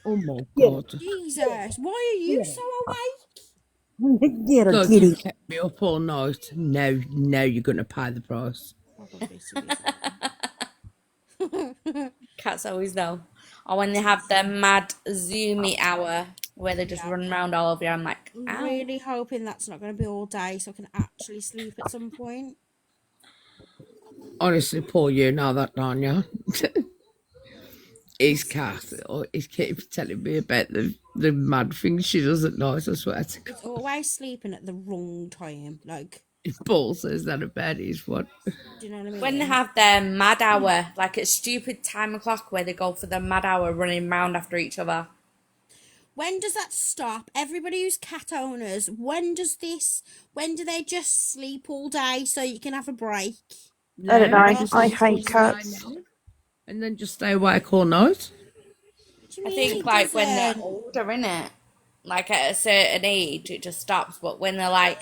Oh my God. Jesus, why are you so awake? Get her, God, kitty. you kept me up all night. Now you're going to pay the price. Cats always know. Or when they have their mad zoomy hour where they just run around all over you, I'm like, ow. I'm really hoping that's not going to be all day so I can actually sleep at some point. Honestly, poor you, now that, don't you? His cat, he keeps telling me about the mad things she does at night, I swear to God. It's always sleeping at the wrong time. Like, If Paul says that about his one. do you know what I mean? When they have their mad hour, like at stupid time o'clock where they go for their mad hour running round after each other. When does that stop? Everybody who's cat owners, when do they just sleep all day so you can have a break? I don't know. I hate cats. And then just stay awake all night. What do you I mean think it like when they're doesn't? older, innit? Like at a certain age, it just stops. But when they're like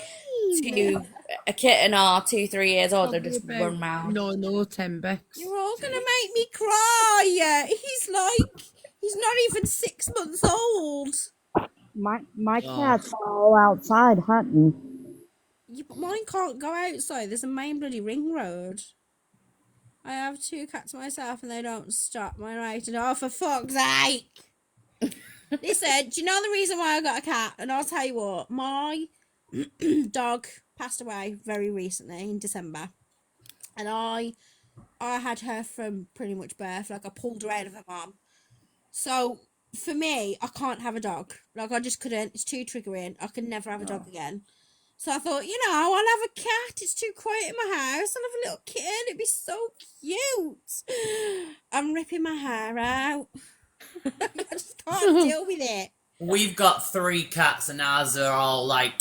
a kitten or 2, 3 years old, they Probably just about run round. 9 or 10, Bex. You're all gonna make me cry. He's not even 6 months old. My Oh. cats are all outside hunting. Yeah, but mine can't go outside. There's a main bloody ring road. I have 2 cats myself, and they don't stop my rating. Oh, for fuck's sake! Listen, do you know the reason why I got a cat? And I'll tell you what, my dog passed away very recently in December, and I had her from pretty much birth. Like, I pulled her out of her mum. So for me, I can't have a dog. Like, I just couldn't. It's too triggering. I could never have a dog again. So I thought, I'll have a cat. It's too quiet in my house. I'll have a little kitten. It'd be so cute. I'm ripping my hair out. I just can't deal with it. We've got 3 cats, and ours are all like,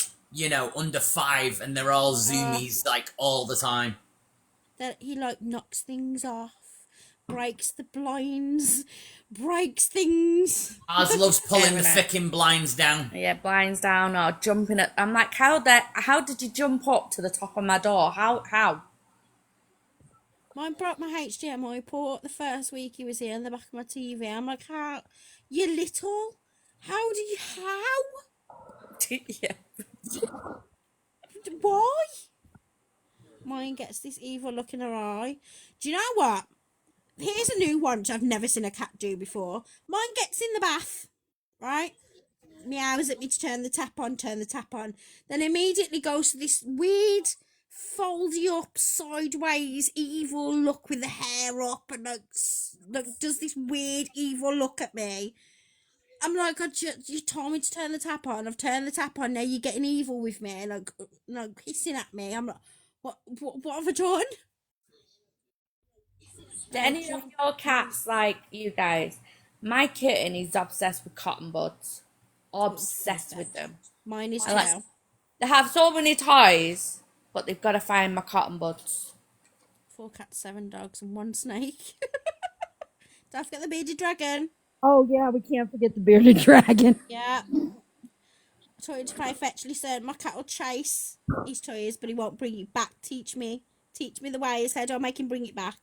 under 5, and they're all zoomies like all the time. That he knocks things off, breaks the blinds, breaks things. Ours loves pulling the Yeah, fucking blinds down. Yeah, blinds down or jumping at. I'm like, how did you jump up to the top of my door? How? Mine broke my HDMI port the first week he was here in the back of my TV. I'm like, how? You little? How? Yeah. Why? Mine gets this evil look in her eye. Do you know what? Here's a new one which I've never seen a cat do before. Mine gets in the bath, right? Meows at me to turn the tap on, then immediately goes to this weird, foldy up, sideways, evil look with the hair up, and does this weird, evil look at me. I'm like, you told me to turn the tap on. I've turned the tap on. Now you're getting evil with me, like hissing at me. I'm like, what have I done? Do any of your cats like you guys? My kitten is obsessed with cotton buds. Obsessed with them. Mine is And, too. they have so many toys, but they've got to find my cotton buds. 4 cats, 7 dogs, and 1 snake. Don't forget the bearded dragon. Oh yeah, we can't forget the bearded dragon. Yeah. I told him to play fetch. Listen, my cat will chase his toys, but he won't bring it back. Teach me the way. He said, I'll make him bring it back.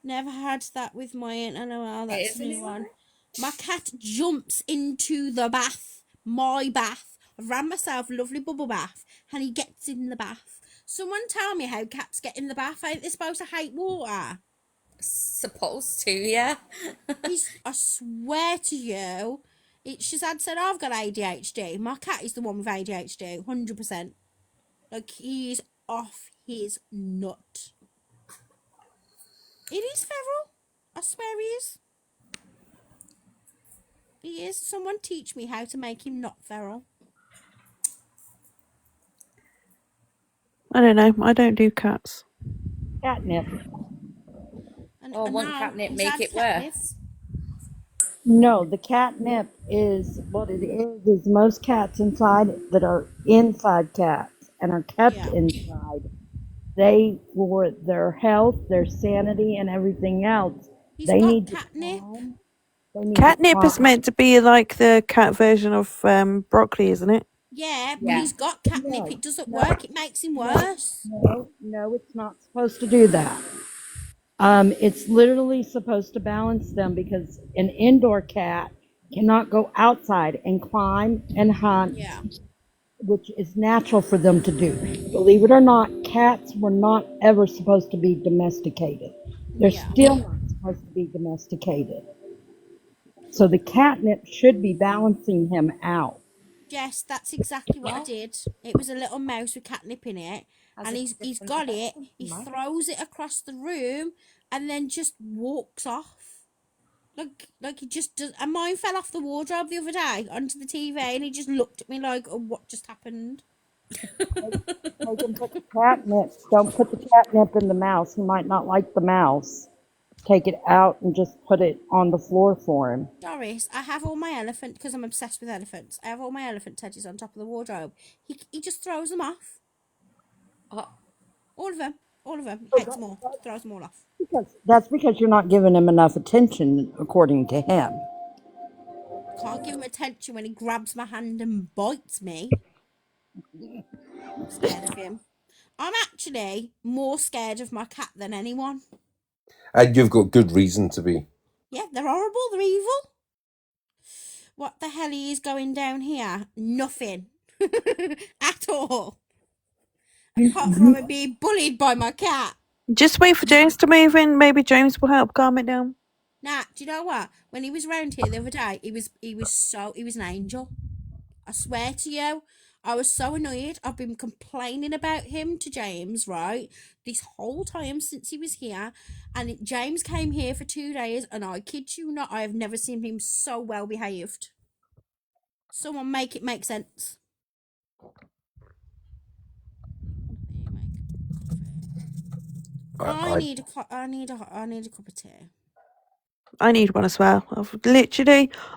Never had that with mine. I know, well, that's a new one. My cat jumps into the bath. My bath. I've ran myself a lovely bubble bath, and he gets in the bath. Someone tell me how cats get in the bath. Ain't they supposed to hate water? Supposed to, yeah. I swear to you, Shazad said, I've got ADHD. My cat is the one with ADHD, 100%. Like, he's off his nut. It is feral. I swear he is. He is. Someone teach me how to make him not feral. I don't know. I don't do cats. Catnip. Won't catnip make it worse? No, the catnip is what it is most cats inside that are inside cats and are kept inside. They, for their health, their sanity, and everything else, they need catnip. Catnip is meant to be like the cat version of broccoli, isn't it? Yeah, but he's got catnip. It doesn't work. It makes him worse. No, it's not supposed to do that. It's literally supposed to balance them because an indoor cat cannot go outside and climb and hunt, which is natural for them to do. Believe it or not, cats were not ever supposed to be domesticated. They're still not supposed to be domesticated. So the catnip should be balancing him out. Yes, that's exactly what I did. It was a little mouse with catnip in it, and he's got it. He throws it across the room, and then just walks off. Like he just does. And mine fell off the wardrobe the other day onto the TV, and he just looked at me like, "Oh, what just happened?" They can put the catnip. Don't put the catnip in the mouse. He might not like the mouse. Take it out and just put it on the floor for him. Doris, I have all my elephant, because I'm obsessed with elephants. I have all my elephant teddies on top of the wardrobe. He just throws them off. All of them. He takes them all. Throws them all off. That's because you're not giving him enough attention, according to him. Can't give him attention when he grabs my hand and bites me. I'm scared of him. I'm actually more scared of my cat than anyone. And you've got good reason to be. Yeah, they're horrible, they're evil. What the hell is going down here? Nothing. At all. Apart from it being bullied by my cat. Just wait for James to move in. Maybe James will help calm it down. Nah, do you know what? When he was round here the other day, he was an angel. I swear to you. I was so annoyed. I've been complaining about him to James, right? This whole time since he was here. And James came here for 2 days, and I kid you not, I have never seen him so well behaved. Someone make it make sense. I need a cup of tea. I need one as well.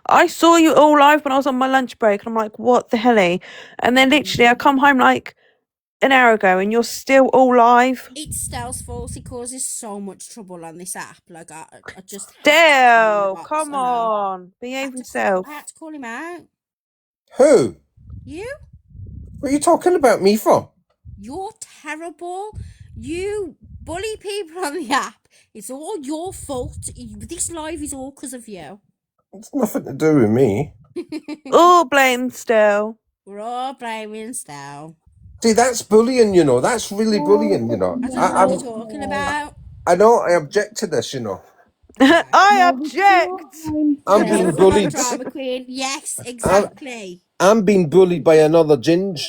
I saw you all live when I was on my lunch break, and I'm like, what the hell? And then literally, I come home like an hour ago, and you're still all live. It's Stell's fault. He causes so much trouble on this app. Like I just Stell, come on, behave yourself. I had to call him out. Who? You? What are you talking about me for? You're terrible. You bully people on the app. It's all your fault. This live is all because of you. It's nothing to do with me. All blame Stell. We're all blaming Stell. See, that's bullying, you know. That's really bullying, you know. I don't know what you're talking about. I know, I object to this, you know. I object. I'm being bullied. Drama queen. Yes, exactly. I'm being bullied by another ginge.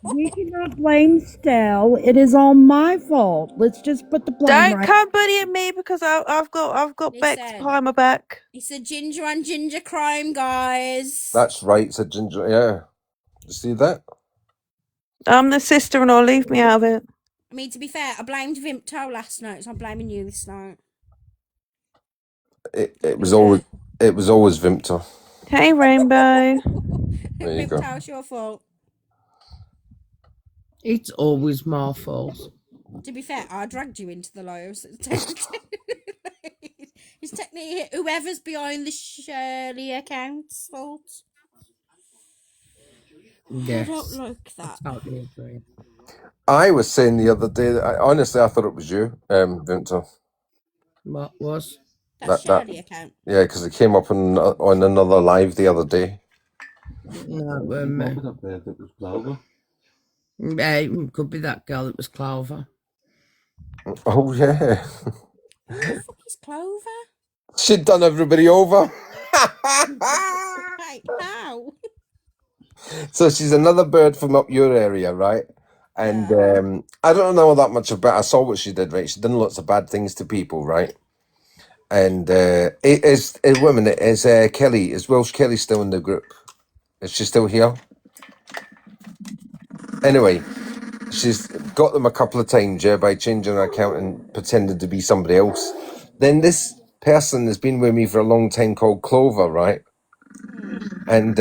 We cannot blame Stell. It is all my fault. Let's just put the blame Don't come bullying me because I've got Bex behind my back. It's a ginger on ginger crime, guys. That's right, it's a ginger, yeah. You see that? I'm the sister-in-law, leave me out of it. I mean, to be fair, I blamed Vimto last night, so I'm blaming you this night. It was always Vimto. Hey, Rainbow. There you go. Vimto, it's your fault. It's always my fault. To be fair, I dragged you into the lives. It's technically whoever's behind the Shirley account's fault. Yes, I don't like that. I totally agree. I was saying the other day that honestly I thought it was you, Vimto. What was? That's Shirley account. Yeah, because it came up on another live the other day. No, it was Clover. Yeah, it could be that girl that was Clover. Oh yeah. Who the fuck is Clover? She'd done everybody over. Wait, how? So she's another bird from up your area, right? And I don't know that much about. I saw what she did, right? She done lots of bad things to people, right? And it is a woman. It is Kelly. Is Welsh Kelly still in the group? Is she still here? Anyway, she's got them a couple of times, yeah, by changing her account and pretending to be somebody else. Then this person has been with me for a long time called Clover, right? And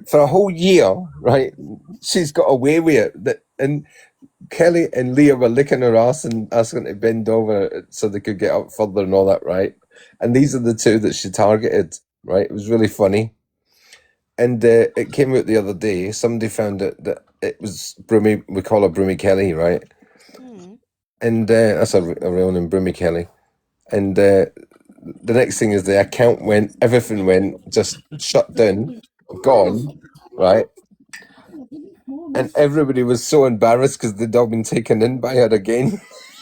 for a whole year, right, she's got away with it. And Kelly and Leah were licking her ass and asking to bend over so they could get up further and all that, right? And these are the two that she targeted, right? It was really funny. And it came out the other day. Somebody found that it was Broomy. We call her Broomy Kelly, right? And that's a real name, Broomy Kelly. And the next thing is the account went, everything went, just shut down, gone, right? And everybody was so embarrassed because they'd all been taken in by her again.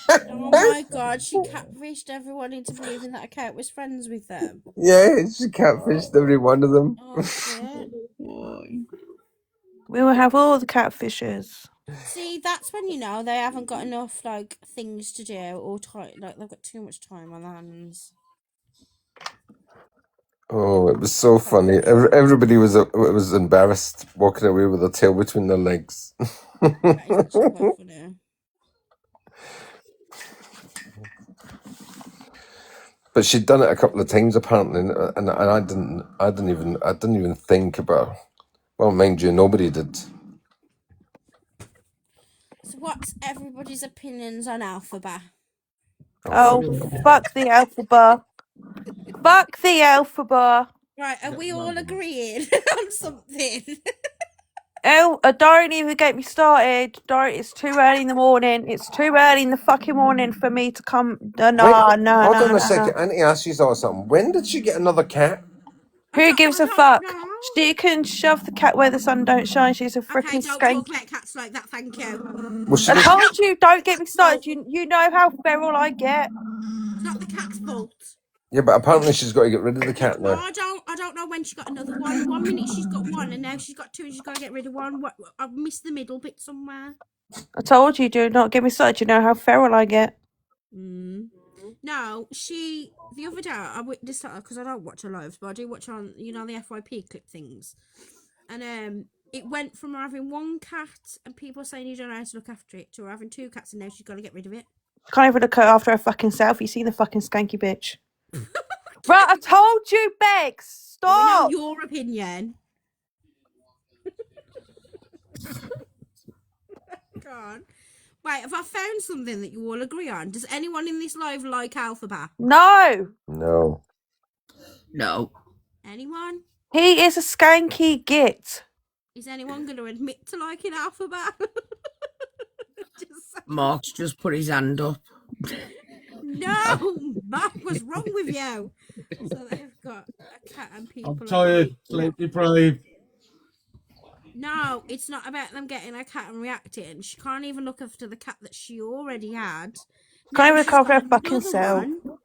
Oh my god, she catfished everyone into believing that account was friends with them. Yeah, she catfished every one of them. Oh shit. We will have all the catfishes. See, that's when you know they haven't got enough like things to do or like they've got too much time on their hands. Oh, it was so funny. Everybody was embarrassed walking away with their tail between their legs. That is actually quite funny. But she'd done it a couple of times apparently, and I didn't even think about. Well, mind you, nobody did. So what's everybody's opinions on Alphabet? Oh, fuck the alphabet. Fuck the alphabet. Right, are we all agreeing on something? Oh, don't even get me started. Don't. It's too early in the morning. It's too early in the fucking morning for me to come. No, Wait, no, hold no, on a no, second. no. I need to ask you all something. When did she get another cat? Who gives a fuck? She can shove the cat where the sun don't shine. She's a Okay, freaking don't skank. talk about cats like that, thank you. Was she I just... told you, don't get me started. You know how feral I get. It's not the cat's fault. Yeah, but apparently she's got to get rid of the cat Well, now. I don't know when she got another one. 1 minute she's got one, and now she's got two, and she's got to get rid of one. What? I've missed the middle bit somewhere. I told you, do not get me started. You know how feral I get. No, the other day I witnessed that because I don't watch her lives, but I do watch on the FYP clip things, and it went from having one cat and people saying you don't know how to look after it to having two cats and now she's got to get rid of it. Can't even look after her fucking self. You see the fucking skanky bitch. Right, I told you, Bex. We know Stop. your opinion. Go on. Wait, have I found something that you all agree on? Does anyone in this live like Alphabet? No. No. No. Anyone? He is a skanky git. Is anyone going to admit to liking Alphabet? Mark's just put his hand up. No, Mark, what's wrong with you? So they've got a cat and people. I'm tired, sleep deprived. No, it's not about them getting a cat and reacting. She can't even look after the cat that she already had. Can't even look she's after got her fucking another self. one,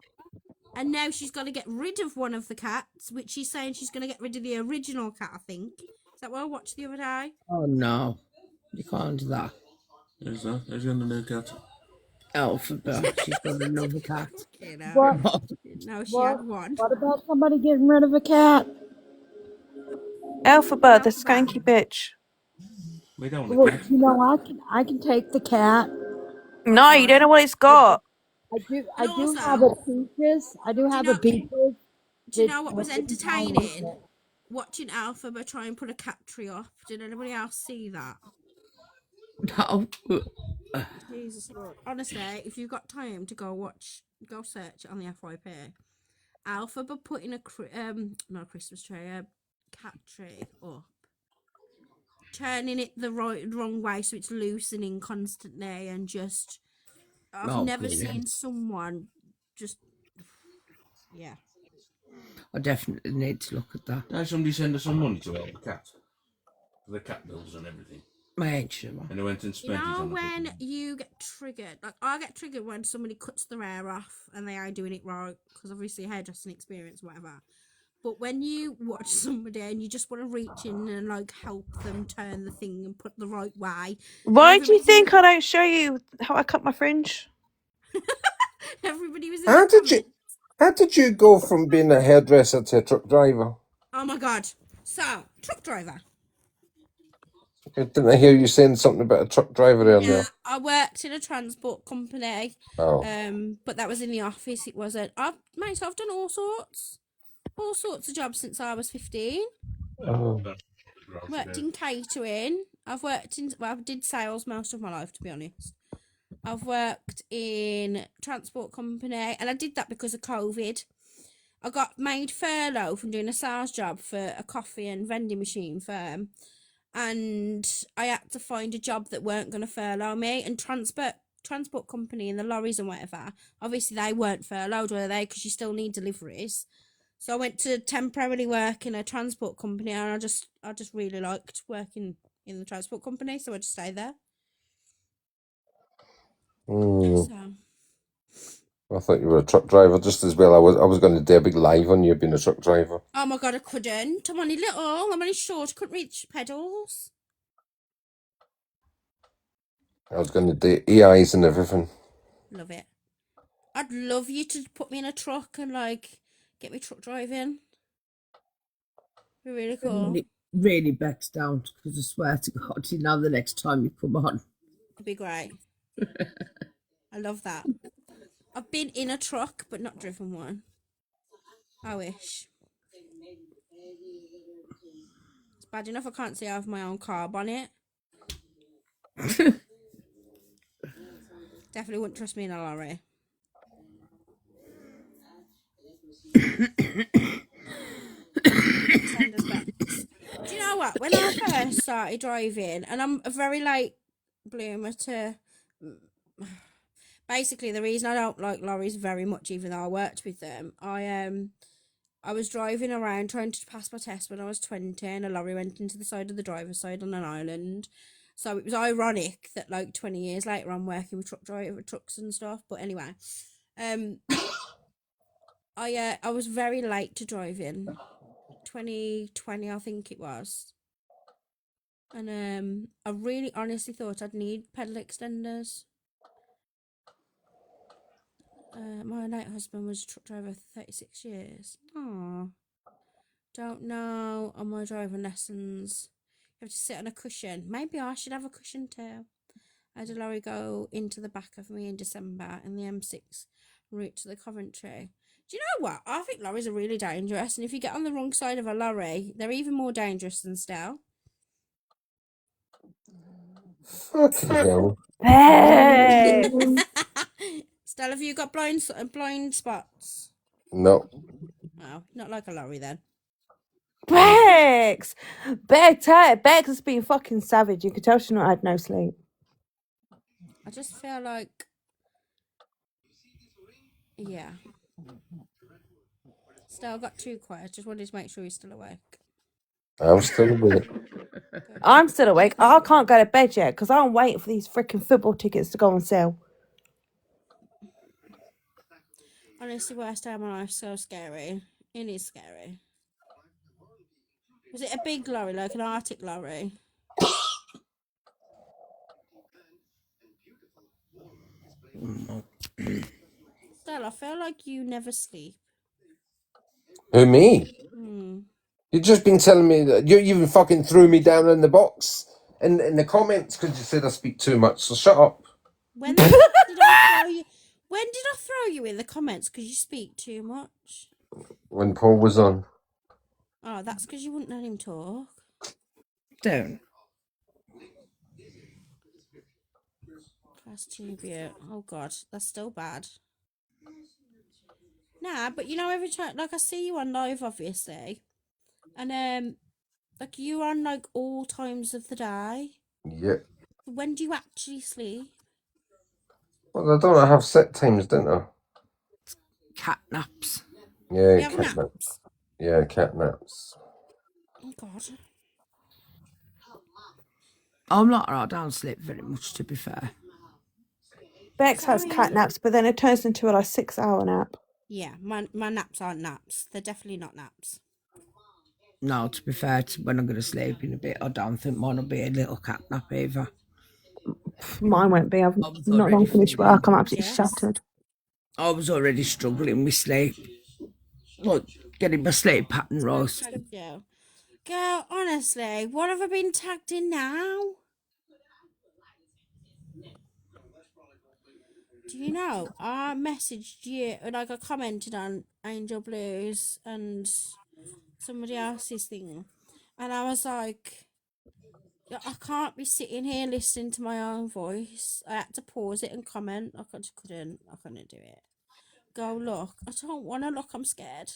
and now she's got to get rid of one of the cats, which she's saying she's going to get rid of the original cat, I think. Is that what I watched the other day? Oh no, you can't do that. Who's that? Who's got a new cat? Alphabet. She's got another cat. What? No, she had one. What about somebody getting rid of a cat? Alphabet, the skanky bitch. We don't Well, you know, I can take the cat. No, you don't know what it's got. I do have a peaches. I do have a peaches. Do you know what was entertaining? Watching Alphabet try and put a cat tree up. Did anybody else see that? No. Jesus Lord. Honestly, if you've got time to go search it on the FYP. Alphabet putting a Christmas tree, a cat tree up. Turning it the wrong way so it's loosening constantly and just... I've never seen someone just... Yeah. I definitely need to look at that. Now somebody send us some money to help the cat. For the cat bills and everything. I ain't sure. And they went and spent it on when you get triggered, like I get triggered when somebody cuts their hair off and they are doing it right, because obviously hairdressing experience, whatever. But when you watch somebody and you just want to reach in and like help them turn the thing and put the right way. Why do you think I don't show you how I cut my fringe? Everybody was in How did you go from being a hairdresser to a truck driver? Oh my god. So, truck driver. Didn't I hear you saying something about a truck driver earlier? I worked in a transport company. Oh. But that was in the office. It wasn't. I've done all sorts of jobs since I was 15. Oh. Worked in catering. I did sales most of my life, to be honest. I've worked in transport company, and I did that because of COVID. I got made furlough from doing a sales job for a coffee and vending machine firm, and I had to find a job that weren't going to furlough me. And transport company and the lorries and whatever, obviously they weren't furloughed, were they? Because you still need deliveries. So I went to temporarily work in a transport company, and I just really liked working in the transport company, so I just stayed there. So. I thought you were a truck driver just as well. I was going to do a big live on you being a truck driver. Oh my god, I couldn't. I'm only little. I'm only short. I couldn't reach pedals. I was going to do AIs and everything. Love it. I'd love you to put me in a truck and like get me truck driving. Be really cool. Really backs down, because I swear to God, you know the next time you come on. It'd be great. I love that. I've been in a truck but not driven one. I wish. It's bad enough I can't see I have my own carb on it. Definitely wouldn't trust me in a lorry. Sanders Bex. Do you know what? When I first started driving, and I'm a very late bloomer to. Basically, the reason I don't like lorries very much, even though I worked with them, I was driving around trying to pass my test when I was 20, and a lorry went into the side of the driver's side on an island. So it was ironic that, like, 20 years later, I'm working with trucks and stuff. But anyway, I was very late to driving, 2020, I think it was, and I really honestly thought I'd need pedal extenders. My late husband was a truck driver for 36 years. Aww. Don't know on my driving lessons. You have to sit on a cushion. Maybe I should have a cushion too. I had a lorry go into the back of me in December in the M6 route to the Coventry. Do you know what? I think lorries are really dangerous, and if you get on the wrong side of a lorry, they're even more dangerous than Stell. Fucking hell. Hey. Stell, have you got blind spots? No. Oh, not like a lorry then. Bex! Bex has been fucking savage. You could tell she's not had no sleep. I just feel like, yeah. Stell got too quiet. Just wanted to make sure you're still awake. I'm still awake. I'm still awake. I can't go to bed yet because I'm waiting for these freaking football tickets to go on sale. Honestly, worst day of my life. So scary. It is scary. Was it a big lorry, like an Arctic lorry? Stell, I feel like you never sleep. Who, me? Hmm. You've just been telling me that you even fucking threw me down in the box in the comments because you said I speak too much. So shut up. When did I throw you? When did I throw you in the comments because you speak too much? When Paul was on. Oh, that's because you wouldn't let him talk. Don't. Class 2 Butte. Oh god, that's still bad. Nah, but you know, every time, like, I see you on live, obviously, and like, you on like all times of the day. Yeah. When do you actually sleep? Well, I don't have set times, don't I? Cat naps. Yeah, You have cat naps? naps. Yeah, cat naps. Oh god. I'm not. I don't sleep very much, to be fair. Bex has cat naps, but then it turns into a like 6-hour nap. Yeah, my naps aren't naps. They're definitely not naps. No, to be fair, when I'm going to sleep in a bit, I don't think mine will be a little cat nap either. Mine won't be. I've not long finished work. I'm absolutely shattered. I was already struggling with sleep. Like, getting my sleep pattern right. Girl, honestly, what have I been tagged in now? Do you know, I messaged you, like, I commented on Angel Blues and somebody else's thing, and I was like, I can't be sitting here listening to my own voice. I had to pause it and comment. I just couldn't do it. Go look. I don't want to look. I'm scared.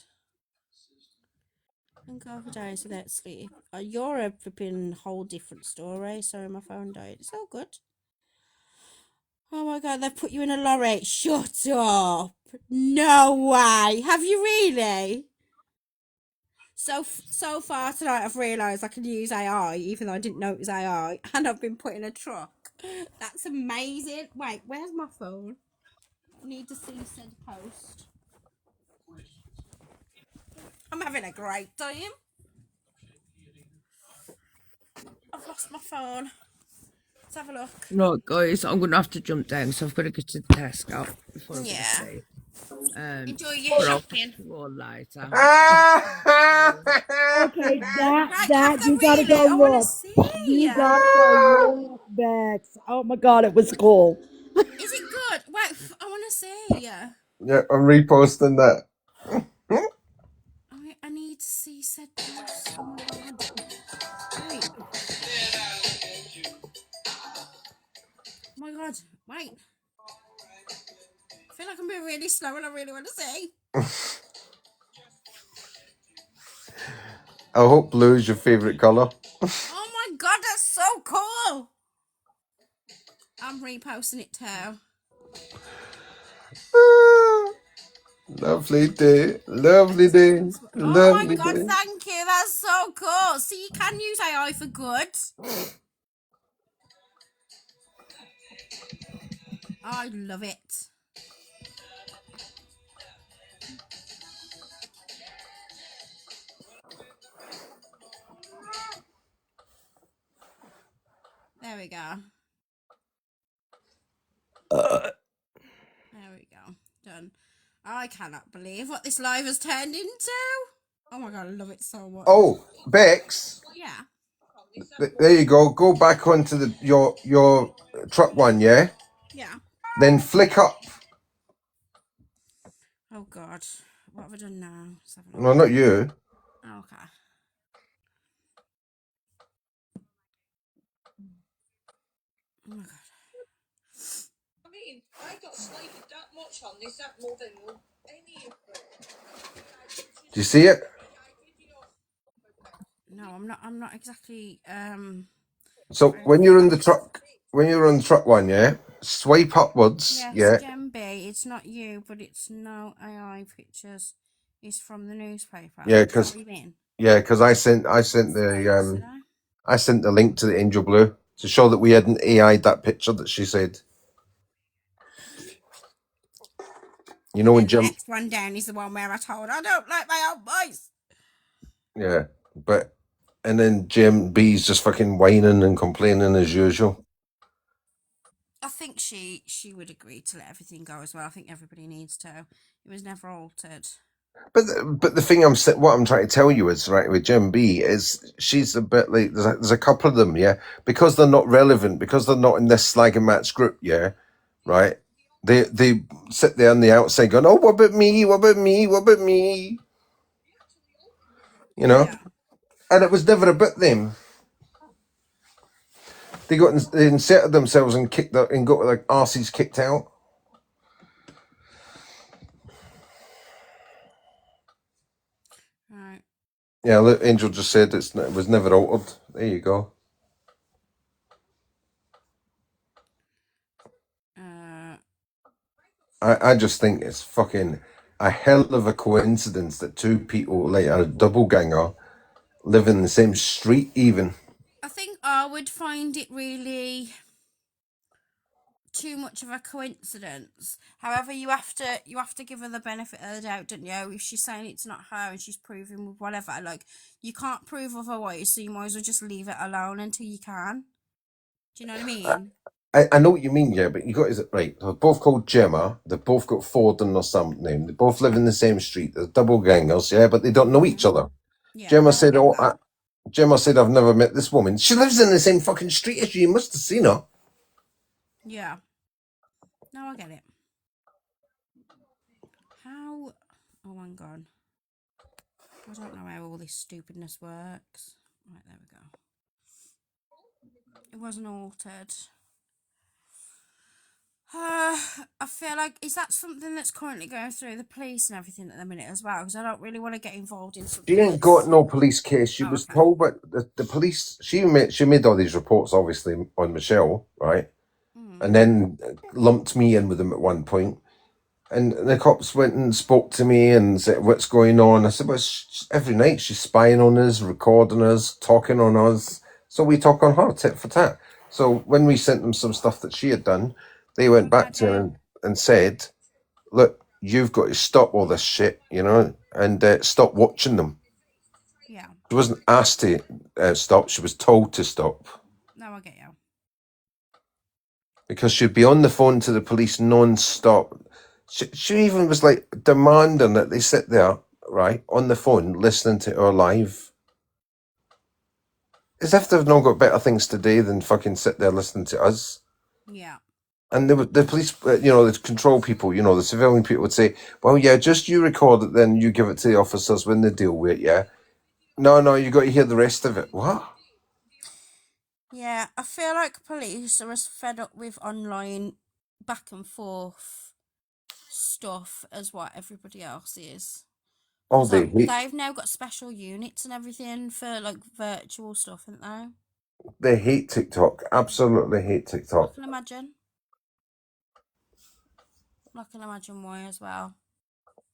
And go for days without sleep. You're a flipping whole different story. Sorry, my phone died. It's all good. Oh my god, they've put you in a lorry. Shut up. No way. Have you really? So far tonight, I've realised I can use AI, even though I didn't know it was AI, and I've been put in a truck. That's amazing. Wait, where's my phone? I need to see said post. I'm having a great time. I've lost my phone. Let's have a look. Right, guys, I'm going to have to jump down, so I've got to get to the Tesco before I go to sleep. Enjoy your shopping. Later. Okay, Right, that you gotta go I want to look. see. You gotta go look, Bex. Oh my god, it was cool. Is it good? Wait, I want to see. Yeah, I'm reposting that. I need to see said post. Oh my god. Wait. Oh my god. Wait. I feel like I'm being really slow and I really want to see. I hope blue is your favourite colour. Oh my god, that's so cool! I'm reposting it too. Lovely day, lovely day, Oh my lovely god, day. thank you. That's so cool. See, you can use AI for good. I love it. There we go. There we go. Done. I cannot believe what this live has turned into. Oh my god, I love it so much. Oh, Bex, Yeah. there you go. Go back onto your truck one, yeah? Yeah. Then flick up. Oh god. What have I done now? Let's have a look. No, not you. Okay. Oh my god. I mean, I got slated that much on this app more than any of them. Do you see it? No, I'm not exactly So when you're in the truck, when you're on the truck one, yeah, swipe upwards, yes, yeah, Gem B, it's not you, but it's no AI pictures. It's from the newspaper. yeah, Is that because what you mean? I sent I sent the link to the Angel Blue to show that we hadn't AI'd that picture that she said. You know when Then the Jim, next one down is the one where I told I don't like my own voice. yeah, but and then Jim B's just fucking whining and complaining as usual. I think she would agree to let everything go as well. I think everybody needs to. It was never altered. But the thing what I'm trying to tell you is right with Jim B is she's a bit like there's a couple of them, yeah, because they're not relevant, because they're not in this slag and match group, yeah, right. They sit there on the outside going, oh, what about me? What about me? What about me? You know, and it was never about them. They inserted themselves and kicked and got like arses kicked out. Right. Yeah, look, Angel just said it was never altered. There you go. I just think it's fucking a hell of a coincidence that two people like a double ganger live in the same street even. I think I would find it really too much of a coincidence. However, you have to give her the benefit of the doubt, don't you? If she's saying it's not her and she's proving with whatever, like you can't prove otherwise, so you might as well just leave it alone until you can. Do you know what I mean? I know what you mean, yeah, but you got is it right? They're both called Gemma. They've both got Forden or something. They both live in the same street. They're double gangers, yeah, but they don't know each other. Yeah, Gemma no, I said, get "Oh, that. Gemma said I've never met this woman. She lives in the same fucking street as you. You must have seen her." Yeah. No, I get it. How? Oh, hang on. I don't know how all this stupidness works. Right, there we go. It wasn't altered. I feel like, is that something that's currently going through the police and everything at the minute as well? Because I don't really want to get involved in something. She ain't got no police case. She Oh, was okay. told by the police. She made all these reports, obviously, on Michelle, right? And then lumped me in with them at one point. And the cops went and spoke to me and said, "What's going on?" I said, "Well, every night she's spying on us, recording us, talking on us. So we talk on her, tit for tat." So when we sent them some stuff that she had done, they went back to her and said, "Look, you've got to stop all this shit, you know, and stop watching them." Yeah. She wasn't asked to stop. She was told to stop. No, I get you. Because she'd be on the phone to the police non-stop. She even was like demanding that they sit there, right, on the phone, listening to her live. As if they've not got better things to do than fucking sit there listening to us. Yeah. And the police, the control people, the civilian people would say, "Well, yeah, just you record it, then you give it to the officers when they deal with it, yeah." No, you got to hear the rest of it. What? Yeah, I feel like police are as fed up with online back and forth stuff as what everybody else is. Oh, Because they hate they've now got special units and everything for like virtual stuff, haven't TikTok. Absolutely hate they? I TikTok. can imagine. I can imagine why as well.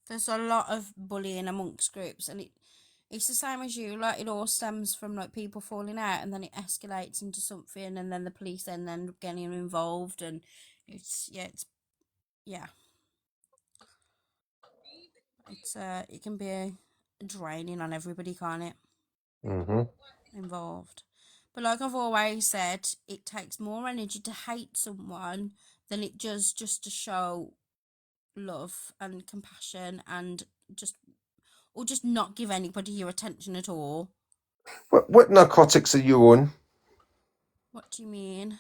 There's a lot of bullying amongst groups, and it's the same as you. Like it all stems from like people falling out, and then it escalates into something, and then the police then end up getting involved, and it's it can be draining on everybody, can't it? Mm-hmm. Involved. But like I've always said, it takes more energy to hate someone than it does just to show love and compassion and just not give anybody your attention at all. What narcotics are you on? What do you mean?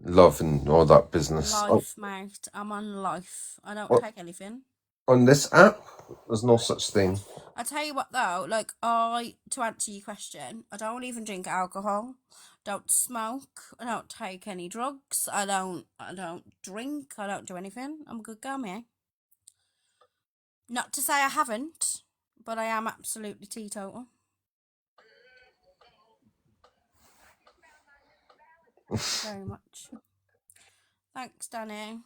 Love and all that business. Life, mate. I'm on life. I don't On, take anything. on this app, there's no such thing. I tell you what though, like to answer your question, I don't even drink alcohol, don't smoke, I don't take any drugs, I don't drink, I don't do anything. I'm a good girl, me. Not to say I haven't, but I am absolutely teetotal. Very much. Thanks, Danny.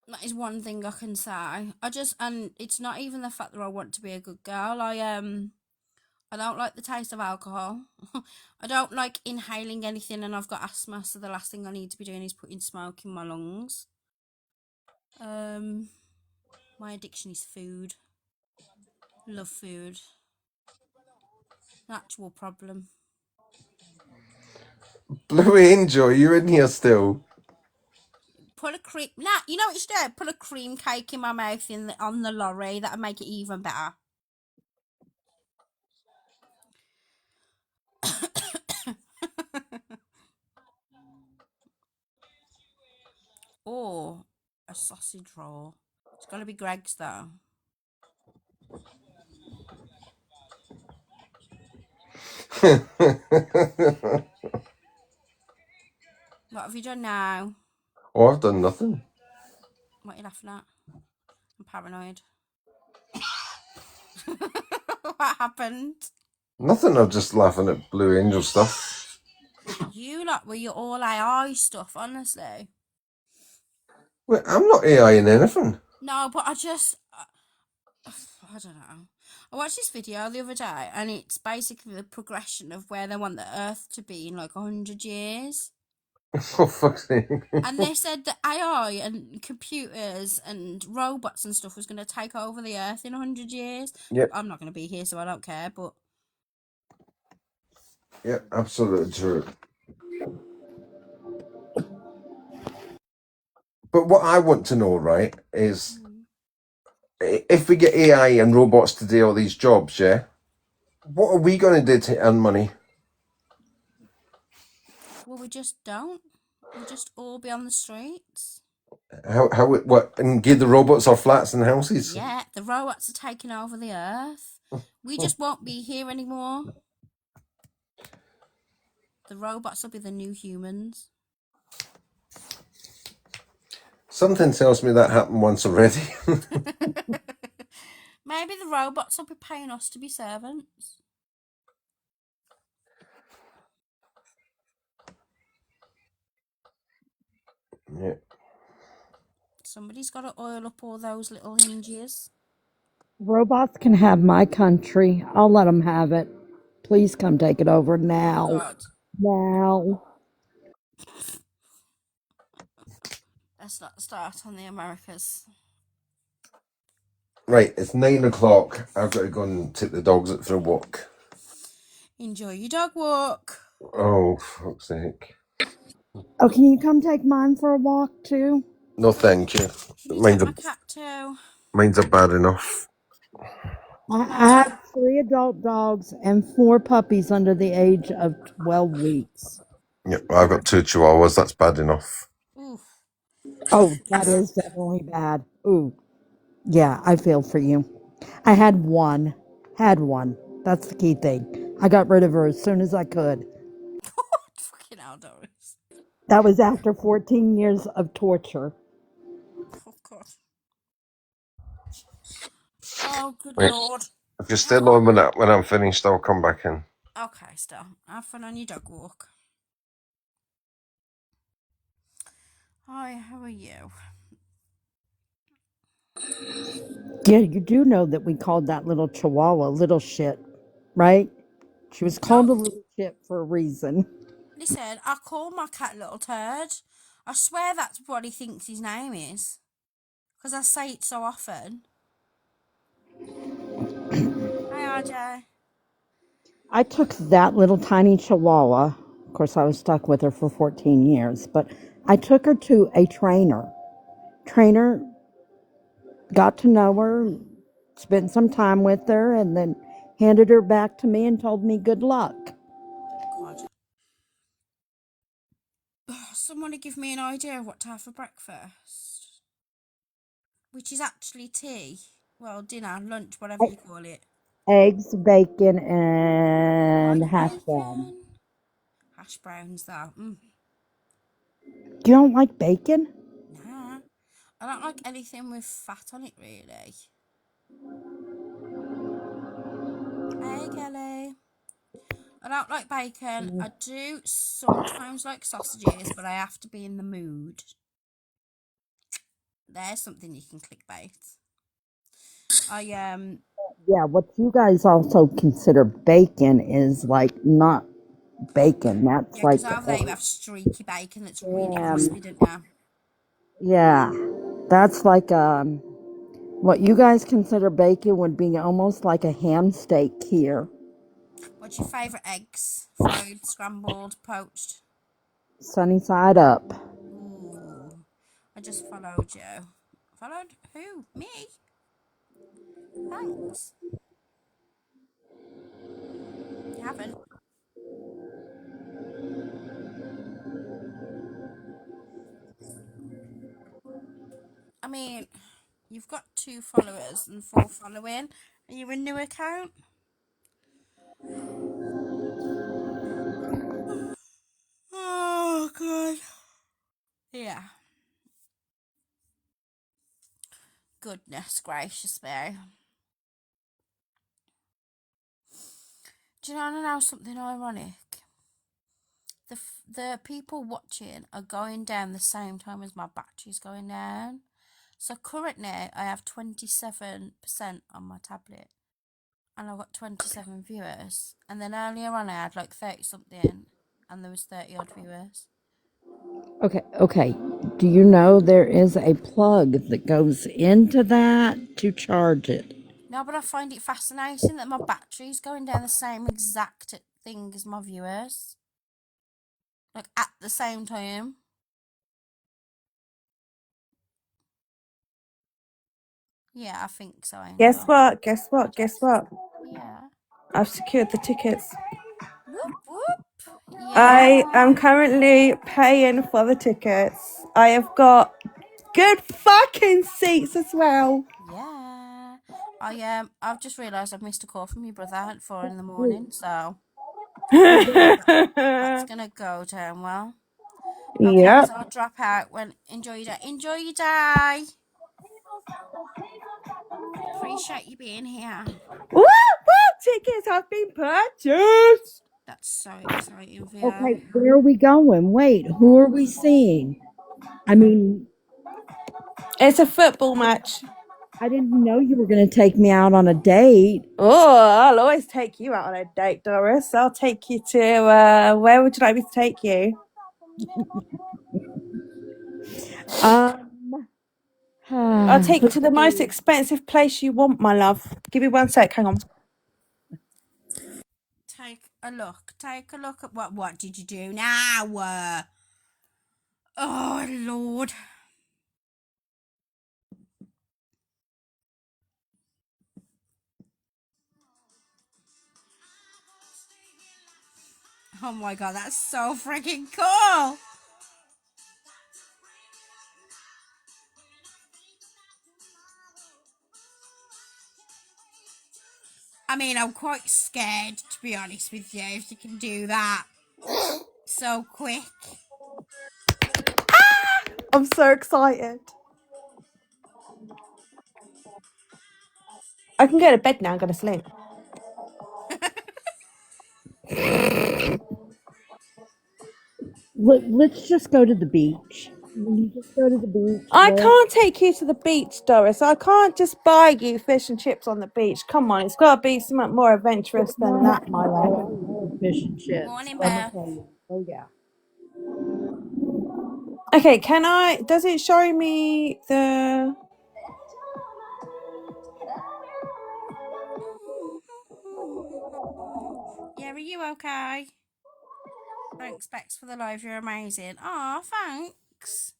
That is one thing I can say. And it's not even the fact that I want to be a good girl. I don't like the taste of alcohol. I don't like inhaling anything, and I've got asthma, so the last thing I need to be doing is putting smoke in my lungs. My addiction is food. Love food. An actual problem. Blue Angel, you're in here still. Put a cream. Nah, you know what you should do? Put a cream cake in my mouth on the lorry. That'll make it even better. Or a sausage roll. It's got to be Greg's though. What have you done now? Oh, I've done nothing. What are you laughing at? I'm paranoid. What happened? Nothing, I'm just laughing at Blue Angel stuff. You lot were your all AI stuff, honestly. Wait, I'm not AI in anything. No, but I don't know. I watched this video the other day, and it's basically the progression of where they want the Earth to be in like 100 years. For fuck's sake. And they said that AI and computers and robots and stuff was going to take over the Earth in 100 years. Yep. I'm not going to be here, so I don't care, but... Yep, absolutely true. But what I want to know, right, is if we get AI and robots to do all these jobs, yeah, what are we going to do to earn money? Well, we just don't. We'll just all be on the streets. What, and give the robots our flats and houses? Yeah, the robots are taking over the Earth. We just won't be here anymore. The robots will be the new humans. Something tells me that happened once already. Maybe the robots will be paying us to be servants. Yeah. Somebody's got to oil up all those little hinges. Robots can have my country. I'll let them have it. Please come take it over now. God. Now. Let's not start on the Americas. Right, it's 9 o'clock. I've got to go and take the dogs out for a walk. Enjoy your dog walk. Oh, fuck's sake. Oh, can you come take mine for a walk too? No, thank you. Can you take my cat too? Mine's are bad enough. I have 3 adult dogs and 4 puppies under the age of 12 weeks. Yep, I've got 2 chihuahuas. That's bad enough. Oof. Oh, that is definitely bad. Ooh. Yeah, I feel for you. I had one. That's the key thing. I got rid of her as soon as I could. Fucking hell, Doris. That was after 14 years of torture. Oh, God. Oh, good Wait, lord. if you're still on when I'm finished, I'll come back in. Okay, still. Have fun on your dog walk. Hi, how are you? Yeah, you do know that we called that little chihuahua little shit, right? She was called a little shit for a reason. Listen, I call my cat Little Turd. I swear that's what he thinks his name is. Because I say it so often. Hi, RJ. I took that little tiny chihuahua. Of course, I was stuck with her for 14 years, but I took her to a trainer. Trainer got to know her, spent some time with her, and then handed her back to me and told me good luck. God. Someone give me an idea of what to have for breakfast. Which is actually tea. Well, dinner, lunch, whatever you call it. Eggs, bacon, I and like hash brown. bacon. Hash browns, though. You don't like bacon? Nah. I don't like anything with fat on it, really. Hey, Kelly. I don't like bacon. I do sometimes like sausages, but I have to be in the mood. There's something you can clickbait. Yeah, what you guys also consider bacon is like not bacon. That's Yeah, like because over there you have streaky bacon that's really crispy, don't you? yeah, that's like what you guys consider bacon would be almost like a ham steak here. What's your favourite eggs? Fried, scrambled, poached? Sunny side up. Ooh. I just followed you. Followed who? Me? Thanks. You haven't. I mean, you've got 2 followers and 4 following. Are you a new account? Oh, God. Yeah. Goodness gracious me. Do you want to know something ironic? The people watching are going down the same time as my battery's going down. So currently I have 27% on my tablet. And I've got 27 viewers. And then earlier on I had like 30 something. And there was 30 odd viewers. Okay. Do you know there is a plug that goes into that to charge it? No, but I find it fascinating that my battery's going down the same exact thing as my viewers. Like at the same time. Yeah, I think so, Guess Angel. what? Guess what? Guess what? Yeah. I've secured the tickets. Whoop whoop. I Yeah. am currently paying for the tickets. I have got good fucking seats as well. Yeah. I've just realised I've missed a call from your brother at 4 in the morning, so that's gonna go down well. Okay, Yep. so I'll drop out when enjoy your day. Enjoy your day. Appreciate you being here. Woo! Tickets have been purchased. That's so exciting for Okay, you. where are we going? Wait, who are we seeing? I mean, it's a football match. I didn't know you were going to take me out on a date. Oh, I'll always take you out on a date, Doris. I'll take you to, where would you like me to take you? I'll take you to the most expensive place you want, my love. Give me 1 sec, hang on. Take a look. Take a look at what did you do now? Oh Lord. Oh my god, that's so freaking cool. I mean, I'm quite scared, to be honest with you, if you can do that so quick. I'm so excited. I can go to bed now and go to sleep. Let's just go to the beach. Will you just go to the beach? I Well, can't take you to the beach, Doris. I can't just buy you fish and chips on the beach. Come on, it's got to be something more adventurous than that, my love. fish and chips. Morning, Let me Beth. tell you. Oh yeah. Okay, does it show me the... Yeah, are you okay? Thanks, Bex, for the live. You're amazing. Aw, thanks.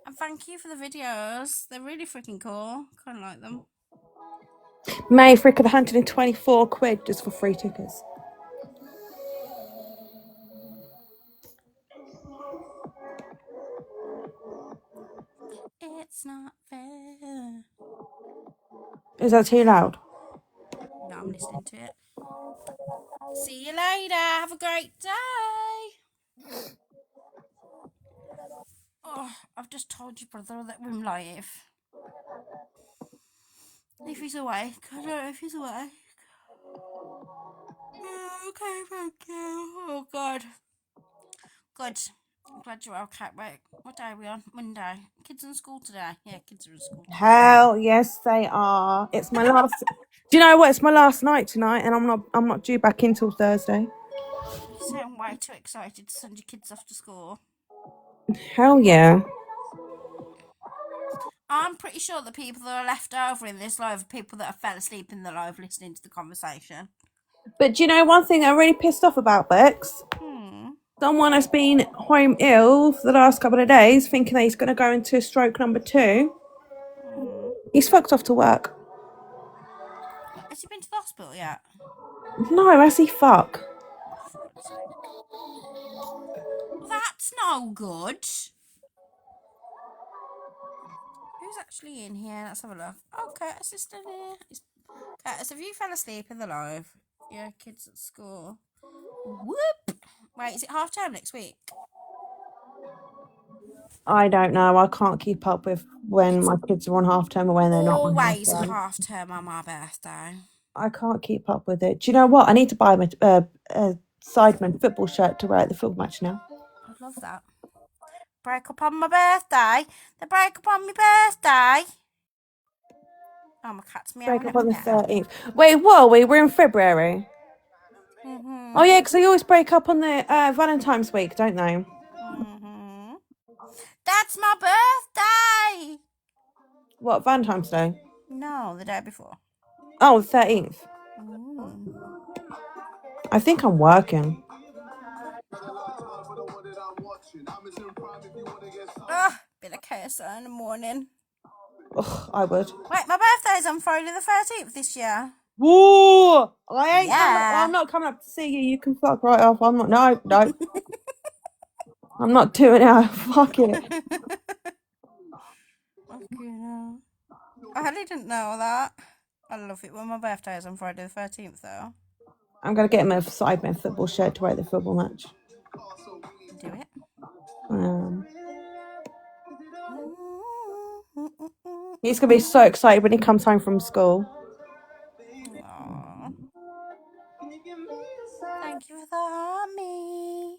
And thank you for the videos. They're really freaking cool. Kind of like them. May Frick of 124 quid just for free tickets. It's not fair. Is that too loud? No, I'm listening to it. See you later. Have a great day. Oh, I've just told your brother that we're live. If he's awake. I don't know if he's awake. Yeah, okay, thank you. Oh, God. Good. I'm glad you're okay. Wait, what day are we on? Monday. Kids in school today? Yeah, kids are in school today. Hell yes, they are. It's my last. Do you know what? It's my last night tonight, and I'm not due back in till Thursday. You sound way too excited to send your kids off to school. Hell yeah. I'm pretty sure the people that are left over in this live are people that have fell asleep in the live listening to the conversation. But do you know one thing I'm really pissed off about, Bex? Someone has been home ill for the last couple of days, thinking that he's going to go into stroke number 2. He's fucked off to work. Has he been to the hospital yet? No, has he fuck? Oh, for God's sake. That's no good. Who's actually in here? Let's have a look. Oh, Curtis is still here. Curtis, have you fell asleep in the live? Yeah, kids at school. Whoop! Wait, is it half term next week? I don't know. I can't keep up with when my kids are on half term or when they're not on half Always term. half term on my birthday. I can't keep up with it. Do you know what? I need to buy a Sidemen football shirt to wear at the football match now. I love that. Break up on my birthday. They break up on my birthday. Oh, my cat's meowing Break up at on me the now. 13th. Wait, what? We're in February. Mm-hmm. Oh yeah, because they always break up on the Valentine's week, don't they? Mm-hmm. That's my birthday. What, Valentine's Day? No, the day before. Oh, the 13th. I think I'm working. Bit of KSO in the morning. Ugh, I would. Wait, my birthday's on Friday the 13th this year. Whoa! I ain't coming up, Yeah. I'm not coming up to see you. You can fuck right off. I'm not. No. I'm not doing it. Fuck it. Okay, no. I really didn't know that. I love it when my birthday is on Friday the 13th, though. I'm gonna get him a Sidemen football shirt to wear at the football match. Do it. He's gonna be so excited when he comes home from school. Aww. Thank you for the army.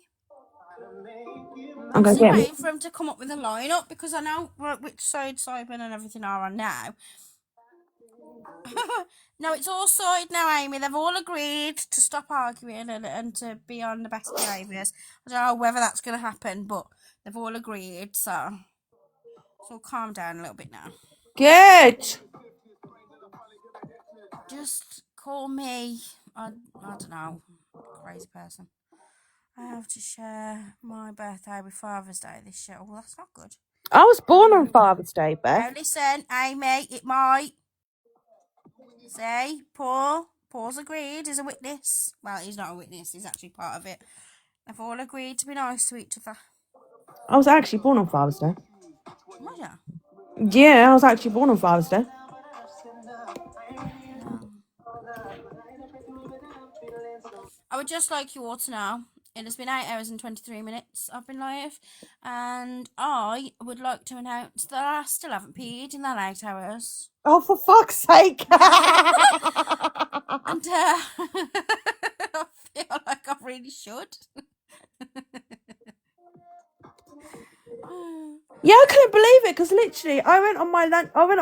I'm gonna still get him. waiting for him to come up with a lineup because I know which side Simon and everything are on now. No, it's all sorted now, Amy. They've all agreed to stop arguing and to be on the best behaviours. I don't know whether that's going to happen, but they've all agreed, so calm down a little bit now. Good. Just call me, I don't know, crazy person. I have to share my birthday with Father's Day this year. Oh, that's not good. I was born on Father's Day, Now Beth. listen, Amy, it might. See, Paul's agreed. He's a witness. Well, he's not a witness. He's actually part of it. They've all agreed to be nice to each other. I was actually born on Father's Day. Was ya? Yeah, I was actually born on Father's Day. I would just like you all to know It has been 8 hours and 23 minutes I've been live, and I would like to announce that I still haven't peed in that 8 hours. Oh, for fuck's sake! And I feel like I really should. Yeah, I couldn't believe it because literally I went on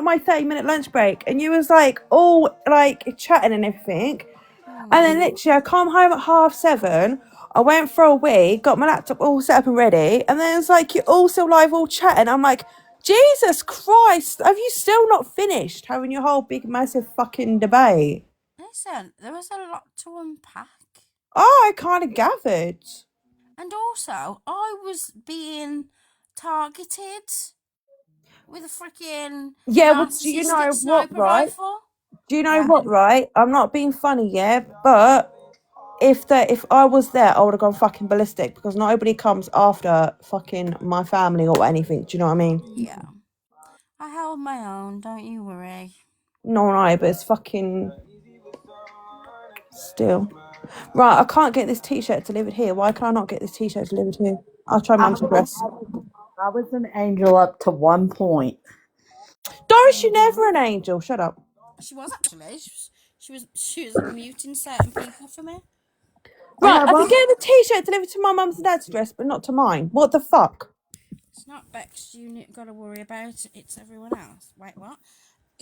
my 30-minute lunch break and you was like all like chatting and everything. And then literally I come home at 7:30. I went for a wee, got my laptop all set up and ready, and then it's like you're all still live all chatting. I'm like, Jesus Christ, have you still not finished having your whole big massive fucking debate? Listen, there was a lot to unpack. Oh, I kind of gathered. And also, I was being targeted with a freaking do you know what, right? rifle. Do you know what, right? I'm not being funny, yeah, but if I was there, I would have gone fucking ballistic because nobody comes after fucking my family or anything. Do you know what I mean? Yeah. I held my own, don't you worry. No, but it's fucking still. Right, I can't get this t-shirt delivered here. Why can I not get this t-shirt delivered here? I'll try Mum's address. I was an angel up to one point. Doris, you're never an angel. Shut up. She was actually. She was muting certain people for me. Right, I can get the t-shirt delivered to my mum's and dad's address, but not to mine. What the fuck? It's not Bex you got to worry about. It's everyone else. Wait, what?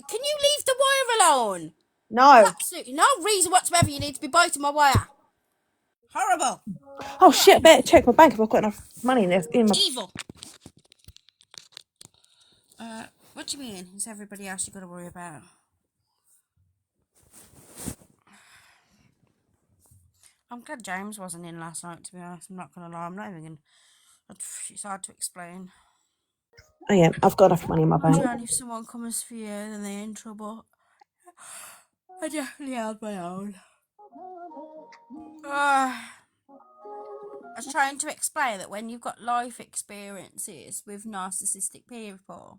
Can you leave the wire alone? No. There's absolutely no reason whatsoever you need to be biting my wire. Horrible. Oh shit! I better check my bank if I've got enough money in my. Evil. What do you mean? It's everybody else you got to worry about. I'm glad James wasn't in last night, to be honest. I'm not going to lie. I'm not even going to... It's hard to explain. Oh yeah, I've got enough money in my bank. John, if someone comes for you, then they're in trouble. I definitely held my own. I was trying to explain that when you've got life experiences with narcissistic people...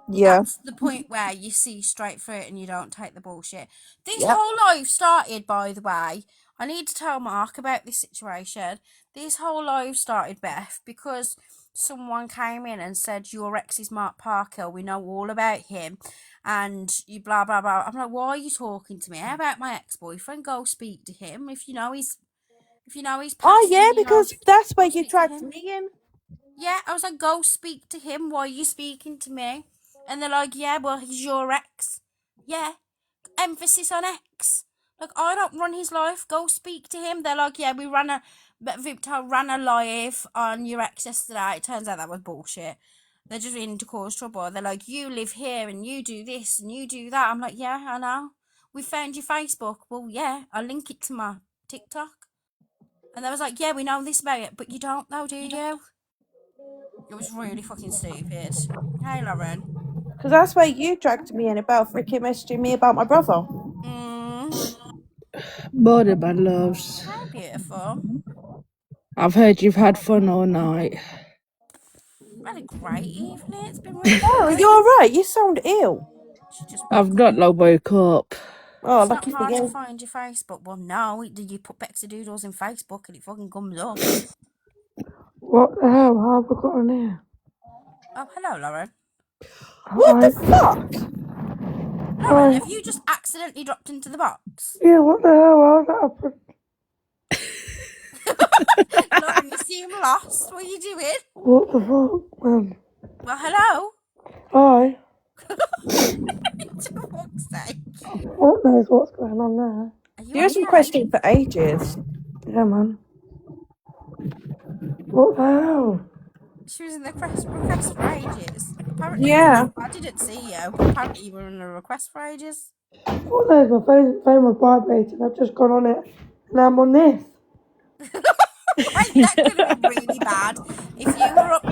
Yeah. That's the point where you see straight through it and you don't take the bullshit. This whole life started, by the way, I need to tell Mark about this situation. This whole life started, Beth, because someone came in and said, your ex is Mark Parker, we know all about him, and you blah, blah, blah. I'm like, why are you talking to me? How about my ex-boyfriend? Go speak to him. If you know he's Oh yeah, because that's where you dragged me in. Yeah, I was like, go speak to him. Why are you speaking to me? And they're like, yeah, well, he's your ex. Yeah, emphasis on ex. Like, I don't run his life. Go speak to him. They're like, yeah, Victor ran a live on your ex yesterday. It turns out that was bullshit. They're just in to cause trouble. They're like, you live here and you do this and you do that. I'm like, yeah, I know. We found your Facebook. Well, yeah, I'll link it to my TikTok. And they was like, yeah, we know this about it, but you don't though, do you? It was really fucking stupid. Hey, Lauren. Because that's where you dragged me in about freaking messaging me about my brother. Morning, my loves. How beautiful. I've heard you've had fun all night. Had a great evening. It's been really Oh, good. you're right. You sound ill. I've not long woke up. Oh, it's lucky not for hard to you. find your Facebook. Well, no, you put Bexi Doodles in Facebook and it fucking comes up. What the hell? How have I got on here? Oh, hello, Lauren. What the fuck? Lauren, have you just accidentally dropped into the box? Yeah, what the hell? How's that happen? Lauren, you seem lost. What are you doing? What the fuck, man? Well, hello. Hi. For fuck's sake. What knows what's going on there? You was requesting for ages. Yeah, man. What the hell? She was in the request for ages. Apparently, Yeah. I didn't see you, but apparently you were in a request for ages. What knows? My phone was vibrating. I've just gone on it and I'm on this. Right, that could have been really bad. If you were up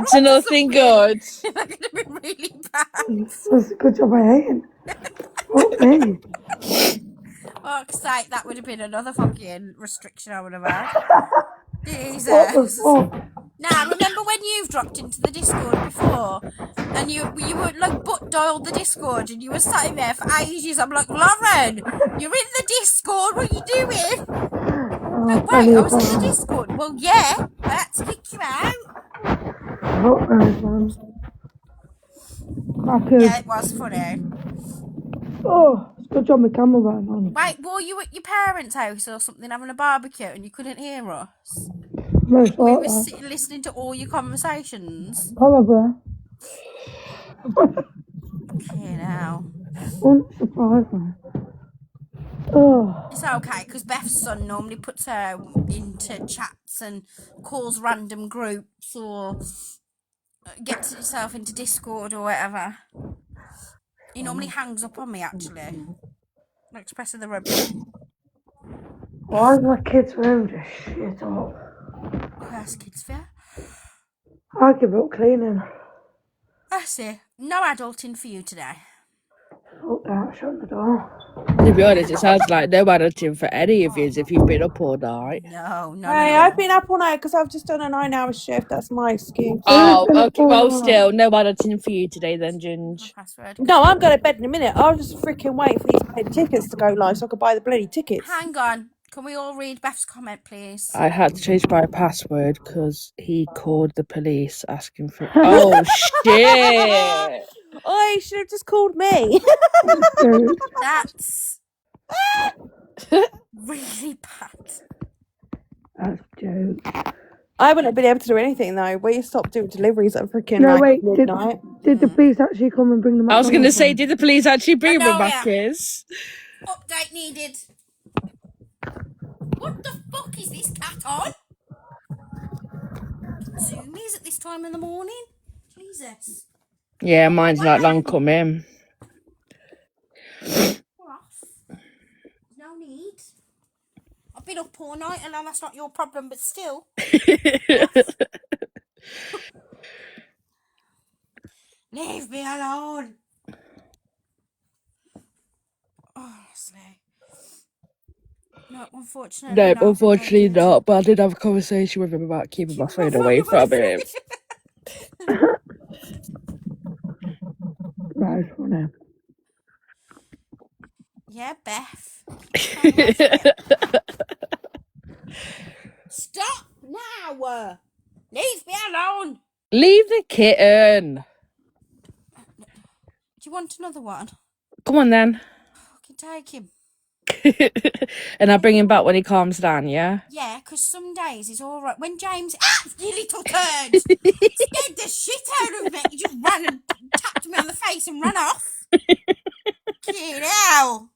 to nothing good. That could have been really bad. That's a good job I ain't. What me? Fuck's sake, that would have been another fucking restriction I would have had. Jesus. What the fuck? Now, remember when you've dropped into the Discord before and you were like butt dialed the Discord and you were sitting there for ages? I'm like, Lauren, you're in the Discord, what are you doing? No, wait, I was in the Discord. Well, yeah, I had to kick you out. Yeah, it was funny. Oh, it's good job my camera went on. Wait, were you at your parents' house or something having a barbecue and you couldn't hear us? Most We like were that. sitting listening to all your conversations. Probably. Okay, now. Wouldn't surprise me. Oh. It's okay, because Beth's son normally puts her into chats and calls random groups or gets himself into Discord or whatever. He normally hangs up on me, actually. Like pressing the red button. Why is my kids' room just shit up? Where's kids' fair? I give up cleaning. I see. No adulting for you today. Fuck that, shut the door. To be honest, it sounds like no adulting for any of you if you've been up all night. No, Hey, I've been up all night because I've just done a 9-hour shift. That's my excuse. Oh, okay. Well, still, no adulting for you today then, Ginge. No, I'm going to bed in a minute. I'll just freaking wait for these paid tickets to go live so I can buy the bloody tickets. Hang on. Can we all read Beth's comment, please? I had to change my password because he called the police asking for. Oh, shit! Oh, you should have just called me. That's really bad. That's a joke. I wouldn't have been able to do anything though. We stopped doing deliveries at freaking midnight. Did the police actually come and bring them? I was going to say, did the police actually bring them back? Update needed. What the fuck is this cat on? Zoomies at this time in the morning? Jesus. Yeah, mine's not long coming. No need. I've been up all night and now that's not your problem, but still. Leave me alone. Honestly. No, unfortunately No, not. unfortunately not. But I did have a conversation with him about keeping my phone away from him. Right, funny. Yeah, Beth. Stop now! Leave me alone! Leave the kitten. Do you want another one? Come on then. Fucking take him. And I'll bring him back when he calms down, yeah? Yeah, because some days he's alright. When James... Ah, you little turd! Scared the shit out of me. He just ran and tapped me on the face and ran off. Get out!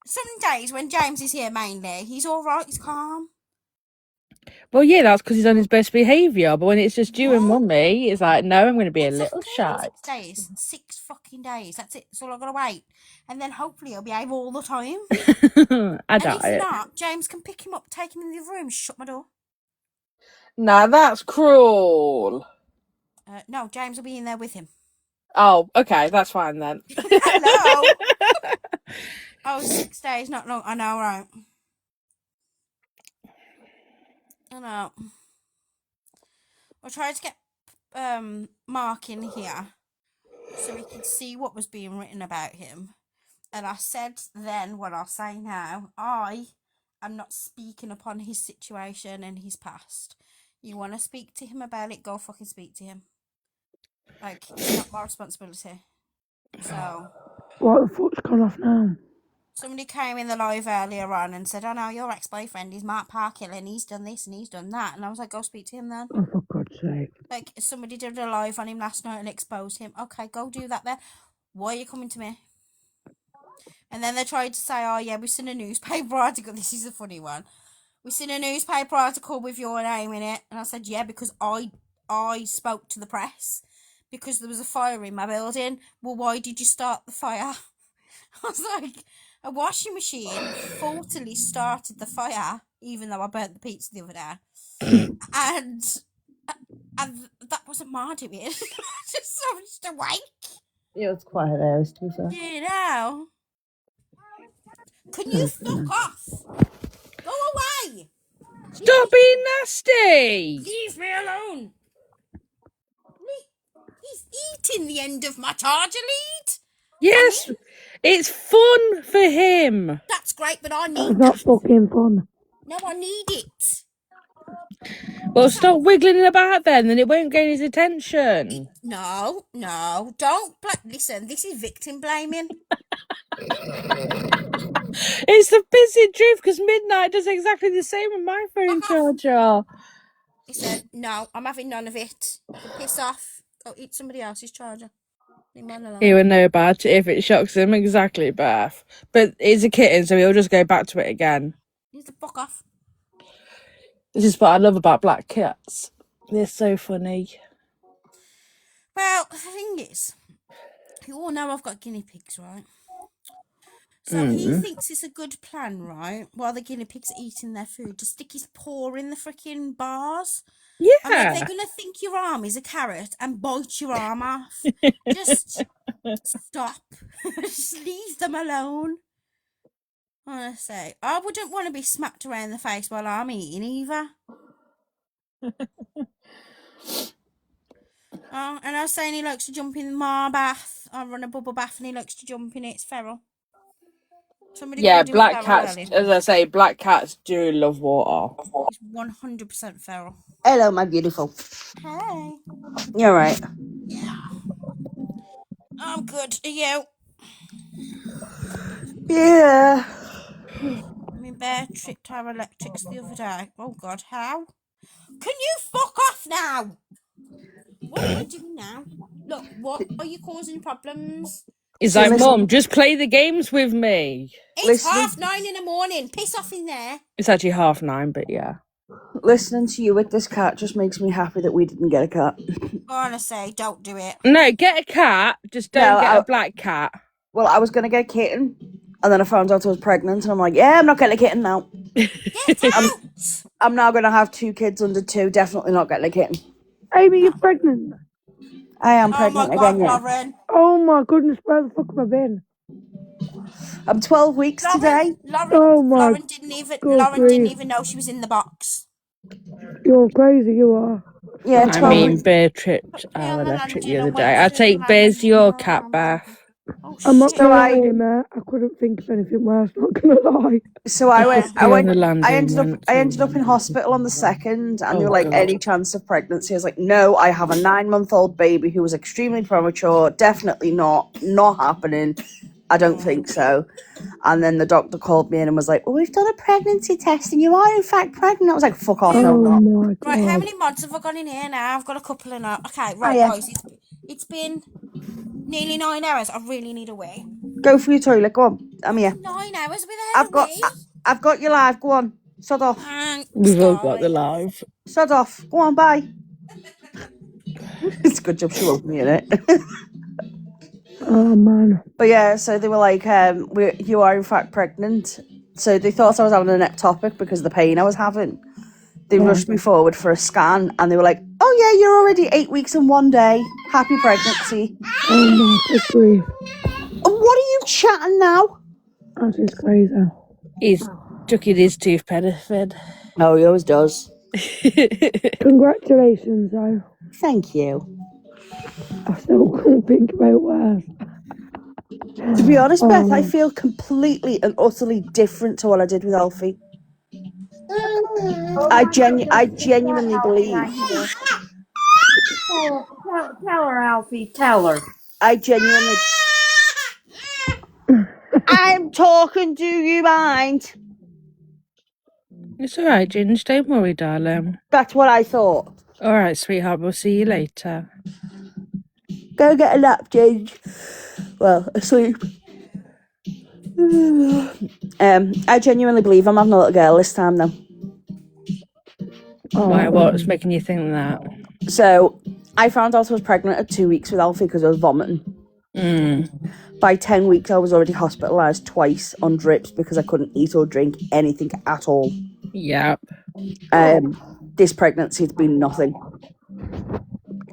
Some days when James is here mainly, he's alright, he's calm. Well, yeah, that's because he's on his best behaviour. But when it's just you and mummy, it's like, no, I'm going to be a little shy. 6 days. 6 fucking days. That's it. That's all I've got to wait. And then hopefully he'll behave all the time. I doubt if it. not, James can pick him up, take him in the other room, shut my door. Nah, that's cruel. No, James will be in there with him. Oh, okay, that's fine then. Hello. Oh, 6 days, not long. I know, right? I know. I tried to get Mark in here so we could see what was being written about him. And I said then what I'll say now. I am not speaking upon his situation and his past. You want to speak to him about it, go fucking speak to him. Like, it's not my responsibility. So... What the fuck's gone off now? Somebody came in the live earlier on and said, oh no, your ex-boyfriend is Mark Parkill and he's done this and he's done that. And I was like, go speak to him then. Oh, for God's sake. Like, somebody did a live on him last night and exposed him. Okay, go do that then. Why are you coming to me? And then they tried to say, oh yeah, we've seen a newspaper article. This is a funny one. We've seen a newspaper article with your name in it. And I said, yeah, because I spoke to the press. Because there was a fire in my building. Well, why did you start the fire? I was like... A washing machine faultily started the fire, even though I burnt the pizza the other day. and that wasn't my doing. just awake. It was quite hilarious, to be fair. You know. Can you fuck off? Go away. Stop being nasty. Leave me alone. He's eating the end of my charger lead. Yes, it's fun for him. That's great, but I need That's not fucking fun. No, I need it. Well, stop wiggling about then it won't gain his attention. No, don't. Listen, this is victim blaming. It's the busy truth because Midnight does exactly the same with my phone charger. Listen, no, I'm having none of it. You can piss off. Go eat somebody else's charger. Leave mine alone. He would know about it if it shocks him. Exactly, Beth. But it's a kitten, so he'll just go back to it again. You the fuck off. This is what I love about black cats. They're so funny. Well, the thing is, you all know I've got guinea pigs, right? So he thinks it's a good plan, right? While the guinea pigs are eating their food, to stick his paw in the freaking bars. Yeah. I mean, they're gonna think your arm is a carrot and bite your arm off. Just stop. Just leave them alone. Honestly, I wouldn't want to be smacked around the face while I'm eating either. Oh, and I was saying he likes to jump in my bath. I run a bubble bath and he likes to jump in it. It's feral. Somebody go and do black feral cats, Ellen. as I say, black cats do love water. He's 100% feral. Hello, my beautiful. Hey. You're right. Yeah. I'm good. Are you? Yeah. I mean, Bear tripped our electrics the other day. Oh, God, how? Can you fuck off now? What are you doing now? Look, what are you causing problems? He's like, Mum, just play the games with me. It's 9:30 in the morning. Piss off in there. It's actually 9:30, but yeah. Listening to you with this cat just makes me happy that we didn't get a cat. Honestly, don't do it. No, get a cat, just don't get a black cat. Well, I was going to get a kitten, and then I found out I was pregnant, and I'm like, yeah, I'm not getting a kitten now. Get out! I'm now going to have 2 kids under 2, definitely not getting a kitten. Amy, you're pregnant. I am Oh pregnant my God, again, yeah. Lauren. Oh my goodness, where the fuck have I been? I'm 12 weeks today. Lauren didn't even know she was in the box. You're crazy, you are. Yeah, I mean, Bear tripped our electric the other day. I take Bear's to your cat bath. I'm not gonna lie, mate. I couldn't think of anything worse. Not gonna lie. So I ended up in in hospital on the 2nd, and they were like, God. any chance of pregnancy? I was like, no, I have a 9-month-old baby who was extremely premature. Definitely not happening. I don't think so. And then the doctor called me in and was like, oh, we've done a pregnancy test and you are in fact pregnant. I was like, fuck off, no, I'm not. Right, how many mods have I got in here now? I've got a couple of now. Okay, right, yeah. guys, it's been nearly 9 hours. I really need a wee. Go for your toilet, go on. I'm here. 9 hours without I've got your live, go on. Sod off. We've all got the live. Sod off. Go on, bye. It's a good job she won't be in it. Oh man. But yeah, so they were like, you are in fact pregnant. So they thought I was having an ectopic because of the pain I was having. They rushed me forward for a scan and they were like, oh yeah, you're already 8 weeks and 1 day. Happy pregnancy. Oh my good grief. What are you chatting now? That's just crazy. He's chucking his tooth benefit. Oh, he always does. Congratulations, though. Thank you. I still couldn't think about worse. To be honest, Beth, I feel completely and utterly different to what I did with Alfie. I genuinely believe. Tell her, Alfie. Tell her. I genuinely. I'm talking. Do you mind? It's all right, Ginge. Don't worry, darling. That's what I thought. All right, sweetheart. We'll see you later. Go get a nap, Ginge. Well, asleep. I genuinely believe I'm having a little girl this time, though. Why? What's making you think that? So, I found out I was pregnant at 2 weeks with Alfie because I was vomiting. By 10 weeks, I was already hospitalised twice on drips because I couldn't eat or drink anything at all. Yep. This pregnancy has been nothing.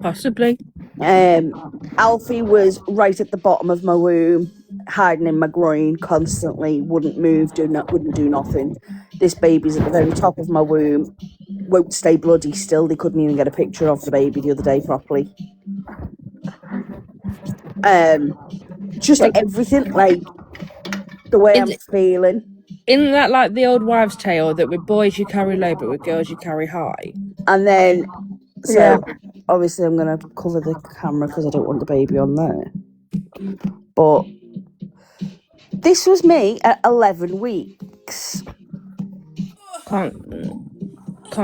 Possibly. Alfie was right at the bottom of my womb, hiding in my groin constantly, wouldn't move, wouldn't do nothing. This baby's at the very top of my womb, won't stay bloody still. They couldn't even get a picture of the baby the other day properly. Just everything, like the way I'm feeling. Isn't that like the old wives' tale that with boys you carry low, but with girls you carry high? And then, so Yeah. obviously I'm going to cover the camera because I don't want the baby on there. But this was me at 11 weeks. Can't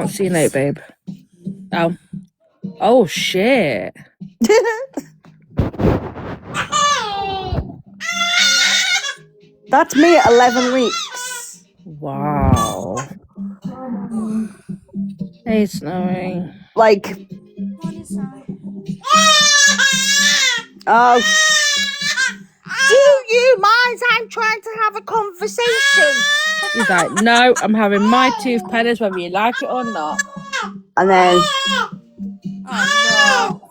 see no, babe. Oh shit. That's me at 11 weeks. Wow. Hey, Snowy. Like, Morning, Snowy. oh, do you mind? I'm trying to have a conversation. He's like, no, I'm having my tooth pennies whether you like it or not. And then, Oh, look.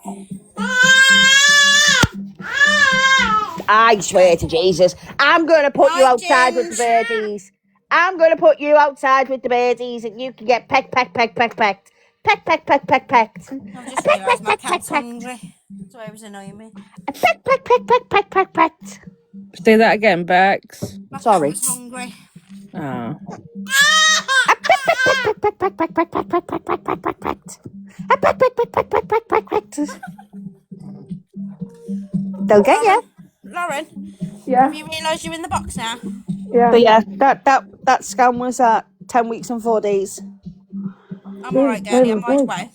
I swear to Jesus, I'm going to put you outside with the birdies. I'm going to put you outside with the birdies and you can get pecked. I've just realised my cat's hungry. That's why it was annoying me. Pecked. Say that again, Bex. My cat Sorry. was hungry. Oh. They'll get you. Lauren, Yeah. have you realised you're in the box now? Yeah. But yeah, that scan was at 10 weeks and 4 days. I'm alright, girlie. I'm right away.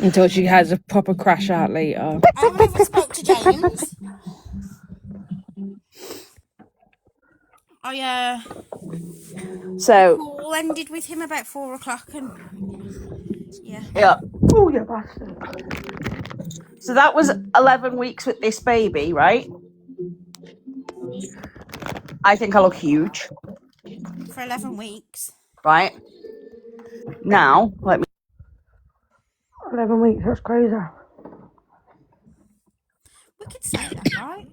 Until she has a proper crash out later. I haven't even spoke to James. So. Call ended with him about 4 o'clock and yeah. Yeah. Oh, you bastard. So that was 11 weeks with this baby, right? I think I look huge. For 11 weeks. Right? Now, let me. 11 weeks, that's crazy. We could say that, right?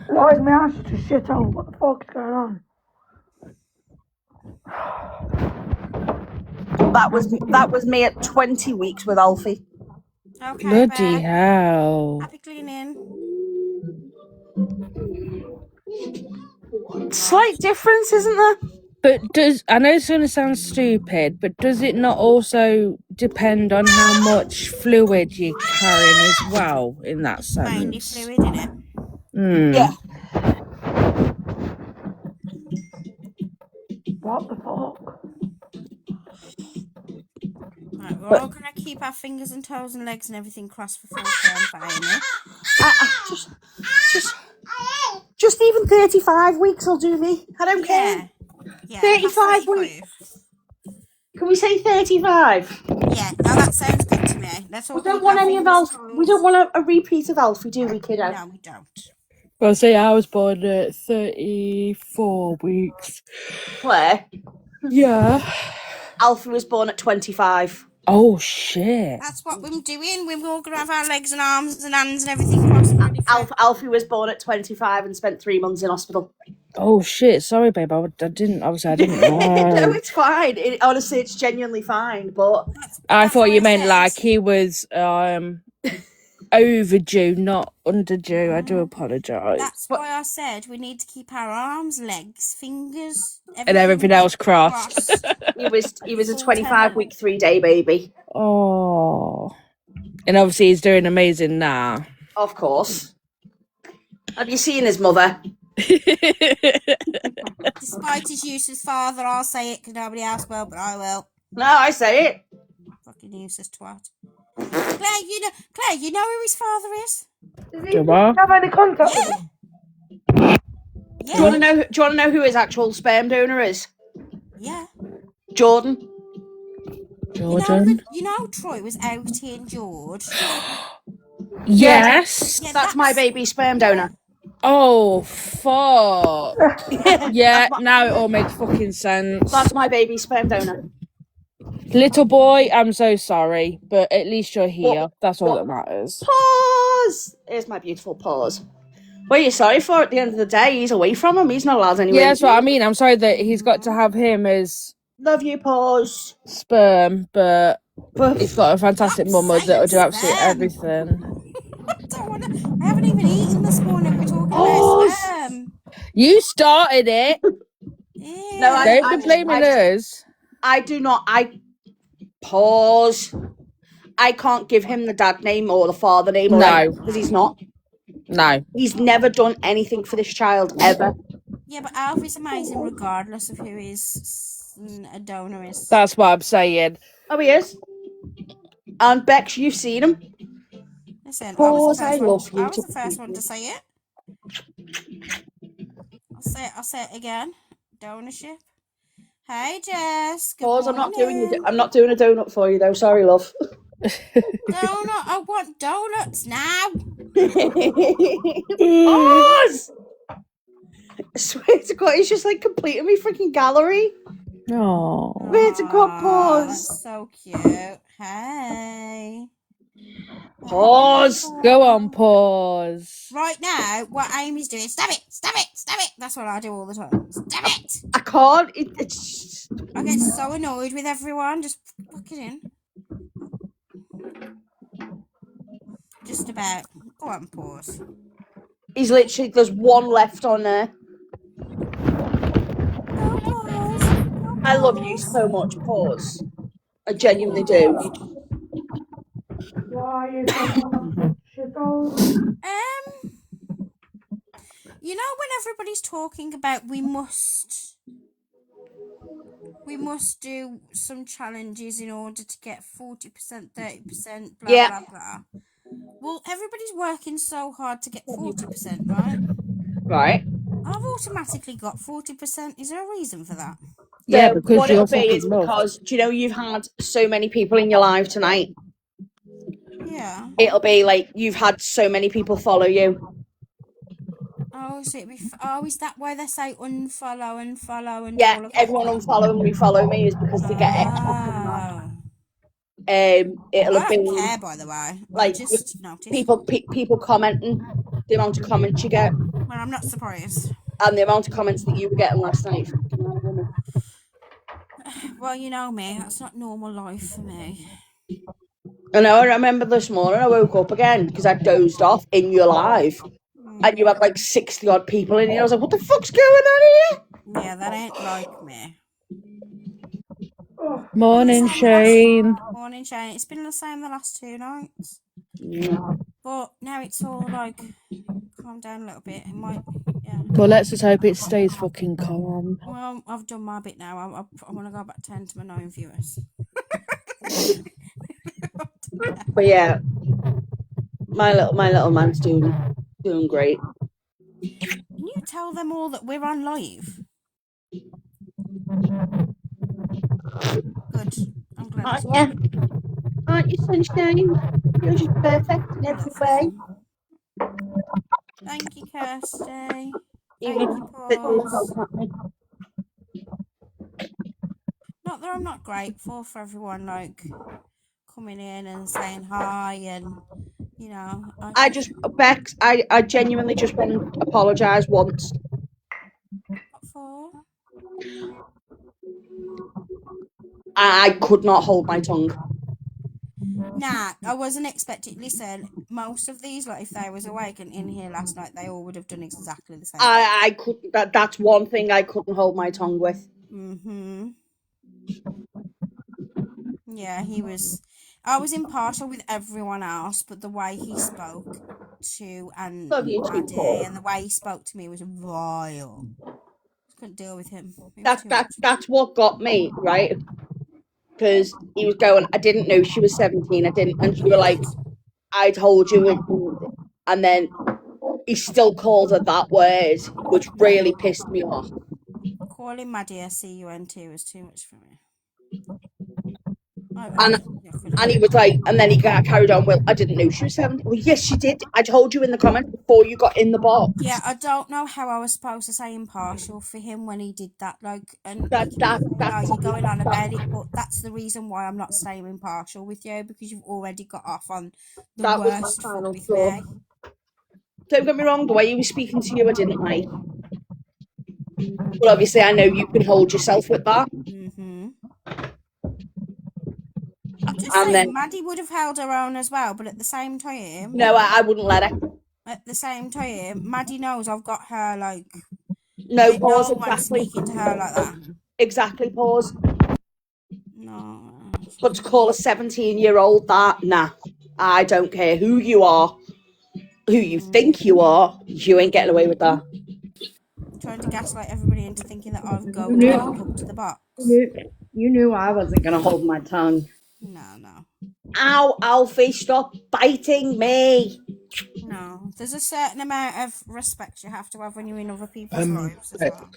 Why is my ass just shit hole? What the fuck is going on? That was me at 20 weeks with Alfie. Okay, Bloody babe. hell. Happy cleaning. Slight difference, isn't there? But I know it's going to sound stupid, but does it not also depend on how much fluid you're carrying as well in that sense? Mainly fluid, innit? Yeah. What the fuck? Right, we're all going to keep our fingers and toes and legs and everything crossed for full term for Amy. Just even 35 weeks will do me. I don't care. Yeah, 35 weeks. Can we say 35? Yeah, now that sounds good to me. Let's all We don't keep want our any of fingers Alfie. crossed. We don't want a repeat of Alfie, do we, kiddo? No, we don't. Well, see, I was born at 34 weeks. Claire? Yeah. Alfie was born at 25. Oh, shit. That's what we're doing. We're all going to have our legs and arms and hands and everything crossed. Alfie was born at 25 and spent 3 months in hospital. Oh, shit. Sorry, babe. I didn't know. No, it's fine. Honestly, it's genuinely fine, but... I thought you meant like he was overdue, not underdue. I do apologise. That's why I said we need to keep our arms, legs, fingers, And everything else crossed. He was a 25-week, 3-day baby. Oh. And obviously he's doing amazing now. Of course. Have you seen his mother? Despite his useless father, I'll say it because nobody else will, but I will. No, I say it. Fucking useless twat. Claire, you know who his father is? Does he have any contact with him? Yeah. Do you want to know who his actual sperm donor is? Yeah. Jordan. Jordan. You know Troy was outie and George. Yes. Yeah, that's my baby's sperm donor. Oh, fuck. Yeah, now it all makes fucking sense. That's my baby's sperm donor. Little boy, I'm so sorry, but at least you're here. That's all that matters. Pause! Here's my beautiful pause. What are you sorry for? At the end of the day, he's away from him. He's not allowed anywhere. Yeah, that's what I mean. I'm sorry that he's got to have him as... Love you, pause. Sperm, but he's got a fantastic mama that'll do absolutely everything. I haven't even eaten this morning. We're talking about sperm. You started it. No, Don't be blaming us. I do not. Pause. I can't give him the dad name or the father name or anything because he's not. No. He's never done anything for this child ever. Yeah, but Alfie's amazing regardless of who his donor is. That's what I'm saying. Oh, he is. And Bex, you've seen him. Listen, Pause. I was the first one to say it. I'll say it again. Donorship. Hey, Jess. Good Pause. morning. I'm not doing a donut for you though. Sorry, love. Donut. I want donuts now. Pause. I swear to God, he's just like completing me freaking gallery. Oh. Swear to God, pause. That's so cute. Hey. Pause. Go on, pause. Right now, what Amy's doing, stab it, stab it, stab it. That's what I do all the time. Stab it. I can't. I get so annoyed with everyone. Just book it in. Just about. Go on, pause. He's literally, there's one left on there. No, pause. No, I love you so much, pause. I genuinely do. You know when everybody's talking about we must do some challenges in order to get 40%, 30%, blah blah blah. Well, everybody's working so hard to get 40%, right? Right. I've automatically got 40%. Is there a reason for that? Yeah, because what you're it'll be fucking is because, do you know, you've had so many people in your life tonight. Yeah. It'll be like you've had so many people follow you. Oh, so is that why they say unfollow and Yeah, all of that? everyone unfollow and refollow me is because they get extra. It'll I have don't been care, by the way. like I just noticed. people commenting, the amount of comments you get. Well, I'm not surprised. And the amount of comments that you were getting last night. Well, you know me, that's not normal life for me. I know, I remember this morning I woke up again because I dozed off in your live. And you had like 60 odd people in here. I was like, what the fuck's going on here? Yeah, that ain't like me. Morning, Shane. Morning, Shane. It's been the same the last 2 nights. Yeah. But now it's all like, calm down a little bit. It might, yeah. Well, let's just hope it stays fucking calm. Well, I've done my bit now. I want to go back 10 to my 9 viewers. But yeah, my little man's doing great. Can you tell them all that we're on live? Good. I'm glad. Aren't you, sunshine? You're just perfect in every way. Thank you, Kirsty. Even Thank you, Pause. me. Not that I'm not grateful for everyone like coming in and saying hi and you know. Bex, I genuinely just want to apologise once. What for? I could not hold my tongue. Nah, I wasn't expecting. Listen, most of these, like if they was awake and in here last night, they all would have done exactly the same. I couldn't. That's one thing I couldn't hold my tongue with. Yeah, he was. I was impartial with everyone else, but the way he spoke to Maddie and the way he spoke to me was vile. Couldn't deal with him. That's what got me, right? Because he was going, I didn't know she was 17. I didn't, and you were like, I told you, and then he still called her that word, which really pissed me off. Calling Maddie a CUNT was too much for me. And he was like, and then he carried on, well, I didn't know she was 17. Well, yes, she did. I told you in the comments before you got in the box. Yeah, I don't know how I was supposed to say impartial for him when he did that. Like, and you're going on about it, but that's the reason why I'm not staying impartial with you, because you've already got off on the worst foot with me. Don't get me wrong, the way he was speaking to you, I didn't like. But obviously, I know you can hold yourself with that. I'm just saying, Maddie would have held her own as well, but at the same time... No, I wouldn't let her. At the same time, Maddie knows I've got her, like, No, Like, pause, no one exactly. speaking to her like that. Exactly, pause. No. But to call a 17-year-old that, nah. I don't care who you are, who you think you are, you ain't getting away with that. Trying to gaslight everybody into thinking that I've You goaded her knew, up to the box. you knew I wasn't going to hold my tongue. No. Ow, Alfie, stop biting me. No. There's a certain amount of respect you have to have when you're in other people's lives as well.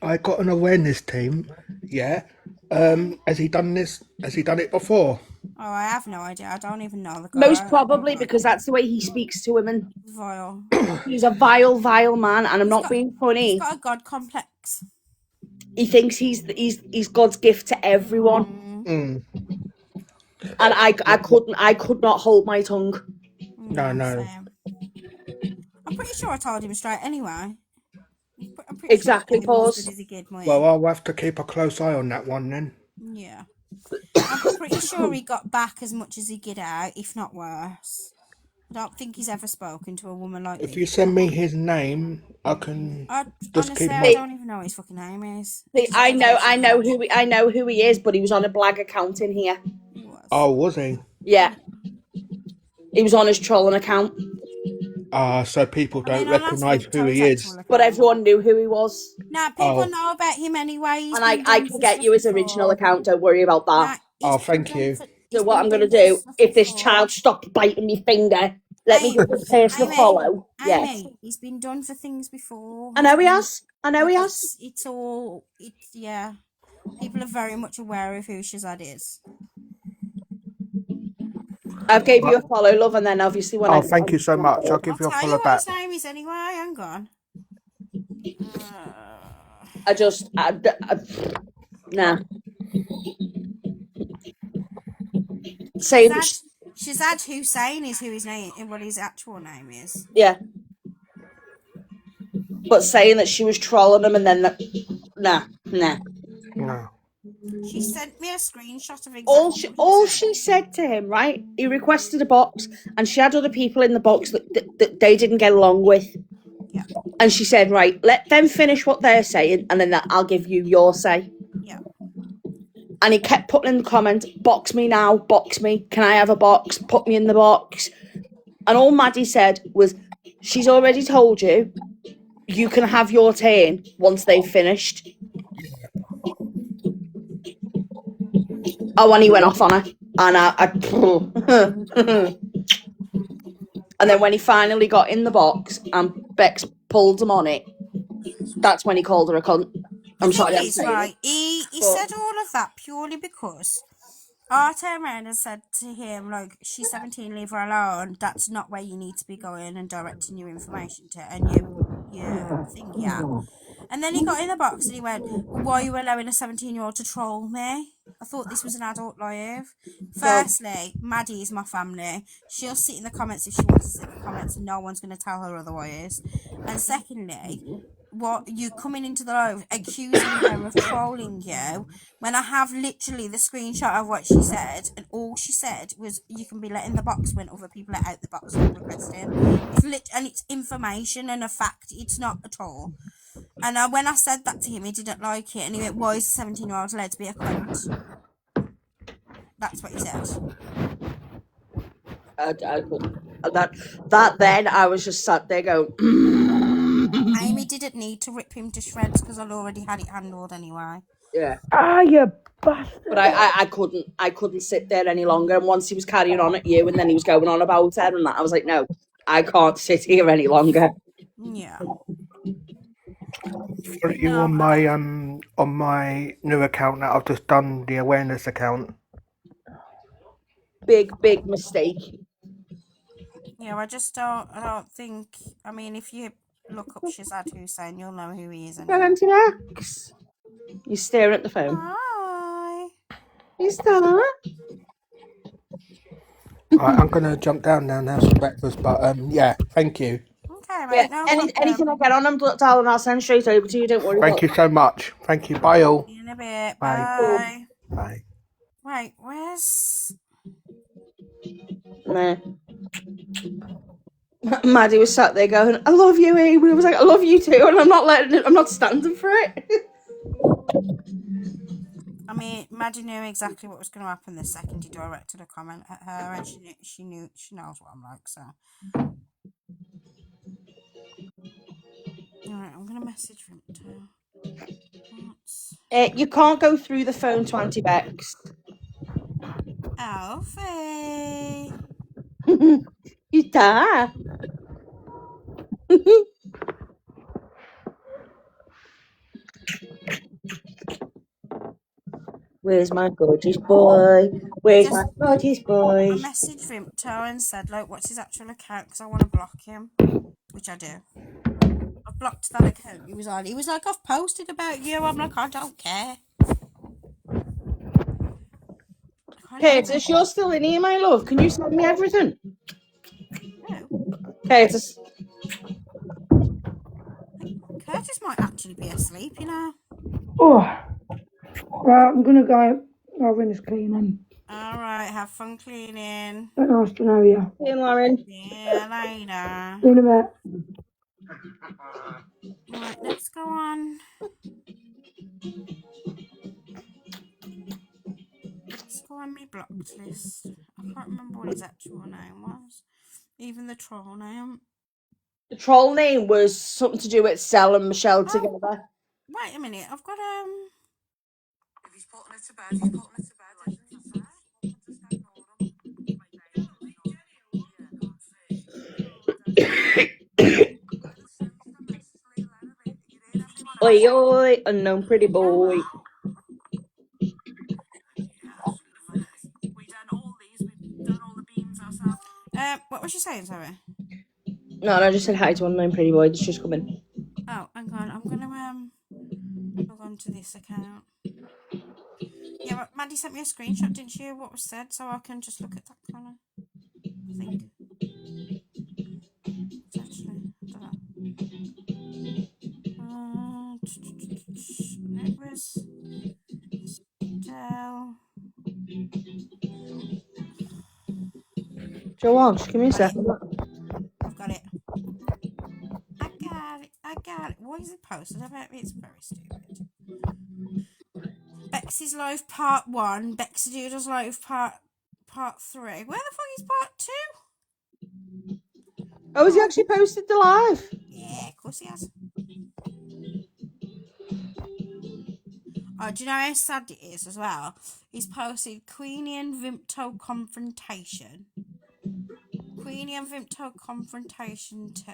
I got an awareness team. Yeah. Has he done this? Has he done it before? Oh, I have no idea. I don't even know the guy. Most probably because that's the way he speaks to women. Vile. He's a vile, vile man, and I'm not being He's funny. got a god complex. He thinks he's God's gift to everyone. Mm. And I could not hold my tongue. No. Same. I'm pretty sure I told him straight anyway. I'm pretty Exactly, sure he was pause. good as he did me. Well, I'll have to keep a close eye on that one then. Yeah. I'm pretty sure he got back as much as he get out, if not worse. I don't think he's ever spoken to a woman like If me. you send me his name, I can just Honestly, keep I my... don't even know what his fucking name is. See, I know who he is, but he was on a blag account in here. He was. Oh, was he? Yeah. He was on his trolling account. So people don't I'll have recognise who he Vimto's is. actual But everyone knew who he was. Nah, people know about him anyway. He's And been I done can for get stuff you his before. original account, don't worry about that. Oh, thank you. So what I'm going to do, if this child stops biting me finger, let me give this person a follow. Yeah. Amy, he's been done for things before. I know he has. It's all, yeah. People are very much aware of who Shazad is. I've gave you a follow, love, and then obviously when thank you so much. I'll give you a Tell follow you what back. his name is anyway. Hang on. Nah. Same. Shazad Hussein is who his name, what his actual name is. Yeah. But saying that she was trolling him and then nah. No. She sent me a screenshot of exactly All she said to him, right? He requested a box, and she had other people in the box that they didn't get along with. Yeah. And she said, right, let them finish what they're saying, and then I'll give you your say. Yeah. And he kept putting in the comments, box me now, box me. Can I have a box? Put me in the box. And all Maddie said was, she's already told you, you can have your turn once they've finished. Oh, and he went off on her. And and then when he finally got in the box and Bex pulled him on it, that's when he called her a cunt. I'm sorry, I'm saying right, it. he said all of that purely because I turned around and said to him, like, she's 17, leave her alone. That's not where you need to be going and directing your information to, and you think, yeah. And then he got in the box and he went, well, why are you allowing a 17-year-old to troll me? I thought this was an adult live. Firstly, Maddie is my family. She'll sit in the comments if she wants to sit in the comments, and no one's going to tell her otherwise. And secondly, what you coming into the live accusing her of trolling you when I have literally the screenshot of what she said, and all she said was you can be let in the box when other people are out the box requesting. And it's information and a fact. It's not at all. And when I said that to him, he didn't like it, and he went, "Why is a 17-year-old allowed to be a cunt?" That's what he said. That then I was just sat there going. Amy didn't need to rip him to shreds because I'd already had it handled anyway. Yeah. You bastard. But I couldn't sit there any longer. And once he was carrying on at you, and then he was going on about her and that, I was like, no, I can't sit here any longer. Yeah. For you on my new account that I've just done, the awareness account. Big mistake. Yeah, I don't think. I mean, if you look up Shazad Hussein, you'll know who he is. Max. You're staring at the phone. Hi. Is that? I'm gonna jump down now and have some breakfast, but yeah, thank you. Okay, mate. Yeah, anything I get on, darling, I'll send straight over to you. Don't worry. Thank you so much. Thank you. Bye all. See you in a bit. Bye. Bye. Bye. Wait, where's? Nah. Maddie was sat there going, "I love you, Amy." I was like, "I love you too," and I'm not standing for it. I mean, Maddie knew exactly what was going to happen the second he directed a comment at her, and she knows what I'm like. So, all right, I'm going to message Vimto. You can't go through the phone to Auntie Bex. Alfie. You die. Where's my gorgeous boy? Where's my gorgeous boy? I messaged Vimto and said, like, what's his actual account? Because I want to block him, which I do. I've blocked that account. He was like, I've posted about you. I'm like, I don't care. Curtis, you're still in here, my love. Can you send me everything? Curtis. Curtis might actually be asleep, you know. Oh, right, I'm gonna go. I'll finish cleaning. All right, have fun cleaning. Nice to know you. See you, Lauren. See you later. See you in a bit. Right, let's go on. Let's go on my blocked list. I can't remember what his actual name was. Even the troll name. The troll name was something to do with Sel and Michelle together. Wait a minute, I've got If he's putting it to bed, he's putting it to bed, isn't he? Just ignore him. Oi, oi, unknown pretty boy. What was she saying, sorry? No, I just said hi to unknown pretty boy. It's just coming. Oh, hang on, I'm gonna log on to this account. Yeah, but Maddie sent me a screenshot, didn't she, of what was said, so I can just look at that kind of thing. Actually, I don't know. It was Dell. Joanne, just give me a second. I've got it. I got it. What is it posted about me? It's very stupid. Bexi's Life Part 1. Bexi Doodle's Life Part 3. Where the fuck is Part 2? Oh, has he actually posted the live? Yeah, of course he has. Oh, do you know how sad it is as well? He's posted Queenie and Vimto Confrontation. Queenie and Vimto Confrontation 2.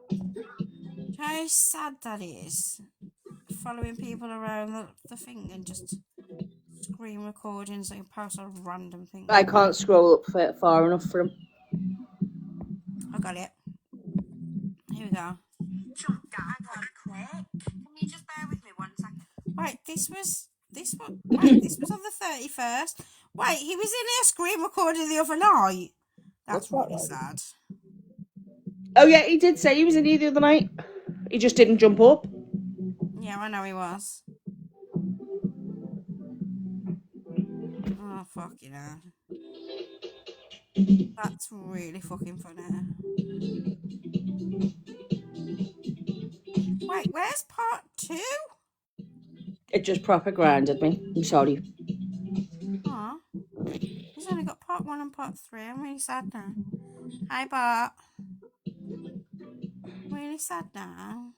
Do you know how sad that is? Following people around the thing and just screen recordings and post on random things. I can't scroll up far enough for him. I got it. Here we go. Can you just bear with me 1 second? Right, this was on the 31st. Wait, he was in here screen recording the other night. That's really sad. Oh yeah, he did say he was in here the other night. He just didn't jump up. Yeah, I know he was. Oh, fuck, you know. That's really fucking funny. Wait, where's Part 2? It just proper grinded me. I'm sorry. Aw. He's only got Part 1 and Part 3. I'm really sad now. Hi, Bart. Really sad now.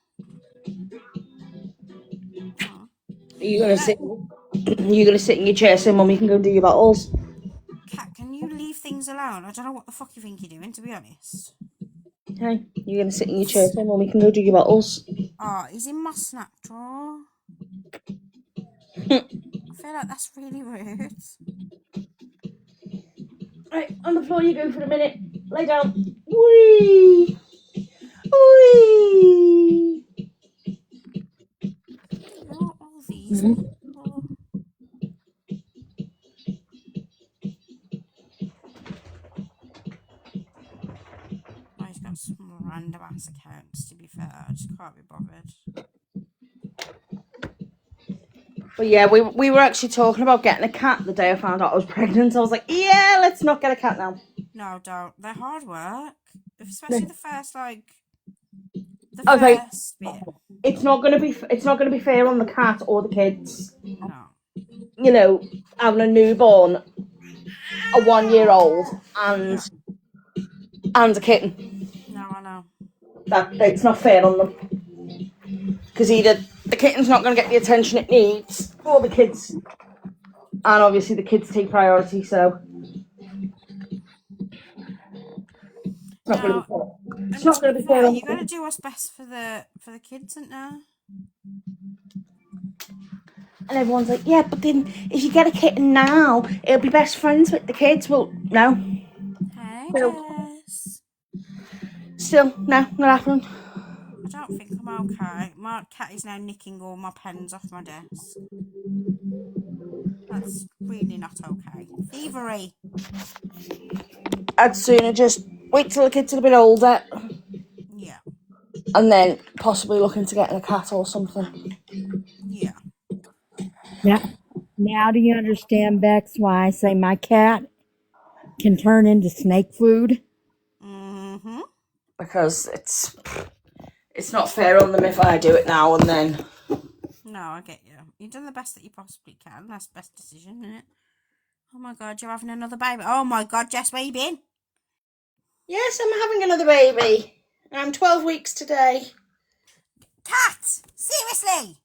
Aww. Are you gonna sit? You gonna sit in your chair so Mummy can go do your battles? Cat, can you leave things alone? I don't know what the fuck you think you're doing, to be honest. Hey, you gonna sit in your chair so Mummy can go do your battles? Oh, he's in my snack drawer. I feel like that's really rude. Right, on the floor you go for a minute. Lay down. Whee! Whee! Who are all these people? Oh, he's got some random ass accounts, to be fair. I just can't be bothered. But yeah, we were actually talking about getting a cat the day I found out I was pregnant. I was like, yeah, let's not get a cat now. No, don't. They're hard work. especially the first like the Okay, first bit. it's not gonna be fair on the cat or the kids. No. You know, having a newborn, a 1-year-old, Yeah. and a kitten. No, I know. That it's not fair on them because either the kitten's not going to get the attention it needs, or the kids, and obviously the kids take priority. So it's not going to be fair. It's And not to going be to be fair fair, on you got to them. do what's best for the kids, isn't there? And everyone's like, yeah, but then if you get a kitten now, it'll be best friends with the kids. Well, no. Hey, Still, Jess. no, not happening. I don't think I'm okay. My cat is now nicking all my pens off my desk. That's really not okay. Thievery. I'd sooner just wait till the kids are a bit older, Yeah. and then possibly look into getting a cat or something. Yeah. Now do you understand, Bex, why I say my cat can turn into snake food? Mm-hmm. Because it's not fair on them if I do it now and then. No, I get you. You've done the best that you possibly can. That's the best decision, isn't it? Oh my god, you're having another baby. Oh my god, Jess, where you been? Yes, I'm having another baby. I'm 12 weeks today. Cat! Seriously!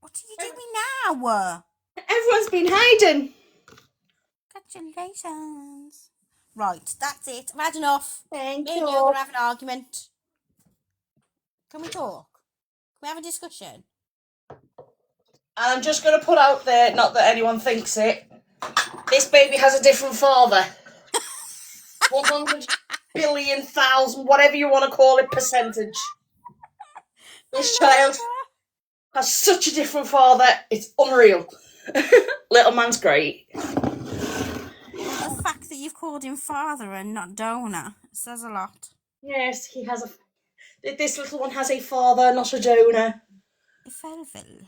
What are you doing now? Everyone's been hiding. Congratulations. Right, that's it. I've had enough. Thank Me you. and you are going to have an argument. Can we talk? Can we have a discussion? And I'm just going to put out there, not that anyone thinks it, this baby has a different father. 100 billion thousand, whatever you want to call it, percentage. This child has such a different father, it's unreal. Little man's great. The fact that you've called him father and not donor says a lot. Yes, he has this little one has a father, not a donor. Felfel.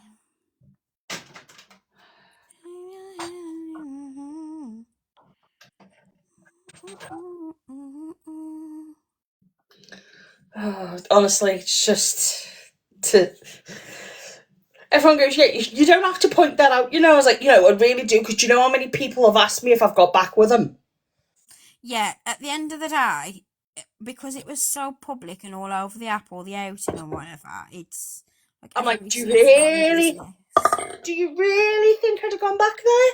Honestly, it's just everyone goes, yeah, you don't have to point that out. I was like, I really do, because you know how many people have asked me if I've got back with him? Yeah, at the end of the day, because it was so public and all over the app or the outing or whatever, it's like I'm like, everybody do seems to know your you really think I'd have gone back there?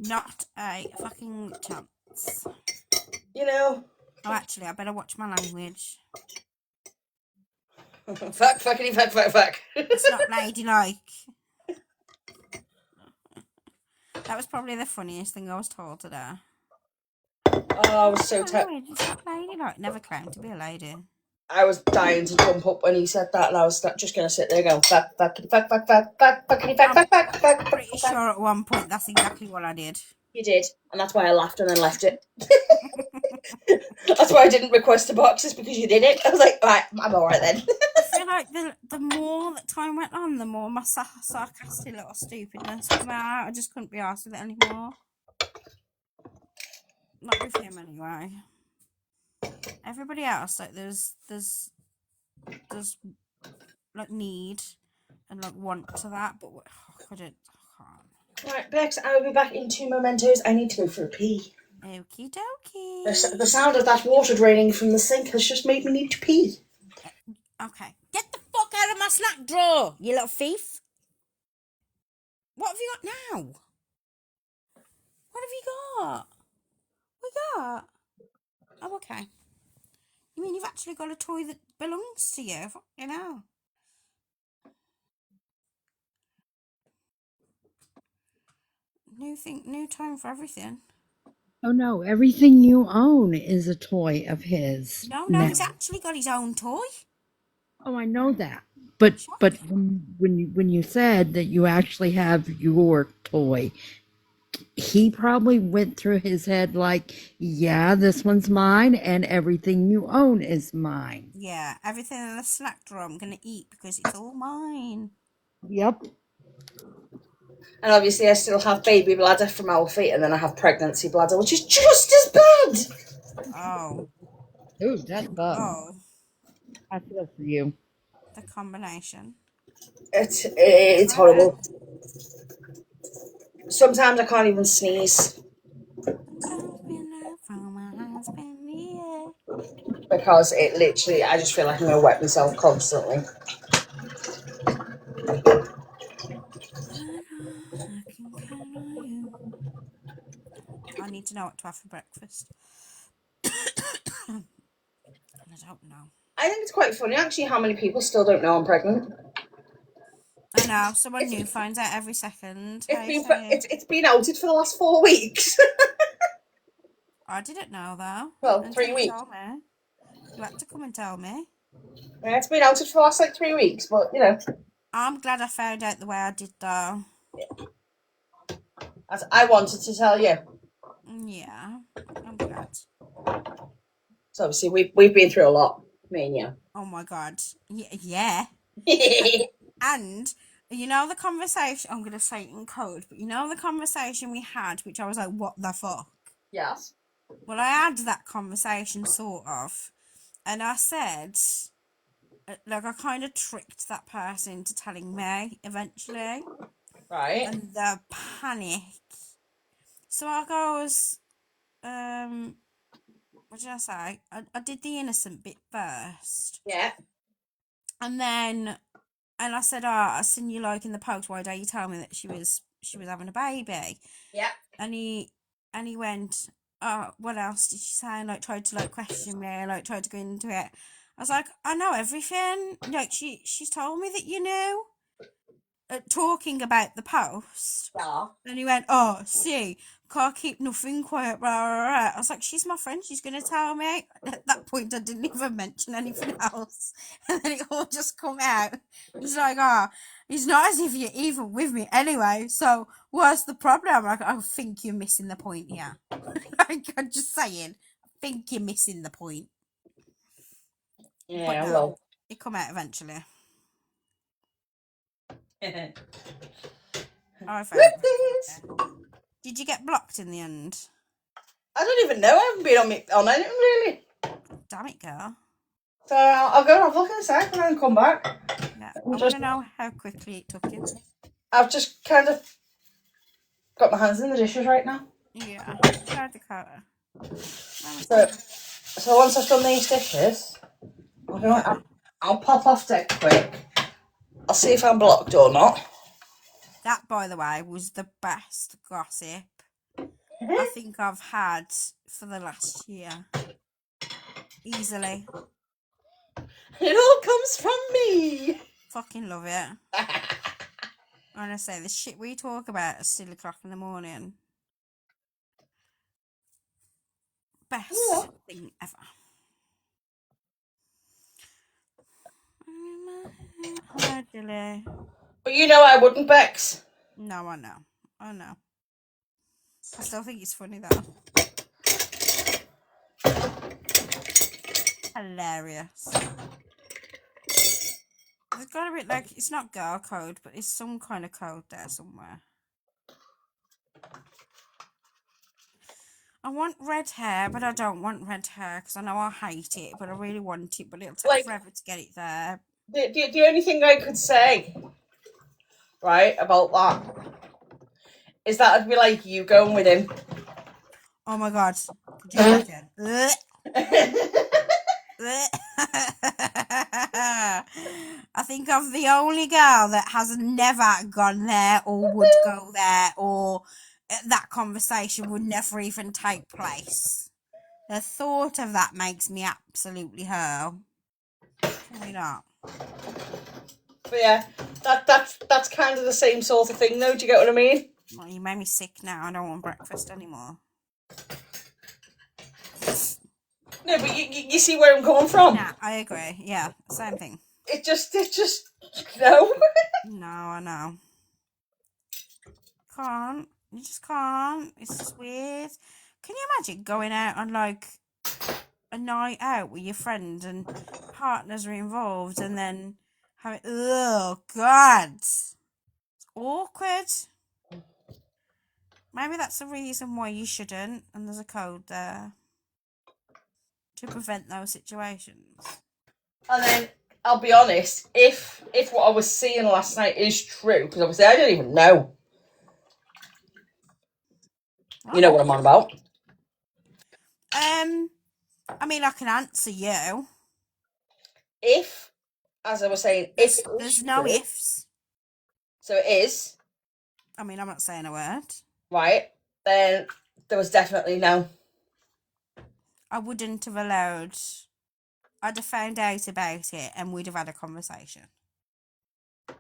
Not a fucking chance. Oh, actually, I better watch my language. Fuck. It's not ladylike. That was probably the funniest thing I was told today. Oh, I was so tired. It's not ladylike. Never claimed to be a lady. I was dying to jump up when he said that, and I was just going to sit there going, fuck. I'm pretty sure at one point that's exactly what I did. You did, and that's why I laughed and then left it. That's why I didn't request the boxes, because you did it. I was like, right, I'm alright then. I feel like the more that time went on, the more my sarcastic little stupidness came out. I just couldn't be arsed with it anymore. Not with him anyway. Everybody else, like there's like need and like want to that, but I can't. Right, Bex, I will be back in 2 mementos. I need to go for a pee. Okie dokie. The sound of that water draining from the sink has just made me need to pee. Okay. Get the fuck out of my snack drawer, you little thief. What have you got now? What have you got? We got? Oh, okay. You mean you've actually got a toy that belongs to you? Fucking hell. New time for everything. Oh no, everything you own is a toy of his. No, now. he's actually got his own toy. Oh, I know that. But when you said that you actually have your toy, he probably went through his head like, yeah, this one's mine and everything you own is mine. Yeah, everything in the snack drawer I'm going to eat because it's all mine. Yep. And obviously I still have baby bladder from Alfie, and then I have pregnancy bladder, which is just as bad. Oh. Ooh, that's bad. Oh. I feel for you. The combination. It's horrible. Sometimes I can't even sneeze. Because it literally, I just feel like I'm going to wet myself constantly. I need to know what to have for breakfast. And I don't know. I think it's quite funny, actually, how many people still don't know I'm pregnant. I know, someone new finds out every second. It's been outed for the last 4 weeks. I didn't know though. Well, Until 3 you weeks. told me. You had to come and tell me. Yeah, it's been outed for the last 3 weeks, but you know. I'm glad I found out the way I did though. As I wanted to tell you. Yeah, I'm glad. So obviously we've been through a lot, me and you. Oh my god. Yeah. And you know the conversation, I'm going to say it in code, but you know the conversation we had, which I was like, what the fuck? Yes. Well, I had that conversation, sort of, and I said, like, I kind of tricked that person into telling me eventually. Right. And the panic. So I goes, what did I say? I did the innocent bit first. Yeah. And then, and I said, I seen you like in the post, why don't you tell me that she was having a baby? Yeah. And he went, oh, what else did she say? And like tried to like question me, like tried to go into it. I was like, I know everything. Like she's told me that you knew. Talking about the post. Yeah. And he went, oh, see, can't keep nothing quiet, rah, rah, rah. I was like, she's my friend, she's going to tell me. At that point, I didn't even mention anything else. And then it all just come out. He's like, it's not as if you're even with me anyway, so what's the problem? I'm like, I think you're missing the point here. I'm just saying, I think you're missing the point. Yeah, but no, well. it come out eventually. I found it. Did you get blocked in the end? I don't even know. I haven't been on anything really. Damn it, girl. So I'll go and have a look in a sec and then come back. Yeah, I want to know how quickly it took you. I've just kind of got my hands in the dishes right now. Yeah, try the cutter. So once I've done these dishes, I'll pop off deck quick. I'll see if I'm blocked or not. That, by the way, was the best gossip I think I've had for the last year. Easily. It all comes from me. Fucking love it. Honestly, the shit we talk about at 6 o'clock in the morning. Best thing ever. Hello, Dilly. But you know I wouldn't, Bex. No, I know. I know. I still think it's funny though. Hilarious. There's got to be like, it's not girl code, but it's some kind of code there somewhere. I want red hair, but I don't want red hair because I know I hate it, but I really want it, but it'll take forever to get it there. The only thing I could say, right, about that is that I'd be like you going with him. Oh my god. Could you imagine? I think I'm the only girl that has never gone there or would go there, or that conversation would never even take place. The thought of that makes me absolutely hurl. Can we not? But yeah, that's kind of the same sort of thing, though. Do you get what I mean? Well, you made me sick now. I don't want breakfast anymore. No, but you see where I'm coming from. Nah, I agree. Yeah, same thing. It just no. No, I know. Can't. You just can't. It's just weird. Can you imagine going out on like a night out with your friend and partners are involved and then having, oh god, it's awkward. Maybe that's the reason why you shouldn't, and there's a code there to prevent those situations. And then I'll be honest, if what I was seeing last night is true, because obviously I don't even know. You know what I'm on about. I mean, I can answer you. If, as I was saying, There's no true, ifs. so it is. I mean, I'm not saying a word. Right, then there was definitely no. I wouldn't have allowed. I'd have found out about it and we'd have had a conversation.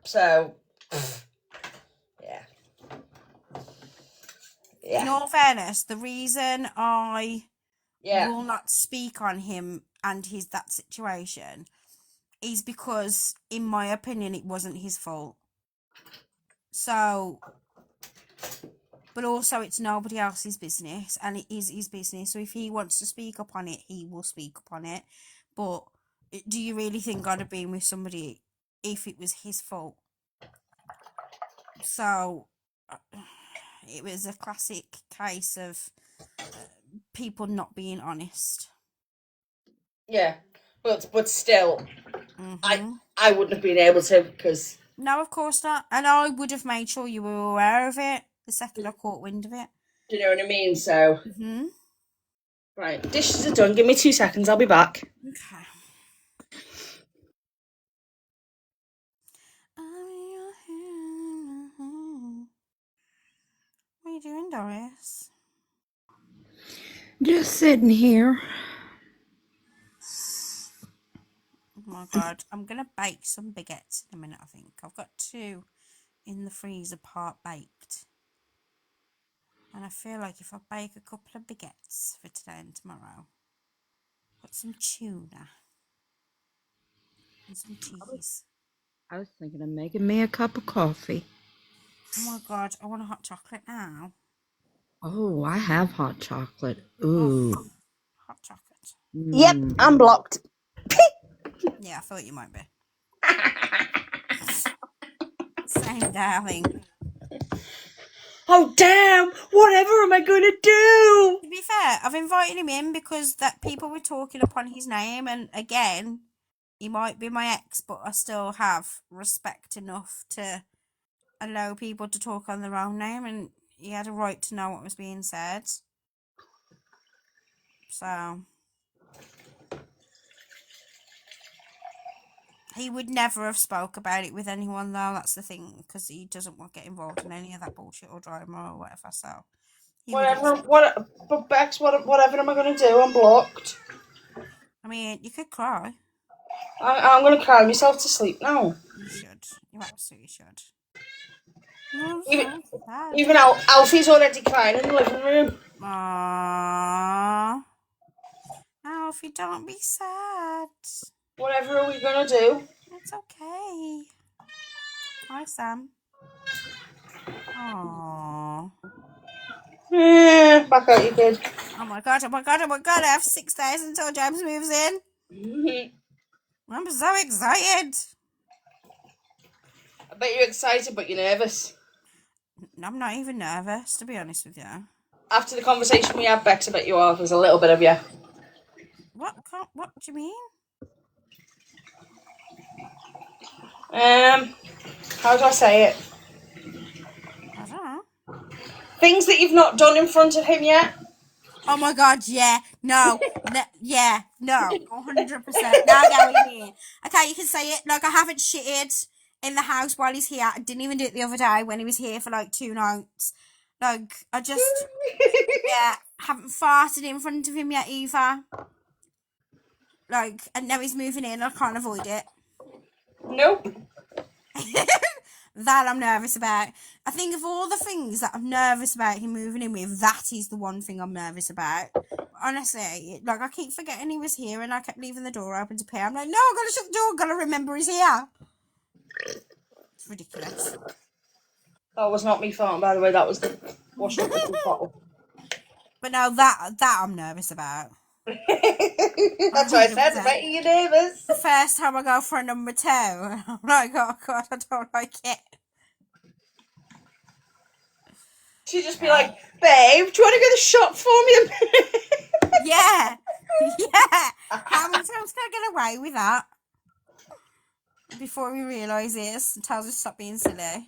So, yeah. In all fairness, the reason I Yeah. will not speak on him and that situation is because, in my opinion, it wasn't his fault. So, but also it's nobody else's business, and it is his business. So if he wants to speak up on it, he will speak up on it. But do you really think I'd have been with somebody if it was his fault? So it was a classic case of people not being honest. Yeah, but still, I wouldn't have been able to, because... No, of course not. And I would have made sure you were aware of it the second I caught wind of it. Do you know what I mean? So... Right, dishes are done. Give me 2 seconds, I'll be back. Okay. What are you doing, Doris? Just sitting here. Oh my god, I'm gonna bake some baguettes in a minute, I think. I've got 2 in the freezer part baked. And I feel like if I bake a couple of baguettes for today and tomorrow, got some tuna and some cheese. I was thinking of making me a cup of coffee. Oh my god, I want a hot chocolate now. Oh, I have hot chocolate. Ooh. Oh, hot chocolate. Yep, I'm blocked. Yeah, I thought you might be. Same, darling. Oh, damn! Whatever am I gonna do? To be fair, I've invited him in because that people were talking upon his name, and again, he might be my ex, but I still have respect enough to allow people to talk on their own name, and he had a right to know what was being said. So he would never have spoke about it with anyone, though. That's the thing, because he doesn't want to get involved in any of that bullshit or drama or whatever. So he But Bex, whatever am I gonna do? I'm blocked. I mean, you could cry. I'm gonna cry myself to sleep now. You should. You absolutely should. I'm so sad. Even Alfie's already crying in the living room. Aww. Alfie, don't be sad. Whatever are we gonna do? It's okay. Hi, Sam. Aww. Yeah, back out you kid. Oh my god, oh my god, oh my god, I have 6 days until James moves in. I'm so excited. I bet you're excited, but you're nervous. I'm not even nervous, to be honest with you. After the conversation we had, Bex, I bet you are. There's a little bit of you. What do you mean? How do I say it? I don't know. Things that you've not done in front of him yet. Oh my god, yeah, no, yeah, no, 100%. Now I get what you mean. Okay, you can say it. Like, I haven't shitted in the house while he's here. I didn't even do it the other day when he was here for like 2 nights. Like, I just, yeah, haven't farted in front of him yet either. Like, and now he's moving in, I can't avoid it. Nope. That I'm nervous about. I think of all the things that I'm nervous about him moving in with, that is the one thing I'm nervous about. Honestly, like, I keep forgetting he was here and I kept leaving the door open to pee. I'm like, no, I've got to shut the door, I've got to remember he's here. It's ridiculous. That was not me farting, by the way. That was the washing up the bottle. But no, that I'm nervous about. That's why I said, I bet you're nervous. The first time I go for a number 2, I'm like, oh god, I don't like it. She'd just be like, babe, do you want to go to the shop for me a minute? Yeah. Yeah. How many times can I get away with that? Before we realise this and tells us to stop being silly.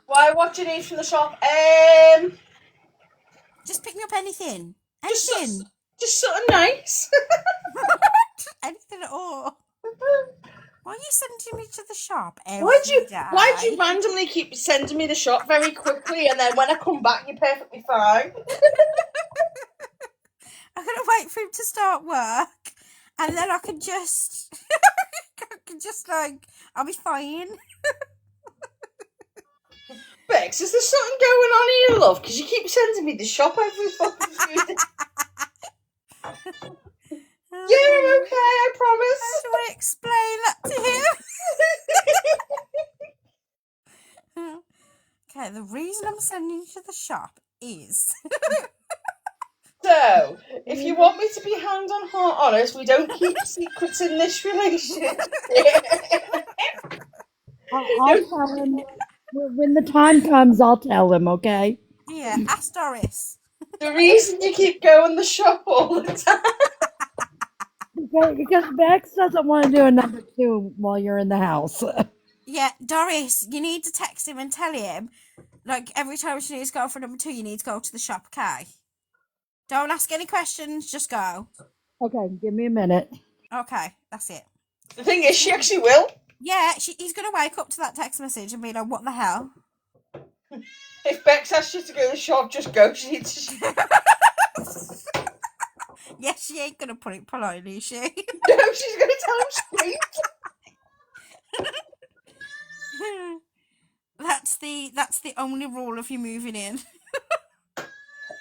Why? What do you need from the shop? Just pick me up anything. Just Anything. just something nice. Anything at all. Why are you sending me to the shop every Why'd you day? randomly keep sending me the shop very quickly, and then when I come back, you're perfectly fine? I'm gonna wait for him to start work, and then I can just, I'll be fine. Bex, is there something going on here, love? Because you keep sending me the shop every fucking few days. Yeah, I'm okay, I promise. How do I explain that to him? Okay, the reason I'm sending you to the shop is... So, if you want me to be hand on heart honest, we don't keep secrets in this relationship. I'll tell him when the time comes. I'll tell him. Okay. Yeah, ask Doris. The reason you keep going the shop all the time. Because Bex doesn't want to do a number 2 while you're in the house. Yeah, Doris, you need to text him and tell him, like, every time she needs to go for number 2, you need to go to the shop, okay? Don't ask any questions, just go. Okay, give me a minute. Okay, that's it. The thing is, she actually will. Yeah, he's going to wake up to that text message and be like, what the hell? If Bex asks you to go to the shop, just go. She needs to... Yeah, she ain't going to put it politely, is she? No, she's going to tell him straight. That's the only rule of you moving in.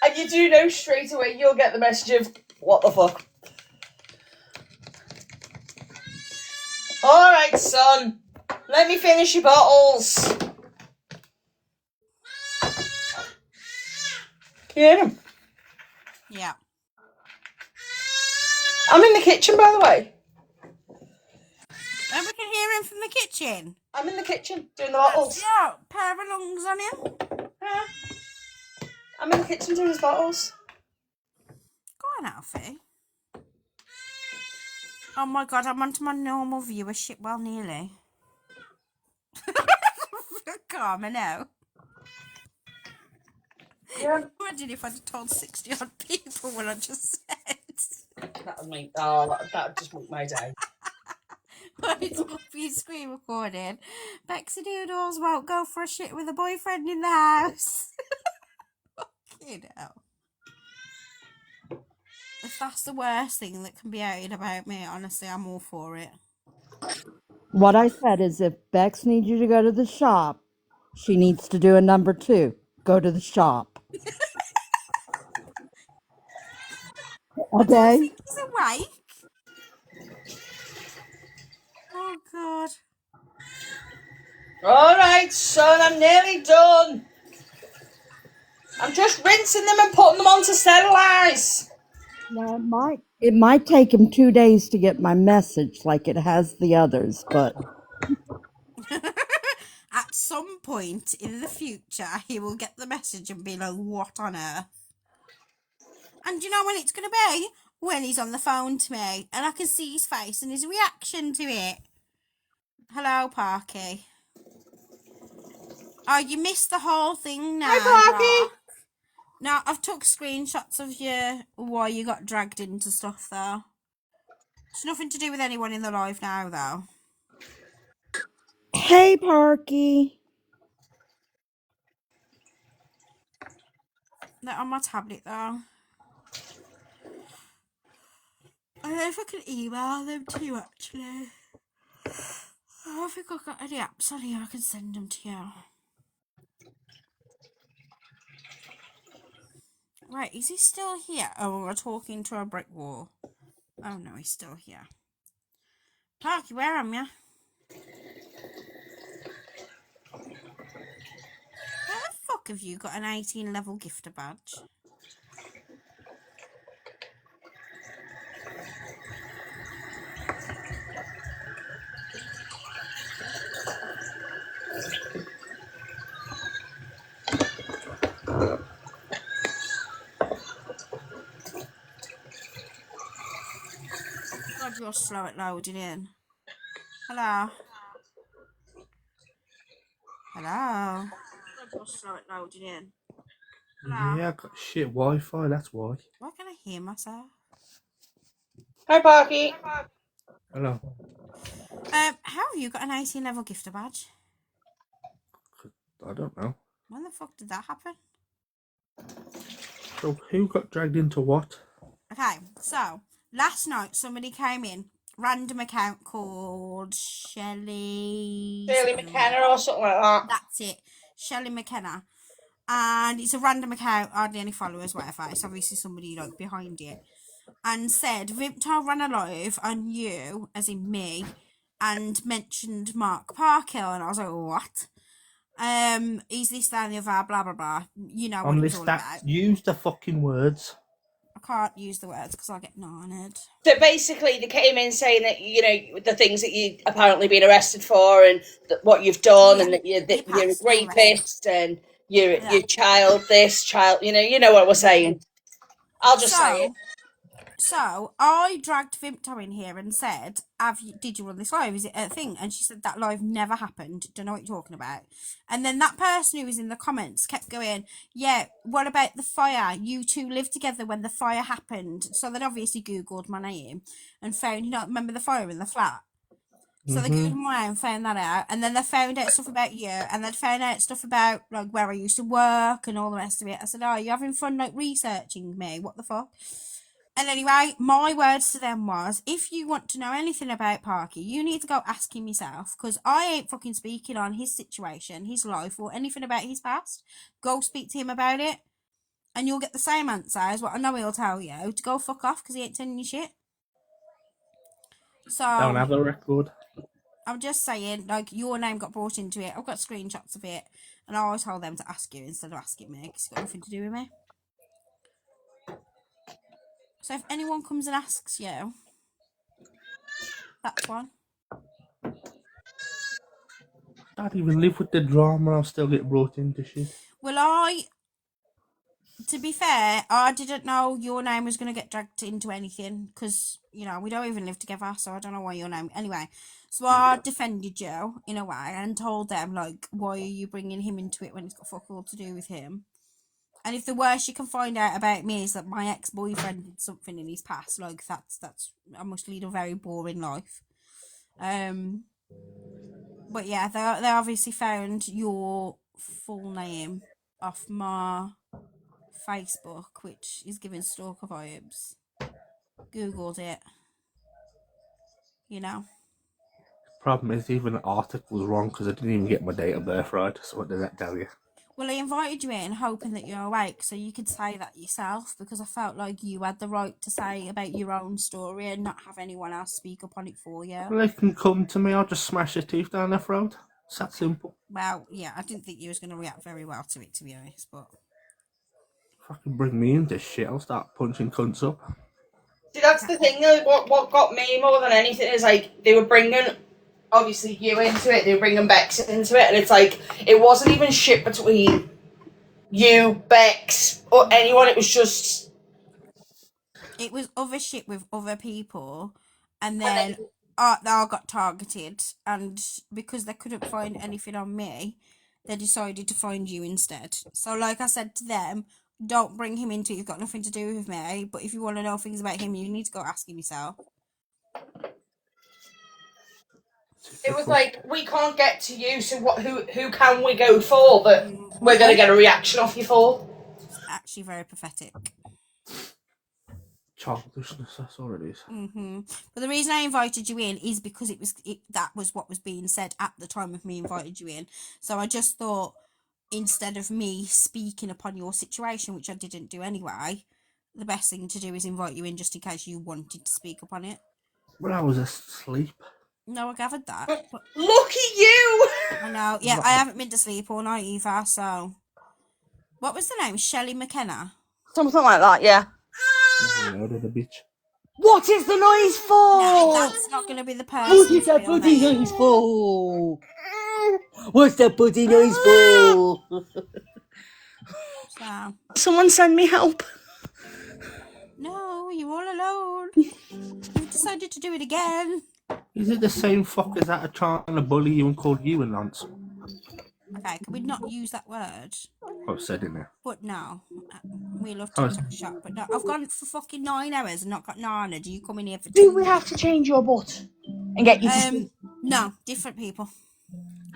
And you do know straight away you'll get the message of, what the fuck? Alright, son. Let me finish your bottles. Can you hear him? Yeah. I'm in the kitchen, by the way. And we can hear him from the kitchen. I'm in the kitchen doing the bottles. Yeah, pair of lungs on him. I'm in the kitchen doing his bottles. Go on, Alfie. Oh my god, I'm onto my normal viewership. Well, nearly. Calm, I know. Yeah. Imagine if I'd told 60 odd people what I just said. That would just make my day. It's up your screen recording. Bexi Doodles won't go for a shit with a boyfriend in the house. You know. If that's the worst thing that can be outed about me, honestly, I'm all for it. What I said is if Bex needs you to go to the shop, she needs to do a number 2. Go to the shop. I don't Okay? think he's awake. Oh, God. Alright, son, I'm nearly done. I'm just rinsing them and putting them on to sterilise. Now, it might take him 2 days to get my message like it has the others, but... At some point in the future, he will get the message and be like, what on earth? And you know when it's going to be? When he's on the phone to me and I can see his face and his reaction to it. Hello, Parky. Oh, you missed the whole thing now. Hi, Parky. Now, I've took screenshots of you why you got dragged into stuff, though. It's nothing to do with anyone in the live now, though. Hey, Parky. They're on my tablet, though. I don't know if I can email them to you, actually. I don't think I've got any apps on here I can send them to you. Right, is he still here? Oh, we're talking to a brick wall. Oh, no, he's still here. Parky, where am you? How the fuck have you got an 18 level gifter badge? you're slow at loading in. Hello. Hello. You're slow at loading in. Hello. Yeah, I got shit Wi-Fi. That's why. Why can I hear myself? Hi, Parky. Hello. How have you got an 18 level gifter badge? I don't know. When the fuck did that happen? So who got dragged into what? Okay, so last night somebody came in, random account called Shelley McKenna or something like that. That's it, Shelley McKenna, and it's a random account, hardly any followers, whatever. It's obviously somebody like behind it, and said Vimto ran a live on you, as in me, and mentioned Mark Parkhill, and I was like, what? Is this down the other, blah blah blah. You know what it was all about. Use the fucking words. I can't use the words because I'll get narnered. So basically, they came in saying that, you know, the things that you apparently been arrested for and what you've done, and that you're a rapist and your child this, child, you know what we're saying. I'll just say it. So I dragged Vimto in here and said, did you run this live? Is it a thing? And she said that live never happened. Don't know what you're talking about. And then that person who was in the comments kept going, yeah, what about the fire? You two lived together when the fire happened. So they'd obviously Googled my name and found, remember the fire in the flat? So they Googled my name, found that out, and then they found out stuff about you, and they'd found out stuff about like where I used to work and all the rest of it. I said, oh, you're having fun like researching me? What the fuck? And anyway, my words to them was, if you want to know anything about Parky, you need to go ask him yourself, because I ain't fucking speaking on his situation, his life, or anything about his past. Go speak to him about it, and you'll get the same answer as what I know he'll tell you, to go fuck off, because he ain't telling you shit. So Don't have a record. I'm just saying, like, your name got brought into it. I've got screenshots of it, and I always told them to ask you instead of asking me, because it's got nothing to do with me. So if anyone comes and asks you, that's one. I don't even live with the drama. I'll still get brought into shit. Well, to be fair, I didn't know your name was going to get dragged into anything, because, you know, we don't even live together, so I don't know why your name... Anyway, so I defended you, in a way, and told them, like, why are you bringing him into it when it's got fuck all to do with him? And if the worst you can find out about me is that my ex-boyfriend did something in his past, like, that's I must lead a very boring life. But yeah, they obviously found your full name off my Facebook, which is giving stalker vibes. Googled it. You know. Problem is, even the article was wrong because I didn't even get my date of birth right. So what does that tell you? Well, I invited you in hoping that you're awake so you could say that yourself, because I felt like you had the right to say about your own story and not have anyone else speak up on it for you. Well, they can come to me. I'll just smash their teeth down their throat. It's that simple. Well, yeah, I didn't think you was going to react very well to it, to be honest, but... Fucking bring me into shit, I'll start punching cunts up. See, that's the thing, though. What got me more than anything is, like, they were bringing, obviously, you into it, they were bringing Bex into it, and it's like, it wasn't even shit between you, Bex, or anyone, it was just... It was other shit with other people, and then I got targeted, and because they couldn't find anything on me, they decided to find you instead. So like I said to them, don't bring him into it, it's got nothing to do with me, but if you want to know things about him, you need to go ask him yourself. It was like, we can't get to you, so who can we go for that we're going to get a reaction off you for? It's actually very pathetic. Childishness, that's all it is. But the reason I invited you in is because that was what was being said at the time of me invited you in. So I just thought, instead of me speaking upon your situation, which I didn't do anyway, the best thing to do is invite you in just in case you wanted to speak upon it. Well, I was asleep. No, I gathered that. But... Look at you! I know. Yeah, I haven't been to sleep all night either, so... What was the name? Shelley McKenna? Something like that, yeah. Murdered a bitch. What is the noise for? No, that's not going to be the person. What is that bloody noise for? What's that bloody noise for? So... Someone send me help. No, you're all alone. You have to decided to do it again. Is it the same fuckers that are trying to bully you and call you a nonce? Okay, can we not use that word? I've said it now. But no, we love Oh, TikTok shop. But no, I've gone for fucking 9 hours and not got Nana. Do you come in here for 2 Do we have to change your butt and get you to sleep? No, different people.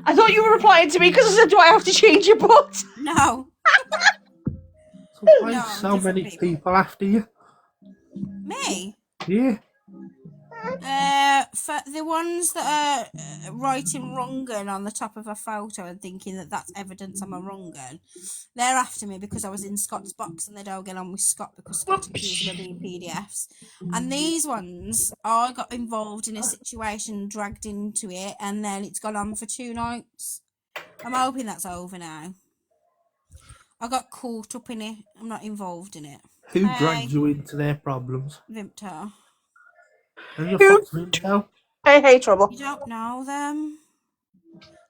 I thought you were replying to me because I said, do I have to change your butt? No. So why No, so many people after you? Me? Yeah. For the ones that are writing wrong'un on the top of a photo and thinking that that's evidence I'm a wrong'un, they're after me because I was in Scott's box and they don't get on with Scott because Scott accused them of being PDFs. And these ones, I got involved in a situation, dragged into it, and then it's gone on for 2 nights. I'm hoping that's over now. I got caught up in it. I'm not involved in it. Who dragged you into their problems? Vimto. And you're fucking Vimto? Hey, trouble. You don't know them.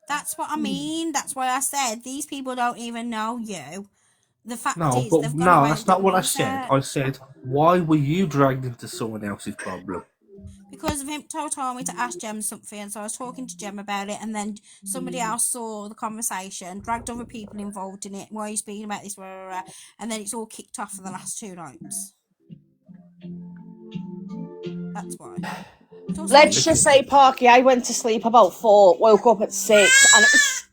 That's what I mean. That's why I said these people don't even know you. The fact No, is, but they've gone no, away that's and not done what I said. research. I said, why were you dragged into someone else's problem? Because Vimto told me to ask Jem something, so I was talking to Jem about it, and then somebody else saw the conversation, dragged other people involved in it. Why are you speaking about this? Blah, blah, blah, and then it's all kicked off for the last 2 nights. That's why. Let's just say, Parky, I went to sleep about 4, woke up at 6, and it was...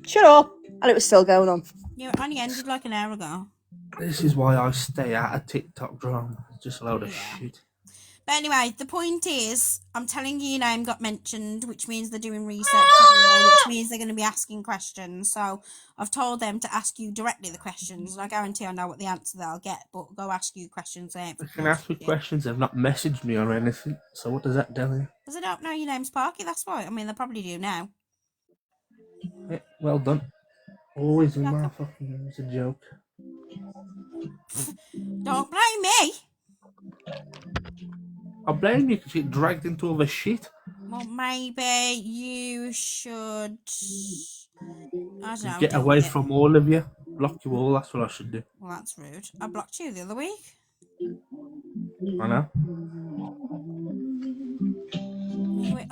Shut up! And it was still going on. Yeah, it only ended like an hour ago. This is why I stay out of TikTok drama. It's just a load of shit. But anyway, the point is, I'm telling you, your name got mentioned, which means they're doing research anyway, which means they're going to be asking questions. So I've told them to ask you directly the questions, and I guarantee I know what the answer they'll get, but go ask you questions. They can ask me questions. They've not messaged me or anything. So what does that tell you? Because they don't know your name's Parky, that's why. I mean, they probably do now. Yeah, well done. Always in my fucking it's a joke. Don't blame me. I blame you because you get dragged into all the shit. Well, maybe you should... I don't know. Get deal away with it. from all of you. Block you all. That's what I should do. Well, that's rude. I blocked you the other week. I know.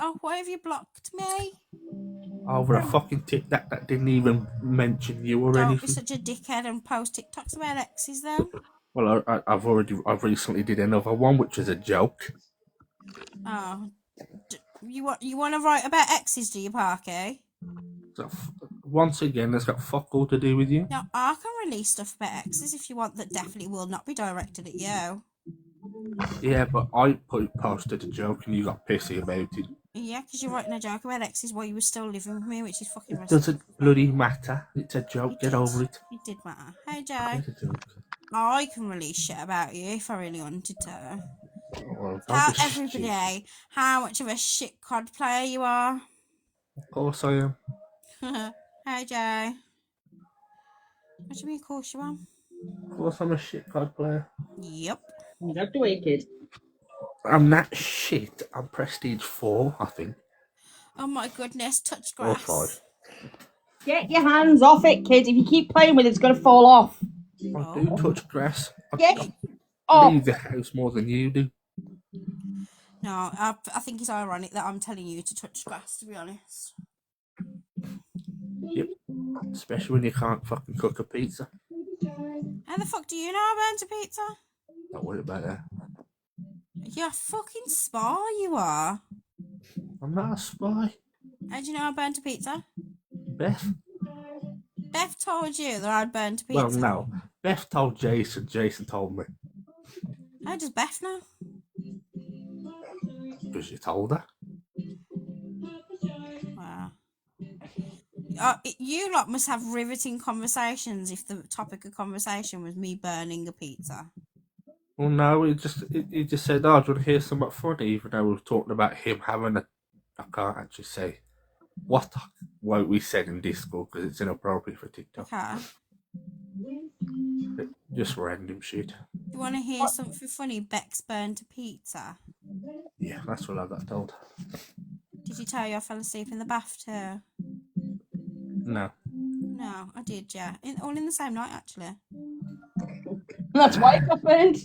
Oh, why have you blocked me? Over a fucking TikTok that didn't even mention you or Don't be anything. such a dickhead and post TikToks about exes, though. Well, I've recently did another one, which is a joke. Oh, you want to write about exes, do you, Parky? So, once again, that's got fuck all to do with you. Now, I can release stuff about exes if you want that definitely will not be directed at you. Yeah, but I posted a joke and you got pissy about it. Yeah, because you're writing a joke about exes while you were still living with me, which is fucking It doesn't bloody matter. It's a joke. Get over it. It did matter. Hey, Joe. It's a joke. I can release shit about you if I really wanted to. Well, Tell don't be everybody how much of a shit COD player you are. Of course I am. Hey, Joe. What do you mean, of course you are? Of course I'm a shit card player. Yep. Don't do it, kid. I'm not shit. I'm prestige 4, I think. Oh my goodness, touch Or grass. 5. Get your hands off it, kid. If you keep playing with it, it's going to fall off. I do touch grass. Get I leave the house more than you do. No, I think it's ironic that I'm telling you to touch grass, to be honest. Yep. Especially when you can't fucking cook a pizza. How the fuck do you know I burnt a pizza? Don't worry about that. You're a fucking spy, you are. I'm not a spy. How do you know I burnt a pizza? Beth? Beth told you that I'd burnt a pizza. Well, no. Beth told Jason. Jason told me. How does Beth know? Because you told her. Wow. You lot must have riveting conversations if the topic of conversation was me burning a pizza. Well, no, he just said, oh, do you want to hear something funny? Even though we were talking about him having a... I can't actually say what we said in Discord because it's inappropriate for TikTok. Okay. Just random shit. You want to hear something funny? Bex burnt a pizza. Yeah, that's what I got told. Did you tell you I fell asleep in the bath too? No. No, I did, yeah. All in the same night, actually. That's why it got burned.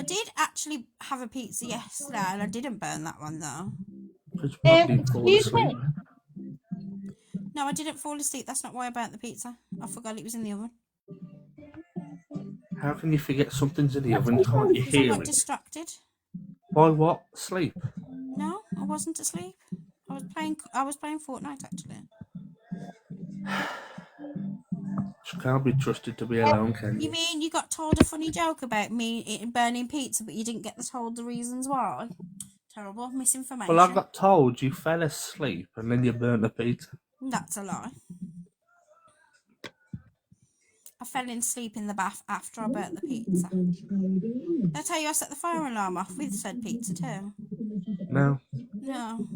I did actually have a pizza yesterday, and I didn't burn that one though. Because you probably didn't fall Excuse asleep. me. No, I didn't fall asleep. That's not why I burnt the pizza. I forgot it was in the oven. How can you forget something's in the oven? Can't you Because I hear got it? distracted. By what? Sleep. No, I wasn't asleep. I was playing Fortnite actually. She can't be trusted to be alone, can You you? mean you got told a funny joke about me burning pizza, but you didn't get told the reasons why? Terrible misinformation. Well, I got told you fell asleep and then you burnt the pizza. That's a lie. I fell asleep in the bath after I burnt the pizza. Did I tell you I set the fire alarm off with said pizza too? No. No.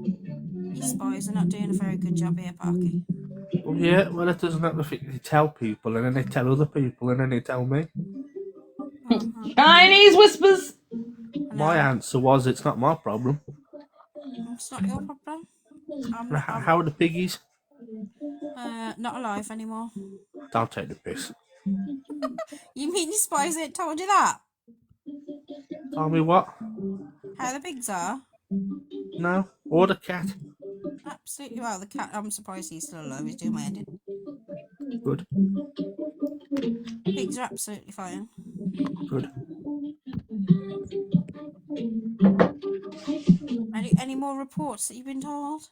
You spies are not doing a very good job here, Parky. Well, yeah, well, it doesn't have to think they tell people and then they tell other people and then they tell me. Chinese whispers. My answer was, it's not my problem. It's not your problem. How are the piggies? Not alive anymore. Don't take the piss. You mean your spies ain't told you that? Tell me what? How the pigs are? No. Or the cat. Absolutely. Well, the cat, I'm surprised he's still alive. He's doing my head in. Good. Pigs are absolutely fine. Good. Any more reports that you've been told?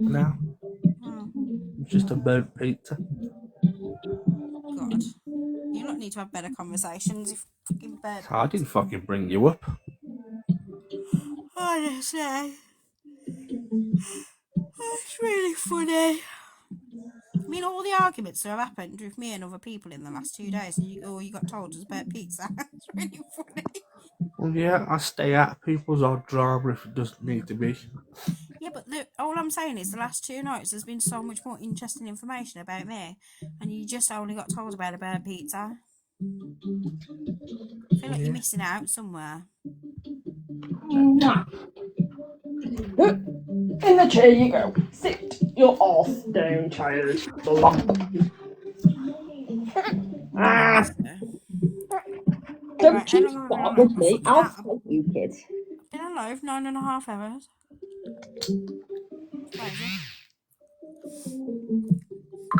No. Oh, It's just a burnt pizza. God. You lot need to have better conversations if fucking burnt. I didn't fucking bring you up. Honestly. It's really funny. I mean, all the arguments that have happened with me and other people in the last 2 days, and all you got told was burnt pizza. It's really funny. Well, yeah, I stay out of people's odd drama if it doesn't need to be. Yeah, but all I'm saying is the last 2 nights there's been so much more interesting information about me, and you just only got told about a burnt pizza. I feel like you're missing out somewhere. In the chair you go. Sit your ass down, child. Don't Right, you start with me. I'll fight you, kid. I've been alive 9.5 hours. It's crazy.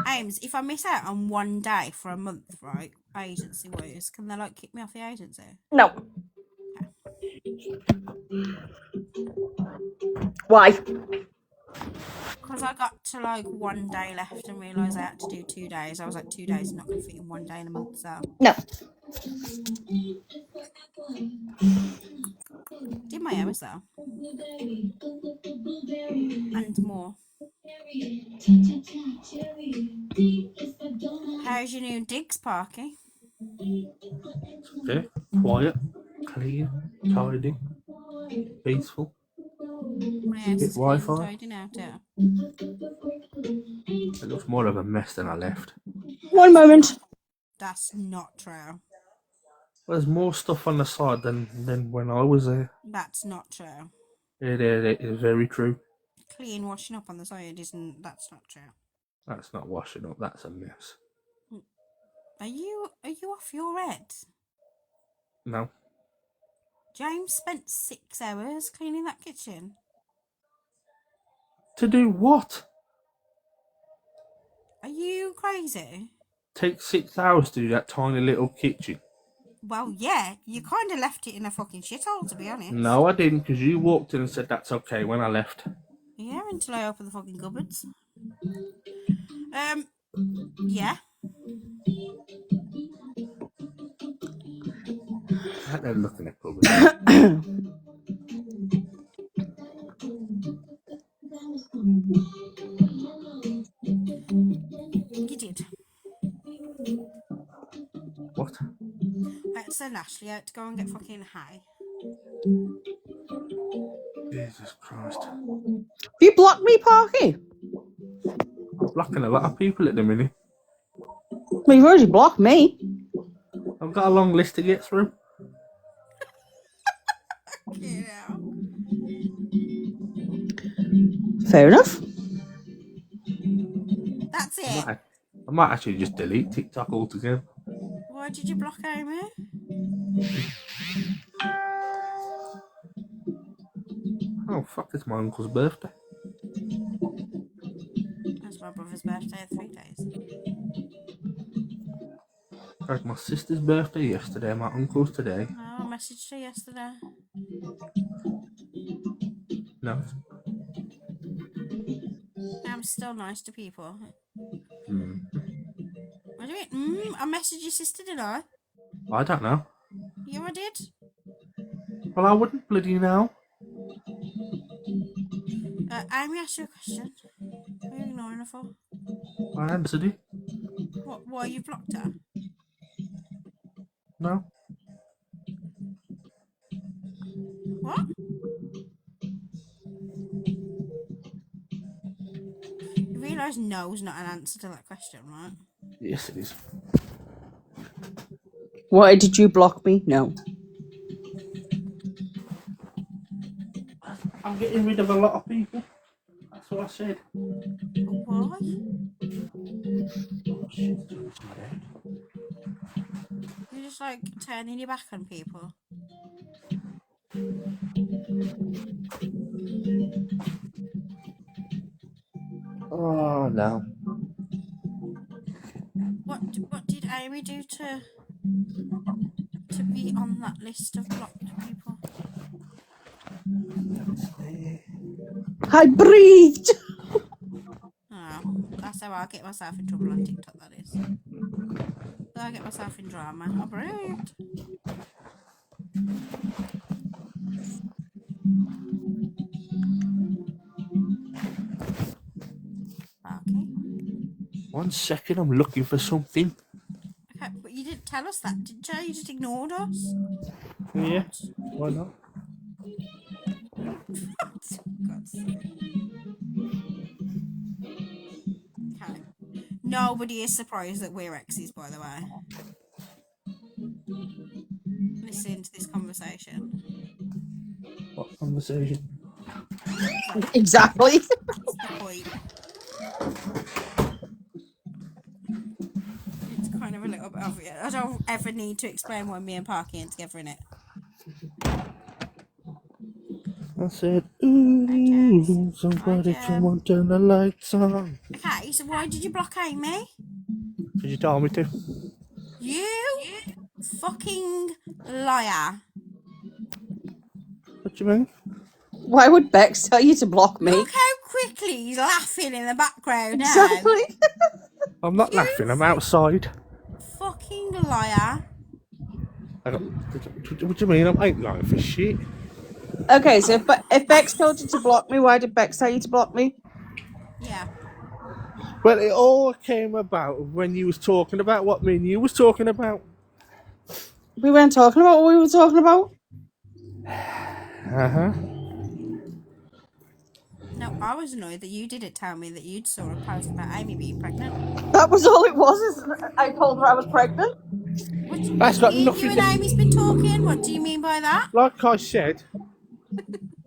Ames, if I miss out on one day for a month, right, agency wise, can they kick me off the agency? No. Why? Because I got to 1 day left and realised I had to do 2 days. I was like, 2 days is not going to fit in 1 day in a month, so. No. Did my hours though. And more. How's your new digs, Parky? Okay. Quiet, clean, tidy, peaceful. My house Bit is clean and Wi-Fi. tidy now too. It looks more of a mess than I left. One moment. That's not true. There's more stuff on the side than when I was there. That's not true. It is very true. Clean washing up on the side isn't. That's not true. That's not washing up. That's a mess. Are you off your head? No. James spent 6 hours cleaning that kitchen. To do what? Are you crazy? Take 6 hours to do that tiny little kitchen. Well, yeah, you kind of left it in a fucking shithole, to be honest. No, I didn't, because you walked in and said that's okay when I left. Yeah, until I opened the fucking cupboards. Yeah. Out there looking at cupboards. You did. What? I had to send Ashley out to go and get fucking hay. Jesus Christ. You blocked me, Parky? I'm blocking a lot of people at the minute. Well, you've already blocked me. I've got a long list to get through. Yeah. Fair enough. That's it. I might actually just delete TikTok altogether. Why Why did you block Amy? Oh, fuck, it's my uncle's birthday. That's my brother's birthday in 3 days. It was my sister's birthday yesterday, my uncle's today. No, I messaged her yesterday. No. I'm still nice to people. Mm. What do you mean? I messaged your sister, did I? I don't know. Yeah, I did. Well, I wouldn't bloody know. Amy asked you a question. What are you ignoring her for? I answered it. What? Why you blocked her? No. What? You realise no is not an answer to that question, right? Yes, it is. Why did you block me? No. I'm getting rid of a lot of people. That's what I said. But why? Oh, shit, it's reaching my head. You're just like turning your back on people. Oh, no. What did Amy do to be on that list of blocked people? I breathed. Oh, that's how I get myself in trouble on TikTok, that is. So I get myself in drama. I breathed. Okay. 1 second, I'm looking for something. Okay, but you didn't tell us that, did you? You just ignored us. Yeah, why not? For God's sake. Okay. Nobody is surprised that we're exes, by the way. Listen to this conversation. What conversation? Exactly. That's the point. It's kind of a little bit obvious. I don't ever need to explain why me and Parky ain't together in it. I said, ooh, somebody come on, turn the lights on. Okay, so why did you block Amy? Because you told me to. You fucking liar. What do you mean? Why would Bex tell you to block me? Look how quickly he's laughing in the background now. Exactly. I'm not laughing, I'm outside. Fucking liar. What do you mean? I ain't lying for shit. Okay, so if Bex told you to block me, why did Bex tell you to block me? Yeah. Well, it all came about when you was talking about what me and you was talking about. We weren't talking about what we were talking about. Uh-huh. No, I was annoyed that you didn't tell me that you'd saw a post about Amy being pregnant. That was all it was, isn't it? I told her I was pregnant. That's got nothing You and Amy's been talking? What do you mean by that? Like I said,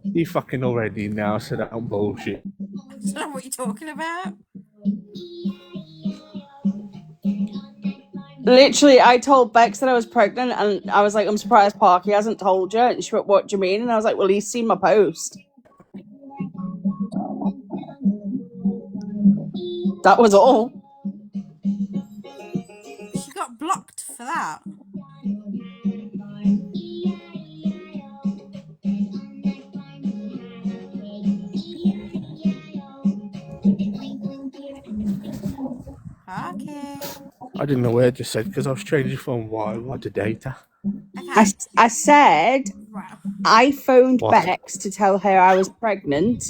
you fucking already now, so that I'm bullshit. I don't know what you're talking about. Literally, I told Bex that I was pregnant, and I was like, I'm surprised Parky hasn't told you. And she went, what do you mean? And I was like, well, he's seen my post. That was all. She got blocked for that. Okay. I didn't know where I just said because I was changing from Wi-Fi to data. Okay. I said Wow. I phoned What? Bex to tell her I was pregnant,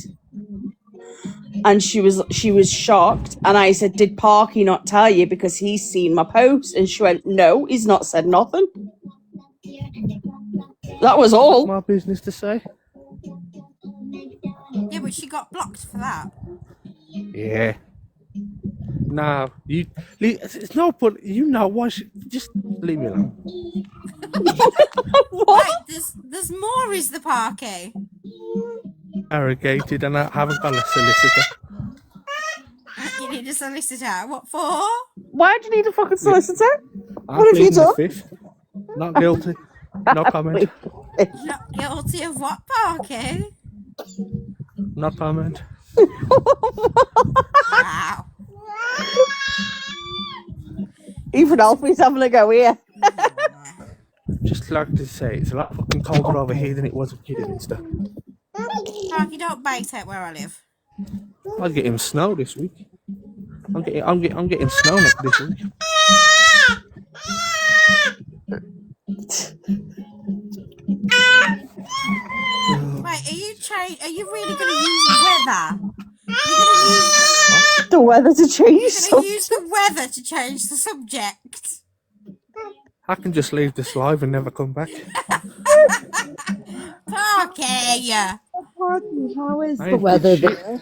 and she was shocked. And I said, did Parky not tell you because he's seen my post? And she went, no, he's not said nothing. That was all. My business to say. Yeah, but she got blocked for that. Yeah. No, it's no point. You know why? Just leave me alone. What? Wait, there's more. Is the Parky? Arrogated, and I haven't got a solicitor. You need a solicitor. What for? Why do you need a fucking solicitor? I What have you plead in the done? fifth. Not guilty. No comment. Not guilty of what, Parky? No comment. Wow. Even Alfie's having a go here. Just like to say, it's a lot fucking colder over here than it was at Kidderminster. Parky, don't bait out where I live. I'm getting snow this week. I'm getting snow next this week. Wait, are you really going to use weather? You're going to use the weather to change. You're going to use the weather to change the subject. I can just leave this live and never come back. Parky! How is I the ain't weather did shit. there?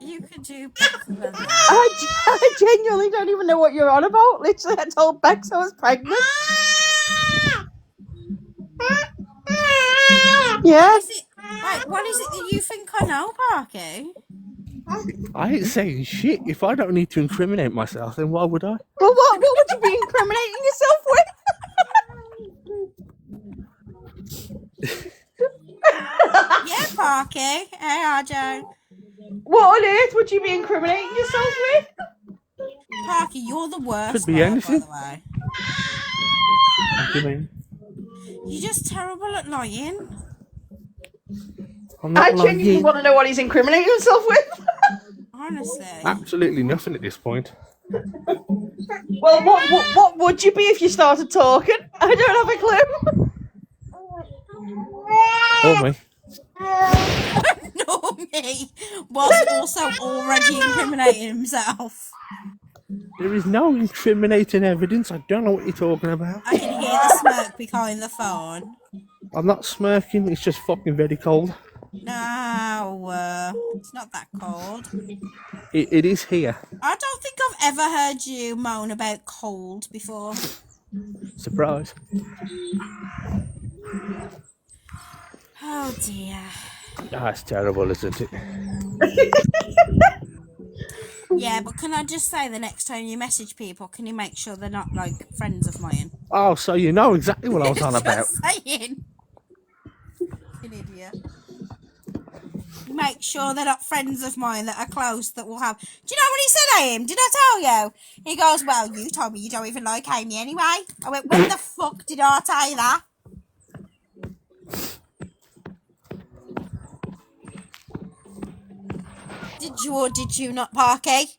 You could do better than that. I genuinely don't even know what you're on about. Literally, I told Bex I was pregnant. Yeah. What is it that you think I know, Parky? I ain't saying shit. If I don't need to incriminate myself, then why would I? Well, what would you be incriminating yourself with? Yeah, Parky. Hey, RJ. What on earth would you be incriminating yourself with? Parky, you're the worst. Could be anything. By the way. What do you mean? You're just terrible at lying. I genuinely want to know what he's incriminating himself with. Honestly. Absolutely nothing at this point. Well, what would you be if you started talking? I don't have a clue. Oh me. No, me. Was also already incriminating himself. There is no incriminating evidence. I don't know what you're talking about. I can hear the smirk behind the phone. I'm not smirking. It's just fucking very cold. No, it's not that cold. It is here. I don't think I've ever heard you moan about cold before. Surprise. Oh dear. That's terrible, isn't it? Yeah, but can I just say the next time you message people, can you make sure they're not like friends of mine? Oh, so you know exactly what I was on Just about. saying. An idiot. Make sure they're not friends of mine that are close that will have. Do you know what he said to him? Did I tell you? He goes, "Well, you told me you don't even like Amy anyway." I went, "When the fuck did I tell you that?" Did you or did you not, Parky?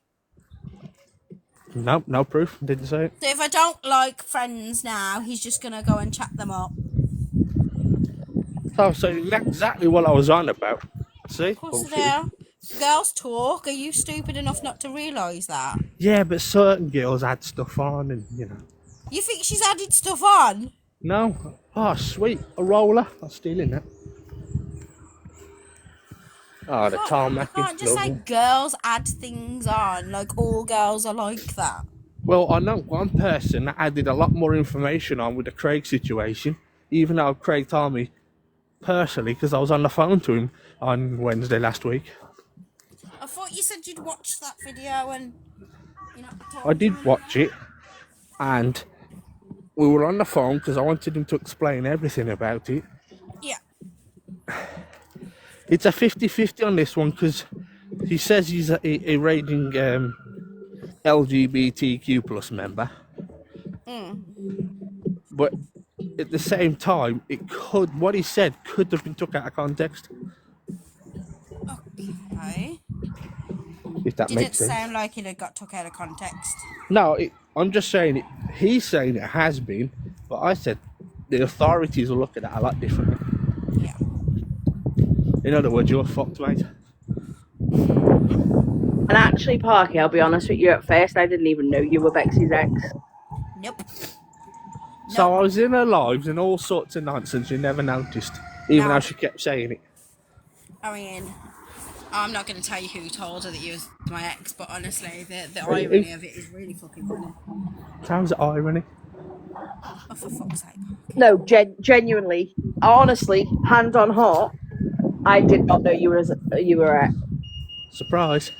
Nope, no proof. Didn't say it. So if I don't like friends now, he's just gonna go and chat them up. Oh, so that's exactly what I was on about. See? Of course they are. Girls talk. Are you stupid enough not to realise that? Yeah, but certain girls add stuff on and, you know. You think she's added stuff on? No? Oh, sweet. A roller. I'm stealing that. Oh, the tarmac You can't is just say lovely. girls add things on. Like, all girls are like that. Well, I know one person that added a lot more information on with the Craig situation, even though Craig told me personally, because I was on the phone to him on Wednesday last week. I thought you said you'd watched that video and... I did watch it, and we were on the phone because I wanted him to explain everything about it. Yeah. It's a 50-50 on this one because he says he's a raging LGBTQ plus member. But at the same time, what he said could have been took out of context. Okay. If that Did makes it sense. sound like it had got took out of context? No, I'm just saying it. He's saying it has been, but I said the authorities will look at that a lot differently. Yeah. In other words, you're fucked, mate. And actually, Parky, I'll be honest with you, at first I didn't even know you were Bexi's ex. Nope. So I was in her lives and all sorts of nonsense you never noticed, even though she kept saying it. I mean, I'm not going to tell you who told her that you was my ex, but honestly, the irony of it is really fucking funny. Sounds irony. Oh, for fuck's sake. No, genuinely, honestly, hand on heart, I did not know you were ex. Surprise.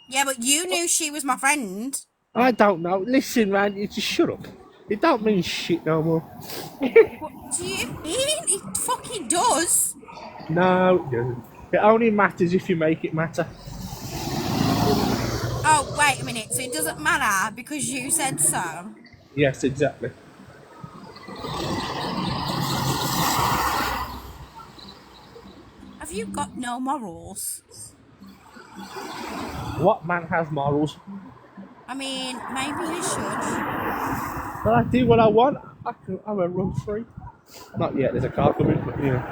Yeah, but you knew she was my friend. I don't know. Listen, man, you just shut up. It don't mean shit no more. What do you mean? It fucking does. No, it doesn't. It only matters if you make it matter. Oh, wait a minute. So it doesn't matter because you said so? Yes, exactly. Have you got no morals? What man has morals? I mean, maybe you should. Well, I do what I want. I'm a run free. Not yet. There's a car coming, but you know.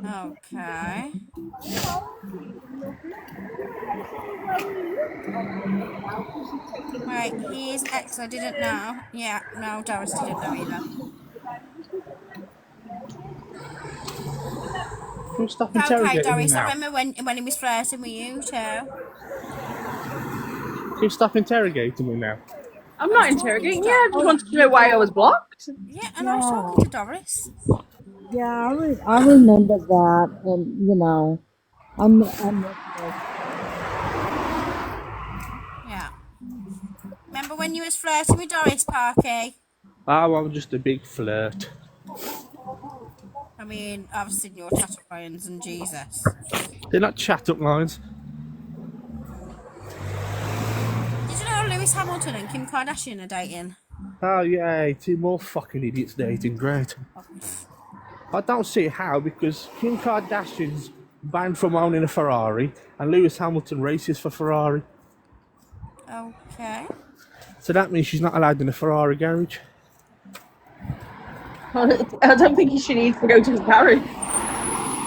Okay. Right, here's X. I didn't know. Yeah, no, Doris didn't know either. Can you stop Okay, interrogating me Doris. I now? remember when he was flirting with you too. Can you stop interrogating me now? I'm I not was talking to interrogating you. Doris. I just wanted to know why I was blocked. Yeah, and I was talking to Doris. Yeah, I remember that, and Yeah. Remember when you was flirting with Doris, Parky? Oh, I'm just a big flirt. I mean, I've seen your chat lines and Jesus. They're not chat-up lines. Did you know Lewis Hamilton and Kim Kardashian are dating? Oh, yeah, two more fucking idiots dating. Great. I don't see how, because Kim Kardashian's banned from owning a Ferrari, and Lewis Hamilton races for Ferrari. Okay. So that means she's not allowed in a Ferrari garage. I don't think she needs to go to the garage.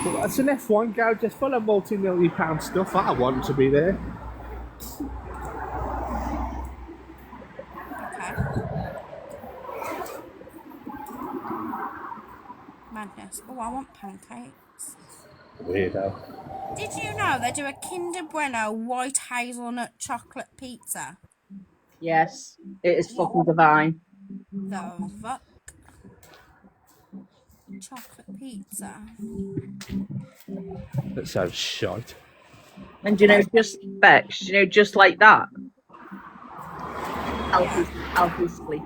Well, it's an F1 garage. It's full of multi-million-pound stuff. I want to be there. Okay. Madness. Oh, I want pancakes. Weirdo. Did you know they do a Kinder Bueno white hazelnut chocolate pizza? Yes, it is fucking divine. The fuck? Chocolate pizza. That sounds shite. And just like that. Alfie's asleep.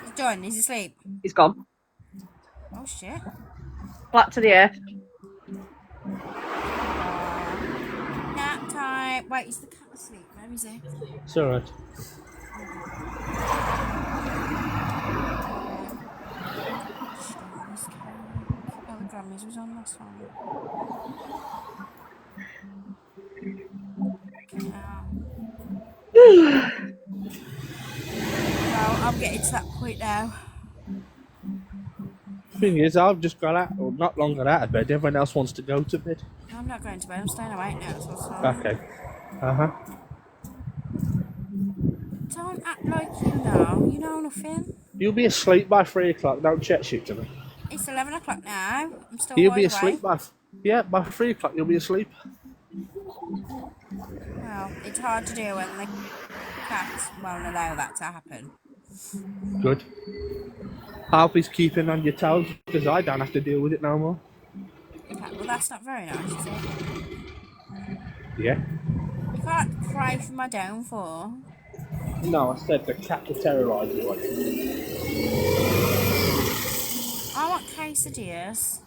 He's done. Is he asleep? He's gone. Oh shit. Flat to the earth. Nap time. Wait, is the cat asleep? Where is he? It's alright. This cake. Oh, the Grammys was on last time. Well, I'm getting to that point now. Thing is, I've just got out, or not long got out of bed. Everyone else wants to go to bed. I'm not going to bed. I'm staying awake now. So it's fine. Okay. Uh-huh. Don't act like you know. You know nothing. You'll be asleep by 3 o'clock. Don't chat shit to me. It's 11 o'clock now. I'm still You'll wide be awake. asleep by... Yeah, by 3 o'clock you'll be asleep. Well, it's hard to do when the cat won't allow that to happen. Good. Alfie's keeping on your toes, because I don't have to deal with it no more. Okay, well that's not very nice, is it? Yeah. You can't cry for my downfall. No, I said the cat to terrorise you. I want quesadillas.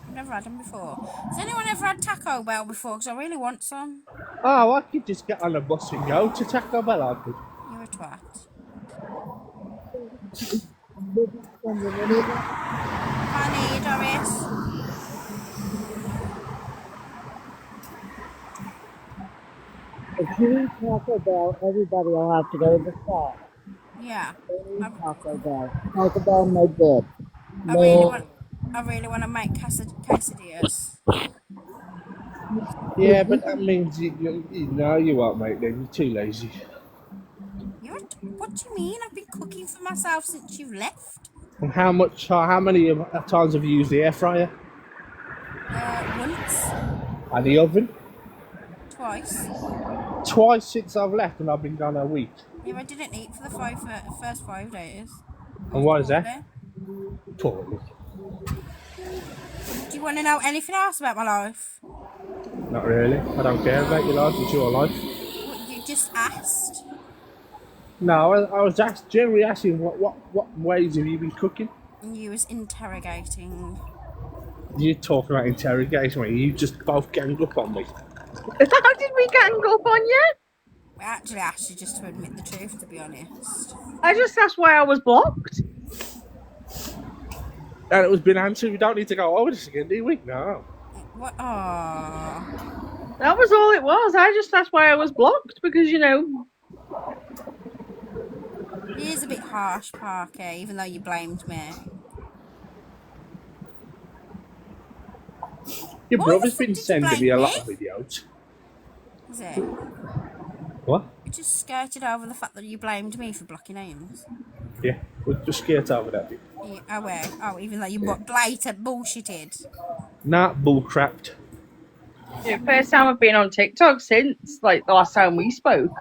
I've never had them before. Has anyone ever had Taco Bell before? Because I really want some. Oh, I could just get on a bus and go to Taco Bell, I could. You're a twat. Honey, Doris. If you eat Taco Bell, everybody will have to go to the store. Yeah. Taco Bell. Taco Bell, no good. I really want to make quesadillas. Yeah, but that means you won't make them. You're too lazy. What do you mean? I've been cooking for myself since you've left. And how many times have you used the air fryer? Once. And the oven? Twice. Twice since I've left, and I've been gone a week. Yeah, I didn't eat for the first 5 days. And why is that? Poorly. Do you want to know anything else about my life? Not really. I don't care about your life. It's your life. What you just asked? No, I was generally asking what ways have you been cooking? You was interrogating. You talking about interrogation, mate. You just both gang up on me. How did we gang up on you? I actually asked you just to admit the truth, to be honest. I just asked why I was blocked. And it was been answered. We don't need to go over this again, do we? No. What? Oh. That was all it was. I just asked why I was blocked because, you know. It is a bit harsh, Parker, even though you blamed me. Your Why brother's the fuck been did you sending me blame a me? lot of videos. Is it? What? You just skirted over the fact that you blamed me for blocking names. Yeah, we'll just skate over that bit. Yeah, oh, where? Oh, even though you blatant bullshitted. Nah, bullcrapped. Yeah, first time I've been on TikTok since, like, the last time we spoke.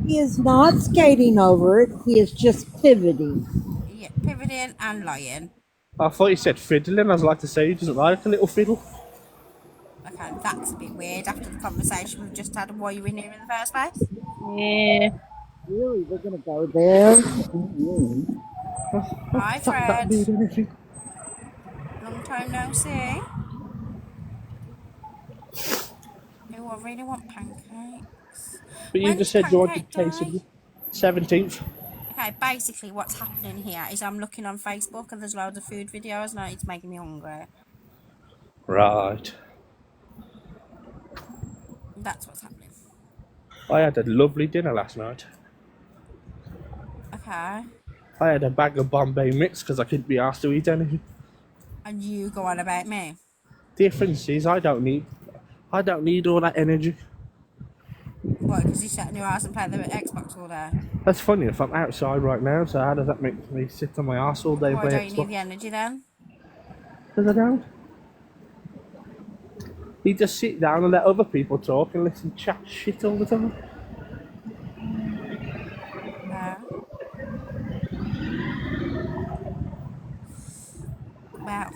He is not skating over it. He is just pivoting. Yeah, pivoting and lying. I thought you said fiddling. I was like to say he doesn't like a little fiddle. Okay, that's a bit weird after the conversation we've just had and why you're in here in the first place. Yeah. Really, we're going to go there? Hi, Fuck that Fred. dude, anything. Long time no see. Oh, I really want pancakes. But you When's just said you pancake wanted day? 17th. Okay, basically what's happening here is I'm looking on Facebook and there's loads of food videos and it's making me hungry. Right. That's what's happening. I had a lovely dinner last night. Okay. I had a bag of Bombay mix because I couldn't be asked to eat anything. And you go on about me. Difference is I don't need all that energy. What, because you sat in your house and play the Xbox all day? That's funny if I'm outside right now, so how does that make me sit on my ass all day and Why play don't you need Xbox? the energy then? Because I don't. You just sit down and let other people talk and listen to chat shit all the time. Well,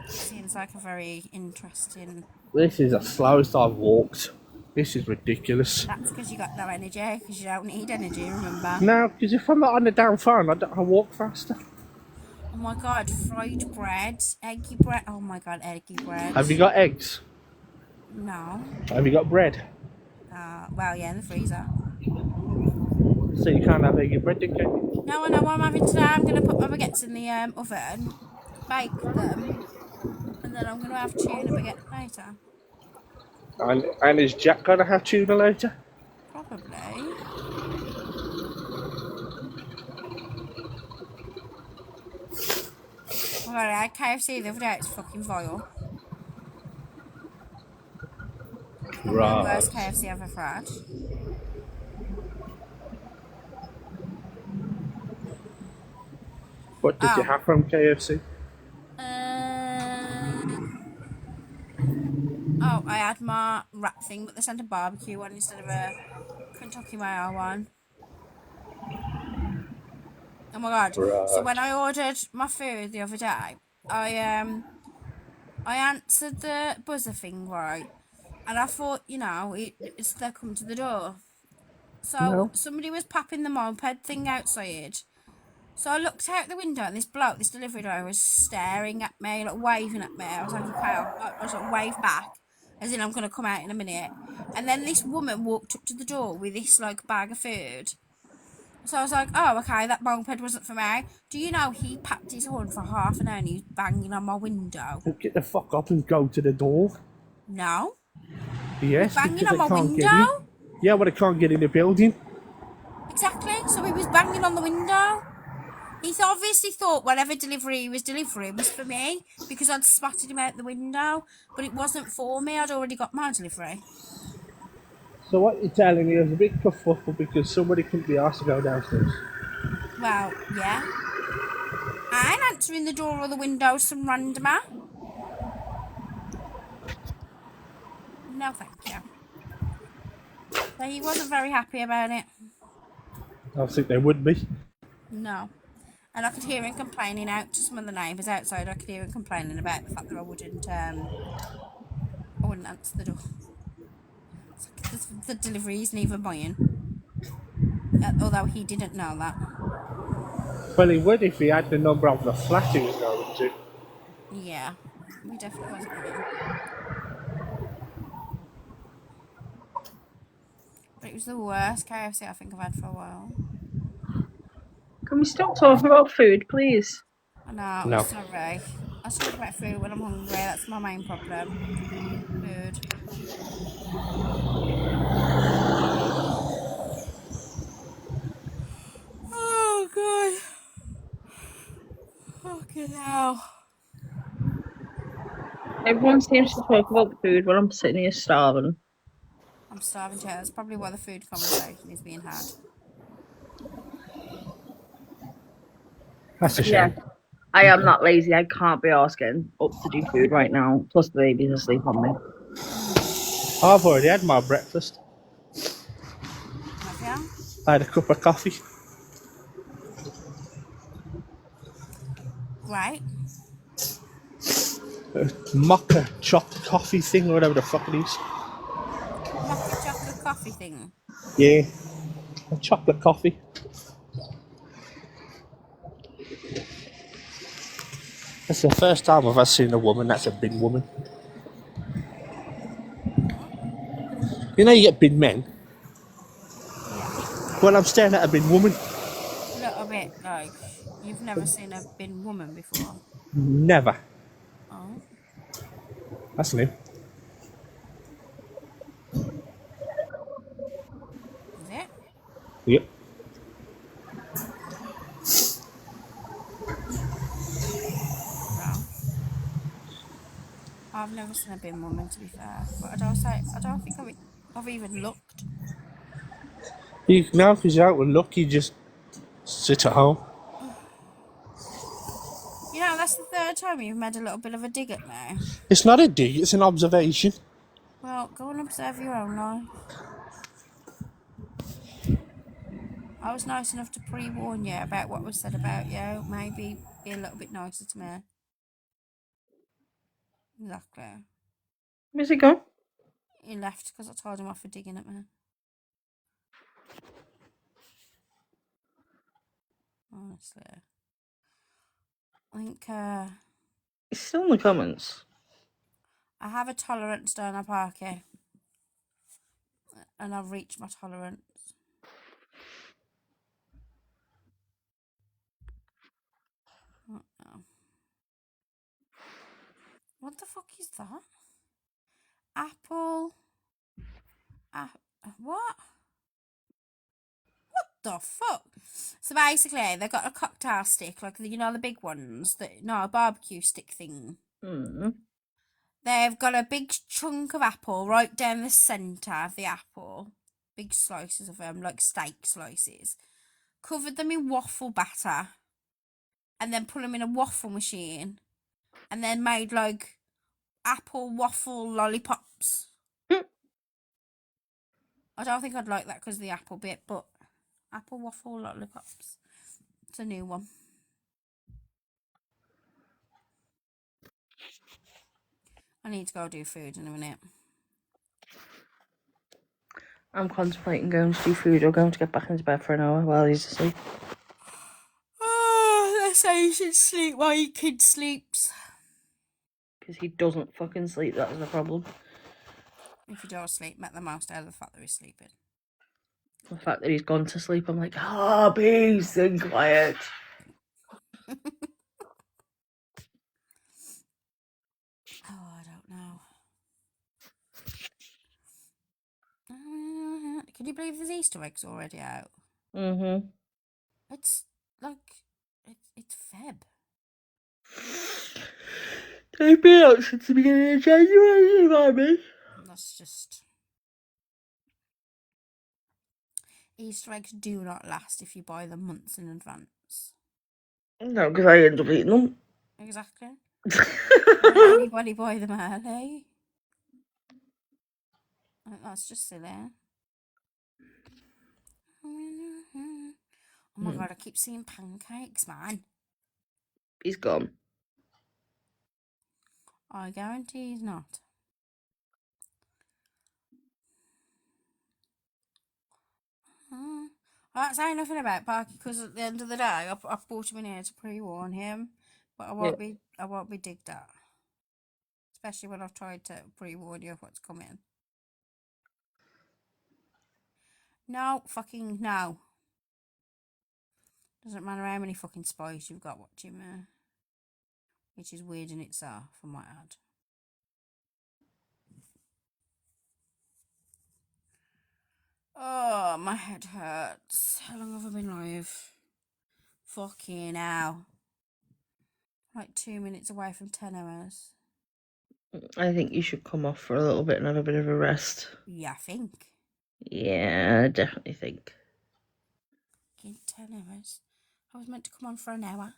seems like a very interesting... This is the slowest I've walked. This is ridiculous. That's because you got no energy, because you don't need energy, remember? No, because if I'm not on the damn phone, I walk faster. Oh my god, fried bread, eggy bread. Oh my god, eggy bread. Have you got eggs? No. Have you got bread? Well, yeah, in the freezer. So you can't have eggy bread, can you? No, I know what I'm having today. I'm going to put my baguettes in the oven, bake them, and then I'm going to have tuna baguette later. And is Jack going to have tuna later? Probably. Oh my god, I had KFC the other day. It's fucking vile. Probably the worst KFC I've ever had. What did you have from KFC? Oh, I had my wrap thing, but they sent a barbecue one instead of a Kentucky Mayo one. Oh my god. Right. So when I ordered my food the other day, I answered the buzzer thing right, and I thought, you know, it's they're come to the door. So somebody was popping the moped thing outside. So I looked out the window and this delivery driver was staring at me, like waving at me. I was like, okay, I was like, wave back, as in I'm going to come out in a minute. And then this woman walked up to the door with this like bag of food. So I was like, oh, okay, that moped wasn't for me. Do you know he packed his horn for half an hour and he was banging on my window? Get the fuck up and go to the door. No. Yes, He was banging because on my they can't window. get in. Yeah, but they can't get in the building. Exactly. So he was banging on the window. He obviously thought whatever delivery he was delivering was for me because I'd spotted him out the window, but it wasn't for me. I'd already got my delivery. So what you're telling me is a big kerfuffle because somebody couldn't be asked to go downstairs. Well, yeah. I ain't answering the door or the window, some randomer. No, thank you. So he wasn't very happy about it. I think they would be. No. And I could hear him complaining out to some of the neighbours outside. I could hear him complaining about the fact that I wouldn't answer the door. It's like the delivery isn't even mine. Although he didn't know that. Well, he would if he had the number of the flat he was going to. Yeah, we definitely wasn't mine. But it was the worst KFC I think I've had for a while. Can we stop talking about food, please? I know, I'm No. sorry. I talk about food when I'm hungry. That's my main problem. Food. Oh, God. Fucking hell. Everyone seems to talk about food when I'm sitting here starving. I'm starving too. That's probably why the food conversation is being had. That's a Yeah, shame. I am that lazy. I can't be asking up to do food right now. Plus, the baby's asleep on me. I've already had my breakfast. Have you? I had a cup of coffee. Great. A mocha chopped coffee thing or whatever the fuck it is. Mocha chocolate coffee thing. Yeah. A chocolate coffee. That's the first time I've ever seen a woman that's a bin woman. What? You know you get bin men? Yeah. Well, I'm staring at a bin woman. A little bit like you've never seen a bin woman before. Never. Oh. That's new. Is it? Yep. Well, I've never seen a bin woman to be fair, but I don't think I've even looked. You now, because you're out with luck, you just sit at home. You know, that's the third time you've made a little bit of a dig at me. It's not a dig, it's an observation. Well, go and observe your own life. I was nice enough to pre-warn you about what was said about you. Maybe be a little bit nicer to me. Exactly. Where's it gone? He left because I told him off for digging at me. Honestly. I think It's still in the comments. I have a tolerance, don't I, Parky? And I've reached my tolerance. Uh-oh. What the fuck is that? Apple. What? What the fuck? So basically, they've got a cocktail stick, like the big ones. A barbecue stick thing. They've got a big chunk of apple right down the centre of the apple. Big slices of them, like steak slices. Covered them in waffle batter. And then put them in a waffle machine. And then made like apple waffle lollipops. I don't think I'd like that because of the apple bit, but apple waffle lollipops. It's a new one. I need to go do food in a minute. I'm contemplating going to do food or going to get back into bed for an hour while he's asleep. Oh, let's say you should sleep while your kid sleeps. Because he doesn't fucking sleep, that's the problem. If you don't sleep, make the most out of the fact that he's sleeping. The fact that he's gone to sleep, I'm like, peace and quiet. Oh, I don't know. Can you believe there's Easter eggs already out? It's like it's Feb. They've been out since the beginning of January, Mommy. That's just Easter eggs do not last if you buy them months in advance. No, because I end up eating them. Exactly. Why would anybody buy them early? That's just silly. Oh my god, I keep seeing pancakes, man. He's gone. I guarantee he's not. I can't say nothing about Parky because at the end of the day, I brought him in here to pre-warn him, but I won't be digged at, especially when I've tried to pre-warn you of what's coming. No, fucking no. Doesn't matter how many fucking spies you've got watching me, which is weird in itself, I might add. Oh, my head hurts. How long have I been live? Fucking hell. Like 2 minutes away from 10 hours. I think you should come off for a little bit and have a bit of a rest. Yeah, I think. Yeah, I definitely think. In 10 hours. I was meant to come on for an hour.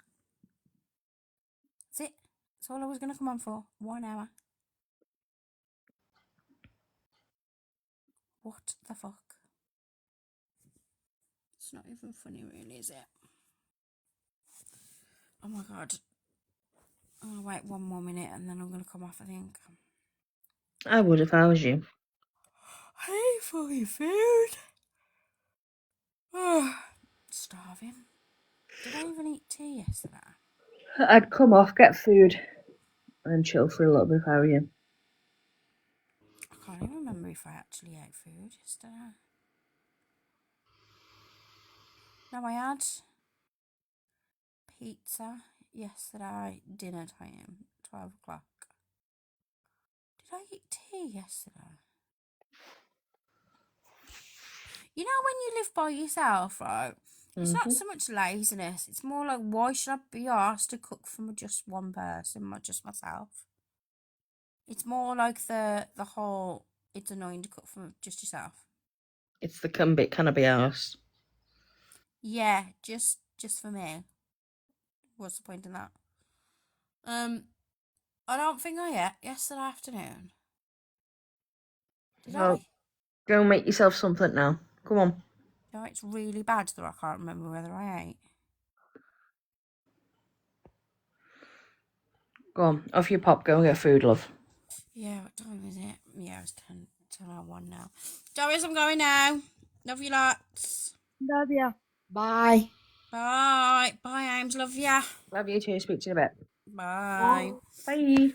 That's it. That's all I was going to come on for. 1 hour. What the fuck? It's not even funny, really, is it? Oh my god. I'll wait 1 more minute and then I'm going to come off, I think. I would if I was you. I need fucking food. Starving. Did I even eat tea yesterday? I'd come off, get food, and chill for a little bit if I were you. I can't even remember if I actually ate food yesterday. No, I had pizza yesterday, dinner time, 12 o'clock. Did I eat tea yesterday? You know when you live by yourself, right? It's not so much laziness. It's more like, why should I be asked to cook for just one person, not just myself? It's more like the whole, it's annoying to cook for just yourself. It's the can be arsed. Yeah, just for me. What's the point in that? I don't think I ate yesterday afternoon. Did I? Go make yourself something now. Come on. No, it's really bad that I can't remember whether I ate. Go on. Off your pop. Go and get food, love. Yeah, what time is it? Yeah, it's 10:01 now. Doris, I'm going now. Love you lots. Love ya. Bye. Bye. Bye, Ames. Love ya. Love you too. Speak to you in a bit. Bye. Bye.